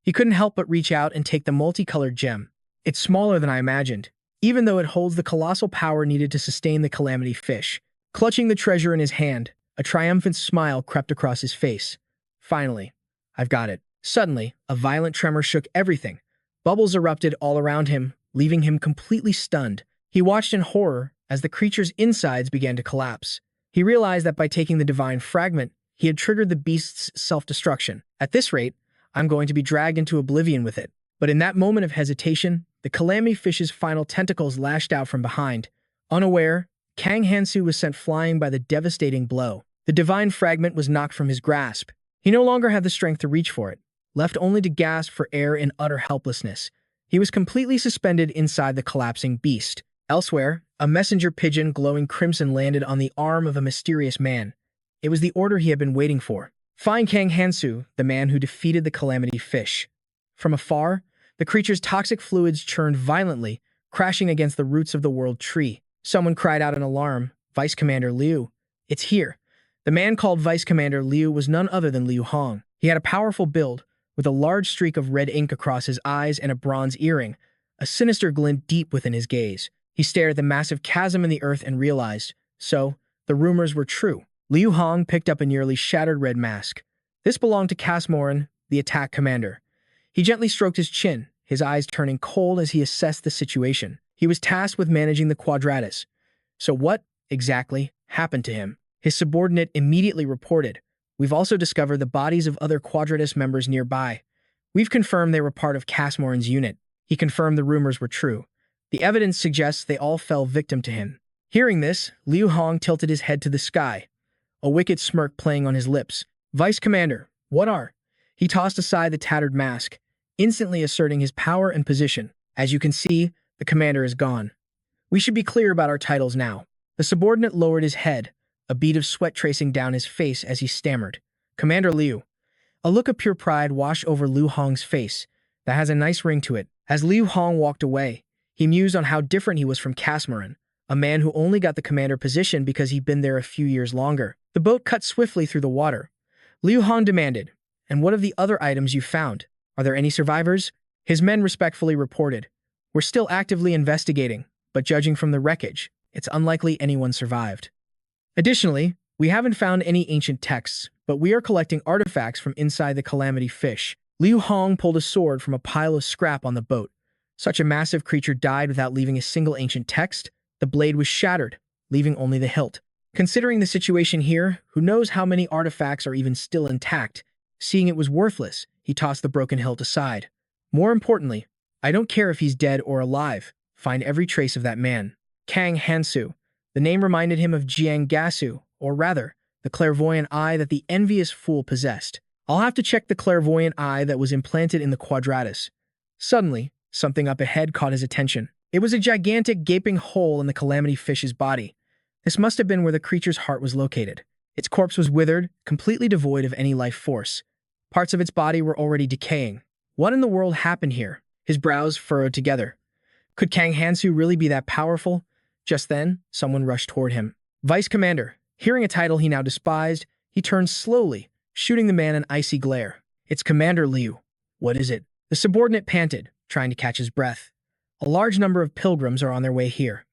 He couldn't help but reach out and take the multicolored gem. It's smaller than I imagined, even though it holds the colossal power needed to sustain the calamity fish. Clutching the treasure in his hand, a triumphant smile crept across his face. Finally, I've got it. Suddenly, a violent tremor shook everything. Bubbles erupted all around him, leaving him completely stunned. He watched in horror as the creature's insides began to collapse. He realized that by taking the divine fragment, he had triggered the beast's self-destruction. At this rate, I'm going to be dragged into oblivion with it. But in that moment of hesitation, the calamity fish's final tentacles lashed out from behind. Unaware, Kang Hansu was sent flying by the devastating blow. The divine fragment was knocked from his grasp. He no longer had the strength to reach for it, left only to gasp for air in utter helplessness. He was completely suspended inside the collapsing beast. Elsewhere, a messenger pigeon glowing crimson landed on the arm of a mysterious man. It was the order he had been waiting for. Find Kang Hansu, the man who defeated the calamity fish. From afar, the creature's toxic fluids churned violently, crashing against the roots of the world tree. Someone cried out in alarm, Vice Commander Liu. It's here. The man called Vice Commander Liu was none other than Liu Hong. He had a powerful build, with a large streak of red ink across his eyes and a bronze earring, a sinister glint deep within his gaze. He stared at the massive chasm in the earth and realized, so, the rumors were true. Liu Hong picked up a nearly shattered red mask. This belonged to Casmoran, the attack commander. He gently stroked his chin, his eyes turning cold as he assessed the situation. He was tasked with managing the Quadratus. So what, exactly, happened to him? His subordinate immediately reported, We've also discovered the bodies of other Quadratus members nearby. We've confirmed they were part of Casmoran's unit. He confirmed the rumors were true. The evidence suggests they all fell victim to him. Hearing this, Liu Hong tilted his head to the sky, a wicked smirk playing on his lips. Vice Commander, what are? He tossed aside the tattered mask, instantly asserting his power and position. As you can see, the commander is gone. We should be clear about our titles now. The subordinate lowered his head, a bead of sweat tracing down his face as he stammered. Commander Liu. A look of pure pride washed over Liu Hong's face. That has a nice ring to it. As Liu Hong walked away, he mused on how different he was from Casmoran, a man who only got the commander position because he'd been there a few years longer. The boat cut swiftly through the water. Liu Hong demanded, And what of the other items you found? Are there any survivors? His men respectfully reported, We're still actively investigating, but judging from the wreckage, it's unlikely anyone survived. Additionally, we haven't found any ancient texts, but we are collecting artifacts from inside the calamity fish. Liu Hong pulled a sword from a pile of scrap on the boat. Such a massive creature died without leaving a single ancient text. The blade was shattered, leaving only the hilt. Considering the situation here, who knows how many artifacts are even still intact? Seeing it was worthless, he tossed the broken hilt aside. More importantly, I don't care if he's dead or alive. Find every trace of that man. Kang Hansu. The name reminded him of Jiang Gasu, or rather, the clairvoyant eye that the envious fool possessed. I'll have to check the clairvoyant eye that was implanted in the Quadratus. Suddenly, something up ahead caught his attention. It was a gigantic gaping hole in the calamity fish's body. This must have been where the creature's heart was located. Its corpse was withered, completely devoid of any life force. Parts of its body were already decaying. What in the world happened here? His brows furrowed together. Could Kang Hansu really be that powerful? Just then, someone rushed toward him. Vice Commander. Hearing a title he now despised, he turned slowly, shooting the man an icy glare. It's Commander Liu. What is it? The subordinate panted, trying to catch his breath. A large number of pilgrims are on their way here.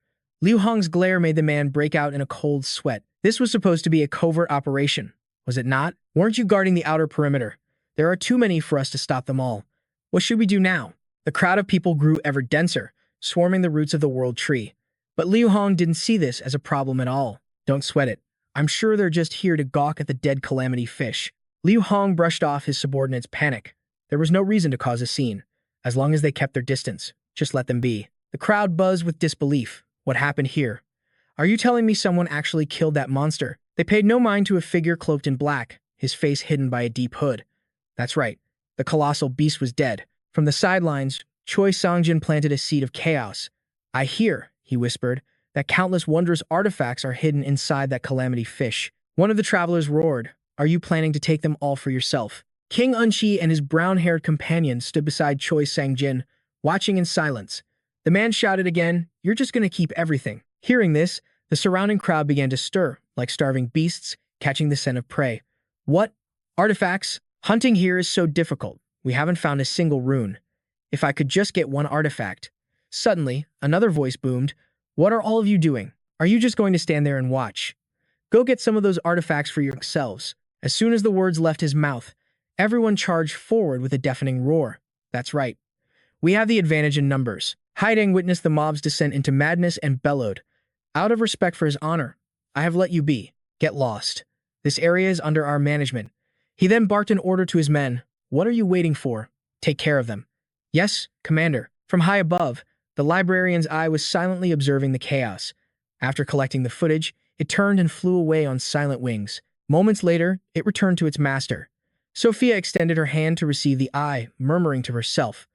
Liu Hong's glare made the man break out in a cold sweat. This was supposed to be a covert operation, was it not? Weren't you guarding the outer perimeter? There are too many for us to stop them all. What should we do now? The crowd of people grew ever denser, swarming the roots of the world tree. But Liu Hong didn't see this as a problem at all. Don't sweat it. I'm sure they're just here to gawk at the dead calamity fish. Liu Hong brushed off his subordinate's panic. There was no reason to cause a scene. As long as they kept their distance, just let them be. The crowd buzzed with disbelief. What happened here? Are you telling me someone actually killed that monster? They paid no mind to a figure cloaked in black, his face hidden by a deep hood. That's right. The colossal beast was dead. From the sidelines, Choi Songjin planted a seed of chaos. I hear, he whispered, that countless wondrous artifacts are hidden inside that calamity fish. One of the travelers roared, are you planning to take them all for yourself? King Unchi and his brown-haired companion stood beside Choi Songjin, watching in silence. The man shouted again, you're just going to keep everything. Hearing this, the surrounding crowd began to stir, like starving beasts, catching the scent of prey. What? Artifacts? Hunting here is so difficult. We haven't found a single rune. If I could just get one artifact. Suddenly, another voice boomed, what are all of you doing? Are you just going to stand there and watch? Go get some of those artifacts for yourselves. As soon as the words left his mouth, everyone charged forward with a deafening roar. That's right. We have the advantage in numbers. Haideng witnessed the mob's descent into madness and bellowed, out of respect for his honor, I have let you be. Get lost. This area is under our management. He then barked an order to his men. What are you waiting for? Take care of them. Yes, Commander. From high above, the librarian's eye was silently observing the chaos. After collecting the footage, it turned and flew away on silent wings. Moments later, it returned to its master. Sophia extended her hand to receive the eye, murmuring to herself,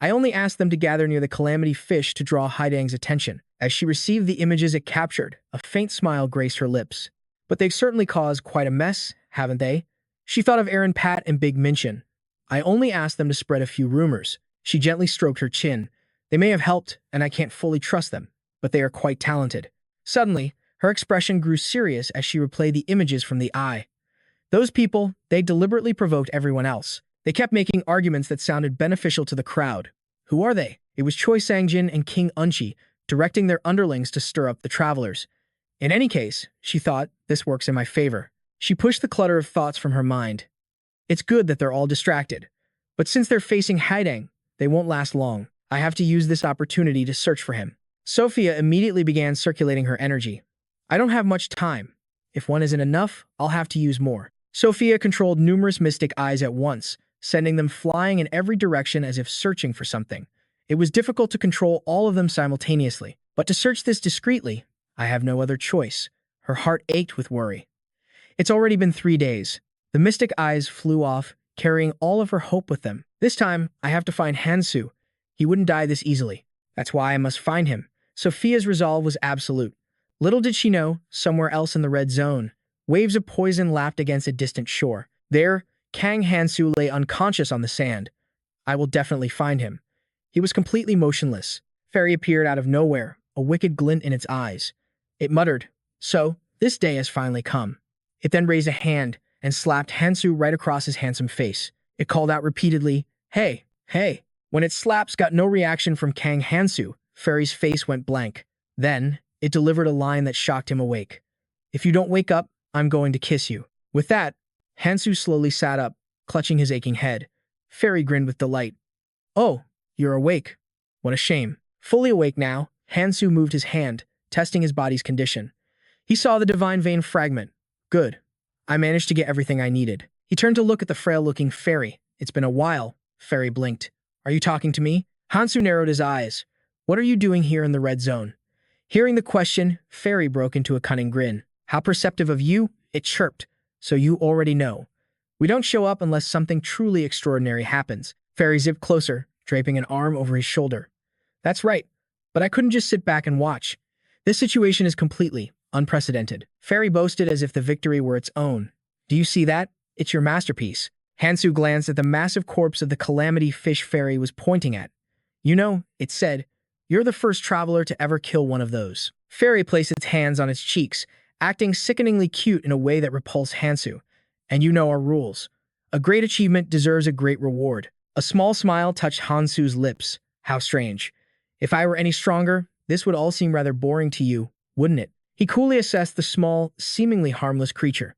I only asked them to gather near the calamity fish to draw Haideng's attention. As she received the images it captured, a faint smile graced her lips. But they've certainly caused quite a mess, haven't they? She thought of Aaron Pat and Big Minchin. I only asked them to spread a few rumors. She gently stroked her chin. They may have helped, and I can't fully trust them, but they are quite talented. Suddenly, her expression grew serious as she replayed the images from the eye. Those people, they deliberately provoked everyone else. They kept making arguments that sounded beneficial to the crowd. Who are they? It was Choi Sang-jin and King Unchi, directing their underlings to stir up the travelers. In any case, she thought, this works in my favor. She pushed the clutter of thoughts from her mind. It's good that they're all distracted. But since they're facing Haideng, they won't last long. I have to use this opportunity to search for him. Sophia immediately began circulating her energy. I don't have much time. If one isn't enough, I'll have to use more. Sophia controlled numerous mystic eyes at once, sending them flying in every direction as if searching for something. It was difficult to control all of them simultaneously, but to search this discreetly, I have no other choice. Her heart ached with worry. It's already been 3 days. The mystic eyes flew off, carrying all of her hope with them. This time, I have to find Hansu. He wouldn't die this easily. That's why I must find him. Sophia's resolve was absolute. Little did she know, somewhere else in the red zone, waves of poison lapped against a distant shore. There, Kang Hansu lay unconscious on the sand. I will definitely find him. He was completely motionless. Fairy appeared out of nowhere, a wicked glint in its eyes. It muttered, so, this day has finally come. It then raised a hand and slapped Hansu right across his handsome face. It called out repeatedly, hey, hey. When its slaps got no reaction from Kang Hansu, Fairy's face went blank. Then, it delivered a line that shocked him awake. If you don't wake up, I'm going to kiss you. With that, Hansu slowly sat up, clutching his aching head. Fairy grinned with delight. Oh, you're awake. What a shame. Fully awake now, Hansu moved his hand, testing his body's condition. He saw the divine vein fragment. Good. I managed to get everything I needed. He turned to look at the frail-looking Fairy. It's been a while. Fairy blinked. Are you talking to me? Hansu narrowed his eyes. What are you doing here in the red zone? Hearing the question, Fairy broke into a cunning grin. How perceptive of you, it chirped. So you already know. We don't show up unless something truly extraordinary happens. Fairy zipped closer, draping an arm over his shoulder. That's right, but I couldn't just sit back and watch. This situation is completely unprecedented. Fairy boasted as if the victory were its own. Do you see that? It's your masterpiece. Hansu glanced at the massive corpse of the calamity fish Fairy was pointing at. You know, it said, you're the first traveler to ever kill one of those. Fairy placed its hands on its cheeks, acting sickeningly cute in a way that repulsed Hansu. And you know our rules. A great achievement deserves a great reward. A small smile touched Hansu's lips. How strange. If I were any stronger, this would all seem rather boring to you, wouldn't it? He coolly assessed the small, seemingly harmless creature.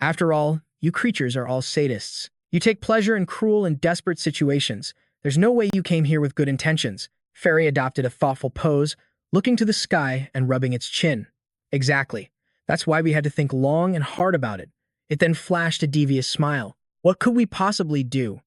After all, you creatures are all sadists. You take pleasure in cruel and desperate situations. There's no way you came here with good intentions. Fairy adopted a thoughtful pose, looking to the sky and rubbing its chin. Exactly. That's why we had to think long and hard about it. It then flashed a devious smile. What could we possibly do?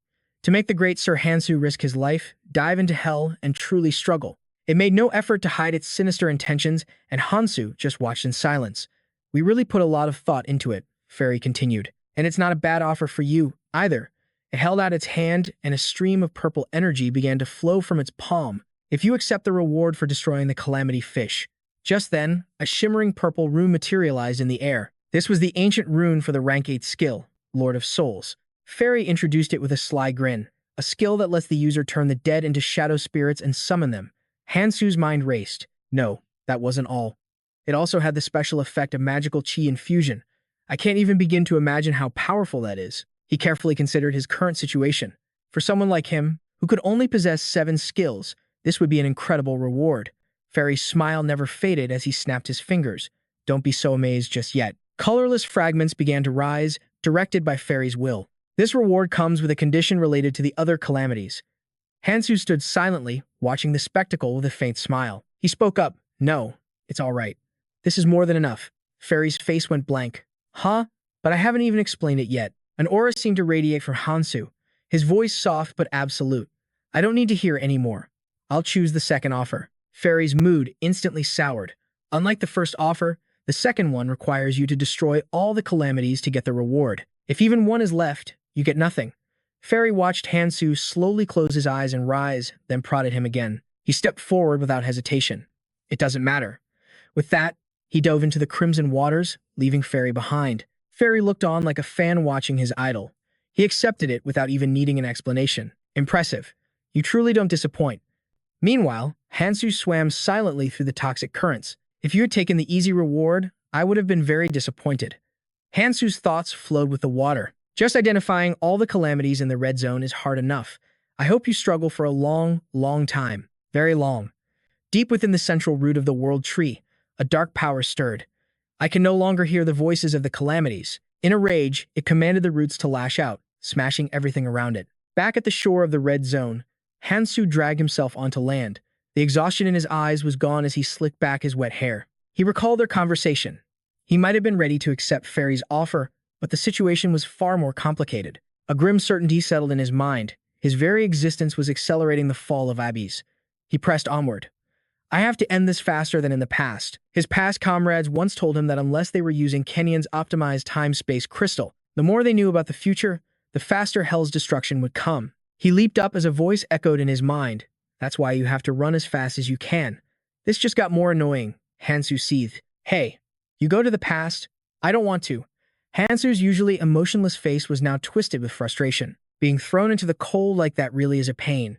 To make the great Sir Hansu risk his life, dive into hell, and truly struggle. It made no effort to hide its sinister intentions, and Hansu just watched in silence. We really put a lot of thought into it, Fairy continued. And it's not a bad offer for you, either. It held out its hand, and a stream of purple energy began to flow from its palm. If you accept the reward for destroying the Calamity Fish. Just then, a shimmering purple rune materialized in the air. This was the ancient rune for the rank 8 skill, Lord of Souls. Fairy introduced it with a sly grin, a skill that lets the user turn the dead into shadow spirits and summon them. Hansu's mind raced. No, that wasn't all. It also had the special effect of magical chi infusion. I can't even begin to imagine how powerful that is. He carefully considered his current situation. For someone like him, who could only possess 7 skills, this would be an incredible reward. Fairy's smile never faded as he snapped his fingers. Don't be so amazed just yet. Colorless fragments began to rise, directed by Fairy's will. This reward comes with a condition related to the other calamities. Hansu stood silently, watching the spectacle with a faint smile. He spoke up. No, it's all right. This is more than enough. Fairy's face went blank. Huh? But I haven't even explained it yet. An aura seemed to radiate from Hansu, his voice soft but absolute. I don't need to hear any more. I'll choose the second offer. Fairy's mood instantly soured. Unlike the first offer, the second one requires you to destroy all the calamities to get the reward. If even one is left, you get nothing. Fairy watched Hansu slowly close his eyes and rise, then prodded him again. He stepped forward without hesitation. It doesn't matter. With that, he dove into the crimson waters, leaving Fairy behind. Fairy looked on like a fan watching his idol. He accepted it without even needing an explanation. Impressive. You truly don't disappoint. Meanwhile, Hansu swam silently through the toxic currents. If you had taken the easy reward, I would have been very disappointed. Hansu's thoughts flowed with the water. Just identifying all the calamities in the red zone is hard enough. I hope you struggle for a long, long time. Very long. Deep within the central root of the world tree, a dark power stirred. I can no longer hear the voices of the calamities. In a rage, it commanded the roots to lash out, smashing everything around it. Back at the shore of the red zone, Hansu dragged himself onto land. The exhaustion in his eyes was gone as he slicked back his wet hair. He recalled their conversation. He might have been ready to accept Fairy's offer, but the situation was far more complicated. A grim certainty settled in his mind. His very existence was accelerating the fall of Abyss. He pressed onward. I have to end this faster than in the past. His past comrades once told him that unless they were using Kenyon's optimized time-space crystal, the more they knew about the future, the faster Hell's destruction would come. He leaped up as a voice echoed in his mind. That's why you have to run as fast as you can. This just got more annoying, Hansu seethed. Hey, you go to the past? I don't want to. Hansu's usually emotionless face was now twisted with frustration. Being thrown into the cold like that really is a pain.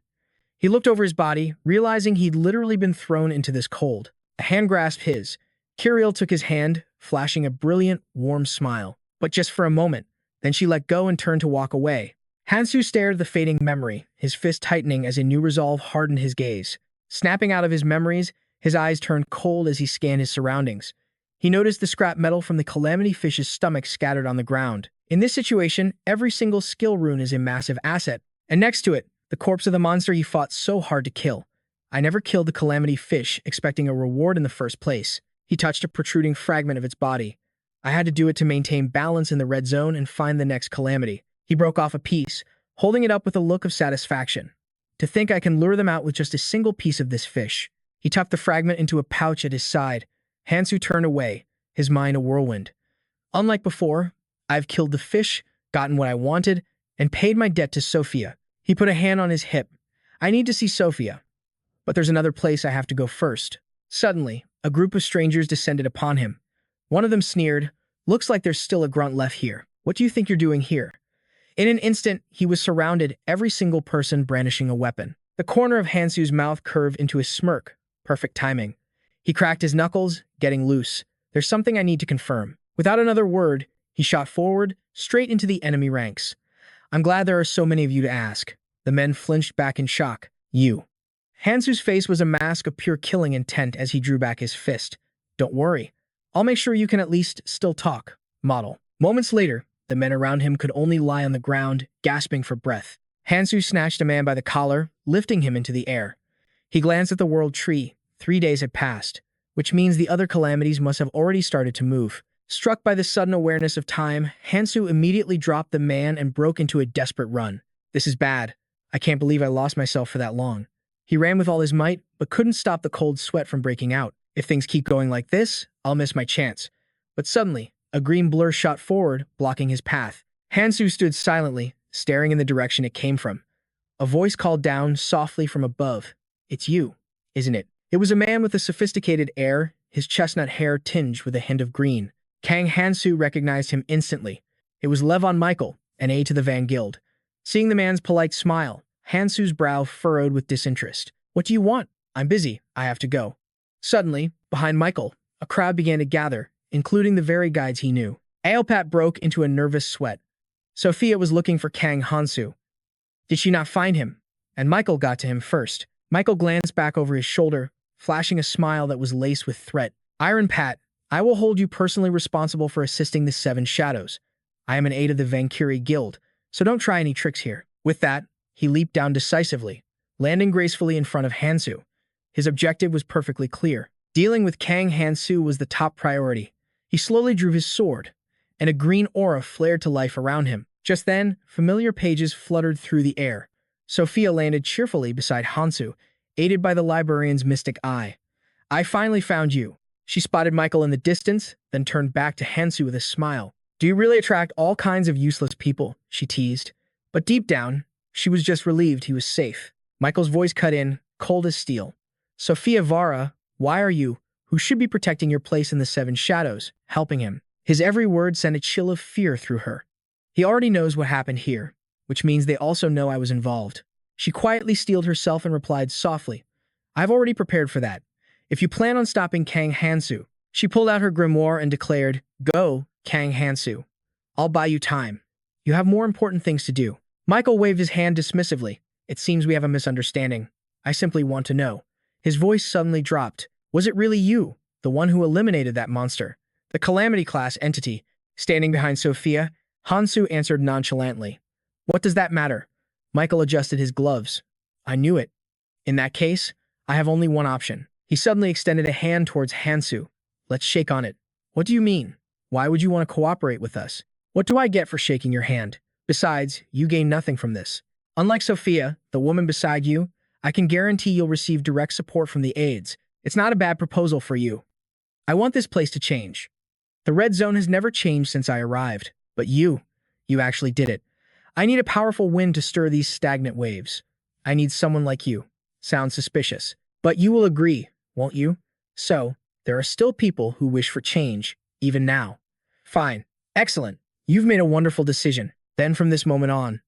He looked over his body, realizing he'd literally been thrown into this cold. A hand grasped his. Kiriel took his hand, flashing a brilliant, warm smile. But just for a moment. Then she let go and turned to walk away. Hansu stared at the fading memory, his fist tightening as a new resolve hardened his gaze. Snapping out of his memories, his eyes turned cold as he scanned his surroundings. He noticed the scrap metal from the Calamity Fish's stomach scattered on the ground. In this situation, every single skill rune is a massive asset. And next to it, the corpse of the monster he fought so hard to kill. I never killed the Calamity Fish, expecting a reward in the first place. He touched a protruding fragment of its body. I had to do it to maintain balance in the red zone and find the next calamity. He broke off a piece, holding it up with a look of satisfaction. To think I can lure them out with just a single piece of this fish. He tucked the fragment into a pouch at his side. Hansu turned away, his mind a whirlwind. Unlike before, I've killed the fish, gotten what I wanted, and paid my debt to Sophia. He put a hand on his hip. I need to see Sophia. But there's another place I have to go first. Suddenly, a group of strangers descended upon him. One of them sneered, "Looks like there's still a grunt left here. What do you think you're doing here?" In an instant, he was surrounded, every single person brandishing a weapon. The corner of Hansu's mouth curved into a smirk. Perfect timing. He cracked his knuckles, getting loose. There's something I need to confirm. Without another word, he shot forward, straight into the enemy ranks. I'm glad there are so many of you to ask. The men flinched back in shock. You. Hansu's face was a mask of pure killing intent as he drew back his fist. Don't worry. I'll make sure you can at least still talk. Model. Moments later, the men around him could only lie on the ground, gasping for breath. Hansu snatched a man by the collar, lifting him into the air. He glanced at the world tree. 3 days had passed, which means the other calamities must have already started to move. Struck by the sudden awareness of time, Hansu immediately dropped the man and broke into a desperate run. This is bad. I can't believe I lost myself for that long. He ran with all his might, but couldn't stop the cold sweat from breaking out. If things keep going like this, I'll miss my chance. But suddenly, a green blur shot forward, blocking his path. Hansu stood silently, staring in the direction it came from. A voice called down softly from above. It's you, isn't it? It was a man with a sophisticated air, his chestnut hair tinged with a hint of green. Kang Hansu recognized him instantly. It was Levon Michael, an aide to the Van Guild. Seeing the man's polite smile, Hansu's brow furrowed with disinterest. What do you want? I'm busy. I have to go. Suddenly, behind Michael, a crowd began to gather, including the very guides he knew. Aelpat broke into a nervous sweat. Sophia was looking for Kang Hansu. Did she not find him? And Michael got to him first. Michael glanced back over his shoulder, flashing a smile that was laced with threat. Iron Pat, I will hold you personally responsible for assisting the Seven Shadows. I am an aide of the Vankiri Guild, so don't try any tricks here. With that, he leaped down decisively, landing gracefully in front of Hansu. His objective was perfectly clear. Dealing with Kang Hansu was the top priority. He slowly drew his sword, and a green aura flared to life around him. Just then, familiar pages fluttered through the air. Sophia landed cheerfully beside Hansu, aided by the librarian's mystic eye. I finally found you. She spotted Michael in the distance, then turned back to Hansu with a smile. Do you really attract all kinds of useless people? She teased. But deep down, she was just relieved he was safe. Michael's voice cut in, cold as steel. Sophia Vara, why are you, who should be protecting your place in the Seven Shadows, helping him? His every word sent a chill of fear through her. He already knows what happened here, which means they also know I was involved. She quietly steeled herself and replied softly, I've already prepared for that. If you plan on stopping Kang Hansu, she pulled out her grimoire and declared, Go, Kang Hansu. I'll buy you time. You have more important things to do. Michael waved his hand dismissively. It seems we have a misunderstanding. I simply want to know. His voice suddenly dropped. Was it really you, the one who eliminated that monster? The Calamity class entity, standing behind Sophia, Hansu answered nonchalantly. What does that matter? Michael adjusted his gloves. I knew it. In that case, I have only one option. He suddenly extended a hand towards Hansu. Let's shake on it. What do you mean? Why would you want to cooperate with us? What do I get for shaking your hand? Besides, you gain nothing from this. Unlike Sophia, the woman beside you, I can guarantee you'll receive direct support from the aides. It's not a bad proposal for you. I want this place to change. The red zone has never changed since I arrived, but you actually did it. I need a powerful wind to stir these stagnant waves. I need someone like you. Sounds suspicious. But you will agree, won't you? So, there are still people who wish for change, even now. Fine. Excellent. You've made a wonderful decision. Then from this moment on,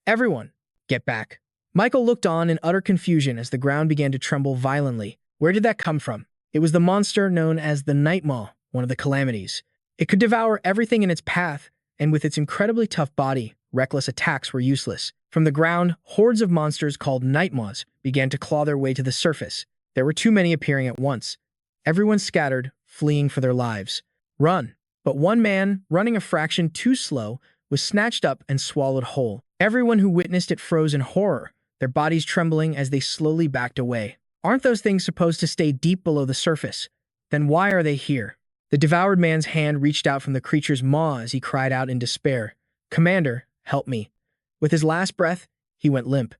everyone, get back. Michael looked on in utter confusion as the ground began to tremble violently. Where did that come from? It was the monster known as the Night Maw, one of the calamities. It could devour everything in its path, and with its incredibly tough body, reckless attacks were useless. From the ground, hordes of monsters called Night Maws began to claw their way to the surface. There were too many appearing at once. Everyone scattered, fleeing for their lives. Run! But one man, running a fraction too slow, was snatched up and swallowed whole. Everyone who witnessed it froze in horror, their bodies trembling as they slowly backed away. Aren't those things supposed to stay deep below the surface? Then why are they here? The devoured man's hand reached out from the creature's maw as he cried out in despair. Commander, help me. With his last breath, he went limp,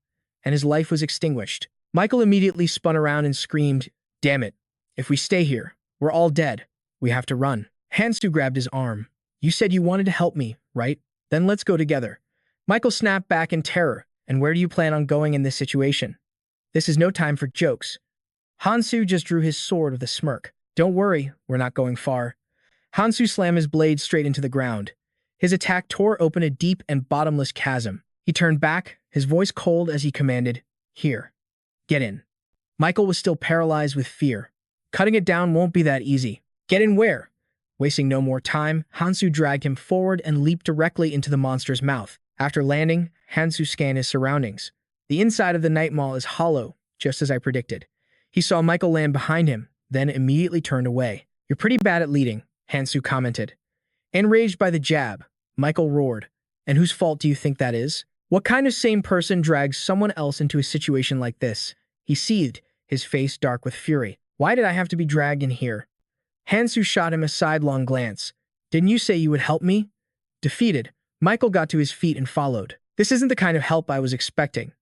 and his life was extinguished. Michael immediately spun around and screamed, Damn it. If we stay here, we're all dead. We have to run. Hansu grabbed his arm. You said you wanted to help me, right? Then let's go together. Michael snapped back in terror. And where do you plan on going in this situation? This is no time for jokes. Hansu just drew his sword with a smirk. Don't worry, we're not going far. Hansu slammed his blade straight into the ground. His attack tore open a deep and bottomless chasm. He turned back, his voice cold as he commanded, Here. Get in. Michael was still paralyzed with fear. Cutting it down won't be that easy. Get in where? Wasting no more time, Hansu dragged him forward and leaped directly into the monster's mouth. After landing, Hansu scanned his surroundings. The inside of the night maw is hollow, just as I predicted. He saw Michael land behind him, then immediately turned away. You're pretty bad at leading, Hansu commented. Enraged by the jab, Michael roared. And whose fault do you think that is? What kind of sane person drags someone else into a situation like this? He seethed, his face dark with fury. Why did I have to be dragged in here? Hansu shot him a sidelong glance. Didn't you say you would help me? Defeated, Michael got to his feet and followed. This isn't the kind of help I was expecting.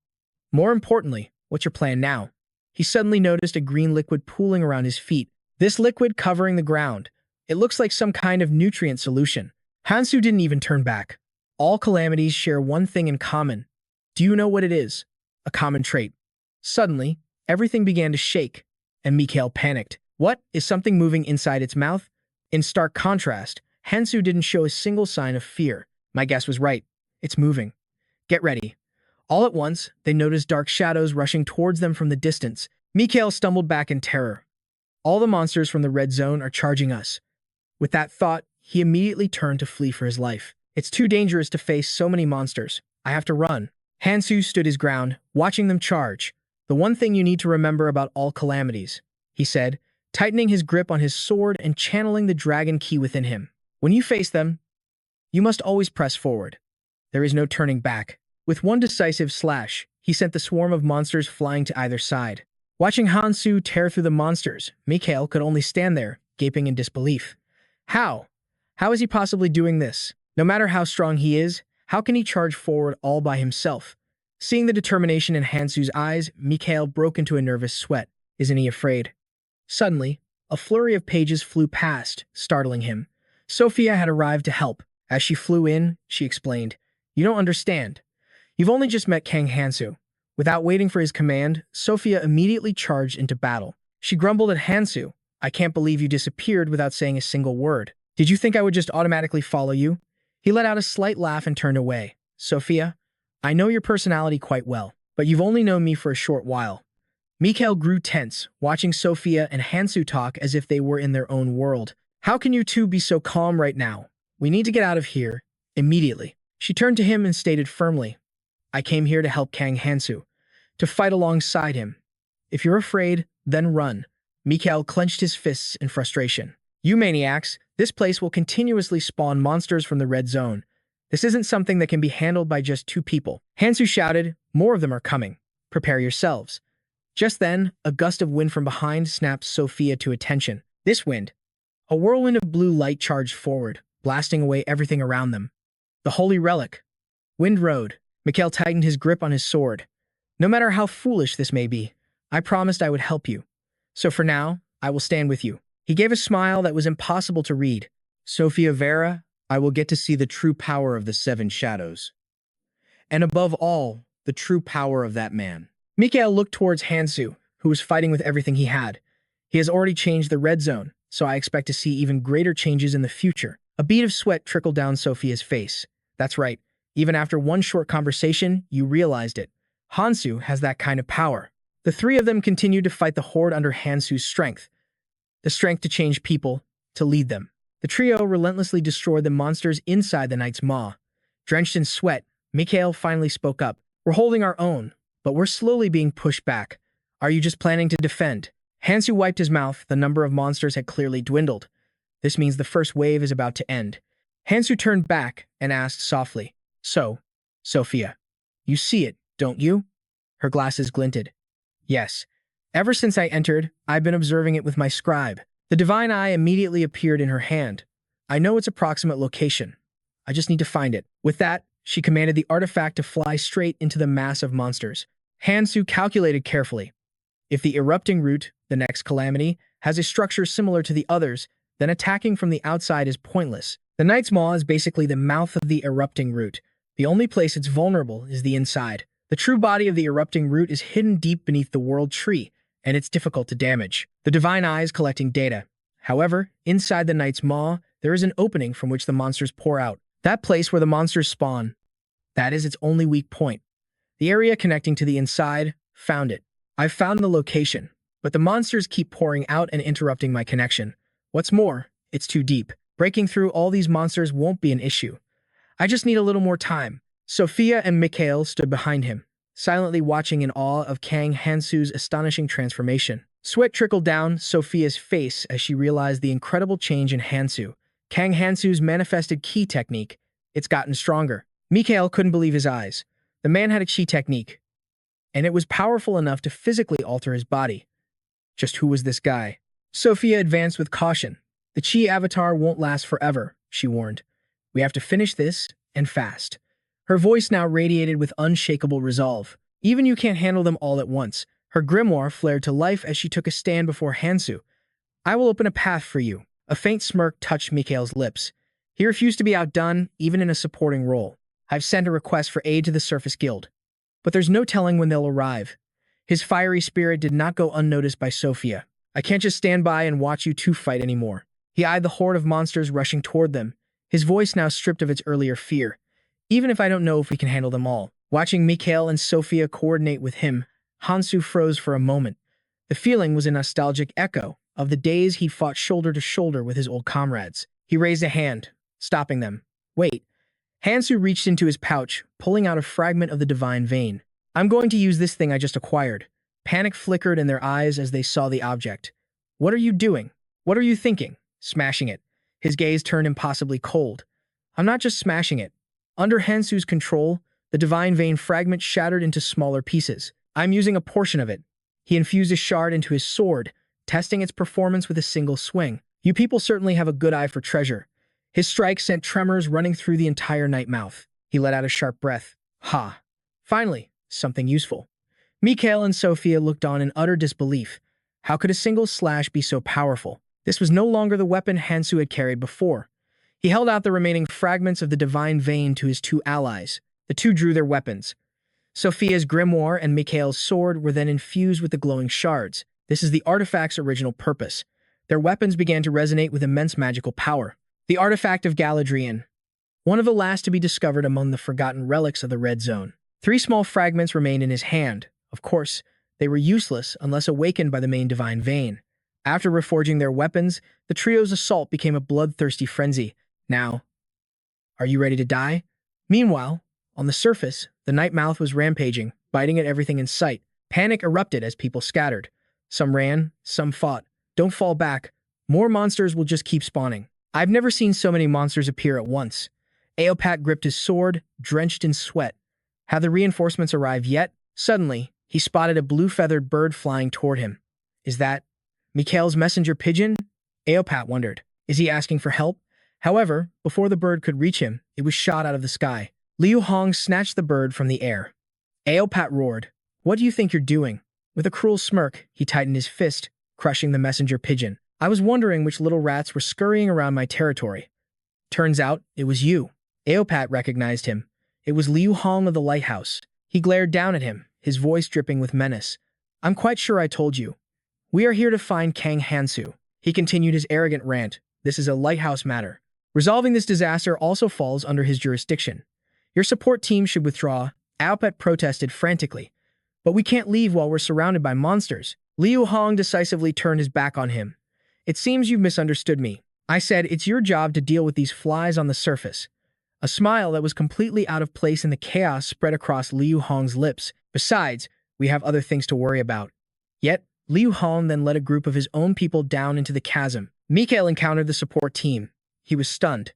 More importantly, what's your plan now? He suddenly noticed a green liquid pooling around his feet. This liquid covering the ground. It looks like some kind of nutrient solution. Hansu didn't even turn back. All calamities share one thing in common. Do you know what it is? A common trait. Suddenly, everything began to shake, and Mikhail panicked. What? Is something moving inside its mouth? In stark contrast, Hansu didn't show a single sign of fear. My guess was right. It's moving. Get ready. All at once, they noticed dark shadows rushing towards them from the distance. Mikhail stumbled back in terror. All the monsters from the red zone are charging us. With that thought, he immediately turned to flee for his life. It's too dangerous to face so many monsters. I have to run. Hansu stood his ground, watching them charge. The one thing you need to remember about all calamities, he said, tightening his grip on his sword and channeling the dragon key within him. When you face them, you must always press forward. There is no turning back. With one decisive slash, he sent the swarm of monsters flying to either side. Watching Hansu tear through the monsters, Mikhail could only stand there, gaping in disbelief. How? How is he possibly doing this? No matter how strong he is, how can he charge forward all by himself? Seeing the determination in Hansu's eyes, Mikhail broke into a nervous sweat. Isn't he afraid? Suddenly, a flurry of pages flew past, startling him. Sophia had arrived to help. As she flew in, she explained, You don't understand. You've only just met Kang Hansu. Without waiting for his command, Sophia immediately charged into battle. She grumbled at Hansu. I can't believe you disappeared without saying a single word. Did you think I would just automatically follow you? He let out a slight laugh and turned away. Sophia, I know your personality quite well, but you've only known me for a short while. Mikhail grew tense, watching Sophia and Hansu talk as if they were in their own world. How can you two be so calm right now? We need to get out of here, immediately. She turned to him and stated firmly, I came here to help Kang Hansu, to fight alongside him. If you're afraid, then run. Mikhail clenched his fists in frustration. You maniacs, this place will continuously spawn monsters from the red zone. This isn't something that can be handled by just two people. Hansu shouted, More of them are coming. Prepare yourselves. Just then, a gust of wind from behind snapped Sophia to attention. This wind. A whirlwind of blue light charged forward, blasting away everything around them. The holy relic. Wind rode. Mikhail tightened his grip on his sword. No matter how foolish this may be, I promised I would help you. So for now, I will stand with you. He gave a smile that was impossible to read. Sophia Vera, I will get to see the true power of the seven shadows. And above all, the true power of that man. Mikhail looked towards Hansu, who was fighting with everything he had. He has already changed the red zone, so I expect to see even greater changes in the future. A bead of sweat trickled down Sophia's face. That's right. Even after one short conversation, you realized it. Hansu has that kind of power. The three of them continued to fight the horde under Hansu's strength. The strength to change people, to lead them. The trio relentlessly destroyed the monsters inside the knight's maw. Drenched in sweat, Mikhail finally spoke up. We're holding our own, but we're slowly being pushed back. Are you just planning to defend? Hansu wiped his mouth. The number of monsters had clearly dwindled. This means the first wave is about to end. Hansu turned back and asked softly, So, Sophia, you see it, don't you? Her glasses glinted. Yes. Ever since I entered, I've been observing it with my scribe. The divine eye immediately appeared in her hand. I know its approximate location. I just need to find it. With that, she commanded the artifact to fly straight into the mass of monsters. Hansu calculated carefully. If the erupting root, the next calamity, has a structure similar to the others, then attacking from the outside is pointless. The knight's maw is basically the mouth of the erupting root. The only place it's vulnerable is the inside. The true body of the erupting root is hidden deep beneath the world tree, and it's difficult to damage. The divine eye is collecting data. However, inside the knight's maw, there is an opening from which the monsters pour out. That place where the monsters spawn. That is its only weak point. The area connecting to the inside, found it. I've found the location, but the monsters keep pouring out and interrupting my connection. What's more, it's too deep. Breaking through all these monsters won't be an issue. I just need a little more time. Sophia and Mikhail stood behind him, silently watching in awe of Kang Hansu's astonishing transformation. Sweat trickled down Sophia's face as she realized the incredible change in Hansu. Kang Hansu's manifested ki technique. It's gotten stronger. Mikhail couldn't believe his eyes. The man had a chi technique, and it was powerful enough to physically alter his body. Just who was this guy? Sophia advanced with caution. The chi avatar won't last forever, she warned. We have to finish this, and fast. Her voice now radiated with unshakable resolve. Even you can't handle them all at once. Her grimoire flared to life as she took a stand before Hansu. I will open a path for you. A faint smirk touched Mikhail's lips. He refused to be outdone, even in a supporting role. I've sent a request for aid to the Surface Guild, but there's no telling when they'll arrive. His fiery spirit did not go unnoticed by Sophia. I can't just stand by and watch you two fight anymore. He eyed the horde of monsters rushing toward them, his voice now stripped of its earlier fear. Even if I don't know if we can handle them all. Watching Mikhail and Sophia coordinate with him, Hansu froze for a moment. The feeling was a nostalgic echo of the days he'd fought shoulder to shoulder with his old comrades. He raised a hand, stopping them. Wait. Hansu reached into his pouch, pulling out a fragment of the divine vein. I'm going to use this thing I just acquired. Panic flickered in their eyes as they saw the object. What are you doing? What are you thinking? Smashing it. His gaze turned impossibly cold. I'm not just smashing it. Under Hansu's control, the divine vein fragment shattered into smaller pieces. I'm using a portion of it. He infused a shard into his sword, testing its performance with a single swing. You people certainly have a good eye for treasure. His strike sent tremors running through the entire night mouth. He let out a sharp breath. Ha! Finally, something useful. Mikhail and Sophia looked on in utter disbelief. How could a single slash be so powerful? This was no longer the weapon Hansu had carried before. He held out the remaining fragments of the divine vein to his two allies. The two drew their weapons. Sophia's grimoire and Mikhail's sword were then infused with the glowing shards. This is the artifact's original purpose. Their weapons began to resonate with immense magical power. The artifact of Galadriel, one of the last to be discovered among the forgotten relics of the Red Zone. 3 small fragments remained in his hand. Of course, they were useless unless awakened by the main divine vein. After reforging their weapons, the trio's assault became a bloodthirsty frenzy. Now, are you ready to die? Meanwhile, on the surface, the night mouth was rampaging, biting at everything in sight. Panic erupted as people scattered. Some ran, some fought. Don't fall back. More monsters will just keep spawning. I've never seen so many monsters appear at once. Aopat gripped his sword, drenched in sweat. Have the reinforcements arrived yet? Suddenly, he spotted a blue-feathered bird flying toward him. Is that Mikhail's messenger pigeon? Aopat wondered. Is he asking for help? However, before the bird could reach him, it was shot out of the sky. Liu Hong snatched the bird from the air. Aopat roared. What do you think you're doing? With a cruel smirk, he tightened his fist, crushing the messenger pigeon. I was wondering which little rats were scurrying around my territory. Turns out, it was you. Aopat recognized him. It was Liu Hong of the lighthouse. He glared down at him, his voice dripping with menace. I'm quite sure I told you. We are here to find Kang Hansu. He continued his arrogant rant. This is a lighthouse matter. Resolving this disaster also falls under his jurisdiction. Your support team should withdraw. Aopat protested frantically. But we can't leave while we're surrounded by monsters. Liu Hong decisively turned his back on him. It seems you've misunderstood me. I said it's your job to deal with these flies on the surface. A smile that was completely out of place in the chaos spread across Liu Hong's lips. Besides, we have other things to worry about. Yet, Liu Hong then led a group of his own people down into the chasm. Mikhail encountered the support team. He was stunned.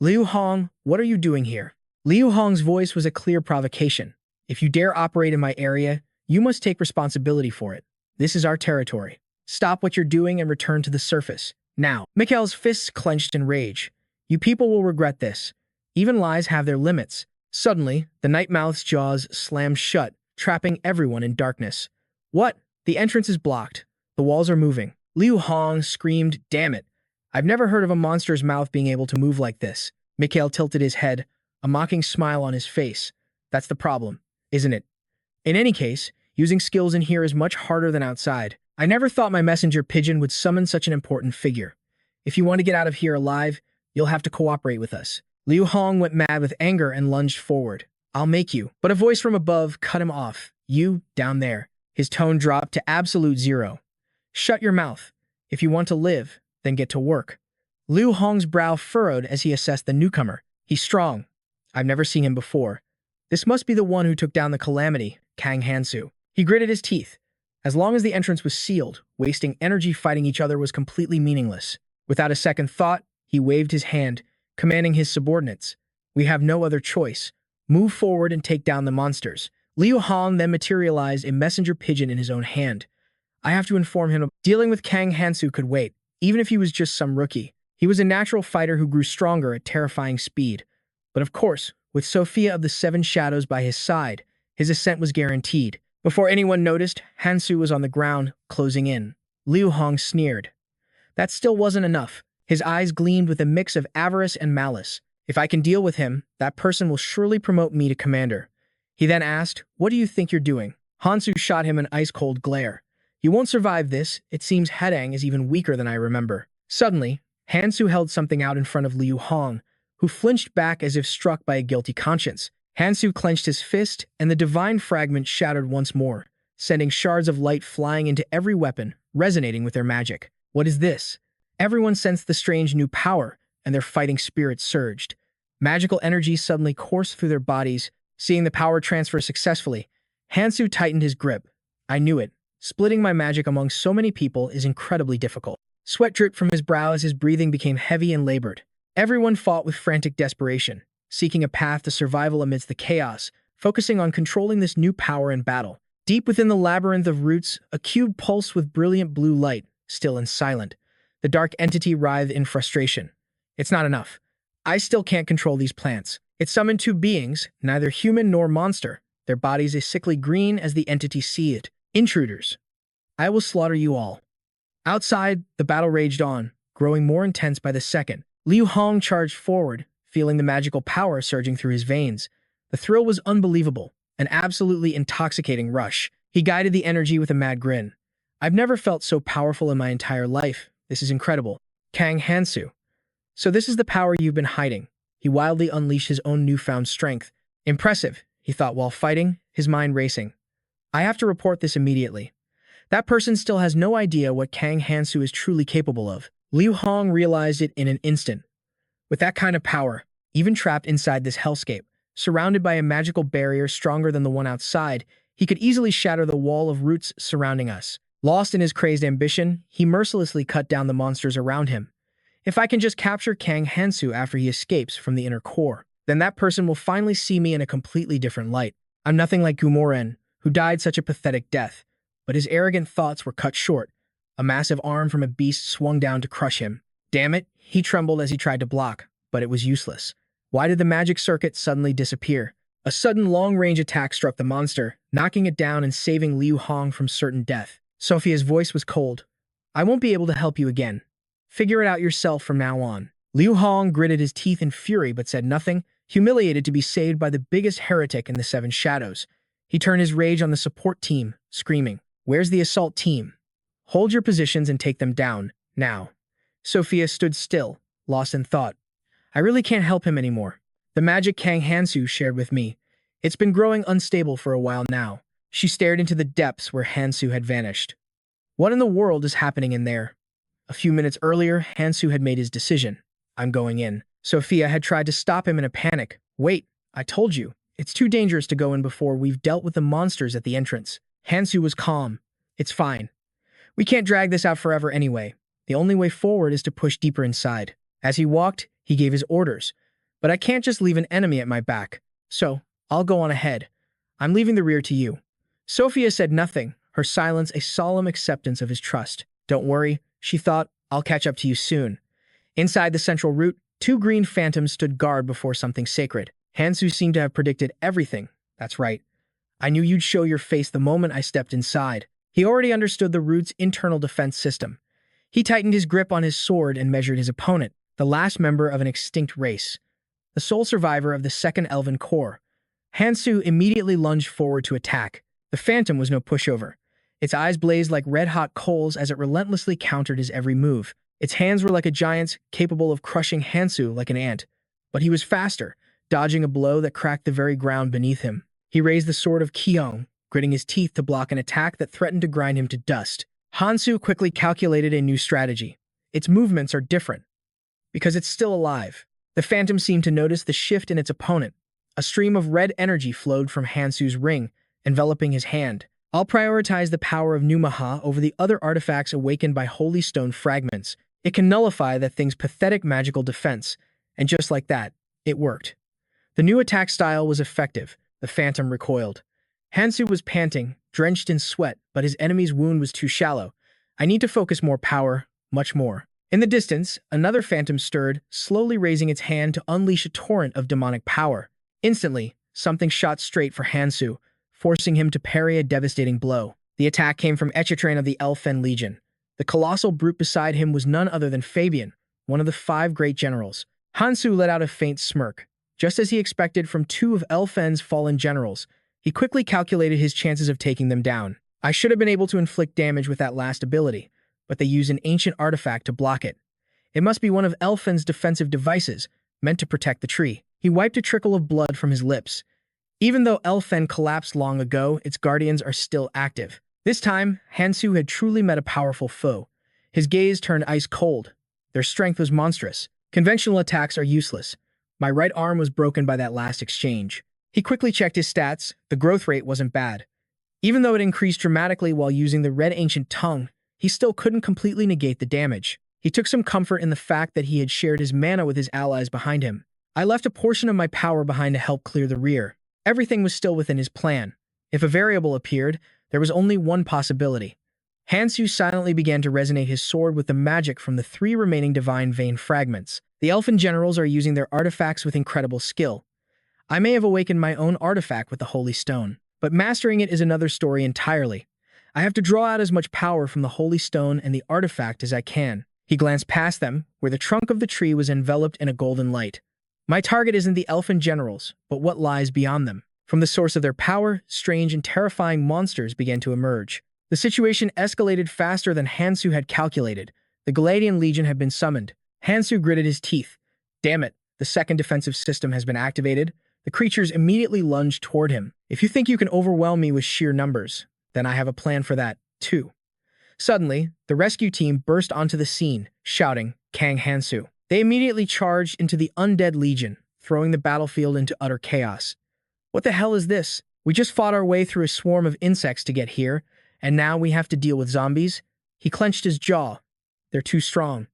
Liu Hong, what are you doing here? Liu Hong's voice was a clear provocation. If you dare operate in my area, you must take responsibility for it. This is our territory. Stop what you're doing and return to the surface. Now. Mikhail's fists clenched in rage. You people will regret this. Even lies have their limits. Suddenly, the Nightmouth's jaws slammed shut, trapping everyone in darkness. What? The entrance is blocked. The walls are moving. Liu Hong screamed, damn it. I've never heard of a monster's mouth being able to move like this. Mikhail tilted his head, a mocking smile on his face. That's the problem, isn't it? In any case, using skills in here is much harder than outside. I never thought my messenger pigeon would summon such an important figure. If you want to get out of here alive, you'll have to cooperate with us. Liu Hong went mad with anger and lunged forward. I'll make you. But a voice from above cut him off. You, down there. His tone dropped to absolute zero. Shut your mouth. If you want to live, then get to work. Liu Hong's brow furrowed as he assessed the newcomer. He's strong. I've never seen him before. This must be the one who took down the calamity, Kang Hansu. He gritted his teeth. As long as the entrance was sealed, wasting energy fighting each other was completely meaningless. Without a second thought, he waved his hand, commanding his subordinates. We have no other choice. Move forward and take down the monsters. Liu Hong then materialized a messenger pigeon in his own hand. I have to inform him dealing with Kang Hansu could wait, even if he was just some rookie. He was a natural fighter who grew stronger at terrifying speed. But of course, with Sophia of the Seven Shadows by his side, his ascent was guaranteed. Before anyone noticed, Hansu was on the ground, closing in. Liu Hong sneered. That still wasn't enough. His eyes gleamed with a mix of avarice and malice. If I can deal with him, that person will surely promote me to commander. He then asked, what do you think you're doing? Hansu shot him an ice-cold glare. You won't survive this. It seems Hedang is even weaker than I remember. Suddenly, Hansu held something out in front of Liu Hong, who flinched back as if struck by a guilty conscience. Hansu clenched his fist, and the divine fragment shattered once more, sending shards of light flying into every weapon, resonating with their magic. What is this? Everyone sensed the strange new power, and their fighting spirits surged. Magical energy suddenly coursed through their bodies. Seeing the power transfer successfully, Hansu tightened his grip. I knew it. Splitting my magic among so many people is incredibly difficult. Sweat dripped from his brow as his breathing became heavy and labored. Everyone fought with frantic desperation, seeking a path to survival amidst the chaos, focusing on controlling this new power in battle. Deep within the labyrinth of roots, a cube pulsed with brilliant blue light, still and silent. The dark entity writhed in frustration. It's not enough. I still can't control these plants. It summoned two beings, neither human nor monster, their bodies a sickly green as the entity seethed. Intruders. I will slaughter you all. Outside, the battle raged on, growing more intense by the second. Liu Hong charged forward, feeling the magical power surging through his veins. The thrill was unbelievable, an absolutely intoxicating rush. He guided the energy with a mad grin. I've never felt so powerful in my entire life. This is incredible. Kang Hansu. So this is the power you've been hiding. He wildly unleashed his own newfound strength. Impressive, he thought while fighting, his mind racing. I have to report this immediately. That person still has no idea what Kang Hansu is truly capable of. Liu Hong realized it in an instant. With that kind of power, even trapped inside this hellscape, surrounded by a magical barrier stronger than the one outside, he could easily shatter the wall of roots surrounding us. Lost in his crazed ambition, he mercilessly cut down the monsters around him. If I can just capture Kang Hansu after he escapes from the inner core, then that person will finally see me in a completely different light. I'm nothing like Gumoren, who died such a pathetic death. But his arrogant thoughts were cut short. A massive arm from a beast swung down to crush him. Damn it, he trembled as he tried to block, but it was useless. Why did the magic circuit suddenly disappear? A sudden long-range attack struck the monster, knocking it down and saving Liu Hong from certain death. Sophia's voice was cold. I won't be able to help you again. Figure it out yourself from now on. Liu Hong gritted his teeth in fury but said nothing, humiliated to be saved by the biggest heretic in the Seven Shadows. He turned his rage on the support team, screaming, Where's the assault team? Hold your positions and take them down, now. Sophia stood still, lost in thought. I really can't help him anymore. The magic Kang Hansu shared with me. It's been growing unstable for a while now. She stared into the depths where Hansu had vanished. What in the world is happening in there? A few minutes earlier, Hansu had made his decision. I'm going in. Sophia had tried to stop him in a panic. Wait, I told you. It's too dangerous to go in before we've dealt with the monsters at the entrance. Hansu was calm. It's fine. We can't drag this out forever anyway. The only way forward is to push deeper inside. As he walked, he gave his orders. But I can't just leave an enemy at my back. So, I'll go on ahead. I'm leaving the rear to you. Sophia said nothing, her silence a solemn acceptance of his trust. Don't worry, she thought, I'll catch up to you soon. Inside the central route, two green phantoms stood guard before something sacred. Hansu seemed to have predicted everything. That's right. I knew you'd show your face the moment I stepped inside. He already understood the route's internal defense system. He tightened his grip on his sword and measured his opponent, the last member of an extinct race, the sole survivor of the second Elven Corps. Hansu immediately lunged forward to attack. The phantom was no pushover. Its eyes blazed like red-hot coals as it relentlessly countered his every move. Its hands were like a giant's, capable of crushing Hansu like an ant. But he was faster, dodging a blow that cracked the very ground beneath him. He raised the sword of Kyong, gritting his teeth to block an attack that threatened to grind him to dust. Hansu quickly calculated a new strategy. its movements are different, because it's still alive. The phantom seemed to notice the shift in its opponent. A stream of red energy flowed from Hansu's ring, enveloping his hand. I'll prioritize the power of Numaha over the other artifacts awakened by Holy Stone fragments. It can nullify that thing's pathetic magical defense, and just like that, it worked. The new attack style was effective. The phantom recoiled. Hansu was panting, drenched in sweat, but his enemy's wound was too shallow. I need to focus more power, much more. In the distance, another phantom stirred, slowly raising its hand to unleash a torrent of demonic power. Instantly, something shot straight for Hansu, forcing him to parry a devastating blow. The attack came from Echetran of the Elfen Legion. The colossal brute beside him was none other than Fabian, one of the 5 great generals. Hansu let out a faint smirk. Just as he expected from 2 of Elfen's fallen generals, he quickly calculated his chances of taking them down. I should have been able to inflict damage with that last ability, but they use an ancient artifact to block it. It must be one of Elfen's defensive devices, meant to protect the tree. He wiped a trickle of blood from his lips. Even though Elfen collapsed long ago, its guardians are still active. This time, Hansu had truly met a powerful foe. His gaze turned ice cold. Their strength was monstrous. Conventional attacks are useless. My right arm was broken by that last exchange. He quickly checked his stats. The growth rate wasn't bad. Even though it increased dramatically while using the Red Ancient Tongue, he still couldn't completely negate the damage. He took some comfort in the fact that he had shared his mana with his allies behind him. I left a portion of my power behind to help clear the rear. Everything was still within his plan. If a variable appeared, there was only one possibility. Hansu silently began to resonate his sword with the magic from the 3 remaining Divine Vein fragments. The Elfen generals are using their artifacts with incredible skill. I may have awakened my own artifact with the Holy Stone, but mastering it is another story entirely. I have to draw out as much power from the Holy Stone and the artifact as I can. He glanced past them, where the trunk of the tree was enveloped in a golden light. My target isn't the Elfen generals, but what lies beyond them. From the source of their power, strange and terrifying monsters began to emerge. The situation escalated faster than Hansu had calculated. The Galadian Legion had been summoned. Hansu gritted his teeth. Damn it, the second defensive system has been activated. The creatures immediately lunged toward him. If you think you can overwhelm me with sheer numbers, then I have a plan for that, too. Suddenly, the rescue team burst onto the scene, shouting, Kang Hansu. They immediately charged into the Undead Legion, throwing the battlefield into utter chaos. What the hell is this? We just fought our way through a swarm of insects to get here, and now we have to deal with zombies? He clenched his jaw. They're too strong.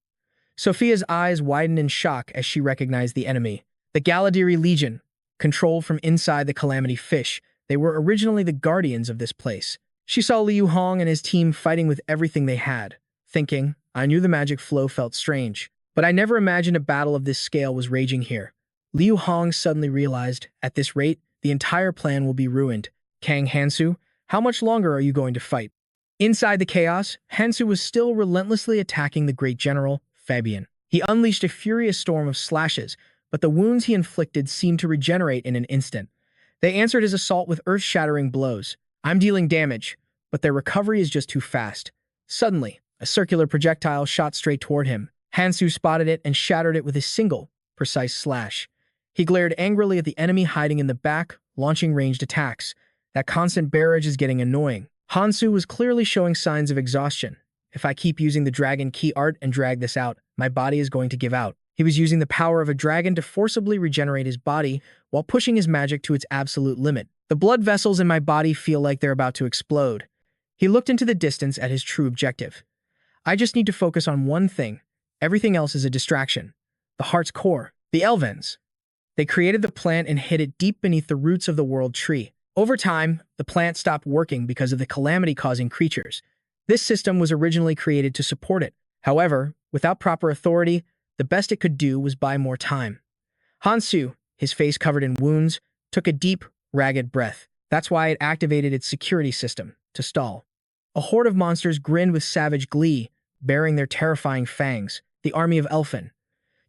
Sophia's eyes widened in shock as she recognized the enemy. The Galadiri Legion, controlled from inside the Calamity Fish. They were originally the guardians of this place. She saw Liu Hong and his team fighting with everything they had, thinking, I knew the magic flow felt strange, but I never imagined a battle of this scale was raging here. Liu Hong suddenly realized, at this rate, the entire plan will be ruined. Kang Hansu, how much longer are you going to fight? Inside the chaos, Hansu was still relentlessly attacking the great general, Fabian. He unleashed a furious storm of slashes, but the wounds he inflicted seemed to regenerate in an instant. They answered his assault with earth-shattering blows. I'm dealing damage, but their recovery is just too fast. Suddenly, a circular projectile shot straight toward him. Hansu spotted it and shattered it with a single, precise slash. He glared angrily at the enemy hiding in the back, launching ranged attacks. That constant barrage is getting annoying. Hansu was clearly showing signs of exhaustion. If I keep using the dragon key art and drag this out, my body is going to give out. He was using the power of a dragon to forcibly regenerate his body while pushing his magic to its absolute limit. The blood vessels in my body feel like they're about to explode. He looked into the distance at his true objective. I just need to focus on one thing. Everything else is a distraction. The heart's core. The Elvens. They created the plant and hid it deep beneath the roots of the world tree. Over time, the plant stopped working because of the calamity-causing creatures. This system was originally created to support it. However, without proper authority, the best it could do was buy more time. Hansu, his face covered in wounds, took a deep, ragged breath. That's why it activated its security system, to stall. A horde of monsters grinned with savage glee, bearing their terrifying fangs, the army of Elfen.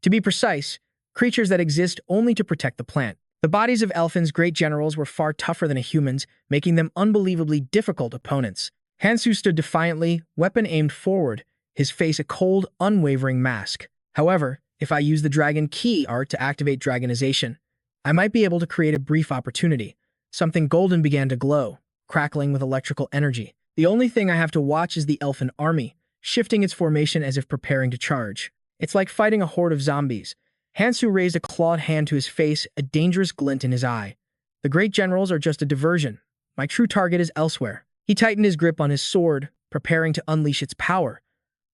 To be precise, creatures that exist only to protect the plant. The bodies of Elfen's great generals were far tougher than a human's, making them unbelievably difficult opponents. Hansu stood defiantly, weapon aimed forward, his face a cold, unwavering mask. However, if I use the Dragon Key art to activate dragonization, I might be able to create a brief opportunity. Something golden began to glow, crackling with electrical energy. The only thing I have to watch is the Elfen army. shifting its formation as if preparing to charge. It's like fighting a horde of zombies. Hansu raised a clawed hand to his face, a dangerous glint in his eye. The great generals are just a diversion. My true target is elsewhere. He tightened his grip on his sword, preparing to unleash its power.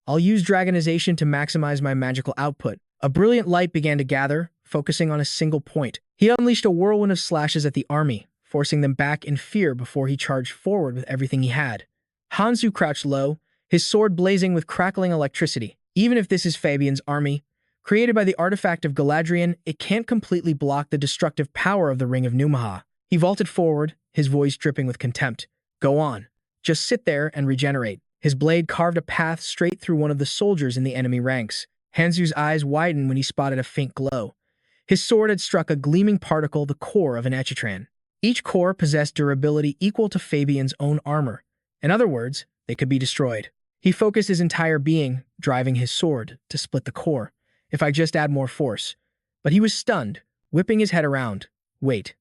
I'll use dragonization to maximize my magical output. A brilliant light began to gather, focusing on a single point. He unleashed a whirlwind of slashes at the army, forcing them back in fear before he charged forward with everything he had. Hansu crouched low, his sword blazing with crackling electricity. Even if this is Fabian's army, created by the artifact of Galadriel, it can't completely block the destructive power of the Ring of Numaha. He vaulted forward, his voice dripping with contempt. Go on. Just sit there and regenerate. His blade carved a path straight through one of the soldiers in the enemy ranks. Hansu's eyes widened when he spotted a faint glow. His sword had struck a gleaming particle, the core of an Echetran. Each core possessed durability equal to Fabian's own armor. In other words, they could be destroyed. He focused his entire being, driving his sword to split the core. If I just add more force. But he was stunned, whipping his head around. Wait.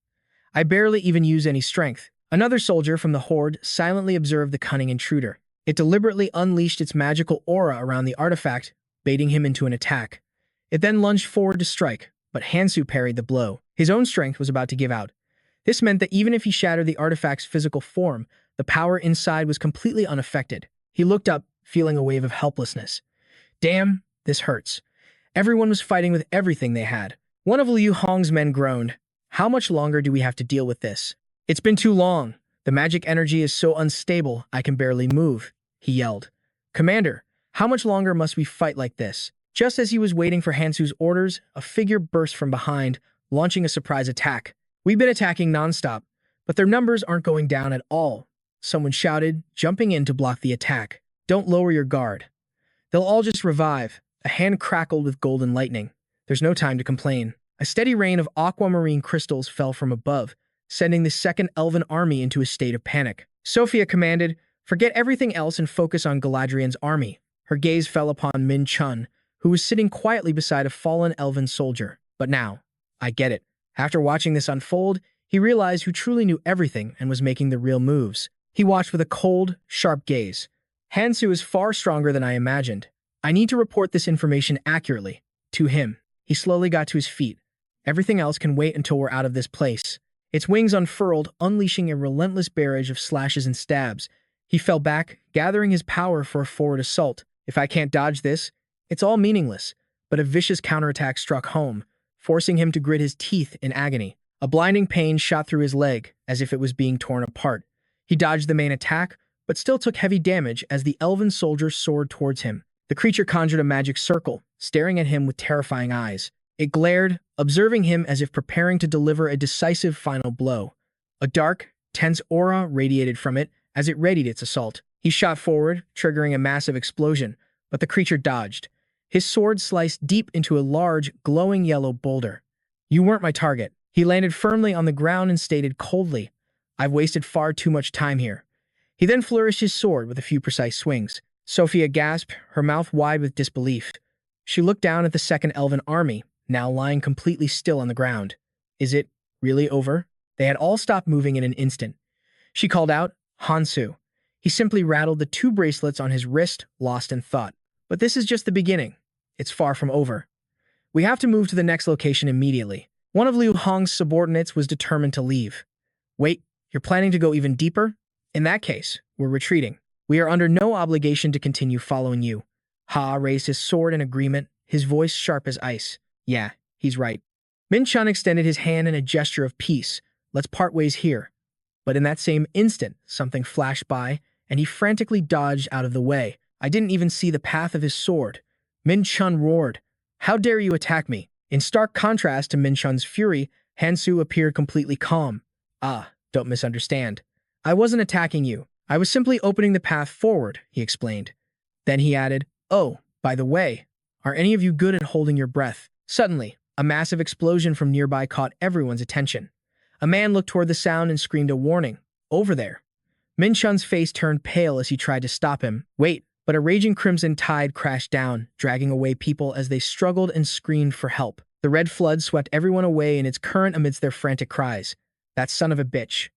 I barely even use any strength. Another soldier from the horde silently observed the cunning intruder. It deliberately unleashed its magical aura around the artifact, baiting him into an attack. It then lunged forward to strike, but Hansu parried the blow. His own strength was about to give out. This meant that even if he shattered the artifact's physical form, the power inside was completely unaffected. He looked up, feeling a wave of helplessness. Damn, this hurts. Everyone was fighting with everything they had. One of Liu Hong's men groaned. How much longer do we have to deal with this? It's been too long. The magic energy is so unstable, I can barely move, he yelled. Commander, how much longer must we fight like this? Just as he was waiting for Hansu's orders, a figure burst from behind, launching a surprise attack. We've been attacking nonstop, but their numbers aren't going down at all, someone shouted, jumping in to block the attack. Don't lower your guard. They'll all just revive. A hand crackled with golden lightning. There's no time to complain. A steady rain of aquamarine crystals fell from above, sending the second elven army into a state of panic. Sophia commanded, forget everything else and focus on Galadriel's army. Her gaze fell upon Min Chun, who was sitting quietly beside a fallen elven soldier. But now, I get it. After watching this unfold, he realized who truly knew everything and was making the real moves. He watched with a cold, sharp gaze. Hansu is far stronger than I imagined. I need to report this information accurately. To him. He slowly got to his feet. Everything else can wait until we're out of this place. Its wings unfurled, unleashing a relentless barrage of slashes and stabs. He fell back, gathering his power for a forward assault. If I can't dodge this, it's all meaningless. But a vicious counterattack struck home, forcing him to grit his teeth in agony. A blinding pain shot through his leg, as if it was being torn apart. He dodged the main attack, but still took heavy damage as the elven soldier soared towards him. The creature conjured a magic circle, staring at him with terrifying eyes. It glared, observing him as if preparing to deliver a decisive final blow. A dark, tense aura radiated from it as it readied its assault. He shot forward, triggering a massive explosion, but the creature dodged. His sword sliced deep into a large, glowing yellow boulder. You weren't my target. He landed firmly on the ground and stated coldly, I've wasted far too much time here. He then flourished his sword with a few precise swings. Sophia gasped, her mouth wide with disbelief. She looked down at the second elven army, now lying completely still on the ground. Is it really over? They had all stopped moving in an instant. She called out, Hansu. He simply rattled the two bracelets on his wrist, lost in thought. But this is just the beginning. It's far from over. We have to move to the next location immediately. One of Liu Hong's subordinates was determined to leave. Wait, you're planning to go even deeper? In that case, we're retreating. We are under no obligation to continue following you. Ha raised his sword in agreement, his voice sharp as ice. Yeah, he's right. Min Chun extended his hand in a gesture of peace. Let's part ways here. But in that same instant, something flashed by, and he frantically dodged out of the way. I didn't even see the path of his sword. Min Chun roared. How dare you attack me? In stark contrast to Min Chun's fury, Hansu appeared completely calm. Ah, don't misunderstand. I wasn't attacking you. I was simply opening the path forward, he explained. Then he added, Oh, by the way, are any of you good at holding your breath? Suddenly, a massive explosion from nearby caught everyone's attention. A man looked toward the sound and screamed a warning. Over there. Min Chun's face turned pale as he tried to stop him. Wait, but a raging crimson tide crashed down, dragging away people as they struggled and screamed for help. The red flood swept everyone away in its current amidst their frantic cries. That son of a bitch.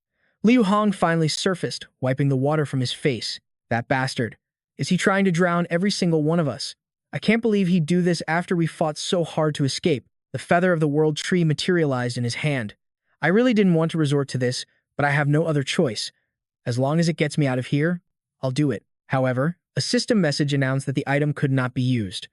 Liu Hong finally surfaced, wiping the water from his face. That bastard. Is he trying to drown every single one of us? I can't believe he'd do this after we fought so hard to escape. The feather of the world tree materialized in his hand. I really didn't want to resort to this, but I have no other choice. As long as it gets me out of here, I'll do it. However, a system message announced that the item could not be used.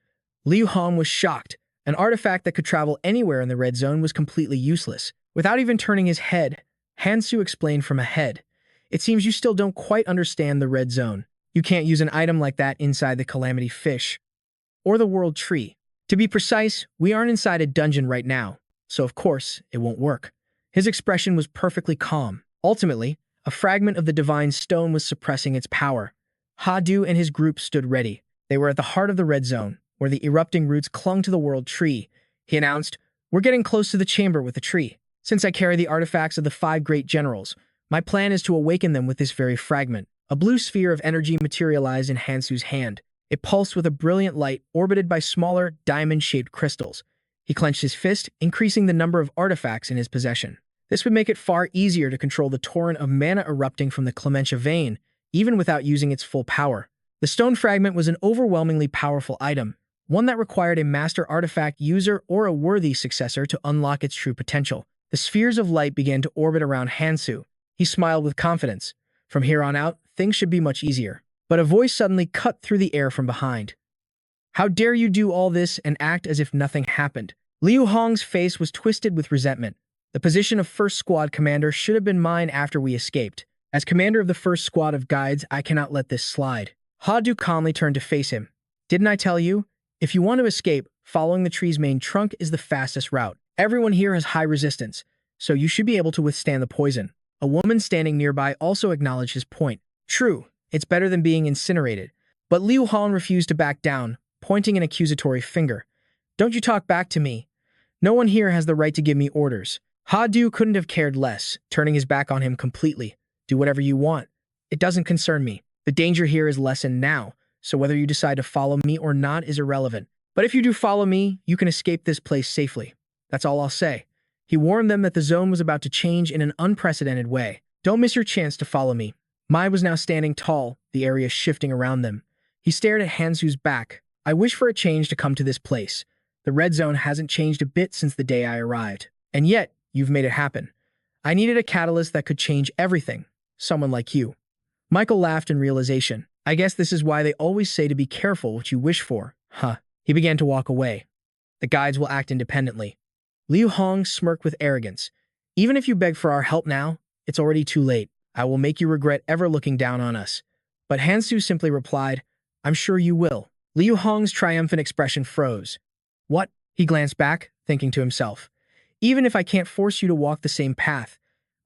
Liu Hong was shocked. An artifact that could travel anywhere in the red zone was completely useless. Without even turning his head, Hansu explained from ahead. It seems you still don't quite understand the red zone. You can't use an item like that inside the Calamity Fish or the World Tree. To be precise, we aren't inside a dungeon right now, so of course, it won't work. His expression was perfectly calm. Ultimately, a fragment of the divine stone was suppressing its power. Hadu and his group stood ready. They were at the heart of the red zone, where the erupting roots clung to the World Tree. He announced, "We're getting close to the chamber with the tree. Since I carry the artifacts of the 5 great generals, my plan is to awaken them with this very fragment." A blue sphere of energy materialized in Hansu's hand. It pulsed with a brilliant light orbited by smaller, diamond-shaped crystals. He clenched his fist, increasing the number of artifacts in his possession. This would make it far easier to control the torrent of mana erupting from the Clementia vein, even without using its full power. The stone fragment was an overwhelmingly powerful item, one that required a master artifact user or a worthy successor to unlock its true potential. The spheres of light began to orbit around Hansu. He smiled with confidence. From here on out, things should be much easier. But a voice suddenly cut through the air from behind. "How dare you do all this and act as if nothing happened?" Liu Hong's face was twisted with resentment. The position of first squad commander should have been mine after we escaped. As commander of the first squad of guides, I cannot let this slide. Hadu calmly turned to face him. "Didn't I tell you? If you want to escape, following the tree's main trunk is the fastest route. Everyone here has high resistance, so you should be able to withstand the poison." A woman standing nearby also acknowledged his point. True, it's better than being incinerated. But Liu Hong refused to back down, pointing an accusatory finger. "Don't you talk back to me. No one here has the right to give me orders." Hadu couldn't have cared less, turning his back on him completely. "Do whatever you want. It doesn't concern me. The danger here is lessened now, so whether you decide to follow me or not is irrelevant. But if you do follow me, you can escape this place safely. That's all I'll say." He warned them that the zone was about to change in an unprecedented way. "Don't miss your chance to follow me." Mai was now standing tall, the area shifting around them. He stared at Hansu's back. "I wish for a change to come to this place. The red zone hasn't changed a bit since the day I arrived. And yet, you've made it happen. I needed a catalyst that could change everything. Someone like you." Michael laughed in realization. "I guess this is why they always say to be careful what you wish for, huh?" He began to walk away. "The guides will act independently." Liu Hong smirked with arrogance. "Even if you beg for our help now, it's already too late. I will make you regret ever looking down on us." But Hansu simply replied, "I'm sure you will." Liu Hong's triumphant expression froze. "What?" He glanced back, thinking to himself. "Even if I can't force you to walk the same path,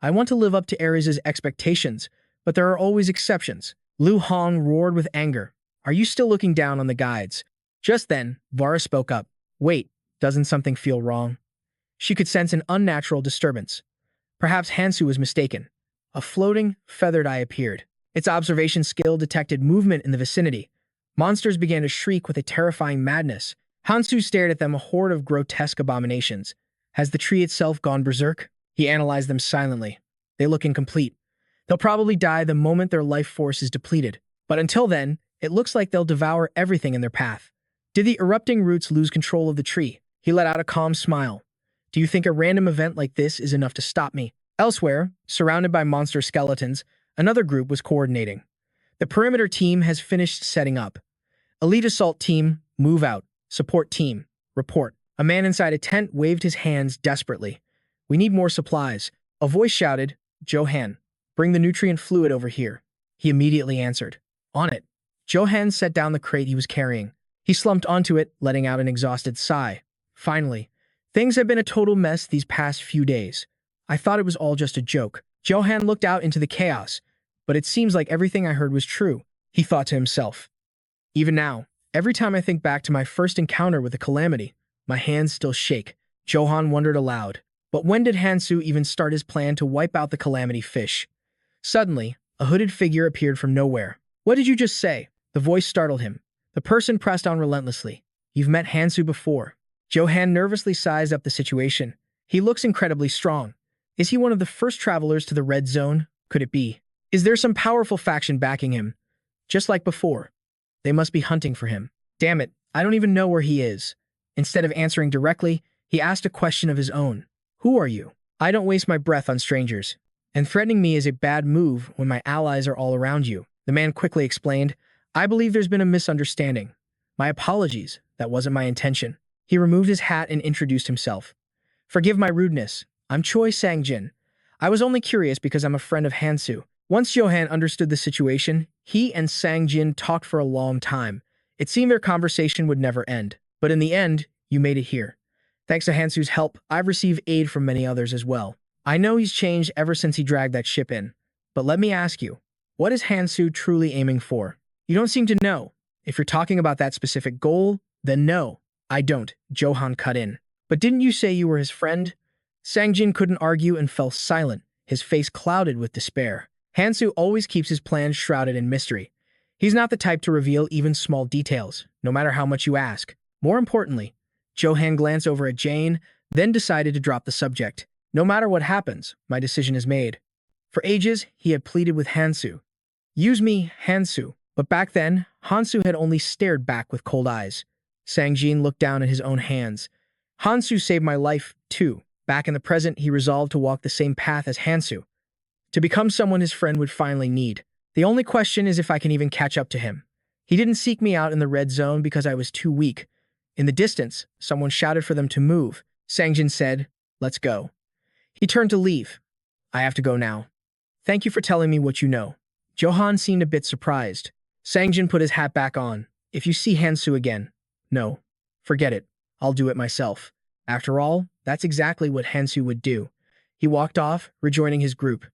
I want to live up to Ares' expectations, but there are always exceptions." Liu Hong roared with anger. "Are you still looking down on the guides?" Just then, Vara spoke up. "Wait, doesn't something feel wrong?" She could sense an unnatural disturbance. Perhaps Hansu was mistaken. A floating, feathered eye appeared. Its observation skill detected movement in the vicinity. Monsters began to shriek with a terrifying madness. Hansu stared at them, a horde of grotesque abominations. Has the tree itself gone berserk? He analyzed them silently. They look incomplete. They'll probably die the moment their life force is depleted. But until then, it looks like they'll devour everything in their path. Did the erupting roots lose control of the tree? He let out a calm smile. "Do you think a random event like this is enough to stop me?" Elsewhere, surrounded by monster skeletons, another group was coordinating. "The perimeter team has finished setting up. Elite assault team, move out. Support team, report." A man inside a tent waved his hands desperately. "We need more supplies." A voice shouted, "Johan, bring the nutrient fluid over here." He immediately answered, "On it." Johan set down the crate he was carrying. He slumped onto it, letting out an exhausted sigh. "Finally. Things have been a total mess these past few days. I thought it was all just a joke." Johan looked out into the chaos, but it seems like everything I heard was true, he thought to himself. Even now, every time I think back to my first encounter with the calamity, my hands still shake. Johan wondered aloud. But when did Hansu even start his plan to wipe out the calamity fish? Suddenly, a hooded figure appeared from nowhere. "What did you just say?" The voice startled him. The person pressed on relentlessly. "You've met Hansu before." Johan nervously sized up the situation. "He looks incredibly strong. Is he one of the first travelers to the red zone? Could it be? Is there some powerful faction backing him? Just like before?" They must be hunting for him. Damn it, I don't even know where he is. Instead of answering directly, he asked a question of his own. Who are you? I don't waste my breath on strangers. And threatening me is a bad move when my allies are all around you. The man quickly explained, I believe there's been a misunderstanding. My apologies, that wasn't my intention. He removed his hat and introduced himself. Forgive my rudeness. I'm Choi Sang-jin. I was only curious because I'm a friend of Hansu. Once Johan understood the situation, he and Sang-jin talked for a long time. It seemed their conversation would never end. But in the end, you made it here. Thanks to Hansu's help, I've received aid from many others as well. I know he's changed ever since he dragged that ship in. But let me ask you, what is Hansu truly aiming for? You don't seem to know. If you're talking about that specific goal, then no, I don't, Johan cut in. But didn't you say you were his friend? Sang-jin couldn't argue and fell silent, his face clouded with despair. Hansu always keeps his plans shrouded in mystery. He's not the type to reveal even small details, no matter how much you ask. More importantly, Johan glanced over at Jane, then decided to drop the subject. No matter what happens, my decision is made. For ages, he had pleaded with Hansu. Use me, Hansu. But back then, Hansu had only stared back with cold eyes. Sang-jin looked down at his own hands. Hansu saved my life, too. Back in the present, he resolved to walk the same path as Hansu, to become someone his friend would finally need. The only question is if I can even catch up to him. He didn't seek me out in the red zone because I was too weak. In the distance, someone shouted for them to move. Sang-jin said, let's go. He turned to leave. I have to go now. Thank you for telling me what you know. Johan seemed a bit surprised. Sang-jin put his hat back on. If you see Hansu again, no, forget it. I'll do it myself. After all, that's exactly what Hansu would do. He walked off, rejoining his group.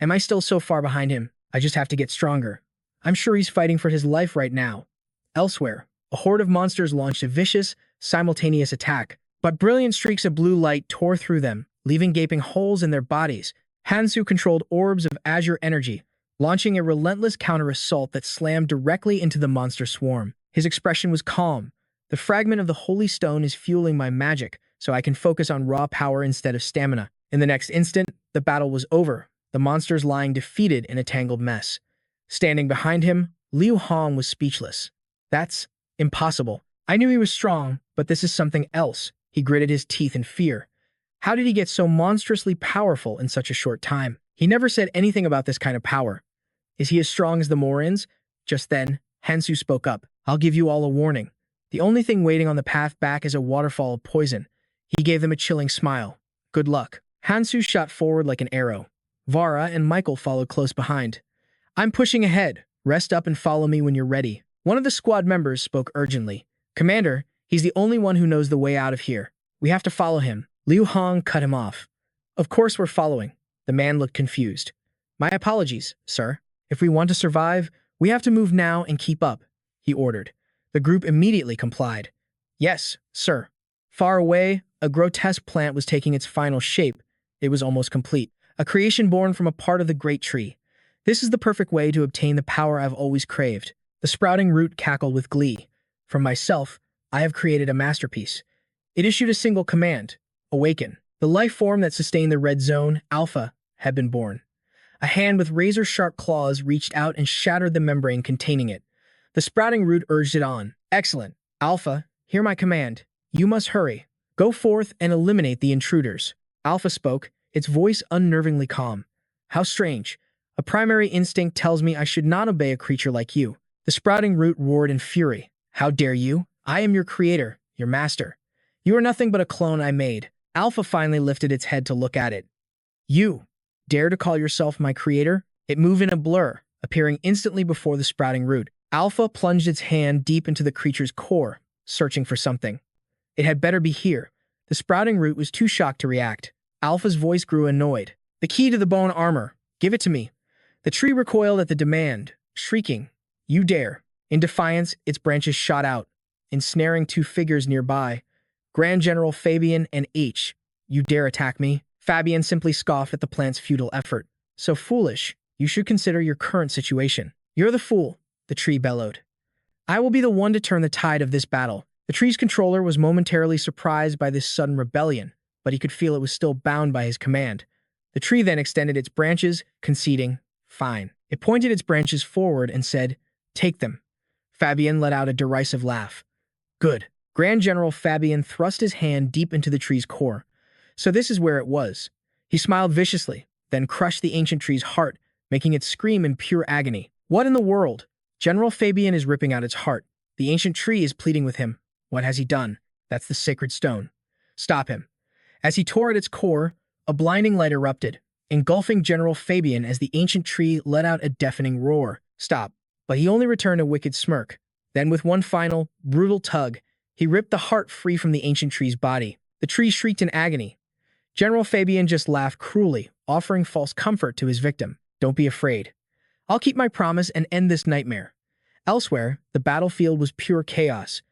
Am I still so far behind him? I just have to get stronger. I'm sure he's fighting for his life right now. Elsewhere, a horde of monsters launched a vicious, simultaneous attack, but brilliant streaks of blue light tore through them, leaving gaping holes in their bodies. Hansu controlled orbs of azure energy, launching a relentless counter-assault that slammed directly into the monster swarm. His expression was calm. The fragment of the holy stone is fueling my magic, so I can focus on raw power instead of stamina. In the next instant, the battle was over, the monsters lying defeated in a tangled mess. Standing behind him, Liu Hong was speechless. That's impossible. I knew he was strong, but this is something else. He gritted his teeth in fear. How did he get so monstrously powerful in such a short time? He never said anything about this kind of power. Is he as strong as the Morins? Just then, Hansu spoke up. I'll give you all a warning. The only thing waiting on the path back is a waterfall of poison. He gave them a chilling smile. Good luck. Hansu shot forward like an arrow. Vara and Michael followed close behind. I'm pushing ahead. Rest up and follow me when you're ready. One of the squad members spoke urgently. Commander, he's the only one who knows the way out of here. We have to follow him. Liu Hong cut him off. Of course we're following. The man looked confused. My apologies, sir. If we want to survive, we have to move now and keep up, he ordered. The group immediately complied. Yes, sir. Far away, a grotesque plant was taking its final shape. It was almost complete. A creation born from a part of the great tree. This is the perfect way to obtain the power I've always craved. The sprouting root cackled with glee. For myself, I have created a masterpiece. It issued a single command. Awaken. The life form that sustained the red zone, Alpha, had been born. A hand with razor-sharp claws reached out and shattered the membrane containing it. The sprouting root urged it on. Excellent. Alpha, hear my command. You must hurry. Go forth and eliminate the intruders. Alpha spoke, its voice unnervingly calm. How strange. A primary instinct tells me I should not obey a creature like you. The sprouting root roared in fury. How dare you? I am your creator, your master. You are nothing but a clone I made. Alpha finally lifted its head to look at it. You dare to call yourself my creator? It moved in a blur, appearing instantly before the sprouting root. Alpha plunged its hand deep into the creature's core, searching for something. It had better be here. The sprouting root was too shocked to react. Alpha's voice grew annoyed. The key to the bone armor. Give it to me. The tree recoiled at the demand, shrieking, You dare. In defiance, its branches shot out, ensnaring two figures nearby. Grand General Fabian and H. You dare attack me? Fabian simply scoffed at the plant's futile effort. So foolish. You should consider your current situation. You're the fool, the tree bellowed. I will be the one to turn the tide of this battle. The tree's controller was momentarily surprised by this sudden rebellion, but he could feel it was still bound by his command. The tree then extended its branches, conceding, Fine. It pointed its branches forward and said, Take them. Fabian let out a derisive laugh. Good. Grand General Fabian thrust his hand deep into the tree's core. So this is where it was. He smiled viciously, then crushed the ancient tree's heart, making it scream in pure agony. What in the world? General Fabian is ripping out its heart. The ancient tree is pleading with him. What has he done? That's the sacred stone. Stop him. As he tore at its core, a blinding light erupted, engulfing General Fabian as the ancient tree let out a deafening roar. Stop. But he only returned a wicked smirk. Then with one final, brutal tug, he ripped the heart free from the ancient tree's body. The tree shrieked in agony. General Fabian just laughed cruelly, offering false comfort to his victim. Don't be afraid. I'll keep my promise and end this nightmare. Elsewhere, the battlefield was pure chaos.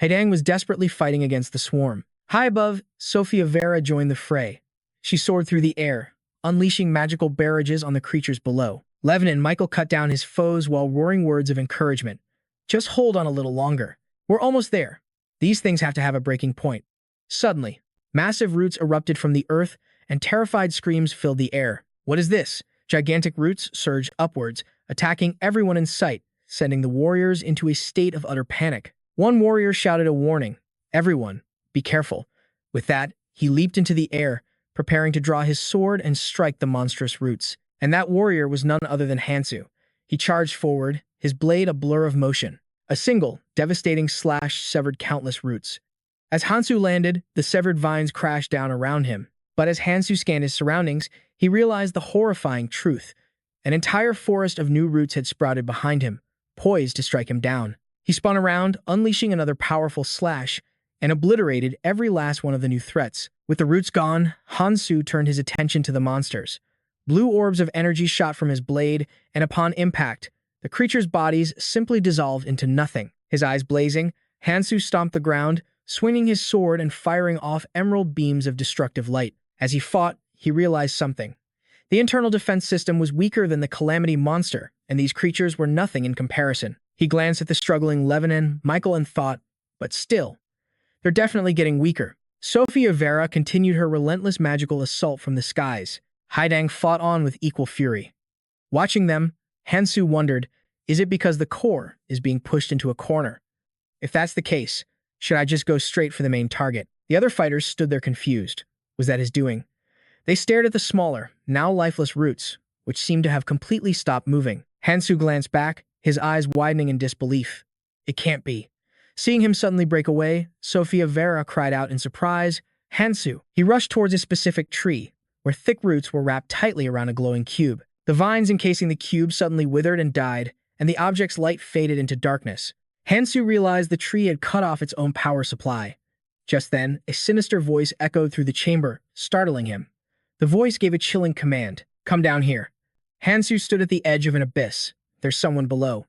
Haidang was desperately fighting against the swarm. High above, Sophia Vera joined the fray. She soared through the air, unleashing magical barrages on the creatures below. Levin and Michael cut down his foes while roaring words of encouragement. Just hold on a little longer. We're almost there. These things have to have a breaking point. Suddenly, massive roots erupted from the earth, and terrified screams filled the air. What is this? Gigantic roots surged upwards, attacking everyone in sight, sending the warriors into a state of utter panic. One warrior shouted a warning. Everyone, be careful. With that, he leaped into the air, preparing to draw his sword and strike the monstrous roots. And that warrior was none other than Hansu. He charged forward, his blade a blur of motion. A single, devastating slash severed countless roots. As Hansu landed, the severed vines crashed down around him. But as Hansu scanned his surroundings, he realized the horrifying truth. An entire forest of new roots had sprouted behind him, poised to strike him down. He spun around, unleashing another powerful slash, and obliterated every last one of the new threats. With the roots gone, Hansu turned his attention to the monsters. Blue orbs of energy shot from his blade, and upon impact, the creatures' bodies simply dissolved into nothing. His eyes blazing, Hansu stomped the ground, swinging his sword and firing off emerald beams of destructive light. As he fought, he realized something. The internal defense system was weaker than the Calamity monster, and these creatures were nothing in comparison. He glanced at the struggling Levinan, Michael, and thought, but still, they're definitely getting weaker. Sophia Vera continued her relentless magical assault from the skies. Haidang fought on with equal fury. Watching them, Hansu wondered, is it because the core is being pushed into a corner? If that's the case, should I just go straight for the main target? The other fighters stood there confused. Was that his doing? They stared at the smaller, now lifeless roots, which seemed to have completely stopped moving. Hansu glanced back, his eyes widening in disbelief. It can't be. Seeing him suddenly break away, Sophia Vera cried out in surprise, Hansu. He rushed towards a specific tree, where thick roots were wrapped tightly around a glowing cube. The vines encasing the cube suddenly withered and died, and the object's light faded into darkness. Hansu realized the tree had cut off its own power supply. Just then, a sinister voice echoed through the chamber, startling him. The voice gave a chilling command. Come down here. Hansu stood at the edge of an abyss. There's someone below.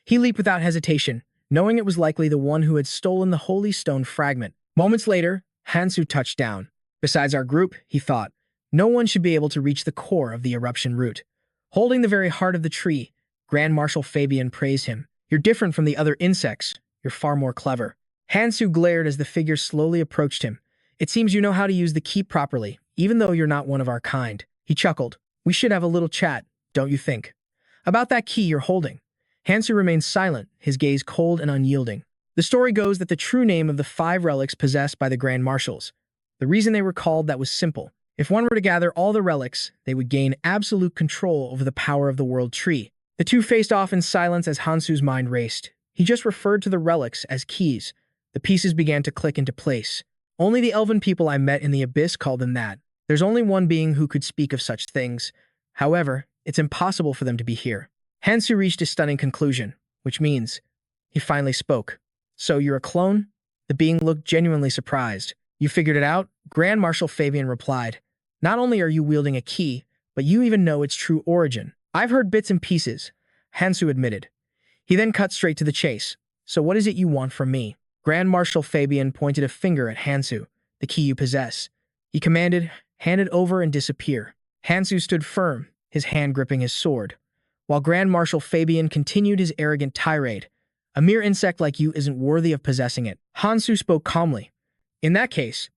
He leaped without hesitation, knowing it was likely the one who had stolen the holy stone fragment. Moments later, Hansu touched down. Besides our group, he thought, no one should be able to reach the core of the eruption root. Holding the very heart of the tree, Grand Marshal Fabian praised him. You're different from the other insects. You're far more clever. Hansu glared as the figure slowly approached him. It seems you know how to use the key properly, even though you're not one of our kind. He chuckled. We should have a little chat, don't you think? About that key you're holding. Hansu remained silent, his gaze cold and unyielding. The story goes that the true name of the 5 relics possessed by the Grand Marshals. The reason they were called that was simple. If one were to gather all the relics, they would gain absolute control over the power of the world tree. The two faced off in silence as Hansu's mind raced. He just referred to the relics as keys. The pieces began to click into place. Only the elven people I met in the abyss called them that. There's only one being who could speak of such things. However, it's impossible for them to be here. Hansu reached a stunning conclusion, which means he finally spoke. So you're a clone? The being looked genuinely surprised. You figured it out? Grand Marshal Fabian replied. Not only are you wielding a key, but you even know its true origin. I've heard bits and pieces, Hansu admitted. He then cut straight to the chase. So what is it you want from me? Grand Marshal Fabian pointed a finger at Hansu. The key you possess. He commanded, hand it over and disappear. Hansu stood firm, his hand gripping his sword, while Grand Marshal Fabian continued his arrogant tirade. A mere insect like you isn't worthy of possessing it. Hansu spoke calmly. In that case,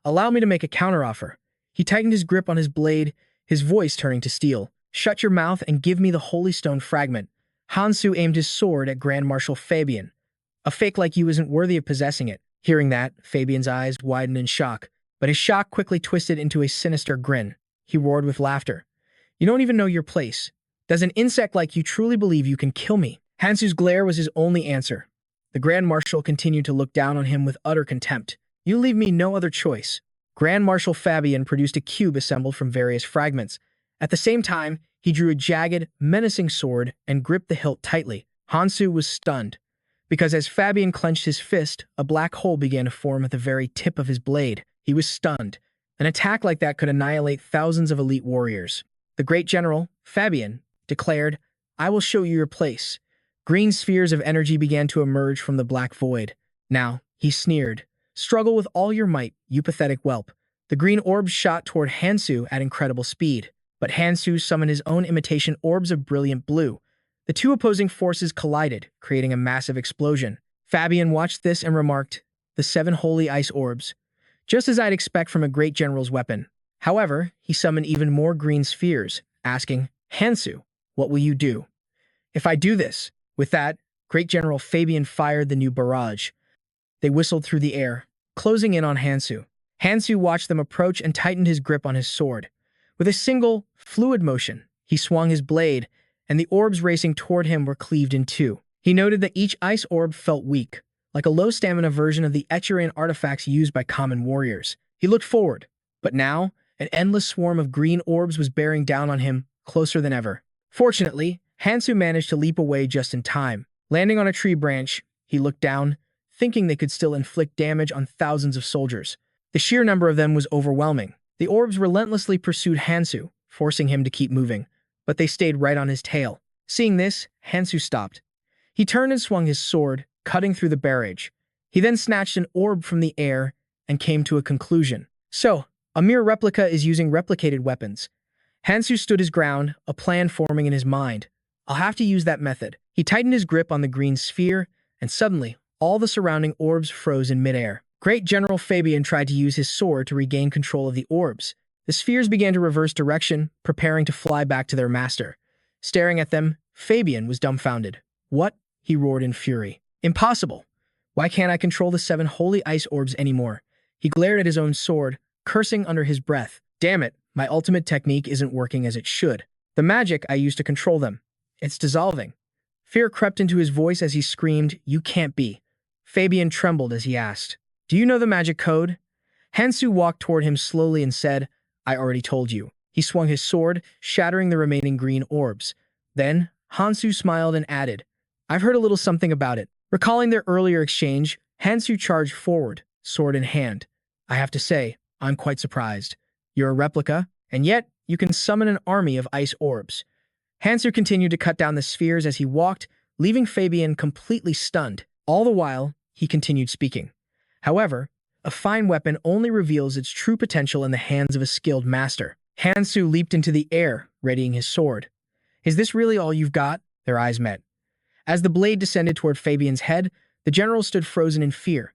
allow me to make a counteroffer. He tightened his grip on his blade, his voice turning to steel. Shut your mouth and give me the holy stone fragment. Hansu aimed his sword at Grand Marshal Fabian. A fake like you isn't worthy of possessing it. Hearing that, Fabian's eyes widened in shock, but his shock quickly twisted into a sinister grin. He roared with laughter. You don't even know your place. Does an insect like you truly believe you can kill me? Hansu's glare was his only answer. The Grand Marshal continued to look down on him with utter contempt. You leave me no other choice. Grand Marshal Fabian produced a cube assembled from various fragments. At the same time, he drew a jagged, menacing sword and gripped the hilt tightly. Hansu was stunned, because as Fabian clenched his fist, a black hole began to form at the very tip of his blade. He was stunned. An attack like that could annihilate thousands of elite warriors. The great general, Fabian, declared, I will show you your place. Green spheres of energy began to emerge from the black void. Now, he sneered, struggle with all your might, you pathetic whelp. The green orbs shot toward Hansu at incredible speed, but Hansu summoned his own imitation orbs of brilliant blue. The two opposing forces collided, creating a massive explosion. Fabian watched this and remarked, the 7 holy ice orbs. Just as I'd expect from a great general's weapon. However, he summoned even more green spheres, asking, Hansu, what will you do? If I do this. With that, Great General Fabian fired the new barrage. They whistled through the air, closing in on Hansu. Hansu watched them approach and tightened his grip on his sword. With a single, fluid motion, he swung his blade, and the orbs racing toward him were cleaved in two. He noted that each ice orb felt weak, like a low-stamina version of the Etrian artifacts used by common warriors. He looked forward, but now, an endless swarm of green orbs was bearing down on him, closer than ever. Fortunately, Hansu managed to leap away just in time. Landing on a tree branch, he looked down, thinking they could still inflict damage on thousands of soldiers. The sheer number of them was overwhelming. The orbs relentlessly pursued Hansu, forcing him to keep moving, but they stayed right on his tail. Seeing this, Hansu stopped. He turned and swung his sword, cutting through the barrage. He then snatched an orb from the air and came to a conclusion. So, a mere replica is using replicated weapons. Hansu stood his ground, a plan forming in his mind. I'll have to use that method. He tightened his grip on the green sphere, and suddenly, all the surrounding orbs froze in midair. Great General Fabian tried to use his sword to regain control of the orbs. The spheres began to reverse direction, preparing to fly back to their master. Staring at them, Fabian was dumbfounded. What? He roared in fury. Impossible! Why can't I control the 7 holy ice orbs anymore? He glared at his own sword, cursing under his breath. Damn it, my ultimate technique isn't working as it should. The magic I used to control them. It's dissolving. Fear crept into his voice as he screamed, You can't be. Fabian trembled as he asked, Do you know the magic code? Hansu walked toward him slowly and said, I already told you. He swung his sword, shattering the remaining green orbs. Then, Hansu smiled and added, I've heard a little something about it. Recalling their earlier exchange, Hansu charged forward, sword in hand. I have to say, I'm quite surprised. You're a replica, and yet you can summon an army of ice orbs. Hansu continued to cut down the spheres as he walked, leaving Fabian completely stunned. All the while, he continued speaking. However, a fine weapon only reveals its true potential in the hands of a skilled master. Hansu leaped into the air, readying his sword. Is this really all you've got? Their eyes met. As the blade descended toward Fabian's head, the general stood frozen in fear.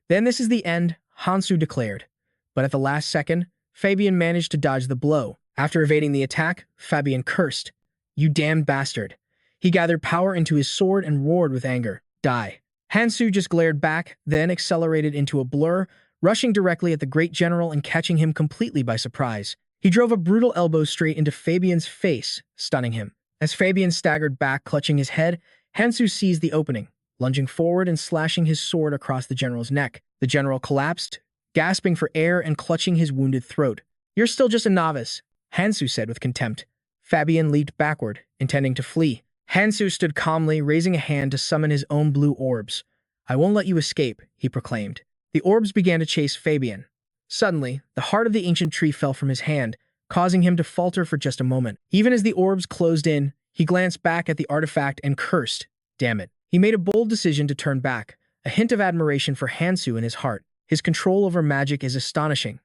Then this is the end, Hansu declared. But at the last second, Fabian managed to dodge the blow. After evading the attack, Fabian cursed. You damned bastard. He gathered power into his sword and roared with anger. Die. Hansu just glared back, then accelerated into a blur, rushing directly at the great general and catching him completely by surprise. He drove a brutal elbow straight into Fabian's face, stunning him. As Fabian staggered back, clutching his head, Hansu seized the opening, lunging forward and slashing his sword across the general's neck. The general collapsed, gasping for air and clutching his wounded throat. You're still just a novice, Hansu said with contempt. Fabian leaped backward, intending to flee. Hansu stood calmly, raising a hand to summon his own blue orbs. I won't let you escape, he proclaimed. The orbs began to chase Fabian. Suddenly, the heart of the ancient tree fell from his hand, causing him to falter for just a moment. Even as the orbs closed in, he glanced back at the artifact and cursed. Damn it. He made a bold decision to turn back, a hint of admiration for Hansu in his heart. His control over magic is astonishing.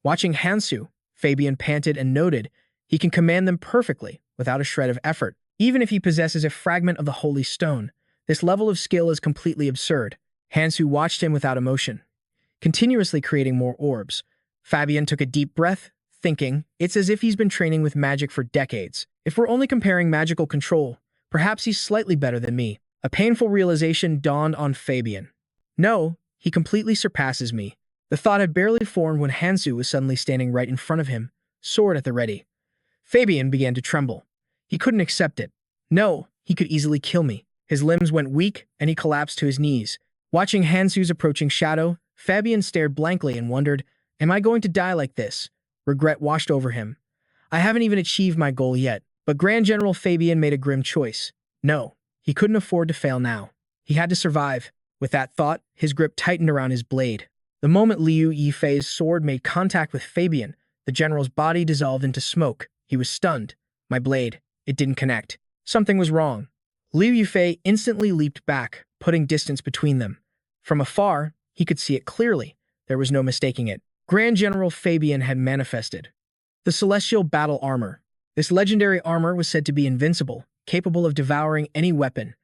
Watching Hansu, Fabian panted and noted, he can command them perfectly, without a shred of effort. Even if he possesses a fragment of the holy stone, this level of skill is completely absurd. Hansu watched him without emotion, continuously creating more orbs. Fabian took a deep breath, thinking, it's as if he's been training with magic for decades. If we're only comparing magical control, Perhaps he's slightly better than me. A painful realization dawned on Fabian. No, he completely surpasses me. The thought had barely formed when Hansu was suddenly standing right in front of him, sword at the ready. Fabian began to tremble. He couldn't accept it. No, he could easily kill me. His limbs went weak, and he collapsed to his knees. Watching Hansu's approaching shadow, Fabian stared blankly and wondered, am I going to die like this? Regret washed over him. I haven't even achieved my goal yet. But Grand General Fabian made a grim choice. No, he couldn't afford to fail now. He had to survive. With that thought, his grip tightened around his blade. The moment Liu Yifei's sword made contact with Fabian, the general's body dissolved into smoke. He was stunned. My blade, it didn't connect. Something was wrong. Liu Yifei instantly leaped back, putting distance between them. From afar, he could see it clearly. There was no mistaking it. Grand General Fabian had manifested. The Celestial Battle Armor. This legendary armor was said to be invincible, capable of devouring any weapon.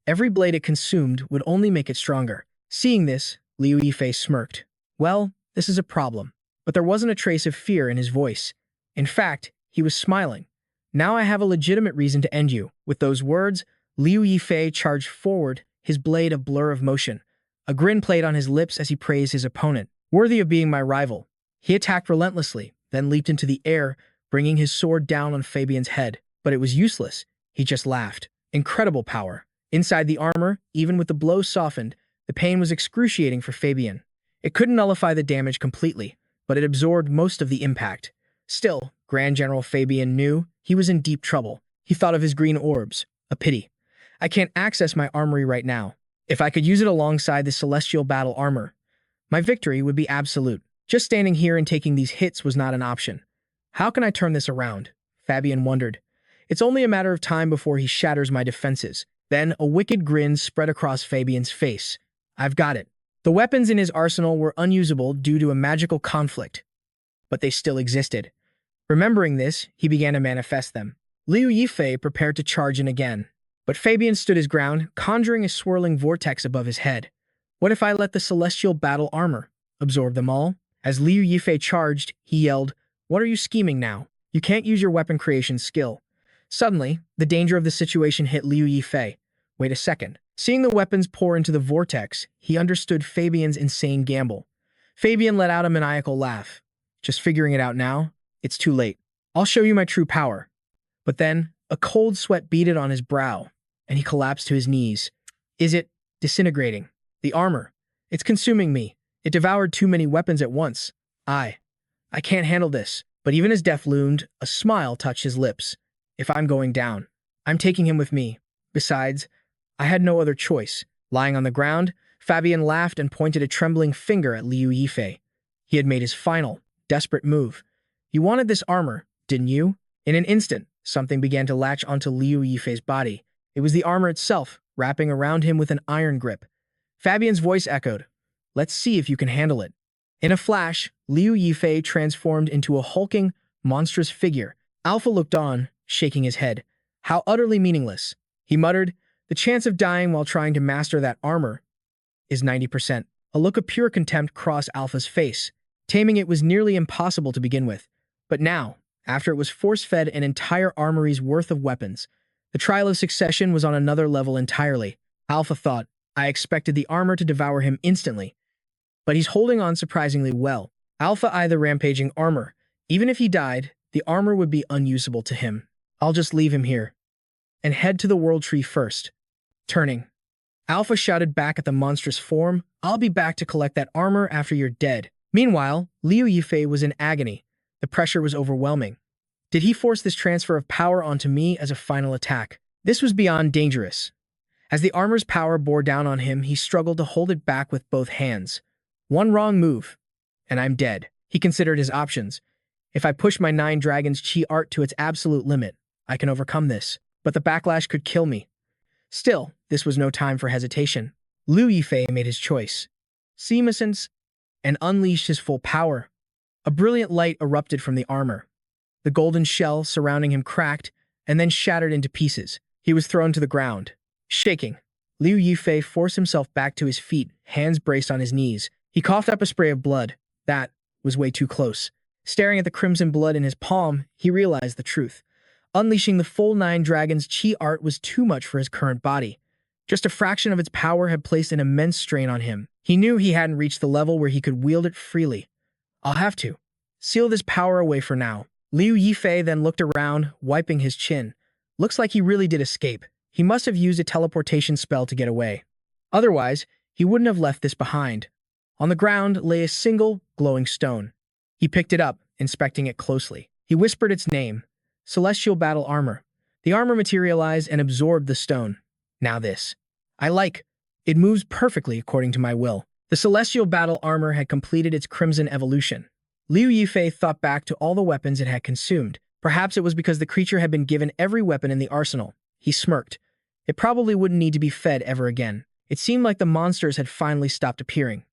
Every blade it consumed would only make it stronger. Seeing this, Liu Yifei smirked. Well, this is a problem. But there wasn't a trace of fear in his voice. In fact, he was smiling. Now I have a legitimate reason to end you. With those words, Liu Yifei charged forward, his blade a blur of motion. A grin played on his lips as he praised his opponent. Worthy of being my rival. He attacked relentlessly, then leaped into the air, bringing his sword down on Fabian's head. But it was useless. He just laughed. Incredible power. Inside the armor, even with the blow softened, the pain was excruciating for Fabian. It couldn't nullify the damage completely, but it absorbed most of the impact. Still, Grand General Fabian knew he was in deep trouble. He thought of his green orbs. A pity. I can't access my armory right now. If I could use it alongside the Celestial Battle Armor, my victory would be absolute. Just standing here and taking these hits was not an option. How can I turn this around? Fabian wondered. It's only a matter of time before he shatters my defenses. Then a wicked grin spread across Fabian's face. I've got it. The weapons in his arsenal were unusable due to a magical conflict, but they still existed. Remembering this, he began to manifest them. Liu Yifei prepared to charge in again, but Fabian stood his ground, conjuring a swirling vortex above his head. What if I let the Celestial Battle Armor absorb them all? As Liu Yifei charged, he yelled, "What are you scheming now? You can't use your weapon creation skill." Suddenly, the danger of the situation hit Liu Yifei. Wait a second. Seeing the weapons pour into the vortex, he understood Fabian's insane gamble. Fabian let out a maniacal laugh. Just figuring it out now? It's too late. I'll show you my true power. But then, a cold sweat beaded on his brow, and he collapsed to his knees. Is it disintegrating? The armor. It's consuming me. It devoured too many weapons at once. I can't handle this. But even as death loomed, a smile touched his lips. If I'm going down, I'm taking him with me. Besides, I had no other choice. Lying on the ground, Fabian laughed and pointed a trembling finger at Liu Yifei. He had made his final, desperate move. You wanted this armor, didn't you? In an instant, something began to latch onto Liu Yifei's body. It was the armor itself, wrapping around him with an iron grip. Fabian's voice echoed. Let's see if you can handle it. In a flash, Liu Yifei transformed into a hulking, monstrous figure. Alpha looked on, shaking his head. How utterly meaningless. He muttered, the chance of dying while trying to master that armor is 90%. A look of pure contempt crossed Alpha's face. Taming it was nearly impossible to begin with. But now, after it was force-fed an entire armory's worth of weapons, the trial of succession was on another level entirely. Alpha thought, I expected the armor to devour him instantly. But he's holding on surprisingly well. Alpha eyed the rampaging armor. Even if he died, the armor would be unusable to him. I'll just leave him here and head to the World Tree first. Turning, Alpha shouted back at the monstrous form, I'll be back to collect that armor after you're dead. Meanwhile, Liu Yifei was in agony. The pressure was overwhelming. Did he force this transfer of power onto me as a final attack? This was beyond dangerous. As the armor's power bore down on him, he struggled to hold it back with both hands. One wrong move, and I'm dead. He considered his options. If I push my 9 Dragons Chi art to its absolute limit, I can overcome this. But the backlash could kill me. Still, this was no time for hesitation. Liu Yifei made his choice. Seamescence, and unleashed his full power. A brilliant light erupted from the armor. The golden shell surrounding him cracked and then shattered into pieces. He was thrown to the ground. Shaking, Liu Yifei forced himself back to his feet, hands braced on his knees. He coughed up a spray of blood. That was way too close. Staring at the crimson blood in his palm, he realized the truth. Unleashing the full 9 dragons' chi art was too much for his current body. Just a fraction of its power had placed an immense strain on him. He knew he hadn't reached the level where he could wield it freely. I'll have to seal this power away for now. Liu Yifei then looked around, wiping his chin. Looks like he really did escape. He must have used a teleportation spell to get away. Otherwise, he wouldn't have left this behind. On the ground lay a single, glowing stone. He picked it up, inspecting it closely. He whispered its name, Celestial Battle Armor. The armor materialized and absorbed the stone. Now this. I like. It moves perfectly according to my will. The Celestial Battle Armor had completed its crimson evolution. Liu Yifei thought back to all the weapons it had consumed. Perhaps it was because the creature had been given every weapon in the arsenal. He smirked. It probably wouldn't need to be fed ever again. It seemed like the monsters had finally stopped appearing.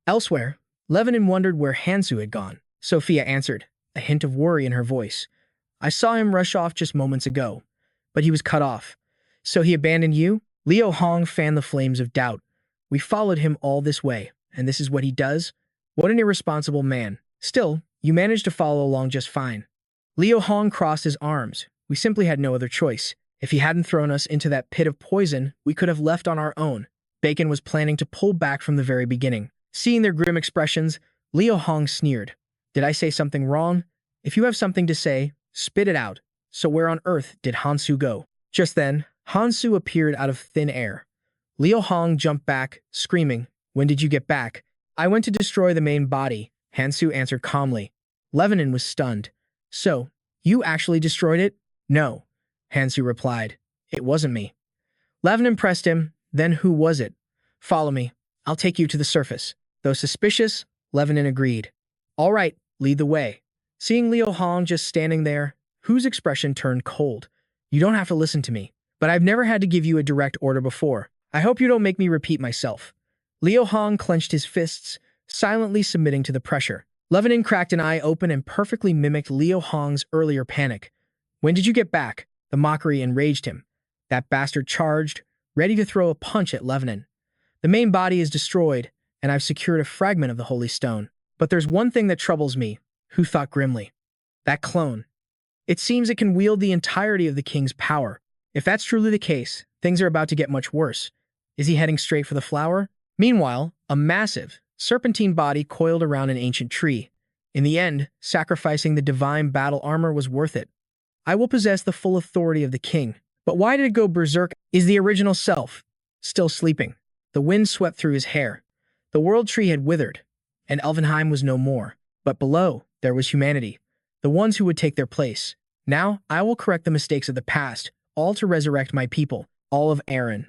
Elsewhere, Lebanon wondered where Hansu had gone. Sophia answered, a hint of worry in her voice. I saw him rush off just moments ago, but he was cut off. So he abandoned you? Liu Hong fanned the flames of doubt. We followed him all this way, and this is what he does? What an irresponsible man. Still, you managed to follow along just fine. Liu Hong crossed his arms. We simply had no other choice. If he hadn't thrown us into that pit of poison, we could have left on our own. Bacon was planning to pull back from the very beginning. Seeing their grim expressions, Liu Hong sneered. Did I say something wrong? If you have something to say, spit it out. So where on earth did Hansu go? Just then, Hansu appeared out of thin air. Liu Hong jumped back, screaming, When did you get back? I went to destroy the main body, Hansu answered calmly. Lebanon was stunned. So, you actually destroyed it? No, Hansu replied. It wasn't me. Lebanon pressed him. Then who was it? Follow me. I'll take you to the surface. Though suspicious, Lebanon agreed. All right, lead the way. Seeing Liu Hong just standing there, Hu's expression turned cold. You don't have to listen to me, but I've never had to give you a direct order before. I hope you don't make me repeat myself. Liu Hong clenched his fists, silently submitting to the pressure. Lebanon cracked an eye open and perfectly mimicked Liu Hong's earlier panic. When did you get back? The mockery enraged him. That bastard charged, ready to throw a punch at Lebanon. The main body is destroyed, and I've secured a fragment of the Holy Stone. But there's one thing that troubles me, Hu thought grimly. That clone. It seems it can wield the entirety of the king's power. If that's truly the case, things are about to get much worse. Is he heading straight for the flower? Meanwhile, a massive, serpentine body coiled around an ancient tree. In the end, sacrificing the divine battle armor was worth it. I will possess the full authority of the king. But why did it go berserk? Is the original self still sleeping? The wind swept through his hair. The world tree had withered, and Elvenheim was no more. But below, there was humanity, the ones who would take their place. Now, I will correct the mistakes of the past, all to resurrect my people, all of Aaron.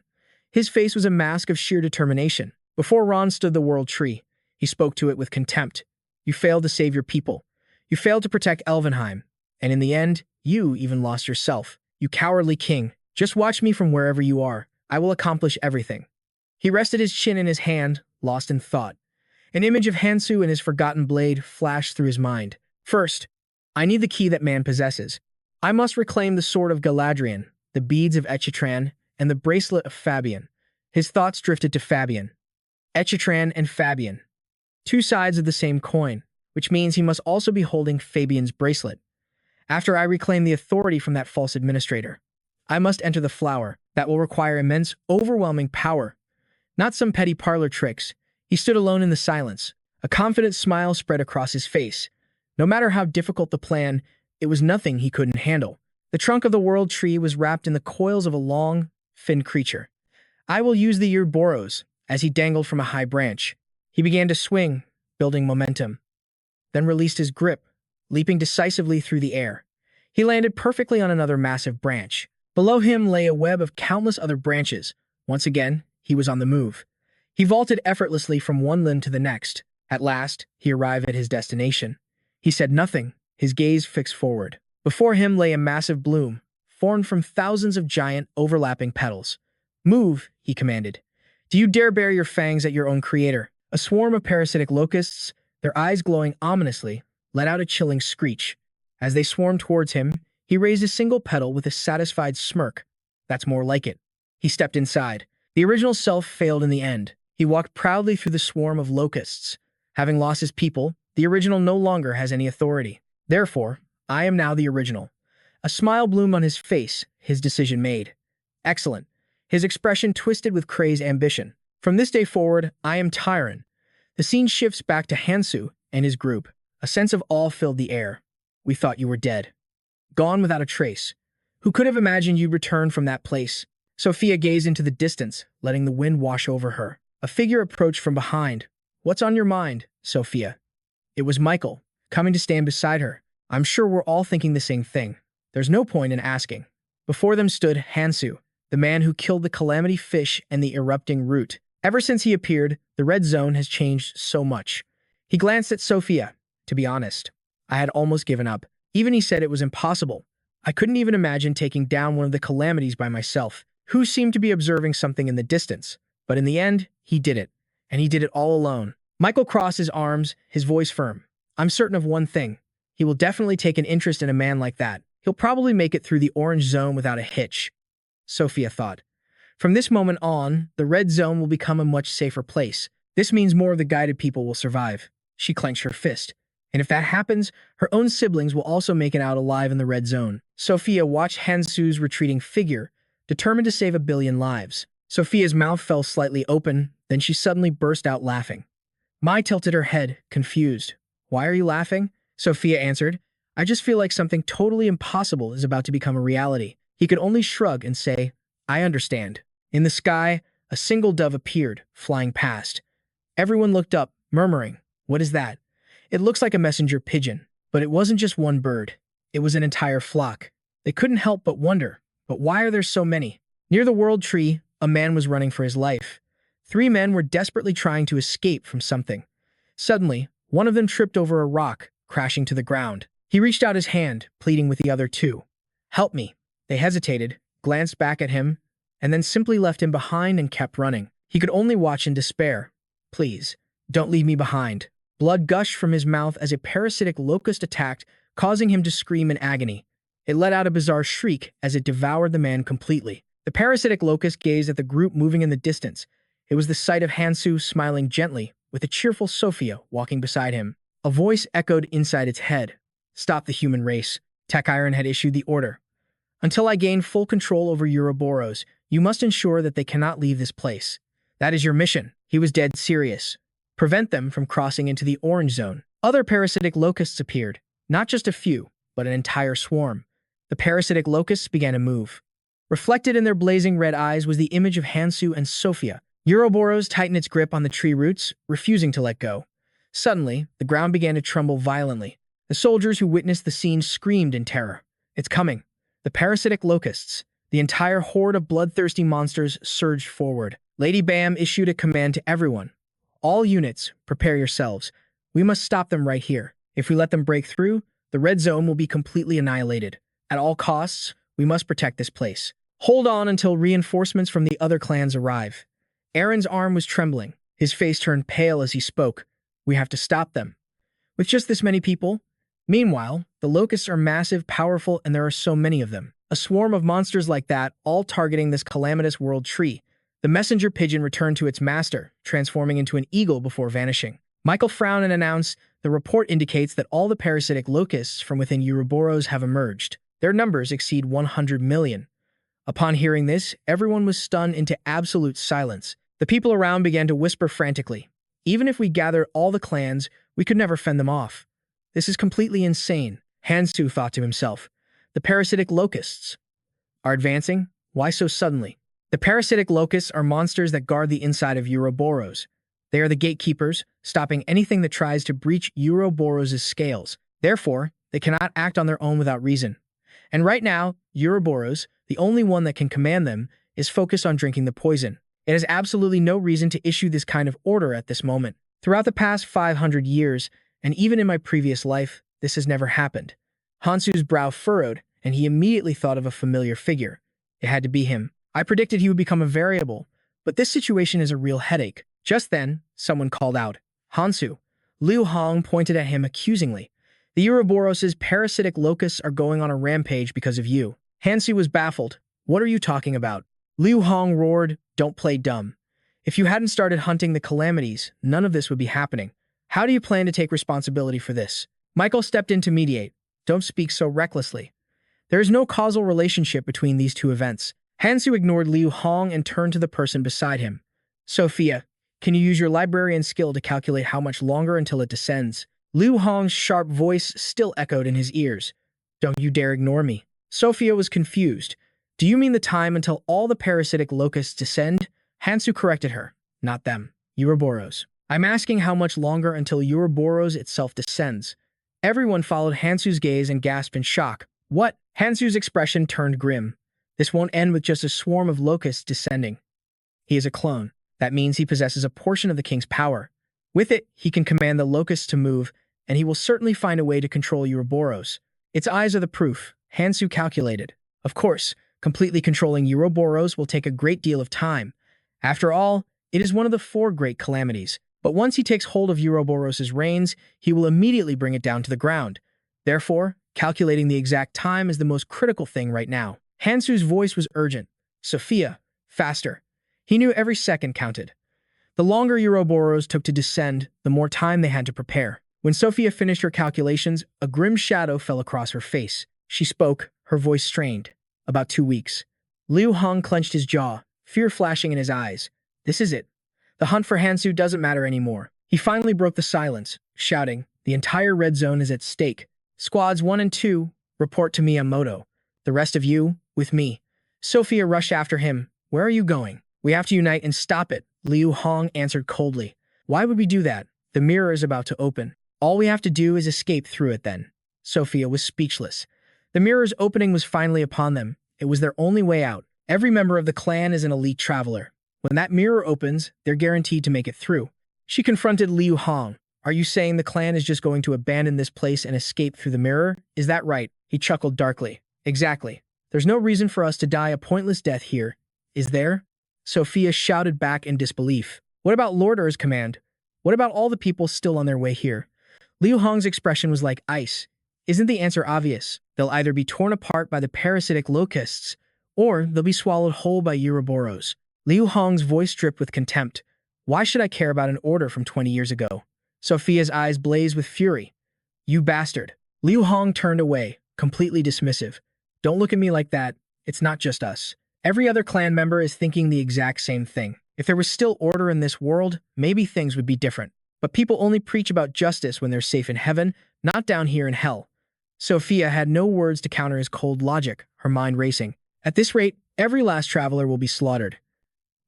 His face was a mask of sheer determination. Before Ron stood the world tree. He spoke to it with contempt. You failed to save your people. You failed to protect Elvenheim. And in the end, you even lost yourself. You cowardly king. Just watch me from wherever you are. I will accomplish everything. He rested his chin in his hand, lost in thought. An image of Hansu and his forgotten blade flashed through his mind. First, I need the key that man possesses. I must reclaim the sword of Galadriel, the beads of Echitran, and the bracelet of Fabian. His thoughts drifted to Fabian. Echitran and Fabian. Two sides of the same coin, which means he must also be holding Fabian's bracelet. After I reclaim the authority from that false administrator, I must enter the flower. That will require immense, overwhelming power. Not some petty parlor tricks. He stood alone in the silence. A confident smile spread across his face. No matter how difficult the plan, it was nothing he couldn't handle. The trunk of the world tree was wrapped in the coils of a long, finned creature. I will use the Ouroboros, as he dangled from a high branch. He began to swing, building momentum, then released his grip, leaping decisively through the air. He landed perfectly on another massive branch. Below him lay a web of countless other branches. Once again, he was on the move. He vaulted effortlessly from one limb to the next. At last, he arrived at his destination. He said nothing, his gaze fixed forward. Before him lay a massive bloom, formed from thousands of giant, overlapping petals. Move, he commanded. Do you dare bare your fangs at your own creator? A swarm of parasitic locusts, their eyes glowing ominously, let out a chilling screech. As they swarmed towards him, he raised a single petal with a satisfied smirk. That's more like it. He stepped inside. The original self failed in the end. He walked proudly through the swarm of locusts. Having lost his people, the original no longer has any authority. Therefore, I am now the original. A smile bloomed on his face, his decision made. Excellent. His expression twisted with crazed ambition. From this day forward, I am Tyron. The scene shifts back to Hansu and his group. A sense of awe filled the air. We thought you were dead. Gone without a trace. Who could have imagined you'd return from that place? Sophia gazed into the distance, letting the wind wash over her. A figure approached from behind. What's on your mind, Sophia? It was Michael, coming to stand beside her. I'm sure we're all thinking the same thing. There's no point in asking. Before them stood Hansu, the man who killed the calamity fish and the erupting root. Ever since he appeared, the red zone has changed so much. He glanced at Sophia. To be honest, I had almost given up. Even he said it was impossible. I couldn't even imagine taking down one of the calamities by myself, who seemed to be observing something in the distance. But in the end, he did it. And he did it all alone. Michael crossed his arms, his voice firm. I'm certain of one thing. He will definitely take an interest in a man like that. He'll probably make it through the orange zone without a hitch, Sophia thought. From this moment on, the red zone will become a much safer place. This means more of the guided people will survive. She clenched her fist. And if that happens, her own siblings will also make it out alive in the red zone. Sophia watched Hansu's retreating figure, determined to save 1 billion lives. Sophia's mouth fell slightly open, then she suddenly burst out laughing. Mai tilted her head, confused. Why are you laughing? Sophia answered. I just feel like something totally impossible is about to become a reality. He could only shrug and say, I understand. In the sky, a single dove appeared, flying past. Everyone looked up, murmuring, What is that? It looks like a messenger pigeon, but it wasn't just one bird. It was an entire flock. They couldn't help but wonder, but why are there so many? Near the world tree, a man was running for his life. 3 men were desperately trying to escape from something. Suddenly, one of them tripped over a rock, crashing to the ground. He reached out his hand, pleading with the other 2. Help me. They hesitated, glanced back at him, and then simply left him behind and kept running. He could only watch in despair. Please, don't leave me behind. Blood gushed from his mouth as a parasitic locust attacked, causing him to scream in agony. It let out a bizarre shriek as it devoured the man completely. The parasitic locust gazed at the group moving in the distance. It was the sight of Hansu smiling gently, with a cheerful Sophia walking beside him. A voice echoed inside its head. Stop the human race. Tech Iron had issued the order. Until I gain full control over Ouroboros, you must ensure that they cannot leave this place. That is your mission. He was dead serious. Prevent them from crossing into the orange zone. Other parasitic locusts appeared. Not just a few, but an entire swarm. The parasitic locusts began to move. Reflected in their blazing red eyes was the image of Hansu and Sophia. Ouroboros tightened its grip on the tree roots, refusing to let go. Suddenly, the ground began to tremble violently. The soldiers who witnessed the scene screamed in terror. It's coming. The parasitic locusts. The entire horde of bloodthirsty monsters surged forward. Lady Bam issued a command to everyone. All units, prepare yourselves. We must stop them right here. If we let them break through, the red zone will be completely annihilated. At all costs, we must protect this place. Hold on until reinforcements from the other clans arrive. Aaron's arm was trembling. His face turned pale as he spoke. We have to stop them. With just this many people? Meanwhile, the locusts are massive, powerful, and there are so many of them. A swarm of monsters like that, all targeting this calamitous world tree. The messenger pigeon returned to its master, transforming into an eagle before vanishing. Michael frowned and announced, the report indicates that all the parasitic locusts from within Ouroboros have emerged. Their numbers exceed 100 million. Upon hearing this, everyone was stunned into absolute silence. The people around began to whisper frantically. Even if we gathered all the clans, we could never fend them off. This is completely insane, Hansu thought to himself. The parasitic locusts are advancing? Why so suddenly? The parasitic locusts are monsters that guard the inside of Ouroboros. They are the gatekeepers, stopping anything that tries to breach Ouroboros' scales. Therefore, they cannot act on their own without reason. And right now, Ouroboros, the only one that can command them, is focused on drinking the poison. It has absolutely no reason to issue this kind of order at this moment. Throughout the past 500 years, and even in my previous life, this has never happened. Hansu's brow furrowed, and he immediately thought of a familiar figure. It had to be him. I predicted he would become a variable, but this situation is a real headache. Just then, someone called out, Hansu. Liu Hong pointed at him accusingly. The Ouroboros' parasitic locusts are going on a rampage because of you. Hansu was baffled. What are you talking about? Liu Hong roared, don't play dumb. If you hadn't started hunting the calamities, none of this would be happening. How do you plan to take responsibility for this? Michael stepped in to mediate. Don't speak so recklessly. There is no causal relationship between these two events. Hansu ignored Liu Hong and turned to the person beside him. Sophia, can you use your librarian skill to calculate how much longer until it descends? Liu Hong's sharp voice still echoed in his ears. Don't you dare ignore me. Sophia was confused. Do you mean the time until all the parasitic locusts descend? Hansu corrected her. Not them. Ouroboros. I'm asking how much longer until Ouroboros itself descends. Everyone followed Hansu's gaze and gasped in shock. What? Hansu's expression turned grim. This won't end with just a swarm of locusts descending. He is a clone. That means he possesses a portion of the king's power. With it, he can command the locusts to move, and he will certainly find a way to control Ouroboros. Its eyes are the proof, Hansu calculated. Of course, completely controlling Ouroboros will take a great deal of time. After all, it is one of the 4 great calamities. But once he takes hold of Ouroboros' reins, he will immediately bring it down to the ground. Therefore, calculating the exact time is the most critical thing right now. Hansu's voice was urgent. Sophia, faster. He knew every second counted. The longer Ouroboros took to descend, the more time they had to prepare. When Sophia finished her calculations, a grim shadow fell across her face. She spoke, her voice strained. About 2 weeks. Liu Hong clenched his jaw, fear flashing in his eyes. This is it. The hunt for Hansu doesn't matter anymore. He finally broke the silence, shouting, the entire red zone is at stake. Squads 1 and 2, report to Miyamoto. The rest of you, with me. Sophia rushed after him. Where are you going? We have to unite and stop it, Liu Hong answered coldly. Why would we do that? The mirror is about to open. All we have to do is escape through it then. Sophia was speechless. The mirror's opening was finally upon them. It was their only way out. Every member of the clan is an elite traveler. When that mirror opens, they're guaranteed to make it through. She confronted Liu Hong. Are you saying the clan is just going to abandon this place and escape through the mirror? Is that right? He chuckled darkly. Exactly. There's no reason for us to die a pointless death here. Is there? Sophia shouted back in disbelief. What about Lord Er's command? What about all the people still on their way here? Liu Hong's expression was like ice. Isn't the answer obvious? They'll either be torn apart by the parasitic locusts, or they'll be swallowed whole by Ouroboros. Liu Hong's voice dripped with contempt. Why should I care about an order from 20 years ago? Sophia's eyes blazed with fury. You bastard. Liu Hong turned away, completely dismissive. Don't look at me like that. It's not just us. Every other clan member is thinking the exact same thing. If there was still order in this world, maybe things would be different. But people only preach about justice when they're safe in heaven, not down here in hell. Sophia had no words to counter his cold logic, her mind racing. At this rate, every last traveler will be slaughtered.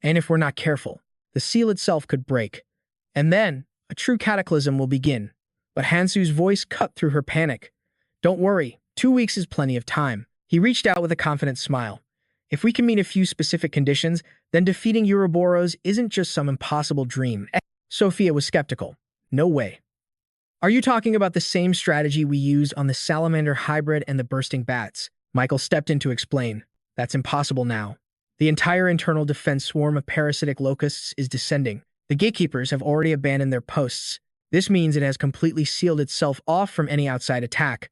And if we're not careful, the seal itself could break. And then, a true cataclysm will begin. But Hansu's voice cut through her panic. Don't worry, 2 weeks is plenty of time. He reached out with a confident smile. If we can meet a few specific conditions, then defeating Ouroboros isn't just some impossible dream. Sophia was skeptical. No way. Are you talking about the same strategy we used on the salamander hybrid and the bursting bats? Michael stepped in to explain. That's impossible now. The entire internal defense swarm of parasitic locusts is descending. The gatekeepers have already abandoned their posts. This means it has completely sealed itself off from any outside attack.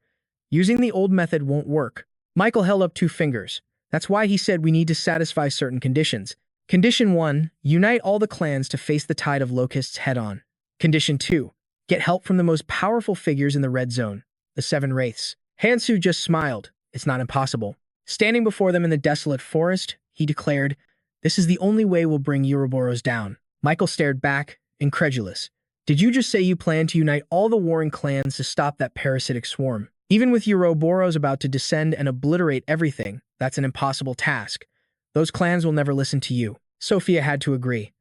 Using the old method won't work. Michael held up 2 fingers. That's why he said we need to satisfy certain conditions. Condition 1, unite all the clans to face the tide of locusts head-on. Condition 2, get help from the most powerful figures in the red zone, the 7 wraiths. Hansu just smiled. It's not impossible. Standing before them in the desolate forest, he declared, this is the only way we'll bring Ouroboros down. Michael stared back, incredulous. Did you just say you plan to unite all the warring clans to stop that parasitic swarm? Even with Ouroboros about to descend and obliterate everything, that's an impossible task. Those clans will never listen to you. Sophia had to agree.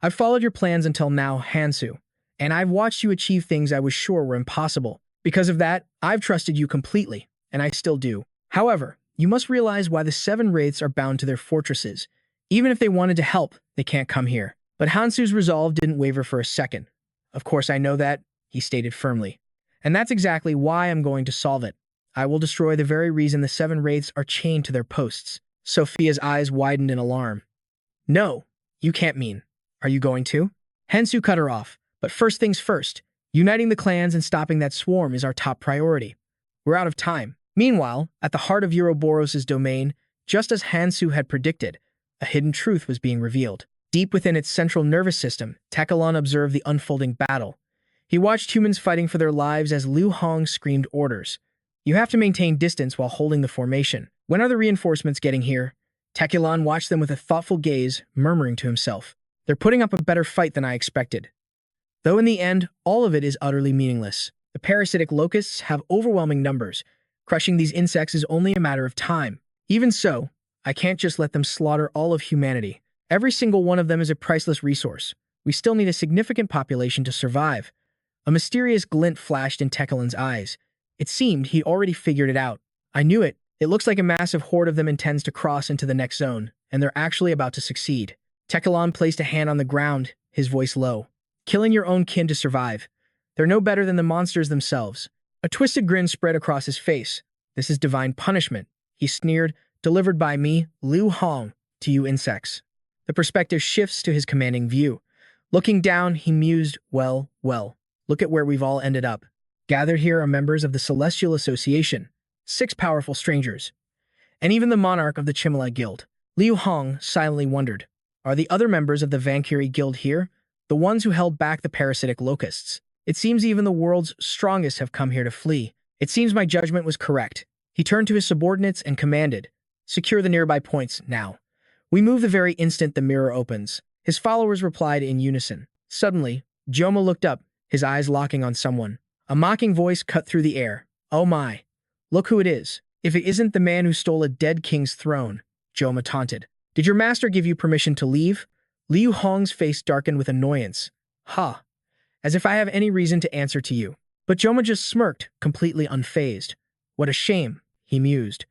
I've followed your plans until now, Hansu, and I've watched you achieve things I was sure were impossible. Because of that, I've trusted you completely, and I still do. However, you must realize why the 7 wraiths are bound to their fortresses. Even if they wanted to help, they can't come here. But Hansu's resolve didn't waver for a second. Of course I know that, he stated firmly. And that's exactly why I'm going to solve it. I will destroy the very reason the 7 wraiths are chained to their posts. Sophia's eyes widened in alarm. No, you can't mean. Are you going to? Hansu cut her off. But first things first, uniting the clans and stopping that swarm is our top priority. We're out of time. Meanwhile, at the heart of Ouroboros' domain, just as Hansu had predicted, a hidden truth was being revealed. Deep within its central nervous system, Takalon observed the unfolding battle. He watched humans fighting for their lives as Liu Hong screamed orders. You have to maintain distance while holding the formation. When are the reinforcements getting here? Tekulon watched them with a thoughtful gaze, murmuring to himself. They're putting up a better fight than I expected. Though in the end, all of it is utterly meaningless. The parasitic locusts have overwhelming numbers. Crushing these insects is only a matter of time. Even so, I can't just let them slaughter all of humanity. Every single one of them is a priceless resource. We still need a significant population to survive. A mysterious glint flashed in Tekulon's eyes. It seemed he'd already figured it out. I knew it. It looks like a massive horde of them intends to cross into the next zone, and they're actually about to succeed. Tekulon placed a hand on the ground, his voice low. Killing your own kin to survive. They're no better than the monsters themselves. A twisted grin spread across his face. This is divine punishment, he sneered, delivered by me, Liu Hong, to you insects. The perspective shifts to his commanding view. Looking down, he mused, well, look at where we've all ended up. Gathered here are members of the Celestial Association, 6 powerful strangers, and even the monarch of the Chimala Guild. Liu Hong silently wondered, are the other members of the Valkyrie Guild here? The ones who held back the parasitic locusts. It seems even the world's strongest have come here to flee. It seems my judgment was correct. He turned to his subordinates and commanded, secure the nearby points now. We move the very instant the mirror opens. His followers replied in unison. Suddenly, Joma looked up, his eyes locking on someone. A mocking voice cut through the air. Oh my. Look who it is. If it isn't the man who stole a dead king's throne, Joma taunted. Did your master give you permission to leave? Liu Hong's face darkened with annoyance. Ha. As if I have any reason to answer to you. But Joma just smirked, completely unfazed. What a shame, he mused.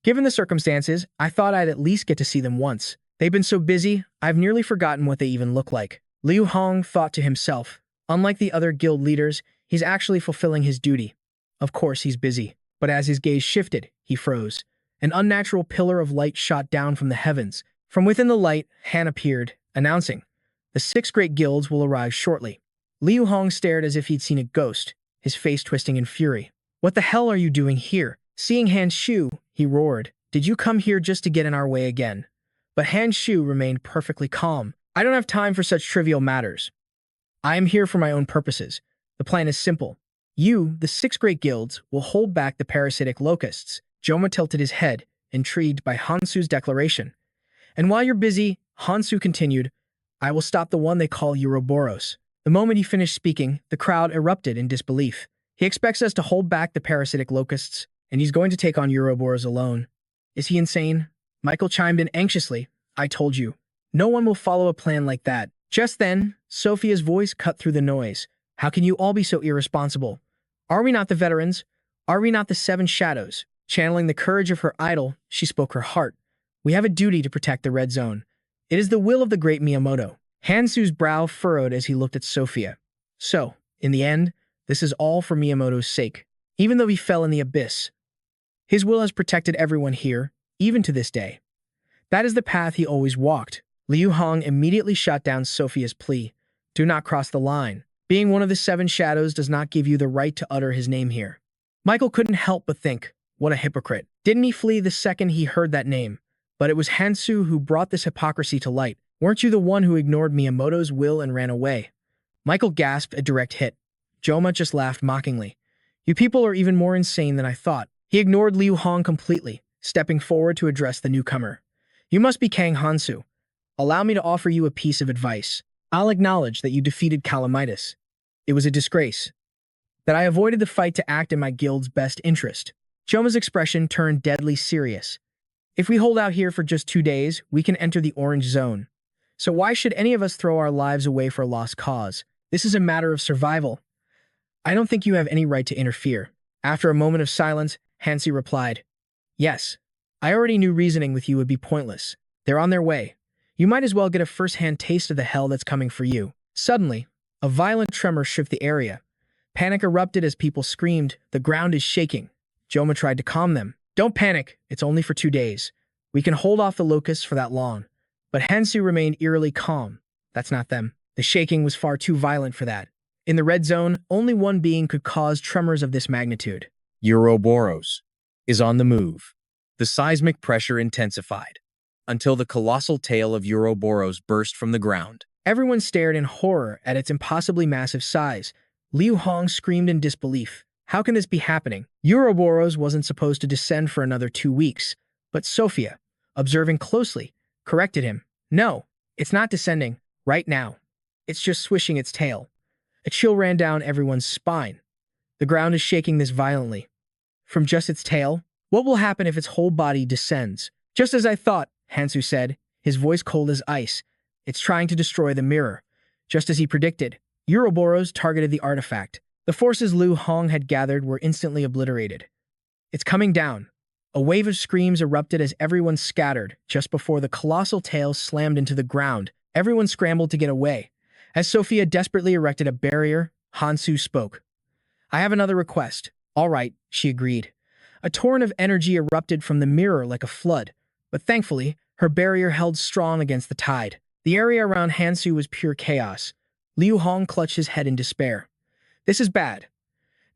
Given the circumstances, I thought I'd at least get to see them once. They've been so busy, I've nearly forgotten what they even look like. Liu Hong thought to himself. Unlike the other guild leaders, he's actually fulfilling his duty. Of course he's busy. But as his gaze shifted, he froze. An unnatural pillar of light shot down from the heavens. From within the light, Han appeared, announcing, the 6 great guilds will arrive shortly. Liu Hong stared as if he'd seen a ghost, his face twisting in fury. What the hell are you doing here? Seeing Han Shu, he roared. Did you come here just to get in our way again? But Han Shu remained perfectly calm. I don't have time for such trivial matters. I am here for my own purposes. The plan is simple. You, the 6 great guilds, will hold back the parasitic locusts. Joma tilted his head, intrigued by Hansu's declaration. And while you're busy, Hansu continued, I will stop the one they call Ouroboros. The moment he finished speaking, the crowd erupted in disbelief. He expects us to hold back the parasitic locusts, and he's going to take on Ouroboros alone. Is he insane? Michael chimed in anxiously. I told you. No one will follow a plan like that. Just then, Sophia's voice cut through the noise. How can you all be so irresponsible? Are we not the veterans? Are we not the 7 shadows? Channeling the courage of her idol, she spoke her heart. We have a duty to protect the red zone. It is the will of the great Miyamoto. Hansu's brow furrowed as he looked at Sophia. So, in the end, this is all for Miyamoto's sake. Even though he fell in the abyss, his will has protected everyone here, even to this day. That is the path he always walked. Liu Hong immediately shot down Sophia's plea. Do not cross the line. Being one of the 7 shadows does not give you the right to utter his name here. Michael couldn't help but think, what a hypocrite. Didn't he flee the second he heard that name? But it was Hansu who brought this hypocrisy to light. Weren't you the one who ignored Miyamoto's will and ran away? Michael gasped a direct hit. Joma just laughed mockingly. You people are even more insane than I thought. He ignored Liu Hong completely, stepping forward to address the newcomer. You must be Kang Hansu. Allow me to offer you a piece of advice. I'll acknowledge that you defeated Calamitis. It was a disgrace. That I avoided the fight to act in my guild's best interest. Joma's expression turned deadly serious. If we hold out here for just 2 days, we can enter the orange zone. So why should any of us throw our lives away for a lost cause? This is a matter of survival. I don't think you have any right to interfere. After a moment of silence, Hansi replied, Yes, I already knew reasoning with you would be pointless. They're on their way. You might as well get a first-hand taste of the hell that's coming for you. Suddenly, a violent tremor shook the area. Panic erupted as people screamed, the ground is shaking. Joma tried to calm them. Don't panic, it's only for 2 days. We can hold off the locusts for that long. But Hansu remained eerily calm. That's not them. The shaking was far too violent for that. In the red zone, only one being could cause tremors of this magnitude. Ouroboros is on the move. The seismic pressure intensified until the colossal tail of Ouroboros burst from the ground. Everyone stared in horror at its impossibly massive size. Liu Hong screamed in disbelief. How can this be happening? Ouroboros wasn't supposed to descend for another 2 weeks, but Sophia, observing closely, corrected him. No, it's not descending, right now. It's just swishing its tail. A chill ran down everyone's spine. The ground is shaking this violently. From just its tail? What will happen if its whole body descends? Just as I thought, Hansu said, his voice cold as ice. It's trying to destroy the mirror. Just as he predicted, Ouroboros targeted the artifact. The forces Liu Hong had gathered were instantly obliterated. It's coming down. A wave of screams erupted as everyone scattered. Just before the colossal tail slammed into the ground, everyone scrambled to get away. As Sophia desperately erected a barrier, Hansu spoke. I have another request. All right, she agreed. A torrent of energy erupted from the mirror like a flood, but thankfully, her barrier held strong against the tide. The area around Hansu was pure chaos. Liu Hong clutched his head in despair. This is bad.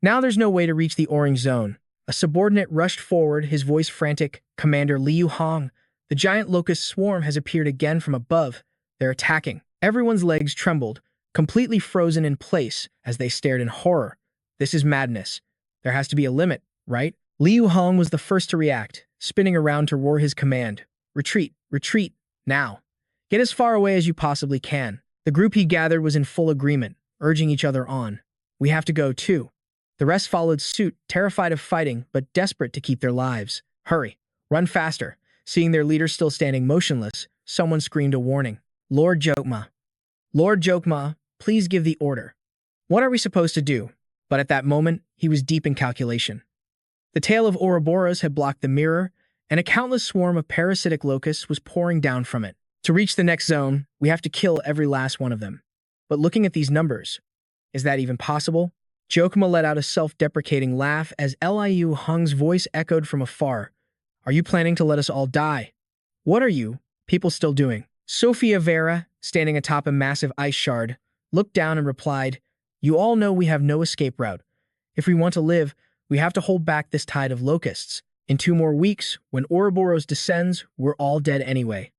Now there's no way to reach the orange zone. A subordinate rushed forward, his voice frantic. Commander Liu Hong, the giant locust swarm has appeared again from above. They're attacking. Everyone's legs trembled, completely frozen in place as they stared in horror. This is madness. There has to be a limit, right? Liu Hong was the first to react, spinning around to roar his command. Retreat, retreat, now. Get as far away as you possibly can. The group he gathered was in full agreement, urging each other on. We have to go too. The rest followed suit, terrified of fighting, but desperate to keep their lives. Hurry, run faster. Seeing their leader still standing motionless, someone screamed a warning. Lord Jokma. Lord Jokma, please give the order. What are we supposed to do? But at that moment, he was deep in calculation. The tail of Ouroboros had blocked the mirror, and a countless swarm of parasitic locusts was pouring down from it. To reach the next zone, we have to kill every last one of them. But looking at these numbers, is that even possible? Jokma let out a self-deprecating laugh as Liu Hong's voice echoed from afar. Are you planning to let us all die? What are you, people still doing? Sophia Vera, standing atop a massive ice shard, looked down and replied, You all know we have no escape route. If we want to live, we have to hold back this tide of locusts. In 2 more weeks, when Ouroboros descends, we're all dead anyway.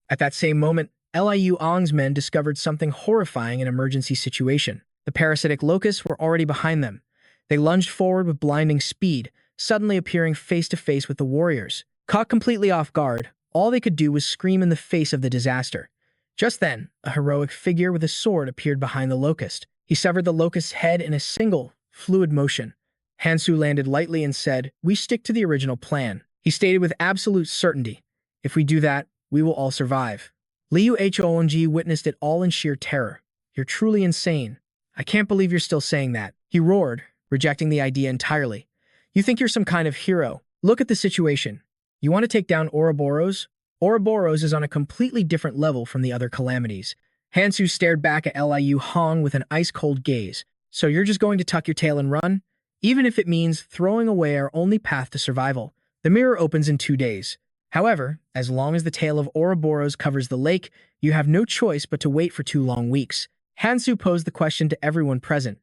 At that same moment, Liu Hong's men discovered something horrifying in an emergency situation. The parasitic locusts were already behind them. They lunged forward with blinding speed, suddenly appearing face to face with the warriors. Caught completely off guard, all they could do was scream in the face of the disaster. Just then, a heroic figure with a sword appeared behind the locust. He severed the locust's head in a single, fluid motion. Hansu landed lightly and said, We stick to the original plan. He stated with absolute certainty, If we do that, we will all survive. Liu Hong witnessed it all in sheer terror. You're truly insane. I can't believe you're still saying that. He roared, rejecting the idea entirely. You think you're some kind of hero. Look at the situation. You want to take down Ouroboros? Ouroboros is on a completely different level from the other calamities. Hansu stared back at Liu Hong with an ice-cold gaze. So you're just going to tuck your tail and run? Even if it means throwing away our only path to survival. The mirror opens in 2 days. However, as long as the tail of Ouroboros covers the lake, you have no choice but to wait for 2 long weeks. Hansu posed the question to everyone present.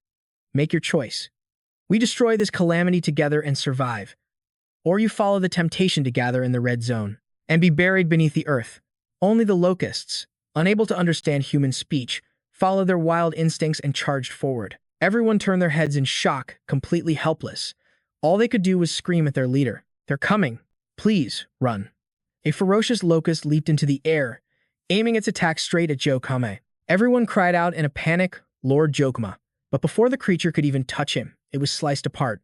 Make your choice. We destroy this calamity together and survive. Or you follow the temptation to gather in the red zone and be buried beneath the earth. Only the locusts, unable to understand human speech, followed their wild instincts and charged forward. Everyone turned their heads in shock, completely helpless. All they could do was scream at their leader. They're coming. Please, run. A ferocious locust leaped into the air, aiming its attack straight at Jokma. Everyone cried out in a panic, Lord Jokma. But before the creature could even touch him, it was sliced apart.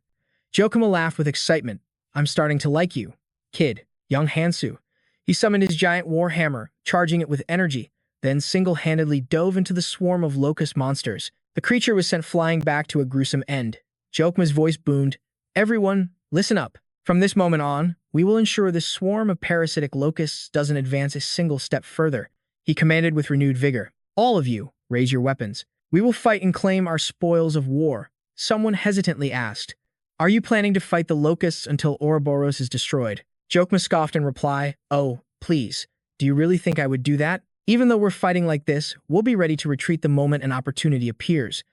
Jokma laughed with excitement. I'm starting to like you, kid, young Hansu. He summoned his giant war hammer, charging it with energy, then single-handedly dove into the swarm of locust monsters. The creature was sent flying back to a gruesome end. Jokma's voice boomed, Everyone, listen up. From this moment on, we will ensure this swarm of parasitic locusts doesn't advance a single step further. He commanded with renewed vigor. All of you, raise your weapons. We will fight and claim our spoils of war. Someone hesitantly asked, Are you planning to fight the locusts until Ouroboros is destroyed? Jokma scoffed in reply, Oh, please, do you really think I would do that? Even though we're fighting like this, we'll be ready to retreat the moment an opportunity appears.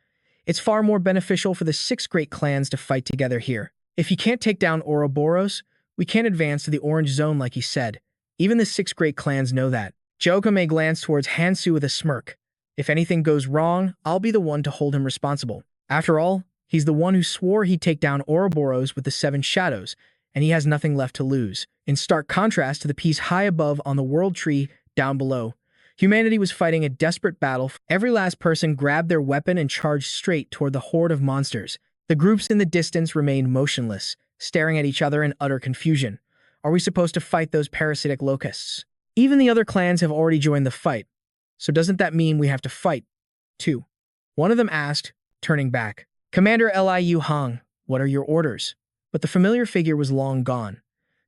It's far more beneficial for the 6 great clans to fight together here. If he can't take down Ouroboros, we can't advance to the orange zone like he said. Even the 6 great clans know that. Jokma glanced towards Hansu with a smirk. If anything goes wrong, I'll be the one to hold him responsible. After all, He's the one who swore he'd take down Ouroboros with the seven shadows, and he has nothing left to lose. In stark contrast to the peace high above on the world tree down below, humanity was fighting a desperate battle. Every last person grabbed their weapon and charged straight toward the horde of monsters. The groups in the distance remained motionless, staring at each other in utter confusion. Are we supposed to fight those parasitic locusts? Even the other clans have already joined the fight, so doesn't that mean we have to fight, too? One of them asked, turning back. Commander Liu Hong, what are your orders? But the familiar figure was long gone.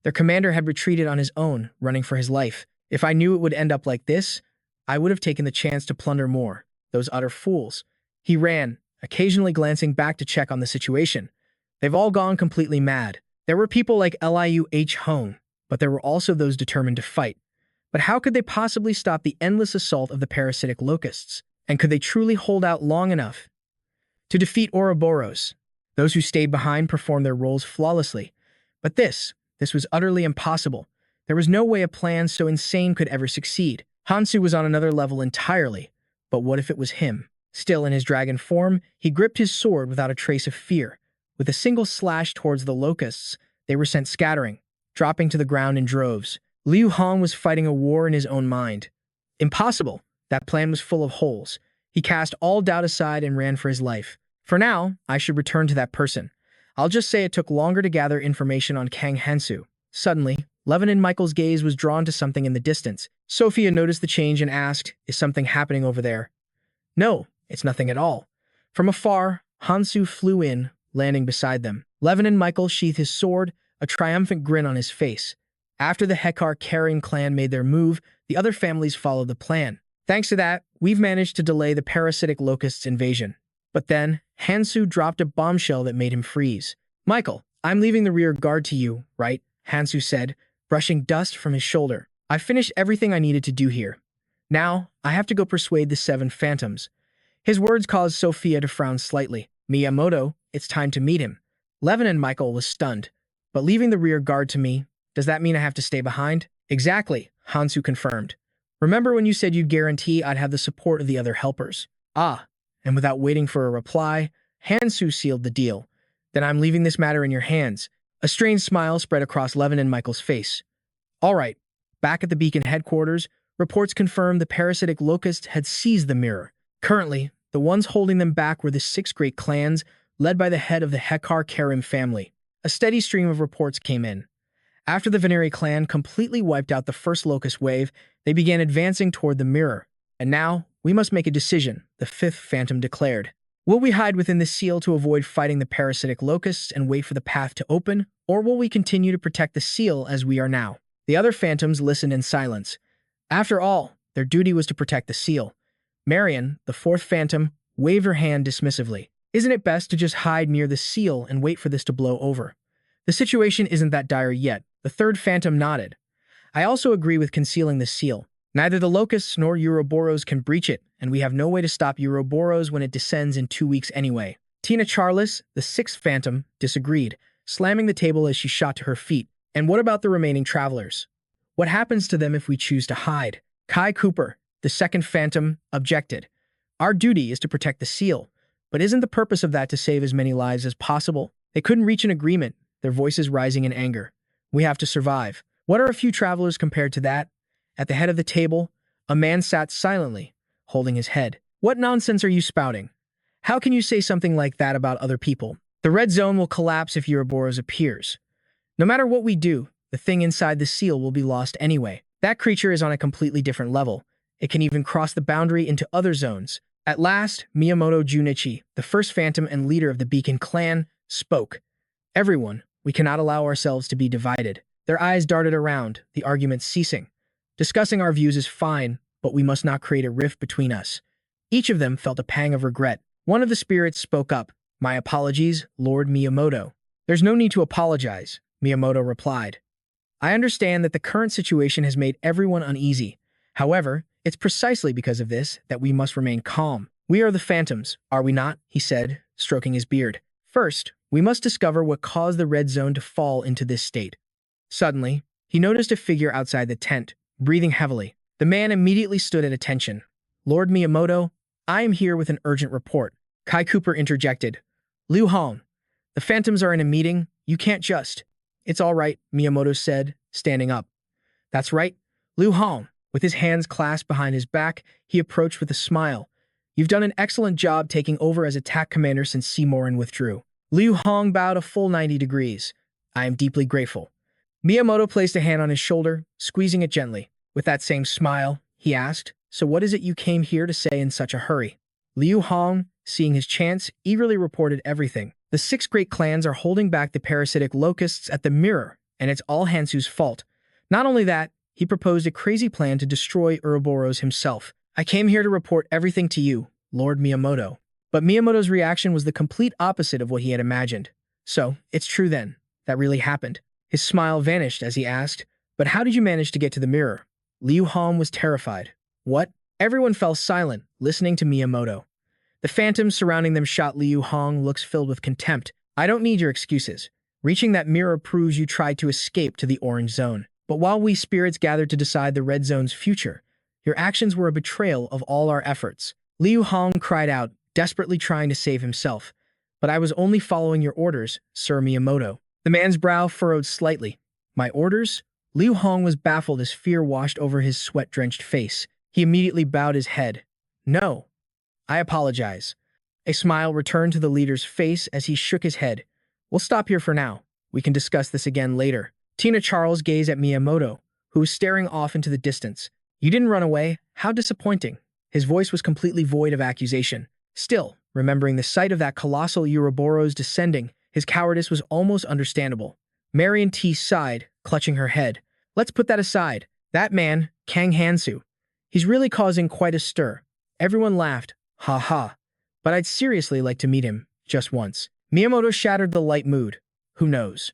Their commander had retreated on his own, running for his life. If I knew it would end up like this, I would have taken the chance to plunder more. Those utter fools. He ran, occasionally glancing back to check on the situation. They've all gone completely mad. There were people like Liu Hong, but there were also those determined to fight. But how could they possibly stop the endless assault of the parasitic locusts? And could they truly hold out long enough to defeat Ouroboros? Those who stayed behind performed their roles flawlessly. But this was utterly impossible. There was no way a plan so insane could ever succeed. Hansu was on another level entirely. But what if it was him? Still in his dragon form, he gripped his sword without a trace of fear. With a single slash towards the locusts, they were sent scattering, dropping to the ground in droves. Liu Hong was fighting a war in his own mind. Impossible. That plan was full of holes. He cast all doubt aside and ran for his life. For now, I should return to that person. I'll just say it took longer to gather information on Kang Hansu. Suddenly, Levin and Michael's gaze was drawn to something in the distance. Sophia noticed the change and asked, is something happening over there? No, it's nothing at all. From afar, Hansu flew in, landing beside them. Levin and Michael sheathed his sword, a triumphant grin on his face. After the Hekar-Karim clan made their move, the other families followed the plan. Thanks to that, we've managed to delay the parasitic locusts' invasion. But then, Hansu dropped a bombshell that made him freeze. Michael, I'm leaving the rear guard to you, right? Hansu said, brushing dust from his shoulder. I've finished everything I needed to do here. Now, I have to go persuade the seven phantoms. His words caused Sophia to frown slightly. Miyamoto, it's time to meet him. Levin and Michael was stunned. But leaving the rear guard to me, does that mean I have to stay behind? Exactly, Hansu confirmed. Remember when you said you'd guarantee I'd have the support of the other helpers? Ah, and without waiting for a reply, Hansu sealed the deal. Then I'm leaving this matter in your hands. A strange smile spread across Levin and Michael's face. All right, back at the Beacon headquarters, reports confirmed the parasitic locusts had seized the mirror. Currently, the ones holding them back were the 6 great clans, led by the head of the Hekar-Karim family. A steady stream of reports came in. After the Veneri clan completely wiped out the first locust wave, they began advancing toward the mirror. And now, we must make a decision, the 5th phantom declared. Will we hide within the seal to avoid fighting the parasitic locusts and wait for the path to open, or will we continue to protect the seal as we are now? The other phantoms listened in silence. After all, their duty was to protect the seal. Marion, the 4th phantom, waved her hand dismissively. Isn't it best to just hide near the seal and wait for this to blow over? The situation isn't that dire yet. The 3rd phantom nodded. I also agree with concealing the seal. Neither the locusts nor Ouroboros can breach it, and we have no way to stop Ouroboros when it descends in 2 weeks anyway. Tina Charles, the 6th phantom, disagreed, slamming the table as she shot to her feet. And what about the remaining travelers? What happens to them if we choose to hide? Kai Cooper, the 2nd phantom, objected. Our duty is to protect the seal, but isn't the purpose of that to save as many lives as possible? They couldn't reach an agreement, their voices rising in anger. We have to survive. What are a few travelers compared to that? At the head of the table, a man sat silently, holding his head. What nonsense are you spouting? How can you say something like that about other people? The red zone will collapse if Ouroboros appears. No matter what we do, the thing inside the seal will be lost anyway. That creature is on a completely different level. It can even cross the boundary into other zones. At last, Miyamoto Junichi, the 1st phantom and leader of the Beacon clan, spoke. Everyone, we cannot allow ourselves to be divided. Their eyes darted around, the argument ceasing. Discussing our views is fine, but we must not create a rift between us. Each of them felt a pang of regret. One of the spirits spoke up. My apologies, Lord Miyamoto. There's no need to apologize, Miyamoto replied. I understand that the current situation has made everyone uneasy. However, it's precisely because of this that we must remain calm. We are the phantoms, are we not? He said, stroking his beard. First, we must discover what caused the red zone to fall into this state. Suddenly, he noticed a figure outside the tent, breathing heavily. The man immediately stood at attention. Lord Miyamoto, I am here with an urgent report. Kai Cooper interjected. Liu Hong, the phantoms are in a meeting. You can't just. It's all right, Miyamoto said, standing up. That's right. Liu Hong, with his hands clasped behind his back, he approached with a smile. You've done an excellent job taking over as attack commander since Seymour withdrew. Liu Hong bowed a full 90 degrees. I am deeply grateful. Miyamoto placed a hand on his shoulder, squeezing it gently. With that same smile, he asked, so what is it you came here to say in such a hurry? Liu Hong, seeing his chance, eagerly reported everything. The 6 great clans are holding back the parasitic locusts at the mirror, and it's all Hansu's fault. Not only that, he proposed a crazy plan to destroy Ouroboros himself. I came here to report everything to you, Lord Miyamoto. But Miyamoto's reaction was the complete opposite of what he had imagined. So, it's true then. That really happened. His smile vanished as he asked, but how did you manage to get to the mirror? Liu Hong was terrified. What? Everyone fell silent, listening to Miyamoto. The phantoms surrounding them shot Liu Hong looks filled with contempt. I don't need your excuses. Reaching that mirror proves you tried to escape to the orange zone. But while we spirits gathered to decide the red zone's future, your actions were a betrayal of all our efforts. Liu Hong cried out, desperately trying to save himself. But I was only following your orders, Sir Miyamoto. The man's brow furrowed slightly. My orders? Liu Hong was baffled as fear washed over his sweat-drenched face. He immediately bowed his head. No. I apologize. A smile returned to the leader's face as he shook his head. We'll stop here for now. We can discuss this again later. Tina Charles gazed at Miyamoto, who was staring off into the distance. You didn't run away? How disappointing. His voice was completely void of accusation. Still, remembering the sight of that colossal Ouroboros descending, his cowardice was almost understandable. Marion T sighed, clutching her head. Let's put that aside. That man, Kang Hansu. He's really causing quite a stir. Everyone laughed. Ha ha. But I'd seriously like to meet him, just once. Miyamoto shattered the light mood. Who knows?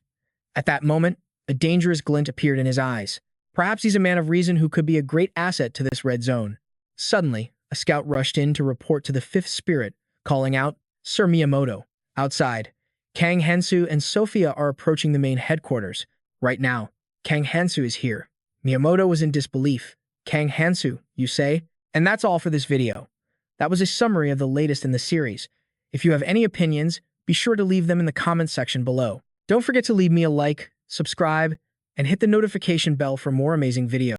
At that moment, a dangerous glint appeared in his eyes. Perhaps he's a man of reason who could be a great asset to this red zone. Suddenly, a scout rushed in to report to the 5th spirit, calling out, Sir Miyamoto. Outside, Kang Hansu and Sophia are approaching the main headquarters. Right now, Kang Hansu is here. Miyamoto was in disbelief. Kang Hansu, you say? And that's all for this video. That was a summary of the latest in the series. If you have any opinions, be sure to leave them in the comments section below. Don't forget to leave me a like, subscribe, and hit the notification bell for more amazing videos.